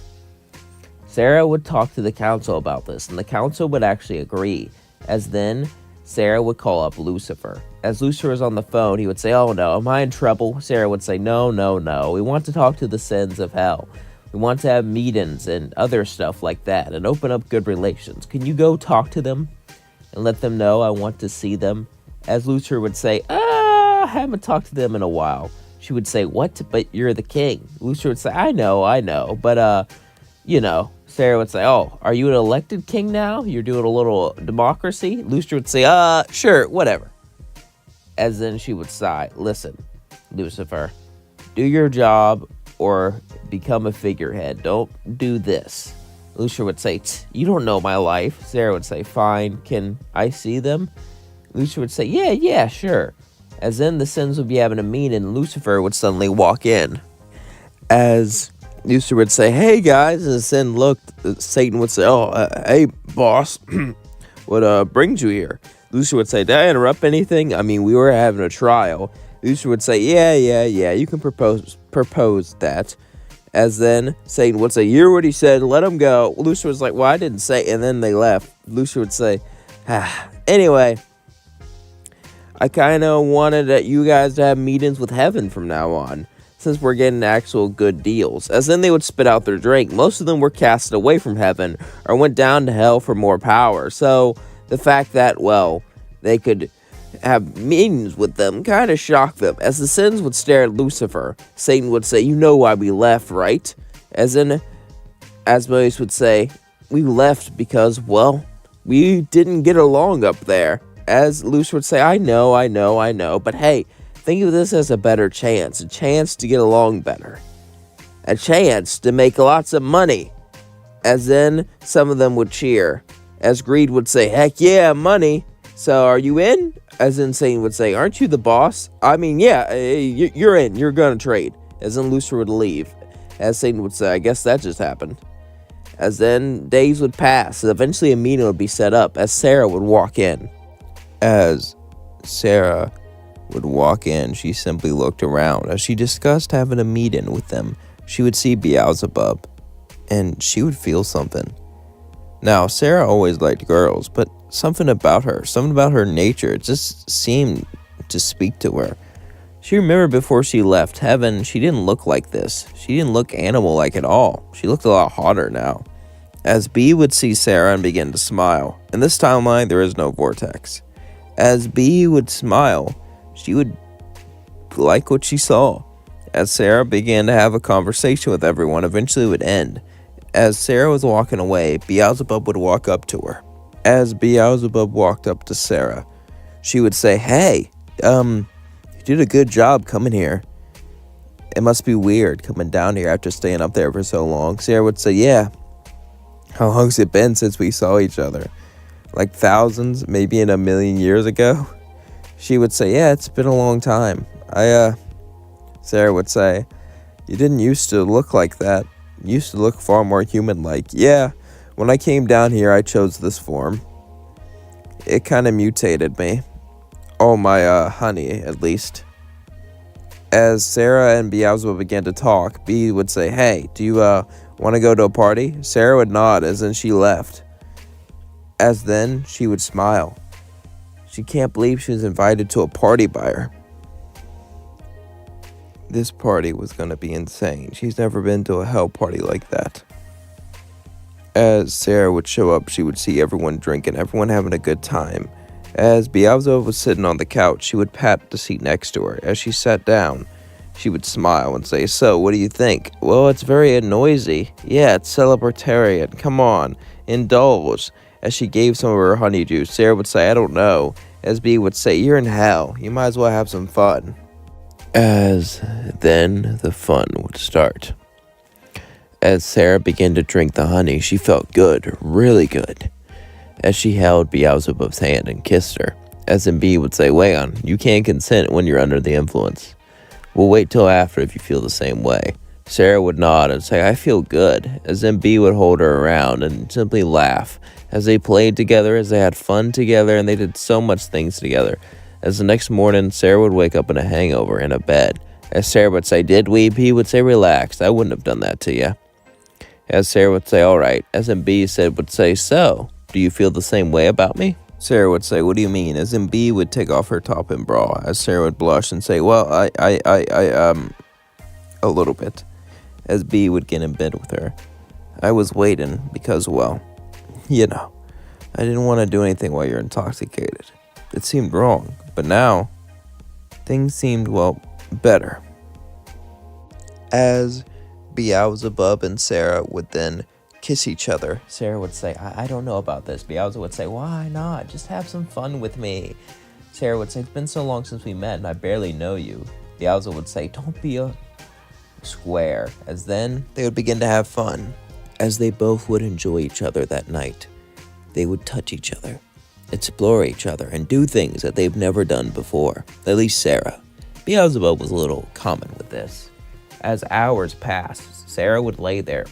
Sarah would talk to the council about this, and the council would actually agree, as then Sarah would call up Lucifer. As Lucifer was on the phone, he would say, "Oh no, am I in trouble?" Sarah would say, No, we want to talk to the sins of hell. We want to have meetings and other stuff like that, and open up good relations. Can you go talk to them and let them know I want to see them?" As Lucifer would say, I haven't talked to them in a while. She would say, "What? But you're the king." Lucifer would say, I know, but, Sarah would say, "Oh, are you an elected king now? You're doing a little democracy?" Lucifer would say, sure, whatever." As then she would sigh, "Listen, Lucifer, do your job or become a figurehead. Don't do this." Lucifer would say, "You don't know my life." Sarah would say, "Fine, can I see them?" Lucifer would say, yeah, sure." As then the sins would be having a meeting, and Lucifer would suddenly walk in. As Lucifer would say, "Hey guys," and then Satan would say, "Hey boss, what brings you here?" Lucifer would say, "Did I interrupt anything? I mean, we were having a trial." Lucifer would say, yeah, you can propose that." As then Satan would say, "You hear what he said, let him go." Lucifer was like, "Well, I didn't say," and then they left. Lucifer would say, "Anyway, I kind of wanted you guys to have meetings with heaven from now on, since we're getting actual good deals." As then they would spit out their drink. Most of them were casted away from heaven or went down to hell for more power. So the fact that, they could have meetings with them kind of shocked them. As the sins would stare at Lucifer, Satan would say, "You know why we left, right?" As then Asmodeus would say, "We left because, we didn't get along up there." As Lucifer would say, I know, but hey, think of this as a better chance, a chance to get along better, a chance to make lots of money. As then some of them would cheer, as Greed would say, "Heck yeah, money. So are you in?" As then Satan would say, "Aren't you the boss?" I mean, yeah, you're in, you're gonna trade. As then Lucifer would leave, as Satan would say, "I guess that just happened." As then days would pass, and eventually a meeting would be set up, as Sarah would walk in. As Sarah would walk in, she simply looked around. As she discussed having a meeting with them, she would see Beelzebub, and she would feel something. Now, Sarah always liked girls, but something about her nature, just seemed to speak to her. She remembered before she left heaven, she didn't look like this. She didn't look animal-like at all. She looked a lot hotter now. As B would see Sarah and begin to smile. In this timeline, there is no vortex. As B would smile, she would like what she saw. As Sarah began to have a conversation with everyone, eventually it would end. As Sarah was walking away, Beelzebub would walk up to her. As Beelzebub walked up to Sarah, she would say, "Hey, you did a good job coming here. It must be weird coming down here after staying up there for so long." Sarah would say, "Yeah. How long's it been since we saw each other? Like thousands, maybe in 1,000,000 years ago?" She would say, "Yeah, it's been a long time. Sarah would say, "You didn't used to look like that. You used to look far more human-like." "Yeah, when I came down here, I chose this form." It kind of mutated me. Oh, my honey, at least. As Sarah and Beelzebub began to talk, Bee would say, "Hey, do you want to go to a party?" Sarah would nod, as then she left. As then she would smile. She can't believe she was invited to a party by her. This party was going to be insane. She's never been to a hell party like that. As Sarah would show up, she would see everyone drinking, everyone having a good time. As Beelzebub was sitting on the couch, she would pat the seat next to her. As she sat down, she would smile and say, "So, what do you think?" "Well, it's very noisy." "Yeah, it's celebritarian. Come on, indulge." As she gave some of her honeydew, Sarah would say, "I don't know." As Bee would say, "You're in hell. You might as well have some fun." As then the fun would start. As Sarah began to drink the honey, she felt good, really good. As she held Beelzebub's hand and kissed her, as in Bee would say, "Wait on, you can't consent when you're under the influence. We'll wait till after if you feel the same way." Sarah would nod and say, "I feel good," as then Bee would hold her around and simply laugh, as they played together, as they had fun together, and they did so much things together. As the next morning, Sarah would wake up in a hangover in a bed. As Sarah would say, "Did we?" Bee would say, "Relax, I wouldn't have done that to you." As Sarah would say, "All right," as in Bee would say, "So, do you feel the same way about me?" Sarah would say, "What do you mean?" As in Bee would take off her top and bra. As Sarah would blush and say, "Well, a little bit." As Bee would get in bed with her. "I was waiting because, well, you know, I didn't want to do anything while you're intoxicated. It seemed wrong, but now things seemed, well, better." As Beelzebub and Sarah would then kiss each other, Sarah would say, I don't know about this. Beelzebub would say, "Why not? Just have some fun with me." Sarah would say, "It's been so long since we met and I barely know you." Beelzebub would say, "Don't be a square." As then they would begin to have fun. As they both would enjoy each other that night, they would touch each other, explore each other, and do things that they've never done before. At least Sarah. Beelzebub was a little common with this. As hours passed, Sarah would lay there,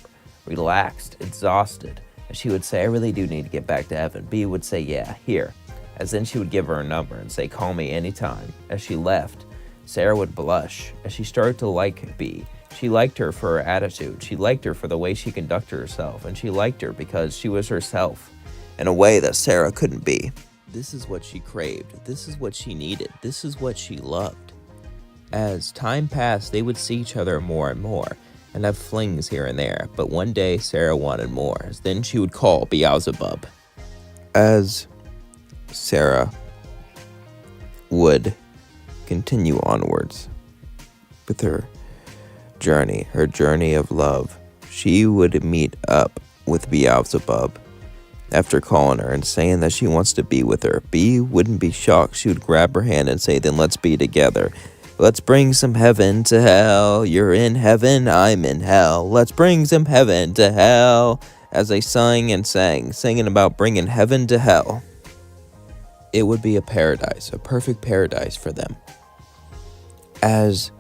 relaxed, exhausted, as she would say, "I really do need to get back to heaven." Bee would say, "Yeah, here." As then she would give her a number and say, "Call me anytime." As she left, Sarah would blush as she started to like Bee. She liked her for her attitude. She liked her for the way she conducted herself. And she liked her because she was herself in a way that Sarah couldn't be. This is what she craved. This is what she needed. This is what she loved. As time passed, they would see each other more and more and have flings here and there. But one day, Sarah wanted more. As then she would call Beelzebub. As Sarah would continue onwards with her journey of love, she would meet up with Beelzebub after calling her and saying that she wants to be with her. Bee wouldn't be shocked. She would grab her hand and say, "Then let's be together. Let's bring some heaven to hell. You're in heaven, I'm in hell. Let's bring some heaven to hell." As they sang and sang, singing about bringing heaven to hell. It would be a paradise, a perfect paradise for them. As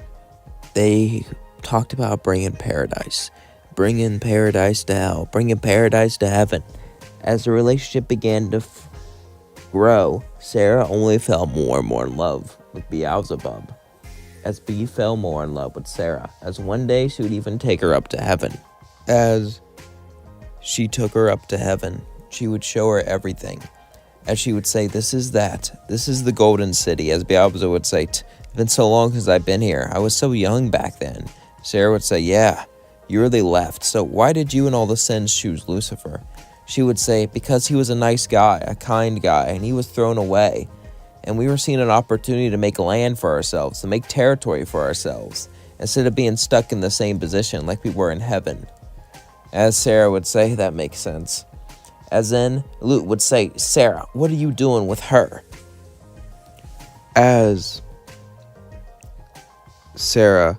they talked about bringing paradise to hell, bringing paradise to heaven. As the relationship began to grow, Sarah only fell more and more in love with Beelzebub. As Bee fell more in love with Sarah, as one day she would even take her up to heaven. As she took her up to heaven, she would show her everything. As she would say, "This is that. This is the golden city." As Beelzebub would say, "It's been so long since I've been here. I was so young back then." Sarah would say, "Yeah, you really left. So why did you and all the sins choose Lucifer?" She would say, "Because he was a nice guy, a kind guy, and he was thrown away. And we were seeing an opportunity to make land for ourselves, to make territory for ourselves, instead of being stuck in the same position like we were in heaven." As Sarah would say, "That makes sense." As then Luke would say, "Sarah, what are you doing with her?" As Sarah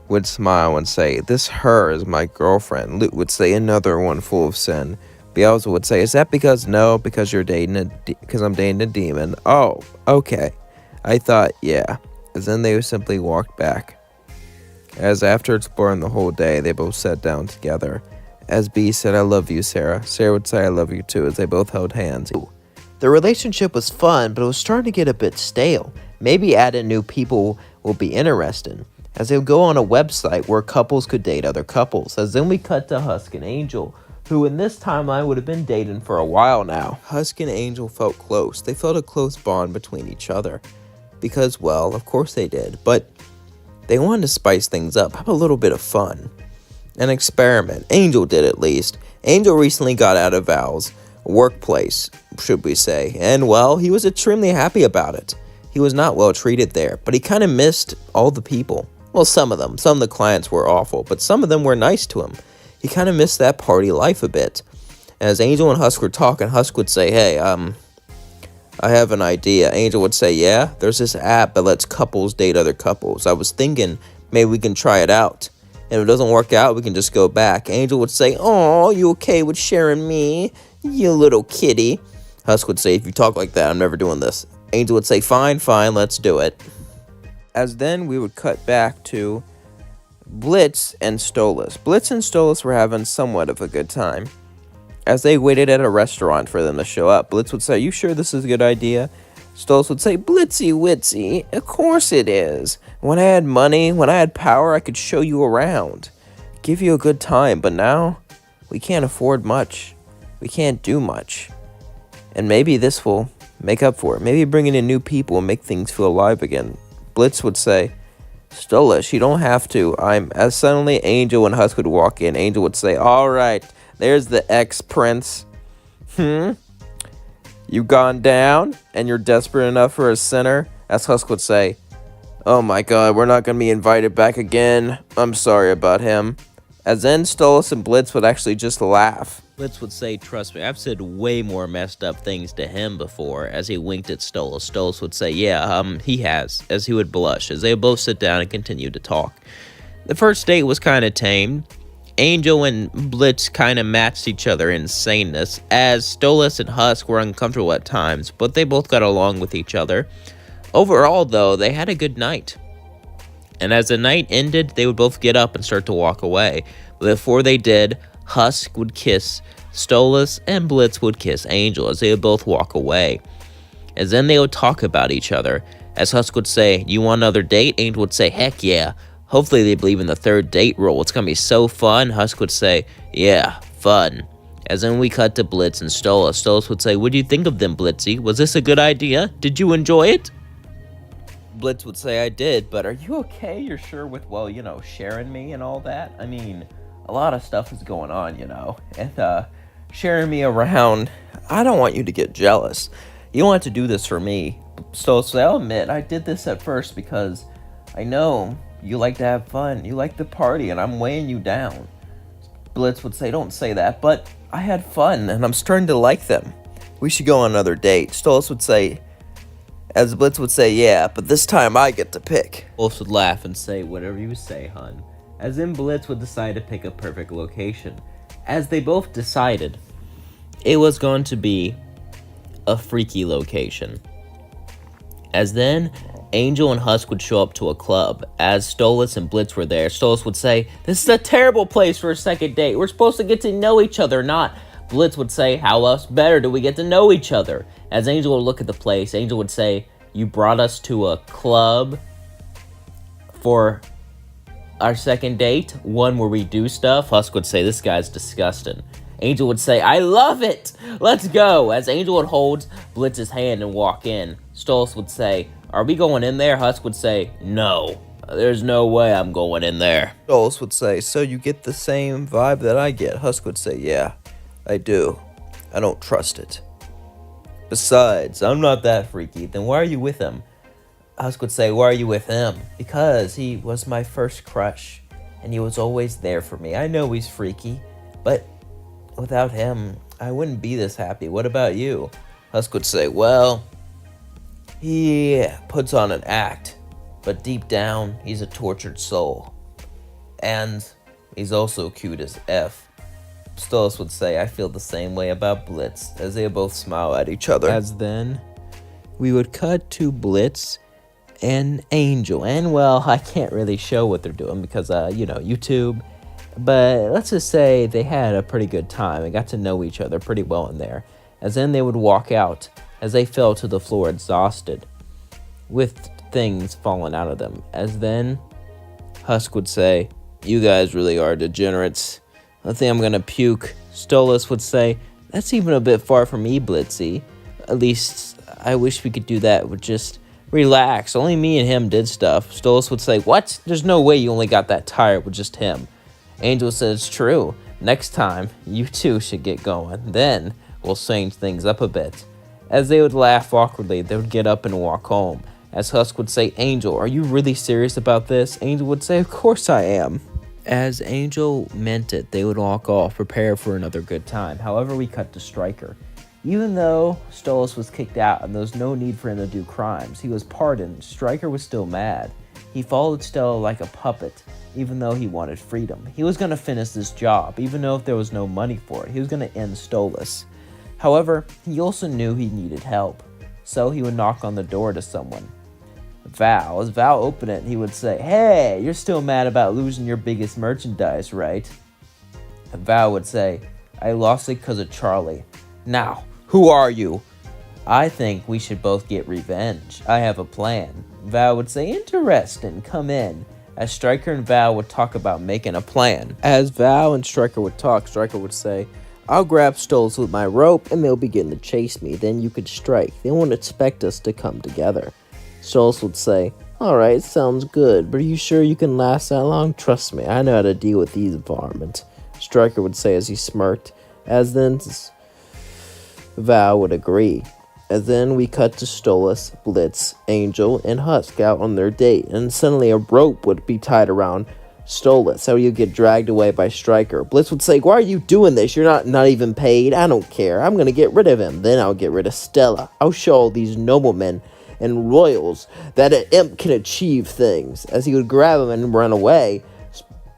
would smile and say, "This her is my girlfriend." Luke would say, "Another one full of sin." Beelzebub would say, "Is that because?" "No, because I'm dating a demon." "Oh, okay. I thought, yeah." As then they simply walked back. As after exploring the whole day, they both sat down together. As Bee said, "I love you, Sarah." Sarah would say, "I love you too," as they both held hands. The relationship was fun, but it was starting to get a bit stale. Maybe adding new people will be interesting, as they would go on a website where couples could date other couples. As then we cut to Husk and Angel, who in this timeline would have been dating for a while now. Husk and Angel felt close. They felt a close bond between each other. Because, well, of course they did. But they wanted to spice things up, have a little bit of fun. An experiment. Angel did, at least. Angel recently got out of Val's workplace, should we say. And, well, he was extremely happy about it. He was not well treated there, but he kind of missed all the people. Well, some of them. Some of the clients were awful, but some of them were nice to him. He kind of missed that party life a bit. As Angel and Husk were talking, Husk would say, hey, I have an idea. Angel would say, yeah, there's this app that lets couples date other couples. I was thinking maybe we can try it out. And if it doesn't work out, we can just go back. Angel would say, oh, you okay with sharing me, you little kitty? Husk would say, if you talk like that, I'm never doing this. Angel would say, fine, let's do it. As then we would cut back to Blitz and Stolas. Blitz and Stolas were having somewhat of a good time. As they waited at a restaurant for them to show up, Blitz would say, you sure this is a good idea? Stolas would say, Blitzy Witsy, of course it is. When I had money, when I had power, I could show you around. Give you a good time, but now we can't afford much. We can't do much. And maybe this will make up for it. Maybe bringing in new people will make things feel alive again. Blitz would say, Stolas, you don't have to. As suddenly Angel and Husk would walk in. Angel would say, all right, there's the ex-prince. You've gone down and you're desperate enough for a sinner? As Husk would say, oh my god, we're not going to be invited back again. I'm sorry about him. As then Stolas and Blitz would actually just laugh. Blitz would say, trust me, I've said way more messed up things to him before, as he winked at Stolas. Stolas would say, yeah, he has, as he would blush, as they would both sit down and continue to talk. The first date was kind of tame. Angel and Blitz kind of matched each other in saneness, as Stolas and Husk were uncomfortable at times, but they both got along with each other. Overall, though, they had a good night. And as the night ended, they would both get up and start to walk away. But before they did, Husk would kiss Stolas and Blitz would kiss Angel as they would both walk away. As then they would talk about each other. As Husk would say, you want another date? Angel would say, heck yeah. Hopefully they believe in the third date rule. It's going to be so fun. Husk would say, yeah, fun. As then we cut to Blitz and Stolas. Stolas would say, what do you think of them, Blitzy? Was this a good idea? Did you enjoy it? Blitz would say, I did, but are you okay? You're sure with, well, sharing me and all that? I mean, a lot of stuff is going on, and sharing me around, I don't want you to get jealous. You don't have to do this for me. So I'll admit, I did this at first because I know you like to have fun, you like to party, and I'm weighing you down. Blitz would say, don't say that, but I had fun, and I'm starting to like them. We should go on another date. Stolas would say, as Blitz would say, yeah, but this time I get to pick. Both would laugh and say, whatever you say, hun. As then Blitz would decide to pick a perfect location. As they both decided, it was going to be a freaky location. As then Angel and Husk would show up to a club. As Stolas and Blitz were there, Stolas would say, this is a terrible place for a second date. We're supposed to get to know each other, not. Blitz would say, how else better do we get to know each other? As Angel would look at the place, Angel would say, you brought us to a club for our second date? One where we do stuff? Husk would say, this guy's disgusting. Angel would say, I love it! Let's go! As Angel would hold Blitz's hand and walk in, Stolas would say, are we going in there? Husk would say, no. There's no way I'm going in there. Stolas would say, so you get the same vibe that I get? Husk would say, yeah, I do. I don't trust it. Besides, I'm not that freaky. Then why are you with him? Husk would say, why are you with him? Because he was my first crush, and he was always there for me. I know he's freaky, but without him, I wouldn't be this happy. What about you? Husk would say, well, he puts on an act, but deep down, he's a tortured soul. And he's also cute as F. Stolas would say, I feel the same way about Blitz, as they both smile at each other. As then, we would cut to Blitz and Angel. And, well, I can't really show what they're doing because, YouTube. But let's just say they had a pretty good time and got to know each other pretty well in there. As then they would walk out. as they fell to the floor exhausted, with things falling out of them. As then Husk would say, "You guys really are degenerates. I think I'm gonna puke." Stolas would say, "That's even a bit far from me, Blitzy. At least I wish we could do that with just relax. Only me and him did stuff." Stolas would say, "What? There's no way you only got that tired with just him." Angel said, "It's true. Next time, you two should get going. Then we'll change things up a bit." As they would laugh awkwardly, they would get up and walk home. As Husk would say, "Angel, are you really serious about this?" Angel would say, "Of course I am." As Angel meant it, they would walk off, prepared for another good time. However, we cut to Stryker. Even though Stolas was kicked out and there was no need for him to do crimes, he was pardoned. Stryker was still mad. He followed Stella like a puppet, even though he wanted freedom. He was going to finish this job, even though if there was no money for it. He was going to end Stolas. However, he also knew he needed help, so he would knock on the door to someone. Val. As Val opened it, he would say, "Hey, you're still mad about losing your biggest merchandise, right?" And Val would say, "I lost it because of Charlie. Now, who are you?" "I think we should both get revenge. I have a plan." Val would say, "Interesting, come in." As Stryker and Val would talk about making a plan. As Val and Stryker would talk, Stryker would say, "I'll grab Stolas with my rope and they'll begin to chase me. Then you could strike. They won't expect us to come together." Stolas would say, "Alright, sounds good, but are you sure you can last that long? Trust me, I know how to deal with these varmints." Stryker would say as he smirked. As then Val would agree. As then we cut to Stolas, Blitz, Angel, and Husk out on their date, and suddenly a rope would be tied around Stolas, so he'd get dragged away by Stryker. Blitz would say, "Why are you doing this? You're not even paid. I don't care. I'm gonna get rid of him. Then I'll get rid of Stella. I'll show all these noblemen and royals that an imp can achieve things." As he would grab him and run away,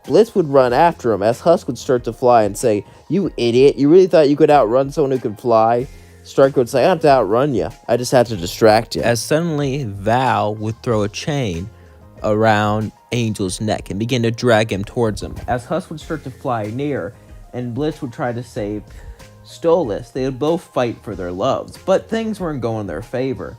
Blitz would run after him as Husk would start to fly and say, "You idiot, you really thought you could outrun someone who could fly?" Stryker would say, "I don't have to outrun you. I just had to distract you." As suddenly Val would throw a chain around Angel's neck and begin to drag him towards him. As Husk would start to fly near and Blitz would try to save Stolas, they would both fight for their loves, but things weren't going in their favor.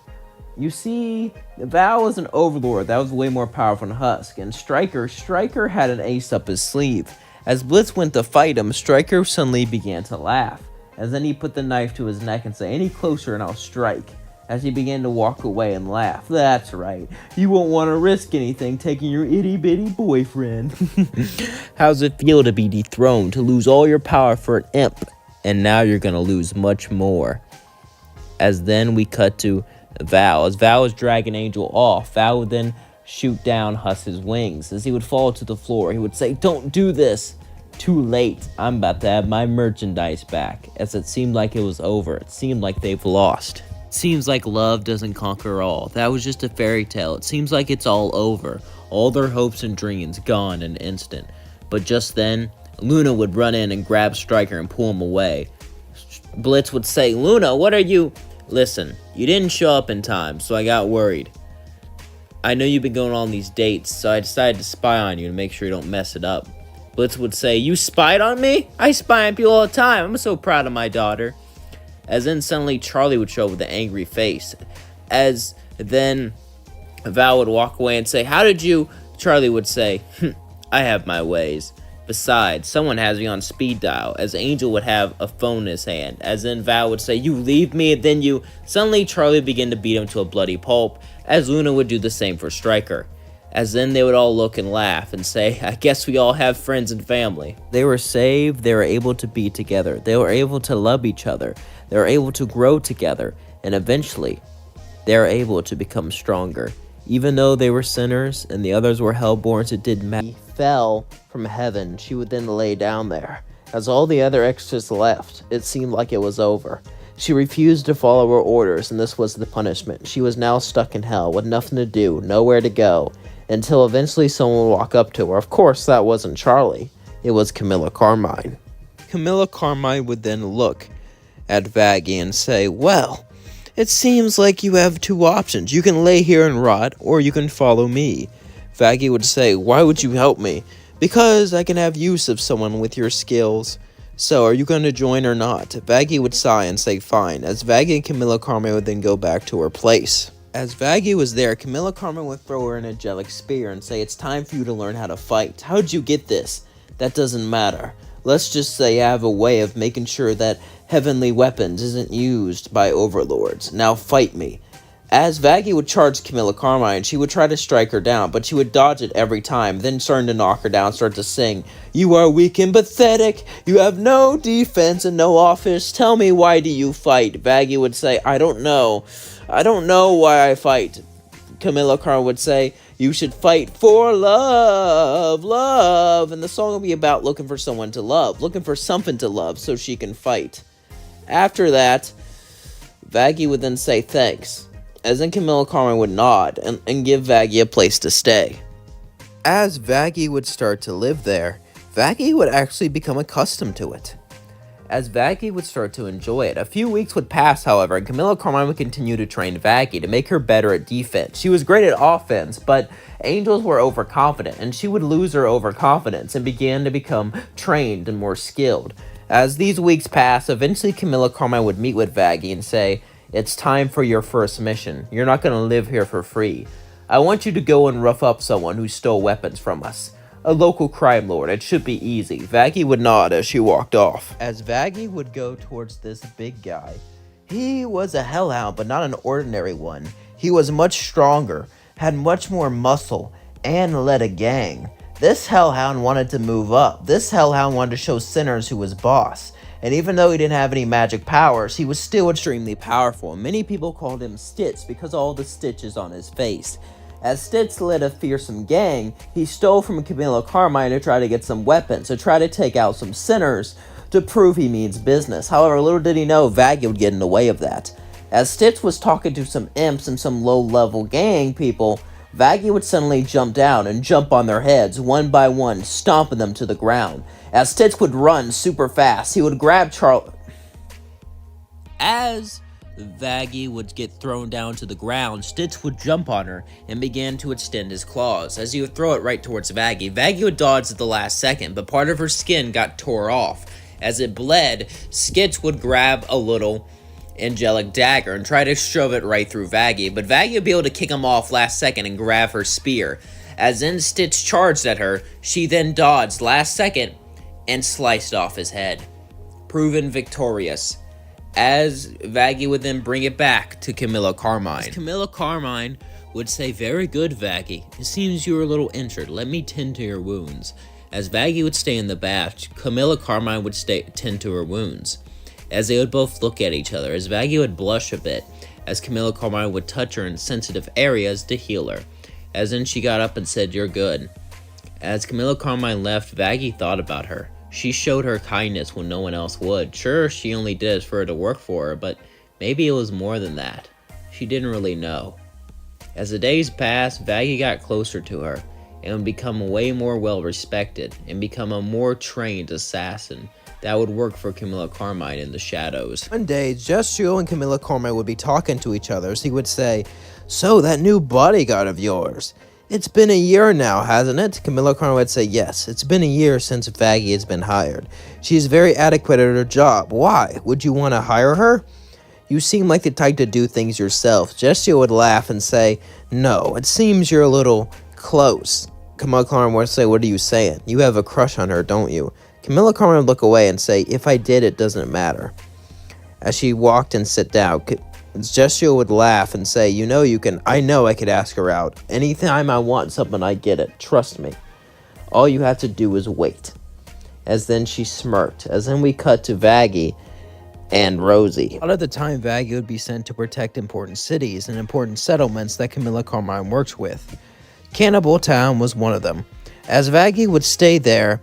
You see, Val was an overlord that was way more powerful than Husk, and Stryker had an ace up his sleeve. As Blitz went to fight him, Stryker suddenly began to laugh. As then he put the knife to his neck and said, "Any closer and I'll strike." As he began to walk away and laugh. "That's right. You won't want to risk anything taking your itty-bitty boyfriend." How's it feel to be dethroned, to lose all your power for an imp? And now you're going to lose much more. As then we cut to Val. As Val was dragging Angel off, Val would then shoot down Husk's wings. As he would fall to the floor, he would say, "Don't do this." Too late. I'm about to have my merchandise back. As it seemed like it was over. It seemed like they've lost. It seems like love doesn't conquer all. That was just a fairy tale. It seems like it's all over. All their hopes and dreams gone in an instant. But just then, Luna would run in and grab Stryker and pull him away. Blitz would say, "Luna, what are you..." "Listen, you didn't show up in time, so I got worried. I know you've been going on these dates, so I decided to spy on you to make sure you don't mess it up." Blitz would say, "You spied on me? I spy on people all the time. I'm so proud of my daughter." As then suddenly Charlie would show up with an angry face. As then Val would walk away and say, "How did you..." Charlie would say, "I have my ways. Besides, someone has me on speed dial." As Angel would have a phone in his hand. As then Val would say, "You leave me," and then you... Suddenly Charlie would begin to beat him to a bloody pulp, as Luna would do the same for Stryker. As then they would all look and laugh and say, "I guess we all have friends and family." They were saved, they were able to be together, they were able to love each other, they were able to grow together, and eventually, they were able to become stronger. Even though they were sinners and the others were hellborns, it didn't matter. He fell from heaven. She would then lay down there. As all the other extras left, it seemed like it was over. She refused to follow her orders, and this was the punishment. She was now stuck in hell with nothing to do, nowhere to go, until eventually someone would walk up to her. Of course, that wasn't Charlie. It was Camilla Carmine. Camilla Carmine would then look at Vaggie and say, "Well, it seems like you have two options. You can lay here and rot, or you can follow me." Vaggie would say, "Why would you help me?" "Because I can have use of someone with your skills." So, are you going to join or not? Vaggie would sigh and say fine, as Vaggie and Camilla Carmen would then go back to her place. As Vaggie was there, Camilla Carmen would throw her an angelic spear and say, "It's time for you to learn how to fight. How'd you get this? That doesn't matter. Let's just say I have a way of making sure that heavenly weapons isn't used by overlords. Now fight me." As Vaggie would charge Camilla Carmine, she would try to strike her down, but she would dodge it every time, then starting to knock her down, start to sing, "You are weak and pathetic, you have no defense and no offense, tell me why do you fight?" Vaggie would say, I don't know why I fight." Camilla Carmine would say, "You should fight for love, and the song will be about looking for someone to love, looking for something to love so she can fight. After that, Vaggie would then say thanks, as then Camilla Carmen would nod and give Vaggie a place to stay. As Vaggie would start to live there, Vaggie would actually become accustomed to it. As Vaggie would start to enjoy it, a few weeks would pass, however, and Camilla Carmine would continue to train Vaggie to make her better at defense. She was great at offense, but angels were overconfident, and she would lose her overconfidence and began to become trained and more skilled. As these weeks passed, eventually Camilla Carmine would meet with Vaggie and say, "It's time for your first mission. You're not going to live here for free. I want you to go and rough up someone who stole weapons from us. A local crime lord. It should be easy." Vaggie would nod as she walked off. As Vaggie would go towards this big guy, he was a hellhound, but not an ordinary one. He was much stronger, had much more muscle, and led a gang. This hellhound wanted to move up. This hellhound wanted to show sinners who was boss. And even though he didn't have any magic powers, he was still extremely powerful. Many people called him Stitch because of all the stitches on his face. As Stitch led a fearsome gang, he stole from Camilla Carmine to try to get some weapons, to try to take out some sinners, to prove he means business. However, little did he know Vaggie would get in the way of that. As Stitch was talking to some imps and some low-level gang people, Vaggie would suddenly jump down and jump on their heads, one by one, stomping them to the ground. As Stitch would run super fast, he would grab Charlie. As Vaggie would get thrown down to the ground, Stitch would jump on her and began to extend his claws. As he would throw it right towards Vaggie, Vaggie would dodge at the last second, but part of her skin got tore off. As it bled, Stitch would grab a little angelic dagger and try to shove it right through Vaggie, but Vaggie would be able to kick him off last second and grab her spear. As then Stitch charged at her, she then dodged last second and sliced off his head, proven victorious. As Vaggie would then bring it back to Camilla Carmine. Camilla Carmine would say, "Very good, Vaggie. It seems you were a little injured. Let me tend to your wounds." As Vaggie would stay in the bath, Camilla Carmine would tend to her wounds. As they would both look at each other, as Vaggie would blush a bit, as Camilla Carmine would touch her in sensitive areas to heal her. As then she got up and said, "You're good." As Camilla Carmine left, Vaggie thought about her. She showed her kindness when no one else would. Sure, she only did it for her to work for her, but maybe it was more than that. She didn't really know. As the days passed, Vaggie got closer to her and would become way more well-respected and become a more trained assassin that would work for Camilla Carmine in the shadows. One day, Justio and Camilla Carmine would be talking to each other as he would say, "So, that new bodyguard of yours, it's been a year now, hasn't it?" Camilla Carmine would say, "Yes, it's been a year since Vaggie has been hired. She is very adequate at her job. Why? Would you want to hire her? You seem like the type to do things yourself." Justio would laugh and say, "No, it seems you're a little close." Camilla Carmine would say, "What are you saying? You have a crush on her, don't you?" Camilla Carmine would look away and say, "If I did, it doesn't matter." As she walked and sat down, Justio would laugh and say, I know I could ask her out. Anytime I want something, I get it. Trust me. All you have to do is wait." As then she smirked. As then we cut to Vaggie and Rosie. A lot of the time, Vaggie would be sent to protect important cities and important settlements that Camilla Carmine works with. Cannibal Town was one of them. As Vaggie would stay there,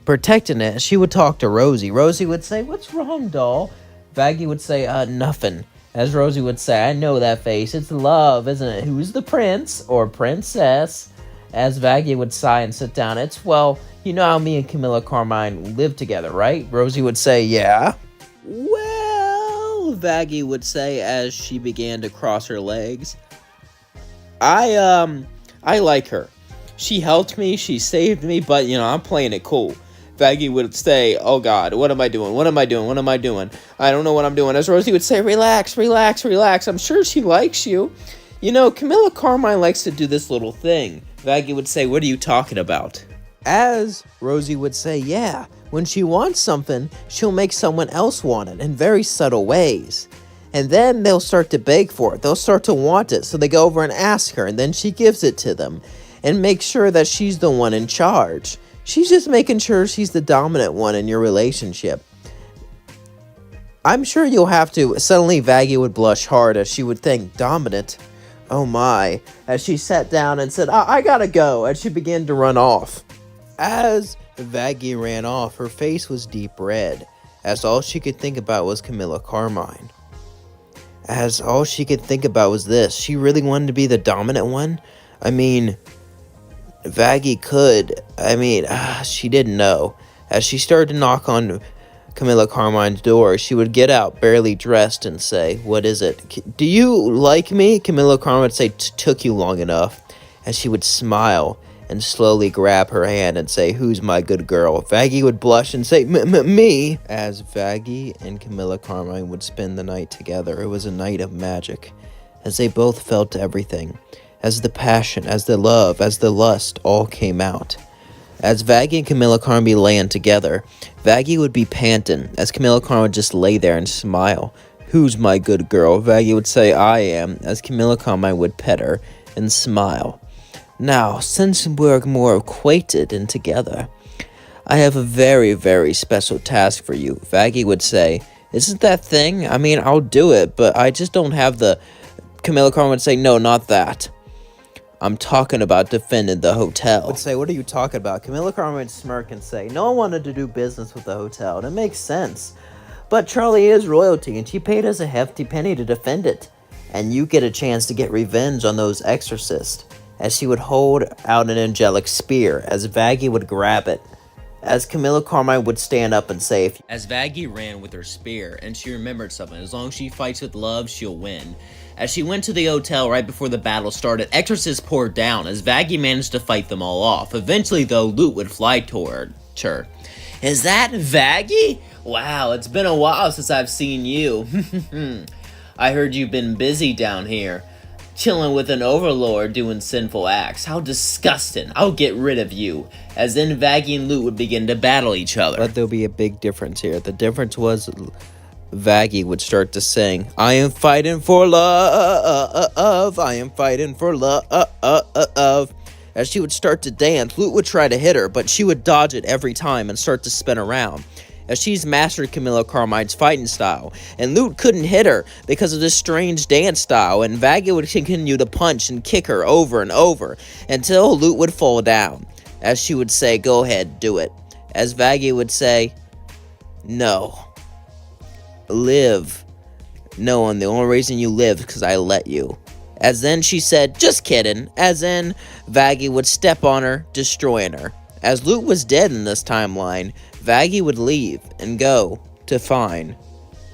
protecting it, she would talk to Rosie. Rosie would say, "What's wrong, doll?" Vaggie would say, "Nothing." As Rosie would say, "I know that face. It's love, isn't it? Who's the prince or princess?" As Vaggie would sigh and sit down, well, you know how me and Camilla Carmine live together, right?" Rosie would say, "Yeah." "Well," Vaggie would say as she began to cross her legs, I like her. She helped me, she saved me, but, I'm playing it cool." Vaggie would say, oh God, what am I doing? What am I doing? What am I doing? I don't know what I'm doing. As Rosie would say, relax, relax, relax. I'm sure she likes you. You know, Camilla Carmine likes to do this little thing. Vaggie would say, what are you talking about? As Rosie would say, yeah, when she wants something, she'll make someone else want it in very subtle ways. And then they'll start to beg for it. They'll start to want it. So they go over and ask her, and then she gives it to them and make sure that she's the one in charge. She's just making sure she's the dominant one in your relationship. I'm sure you'll have to. Suddenly, Vaggie would blush hard as she would think, dominant? Oh my. As she sat down and said, I gotta go. And she began to run off. As Vaggie ran off, her face was deep red, as all she could think about was Camilla Carmine. As all she could think about was this. She really wanted to be the dominant one? I mean, Vaggie could. She didn't know. As she started to knock on Camilla Carmine's door, she would get out barely dressed and say, what is it? Do you like me? Camilla Carmine would say, took you long enough. As she would smile and slowly grab her hand and say, who's my good girl? Vaggie would blush and say, me. As Vaggie and Camilla Carmine would spend the night together, it was a night of magic, as they both felt everything, as the passion, as the love, as the lust all came out. As Vaggie and Camilla Carmine lay together, Vaggie would be panting, as Camilla Carmine would just lay there and smile. Who's my good girl? Vaggie would say, I am, as Camilla Carmine would pet her and smile. Now, since we're more acquainted and together, I have a very, very special task for you. Vaggie would say, isn't that thing? I'll do it, but I just don't have the... Camilla Carmine would say, no, not that. I'm talking about defending the hotel. Would say, what are you talking about? Camilla Carmine would smirk and say, no one wanted to do business with the hotel, and it makes sense. But Charlie is royalty, and she paid us a hefty penny to defend it. And you get a chance to get revenge on those exorcists. As she would hold out an angelic spear, as Vaggie would grab it. As Camilla Carmine would stand up and say, As Vaggie ran with her spear, and she remembered something, as long as she fights with love, she'll win. As she went to the hotel right before the battle started, exorcists poured down, as Vaggie managed to fight them all off. Eventually, though, Loot would fly toward her. Is that Vaggie? Wow, it's been a while since I've seen you. I heard you've been busy down here. Chilling with an overlord doing sinful acts. How disgusting. I'll get rid of you. As then Vaggie and Loot would begin to battle each other. But there'll be a big difference here. The difference was Vaggie would start to sing, I am fighting for love. I am fighting for love. As she would start to dance, Loot would try to hit her, but she would dodge it every time and start to spin around. As she's mastered Camilla Carmine's fighting style, and Loot couldn't hit her because of this strange dance style, and Vaggie would continue to punch and kick her over and over until Loot would fall down. As she would say, go ahead, do it. As Vaggie would say, no. Live. No, and the only reason you live is because I let you. As then she said, just kidding. As then Vaggie would step on her, destroying her. As Loot was dead in this timeline, Vaggie would leave and go to find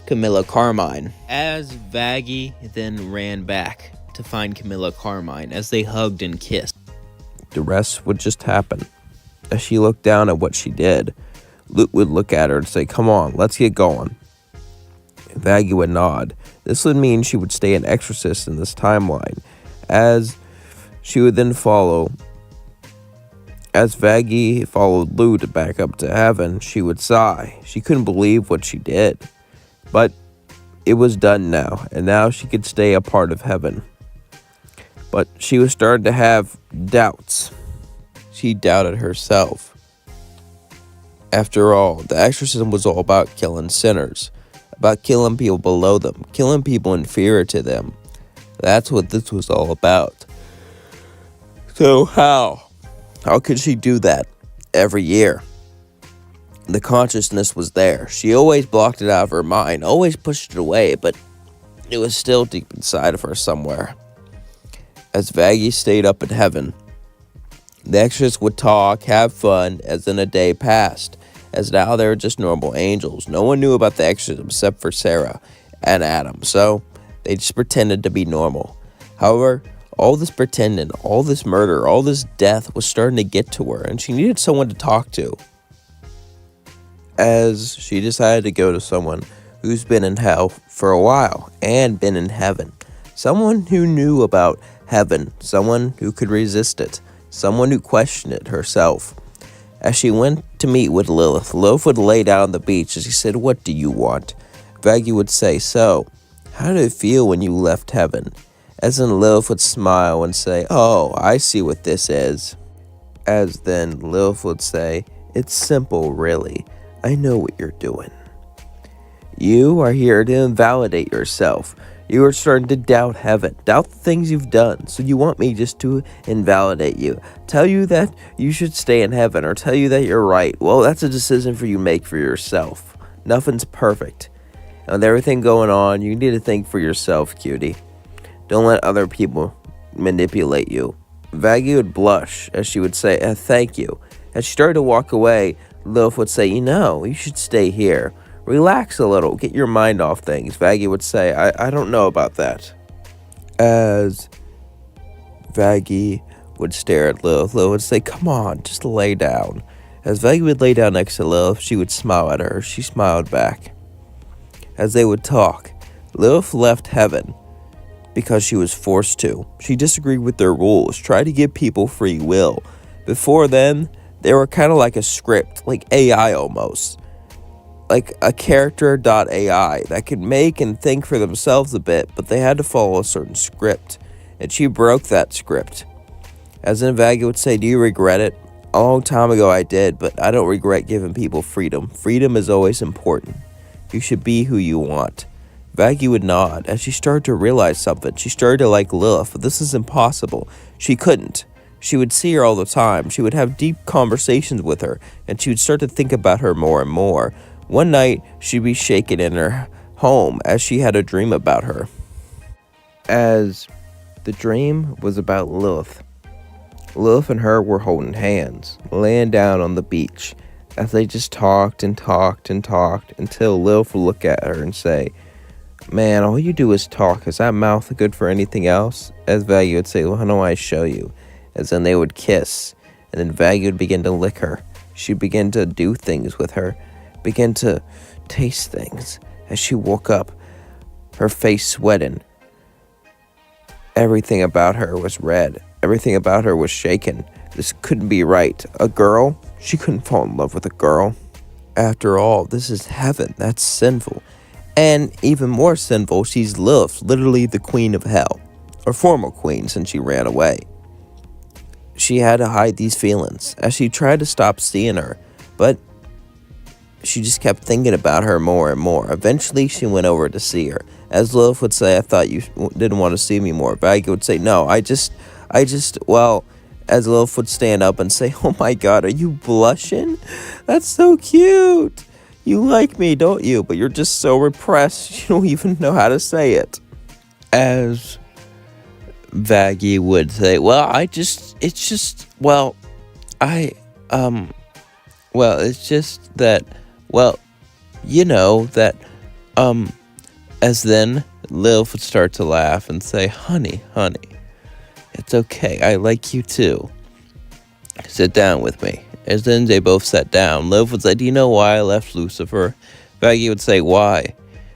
Camilla Carmine. As Vaggie then ran back to find Camilla Carmine as they hugged and kissed. The rest would just happen. As she looked down at what she did, Loot would look at her and say, come on, let's get going. Vaggie would nod. This would mean she would stay an exorcist in this timeline, as she would then follow. As Vaggie followed Loot back up to heaven, she would sigh. She couldn't believe what she did. But it was done now, and now she could stay a part of heaven. But she was starting to have doubts. She doubted herself. After all, the exorcism was all about killing sinners, about killing people below them, killing people inferior to them. That's what this was all about. So how? How could she do that every year? The consciousness was there. She always blocked it out of her mind, always pushed it away, but it was still deep inside of her somewhere. As Vaggie stayed up in heaven, the exorcists would talk, have fun, as then a day passed, as now they were just normal angels. No one knew about the exorcism except for Sarah and Adam, so they just pretended to be normal. However, all this pretending, all this murder, all this death was starting to get to her, and she needed someone to talk to. as she decided to go to someone who's been in hell for a while and been in heaven. Someone who knew about heaven, someone who could resist it, someone who questioned it herself. As she went to meet with Lilith, Lilith would lay down on the beach as she said, "What do you want?" Vaggie would say, "So, how did it feel when you left heaven?" As then Lilith would smile and say, "Oh, I see what this is." As then Lilith would say, "It's simple, really. I know what you're doing. You are here to invalidate yourself. You are starting to doubt heaven, doubt the things you've done. So you want me just to invalidate you, tell you that you should stay in heaven, or tell you that you're right. Well, that's a decision for you to make for yourself. Nothing's perfect. And with everything going on, you need to think for yourself, cutie. Don't let other people manipulate you." Vaggie would blush as she would say, "Thank you." As she started to walk away, Lilith would say, "You should stay here. Relax a little, get your mind off things." Vaggie would say, I don't know about that." As Vaggie would stare at Lilith, Lilith would say, "Come on, just lay down." As Vaggie would lay down next to Lilith, she would smile at her. She smiled back. As they would talk, Lilith left heaven because she was forced to. She disagreed with their rules, tried to give people free will. Before then, they were kind of like a script, like AI almost. Like a character.ai that could make and think for themselves a bit, but they had to follow a certain script. And she broke that script. As in Vaggie would say, "Do you regret it?" "A long time ago I did, but I don't regret giving people freedom. Freedom is always important. You should be who you want." Vaggie would nod as she started to realize something. She started to like Lilith, but this is impossible. She couldn't. She would see her all the time. She would have deep conversations with her, and she would start to think about her more and more. One night, she'd be shaken in her home as she had a dream about her. As the dream was about Lilith. Lilith and her were holding hands, laying down on the beach, as they just talked and talked and talked until Lilith would look at her and say, "Man, all you do is talk. Is that mouth good for anything else?" As Vaggie would say, "Well, how do I show you?" As then they would kiss, and then Vaggie would begin to lick her. She'd begin to do things with her, begin to taste things. As she woke up, her face sweating. Everything about her was red. Everything about her was shaken. This couldn't be right. A girl? She couldn't fall in love with a girl. After all, this is heaven. That's sinful. And even more sinful, she's Lilith, literally the queen of hell. Or former queen, since she ran away. She had to hide these feelings as she tried to stop seeing her, but she just kept thinking about her more and more. Eventually, she went over to see her. As Lilith would say, "I thought you didn't want to see me more." Vaggie would say, "No, well," as Lilith would stand up and say, "Oh my God, are you blushing? That's so cute. You like me, don't you? But you're just so repressed, you don't even know how to say it." As Vaggie would say, it's just that, as then Lilith would start to laugh and say, honey, it's okay, I like you too. Sit down with me." As then they both sat down, Lilith would say, "Do you know why I left Lucifer?" Vaggie would say, "Why?"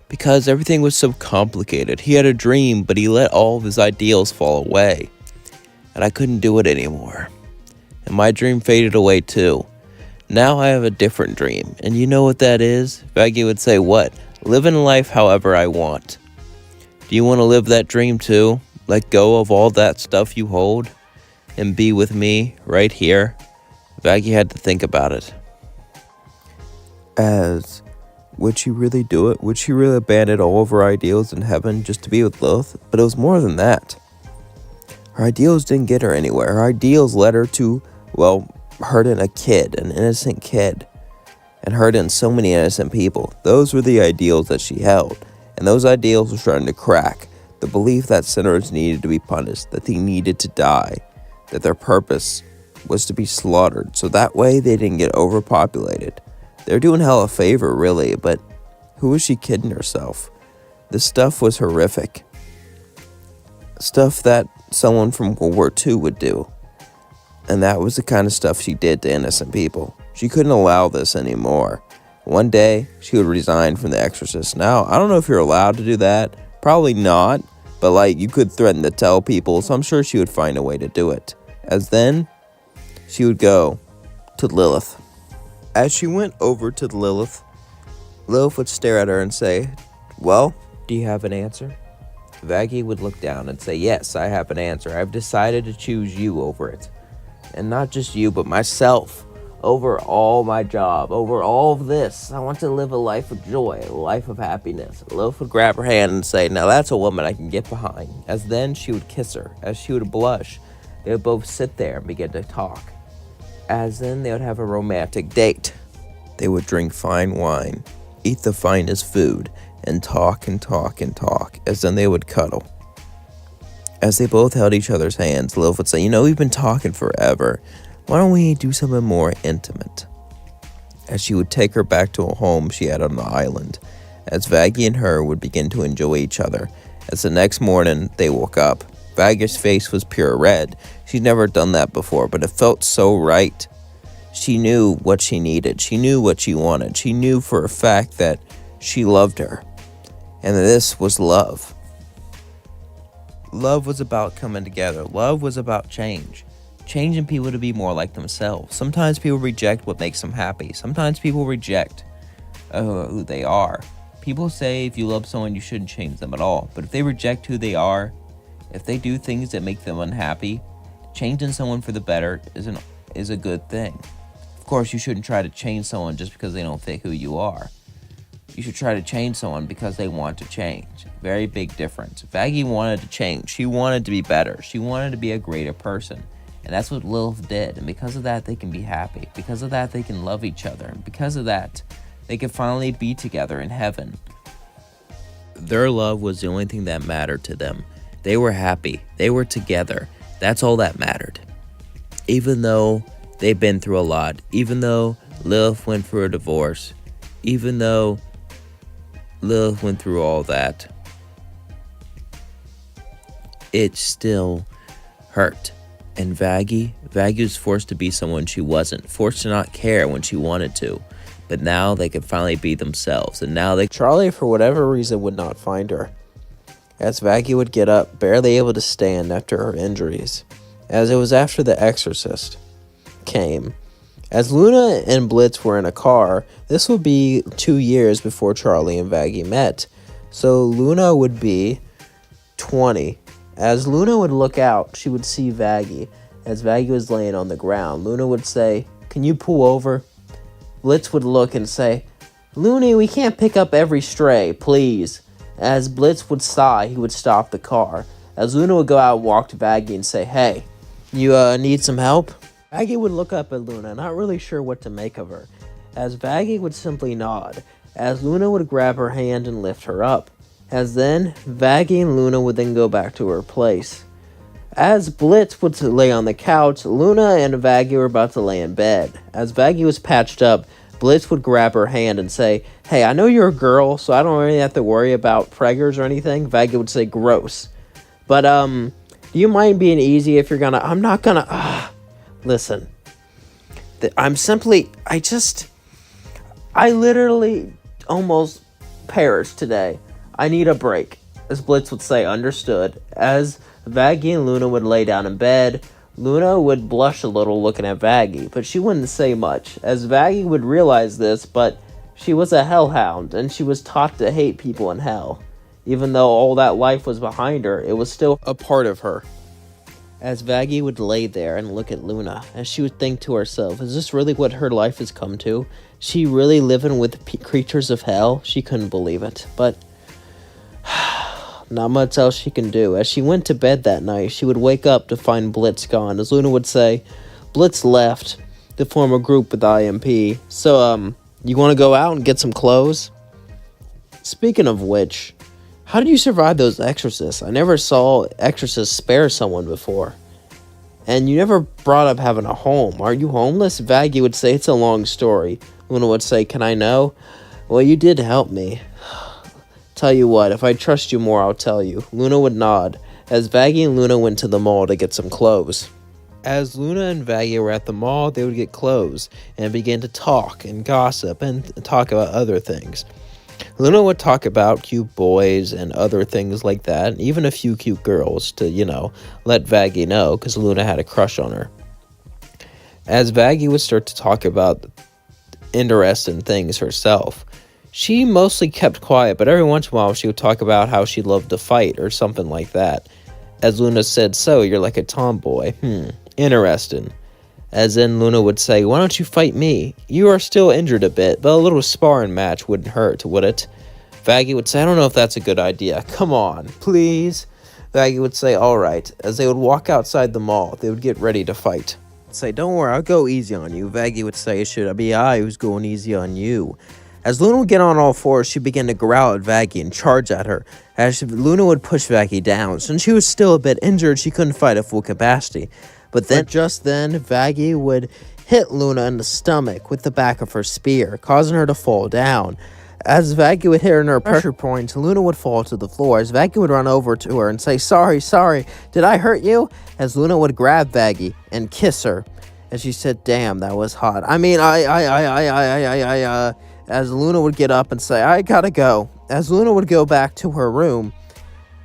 "Because everything was so complicated. He had a dream, but he let all of his ideals fall away. And I couldn't do it anymore. And my dream faded away too. Now I have a different dream. And you know what that is?" Vaggie would say, "What?" "Living life however I want. Do you want to live that dream too? Let go of all that stuff you hold and be with me right here?" Vaggie had to think about it. As, would she really do it? Would she really abandon all of her ideals in heaven just to be with Lilith? But it was more than that. Her ideals didn't get her anywhere. Her ideals led her to, hurting a kid, an innocent kid, and hurting so many innocent people. Those were the ideals that she held, and those ideals were starting to crack. The belief that sinners needed to be punished, that they needed to die, that their purpose was to be slaughtered, so that way they didn't get overpopulated. They're doing hell a favor, really, but who was she kidding herself? This stuff was horrific. Stuff that someone from World War II would do. And that was the kind of stuff she did to innocent people. She couldn't allow this anymore. One day, she would resign from The Exorcist. Now, I don't know if you're allowed to do that. Probably not. But, like, you could threaten to tell people, so I'm sure she would find a way to do it. As then, she would go to Lilith. As she went over to Lilith, Lilith would stare at her and say, "Well, do you have an answer?" Vaggie would look down and say, "Yes, I have an answer. I've decided to choose you over it. And not just you, but myself. Over all my job, over all of this. I want to live a life of joy, a life of happiness." Lilith would grab her hand and say, "Now that's a woman I can get behind." As then she would kiss her. As she would blush, they would both sit there and begin to talk. As then they would have a romantic date. They would drink fine wine, eat the finest food, and talk and talk and talk. As then they would cuddle. As they both held each other's hands, Lilith would say, "We've been talking forever. Why don't we do something more intimate?" As she would take her back to a home she had on the island. As Vaggie and her would begin to enjoy each other. As the next morning they woke up, Vaggie's face was pure red. She'd never done that before, but it felt so right. She knew what she needed. She knew what she wanted. She knew for a fact that she loved her. And this was love. Love was about coming together. Love was about change. Changing people to be more like themselves. Sometimes people reject what makes them happy. Sometimes people reject who they are. People say if you love someone, you shouldn't change them at all. But if they reject who they are, if they do things that make them unhappy, changing someone for the better is a good thing. Of course, you shouldn't try to change someone just because they don't fit who you are. You should try to change someone because they want to change. Very big difference. Vaggie wanted to change. She wanted to be better. She wanted to be a greater person. And that's what Lilith did. And because of that, they can be happy. Because of that, they can love each other. And because of that, they can finally be together in heaven. Their love was the only thing that mattered to them. They were happy. They were together. That's all that mattered. Even though they've been through a lot. Even though Lilith went through a divorce. Even though Lilith went through all that, it still hurt. And Vaggie was forced to be someone she wasn't, forced to not care when she wanted to. But now they could finally be themselves, and now Charlie, for whatever reason, would not find her. As Vaggie would get up, barely able to stand after her injuries, as it was after The Exorcist came. As Luna and Blitz were in a car, this would be 2 years before Charlie and Vaggie met. So Luna would be 20. As Luna would look out, she would see Vaggie. As Vaggie was laying on the ground, Luna would say, "Can you pull over?" Blitz would look and say, "Looney, we can't pick up every stray, please." As Blitz would sigh, he would stop the car. As Luna would go out and walk to Vaggie and say, "Hey, you need some help?" Vaggie would look up at Luna, not really sure what to make of her. As Vaggie would simply nod. As Luna would grab her hand and lift her up. As then, Vaggie and Luna would then go back to her place. As Blitz would lay on the couch, Luna and Vaggie were about to lay in bed. As Vaggie was patched up, Blitz would grab her hand and say, "Hey, I know you're a girl, so I don't really have to worry about preggers or anything." Vaggie would say, "Gross. But, do you mind being easy if you're gonna..." "I'm not gonna..." Listen. I literally almost perished today. I need a break. As Blitz would say, "Understood." As Vaggie and Luna would lay down in bed, Luna would blush a little looking at Vaggie, but she wouldn't say much, as Vaggie would realize this, but she was a hellhound, and she was taught to hate people in hell. Even though all that life was behind her, it was still a part of her. As Vaggie would lay there and look at Luna, as she would think to herself, is this really what her life has come to? She really living with creatures of hell? She couldn't believe it, but not much else she can do. As she went to bed that night, she would wake up to find Blitz gone. As Luna would say, "Blitz left to form a group with IMP. So, you want to go out and get some clothes?" Speaking of which, how did you survive those exorcists? I never saw exorcists spare someone before. And you never brought up having a home. Are you homeless? Vaggie would say, "It's a long story." Luna would say, "Can I know?" "Well, you did help me. Tell you what, if I trust you more, I'll tell you." Luna would nod, as Vaggie and Luna went to the mall to get some clothes. As Luna and Vaggie were at the mall, they would get clothes and begin to talk and gossip and talk about other things. Luna would talk about cute boys and other things like that, and even a few cute girls to, let Vaggie know, because Luna had a crush on her. As Vaggie would start to talk about interesting things herself, she mostly kept quiet, but every once in a while she would talk about how she loved to fight or something like that. As Luna said, so, you're like a tomboy. Interesting. As then Luna would say, why don't you fight me? You are still injured a bit, but a little sparring match wouldn't hurt, would it? Vaggie would say, I don't know if that's a good idea. Come on, please. Vaggie would say, all right. As they would walk outside the mall, they would get ready to fight. Say, don't worry, I'll go easy on you. Vaggie would say, should it be I who's going easy on you? As Luna would get on all fours, she began to growl at Vaggie and charge at her. Luna would push Vaggie down. Since she was still a bit injured, she couldn't fight at full capacity. But just then, Vaggie would hit Luna in the stomach with the back of her spear, causing her to fall down. As Vaggie would hit her in her pressure point, Luna would fall to the floor. As Vaggie would run over to her and say, sorry, did I hurt you? As Luna would grab Vaggie and kiss her. And she said, damn, that was hot. As Luna would get up and say, I gotta go. As Luna would go back to her room,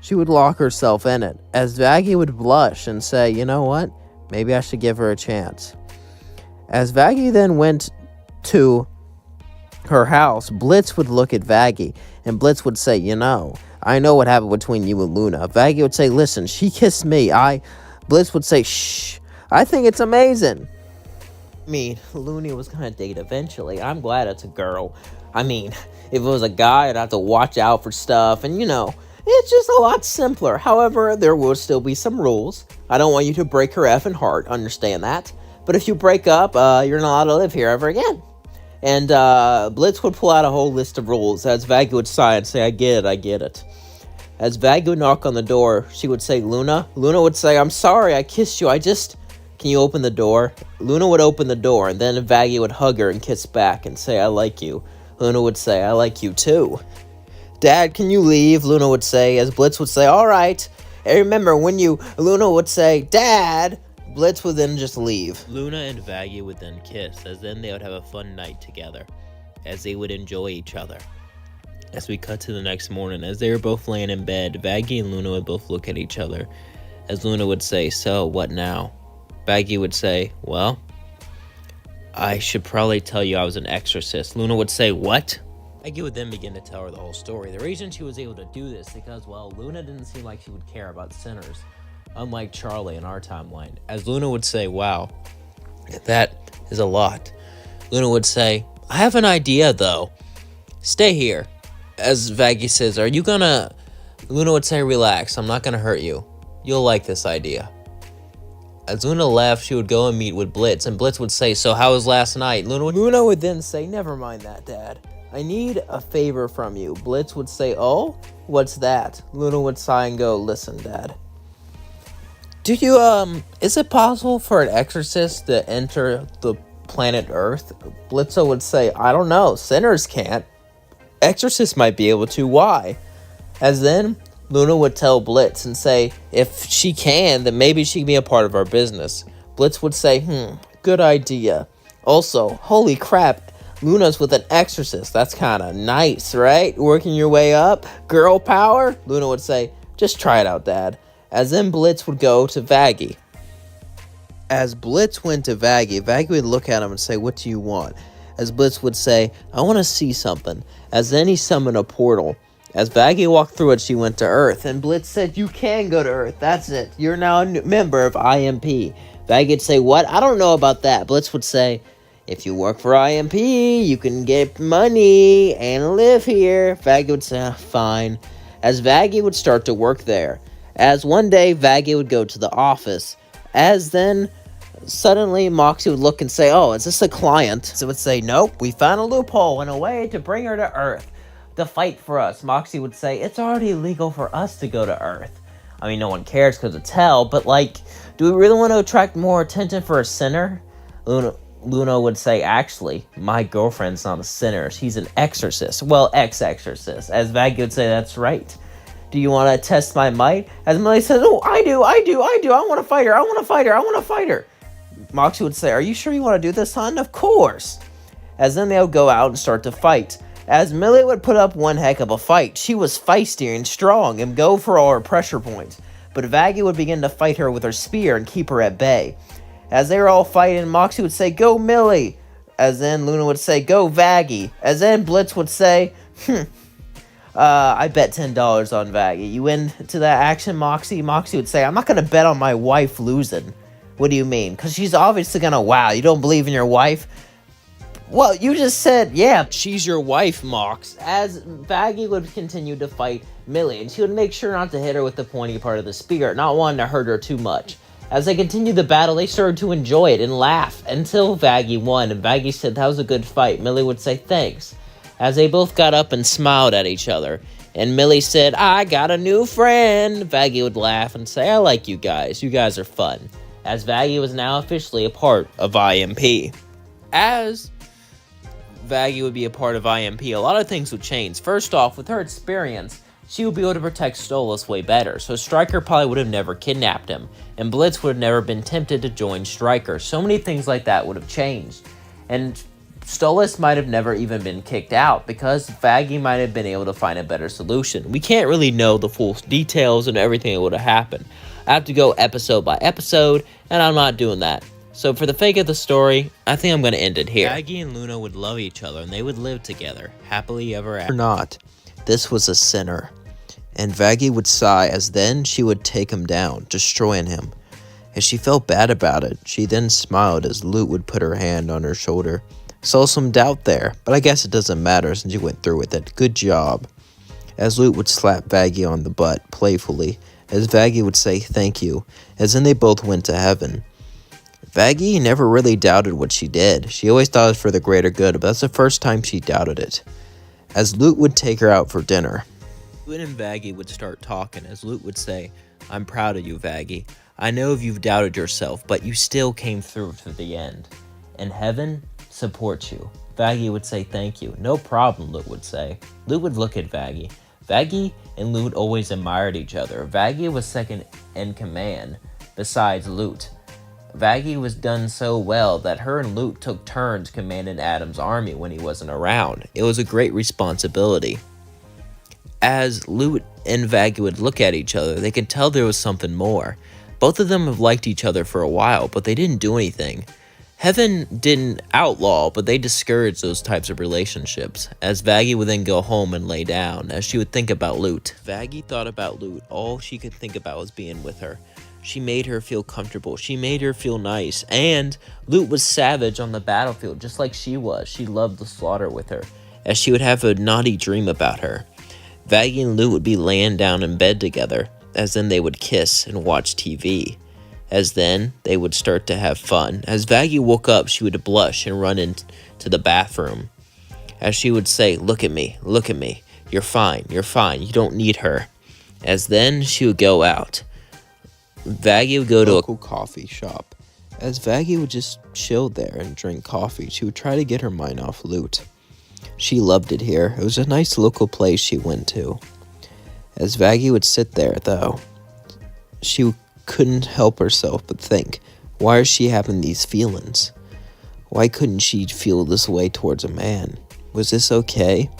she would lock herself in it. As Vaggie would blush and say, you know what? Maybe I should give her a chance. As Vaggie then went to her house, Blitz would look at Vaggie, and Blitz would say, I know what happened between you and Luna. Vaggie would say, listen, she kissed me. Blitz would say, shh, I think it's amazing. Luna was gonna date eventually. I'm glad it's a girl. If it was a guy, I'd have to watch out for stuff, and it's just a lot simpler. However, there will still be some rules. I don't want you to break her effing heart, understand that. But if you break up, you're not allowed to live here ever again. And Blitz would pull out a whole list of rules, as Vaggie would sigh and say, I get it. As Vaggie would knock on the door, she would say, Luna. Luna would say, I'm sorry, I kissed you, can you open the door? Luna would open the door, and then Vaggie would hug her and kiss back and say, I like you. Luna would say, I like you too. Dad, can you leave? Luna would say, as Blitz would say, all right. And remember, Luna would say, Dad, Blitz would then just leave. Luna and Vaggie would then kiss, as then they would have a fun night together, as they would enjoy each other. As we cut to the next morning, as they were both laying in bed, Vaggie and Luna would both look at each other, as Luna would say, so, what now? Vaggie would say, well, I should probably tell you I was an exorcist. Luna would say, what? Vaggie would then begin to tell her the whole story. The reason she was able to do this because, well, Luna didn't seem like she would care about sinners, unlike Charlie in our timeline. As Luna would say, wow, that is a lot. Luna would say, I have an idea, though. Stay here. As Vaggie says, are you gonna... Luna would say, relax, I'm not gonna hurt you. You'll like this idea. As Luna left, she would go and meet with Blitz, and Blitz would say, so how was last night? Luna would then say, never mind that, Dad. I need a favor from you. Blitz would say, oh, what's that? Luna would sigh and go, listen, Dad. Is it possible for an exorcist to enter the planet Earth? Blitzo would say, I don't know, sinners can't. Exorcists might be able to, why? As then, Luna would tell Blitz and say, if she can, then maybe she can be a part of our business. Blitz would say, good idea. Also, holy crap, Luna's with an exorcist. That's kind of nice, right? Working your way up? Girl power? Luna would say, just try it out, Dad. As then Blitz would go to Vaggie. As Blitz went to Vaggie, Vaggie would look at him and say, what do you want? As Blitz would say, I want to see something. As then he summoned a portal. As Vaggie walked through it, she went to Earth, and Blitz said, you can go to Earth, that's it. You're now a member of IMP. Vaggie would say, what? I don't know about that. Blitz would say, if you work for IMP, you can get money and live here. Vaggie would say, fine. As Vaggie would start to work there. As one day, Vaggie would go to the office. As then, suddenly, Moxie would look and say, oh, is this a client? So it would say, nope, we found a loophole and a way to bring her to Earth. To fight for us. Moxie would say, it's already illegal for us to go to Earth. No one cares because it's hell, but do we really want to attract more attention for a sinner? Luna would say, actually, my girlfriend's not a sinner. She's an exorcist. Well, ex-exorcist. As Vaggie would say, that's right. Do you want to test my might? As Millie says, oh, I do. I want to fight her. Moxie would say, are you sure you want to do this, hon? Of course. As then they would go out and start to fight. As Millie would put up one heck of a fight. She was feisty and strong and go for all her pressure points. But Vaggie would begin to fight her with her spear and keep her at bay. As they were all fighting, Moxie would say, go Millie. As then Luna would say, go Vaggie. As then Blitz would say, I bet $10 on Vaggie. You into that action, Moxie? Moxie would say, I'm not going to bet on my wife losing. What do you mean? Because she's obviously going to, wow, you don't believe in your wife? Well, you just said, yeah, she's your wife, Mox. As Vaggie would continue to fight Millie, and she would make sure not to hit her with the pointy part of the spear, not wanting to hurt her too much. As they continued the battle, they started to enjoy it and laugh until Vaggie won, and Vaggie said, that was a good fight. Millie would say, thanks. As they both got up and smiled at each other, and Millie said, I got a new friend. Vaggie would laugh and say, I like you guys. You guys are fun. As Vaggie was now officially a part of IMP. As Vaggie would be a part of IMP, a lot of things would change. First off, with her experience, she would be able to protect Stolas way better, so Stryker probably would have never kidnapped him, and Blitz would have never been tempted to join Stryker. So many things like that would have changed, and Stolas might have never even been kicked out, because Vaggie might have been able to find a better solution. We can't really know the full details and everything that would have happened. I have to go episode by episode, and I'm not doing that. So for the sake of the story, I think I'm going to end it here. Vaggie and Luna would love each other, and they would live together, happily ever after. Or not, this was a sinner. And Vaggie would sigh as then she would take him down, destroying him. As she felt bad about it, she then smiled as Lute would put her hand on her shoulder. Saw some doubt there, but I guess it doesn't matter since you went through with it. Good job. As Lute would slap Vaggie on the butt, playfully, as Vaggie would say thank you, as then they both went to heaven. Vaggie never really doubted what she did. She always thought it was for the greater good, but that's the first time she doubted it. As Lute would take her out for dinner. Lute and Vaggie would start talking, as Lute would say, I'm proud of you, Vaggie. I know you've doubted yourself, but you still came through to the end. And heaven supports you. Vaggie would say thank you. No problem, Lute would say. Lute would look at Vaggie. Vaggie and Lute always admired each other. Vaggie was second in command, besides Lute. Vaggie was done so well that her and Lute took turns commanding Adam's army when he wasn't around. It was a great responsibility. As Lute and Vaggie would look at each other, they could tell there was something more. Both of them have liked each other for a while, but they didn't do anything. Heaven didn't outlaw, but they discouraged those types of relationships, as Vaggie would then go home and lay down, as she would think about Lute. Vaggie thought about Lute. All she could think about was being with her. She made her feel comfortable. She made her feel nice. And Lute was savage on the battlefield, just like she was. She loved the slaughter with her, as she would have a naughty dream about her. Vaggie and Lute would be laying down in bed together, as then they would kiss and watch TV. As then they would start to have fun. As Vaggie woke up, she would blush and run into the bathroom. As she would say, look at me, you're fine, you don't need her. As then she would go out. Vaggie would go to a local coffee shop. As Vaggie would just chill there and drink coffee, she would try to get her mind off Lute. She loved it here. It was a nice local place she went to. As Vaggie would sit there, though, she couldn't help herself but think, why is she having these feelings? Why couldn't she feel this way towards a man? Was this okay?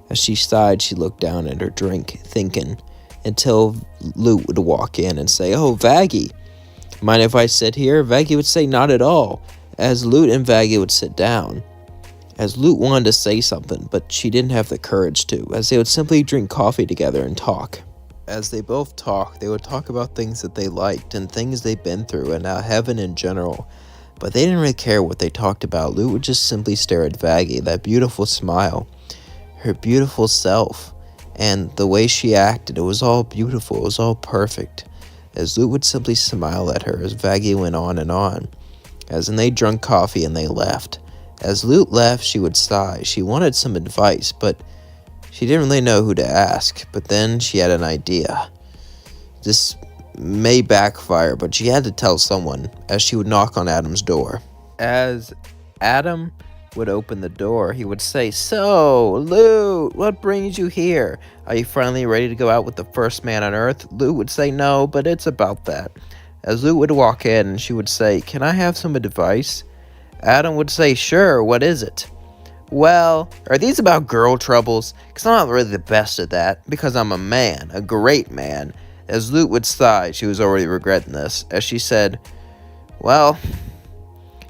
As she sighed, she looked down at her drink, thinking, until Lute would walk in and say, oh, Vaggie, mind if I sit here? Vaggie would say, not at all, as Lute and Vaggie would sit down. As Lute wanted to say something, but she didn't have the courage to, as they would simply drink coffee together and talk. As they both talked, they would talk about things that they liked and things they'd been through and heaven in general. But they didn't really care what they talked about. Lute would just simply stare at Vaggie, that beautiful smile, her beautiful self, and the way she acted. It was all beautiful. It was all perfect. As Lute would simply smile at her as Vaggie went on and on. As then they drank coffee and they left. As Lute left, she would sigh. She wanted some advice, but she didn't really know who to ask. But then she had an idea. This may backfire, but she had to tell someone, as she would knock on Adam's door. As Adam would open the door, he would say, "So, Loot, what brings you here? Are you finally ready to go out with the first man on Earth?" Loot would say, "No, but it's about that." As Loot would walk in, she would say, "Can I have some advice?" Adam would say, "Sure, what is it?" "Well, are these about girl troubles? Because I'm not really the best at that, because I'm a man, a great man." As Loot would sigh, she was already regretting this, as she said, "Well,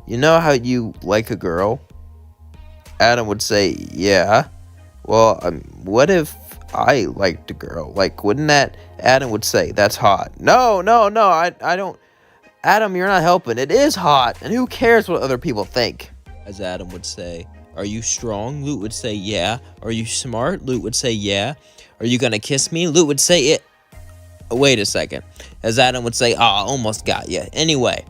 you know how you like a girl?" Adam would say, "Yeah." "Well, what if I liked a girl? Like, wouldn't that..." Adam would say, "That's hot." No, no, no, I don't... Adam, you're not helping. It is hot, and who cares what other people think? As Adam would say, "Are you strong?" Loot would say, "Yeah." "Are you smart?" Loot would say, "Yeah." "Are you gonna kiss me?" Loot would say, "It." Wait a second. As Adam would say, almost got ya. Anyway,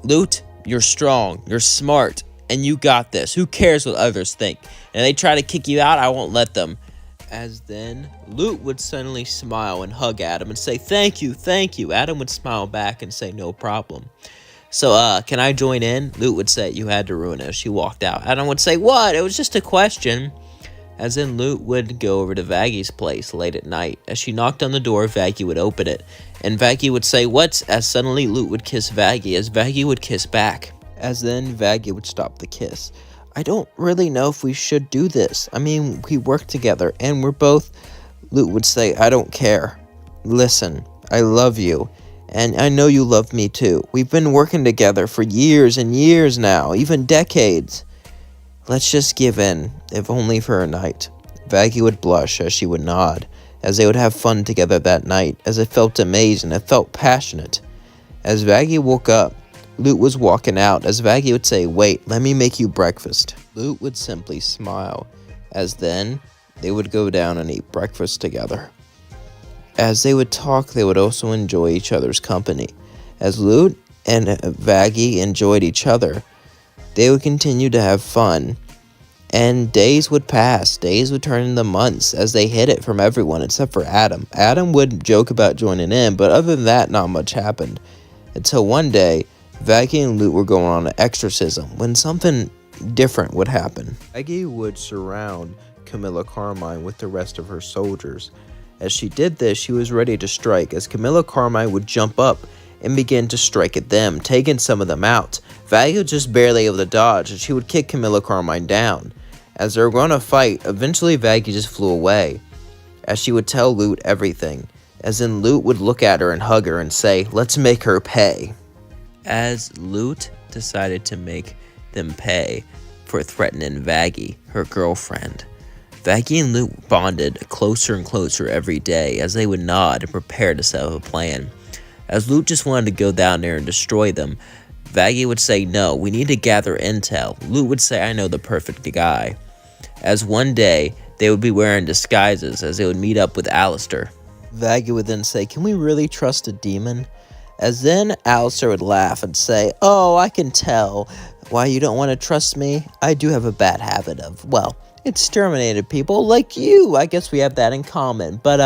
Loot, you're strong, you're smart, and you got this. Who cares what others think? And they try to kick you out, I won't let them." As then, Loot would suddenly smile and hug Adam and say, "Thank you, thank you." Adam would smile back and say, "No problem." "So, can I join in?" Loot would say, "You had to ruin it." As she walked out, Adam would say, "What? It was just a question." As then, Loot would go over to Vaggie's place late at night. As she knocked on the door, Vaggie would open it, and Vaggie would say, "What?" As suddenly Loot would kiss Vaggie, as Vaggie would kiss back. As then, Vaggie would stop the kiss. "I don't really know if we should do this. I mean, we work together, and we're both..." Loot would say, "I don't care. Listen, I love you, and I know you love me too. We've been working together for years and years now, even decades. Let's just give in, if only for a night." Vaggie would blush as she would nod, as they would have fun together that night, as it felt amazing, it felt passionate. As Vaggie woke up, Loot was walking out, as Vaggie would say, "Wait, let me make you breakfast." Loot would simply smile, as then they would go down and eat breakfast together. As they would talk, they would also enjoy each other's company. As Loot and Vaggie enjoyed each other, they would continue to have fun, and days would pass. Days would turn into months as they hid it from everyone except for Adam. Adam would joke about joining in, but other than that, not much happened. Until one day, Vaggie and Loot were going on an exorcism when something different would happen. Vaggie would surround Camilla Carmine with the rest of her soldiers. As she did this, she was ready to strike, as Camilla Carmine would jump up and begin to strike at them, taking some of them out. Vaggie was just barely able to dodge, and she would kick Camilla Carmine down. As they were going to fight, eventually Vaggie just flew away, as she would tell Loot everything, as then Loot would look at her and hug her and say, "Let's make her pay." As Loot decided to make them pay for threatening Vaggie, her girlfriend, Vaggie and Loot bonded closer and closer every day, as they would nod and prepare to set up a plan. As Loot just wanted to go down there and destroy them, Vaggie would say, "No, we need to gather intel." Loot would say, "I know the perfect guy." As one day, they would be wearing disguises as they would meet up with Alistair. Vaggie would then say, "Can we really trust a demon?" As then Alistair would laugh and say, "Oh, I can tell why you don't want to trust me. I do have a bad habit of, well, exterminated people like you. I guess we have that in common, but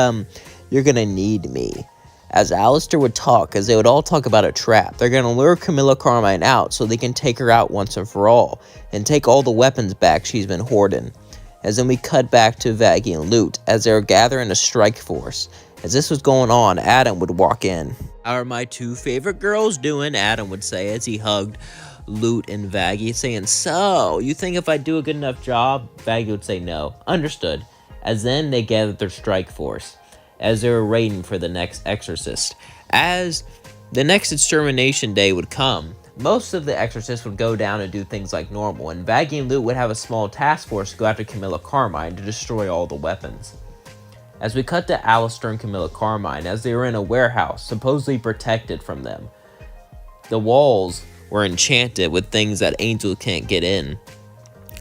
you're gonna need me." As Alistair would talk, as they would all talk about a trap, they're gonna lure Camilla Carmine out so they can take her out once and for all, and take all the weapons back she's been hoarding. As then we cut back to Vaggie and Loot, as they were gathering a strike force. As this was going on, Adam would walk in. "How are my two favorite girls doing?" Adam would say as he hugged Loot and Vaggie, saying, "So, you think if I do a good enough job?" Vaggie would say no. "Understood." As then they gathered their strike force, as they were waiting for the next exorcist. As the next extermination day would come, most of the exorcists would go down and do things like normal, and Vaggie and Loot would have a small task force to go after Camilla Carmine to destroy all the weapons. As we cut to Alistair and Camilla Carmine, as they were in a warehouse, supposedly protected from them. The walls were enchanted with things that angels can't get in.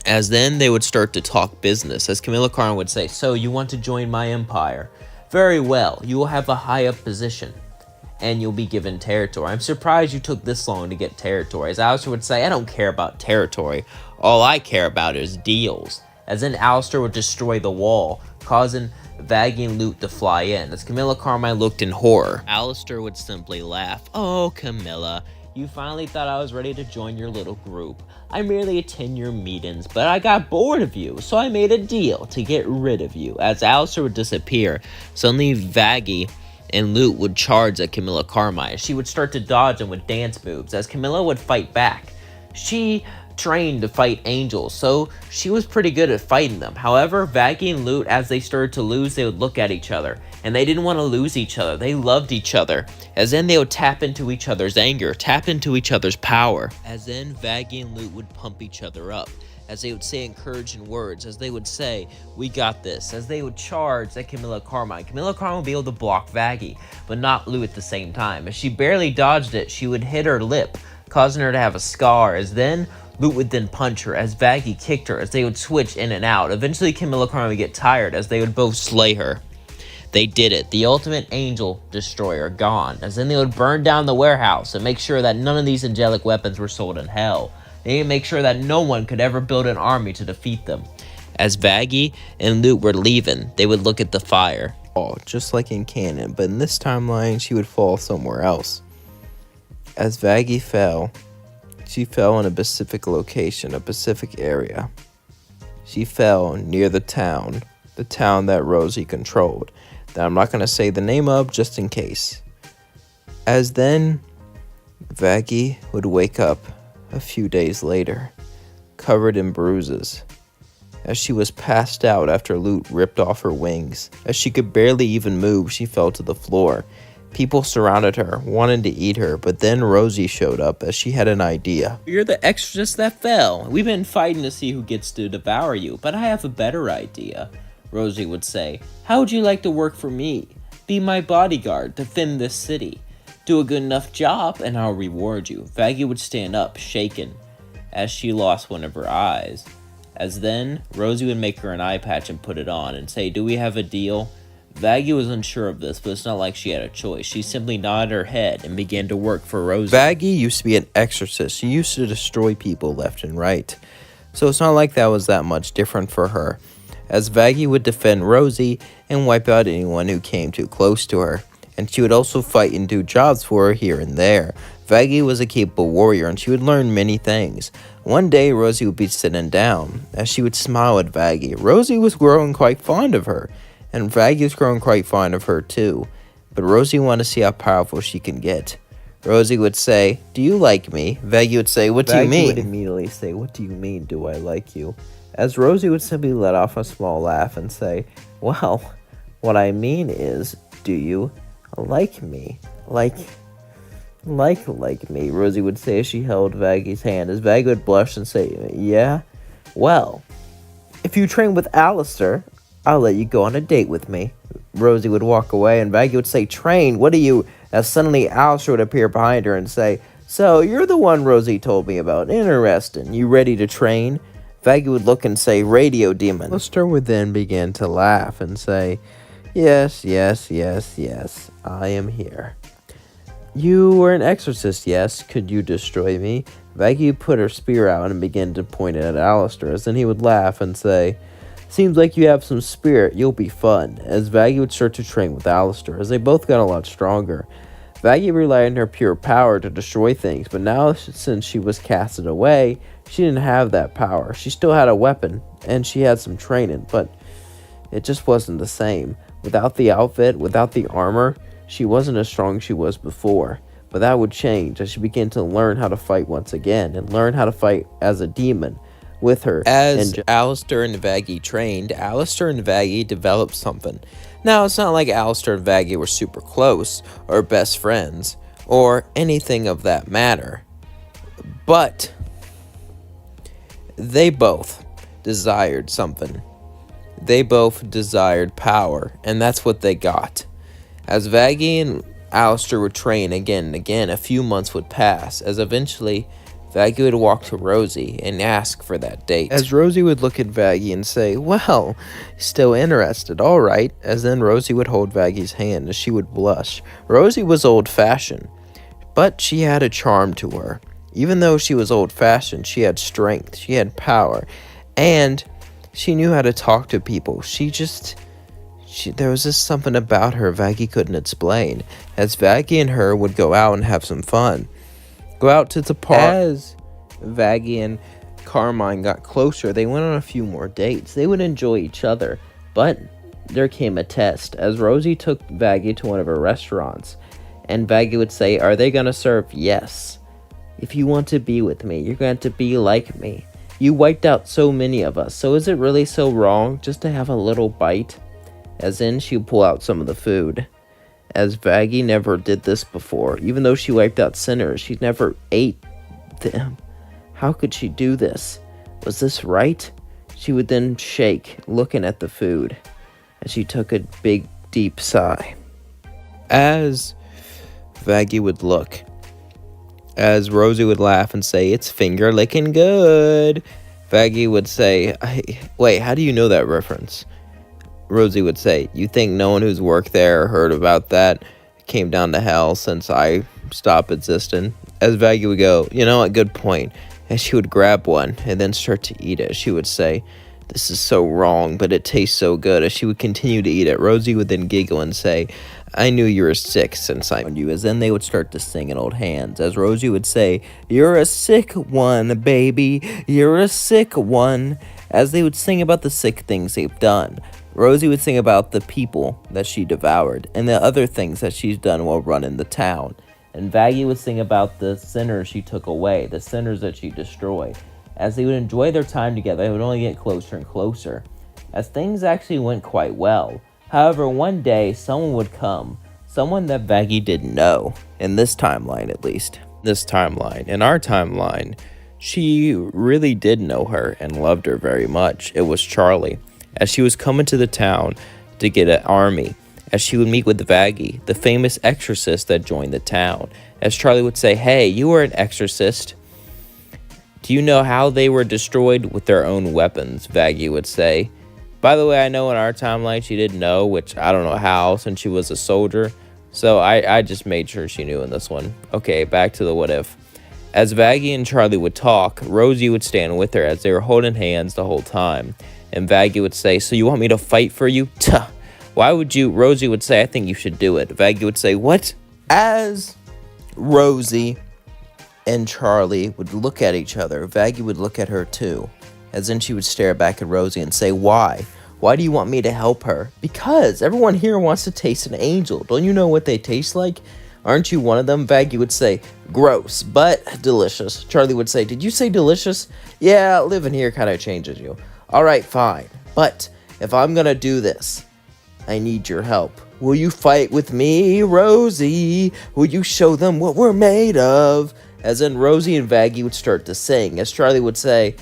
As then they would start to talk business, as Camilla Carmine would say, "So, you want to join my empire? Very well, you will have a high up position, and you'll be given territory. I'm surprised you took this long to get territory." As Alistair would say, "I don't care about territory. All I care about is deals." As then Alistair would destroy the wall, causing Vaggie and Loot to fly in. As Camilla Carmine looked in horror, Alistair would simply laugh. "Oh, Camilla, You finally thought I was ready to join your little group. I merely attend your meetings, but I got bored of you, so I made a deal to get rid of you. As Alistair would disappear, suddenly Vaggie and Lute would charge at Camilla Carmine. She would start to dodge them with dance moves, as Camilla would fight back. She trained to fight angels, so she was pretty good at fighting them. However, Vaggie and Lute, as they started to lose, they would look at each other, and they didn't want to lose each other. They loved each other, as then they would tap into each other's anger, tap into each other's power. As then Vaggie and Lute would pump each other up, as they would say encouraging words, as they would say, "We got this," as they would charge at Camilla Carmine. Camilla Carmine would be able to block Vaggie, but not Lute at the same time. As she barely dodged it, she would hit her lip, causing her to have a scar, as then Lute would then punch her, as Vaggie kicked her, as they would switch in and out. Eventually, Camilla Carmine would get tired, as they would both slay her. They did it. The ultimate angel destroyer gone, as then they would burn down the warehouse and make sure that none of these angelic weapons were sold in hell. They would make sure that no one could ever build an army to defeat them. As Vaggie and Lute were leaving, they would look at the fire. Oh, just like in canon, but in this timeline, she would fall somewhere else. As Vaggie fell, she fell in a specific location, a specific area. She fell near the town that Rosie controlled, that I'm not going to say the name of just in case. As then, Vaggie would wake up a few days later, covered in bruises, as she was passed out after Lute ripped off her wings. As she could barely even move, she fell to the floor. People surrounded her, wanting to eat her, but then Rosie showed up as she had an idea. "You're the exorcist that fell. We've been fighting to see who gets to devour you, but I have a better idea," Rosie would say. "How would you like to work for me? Be my bodyguard, defend this city. Do a good enough job, and I'll reward you." Vaggie would stand up, shaken, as she lost one of her eyes. As then, Rosie would make her an eye patch and put it on, and say, "Do we have a deal?" Vaggie was unsure of this, but it's not like she had a choice. She simply nodded her head and began to work for Rosie. Vaggie used to be an exorcist. She used to destroy people left and right. So it's not like that was that much different for her, as Vaggie would defend Rosie and wipe out anyone who came too close to her. And she would also fight and do jobs for her here and there. Vaggie was a capable warrior, and she would learn many things. One day, Rosie would be sitting down, as she would smile at Vaggie. Rosie was growing quite fond of her, and Vaggie was growing quite fond of her too. But Rosie wanted to see how powerful she can get. Rosie would say, "Do you like me?" Vaggie would say, "What do you mean?" Vaggie would immediately say, "What do you mean, do I like you?" As Rosie would simply let off a small laugh and say, "Well, what I mean is, do you like me? Like me," Rosie would say as she held Vaggie's hand, as Vaggie would blush and say, "Yeah? Well, if you train with Alistair, I'll let you go on a date with me." Rosie would walk away, and Vaggie would say, "Train? What are you?" As suddenly Alistair would appear behind her and say, "So, you're the one Rosie told me about. Interesting. You ready to train?" Vaggie would look and say, "Radio demon." Alistair would then begin to laugh and say, Yes, I am here." "You were an exorcist, yes. Could you destroy me?" Vaggie put her spear out and began to point it at Alistair, as then he would laugh and say, "Seems like you have some spirit. You'll be fun." As Vaggie would start to train with Alistair, as they both got a lot stronger. Vaggie relied on her pure power to destroy things, but now since she was casted away, she didn't have that power. She still had a weapon, and she had some training, but it just wasn't the same. Without the outfit, without the armor, she wasn't as strong as she was before. But that would change as she began to learn how to fight once again, and learn how to fight as a demon with her. As Alistair and Vaggie trained, Alistair and Vaggie developed something. Now, it's not like Alistair and Vaggie were super close, or best friends, or anything of that matter. But they both desired something. They both desired power, and that's what they got. As Vaggie and Alistair would train again and again, a few months would pass, as eventually Vaggie would walk to Rosie and ask for that date. As Rosie would look at Vaggie and say, "Well, still interested, all right." As then Rosie would hold Vaggie's hand as she would blush. Rosie was old-fashioned, but she had a charm to her. Even though she was old-fashioned, she had strength, she had power, and she knew how to talk to people. There was just something about her Vaggie couldn't explain. As Vaggie and her would go out and have some fun, go out to the park. As Vaggie and Carmine got closer, they went on a few more dates. They would enjoy each other, but there came a test as Rosie took Vaggie to one of her restaurants, and Vaggie would say, "Are they gonna serve?" "Yes. If you want to be with me, you're going to be like me. You wiped out so many of us, so is it really so wrong just to have a little bite?" As in, she would pull out some of the food. As Vaggie never did this before, even though she wiped out sinners, she never ate them. How could she do this? Was this right? She would then shake, looking at the food, and she took a big, deep sigh. As Vaggie would look, as Rosie would laugh and say, "It's finger licking good," Vaggie would say, "Wait, how do you know that reference?" Rosie would say, "You think no one who's worked there or heard about that came down to hell since I stopped existing?" As Vaggie would go, "You know what, good point." And she would grab one and then start to eat it. She would say, "This is so wrong, but it tastes so good." As she would continue to eat it, Rosie would then giggle and say, "I knew you were sick since I found you." As then they would start to sing in old hands. As Rosie would say, "You're a sick one, baby. You're a sick one." As they would sing about the sick things they've done, Rosie would sing about the people that she devoured and the other things that she's done while running the town. And Vaggie would sing about the sinners she took away, the sinners that she destroyed. As they would enjoy their time together, they would only get closer and closer, as things actually went quite well. However, one day, someone would come, someone that Vaggie didn't know, in this timeline at least. In our timeline, she really did know her and loved her very much. It was Charlie, as she was coming to the town to get an army, as she would meet with Vaggie, the famous exorcist that joined the town. As Charlie would say, "Hey, you were an exorcist. Do you know how they were destroyed? With their own weapons," Vaggie would say. By the way, I know in our timeline she didn't know, which I don't know how, since she was a soldier. So I just made sure she knew in this one. Okay, back to the what if. As Vaggie and Charlie would talk, Rosie would stand with her as they were holding hands the whole time. And Vaggie would say, "So you want me to fight for you? Tuh. Why would you?" Rosie would say, "I think you should do it." Vaggie would say, "What?" As Rosie and Charlie would look at each other, Vaggie would look at her too. As then she would stare back at Rosie and say, "Why? Why do you want me to help her?" "Because everyone here wants to taste an angel. Don't you know what they taste like? Aren't you one of them?" Vaggie would say, "Gross, but delicious." Charlie would say, "Did you say delicious?" "Yeah, living here kind of changes you." "All right, fine. But if I'm going to do this, I need your help. Will you fight with me, Rosie? Will you show them what we're made of?" As then Rosie and Vaggie would start to sing. As Charlie would say,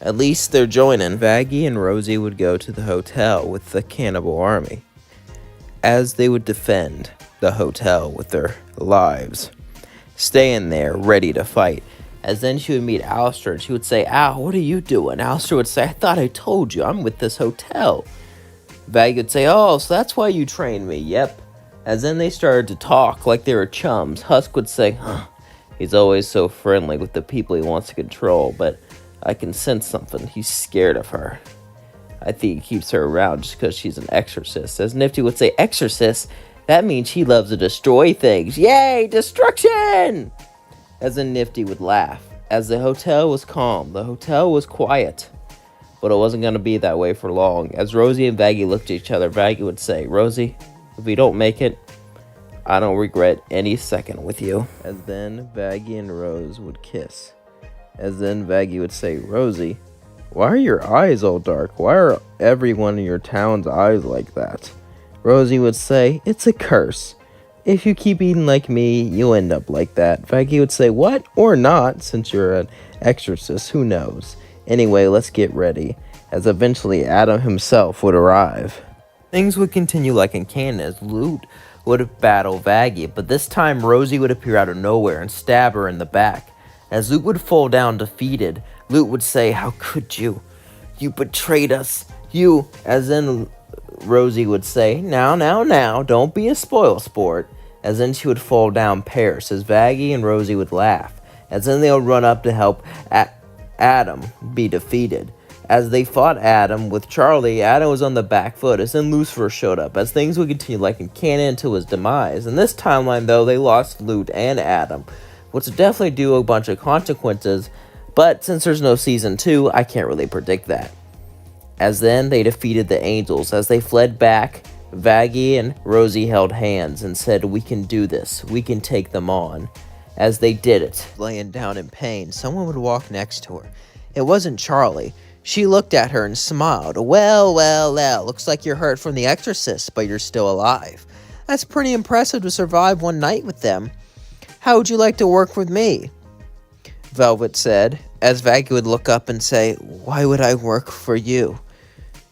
"At least they're joining." Vaggie and Rosie would go to the hotel with the cannibal army, as they would defend the hotel with their lives, staying there ready to fight. As then she would meet Alistair and she would say, "Al, what are you doing?" Alistair would say, "I thought I told you, I'm with this hotel." Vaggie would say, "Oh, so that's why you trained me." "Yep." As then they started to talk like they were chums. Husk would say, "He's always so friendly with the people he wants to control, but I can sense something. He's scared of her. I think he keeps her around just because she's an exorcist." As Nifty would say, "Exorcist? That means she loves to destroy things. Yay, destruction!" As then Nifty would laugh. As the hotel was calm, the hotel was quiet. But it wasn't going to be that way for long. As Rosie and Vaggie looked at each other, Vaggie would say, "Rosie, if we don't make it, I don't regret any second with you." As then Vaggie and Rose would kiss. As then Vaggie would say, "Rosie, why are your eyes all dark? Why are everyone in your town's eyes like that?" Rosie would say, "It's a curse. If you keep eating like me, you'll end up like that." Vaggie would say, "What? Or not, since you're an exorcist, who knows? Anyway, let's get ready." As eventually Adam himself would arrive. Things would continue like in canon as Loot would battle Vaggie, but this time Rosie would appear out of nowhere and stab her in the back. As Loot would fall down defeated, Loot would say, "How could you? You betrayed us. You." As then Rosie would say, Now, don't be a spoil sport." As then she would fall down pairs, as Vaggie and Rosie would laugh. As then they would run up to help Adam be defeated. As they fought Adam with Charlie, Adam was on the back foot, as then Lucifer showed up, as things would continue like in canon until his demise. In this timeline, though, they lost Loot and Adam, which would definitely do a bunch of consequences, but since there's no season 2, I can't really predict that. As then, they defeated the Angels. As they fled back, Vaggie and Rosie held hands and said, "We can do this. We can take them on." As they did it, Laying down in pain, someone would walk next to her. It wasn't Charlie. She looked at her and smiled. Well, looks like you're hurt from the exorcist, but you're still alive. That's pretty impressive to survive one night with them. How would you like to work with me? Velvet said, as Vaggie would look up and say, "Why would I work for you?"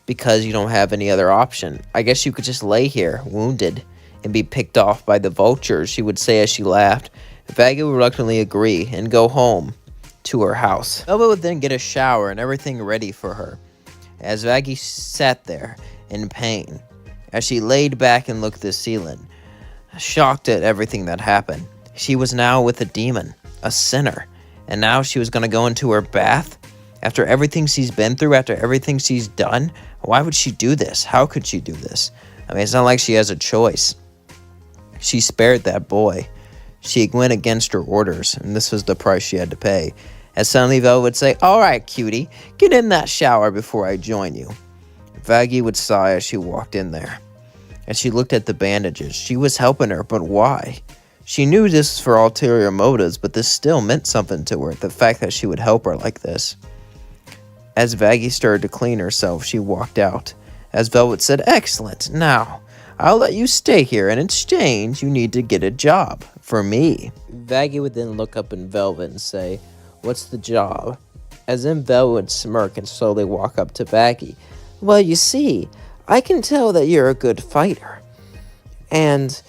"Because you don't have any other option. I guess you could just lay here, wounded, and be picked off by the vultures," she would say as she laughed. Vaggie would reluctantly agree and go home to her house. Velvet would then get a shower and everything ready for her. As Vaggie sat there in pain, as she laid back and looked at the ceiling, shocked at everything that happened. She was now with a demon, a sinner, and now she was going to go into her bath? After everything she's been through, after everything she's done? Why would she do this? How could she do this? I mean, it's not like she has a choice. She spared that boy. She went against her orders, and this was the price she had to pay. As suddenly Velvet would say, "All right, cutie, get in that shower before I join you." Vaggie would sigh as she walked in there. As she looked at the bandages, she was helping her, but why? She knew this was for ulterior motives, but this still meant something to her, the fact that she would help her like this. As Vaggie started to clean herself, she walked out. As Velvet said, "Excellent, now, I'll let you stay here. In exchange, you need to get a job. For me." Vaggie would then look up in Velvet and say, "What's the job?" As then Velvet would smirk and slowly walk up to Vaggie. "Well, you see, I can tell that you're a good fighter. And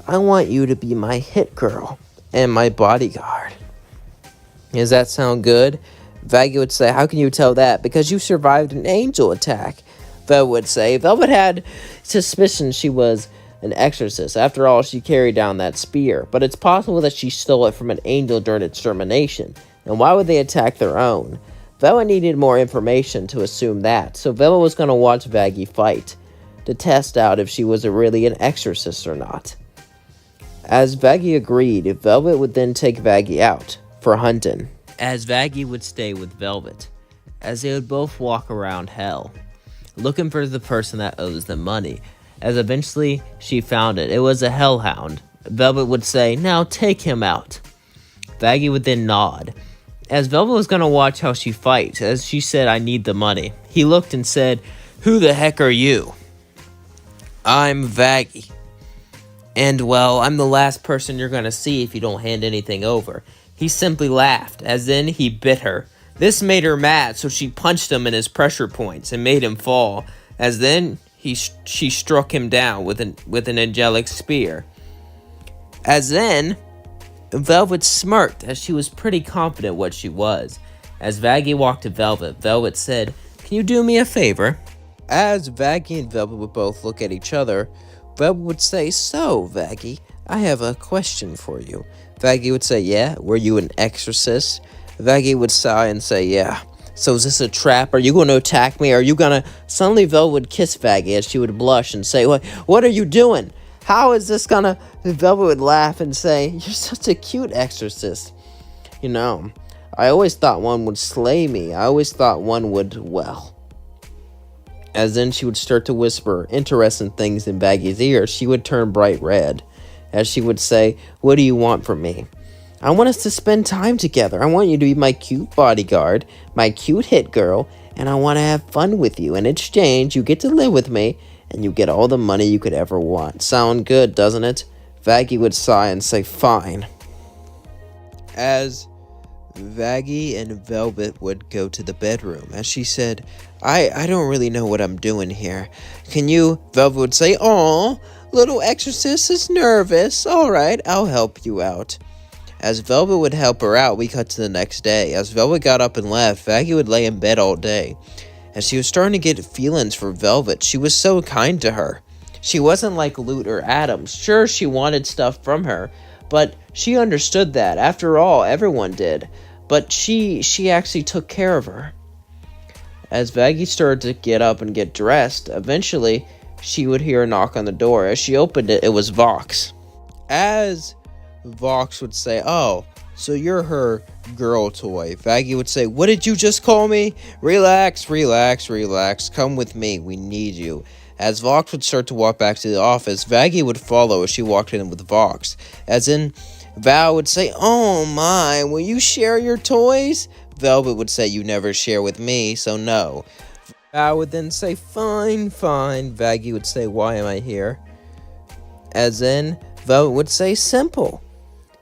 I want you to be my hit girl and my bodyguard." Does that sound good? Vaggie would say, "How can you tell that?" "Because you survived an angel attack." Velvet would say. Velvet had suspicion she was an exorcist. After all, she carried down that spear. But it's possible that she stole it from an angel during extermination. And why would they attack their own? Velvet needed more information to assume that. So Velvet was going to watch Vaggie fight to test out if she was really an exorcist or not. As Vaggie agreed, Velvet would then take Vaggie out for hunting. As Vaggie would stay with Velvet, as they would both walk around hell, looking for the person that owes them money. As eventually she found it. It was a hellhound. Velvet would say, "Now take him out." Vaggie would then nod. As Velvet was going to watch how she fights, as she said, "I need the money," he looked and said, "Who the heck are you?" "I'm Vaggie. And, well, I'm the last person you're going to see if you don't hand anything over." He simply laughed, as then he bit her. This made her mad, so she punched him in his pressure points and made him fall, as then she struck him down with an angelic spear. As then, Velvet smirked, as she was pretty confident what she was. As Vaggie walked to Velvet, Velvet said, "Can you do me a favor?" As Vaggie and Velvet would both look at each other, Velvet would say, "So, Vaggie, I have a question for you." Vaggie would say, "Yeah, were you an exorcist?" Vaggie would sigh and say, "Yeah." "So is this a trap? Are you going to attack me? Are you going to..." Suddenly Velvet would kiss Vaggie as she would blush and say, What are you doing? How is this going to..." Velvet would laugh and say, "You're such a cute exorcist. You know, I always thought one would slay me. I always thought one would, well..." As then she would start to whisper interesting things in Vaggie's ear, she would turn bright red. As she would say, "What do you want from me?" "I want us to spend time together. I want you to be my cute bodyguard, my cute hit girl, and I want to have fun with you. In exchange, you get to live with me, and you get all the money you could ever want." Sound good, doesn't it? Vaggie would sigh and say, "Fine." As Vaggie and Velvet would go to the bedroom, as she said, I don't really know what I'm doing here. Can you..." Velvet would say, "Aw, little exorcist is nervous. All right, I'll help you out." As Velvet would help her out, we cut to the next day. As Velvet got up and left, Vaggie would lay in bed all day. As she was starting to get feelings for Velvet, she was so kind to her. She wasn't like Loot or Adam. Sure, she wanted stuff from her, but she understood that. After all, everyone did. But she actually took care of her. As Vaggie started to get up and get dressed, eventually she would hear a knock on the door. As she opened it, it was Vox. As Vox would say, "Oh, So you're her girl toy. Vaggie would say, what did you just call me? Relax, relax, relax. Come with me. We need you. As Vox would start to walk back to the office, Vaggie would follow as she walked in with Vox. As in, Val would say, oh my, will you share your toys? Velvet would say, you never share with me, so no. Val would then say, fine, fine. Vaggie would say, why am I here? As in, Velvet would say, simple.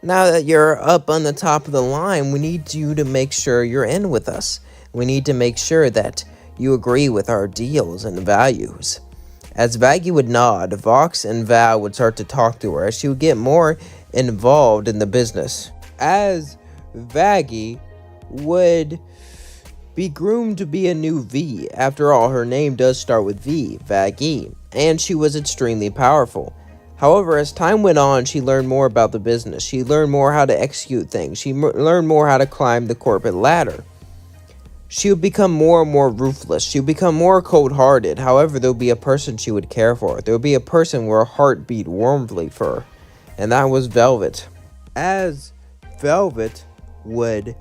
Now that you're up on the top of the line, we need you to make sure you're in with us. We need to make sure that you agree with our deals and values. As Vaggie would nod, Vox and Val would start to talk to her as she would get more involved in the business. As Vaggie would be groomed to be a new V. After all, her name does start with V, Vaggie, and she was extremely powerful. However, as time went on, she learned more about the business. She learned more how to execute things. She learned more how to climb the corporate ladder. She would become more and more ruthless. She would become more cold-hearted. However, there would be a person she would care for. There would be a person where her heart beat warmly for her, and that was Velvet. As Velvet would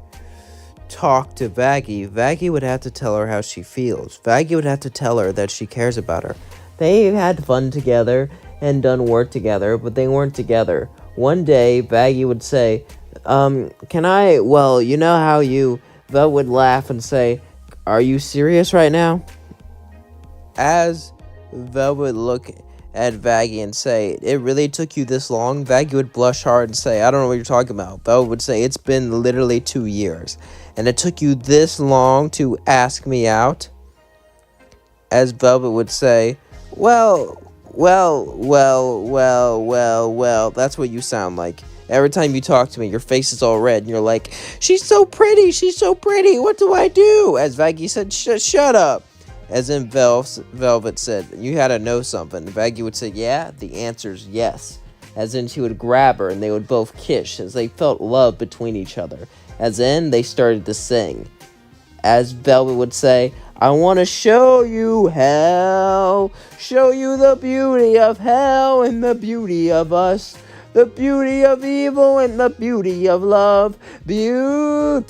talk to Vaggie, Vaggie would have to tell her how she feels. Vaggie would have to tell her that she cares about her. They had fun together and done work together, but they weren't together. One day, Vaggie would say, can I, well, you know how Velvet would laugh and say, are you serious right now? As Velvet would look at Vaggie and say, it really took you this long? Vaggie would blush hard and say, I don't know what you're talking about. Velvet would say, it's been literally 2 years, and it took you this long to ask me out? As Velvet would say, well, that's what you sound like. Every time you talk to me, your face is all red, and you're like, she's so pretty, what do I do? As Vaggie said, shut up. As in Velvet said, you had to know something. Vaggie would say, yeah, the answer's yes. As in she would grab her, and they would both kiss, as they felt love between each other. As in, they started to sing. As Velvet would say, I want to show you hell, show you the beauty of hell and the beauty of us, the beauty of evil and the beauty of love, beauty,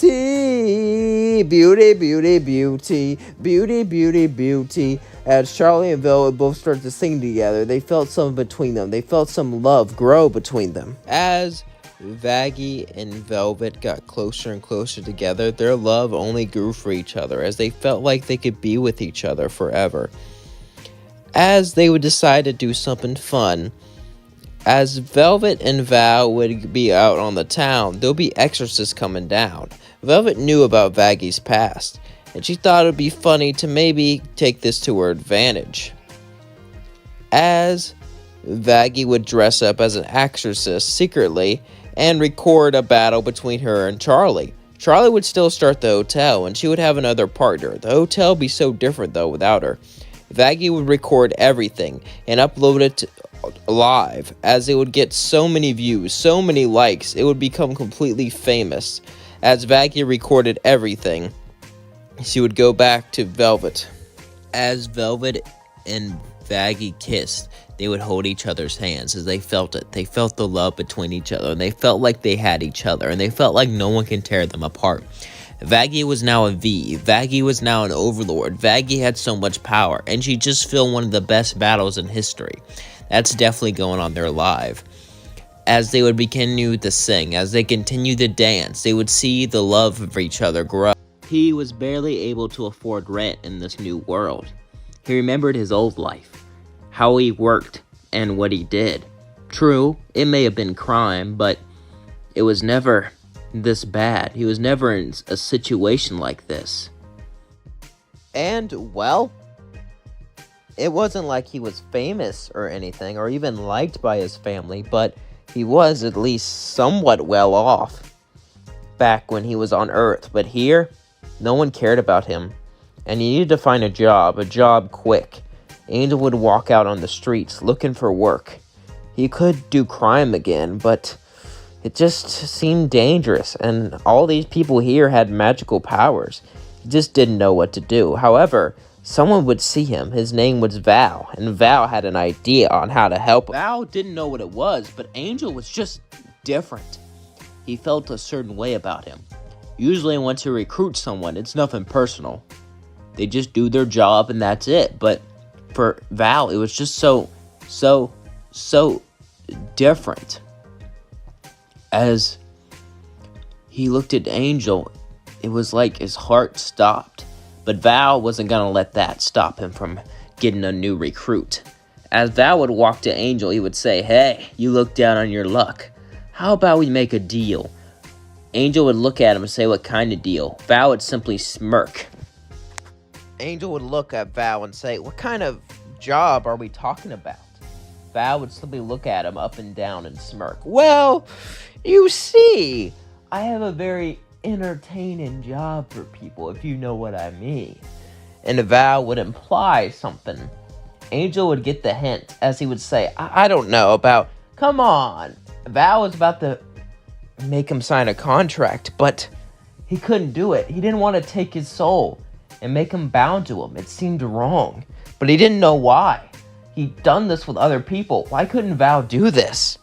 beauty, beauty, beauty, beauty, beauty, beauty. As Charlie and Velvet both started to sing together, they felt something between them. They felt some love grow between them. As Vaggie and Velvet got closer and closer together, their love only grew for each other as they felt like they could be with each other forever. As they would decide to do something fun, as Velvet and Val would be out on the town, there'll be exorcists coming down. Velvet knew about Vaggie's past, and she thought it would be funny to maybe take this to her advantage. As Vaggie would dress up as an exorcist secretly and record a battle between her and Charlie. Charlie would still start the hotel, and she would have another partner. The hotel would be so different, though, without her. Vaggie would record everything and upload it live, as it would get so many views, so many likes, it would become completely famous. As Vaggie recorded everything, she would go back to Velvet. As Velvet and Vaggie kissed, they would hold each other's hands as they felt it. They felt the love between each other, and they felt like they had each other, and they felt like no one can tear them apart. Vaggie was now a V. Vaggie was now an overlord. Vaggie had so much power, and she just filmed one of the best battles in history. That's definitely going on there live. As they would continue to sing, as they continued to dance, they would see the love of each other grow. He was barely able to afford rent in this new world. He remembered his old life, how he worked, and what he did. True, it may have been crime, but it was never this bad. He was never in a situation like this. And, well, it wasn't like he was famous or anything, or even liked by his family, but he was at least somewhat well off back when he was on Earth. But here, no one cared about him, and he needed to find a job quick. Angel would walk out on the streets looking for work. He could do crime again, but it just seemed dangerous, and all these people here had magical powers. He just didn't know what to do. However, someone would see him. His name was Val, and Val had an idea on how to help him. Val didn't know what it was, but Angel was just different. he felt a certain way about him. Usually when to recruit someone, it's nothing personal. They just do their job and that's it. But for Val, it was just so different. As he looked at Angel, it was like his heart stopped. But Val wasn't going to let that stop him from getting a new recruit. As Val would walk to Angel, he would say, "Hey, you look down on your luck. How about we make a deal?" Angel would look at him and say, "What kind of deal?" Val would simply smirk. Angel would look at Val and say, "What kind of job are we talking about?" Val would simply look at him up and down and smirk. "Well, you see, I have a very entertaining job for people, if you know what I mean." And Val would imply something. Angel would get the hint, as he would say, I don't know about, come on. Val was about to make him sign a contract, but he couldn't do it. He didn't want to take his soul and make him bound to him. It seemed wrong, but he didn't know why. He'd done this with other people. Why couldn't Val do this?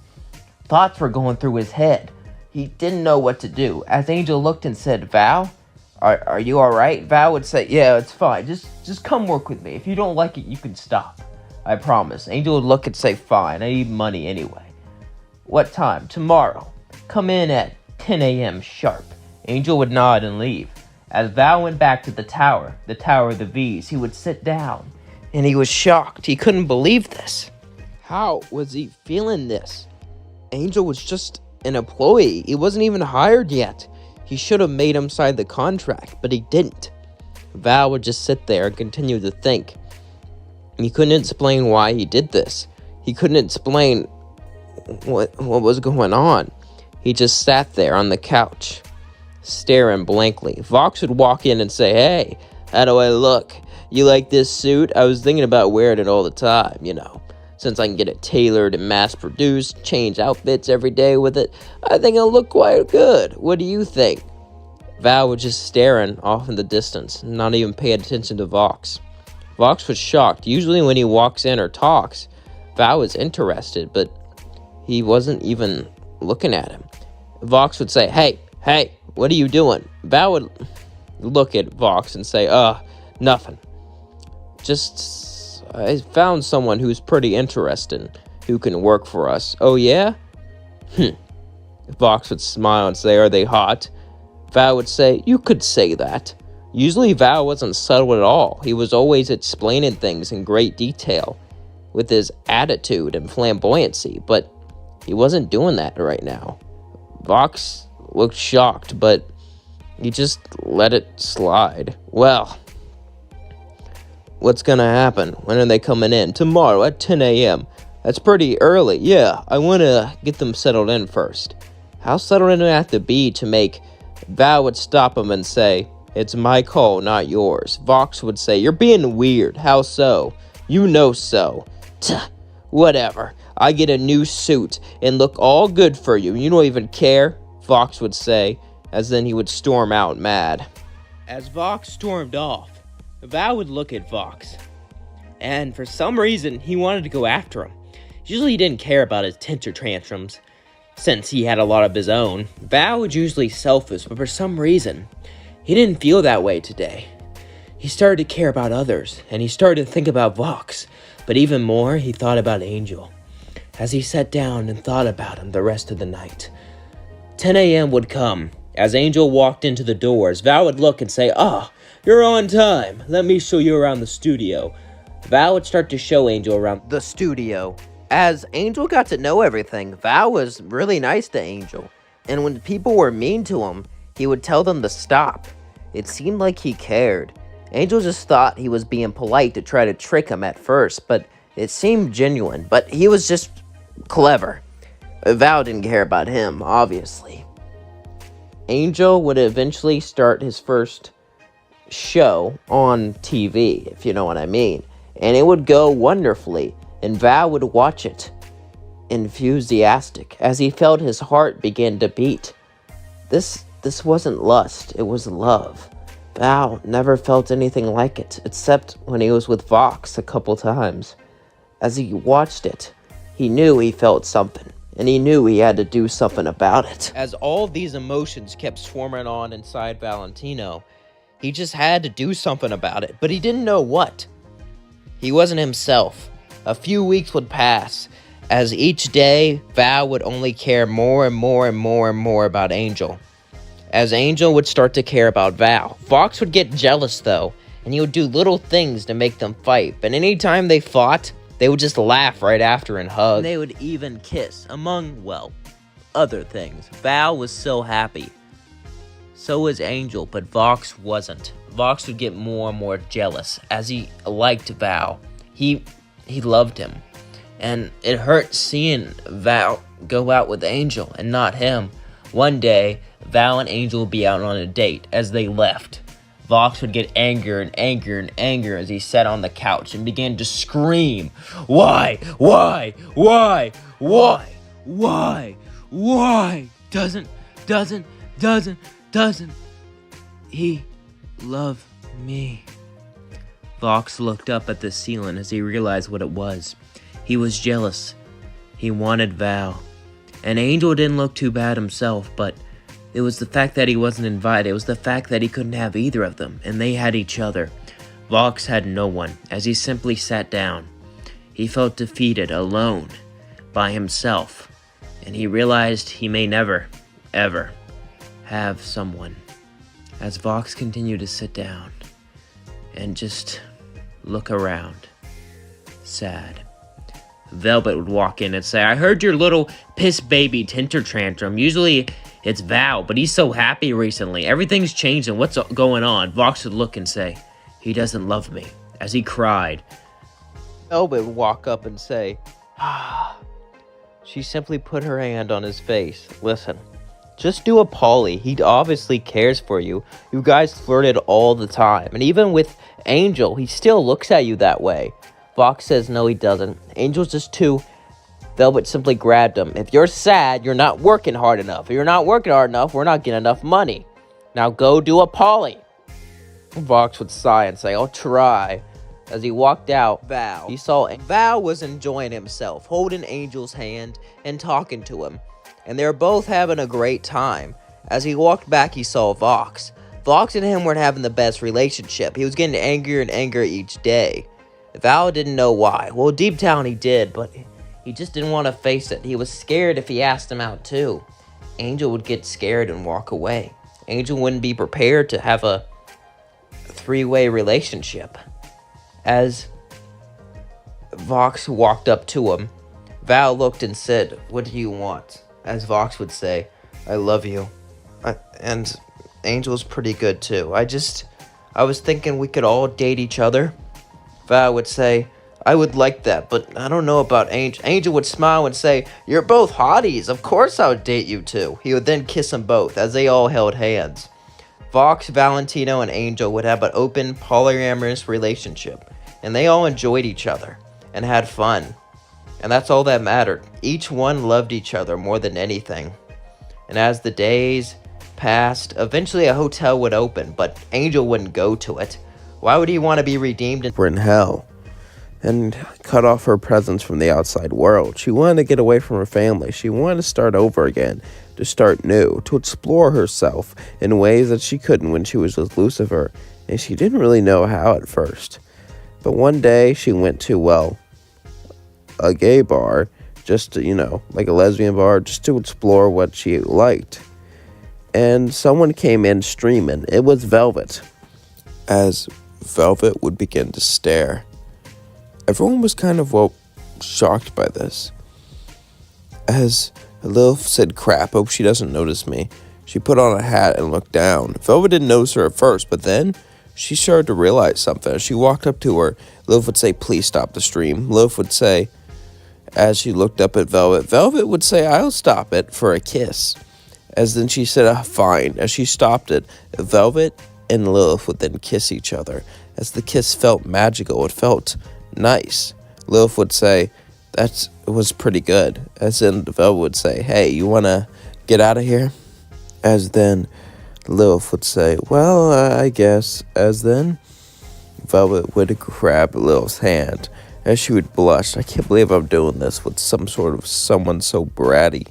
Thoughts were going through his head. He didn't know what to do. As Angel looked and said, "Val, are you all right?" Val would say, "Yeah, it's fine. Just come work with me. If you don't like it, you can stop. I promise." Angel would look and say, "Fine, I need money anyway." "What time?" "Tomorrow. Come in at 10 a.m. sharp." Angel would nod and leave. As Val went back to the Tower of the V's, he would sit down. And he was shocked. He couldn't believe this. How was he feeling this? Angel was just an employee. He wasn't even hired yet. He should have made him sign the contract, but he didn't. Val would just sit there and continue to think. He couldn't explain why he did this. He couldn't explain what was going on. He just sat there on the couch, staring blankly. Vox would walk in and say, "Hey, how do I look? You like this suit? I was thinking about wearing it all the time, Since I can get it tailored and mass-produced, change outfits every day with it, I think it'll look quite good. What do you think?" Val was just staring off in the distance, not even paying attention to Vox. Vox was shocked. Usually when he walks in or talks, Val was interested, but he wasn't even looking at him. Vox would say, Hey, what are you doing?" Val would look at Vox and say, nothing. I found someone who's pretty interesting, who can work for us." "Oh, yeah?" Vox would smile and say, "Are they hot?" Val would say, "You could say that." Usually Val wasn't subtle at all. He was always explaining things in great detail with his attitude and flamboyancy, but he wasn't doing that right now. Vox looked shocked, but he just let it slide. "Well, what's gonna happen? When are they coming in?" "Tomorrow at 10 a.m. That's pretty early." "Yeah, I want to get them settled in first." How settled in it have to be to make... Val would stop him and say, "It's my call, not yours." Vox would say, "You're being weird." "How so?" "You know so." "Tuh, whatever. I get a new suit and look all good for you. You don't even care," Vox would say, as then he would storm out mad. As Vox stormed off, Val would look at Vox, and for some reason, he wanted to go after him. Usually he didn't care about his temper tantrums, since he had a lot of his own. Val was usually selfish, but for some reason, he didn't feel that way today. He started to care about others, and he started to think about Vox, but even more, he thought about Angel, as he sat down and thought about him the rest of the night. 10 a.m. would come. As Angel walked into the doors, Val would look and say, "You're on time. Let me show you around the studio." Val would start to show Angel around The studio. As Angel got to know everything, Val was really nice to Angel. And when people were mean to him, he would tell them to stop. It seemed like he cared. Angel just thought he was being polite to try to trick him at first, but it seemed genuine. But he was just clever. Val didn't care about him, obviously. Angel would eventually start his first show on TV, if you know what I mean. And it would go wonderfully, and Val would watch it, enthusiastic, as he felt his heart begin to beat. This wasn't lust, it was love. Val never felt anything like it, except when he was with Vox a couple times. As he watched it, he knew he felt something. and he knew he had to do something about it. As all of these emotions kept swarming on inside Valentino, he just had to do something about it, but he didn't know what. He wasn't himself. A few weeks would pass. As each day, Val would only care more and more and more and more about Angel. As Angel would start to care about Val, Fox would get jealous though, and he would do little things to make them fight. But anytime they fought, they would just laugh right after and hug. And they would even kiss, among, well, other things. Val was so happy. So was Angel, but Vox wasn't. Vox would get more and more jealous as he liked Val. He loved him. And it hurt seeing Val go out with Angel and not him. One day, Val and Angel would be out on a date. As they left, Vox would get angrier and angrier and angrier as he sat on the couch and began to scream, Why? Doesn't he love me? Vox looked up at the ceiling as he realized what it was. He was jealous. He wanted Val. And Angel didn't look too bad himself, but it was the fact that he wasn't invited. It was the fact that he couldn't have either of them, and they had each other. Vox had no one, as he simply sat down. He felt defeated, alone, by himself, and he realized he may never, ever have someone. As Vox continued to sit down and just look around, sad, Velvet would walk in and say, I heard your little piss baby tinter tantrum. Usually it's Val, but he's so happy recently. Everything's changing. What's going on? Vox would look and say, he doesn't love me. As he cried, Velvet would walk up and say, She simply put her hand on his face. Listen, just do a Polly. He obviously cares for you. You guys flirted all the time. And even with Angel, he still looks at you that way. Vox says no, he doesn't. Angel's just too. Velvet simply grabbed him. If you're sad, you're not working hard enough. If you're not working hard enough, we're not getting enough money. Now go do a Polly. Vox would sigh and say, I'll try. As he walked out, he saw Val was enjoying himself, holding Angel's hand and talking to him. And they were both having a great time. As he walked back, he saw Vox. Vox and him weren't having the best relationship. He was getting angrier and angrier each day. Val didn't know why. Well, deep down he did, but he just didn't want to face it. He was scared if he asked him out too. Angel would get scared and walk away. Angel wouldn't be prepared to have a three-way relationship. As Vox walked up to him, Val looked and said, What do you want? As Vox would say, I love you. And Angel's pretty good too. I was thinking we could all date each other. Val would say, I would like that, but I don't know about Angel. Angel would smile and say, You're both hotties. Of course I would date you too. He would then kiss them both as they all held hands. Vox, Valentino, and Angel would have an open, polyamorous relationship, and they all enjoyed each other and had fun. And that's all that mattered. Each one loved each other more than anything. And as the days passed, eventually a hotel would open, but Angel wouldn't go to it. Why would he want to be redeemed? We're in hell and cut off her presence from the outside world. She wanted to get away from her family. She wanted to start over again, to start new, to explore herself in ways that she couldn't when she was with Lucifer, and she didn't really know how at first. But one day she went to, a gay bar, just to, like a lesbian bar, just to explore what she liked. And someone came in streaming. It was Velvet. As Velvet would begin to stare, everyone was kind of, shocked by this. As Lilith said, crap, hope she doesn't notice me. She put on a hat and looked down. Velvet didn't notice her at first, but then she started to realize something. As she walked up to her, Lilith would say, please stop the stream. Lilith would say, as she looked up at Velvet, Velvet would say, I'll stop it for a kiss. As then she said, fine. As she stopped it, Velvet and Lilith would then kiss each other. As the kiss felt magical, it felt nice. Lilith would say, that was pretty good. As then Velvet would say, hey, you want to get out of here? As then Lilith would say, I guess. As then Velvet would grab Lilith's hand as she would blush. I can't believe I'm doing this with someone so bratty.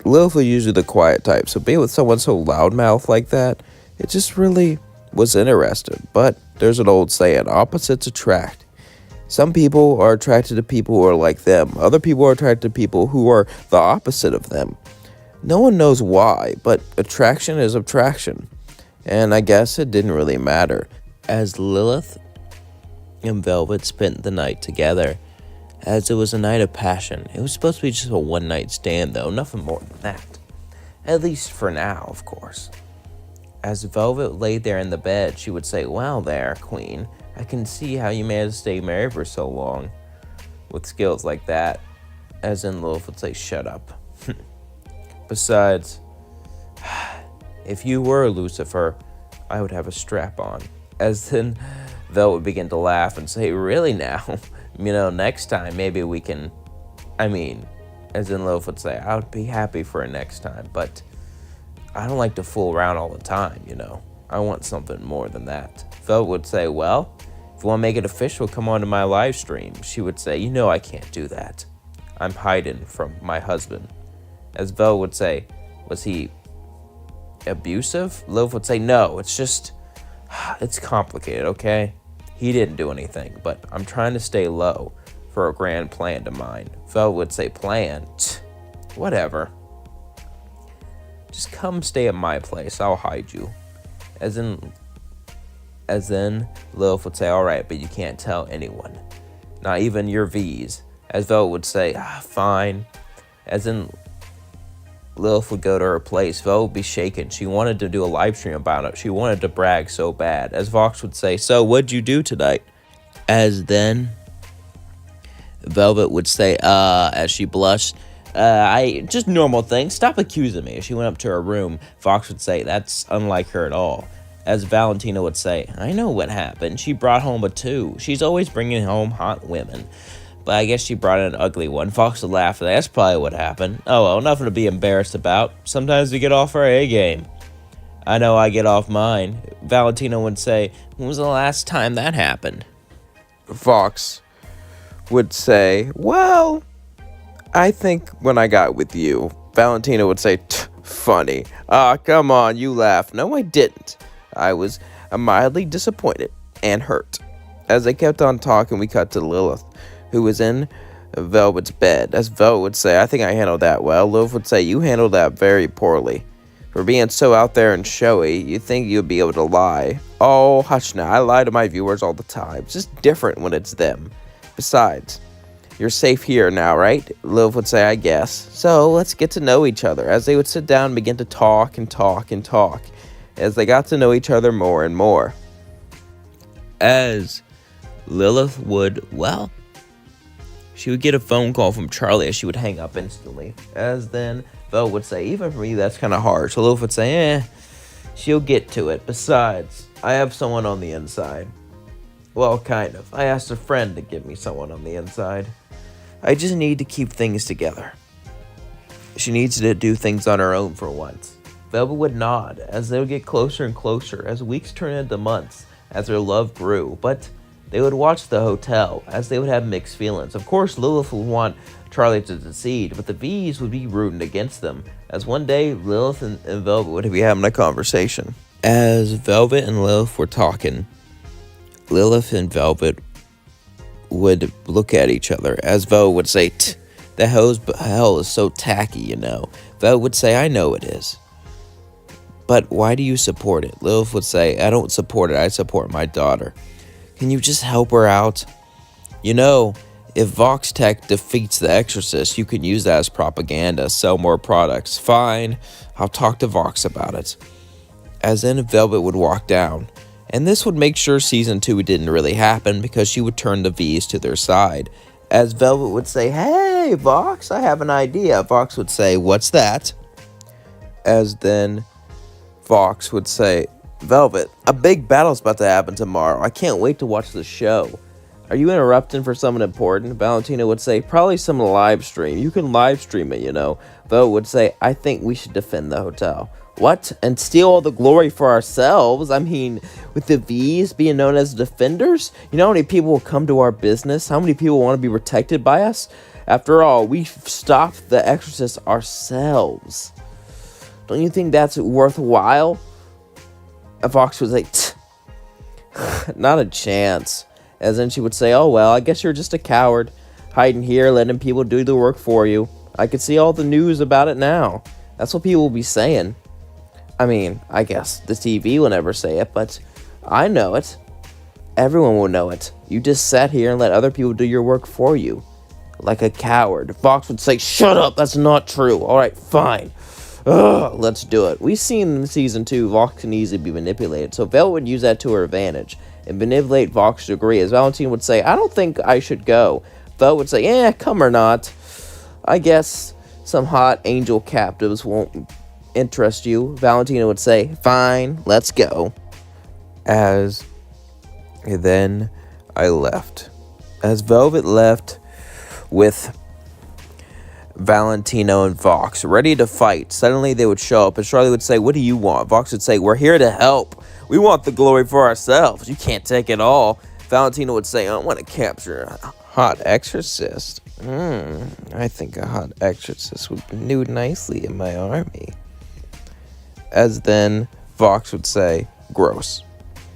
Lilith was usually the quiet type, so being with someone so loudmouth like that, it just really was interesting. But there's an old saying, opposites attract. Some people are attracted to people who are like them. Other people are attracted to people who are the opposite of them. No one knows why, but attraction is attraction. And I guess it didn't really matter. As Lilith and Velvet spent the night together, as it was a night of passion. It was supposed to be just a one-night stand, though, nothing more than that. At least for now, of course. As Velvet lay there in the bed, she would say, "Well there, Queen, I can see how you managed to stay married for so long with skills like that." As in, Lilith would say, "Shut up." Besides, if you were Lucifer, I would have a strap on. As then, Velvet would begin to laugh and say, "Really now? Next time maybe we can," as in Lilith would say, "I would be happy for a next time, but I don't like to fool around all the time, I want something more than that." Velvet would say, "Well, if you want to make it official, come on to my live stream." She would say, "I can't do that. I'm hiding from my husband." As Velvet would say, "Was he abusive?" Lilith would say, "No, it's complicated, okay? He didn't do anything, but I'm trying to stay low for a grand plan to mine." Velvet would say, "Plan? Whatever. Just come stay at my place. I'll hide you." As in, Lilith would say, "All right, but you can't tell anyone. Not even your V's." As Velvet would say, "Fine." As in, Lilith would go to her place. Velvet would be shaken. She wanted to do a live stream about it. She wanted to brag so bad. As Vox would say, "So, what'd you do tonight?" As then, Velvet would say, as she blushed, I just normal things. Stop accusing me." As she went up to her room, Vox would say, "That's unlike her at all." As Valentina would say, "I know what happened. She brought home a 2. She's always bringing home hot women. But I guess she brought in an ugly one." Fox would laugh. "That's probably what happened. Oh well, nothing to be embarrassed about. Sometimes we get off our A game." "I know I get off mine." Valentina would say, "When was the last time that happened?" Fox would say, "Well, I think when I got with you." Valentina would say, "Funny. Come on, you laugh." "No, I didn't. I was mildly disappointed and hurt." As they kept on talking, we cut to Lilith, who was in Velvet's bed. As Velvet would say, "I think I handled that well." Lilith would say, "You handled that very poorly. For being so out there and showy, you'd think you'd be able to lie." "Oh, hush now. I lie to my viewers all the time. It's just different when it's them. Besides, you're safe here now, right?" Lilith would say, "I guess. So let's get to know each other." As they would sit down and begin to talk and talk and talk, as they got to know each other more and more. As Lilith would, she would get a phone call from Charlie as she would hang up instantly. As then, Velvet would say, "Even for me, that's kind of hard." So Lilith would say, she'll get to it. Besides, I have someone on the inside. Well, kind of. I asked a friend to give me someone on the inside. I just need to keep things together. She needs to do things on her own for once." Velvet would nod as they would get closer and closer as weeks turned into months as their love grew. But they would watch the hotel as they would have mixed feelings. Of course, Lilith would want Charlie to succeed, but the V's would be rooting against them. As one day, Lilith and Velvet would be having a conversation. As Velvet and Lilith were talking, Lilith and Velvet would look at each other. As Velvet would say, "The hell is so tacky, Velvet would say, "I know it is. But why do you support it?" Lilith would say, "I don't support it. I support my daughter. Can you just help her out? If Vox Tech defeats the Exorcist, you can use that as propaganda, sell more products." "Fine, I'll talk to Vox about it." As then Velvet would walk down, and this would make sure Season 2 didn't really happen because she would turn the V's to their side. As Velvet would say, "Hey, Vox, I have an idea." Vox would say, "What's that?" As then Vox would say, "Velvet, a big battle's about to happen tomorrow. I can't wait to watch the show. Are you interrupting for something important?" Valentina would say, "Probably some live stream. You can live stream it, Velvet would say, "I think we should defend the hotel." What? And steal all the glory for ourselves? I mean, with the V's being known as defenders? You know how many people will come to our business? How many people want to be protected by us? After all, we stopped the exorcist ourselves. Don't you think that's worthwhile? Vox was like, not a chance. As then she would say, oh well, I guess you're just a coward. Hiding here, letting people do the work for you. I could see all the news about it now. That's what people will be saying. I mean, I guess the TV will never say it, but I know it. Everyone will know it. You just sat here and let other people do your work for you. Like a coward. Vox would say, shut up, that's not true. Alright, fine. Ugh, let's do it. We've seen in Season 2, Vox can easily be manipulated, so Velvet would use that to her advantage and manipulate Vox to agree, as Valentine would say, I don't think I should go. Velvet would say, come or not. I guess some hot angel captives won't interest you. Valentina would say, fine, let's go. As then I left. As Velvet left with Valentino and Vox ready to fight, suddenly they would show up and Charlie would say, what do you want? Vox would say, we're here to help. We want the glory for ourselves. You can't take it all. Valentino would say, I want to capture a hot exorcist. I think a hot exorcist would do nicely in my army. As then Vox would say, gross.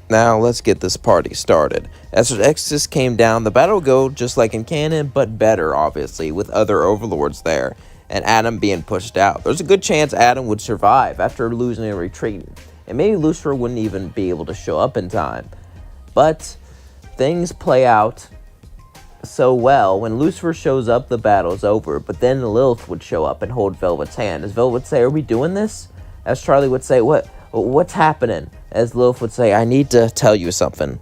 Now let's get this party started. As the exorcist came down, the battle would go just like in canon, but better, obviously, with other overlords there, and Adam being pushed out. There's a good chance Adam would survive after losing and retreating, and maybe Lucifer wouldn't even be able to show up in time. But things play out so well. When Lucifer shows up, the battle's over, but then Lilith would show up and hold Velvet's hand. As Velvet would say, are we doing this? As Charlie would say, what's happening? As Lilith would say, I need to tell you something.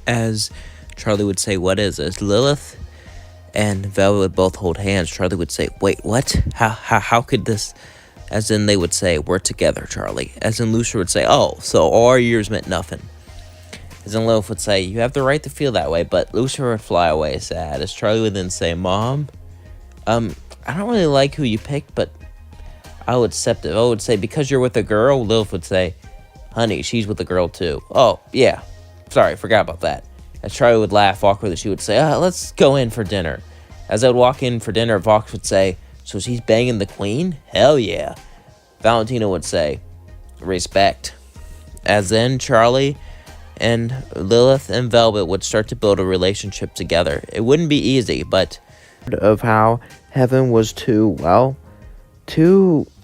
As Charlie would say, what is this? Lilith and Velvet would both hold hands. Charlie would say, wait, what? How could this? As in they would say, we're together, Charlie. As in Lucifer would say, oh, so all our years meant nothing. As in Lilith would say, you have the right to feel that way, but Lucifer would fly away sad. As Charlie would then say, Mom, I don't really like who you picked, but I would accept it. I would say, because you're with a girl. Lilith would say, honey, she's with a girl too. Oh, yeah. Sorry, forgot about that. As Charlie would laugh awkwardly, she would say, let's go in for dinner. As I would walk in for dinner, Vox would say, so she's banging the queen? Hell yeah. Valentina would say, respect. As then Charlie and Lilith and Velvet would start to build a relationship together. It wouldn't be easy, but of how heaven was too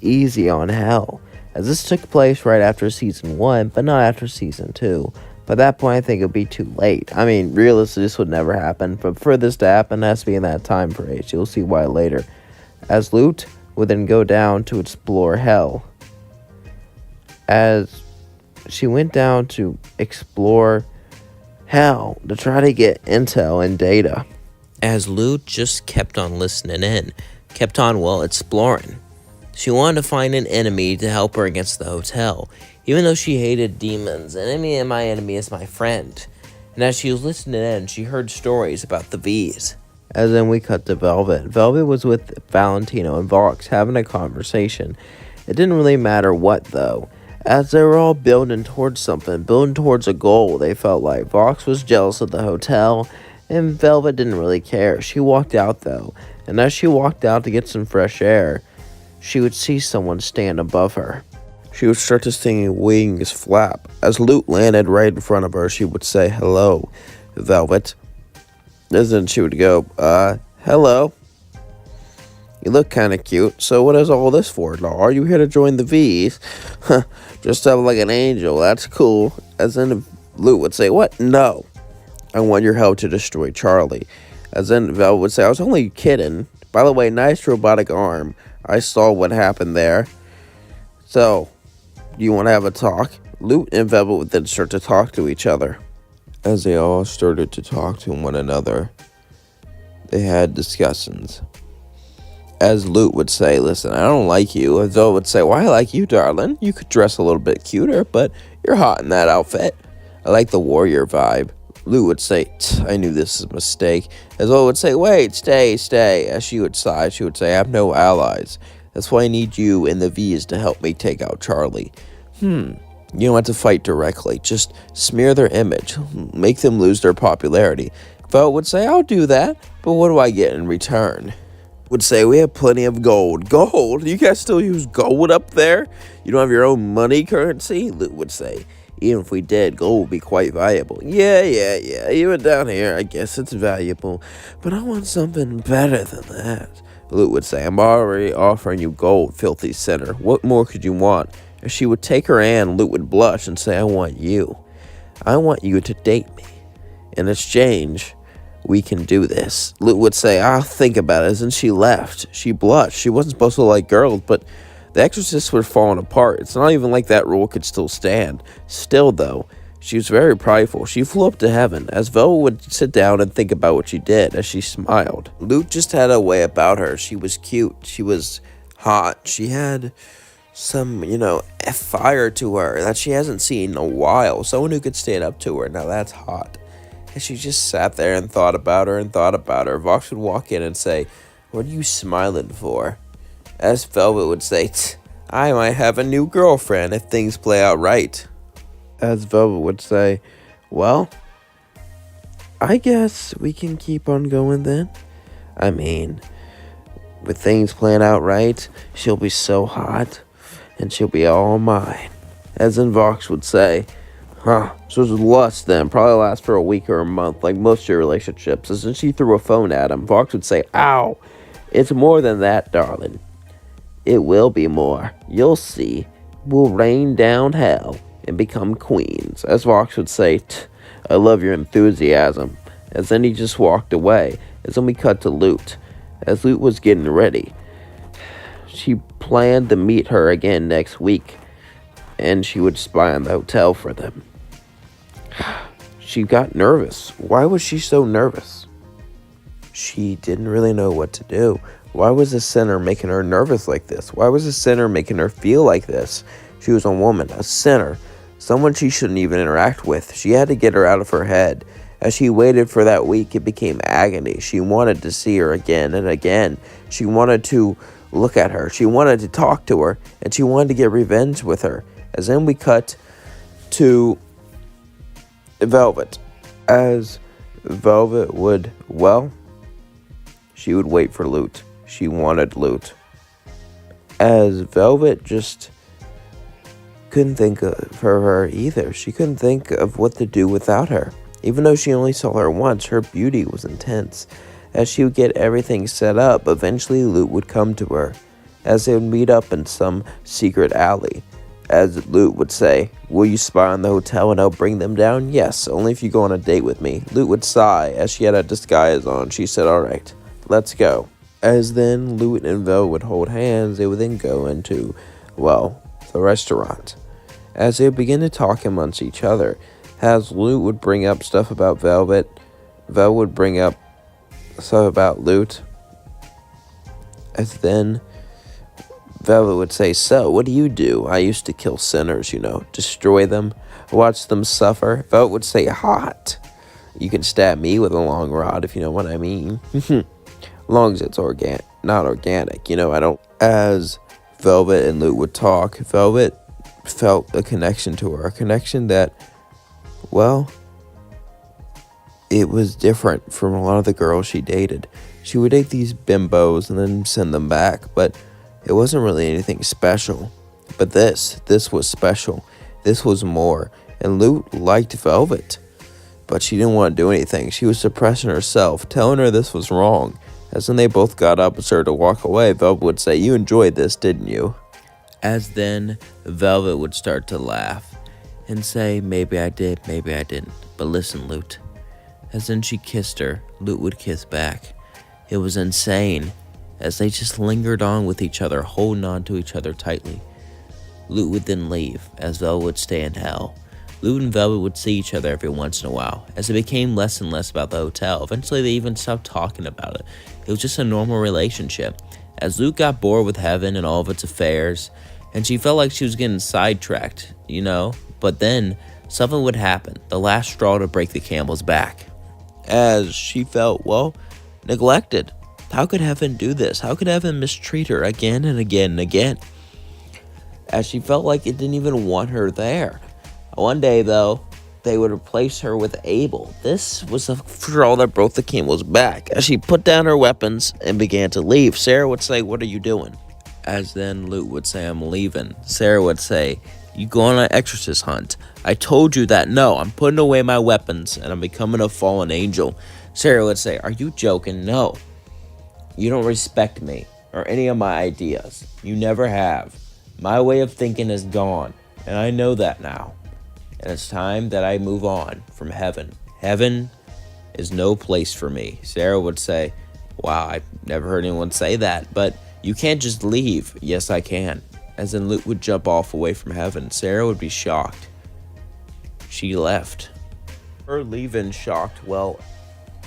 easy on hell. As this took place right after Season 1, but not after Season 2. By that point, I think it would be too late. I mean, realistically, this would never happen, but for this to happen, it has to be in that time frame. You'll see why later. As Lut would then go down to explore hell. As she went down to explore hell to try to get intel and data. as Lut just kept on listening in, kept on, exploring. She wanted to find an enemy to help her against the hotel, even though she hated demons. Enemy and my enemy is my friend. And as she was listening in, she heard stories about the V's. As then we cut to Velvet. Velvet was with Valentino and Vox having a conversation. It didn't really matter what, though, as they were all building towards something, building towards a goal. They felt like Vox was jealous of the hotel, and Velvet didn't really care. She walked out, though, and as she walked out to get some fresh air, she would see someone stand above her. She would start to see wings flap. As Lut landed right in front of her, she would say, "Hello, Velvet." And then she would go, hello. You look kind of cute. So what is all this for? Are you here to join the V's? Dressed up like an angel. That's cool. As then Lut would say, what? No. I want your help to destroy Charlie. As then Velvet would say, I was only kidding. By the way, nice robotic arm. I saw what happened there. So, do you want to have a talk? Lut and Velvet would then start to talk to each other. As they all started to talk to one another, they had discussions. As Lut would say, listen, I don't like you. As Velvet would say, well, I like you, darling. You could dress a little bit cuter, but you're hot in that outfit. I like the warrior vibe. Lut would say, I knew this was a mistake. As Velvet would say, wait, stay. As she would sigh, she would say, I have no allies. That's why I need you and the V's to help me take out Charlie. You don't have to fight directly. Just smear their image. Make them lose their popularity. Velvet would say, I'll do that, but what do I get in return? Would say, we have plenty of gold. Gold? You guys still use gold up there? You don't have your own money currency? Luke would say, even if we did, gold would be quite valuable. Yeah. Even down here, I guess it's valuable. But I want something better than that. Luke would say, I'm already offering you gold, filthy sinner. What more could you want? If she would take her hand, Luke would blush and say, I want you. I want you to date me. In exchange, we can do this. Luke would say, I'll think about it. And she left. She blushed. She wasn't supposed to like girls, but the exorcists were falling apart. It's not even like that rule could still stand. Still, though, she was very prideful. She flew up to heaven, as Velvet would sit down and think about what she did, as she smiled. Luke just had a way about her. She was cute. She was hot. She had some, fire to her that she hasn't seen in a while. Someone who could stand up to her. Now that's hot. And she just sat there and thought about her. Vox would walk in and say, what are you smiling for? As Velvet would say, I might have a new girlfriend if things play out right. As Velvet would say, well, I guess we can keep on going then. I mean, with things playing out right, she'll be so hot, and she'll be all mine. As in Vox would say, so it's lust then, probably last for a week or a month, like most of your relationships. As then she threw a phone at him, Vox would say, ow, it's more than that, darling. It will be more. You'll see. We'll rain down hell and become queens. As Vox would say, I love your enthusiasm. As then he just walked away. As then we cut to Lute. As Lute was getting ready, she planned to meet her again next week, and she would spy on the hotel for them. She got nervous. Why was she so nervous? She didn't really know what to do. Why was the sinner making her nervous like this? Why was the sinner making her feel like this? She was a woman, a sinner, someone she shouldn't even interact with. She had to get her out of her head. As she waited for that week, it became agony. She wanted to see her again and again. She wanted to look at her. She wanted to talk to her, and she wanted to get revenge with her. As then we cut to Velvet. As Velvet would, she would wait for Lute. She wanted Lute. As Velvet just couldn't think of her either. She couldn't think of what to do without her. Even though she only saw her once, her beauty was intense. As she would get everything set up, eventually Lute would come to her. As they would meet up in some secret alley. As Lute would say, will you spy on the hotel and I'll bring them down? Yes, only if you go on a date with me. Lute would sigh. As she had a disguise on, she said, alright, let's go. As then Lute and Velvet would hold hands, they would then go into, the restaurant. As they would begin to talk amongst each other, as Lute would bring up stuff about Velvet, Velvet would bring up stuff about Lute. As then Velvet would say, so, what do you do? I used to kill sinners, destroy them, watch them suffer. Velvet would say, hot. You can stab me with a long rod, if you know what I mean. Long as it's not organic, I don't. As Velvet and Lute would talk, Velvet felt a connection to her, a connection that, it was different from a lot of the girls she dated. She would date these bimbos and then send them back, but it wasn't really anything special. But this was special. This was more. And Lute liked Velvet, but she didn't want to do anything. She was suppressing herself, telling her this was wrong. As then they both got up and started to walk away, Velvet would say, you enjoyed this, didn't you? As then Velvet would start to laugh and say, maybe I did, maybe I didn't. But listen, Lute. As then she kissed her, Lute would kiss back. It was insane. As they just lingered on with each other, holding on to each other tightly. Lute would then leave, as Velvet would stay in hell. Lute and Velvet would see each other every once in a while. As it became less and less about the hotel, eventually they even stopped talking about it. It was just a normal relationship. As Lute got bored with heaven and all of its affairs, and she felt like she was getting sidetracked, But then, something would happen, the last straw to break the camel's back. As she felt, neglected. How could heaven do this? How could heaven mistreat her again and again and again? As she felt like it didn't even want her there. One day, though, they would replace her with Abel. This was the straw that broke the camel's back. As she put down her weapons and began to leave, Sarah would say, "What are you doing?" As then Luke would say, "I'm leaving." Sarah would say, "You go on an exorcist hunt. I told you that. No, I'm putting away my weapons and I'm becoming a fallen angel." Sarah would say, "Are you joking?" "No. You don't respect me or any of my ideas. You never have. My way of thinking is gone, and I know that now. And it's time that I move on from heaven. Heaven is no place for me." Sarah would say, "Wow, I've never heard anyone say that, but you can't just leave." "Yes, I can." As then Luke would jump off away from heaven. Sarah would be shocked. She left. Her leaving shocked, well,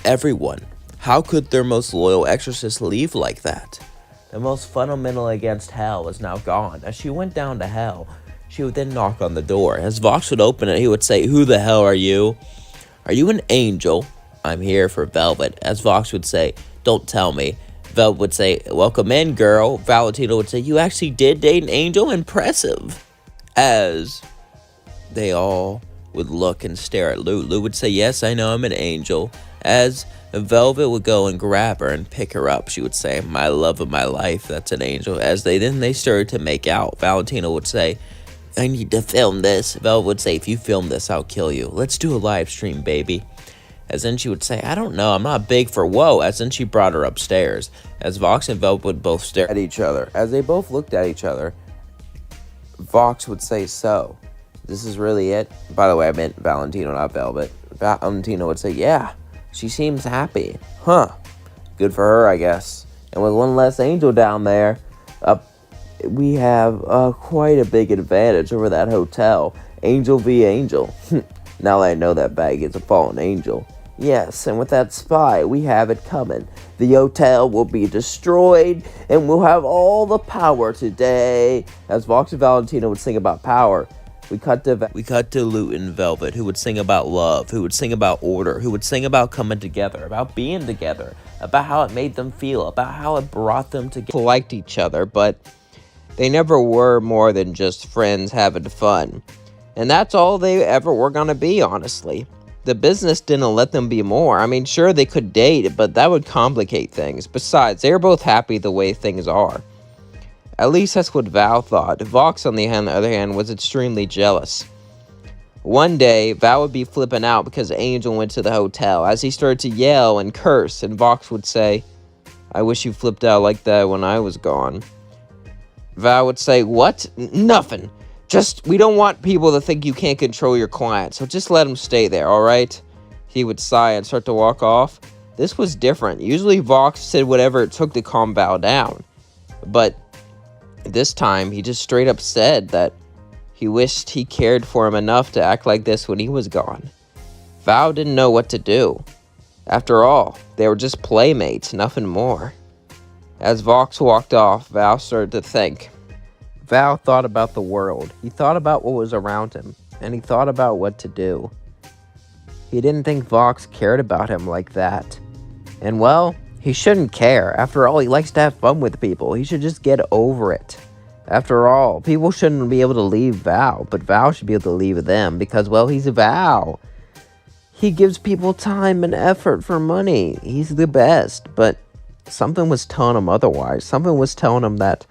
everyone. How could their most loyal exorcist leave like that? The most fundamental against hell is now gone. As she went down to hell, she would then knock on the door. As Vox would open it, he would say, "Who the hell are you?" "Are you an angel?" "I'm here for Velvet." As Vox would say, "Don't tell me." Velvet would say, "Welcome in, girl." Valentina would say, "You actually did date an angel? Impressive." As they all would look and stare at Lou, Lou would say, "Yes, I know I'm an angel." As Velvet would go and grab her and pick her up, she would say, "My love of my life, that's an angel." As they started to make out, Valentina would say, "I need to film this." Velvet would say, "If you film this, I'll kill you. Let's do a live stream, baby." As then she would say, "I don't know, I'm not big for whoa." As then she brought her upstairs. As Vox and Velvet would both stare at each other. As they both looked at each other, Vox would say, "So, this is really it?" By the way, I meant Valentino, not Velvet. Valentino would say, "Yeah, she seems happy." "Huh, good for her, I guess. And with one less angel down there, we have quite a big advantage over that hotel. Angel v. angel." "Now that I know that bag is a fallen angel." "Yes, and with that spy, we have it coming. The hotel will be destroyed, and we'll have all the power today." As Vox and Valentina would sing about power, we cut to Lute and Velvet, who would sing about love, who would sing about order, who would sing about coming together, about being together, about how it made them feel, about how it brought them together. Liked each other, but they never were more than just friends having fun. And that's all they ever were gonna be, honestly. The business didn't let them be more. I mean, sure, they could date, but that would complicate things. Besides, they were both happy the way things are. At least that's what Val thought. Vox, on the other hand, was extremely jealous. One day, Val would be flipping out because Angel went to the hotel. As he started to yell and curse, and Vox would say, "I wish you flipped out like that when I was gone." Val would say, "What? Nothing. We don't want people to think you can't control your client, so just let them stay there, alright?" He would sigh and start to walk off. This was different. Usually Vox said whatever it took to calm Val down. But this time, he just straight up said that he wished he cared for him enough to act like this when he was gone. Val didn't know what to do. After all, they were just playmates, nothing more. As Vox walked off, Val started to think. Val thought about the world. He thought about what was around him, and he thought about what to do. He didn't think Vox cared about him like that. And well, he shouldn't care. After all, he likes to have fun with people. He should just get over it. After all, people shouldn't be able to leave Val, but Val should be able to leave them because, well, he's Val. He gives people time and effort for money. He's the best, but something was telling him otherwise. Something was telling him that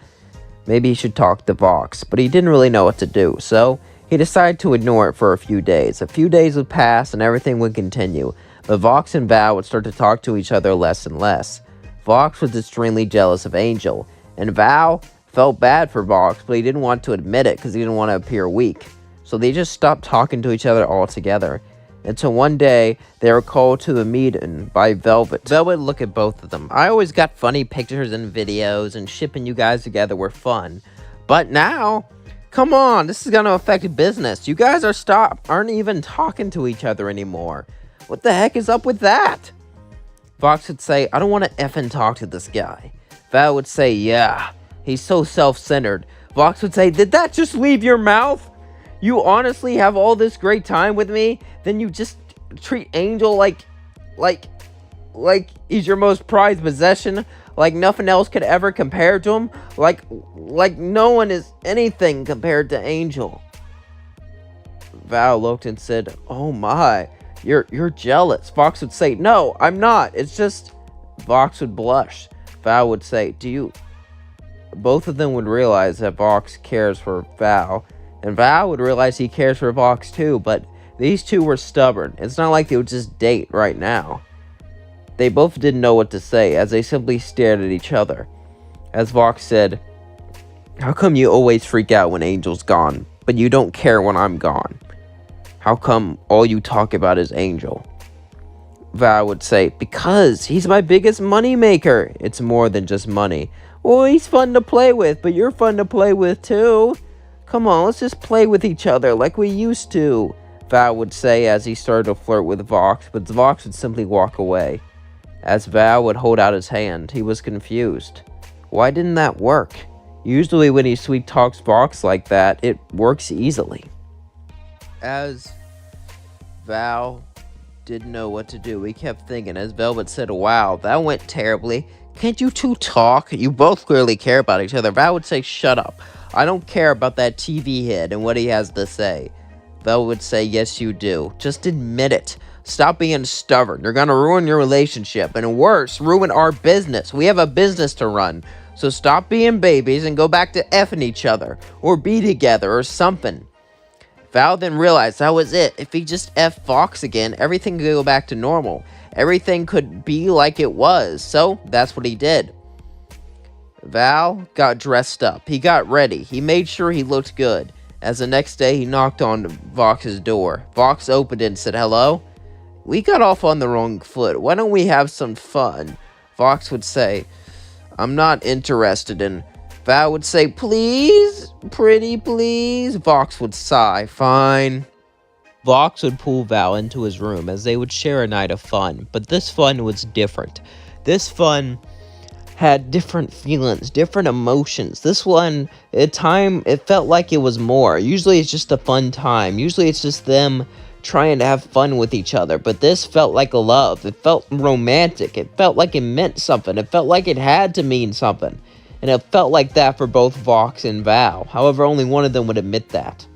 maybe he should talk to Vox, but he didn't really know what to do, so he decided to ignore it for a few days. A few days would pass and everything would continue, but Vox and Val would start to talk to each other less and less. Vox was extremely jealous of Angel, and Val felt bad for Vox, but he didn't want to admit it because he didn't want to appear weak. So they just stopped talking to each other altogether. Until one day, they were called to a meeting by Velvet. Velvet looked at both of them. "I always got funny pictures and videos, and shipping you guys together were fun. But now, come on, this is going to affect business. You guys aren't even talking to each other anymore. What the heck is up with that?" Vox would say, "I don't want to effing talk to this guy." Val would say, "Yeah, he's so self-centered." Vox would say, "Did that just leave your mouth? You honestly have all this great time with me, then you just treat Angel like he's your most prized possession? Like nothing else could ever compare to him? Like no one is anything compared to Angel. Val looked and said, "Oh my, you're jealous." Vox would say, "No, I'm not. It's just..." Vox would blush. Val would say, "Do you..." Both of them would realize that Vox cares for Val, and Val would realize he cares for Vox too, but these two were stubborn. It's not like they would just date right now. They both didn't know what to say, as they simply stared at each other. As Vox said, "How come you always freak out when Angel's gone, but you don't care when I'm gone? How come all you talk about is Angel?" Val would say, "Because he's my biggest money maker." "It's more than just money." "Well, he's fun to play with, but you're fun to play with too. Come on, let's just play with each other like we used to," Val would say as he started to flirt with Vox, but Vox would simply walk away. As Val would hold out his hand, he was confused. Why didn't that work? Usually when he sweet talks Vox like that, it works easily. As Val didn't know what to do, he kept thinking, as Velvet said, "Wow, that went terribly. Can't you two talk? You both clearly care about each other." Val would say, "Shut up. I don't care about that TV head and what he has to say." Val would say, "Yes, you do. Just admit it. Stop being stubborn. You're gonna ruin your relationship, and worse, ruin our business. We have a business to run. So stop being babies and go back to effing each other, or be together, or something." Val then realized that was it. If he just F Fox again, everything could go back to normal. Everything could be like it was. So that's what he did. Val got dressed up. He got ready. He made sure he looked good. As the next day, he knocked on Vox's door. Vox opened it and said, "Hello? We got off on the wrong foot. Why don't we have some fun?" Vox would say, "I'm not interested in..." Val would say, "Please, pretty please." Vox would sigh, "Fine." Vox would pull Val into his room as they would share a night of fun, but this fun was different. This fun had different feelings, different emotions. This one, at time, it felt like it was more. Usually it's just a fun time. Usually it's just them trying to have fun with each other, but this felt like a love. It felt romantic. It felt like it meant something. It felt like it had to mean something. And it felt like that for both Vox and Val. However, only one of them would admit that.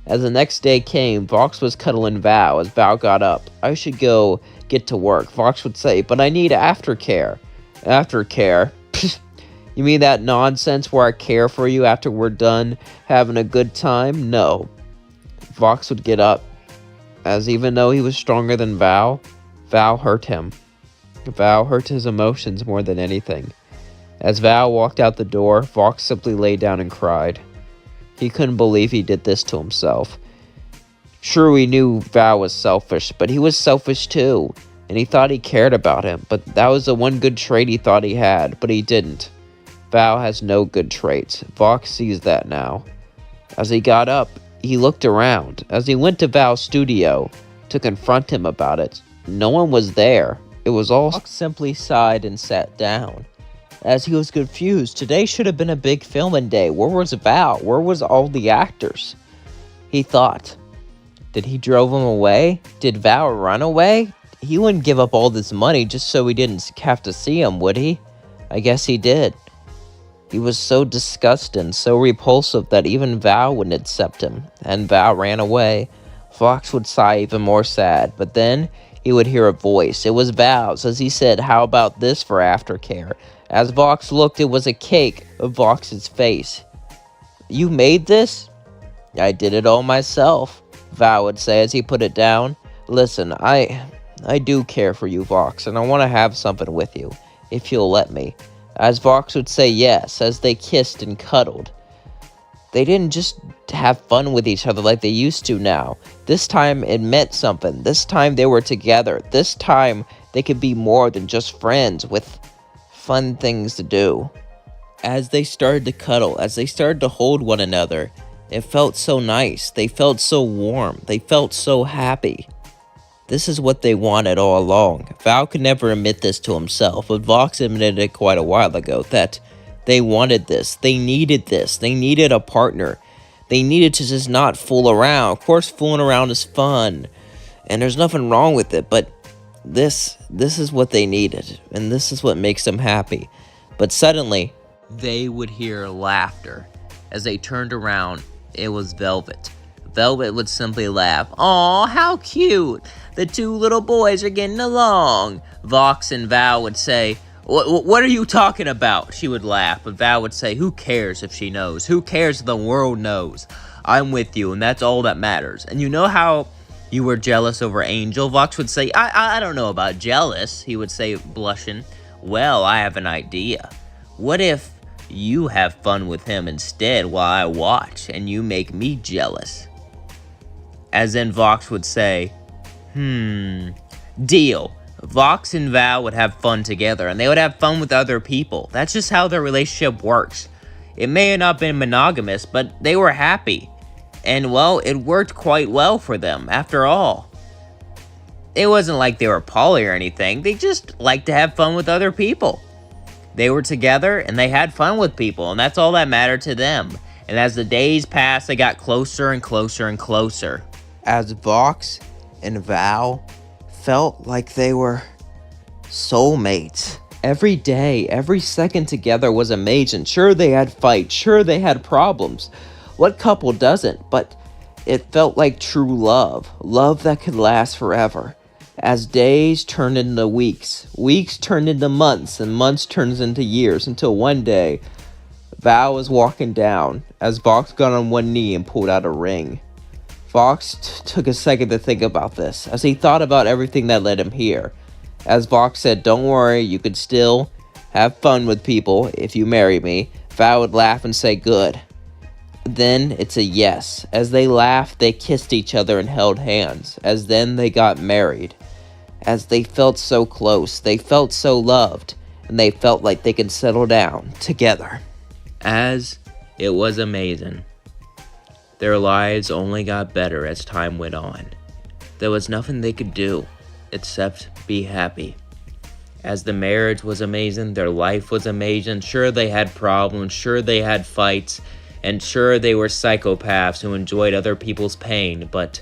As the next day came, Vox was cuddling Val as Val got up. "I should go get to work," Vox would say, "but I need aftercare." "Aftercare? You mean that nonsense where I care for you after we're done having a good time? No." Vox would get up, as even though he was stronger than Val, Val hurt him. Val hurt his emotions more than anything. As Val walked out the door, Vox simply lay down and cried. He couldn't believe he did this to himself. Sure, he knew Val was selfish, but he was selfish too, and he thought he cared about him, but that was the one good trait he thought he had, but he didn't. Val has no good traits. Vox sees that now. As he got up, he looked around. As he went to Val's studio to confront him about it, no one was there. It was all... Vox simply sighed and sat down. As he was confused, today should have been a big filming day. Where was Val? Where was all the actors? He thought, did he drove him away? Did Val run away? He wouldn't give up all this money just so he didn't have to see him, would he? I guess he did. He was so disgusting, so repulsive that even Val wouldn't accept him, and Val ran away. Vox would sigh even more sad, but then he would hear a voice. It was Val's, as he said, "How about this for aftercare?" As Vox looked, it was a cake of Vox's face. "You made this?" "I did it all myself," Val would say as he put it down. "Listen, I do care for you, Vox, and I want to have something with you, if you'll let me." As Vox would say yes, as they kissed and cuddled. They didn't just have fun with each other like they used to now. This time it meant something. This time they were together. This time they could be more than just friends with fun things to do. As they started to cuddle, as they started to hold one another, it felt so nice. They felt so warm. They felt so happy. This is what they wanted all along. Val could never admit this to himself, but Vox admitted it quite a while ago, that they wanted this. They needed this. They needed a partner. They needed to just not fool around. Of course, fooling around is fun, and there's nothing wrong with it, but this is what they needed, and this is what makes them happy. But suddenly, they would hear laughter. As they turned around, it was Velvet. Velvet would simply laugh. "Aw, how cute! The two little boys are getting along." Vox and Val would say, What are you talking about?" She would laugh, but Val would say, "Who cares if she knows? Who cares if the world knows? I'm with you, and that's all that matters." And you know how you were jealous over Angel? Vox would say, I don't know about jealous," he would say, blushing. "Well, I have an idea. What if you have fun with him instead while I watch, and you make me jealous?" As then Vox would say, "Deal." Vox and Val would have fun together, and they would have fun with other people. That's just how their relationship works. It may have not been monogamous, but they were happy. And, well, it worked quite well for them, after all. It wasn't like they were poly or anything. They just liked to have fun with other people. They were together, and they had fun with people, and that's all that mattered to them. And as the days passed, they got closer and closer and closer. as Vox and Val felt like they were soulmates. Every day, every second together was amazing. Sure, they had fights. Sure, they had problems. What couple doesn't? But it felt like true love. Love that could last forever. As days turned into weeks, weeks turned into months, and months turned into years, until one day, Val was walking down as Vox got on one knee and pulled out a ring. Vox took a second to think about this, as he thought about everything that led him here. As Vox said, "Don't worry, you could still have fun with people if you marry me," Val would laugh and say, "Good." Then it's a yes. As they laughed, they kissed each other and held hands. As then they got married. As they felt so close, they felt so loved, and they felt like they could settle down together. As it was amazing. Their lives only got better as time went on. There was nothing they could do except be happy. As the marriage was amazing, their life was amazing. Sure, they had problems, sure they had fights, and sure they were psychopaths who enjoyed other people's pain, but